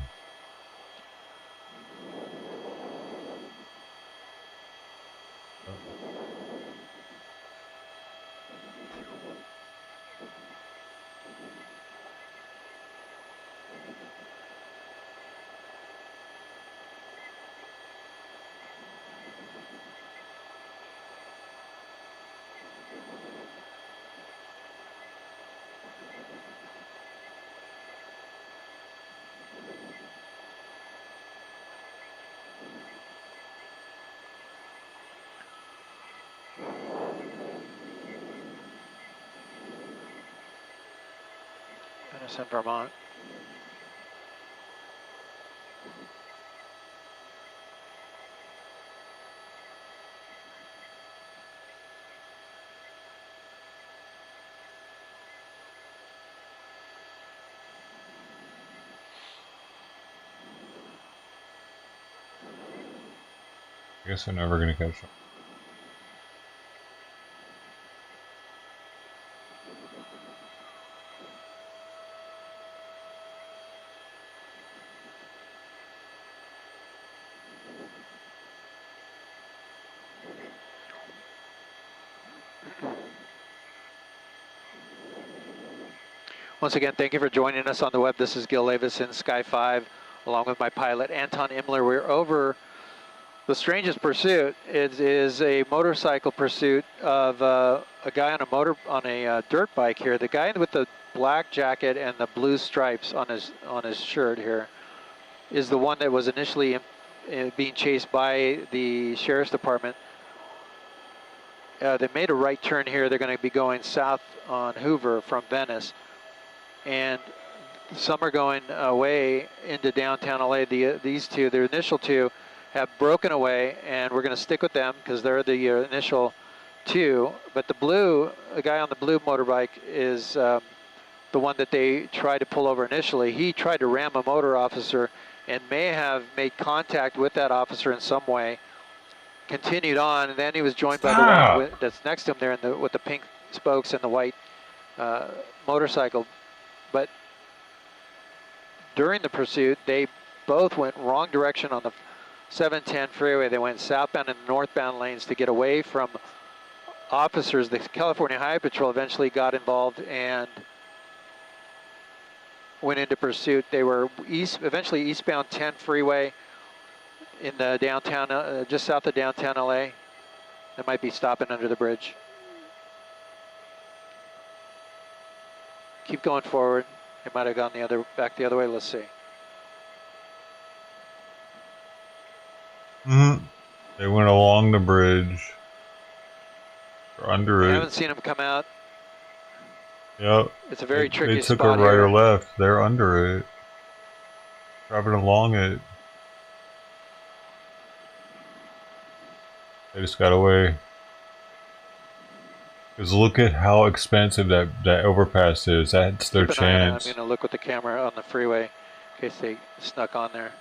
Denison, Vermont. I guess I'm never gonna catch them. Once again, thank you for joining us on the web. This is Gil Levis in Sky 5, along with my pilot, Anton Imler. We're over the strangest pursuit. It is a motorcycle pursuit of a guy on a dirt bike here. The guy with the black jacket and the blue stripes on his shirt here is the one that was initially being chased by the sheriff's department. They made a right turn here. They're going to be going south on Hoover from Venice. And some are going away into downtown LA. These two, the initial two, have broken away, and we're going to stick with them because they're the initial two. But the guy on the blue motorbike is the one that they tried to pull over initially. He tried to ram a motor officer and may have made contact with that officer in some way. Continued on, and then he was joined by the one that's next to him there with the pink spokes and the white motorcycle. But during the pursuit, they both went wrong direction on the 710 freeway. They went southbound and northbound lanes to get away from officers. The California Highway Patrol eventually got involved and went into pursuit. They were eventually eastbound 10 freeway in the downtown, just south of downtown LA. They might be stopping under the bridge. Keep going forward. They might have gone back the other way. Let's see. They went along the bridge. Or under it. I haven't seen them come out. Yep. It's a very tricky They took spot a right here. or left. They're under it. Driving along it. They just got away. Because look at how expensive that overpass is. That's their Keep an eye on it. chance. I'm going to look with the camera on the freeway in case they snuck on there.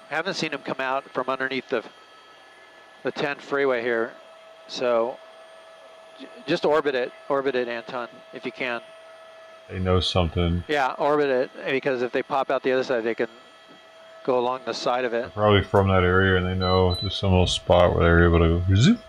I haven't seen them come out from underneath the 10 freeway here. So just orbit it, Anton, if you can. They know something. Yeah, orbit it, because if they pop out the other side, they can go along the side of it. Probably from that area, and they know just some little spot where they're able to go zoop.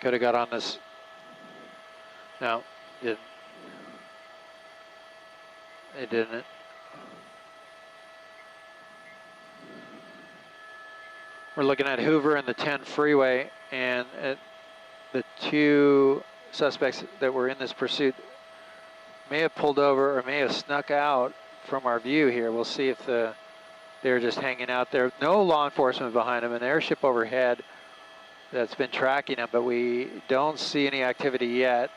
Could have got on this. No, didn't. They didn't. We're looking at Hoover and the 10 freeway, and the two suspects that were in this pursuit may have pulled over or may have snuck out from our view here. We'll see if they're just hanging out there. No law enforcement behind them, an airship overhead that's been tracking them, but we don't see any activity yet.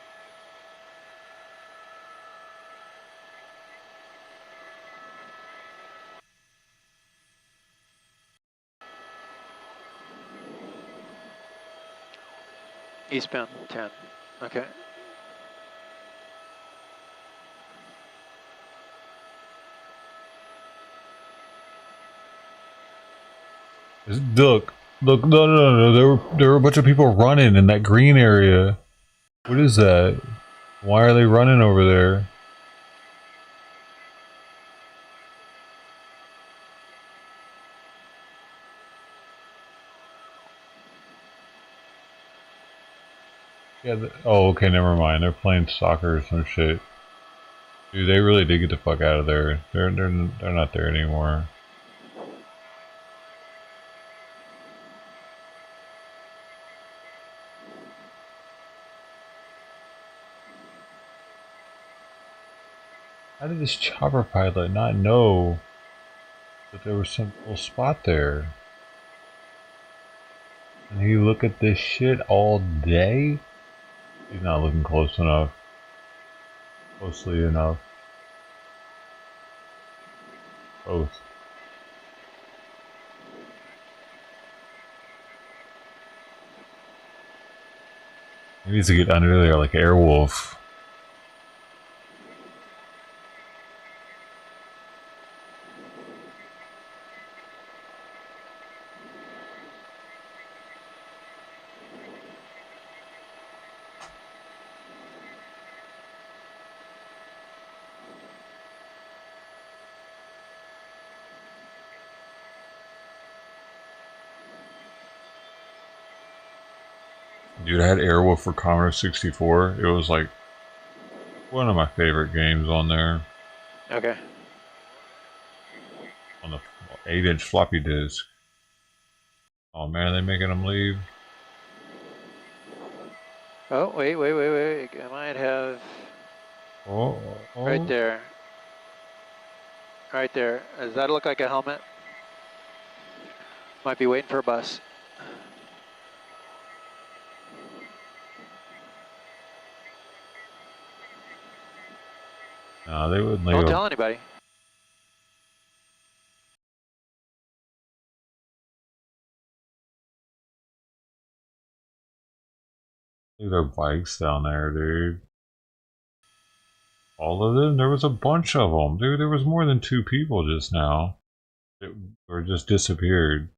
Eastbound 10, okay. Look, no. There were a bunch of people running in that green area. What is that? Why are they running over there? Yeah. Oh, okay. Never mind. They're playing soccer or some shit. Dude, they really did get the fuck out of there. They're not there anymore. How did this chopper pilot not know that there was some little spot there? And he look at this shit all day? He's not looking closely enough. Both. He needs to get under there like Airwolf. Dude, I had Airwolf for Commodore 64. It was like one of my favorite games on there. Okay. On the 8-inch floppy disk. Oh man, are they making them leave? Oh, wait. I might have... Oh. Right there. Right there. Does that look like a helmet? Might be waiting for a bus. No, they wouldn't leave. Don't tell anybody. Leave their bikes down there, dude. All of them? There was a bunch of them. Dude, there was more than 2 people just now. Or just disappeared.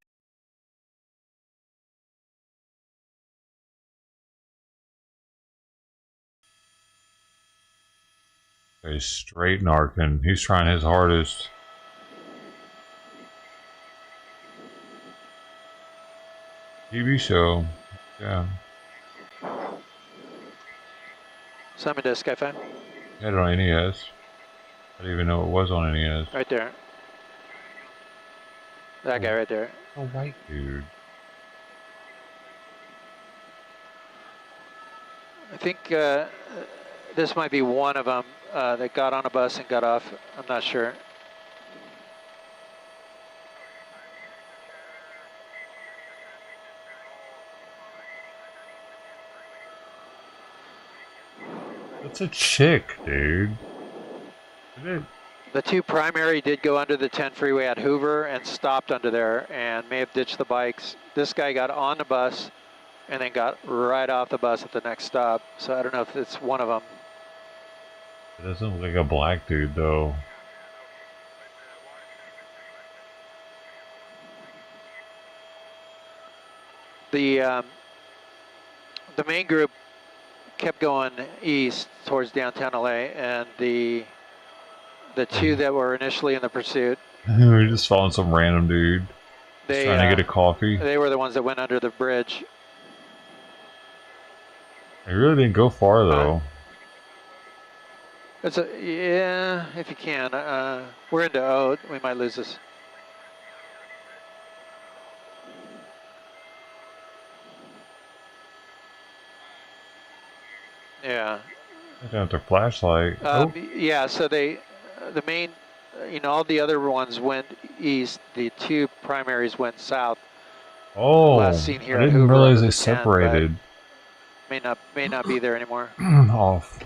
He's straight narking. He's trying his hardest. TV show. Yeah. Simon does Sky5. Had it on NES. I didn't even know it was on NES. Right there. That guy right there. A white dude. I think this might be one of them that got on a bus and got off. I'm not sure. It's a chick, dude. The 2 primary did go under the 10 freeway at Hoover and stopped under there and may have ditched the bikes. This guy got on the bus and then got right off the bus at the next stop. So I don't know if it's one of them. It doesn't look like a black dude, though. The main group kept going east towards downtown LA, and the 2 that were initially in the pursuit. We're just following some random dude. They trying to get a coffee. They were the ones that went under the bridge. They really didn't go far though. Yeah, if you can. We're into O. We might lose this. Yeah. They don't have their flashlight. Yeah, so the main, all the other ones went east. The two primaries went south. Oh, Last seen here I at didn't Hoover realize under they the 10, but separated. May not be there anymore. Off.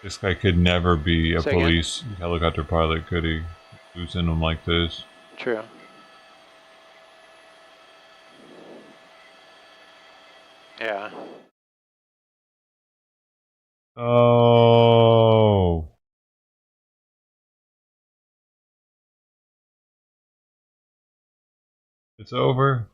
This guy could never be a Say again? police helicopter pilot, could he? Losing him like this. True. Yeah. Oh. It's over.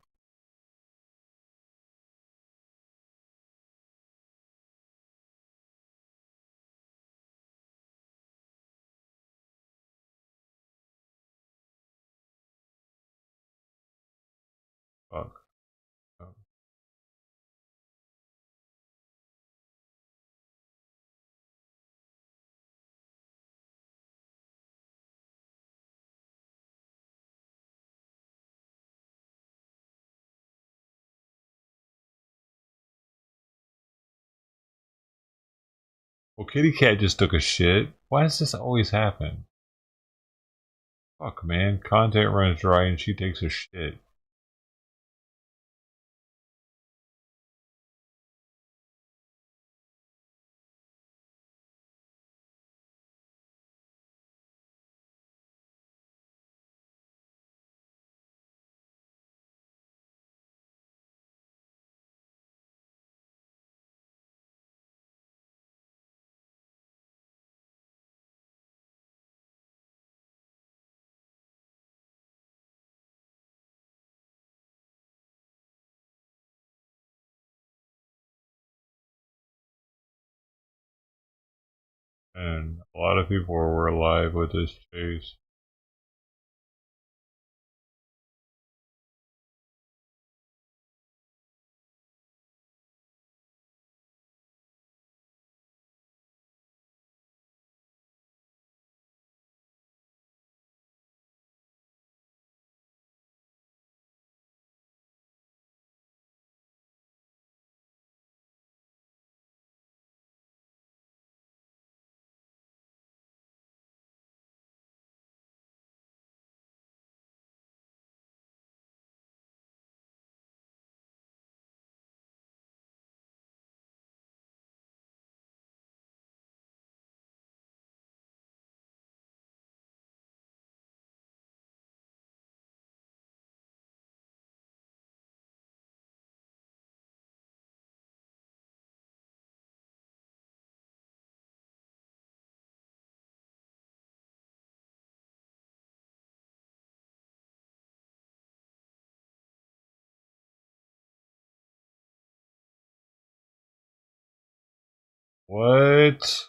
Fuck. Oh. Well, Kitty Cat just took a shit. Why does this always happen? Fuck, man. Content runs dry and she takes a shit. And a lot of people were alive with this chase. What?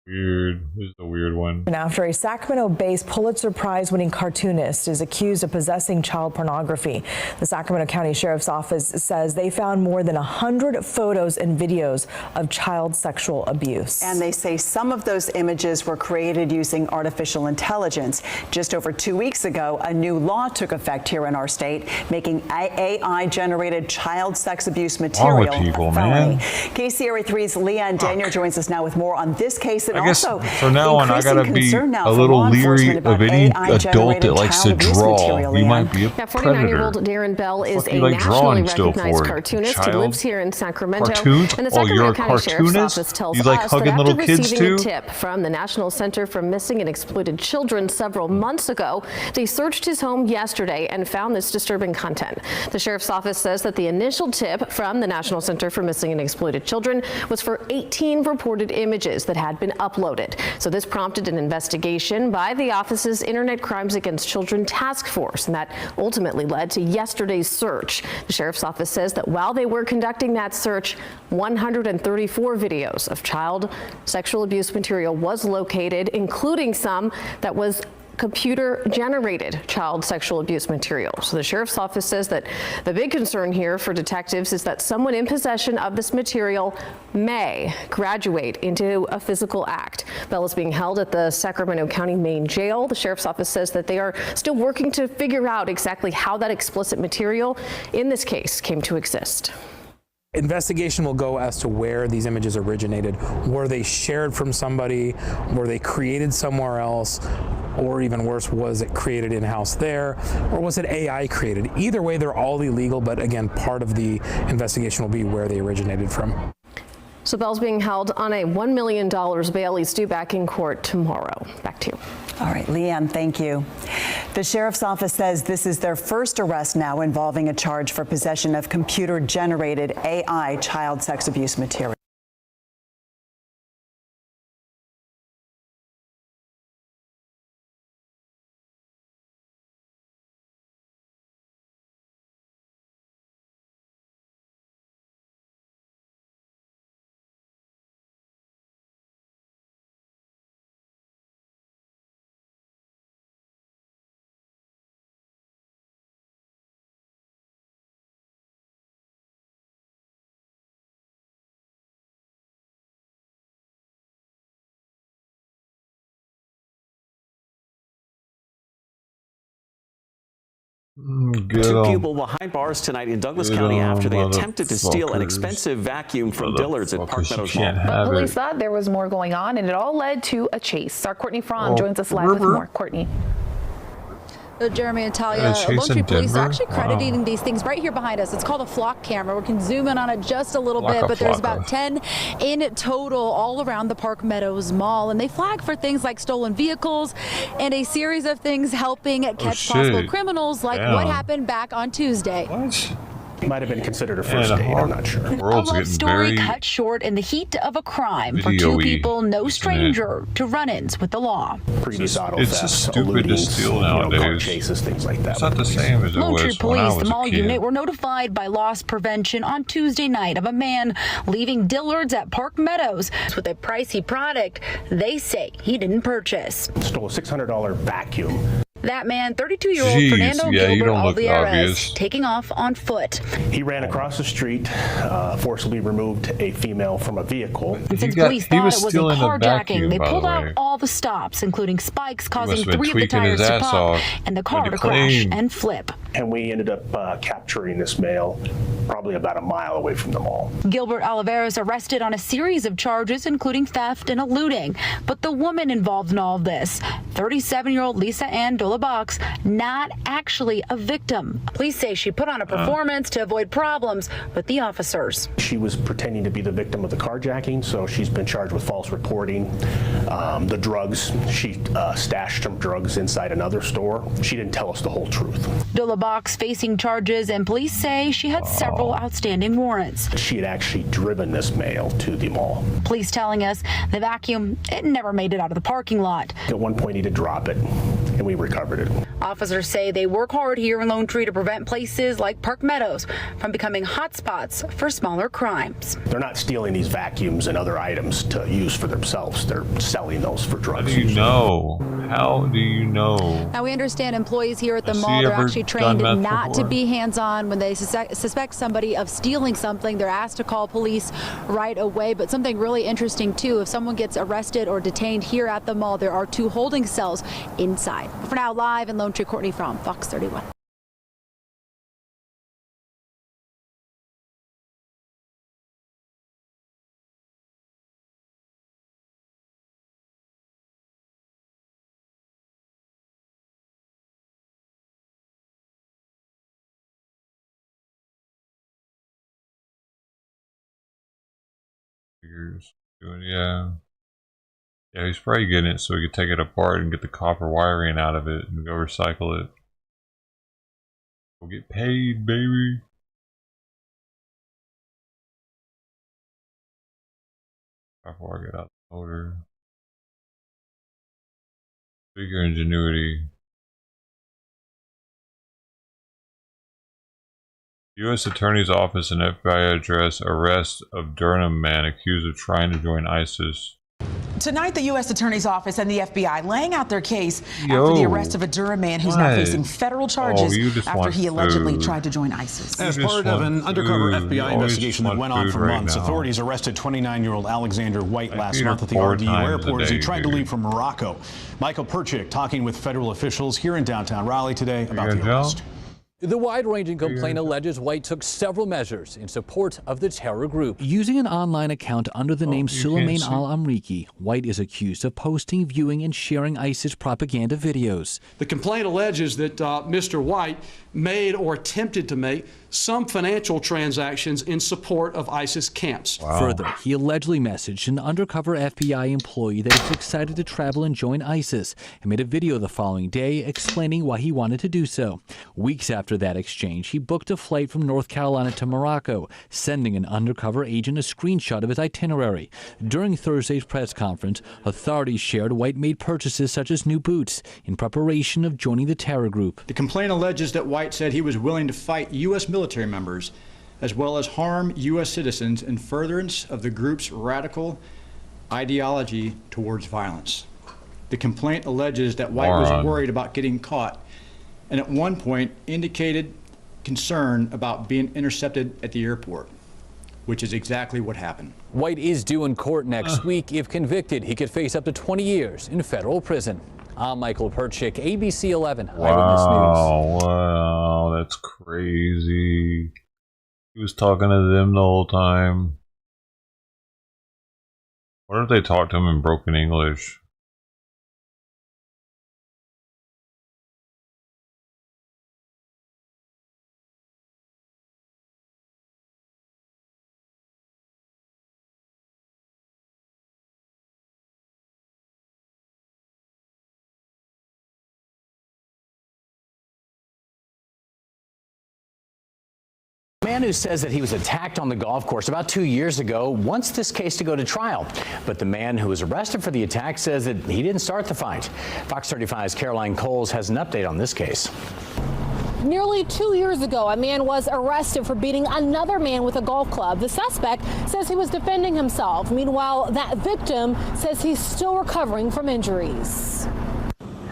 Weird. This is a weird one. And after a Sacramento-based Pulitzer Prize-winning cartoonist is accused of possessing child pornography, the Sacramento County Sheriff's Office says they found more than 100 photos and videos of child sexual abuse. And they say some of those images were created using artificial intelligence. Just over 2 weeks ago, a new law took effect here in our state, making AI-generated child sex abuse material a felony. KCRA 3's Leanne Daniel joins us now with more on this case. I guess from now on, I gotta be a little leery of any adult that likes to draw. You might be a predator. 49-year-old Darren Bell is a nationally recognized cartoonist who lives here in Sacramento. Cartoons? And the Oh, you're Sacramento a County Sheriff's cartoonist? Office tells You like us that hugging after little kids receiving a too? tip from the National Center for Missing and Exploited Children several months ago, they searched his home yesterday and found this disturbing content. The Sheriff's Office says that the initial tip from the National Center for Missing and Exploited Children was for 18 reported images that had been uploaded. So this prompted an investigation by the office's Internet Crimes Against Children Task Force, and that ultimately led to yesterday's search. The Sheriff's Office says that while they were conducting that search, 134 videos of child sexual abuse material was located, including some that was computer-generated child sexual abuse material. So the sheriff's office says that the big concern here for detectives is that someone in possession of this material may graduate into a physical act. Bell is being held at the Sacramento County Main Jail. The sheriff's office says that they are still working to figure out exactly how that explicit material in this case came to exist. Investigation will go as to where these images originated. Were they shared from somebody? Were they created somewhere else? Or even worse, was it created in-house there? Or was it AI created? Either way, they're all illegal, but again, part of the investigation will be where they originated from. So Bell's being held on a $1 million bail. He's due back in court tomorrow. Back to you. All right, Leanne, thank you. The sheriff's office says this is their first arrest now involving a charge for possession of computer-generated AI child sex abuse material. Two people behind bars tonight in Douglas County after they attempted to steal an expensive vacuum from Dillard's at Park Meadows Mall. But police thought there was more going on, and it all led to a chase. Our Courtney Fromm joins us live with more. Courtney. Jeremy and Talia, Lone Tree Police are actually crediting these things right here behind us. It's called a flock camera. We can zoom in on it just a little bit, but there's about 10 in total all around the Park Meadows Mall. And they flag for things like stolen vehicles and a series of things helping catch possible criminals, like what happened back on Tuesday. Might have been considered a first date, I'm not sure. A love story cut short in the heat of a crime for two people no stranger to run-ins with the law. Previous auto it's thefts, stupid to steal nowadays. Car chases, things like that. It's not the same as it Lone Tree was when I Police, was the a mall kid. unit, were notified by loss prevention on Tuesday night of a man leaving Dillard's at Park Meadows with a pricey product they say he didn't purchase. Stole a $600 vacuum. That man, 32-year-old Fernando Gilbert Alvarez, taking off on foot. He ran across the street, forcibly removed a female from a vehicle. And since police thought it was a carjacking, they pulled out all the stops, including spikes causing 3 of the tires to pop and the car to crash and flip. And we ended up capturing this male probably about a mile away from the mall. Gilbert Alvarez arrested on a series of charges, including theft and eluding. But the woman involved in all of this, 37-year-old Lisa Ann Dolabox, not actually a victim. Police say she put on a performance to avoid problems with the officers. She was pretending to be the victim of the carjacking, so she's been charged with false reporting. The drugs, she stashed some drugs inside another store. She didn't tell us the whole truth. Dolabox facing charges, and police say she had several outstanding warrants. She had actually driven this male to the mall. Police telling us the vacuum, it never made it out of the parking lot. At one point he did drop it, and we recovered it. Officers say they work hard here in Lone Tree to prevent places like Park Meadows from becoming hotspots for smaller crimes. They're not stealing these vacuums and other items to use for themselves. They're selling those for drugs. How do you know? How do you know? Now, we understand employees here at the mall, they're actually trained not to be hands-on. When they suspect somebody of stealing something, they're asked to call police right away. But something really interesting, too, if someone gets arrested or detained here at the mall, there are 2 holding cells inside. For now, live in Lone Tree, Courtney Fromm, Fox 31. Yeah. Yeah, he's probably getting it so he could take it apart and get the copper wiring out of it and go recycle it. We'll get paid, baby. Before I get out the motor. Bigger ingenuity. U.S. Attorney's Office and FBI address arrest of Durham man accused of trying to join ISIS. Tonight, the U.S. Attorney's Office and the FBI laying out their case after the arrest of a Durham man who's now facing federal charges after he allegedly tried to join ISIS. As part of an undercover FBI investigation that went on for months, authorities arrested 29-year-old Alexander White last month at the RDU airport as he tried to leave from Morocco. Michael Perchik talking with federal officials here in downtown Raleigh today about the arrest. The wide-ranging complaint alleges White took several measures in support of the terror group. Using an online account under the name Suleiman al-Amriki, White is accused of posting, viewing, and sharing ISIS propaganda videos. The complaint alleges that Mr. White made or attempted to make some financial transactions in support of ISIS camps. Further, he allegedly messaged an undercover FBI employee that he's excited to travel and join ISIS and made a video the following day explaining why he wanted to do so. Weeks after that exchange, he booked a flight from North Carolina to Morocco, sending an undercover agent a screenshot of his itinerary. During Thursday's press conference, authorities shared White made purchases such as new boots in preparation of joining the terror group. The complaint alleges that White said he was willing to fight U.S. military members as well as harm U.S. citizens in furtherance of the group's radical ideology towards violence. The complaint alleges that White was worried about getting caught and at one point indicated concern about being intercepted at the airport, which is exactly what happened. White is due in court next week. If convicted, he could face up to 20 years in federal prison. I'm Michael Perchik, ABC 11 Eyewitness News. Wow, that's crazy. He was talking to them the whole time. What if they talked to him in broken English? A man who says that he was attacked on the golf course about 2 years ago wants this case to go to trial. But the man who was arrested for the attack says that he didn't start the fight. Fox 35's Caroline Coles has an update on this case. Nearly 2 years ago, a man was arrested for beating another man with a golf club. The suspect says he was defending himself. Meanwhile, that victim says he's still recovering from injuries.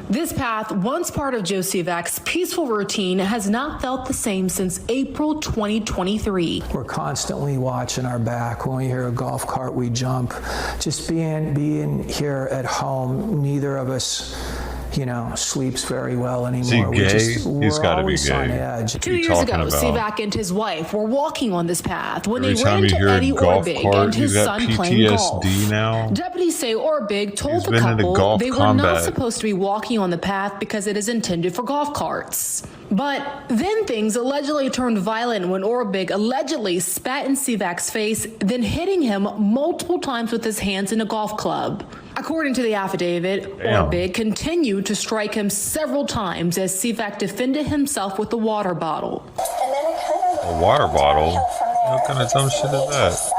This path, once part of Joe Sivak's peaceful routine, has not felt the same since April 2023. We're constantly watching our back. When we hear a golf cart, we jump. Just being here at home, neither of us, sleeps very well anymore. Is he gay? He's got to be gay. On edge. 2 years ago, Sivak and his wife were walking on this path when they ran into Eddie Orbig and his son playing golf. Now? Deputies say Orbig told the couple they were not supposed to be walking on the path because it is intended for golf carts. But then things allegedly turned violent when Orbig allegedly spat in Sivak's face, then hitting him multiple times with his hands in a golf club. According to the affidavit, Orbig continued to strike him several times as Sivak defended himself with a water bottle. A water bottle? What kind of dumb shit is that?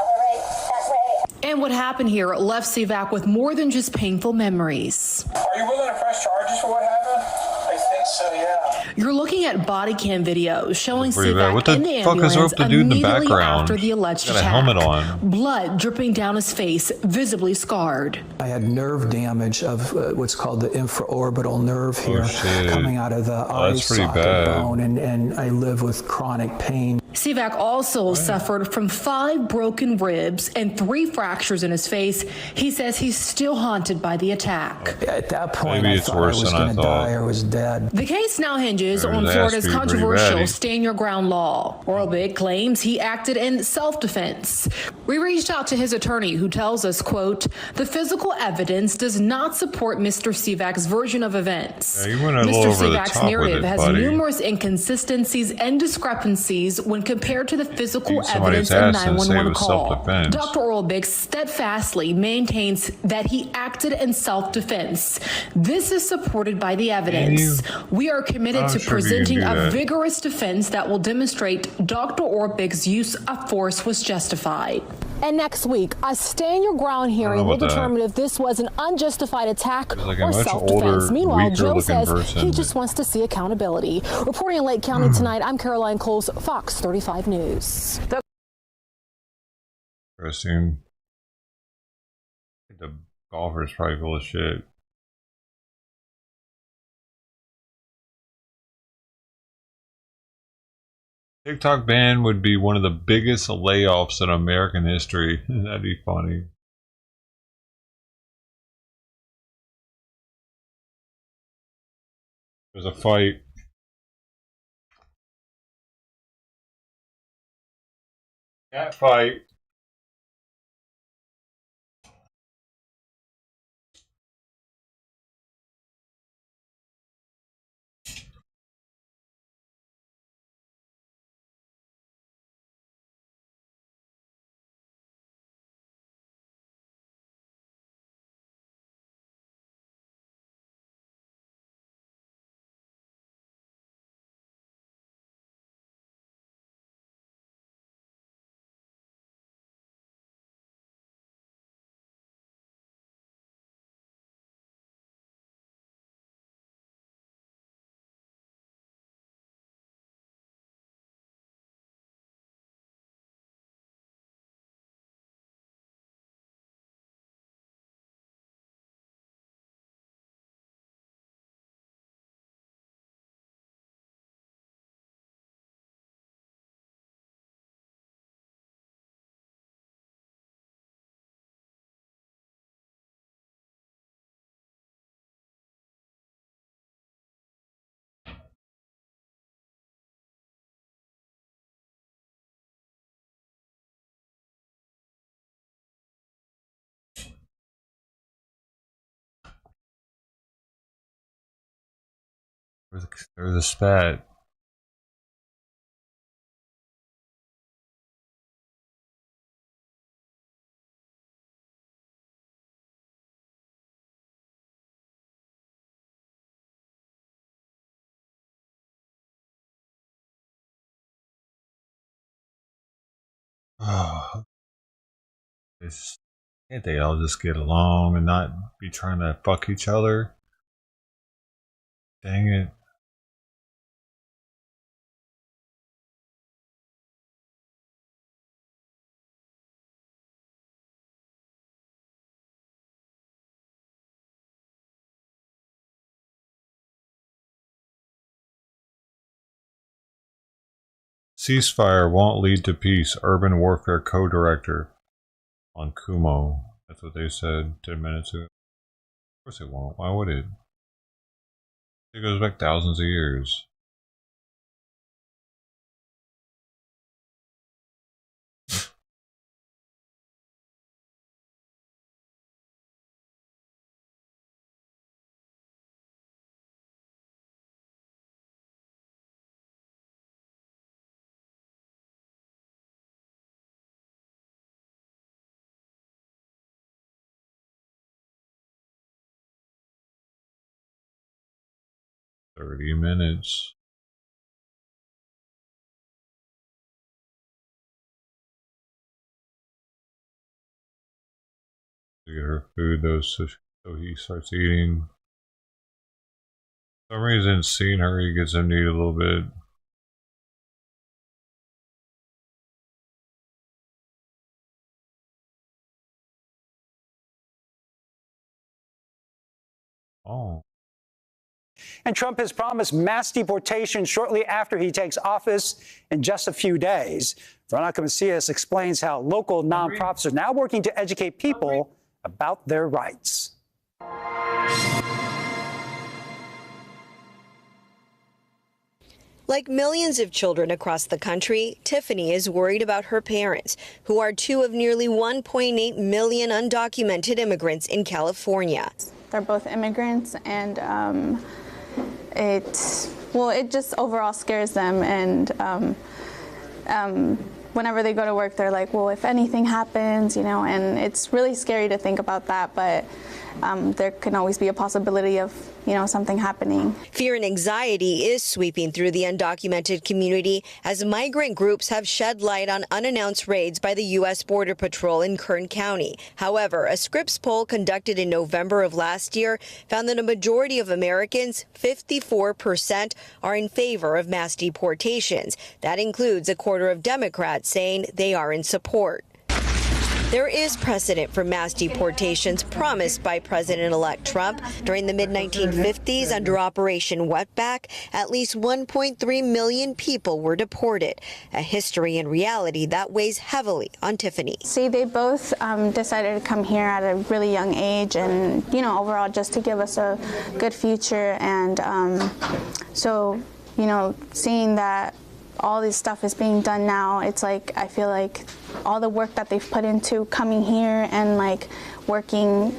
And what happened here left Sivak with more than just painful memories. Are you willing to press charges for what happened? I think so, yeah. You're looking at body cam videos showing Sivak in the ambulance immediately after the alleged attack. Helmet on. Blood dripping down his face, visibly scarred. I had nerve damage of what's called the infraorbital nerve here, coming out of the eye socket bone, and I live with chronic pain. Sivak also suffered from 5 broken ribs and 3 fractures in his face. He says he's still haunted by the attack. At that point, I thought I was going to die or was dead. The case now hinges on Florida's controversial stand your ground law. Orbig claims he acted in self-defense. We reached out to his attorney, who tells us, quote, the physical evidence does not support Mr. Sivak's version of events. Mr. Sivak's narrative has numerous inconsistencies and discrepancies when compared to the physical evidence in 911 call. Dr. Orbig steadfastly maintains that he acted in self-defense. This is supported by the evidence. We are committed to presenting a vigorous defense that will demonstrate Dr. Orbig's use of force was justified. And next week, a stand your ground hearing will determine if this was an unjustified attack or self-defense. Meanwhile, Joe says he just wants to see accountability. Reporting in Lake County tonight, I'm Caroline Coles, Fox 35 News. Interesting. The Golfer's probably full of shit. TikTok ban would be one of the biggest layoffs in American history. That'd be funny. There's a fight. Cat fight. There's a spat. Oh, can't they all just get along and not be trying to fuck each other? Dang it. Ceasefire won't lead to peace. Urban Warfare Co-Director on Kumo. That's what they said 10 minutes ago. Of course it won't. Why would it? It goes back thousands of years. "30 minutes. To get her food though, so he starts eating. For some reason, seeing her, he gets him to eat a little bit. Oh. And Trump has promised mass deportation shortly after he takes office in just a few days. Veronica Macias explains how local nonprofits are now working to educate people about their rights. Like millions of children across the country, Tiffany is worried about her parents, who are two of nearly 1.8 million undocumented immigrants in California. They're both immigrants, and it just overall scares them. And whenever they go to work, they're like, well, if anything happens, and it's really scary to think about that. But there can always be a possibility of, something happening. Fear and anxiety is sweeping through the undocumented community as migrant groups have shed light on unannounced raids by the U.S. Border Patrol in Kern County. However, a Scripps poll conducted in November of last year found that a majority of Americans, 54%, are in favor of mass deportations. That includes a quarter of Democrats saying they are in support. There is precedent for mass deportations promised by President-elect Trump. During the mid-1950s, under Operation Wetback, at least 1.3 million people were deported. A history and reality that weighs heavily on Tiffany. See, they both decided to come here at a really young age and, you know, overall just to give us a good future. And so, you know, seeing that all this stuff is being done now, it's like I feel like all the work that they've put into coming here and like working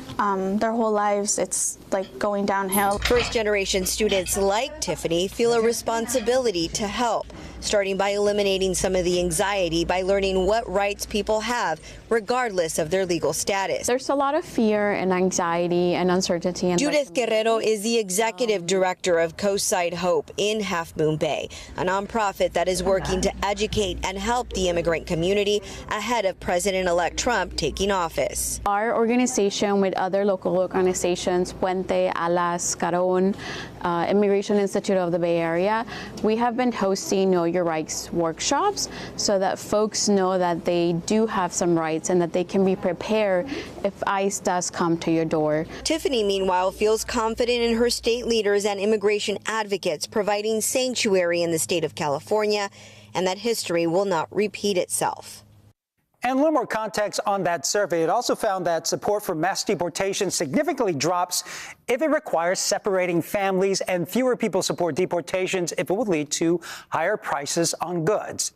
their whole lives, it's like going downhill. First-generation students like Tiffany feel a responsibility to help, starting by eliminating some of the anxiety by learning what rights people have, regardless of their legal status. There's a lot of fear and anxiety and uncertainty. Judith Guerrero is the executive director of Coastside Hope in Half Moon Bay, a nonprofit that is working to educate and help the immigrant community ahead of President-elect Trump taking office. Our organization with other local organizations, Puente, Alas, Caron, Immigration Institute of the Bay Area, we have been hosting Know Your Rights workshops so that folks know that they do have some rights and that they can be prepared if ICE does come to your door. Tiffany, meanwhile, feels confident in her state leaders and immigration advocates providing sanctuary in the state of California, and that history will not repeat itself. And a little more context on that survey. It also found that support for mass deportation significantly drops if it requires separating families, and fewer people support deportations if it would lead to higher prices on goods.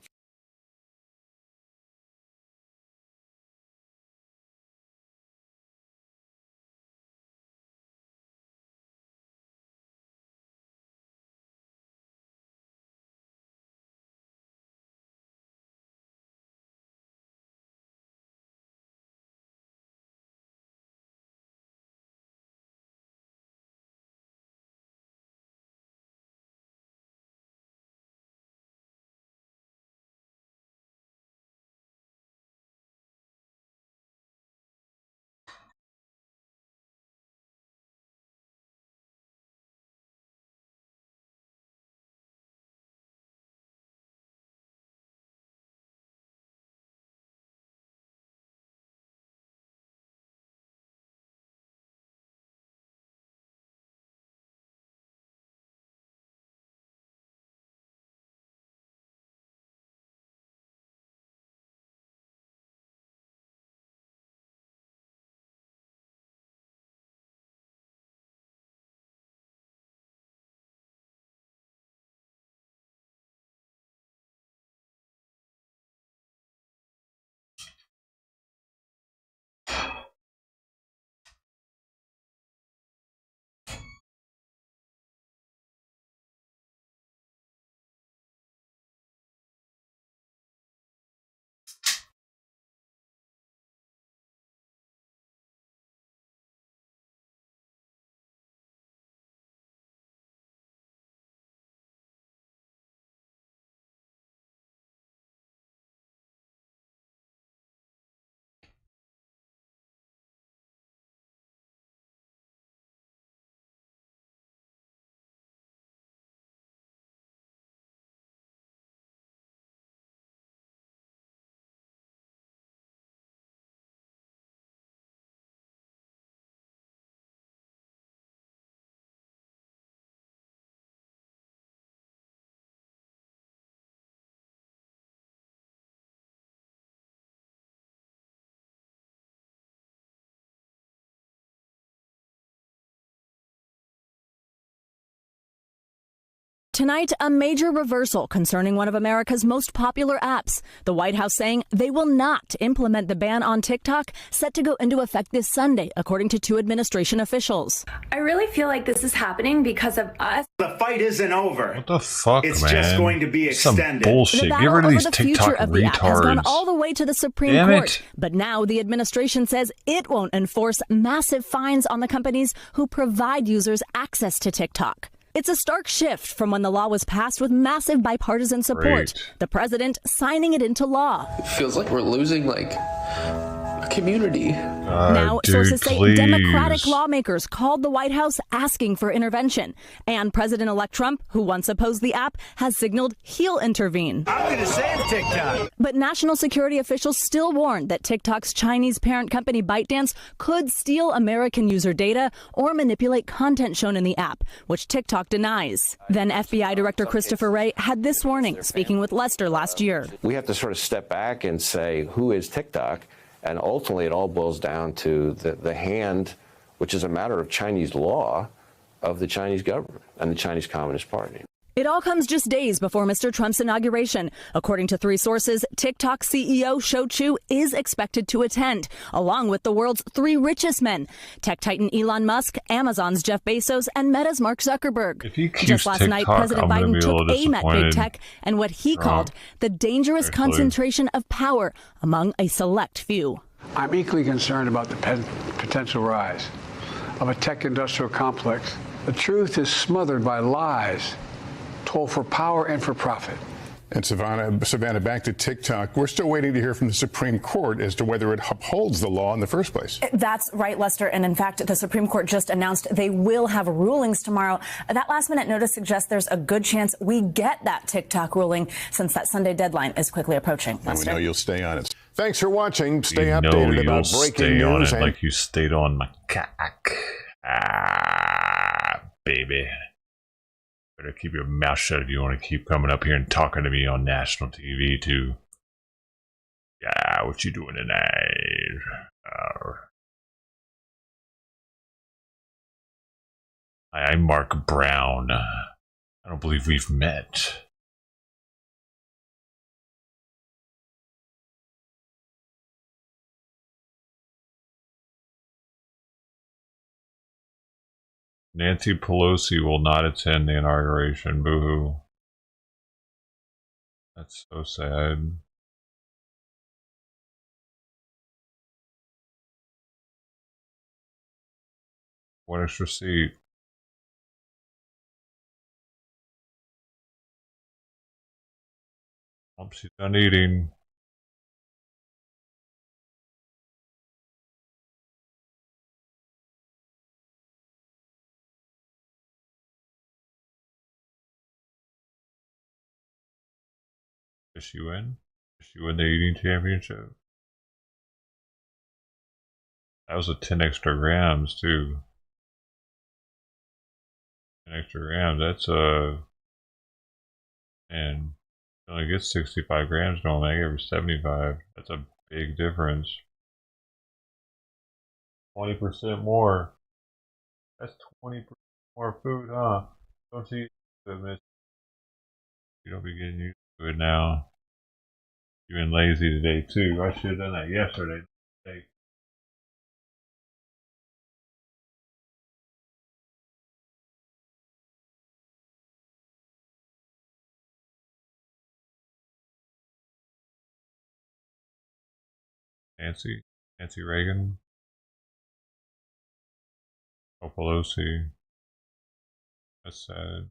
Tonight, a major reversal concerning one of America's most popular apps. The White House saying they will not implement the ban on TikTok, set to go into effect this Sunday, according to two administration officials. I really feel like this is happening because of us. The fight isn't over. What the fuck, it's man? It's just going to be extended. Some bullshit. The Get battle rid of over these the TikTok future of the app has gone retards. all the way to the Supreme Damn Court. it. But now the administration says it won't enforce massive fines on the companies who provide users access to TikTok. It's a stark shift from when the law was passed with massive bipartisan support. Great. The president signing it into law. It feels like we're losing a community. Now, sources say Democratic lawmakers called the White House asking for intervention. And President-elect Trump, who once opposed the app, has signaled he'll intervene. I'm going to save TikTok. But national security officials still warned that TikTok's Chinese parent company ByteDance could steal American user data or manipulate content shown in the app, which TikTok denies. Then FBI Director Christopher Wray had this warning, speaking with Lester last year. We have to sort of step back and say, who is TikTok? And ultimately, it all boils down to the hand, which is a matter of Chinese law, of the Chinese government and the Chinese Communist Party. It all comes just days before Mr. Trump's inauguration. According to 3 sources, TikTok CEO Shou Chew is expected to attend, along with the world's 3 richest men, tech titan Elon Musk, Amazon's Jeff Bezos, and Meta's Mark Zuckerberg. Just last night, President Biden took aim at big tech and what he called the dangerous concentration of power among a select few. I'm equally concerned about the potential rise of a tech industrial complex. The truth is smothered by lies told for power and for profit. And Savannah, back to TikTok. We're still waiting to hear from the Supreme Court as to whether it upholds the law in the first place. That's right, Lester. And in fact, the Supreme Court just announced they will have rulings tomorrow. That last-minute notice suggests there's a good chance we get that TikTok ruling since that Sunday deadline is quickly approaching. And we know you'll stay on it. Thanks for watching. Stay updated about breaking news. Like you stayed on my cock. Baby. Better keep your mouth shut if you want to keep coming up here and talking to me on national TV too. Yeah, what you doing tonight? Hi, I'm Mark Brown. I don't believe we've met. Nancy Pelosi will not attend the inauguration. Boo-hoo. That's so sad. One extra seat. Oh, she's done eating. Did she win? Did she win the eating championship? That was a 10 extra grams too. 10 extra grams, that's and you only get 65 grams normally, I gave her 75. That's a big difference. 20% more. That's 20% more food, huh? Don't you eat it, miss? You don't be getting used to it now. You've been lazy today too. I should have done that yesterday. Nancy Reagan. Oh, Pelosi. That's sad.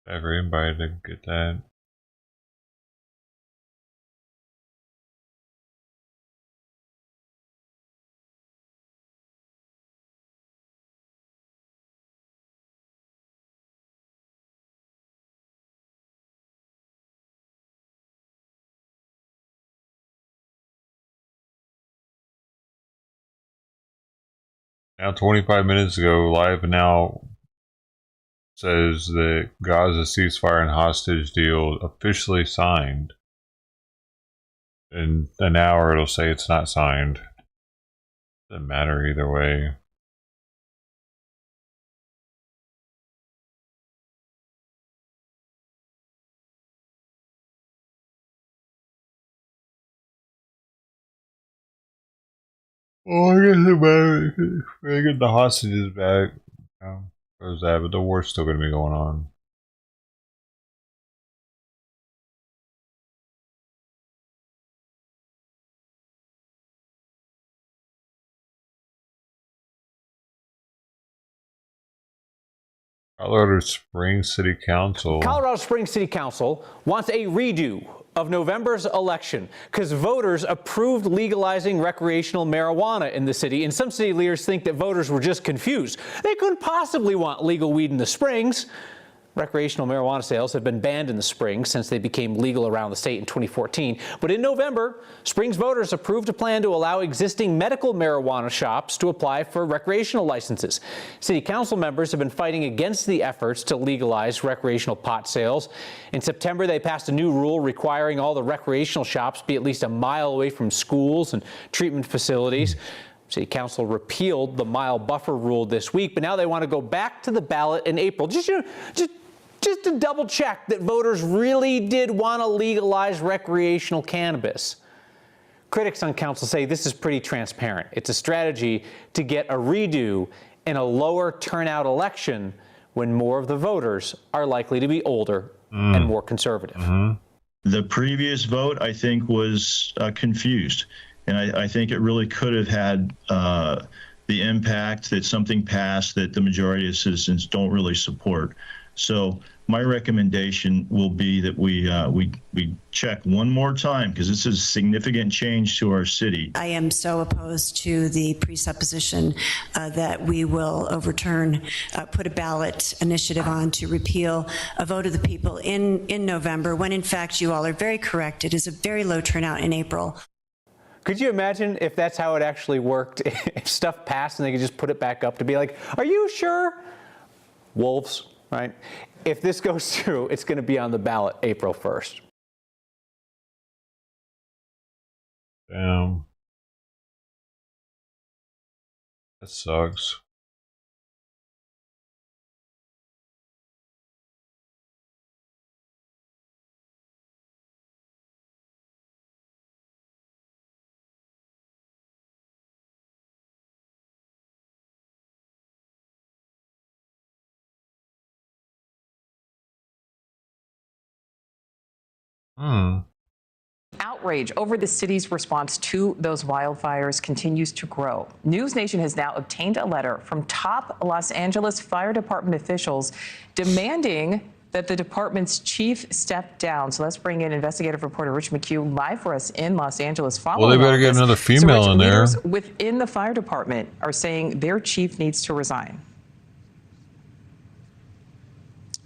Ever invited to get that? Now, 25 minutes ago, Live Now says that Gaza ceasefire and hostage deal officially signed. In an hour, it'll say it's not signed. Doesn't matter either way. Oh, I guess it matters. We're getting the hostages back. There's that, but the war's still going to be going on. Colorado Springs City Council. Colorado Springs City Council wants a redo of November's election because voters approved legalizing recreational marijuana in the city, and some city leaders think that voters were just confused. They couldn't possibly want legal weed in the Springs. Recreational marijuana sales have been banned in the Springs since they became legal around the state in 2014. But in November, Springs voters approved a plan to allow existing medical marijuana shops to apply for recreational licenses. City council members have been fighting against the efforts to legalize recreational pot sales. In September, they passed a new rule requiring all the recreational shops be at least a mile away from schools and treatment facilities. City Council repealed the mile buffer rule this week, but now they want to go back to the ballot in April. Just to double check that voters really did want to legalize recreational cannabis. Critics on council say this is pretty transparent. It's a strategy to get a redo in a lower turnout election when more of the voters are likely to be older and more conservative. The previous vote, I think, was confused. And I think it really could have had the impact that something passed that the majority of citizens don't really support. So my recommendation will be that we check one more time, because this is a significant change to our city. I am so opposed to the presupposition that we will overturn, put a ballot initiative on to repeal a vote of the people in November, when in fact you all are very correct. It is a very low turnout in April. Could you imagine if that's how it actually worked? If stuff passed and they could just put it back up to be like, are you sure? Wolves, right? If this goes through, it's going to be on the ballot April 1st. Damn. That sucks. Outrage over the city's response to those wildfires continues to grow. News Nation has now obtained a letter from top Los Angeles Fire Department officials demanding that the department's chief step down. So let's bring in investigative reporter Rich McHugh live for us in Los Angeles. Well, they better get another female in there. Leaders within the fire department are saying their chief needs to resign.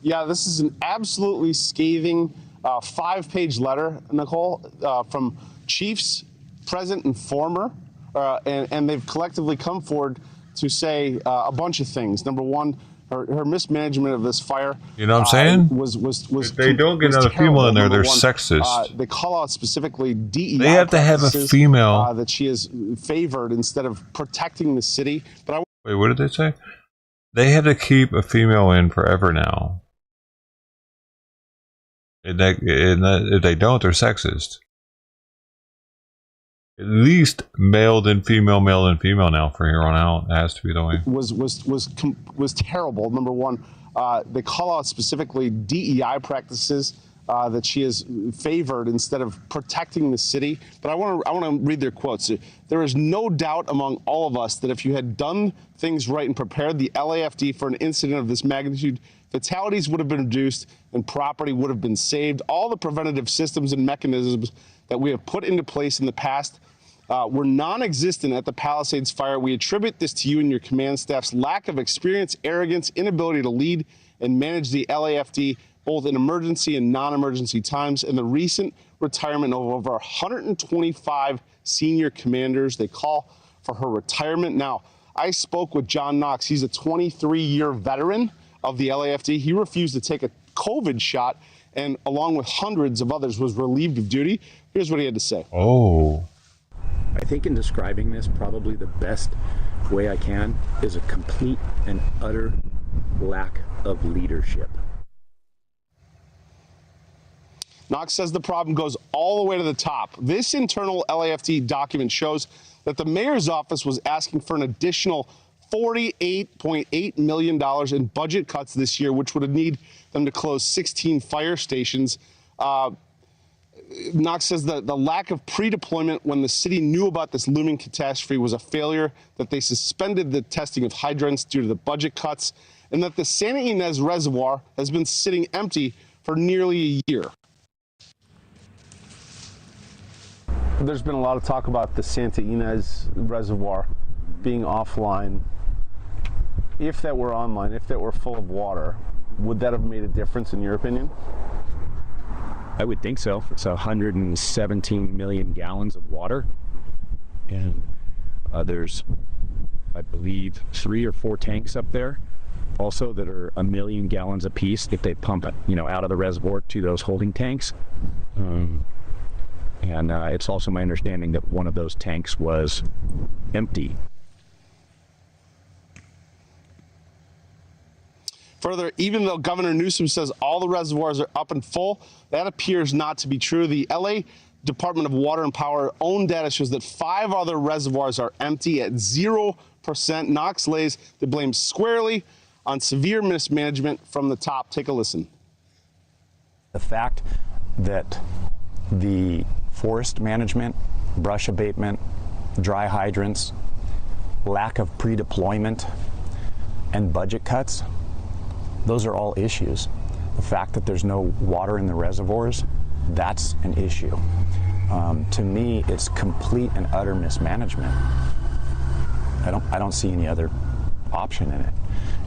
Yeah, this is an absolutely scathing 5-page letter, Nicole, from chiefs, present and former, and they've collectively come forward to say a bunch of things. Number one, her mismanagement of this fire. You know what I'm saying? Was if they don't get another female in there, they're sexist. They call out specifically DEI. They have to have a female that she has favored instead of protecting the city. But wait, what did they say? They have to keep a female in forever now. And if they don't, they're sexist. At least male then female now for here on out. It has to be the way. Was terrible. Number one, they call out specifically DEI practices that she has favored instead of protecting the city. But I want to read their quotes. There is no doubt among all of us that if you had done things right and prepared the LAFD for an incident of this magnitude, fatalities would have been reduced and property would have been saved. All the preventative systems and mechanisms that we have put into place in the past were non-existent at the Palisades fire. We attribute this to you and your command staff's lack of experience, arrogance, inability to lead and manage the LAFD both in emergency and non-emergency times, and the recent retirement of over 125 senior commanders. They call for her retirement. Now, I spoke with John Knox. He's a 23-year veteran of the LAFD. He refused to take a COVID shot and, along with hundreds of others, was relieved of duty. Here's what he had to say. Oh. I think in describing this, probably the best way I can is a complete and utter lack of leadership. Knox says the problem goes all the way to the top. This internal LAFD document shows that the mayor's office was asking for an additional $48.8 million in budget cuts this year, which would need them to close 16 fire stations. Knox says that the lack of pre-deployment when the city knew about this looming catastrophe was a failure, that they suspended the testing of hydrants due to the budget cuts, and that the Santa Ynez Reservoir has been sitting empty for nearly a year. There's been a lot of talk about the Santa Ynez Reservoir being offline. If that were online, if that were full of water, would that have made a difference in your opinion? I would think so. It's 117 million gallons of water, and there's, I believe, 3 or 4 tanks up there also that are 1 million gallons apiece if they pump it, out of the reservoir to those holding tanks. And it's also my understanding that one of those tanks was empty. Further, even though Governor Newsom says all the reservoirs are up and full, that appears not to be true. The LA Department of Water and Power own data shows that 5 other reservoirs are empty at 0%. Knox lays the blame squarely on severe mismanagement from the top. Take a listen. The fact that the forest management, brush abatement, dry hydrants, lack of pre-deployment, and budget cuts, those are all issues. The fact that there's no water in the reservoirs, that's an issue. To me, it's complete and utter mismanagement. I don't see any other option in it.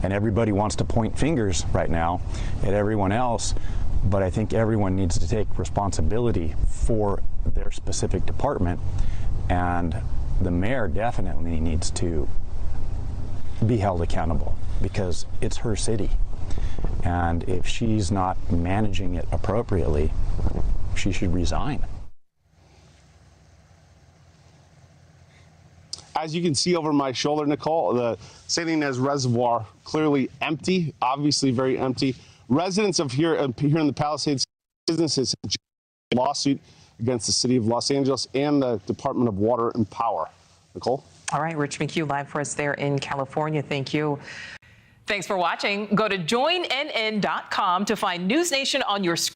And everybody wants to point fingers right now at everyone else, but I think everyone needs to take responsibility for their specific department, and the mayor definitely needs to be held accountable because it's her city. And if she's not managing it appropriately, she should resign. As you can see over my shoulder, Nicole, the Santa Ynez Reservoir clearly empty, obviously very empty. Residents of here in the Palisades, businesses have a lawsuit against the city of Los Angeles and the Department of Water and Power. Nicole? All right, Rich McHugh live for us there in California. Thank you. Thanks for watching. Go to joinnn.com to find News Nation on your screen.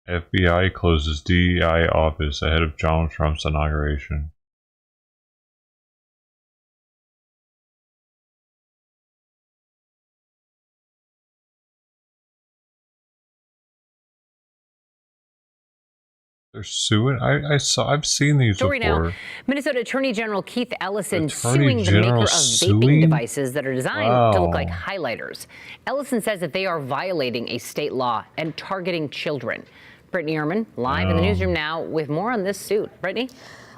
FBI closes DEI office ahead of Donald Trump's inauguration. They're suing. I've seen these Story before. Now, Minnesota Attorney General Keith Ellison Attorney suing the maker General of vaping suing? devices that are designed to look Wow. like highlighters. Ellison says that they are violating a state law and targeting children. Brittany Ehrman, live in the newsroom now with more on this suit. Brittany?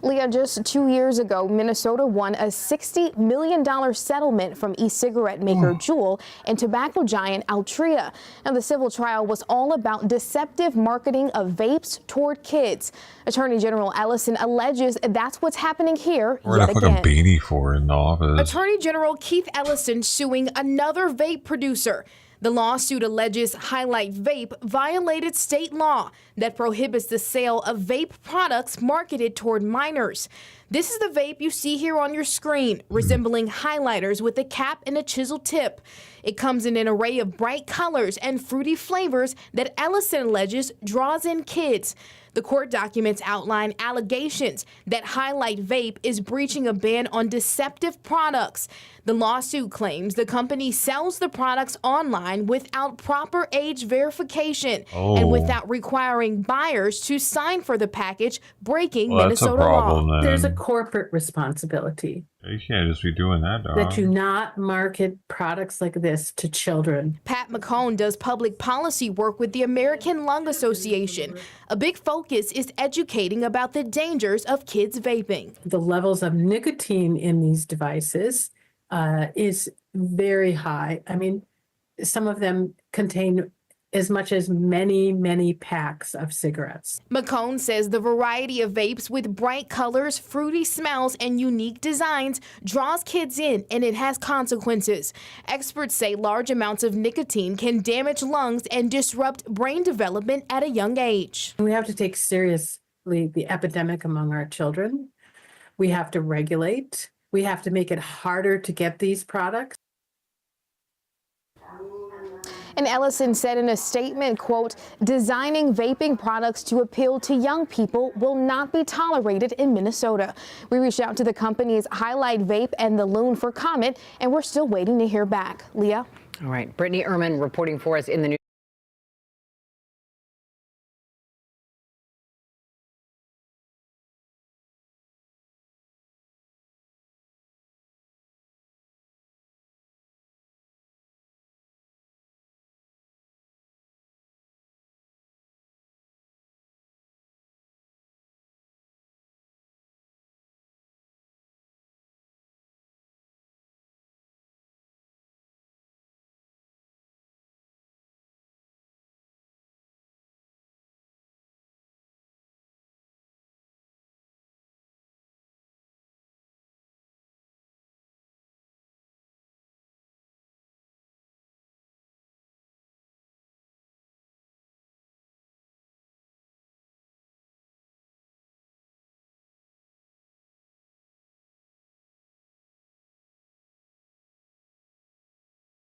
Leah, just 2 years ago, Minnesota won a $60 million settlement from e-cigarette maker Juul and tobacco giant Altria. And the civil trial was all about deceptive marketing of vapes toward kids. Attorney General Ellison alleges that's what's happening here We're yet gonna put a again. beanie for in the office. Attorney General Keith Ellison suing another vape producer. The lawsuit alleges Highlight Vape violated state law that prohibits the sale of vape products marketed toward minors. This is the vape you see here on your screen, resembling highlighters with a cap and a chisel tip. It comes in an array of bright colors and fruity flavors that Ellison alleges draws in kids. The court documents outline allegations that Highlight Vape is breaching a ban on deceptive products. The lawsuit claims the company sells the products online without proper age verification and without requiring buyers to sign for the package, breaking Minnesota law. There's a corporate responsibility You can't just be doing that, dog. that you not market products like this to children. Pat McCone does public policy work with the American Lung Association. A big focus is educating about the dangers of kids vaping. The levels of nicotine in these devices is very high. I mean, some of them contain as much as many packs of cigarettes. McCone says the variety of vapes with bright colors, fruity smells, and unique designs draws kids in, and it has consequences. Experts say large amounts of nicotine can damage lungs and disrupt brain development at a young age. We have to take serious the epidemic among our children. We have to regulate. We have to make it harder to get these products. And Ellison said in a statement, quote, designing vaping products to appeal to young people will not be tolerated in Minnesota. We reached out to the companies Highlight Vape and The Loon for comment, and we're still waiting to hear back. Leah? All right. Brittany Ehrman reporting for us in the news.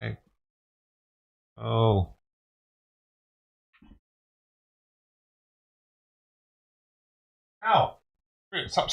Hey. Oh. Ow. Wait, stop.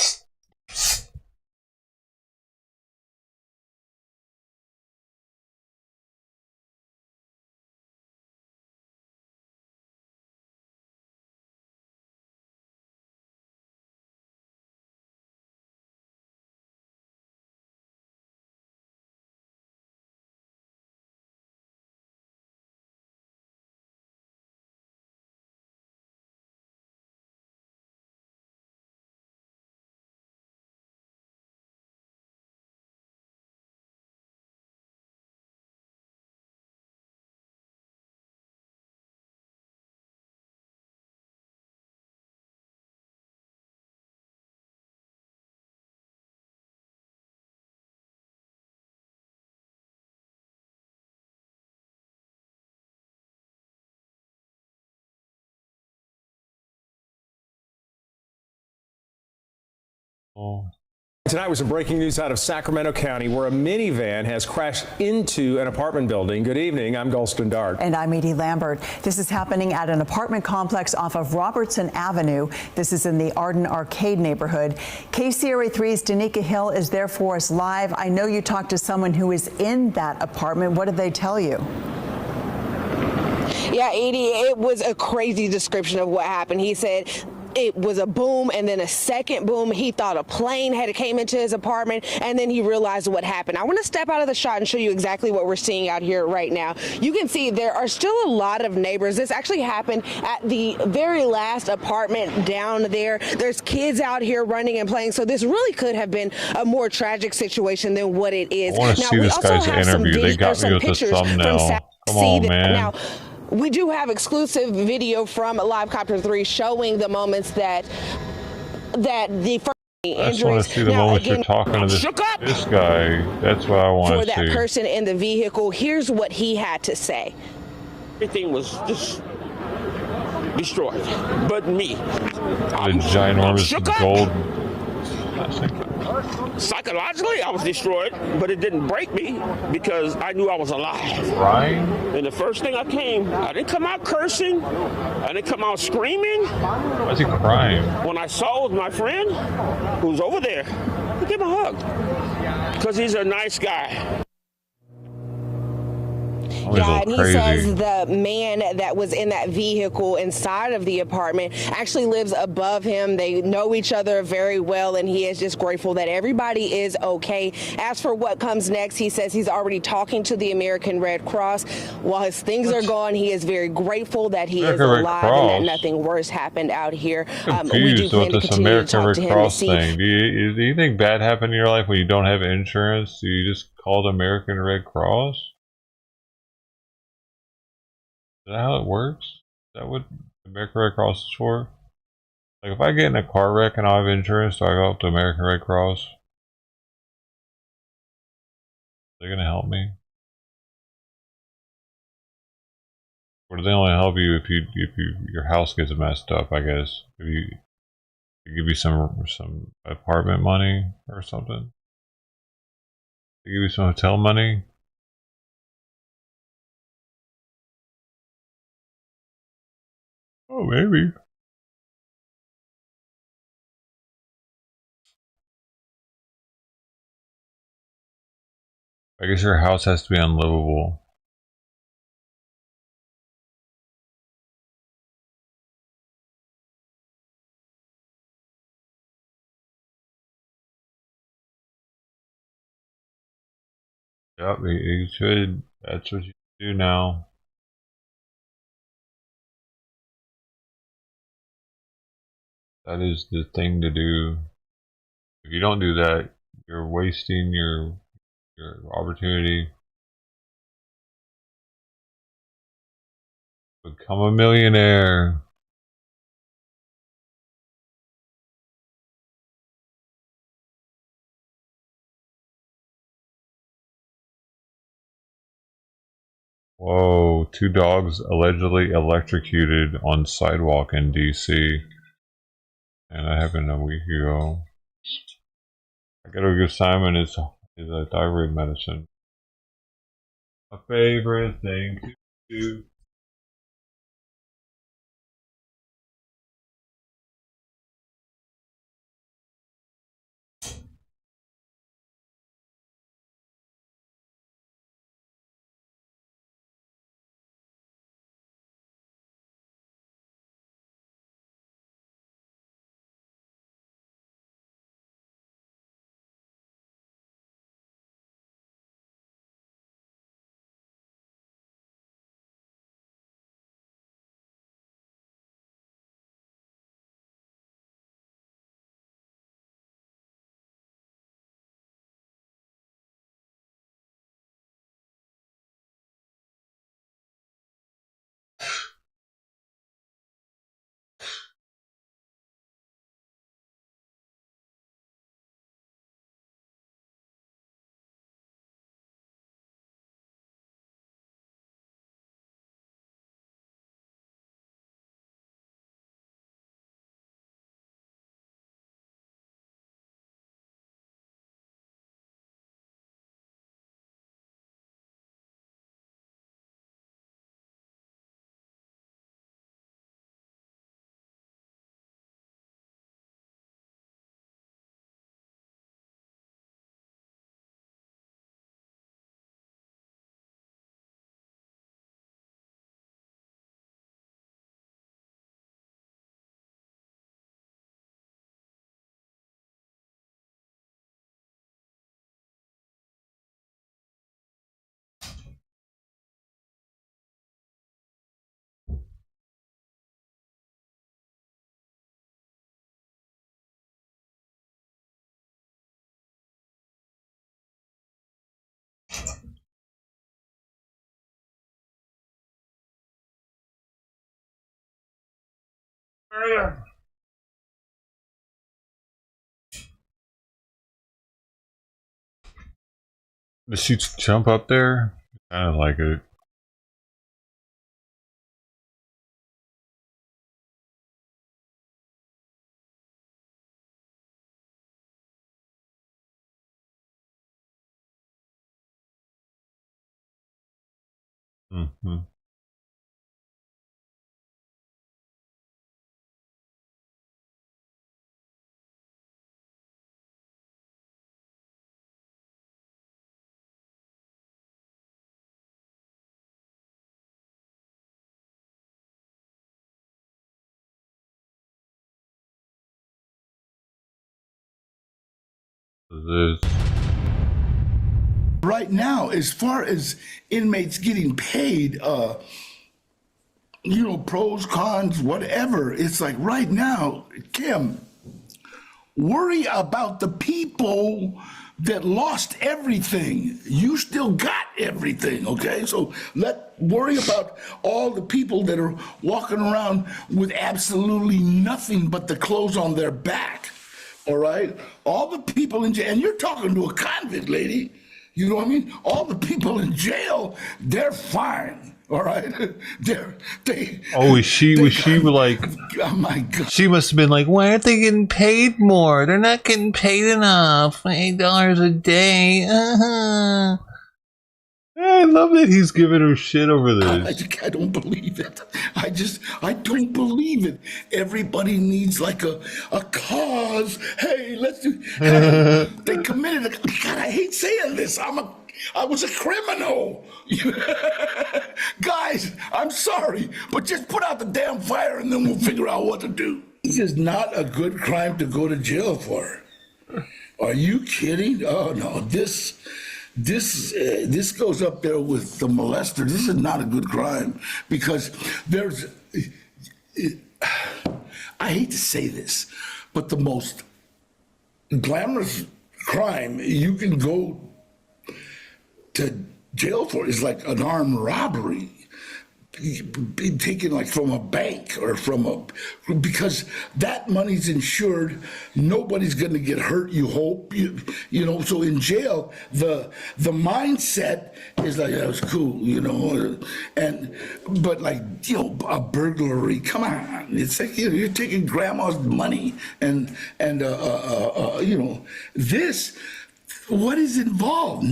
Oh. Tonight was some breaking news out of Sacramento County where a minivan has crashed into an apartment building. Good evening. I'm Gulston Dart. And I'm Edie Lambert. This is happening at an apartment complex off of Robertson Avenue. This is in the Arden Arcade neighborhood. KCRA 3's Danica Hill is there for us live. I know you talked to someone who is in that apartment. What did they tell you? Yeah, Edie, it was a crazy description of what happened. He said it was a boom and then a second boom. He thought a plane had came into his apartment and then he realized what happened. I want to step out of the shot and show you exactly what we're seeing out here right now. You can see there are still a lot of neighbors. This actually happened at the very last apartment down there. There's kids out here running and playing. So this really could have been a more tragic situation than what it is. I want to see this guy's interview. They got me with the thumbnail. Come on, man. Now, we do have exclusive video from Live Copter 3 showing the moments that the first injuries. I just want to see the moment you're talking to this guy. That's what I want for to see. that person in the vehicle. Here's what he had to say. Everything was just destroyed, but me. The ginormous gold. Psychologically, I was destroyed, but it didn't break me because I knew I was alive. Crying? And the first thing I didn't come out cursing. I didn't come out screaming. Why is he crying? When I saw my friend who's over there, I gave him a hug because he's a nice guy. Yeah, and he says the man that was in that vehicle inside of the apartment actually lives above him. They know each other very well, and he is just grateful that everybody is okay. As for what comes next, he says he's already talking to the American Red Cross. While his things are gone, he is very grateful that he is alive and that nothing worse happened out here. We do plan to continue to talk to him to see. Do you think bad happened in your life when you don't have insurance? Do you just call the American Red Cross? Is that how it works? Is that what the American Red Cross is for? Like, if I get in a car wreck and I have insurance, do I go up to American Red Cross? They're gonna help me? Or do they only help you if your house gets messed up, I guess? If you They give you some apartment money or something. They give you some hotel money. Oh, maybe. I guess your house has to be unlivable. Yep, you should. That's what you do now. That is the thing to do. If you don't do that, you're wasting your opportunity. Become a millionaire. Whoa, 2 dogs allegedly electrocuted on sidewalk in DC. And that happened a week ago. I gotta give Simon his thyroid medicine. My favorite thing to do. The sheets jump up there? I don't like it. Mm-hmm. Right now, as far as inmates getting paid, pros, cons, whatever, it's like right now, Kim, worry about the people that lost everything. You still got everything, okay? So worry about all the people that are walking around with absolutely nothing but the clothes on their back, all right? All the people in jail, and you're talking to a convict lady, you know what I mean? All the people in jail, they're fine, All right, was she like? Oh my God! She must have been like, why aren't they getting paid more? They're not getting paid enough. $8 a day. I love that he's giving her shit over this. I don't believe it. I don't believe it. Everybody needs like a cause. Hey, let's do. Hey, they committed God, I hate saying this. I was a criminal. Guys, I'm sorry, but just put out the damn fire and then we'll figure out what to do. This is not a good crime to go to jail for. Are you kidding? Oh no, this goes up there with the molester. This is not a good crime because I hate to say this, but the most glamorous crime you can go to jail for is like an armed robbery, being taken like from a bank or because that money's insured. Nobody's going to get hurt. You hope you know. So in jail, the mindset is like, that was cool, but like, a burglary. Come on, it's like you're taking grandma's money and this. What is involved?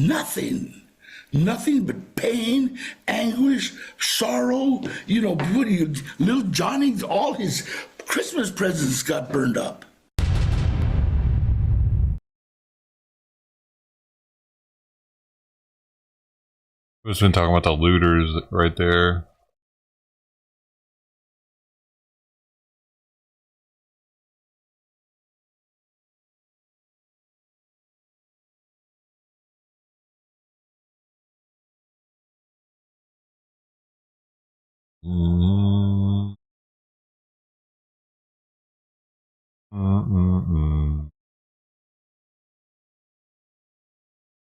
Nothing but pain, anguish, sorrow. What are you, little Johnny? All his Christmas presents got burned up. Who's been talking about the looters right there?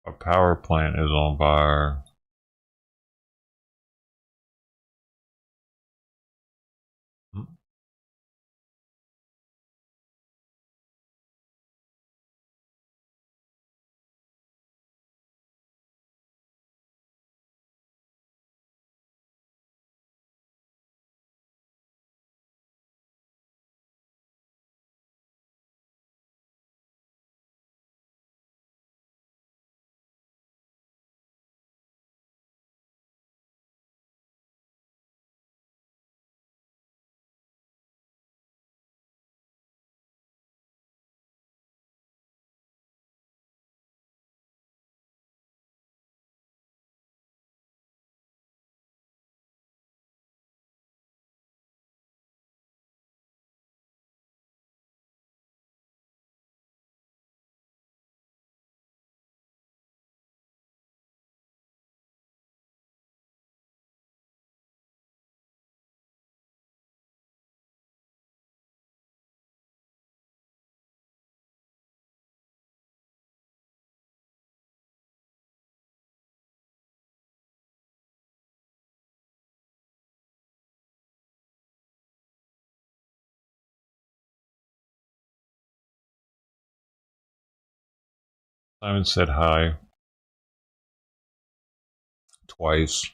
A power plant is on fire. Simon said hi. Twice.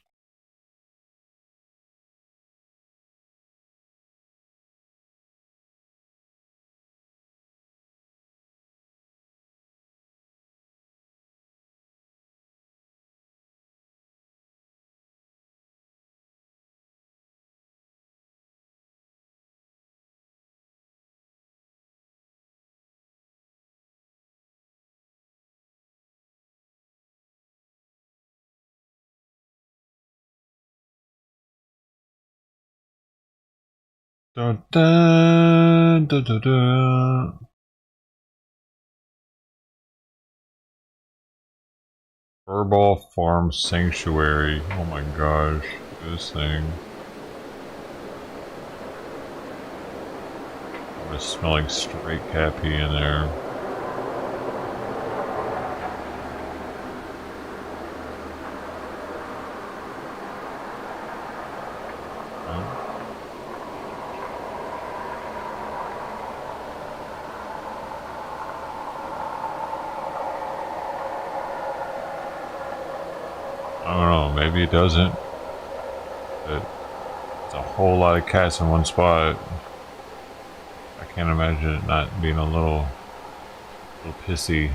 Dun, dun, dun, dun, dun. Furball Farm Sanctuary. Oh my gosh, this thing. I'm just smelling straight cat pee in there. I don't know, maybe it doesn't. But it's a whole lot of cats in one spot. I can't imagine it not being a little pissy.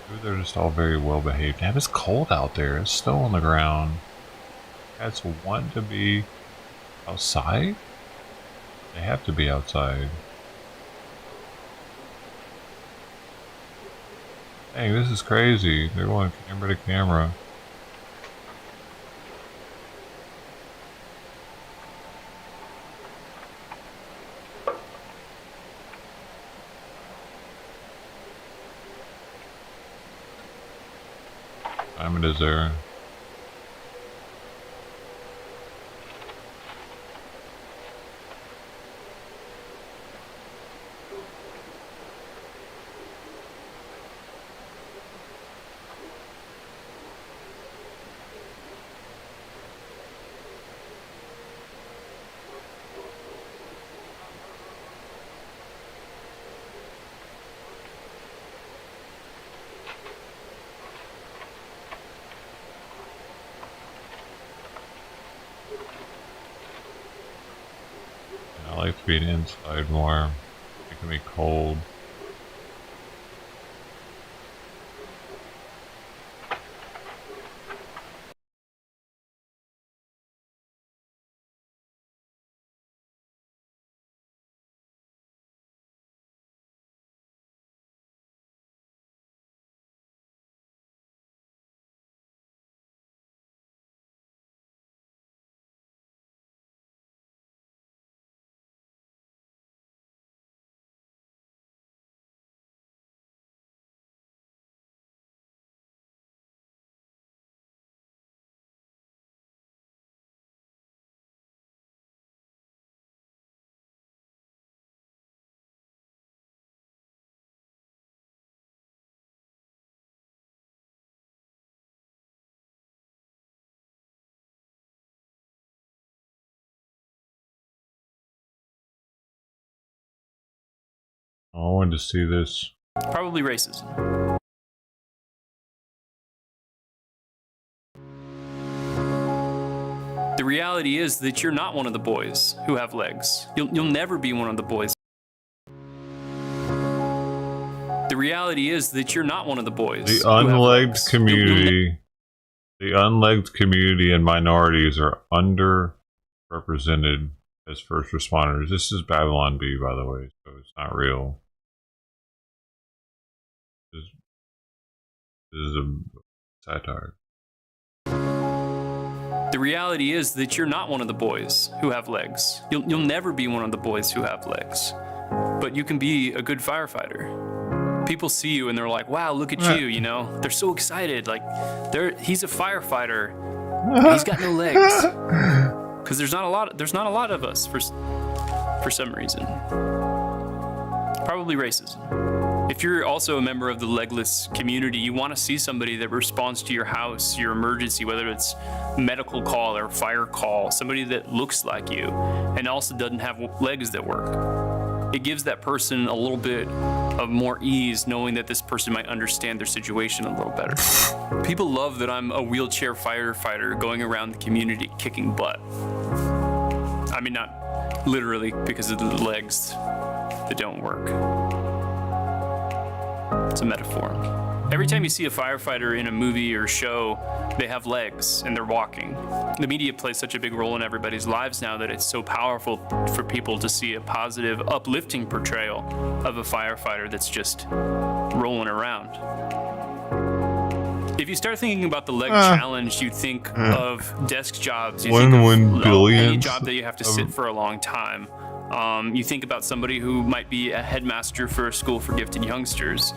Maybe they're just all very well behaved. Damn, it's cold out there. It's snow on the ground. Cats want to be outside? They have to be outside. Dang, this is crazy. They're going camera to camera. Time it is there. I like being inside more. It can be cold. I wanted to see this. Probably racism. The reality is that you're not one of the boys who have legs. You'll never be one of the boys. The reality is that you're not one of the boys. The unlegged community, the unlegged community and minorities are underrepresented as first responders. This is Babylon B, by the way, so it's not real. This is a satire. The reality is that you're not one of the boys who have legs. You'll never be one of the boys who have legs. But you can be a good firefighter. People see you and they're like, wow, look at you, you know? They're so excited. Like, he's a firefighter. And he's got no legs. Because there's not a lot of us for some reason. Probably racism. If you're also a member of the legless community, you want to see somebody that responds to your house, your emergency, whether it's medical call or fire call, somebody that looks like you and also doesn't have legs that work. It gives that person a little bit of more ease knowing that this person might understand their situation a little better. People love that I'm a wheelchair firefighter going around the community kicking butt. I mean, not literally because of the legs that don't work. It's a metaphor. Every time you see a firefighter in a movie or show, they have legs and they're walking. The media plays such a big role in everybody's lives now that it's so powerful for people to see a positive, uplifting portrayal of a firefighter that's just rolling around. If you start thinking about the leg challenge, you think of desk jobs. You think of any job that you have to sit for a long time. You think about somebody who might be a headmaster for a school for gifted youngsters,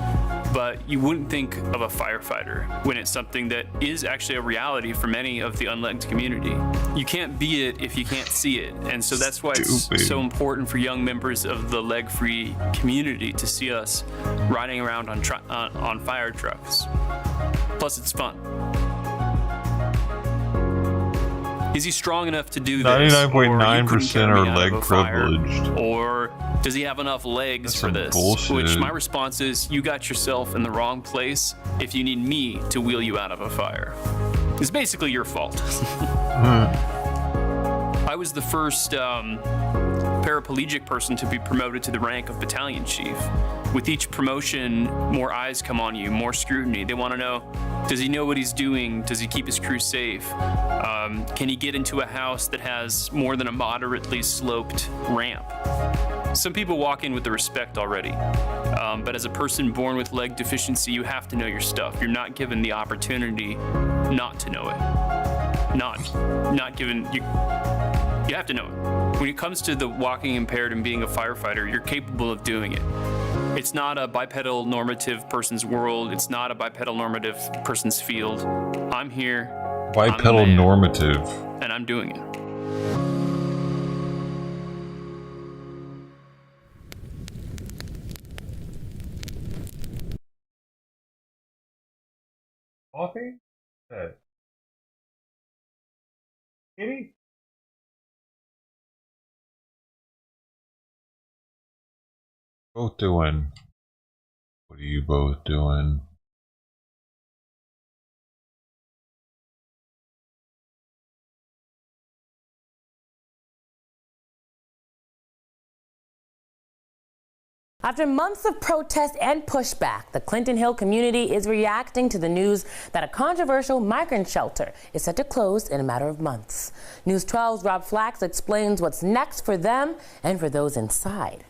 but you wouldn't think of a firefighter when it's something that is actually a reality for many of the unlegged community. You can't be it if you can't see it, and so that's why it's so important for young members of the leg-free community to see us riding around on fire trucks. Plus, it's fun. Is he strong enough to do this? 99.9% are leg privileged. Or does he have enough legs for this? Bullshit. Which my response is, you got yourself in the wrong place if you need me to wheel you out of a fire. is basically your fault. I was the first paraplegic person to be promoted to the rank of battalion chief. With each promotion, more eyes come on you, more scrutiny. They want to know, does he know what he's doing? Does he keep his crew safe? Can he get into a house that has more than a moderately sloped ramp? Some people walk in with the respect already, but as a person born with leg deficiency, you have to know your stuff. You're not given the opportunity not to know it. Not given, you have to know it. When it comes to the walking impaired and being a firefighter, you're capable of doing it. It's not a bipedal normative person's world. It's not a bipedal normative person's field. I'm here. Bipedal normative. And I'm doing it. Coffee? Hey. Kitty? Both doing? What are you both doing? After months of protest and pushback, the Clinton Hill community is reacting to the news that a controversial migrant shelter is set to close in a matter of months. News 12's Rob Flax explains what's next for them and for those inside.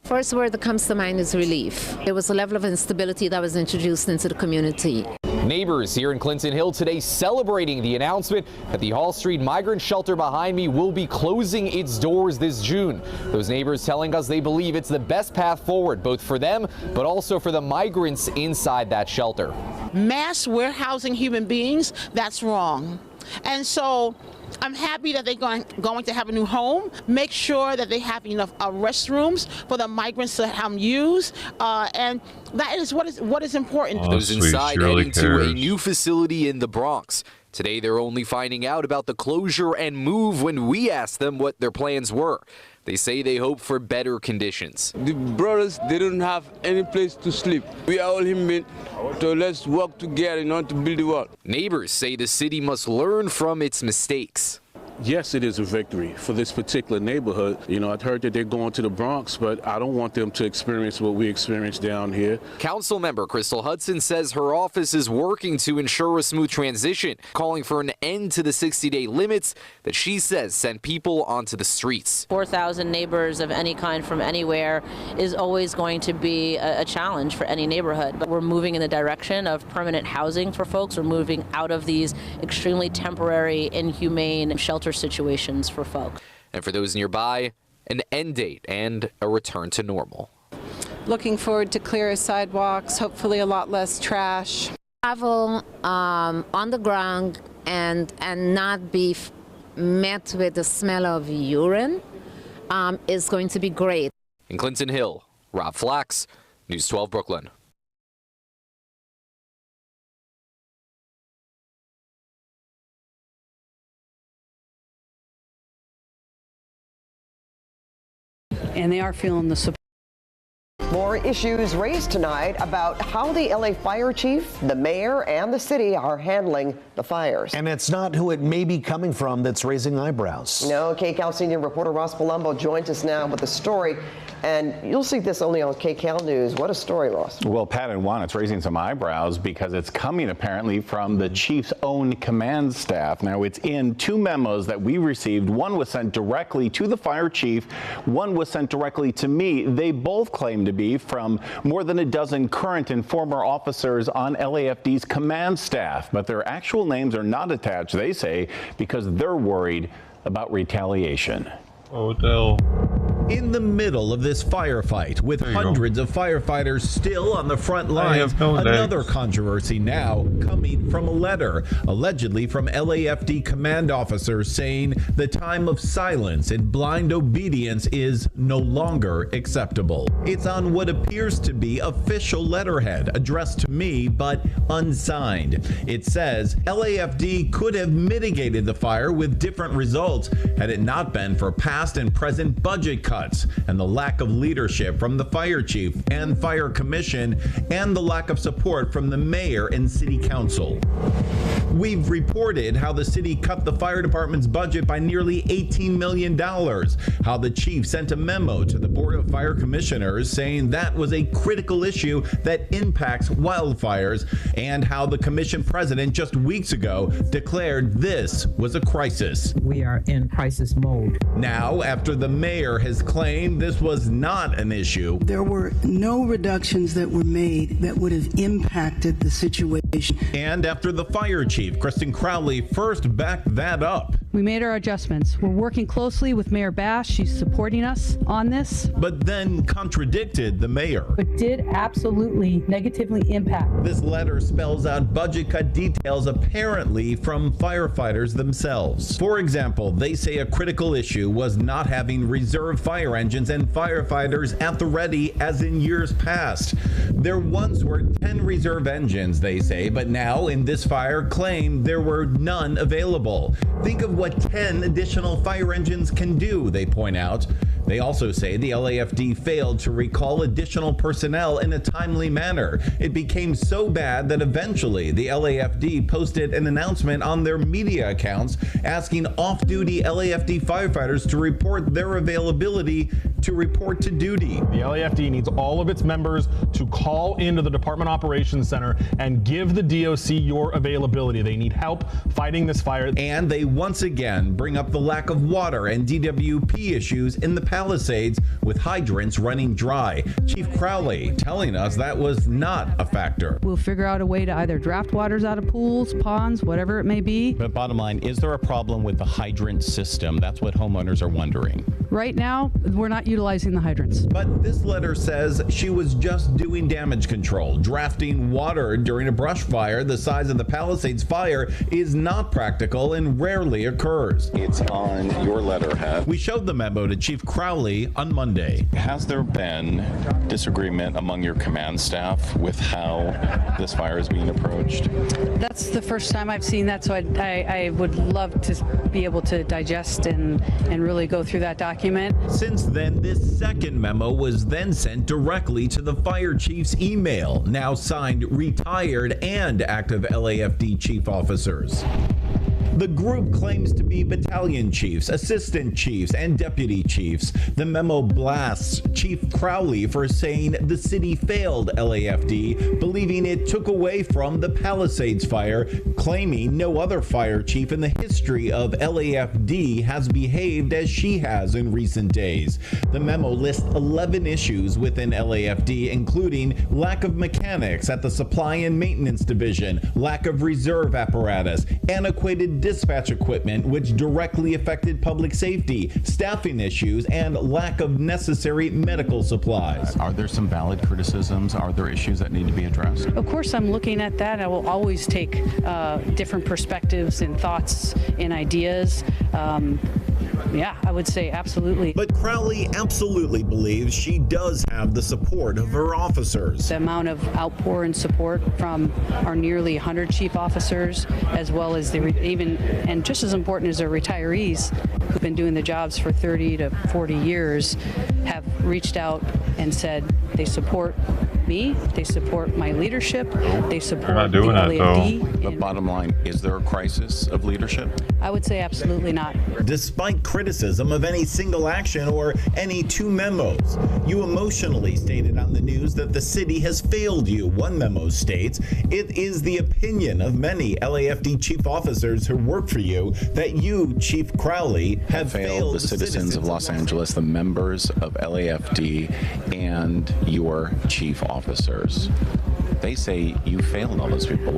First word that comes to mind is relief. There was a level of instability that was introduced into the community. Neighbors here in Clinton Hill today celebrating the announcement that the Hall Street migrant shelter behind me will be closing its doors this June. Those neighbors telling us they believe it's the best path forward, both for them, but also for the migrants inside that shelter. Mass warehousing human beings, that's wrong. And so I'm happy that they're going to have a new home, make sure that they have enough restrooms for the migrants to use, and that is what is important. Those inside heading to a new facility in the Bronx. Today they're only finding out about the closure and move when we asked them what their plans were. They say they hope for better conditions. The brothers, they don't have any place to sleep. We are all human, so let's work together in order to build the world. Neighbors say the city must learn from its mistakes. Yes, it is a victory for this particular neighborhood. You know, I've heard that they're going to the Bronx, but I don't want them to experience what we experienced down here. Council member Crystal Hudson says her office is working to ensure a smooth transition, calling for an end to the 60-day limits that she says sent people onto the streets. 4,000 neighbors of any kind from anywhere is always going to be a challenge for any neighborhood. But we're moving in the direction of permanent housing for folks. We're moving out of these extremely temporary, inhumane shelter situations for folk. And for those nearby, an end date and a return to normal. Looking forward to clearer sidewalks, hopefully a lot less trash. Travel on the ground and not be met with the smell of urine is going to be great. In Clinton Hill, Rob Flax, News 12 Brooklyn. And they are feeling the support. More issues raised tonight about how the LA fire chief, the mayor, and the city are handling the fires. And it's not who it may be coming from that's raising eyebrows. No, KCAL senior reporter Ross Palumbo joins us now with the story. And you'll see this only on KCAL News. What a story, Ross. Well, Pat and Juan, it's raising some eyebrows because it's coming apparently from the chief's own command staff. Now, it's in two memos that we received. One was sent directly to the fire chief. One was sent directly to me. They both claim to be from more than a dozen current and former officers on LAFD's command staff. But their actual names are not attached, they say, because they're worried about retaliation. Odell. In the middle of this firefight, with hundreds of firefighters still on the front lines, another controversy now coming from a letter, allegedly from LAFD command officers saying the time of silence and blind obedience is no longer acceptable. It's on what appears to be official letterhead addressed to me, but unsigned. It says LAFD could have mitigated the fire with different results had it not been for past and present budget cuts and the lack of leadership from the fire chief and fire commission and the lack of support from the mayor and city council. We've reported how the city cut the fire department's budget by nearly $18 million, how the chief sent a memo to the Board of Fire Commissioners saying that was a critical issue that impacts wildfires, and how the commission president just weeks ago declared this was a crisis. We are in crisis mode. Now, after the mayor has claimed this was not an issue, there were no reductions that were made that would have impacted the situation. And after the fire chief, Kristen Crowley, first backed that up. We made our adjustments. We're working closely with Mayor Bass. She's supporting us on this. But then contradicted the mayor. It did absolutely negatively impact. This letter spells out budget cut details apparently from firefighters themselves. For example, they say a critical issue was not having reserve fire engines and firefighters at the ready as in years past. There once were 10 reserve engines, they say, but now in this fire claim there were none available. Think of what 10 additional fire engines can do, they point out. They also say the LAFD failed to recall additional personnel in a timely manner. It became so bad that eventually the LAFD posted an announcement on their media accounts asking off-duty LAFD firefighters to report their availability to report to duty. The LAFD needs all of its members to call into the Department Operations Center and give the DOC your availability. They need help fighting this fire. And they once again bring up the lack of water and DWP issues in the Palisades with hydrants running dry. Chief Crowley telling us that was not a factor. We'll figure out a way to either draft waters out of pools, ponds, whatever it may be. But bottom line, is there a problem with the hydrant system? That's what homeowners are wondering. Right now, we're not utilizing the hydrants. But this letter says she was just doing damage control. Drafting water during a brush fire the size of the Palisades fire is not practical and rarely occurs. It's on your letterhead. We showed the memo to Chief Crowley on Monday. Has there been disagreement among your command staff with how this fire is being approached? That's the first time I've seen that, so I would love to be able to digest and really go through that document. Since then, this second memo was then sent directly to the fire chief's email, now signed retired and active LAFD chief officers. The group claims to be battalion chiefs, assistant chiefs, and deputy chiefs. The memo blasts Chief Crowley for saying the city failed LAFD, believing it took away from the Palisades fire, claiming no other fire chief in the history of LAFD has behaved as she has in recent days. The memo lists 11 issues within LAFD, including lack of mechanics at the supply and maintenance division, lack of reserve apparatus, antiquated dispatch equipment which directly affected public safety, staffing issues, and lack of necessary medical supplies. Are there some valid criticisms? Are there issues that need to be addressed? Of course, I'm looking at that. I will always take different perspectives and thoughts and ideas. Yeah, I would say absolutely. But Crowley absolutely believes she does have the support of her officers. The amount of outpour and support from our nearly 100 chief officers, as well as and just as important as their retirees who've been doing the jobs for 30 to 40 years, have reached out and said they support me, they support my leadership, they support the LAFD. The bottom line, is there a crisis of leadership? I would say absolutely not. Despite criticism of any single action or any two memos, you emotionally stated on the news that the city has failed you. One memo states, it is the opinion of many LAFD chief officers who work for you that you, Chief Crowley, have failed the citizens of Los Angeles, the members of LAFD, and your chief officers. They say you failed all those people.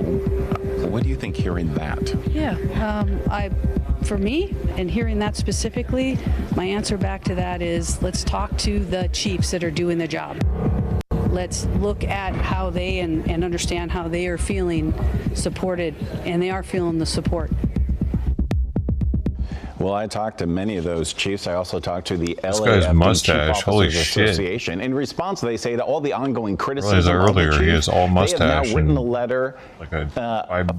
What do you think hearing that? Yeah, for me, and hearing that specifically, my answer back to that is let's talk to the chiefs that are doing the job. Let's look at how they and understand how they are feeling supported, and they are feeling the support. Well, I talked to many of those chiefs. I also talked to the LAFD Chief Officers Association. In response, they say that all the ongoing criticism of the chief, he has all mustache. They have now written a letter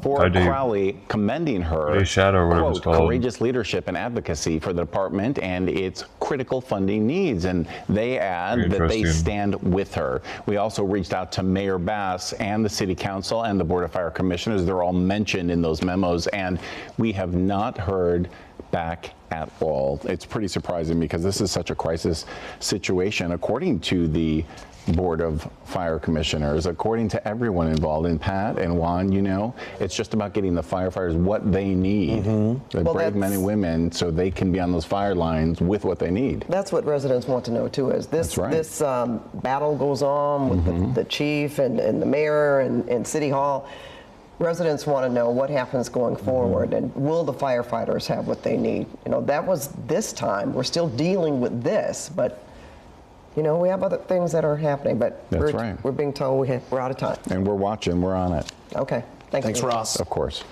for Crowley commending her, quote, courageous leadership and advocacy for the department and its critical funding needs. And they add that they stand with her. We also reached out to Mayor Bass and the City Council and the Board of Fire Commissioners. They're all mentioned in those memos, and we have not heard back at all. It's pretty surprising because this is such a crisis situation. According to the Board of Fire Commissioners, according to everyone involved, and Pat and Juan, you know, it's just about getting the firefighters what they need, the brave men and women, so they can be on those fire lines with what they need. That's what residents want to know too. Is this battle goes on with the chief and the mayor and City Hall? Residents want to know what happens going forward, and will the firefighters have what they need? You know, that was this time. We're still dealing with this, but you know, we have other things that are happening. But we're being told we're out of time. And we're watching. We're on it. Okay. Thanks, Ross. Of course.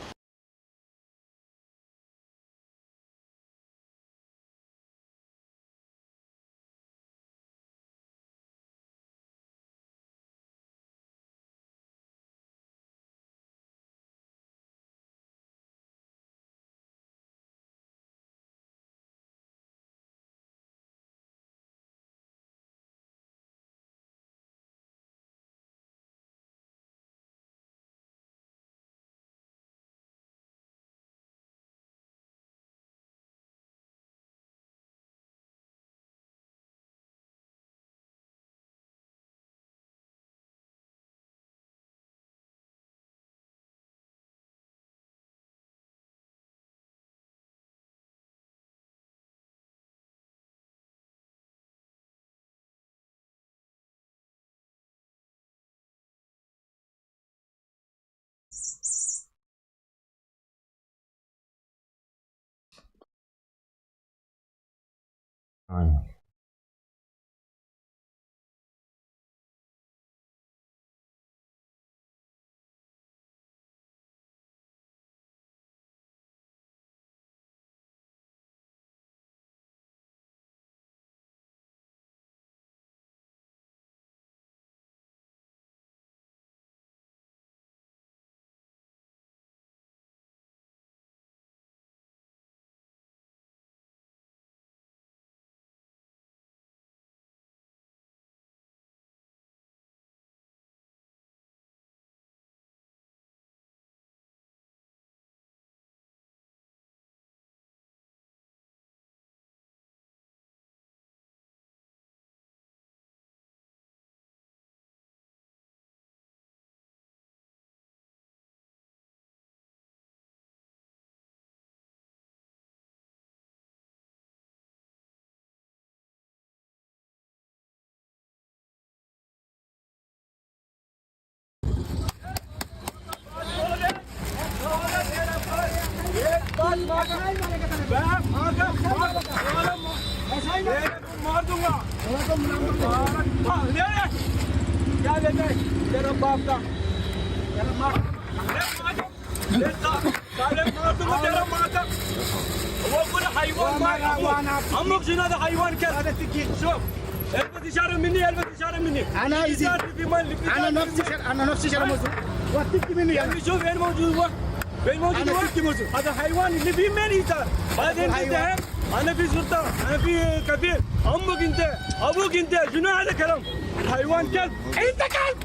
هذا حيوان اللي فيه من يسار بعدين انت انا في سلطان انا في كفيل امك انت ابوك انت شنو هذا كلام الحيوان كلب انت كلب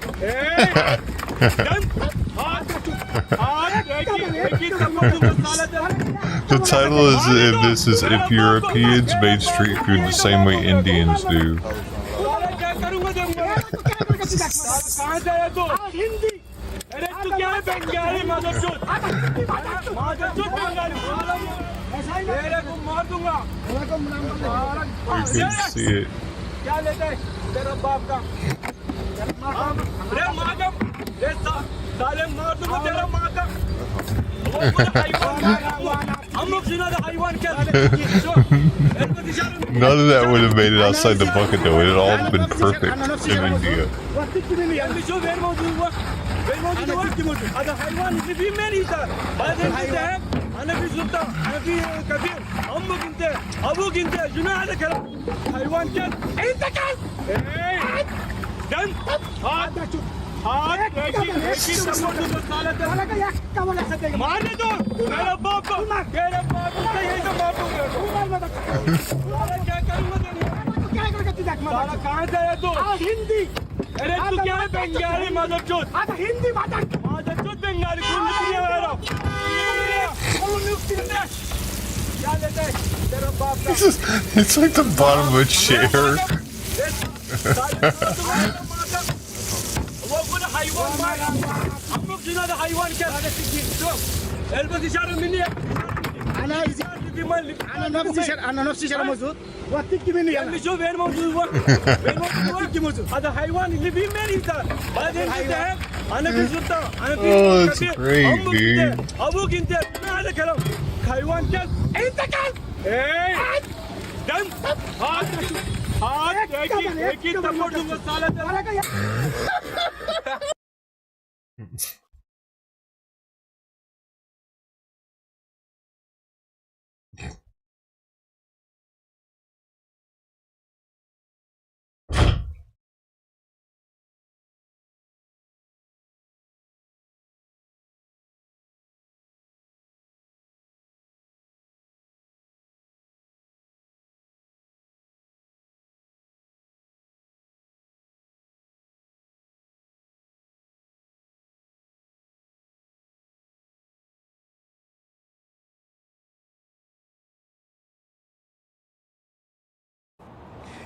The title is in this is If Europeans Made Street Food the Same Way Indians Do. You can see it. None of that would have made it outside the bucket though. It had all been perfect in India. هذا حيوان اللي فيه من يسار بعدين انت انا في سلطان انا في كفيل امك انت ابوك انت شنو هذا كلام حيوان كلب انت كلب It's like the bottom of a chair. انا نفسي شرم موجود واتيك مني يعني شوف وين موجود وين موجود هذا حيوان اللي في مني بعدين انت انا في شرطه انا في كبير ابوك انت ما هذا كلام حيوان كلب انت كلب ايه دم هات اكيد تمرد مساله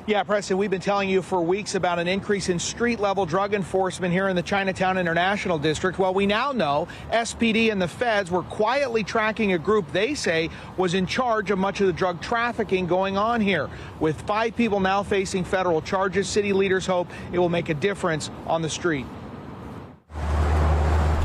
Yeah, Preston, we've been telling you for weeks about an increase in street-level drug enforcement here in the Chinatown International District. Well, we now know SPD and the feds were quietly tracking a group they say was in charge of much of the drug trafficking going on here. With 5 people now facing federal charges, city leaders hope it will make a difference on the street.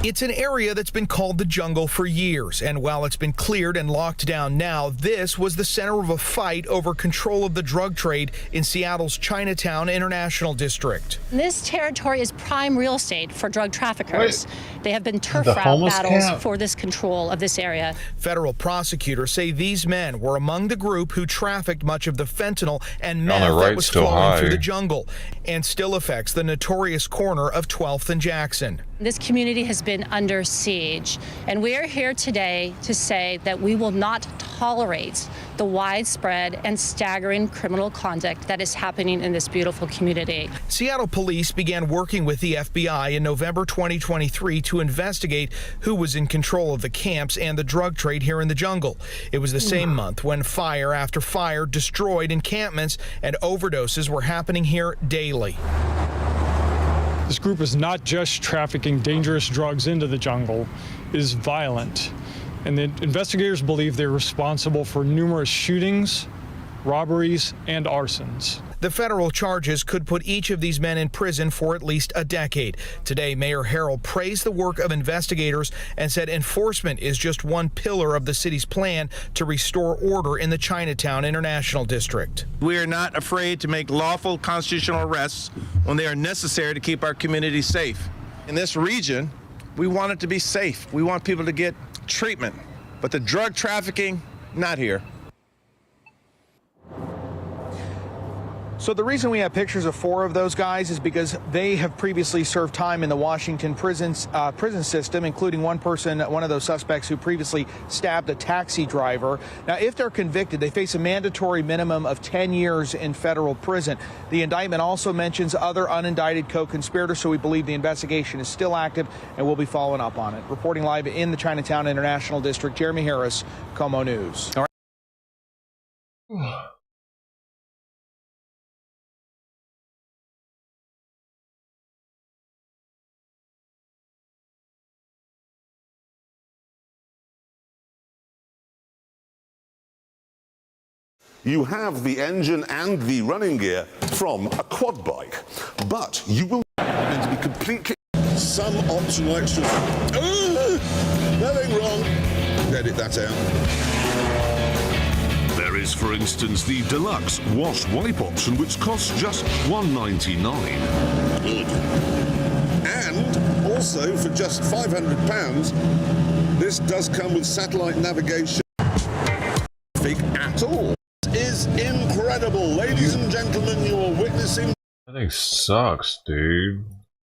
It's an area that's been called the jungle for years, and while it's been cleared and locked down now, this was the center of a fight over control of the drug trade in Seattle's Chinatown International District. This territory is prime real estate for drug traffickers. They have been turf The route homeless battles camp. for this control of this area. Federal prosecutors say these men were among the group who trafficked much of the fentanyl and meth their that rights was still flowing high. through the jungle and still affects the notorious corner of 12th and Jackson. This community has been under siege, and we are here today to say that we will not tolerate the widespread and staggering criminal conduct that is happening in this beautiful community. Seattle police began working with the FBI in November 2023 to investigate who was in control of the camps and the drug trade here in the jungle. It was the same month when fire after fire destroyed encampments and overdoses were happening here daily. This group is not just trafficking dangerous drugs into the jungle, it is violent. And the investigators believe they're responsible for numerous shootings, robberies, and arsons. The federal charges could put each of these men in prison for at least a decade. Today, Mayor Harrell praised the work of investigators and said enforcement is just one pillar of the city's plan to restore order in the Chinatown International District. We are not afraid to make lawful constitutional arrests when they are necessary to keep our community safe. In this region, we want it to be safe. We want people to get treatment, but the drug trafficking, not here. So the reason we have pictures of 4 of those guys is because they have previously served time in the Washington prison system, including one of those suspects who previously stabbed a taxi driver. Now, if they're convicted, they face a mandatory minimum of 10 years in federal prison. The indictment also mentions other unindicted co-conspirators, so we believe the investigation is still active and we'll be following up on it. Reporting live in the Chinatown International District, Jeremy Harris, Como News. All right. You have the engine and the running gear from a quad bike, but you will need to be completely... Some optional extras. Nothing wrong. Edit that out. There is, for instance, the deluxe wash wipe option, which costs just $1.99. Good. And also, for just £500, this does come with satellite navigation. At all. Is incredible. Ladies and gentlemen, you are witnessing... That thing sucks, dude.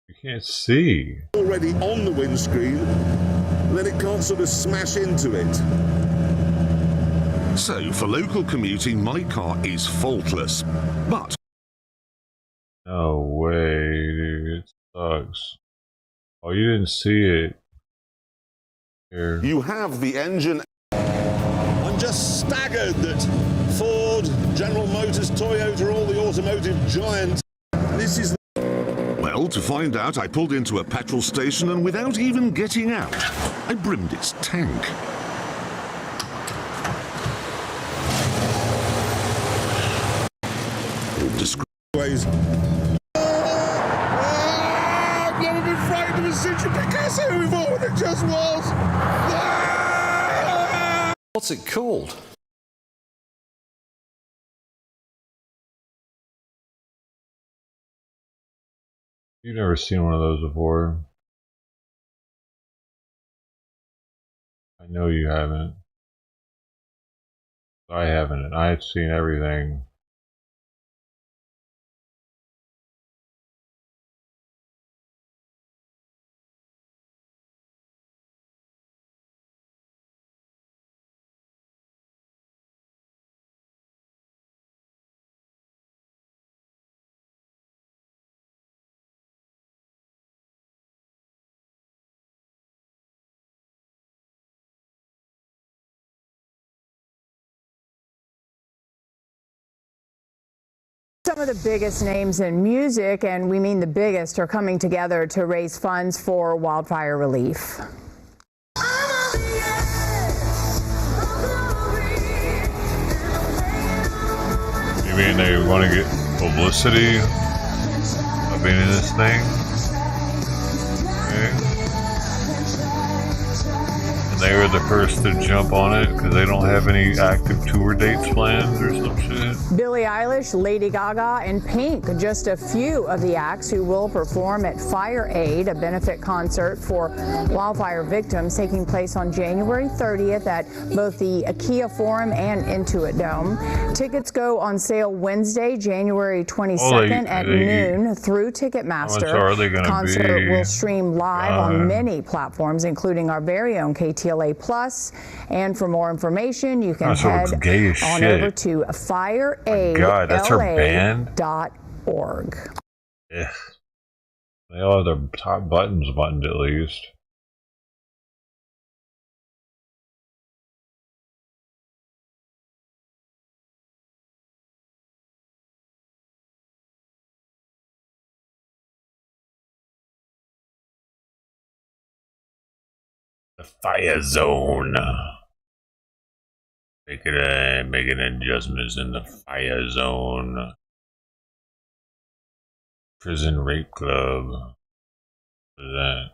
You can't see. Already on the windscreen, then it can't sort of smash into it. So, for local commuting, my car is faultless. But No way, dude. It sucks. Oh, you didn't see it. Here. you have the engine. I'm just staggered that Ford, General Motors, Toyota, all the automotive giants. This is. Well, to find out, I pulled into a petrol station and without even getting out, I brimmed its tank. Disgrace. I've never been frightened of a Citroen Picasso before, and it just was. What's it called? You've never seen one of those before. I know you haven't. I haven't, and I've seen everything. Some of the biggest names in music, and we mean the biggest, are coming together to raise funds for wildfire relief. You mean they want to get publicity of being in this thing? Okay. And they were the first to jump on it because they don't have any active tour dates planned or some shit. Billie Eilish, Lady Gaga, and Pink, just a few of the acts who will perform at Fire Aid, a benefit concert for wildfire victims taking place on January 30th at both the IKEA Forum and Intuit Dome. Tickets go on sale Wednesday, January 22nd at noon through Ticketmaster. How much are they gonna the concert be? will stream live on many platforms, including our very own KTLA Plus. And for more information, you can head on over to fireaidla.org. Yeah. They all have their top buttons buttoned at least. The fire zone. Making adjustments in the fire zone. Prison rape club. What is that?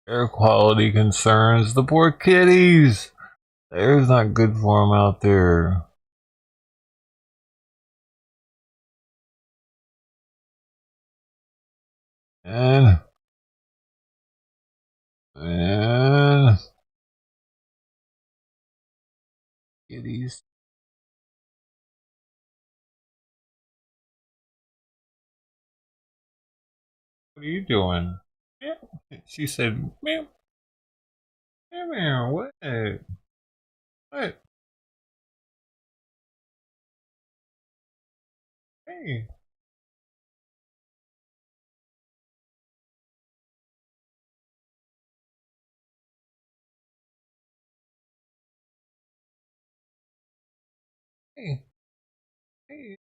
Air quality concerns. The poor kitties. The air's not good for them out there. And kitties. What are you doing? Meow. She said, meow. Meow, meow. What? What? Hey. Hey. Hey.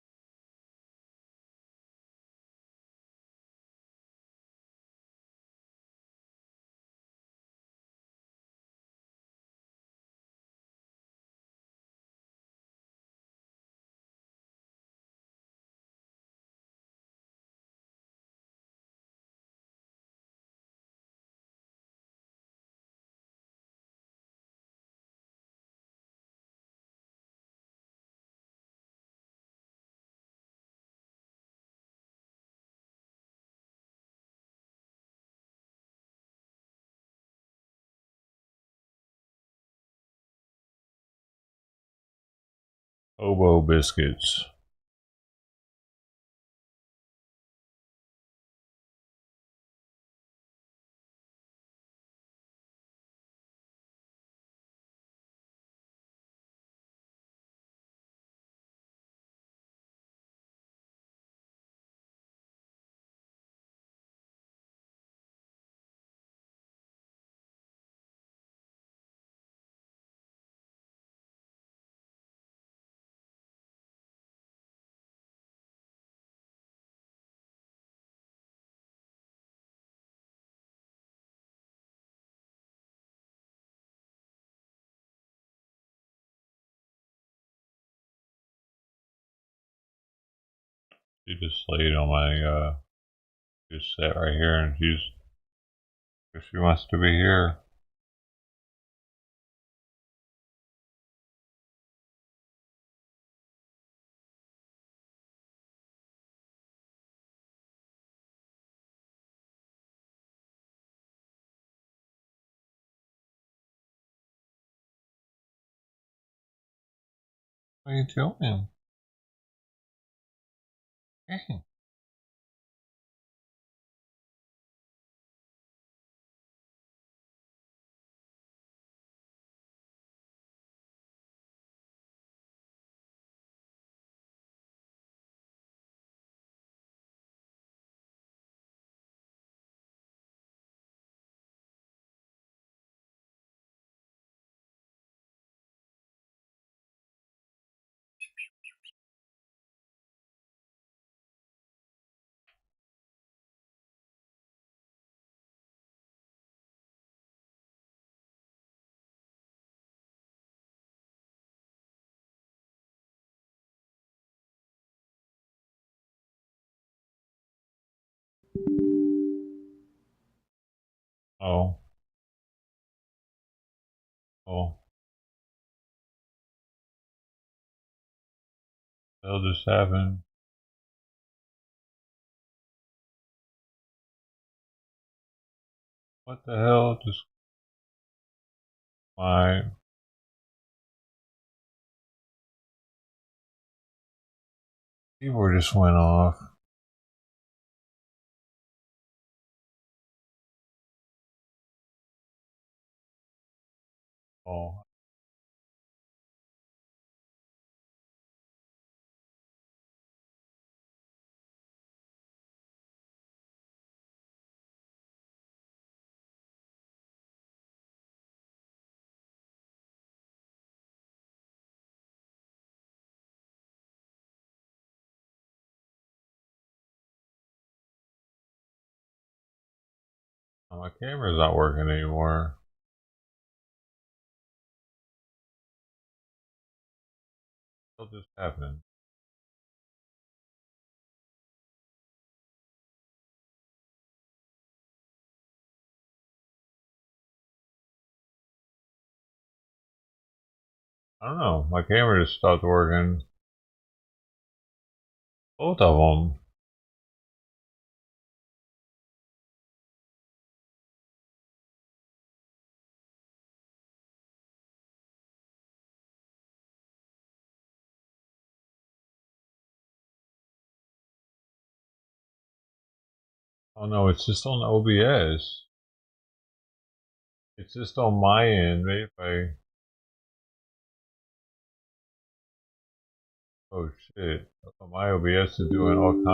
Oboe biscuits. She just laid on my just sat right here, and she wants to be here. What are you doing? Hey. Oh. Oh. What the hell just happened? What the hell just... My... keyboard just went off. Oh. My camera's not working anymore. What just happened? I don't know. My camera just stopped working. Both of them. Oh no, it's just on OBS. It's just on my end. Maybe if I... Oh shit. My OBS is doing all kinds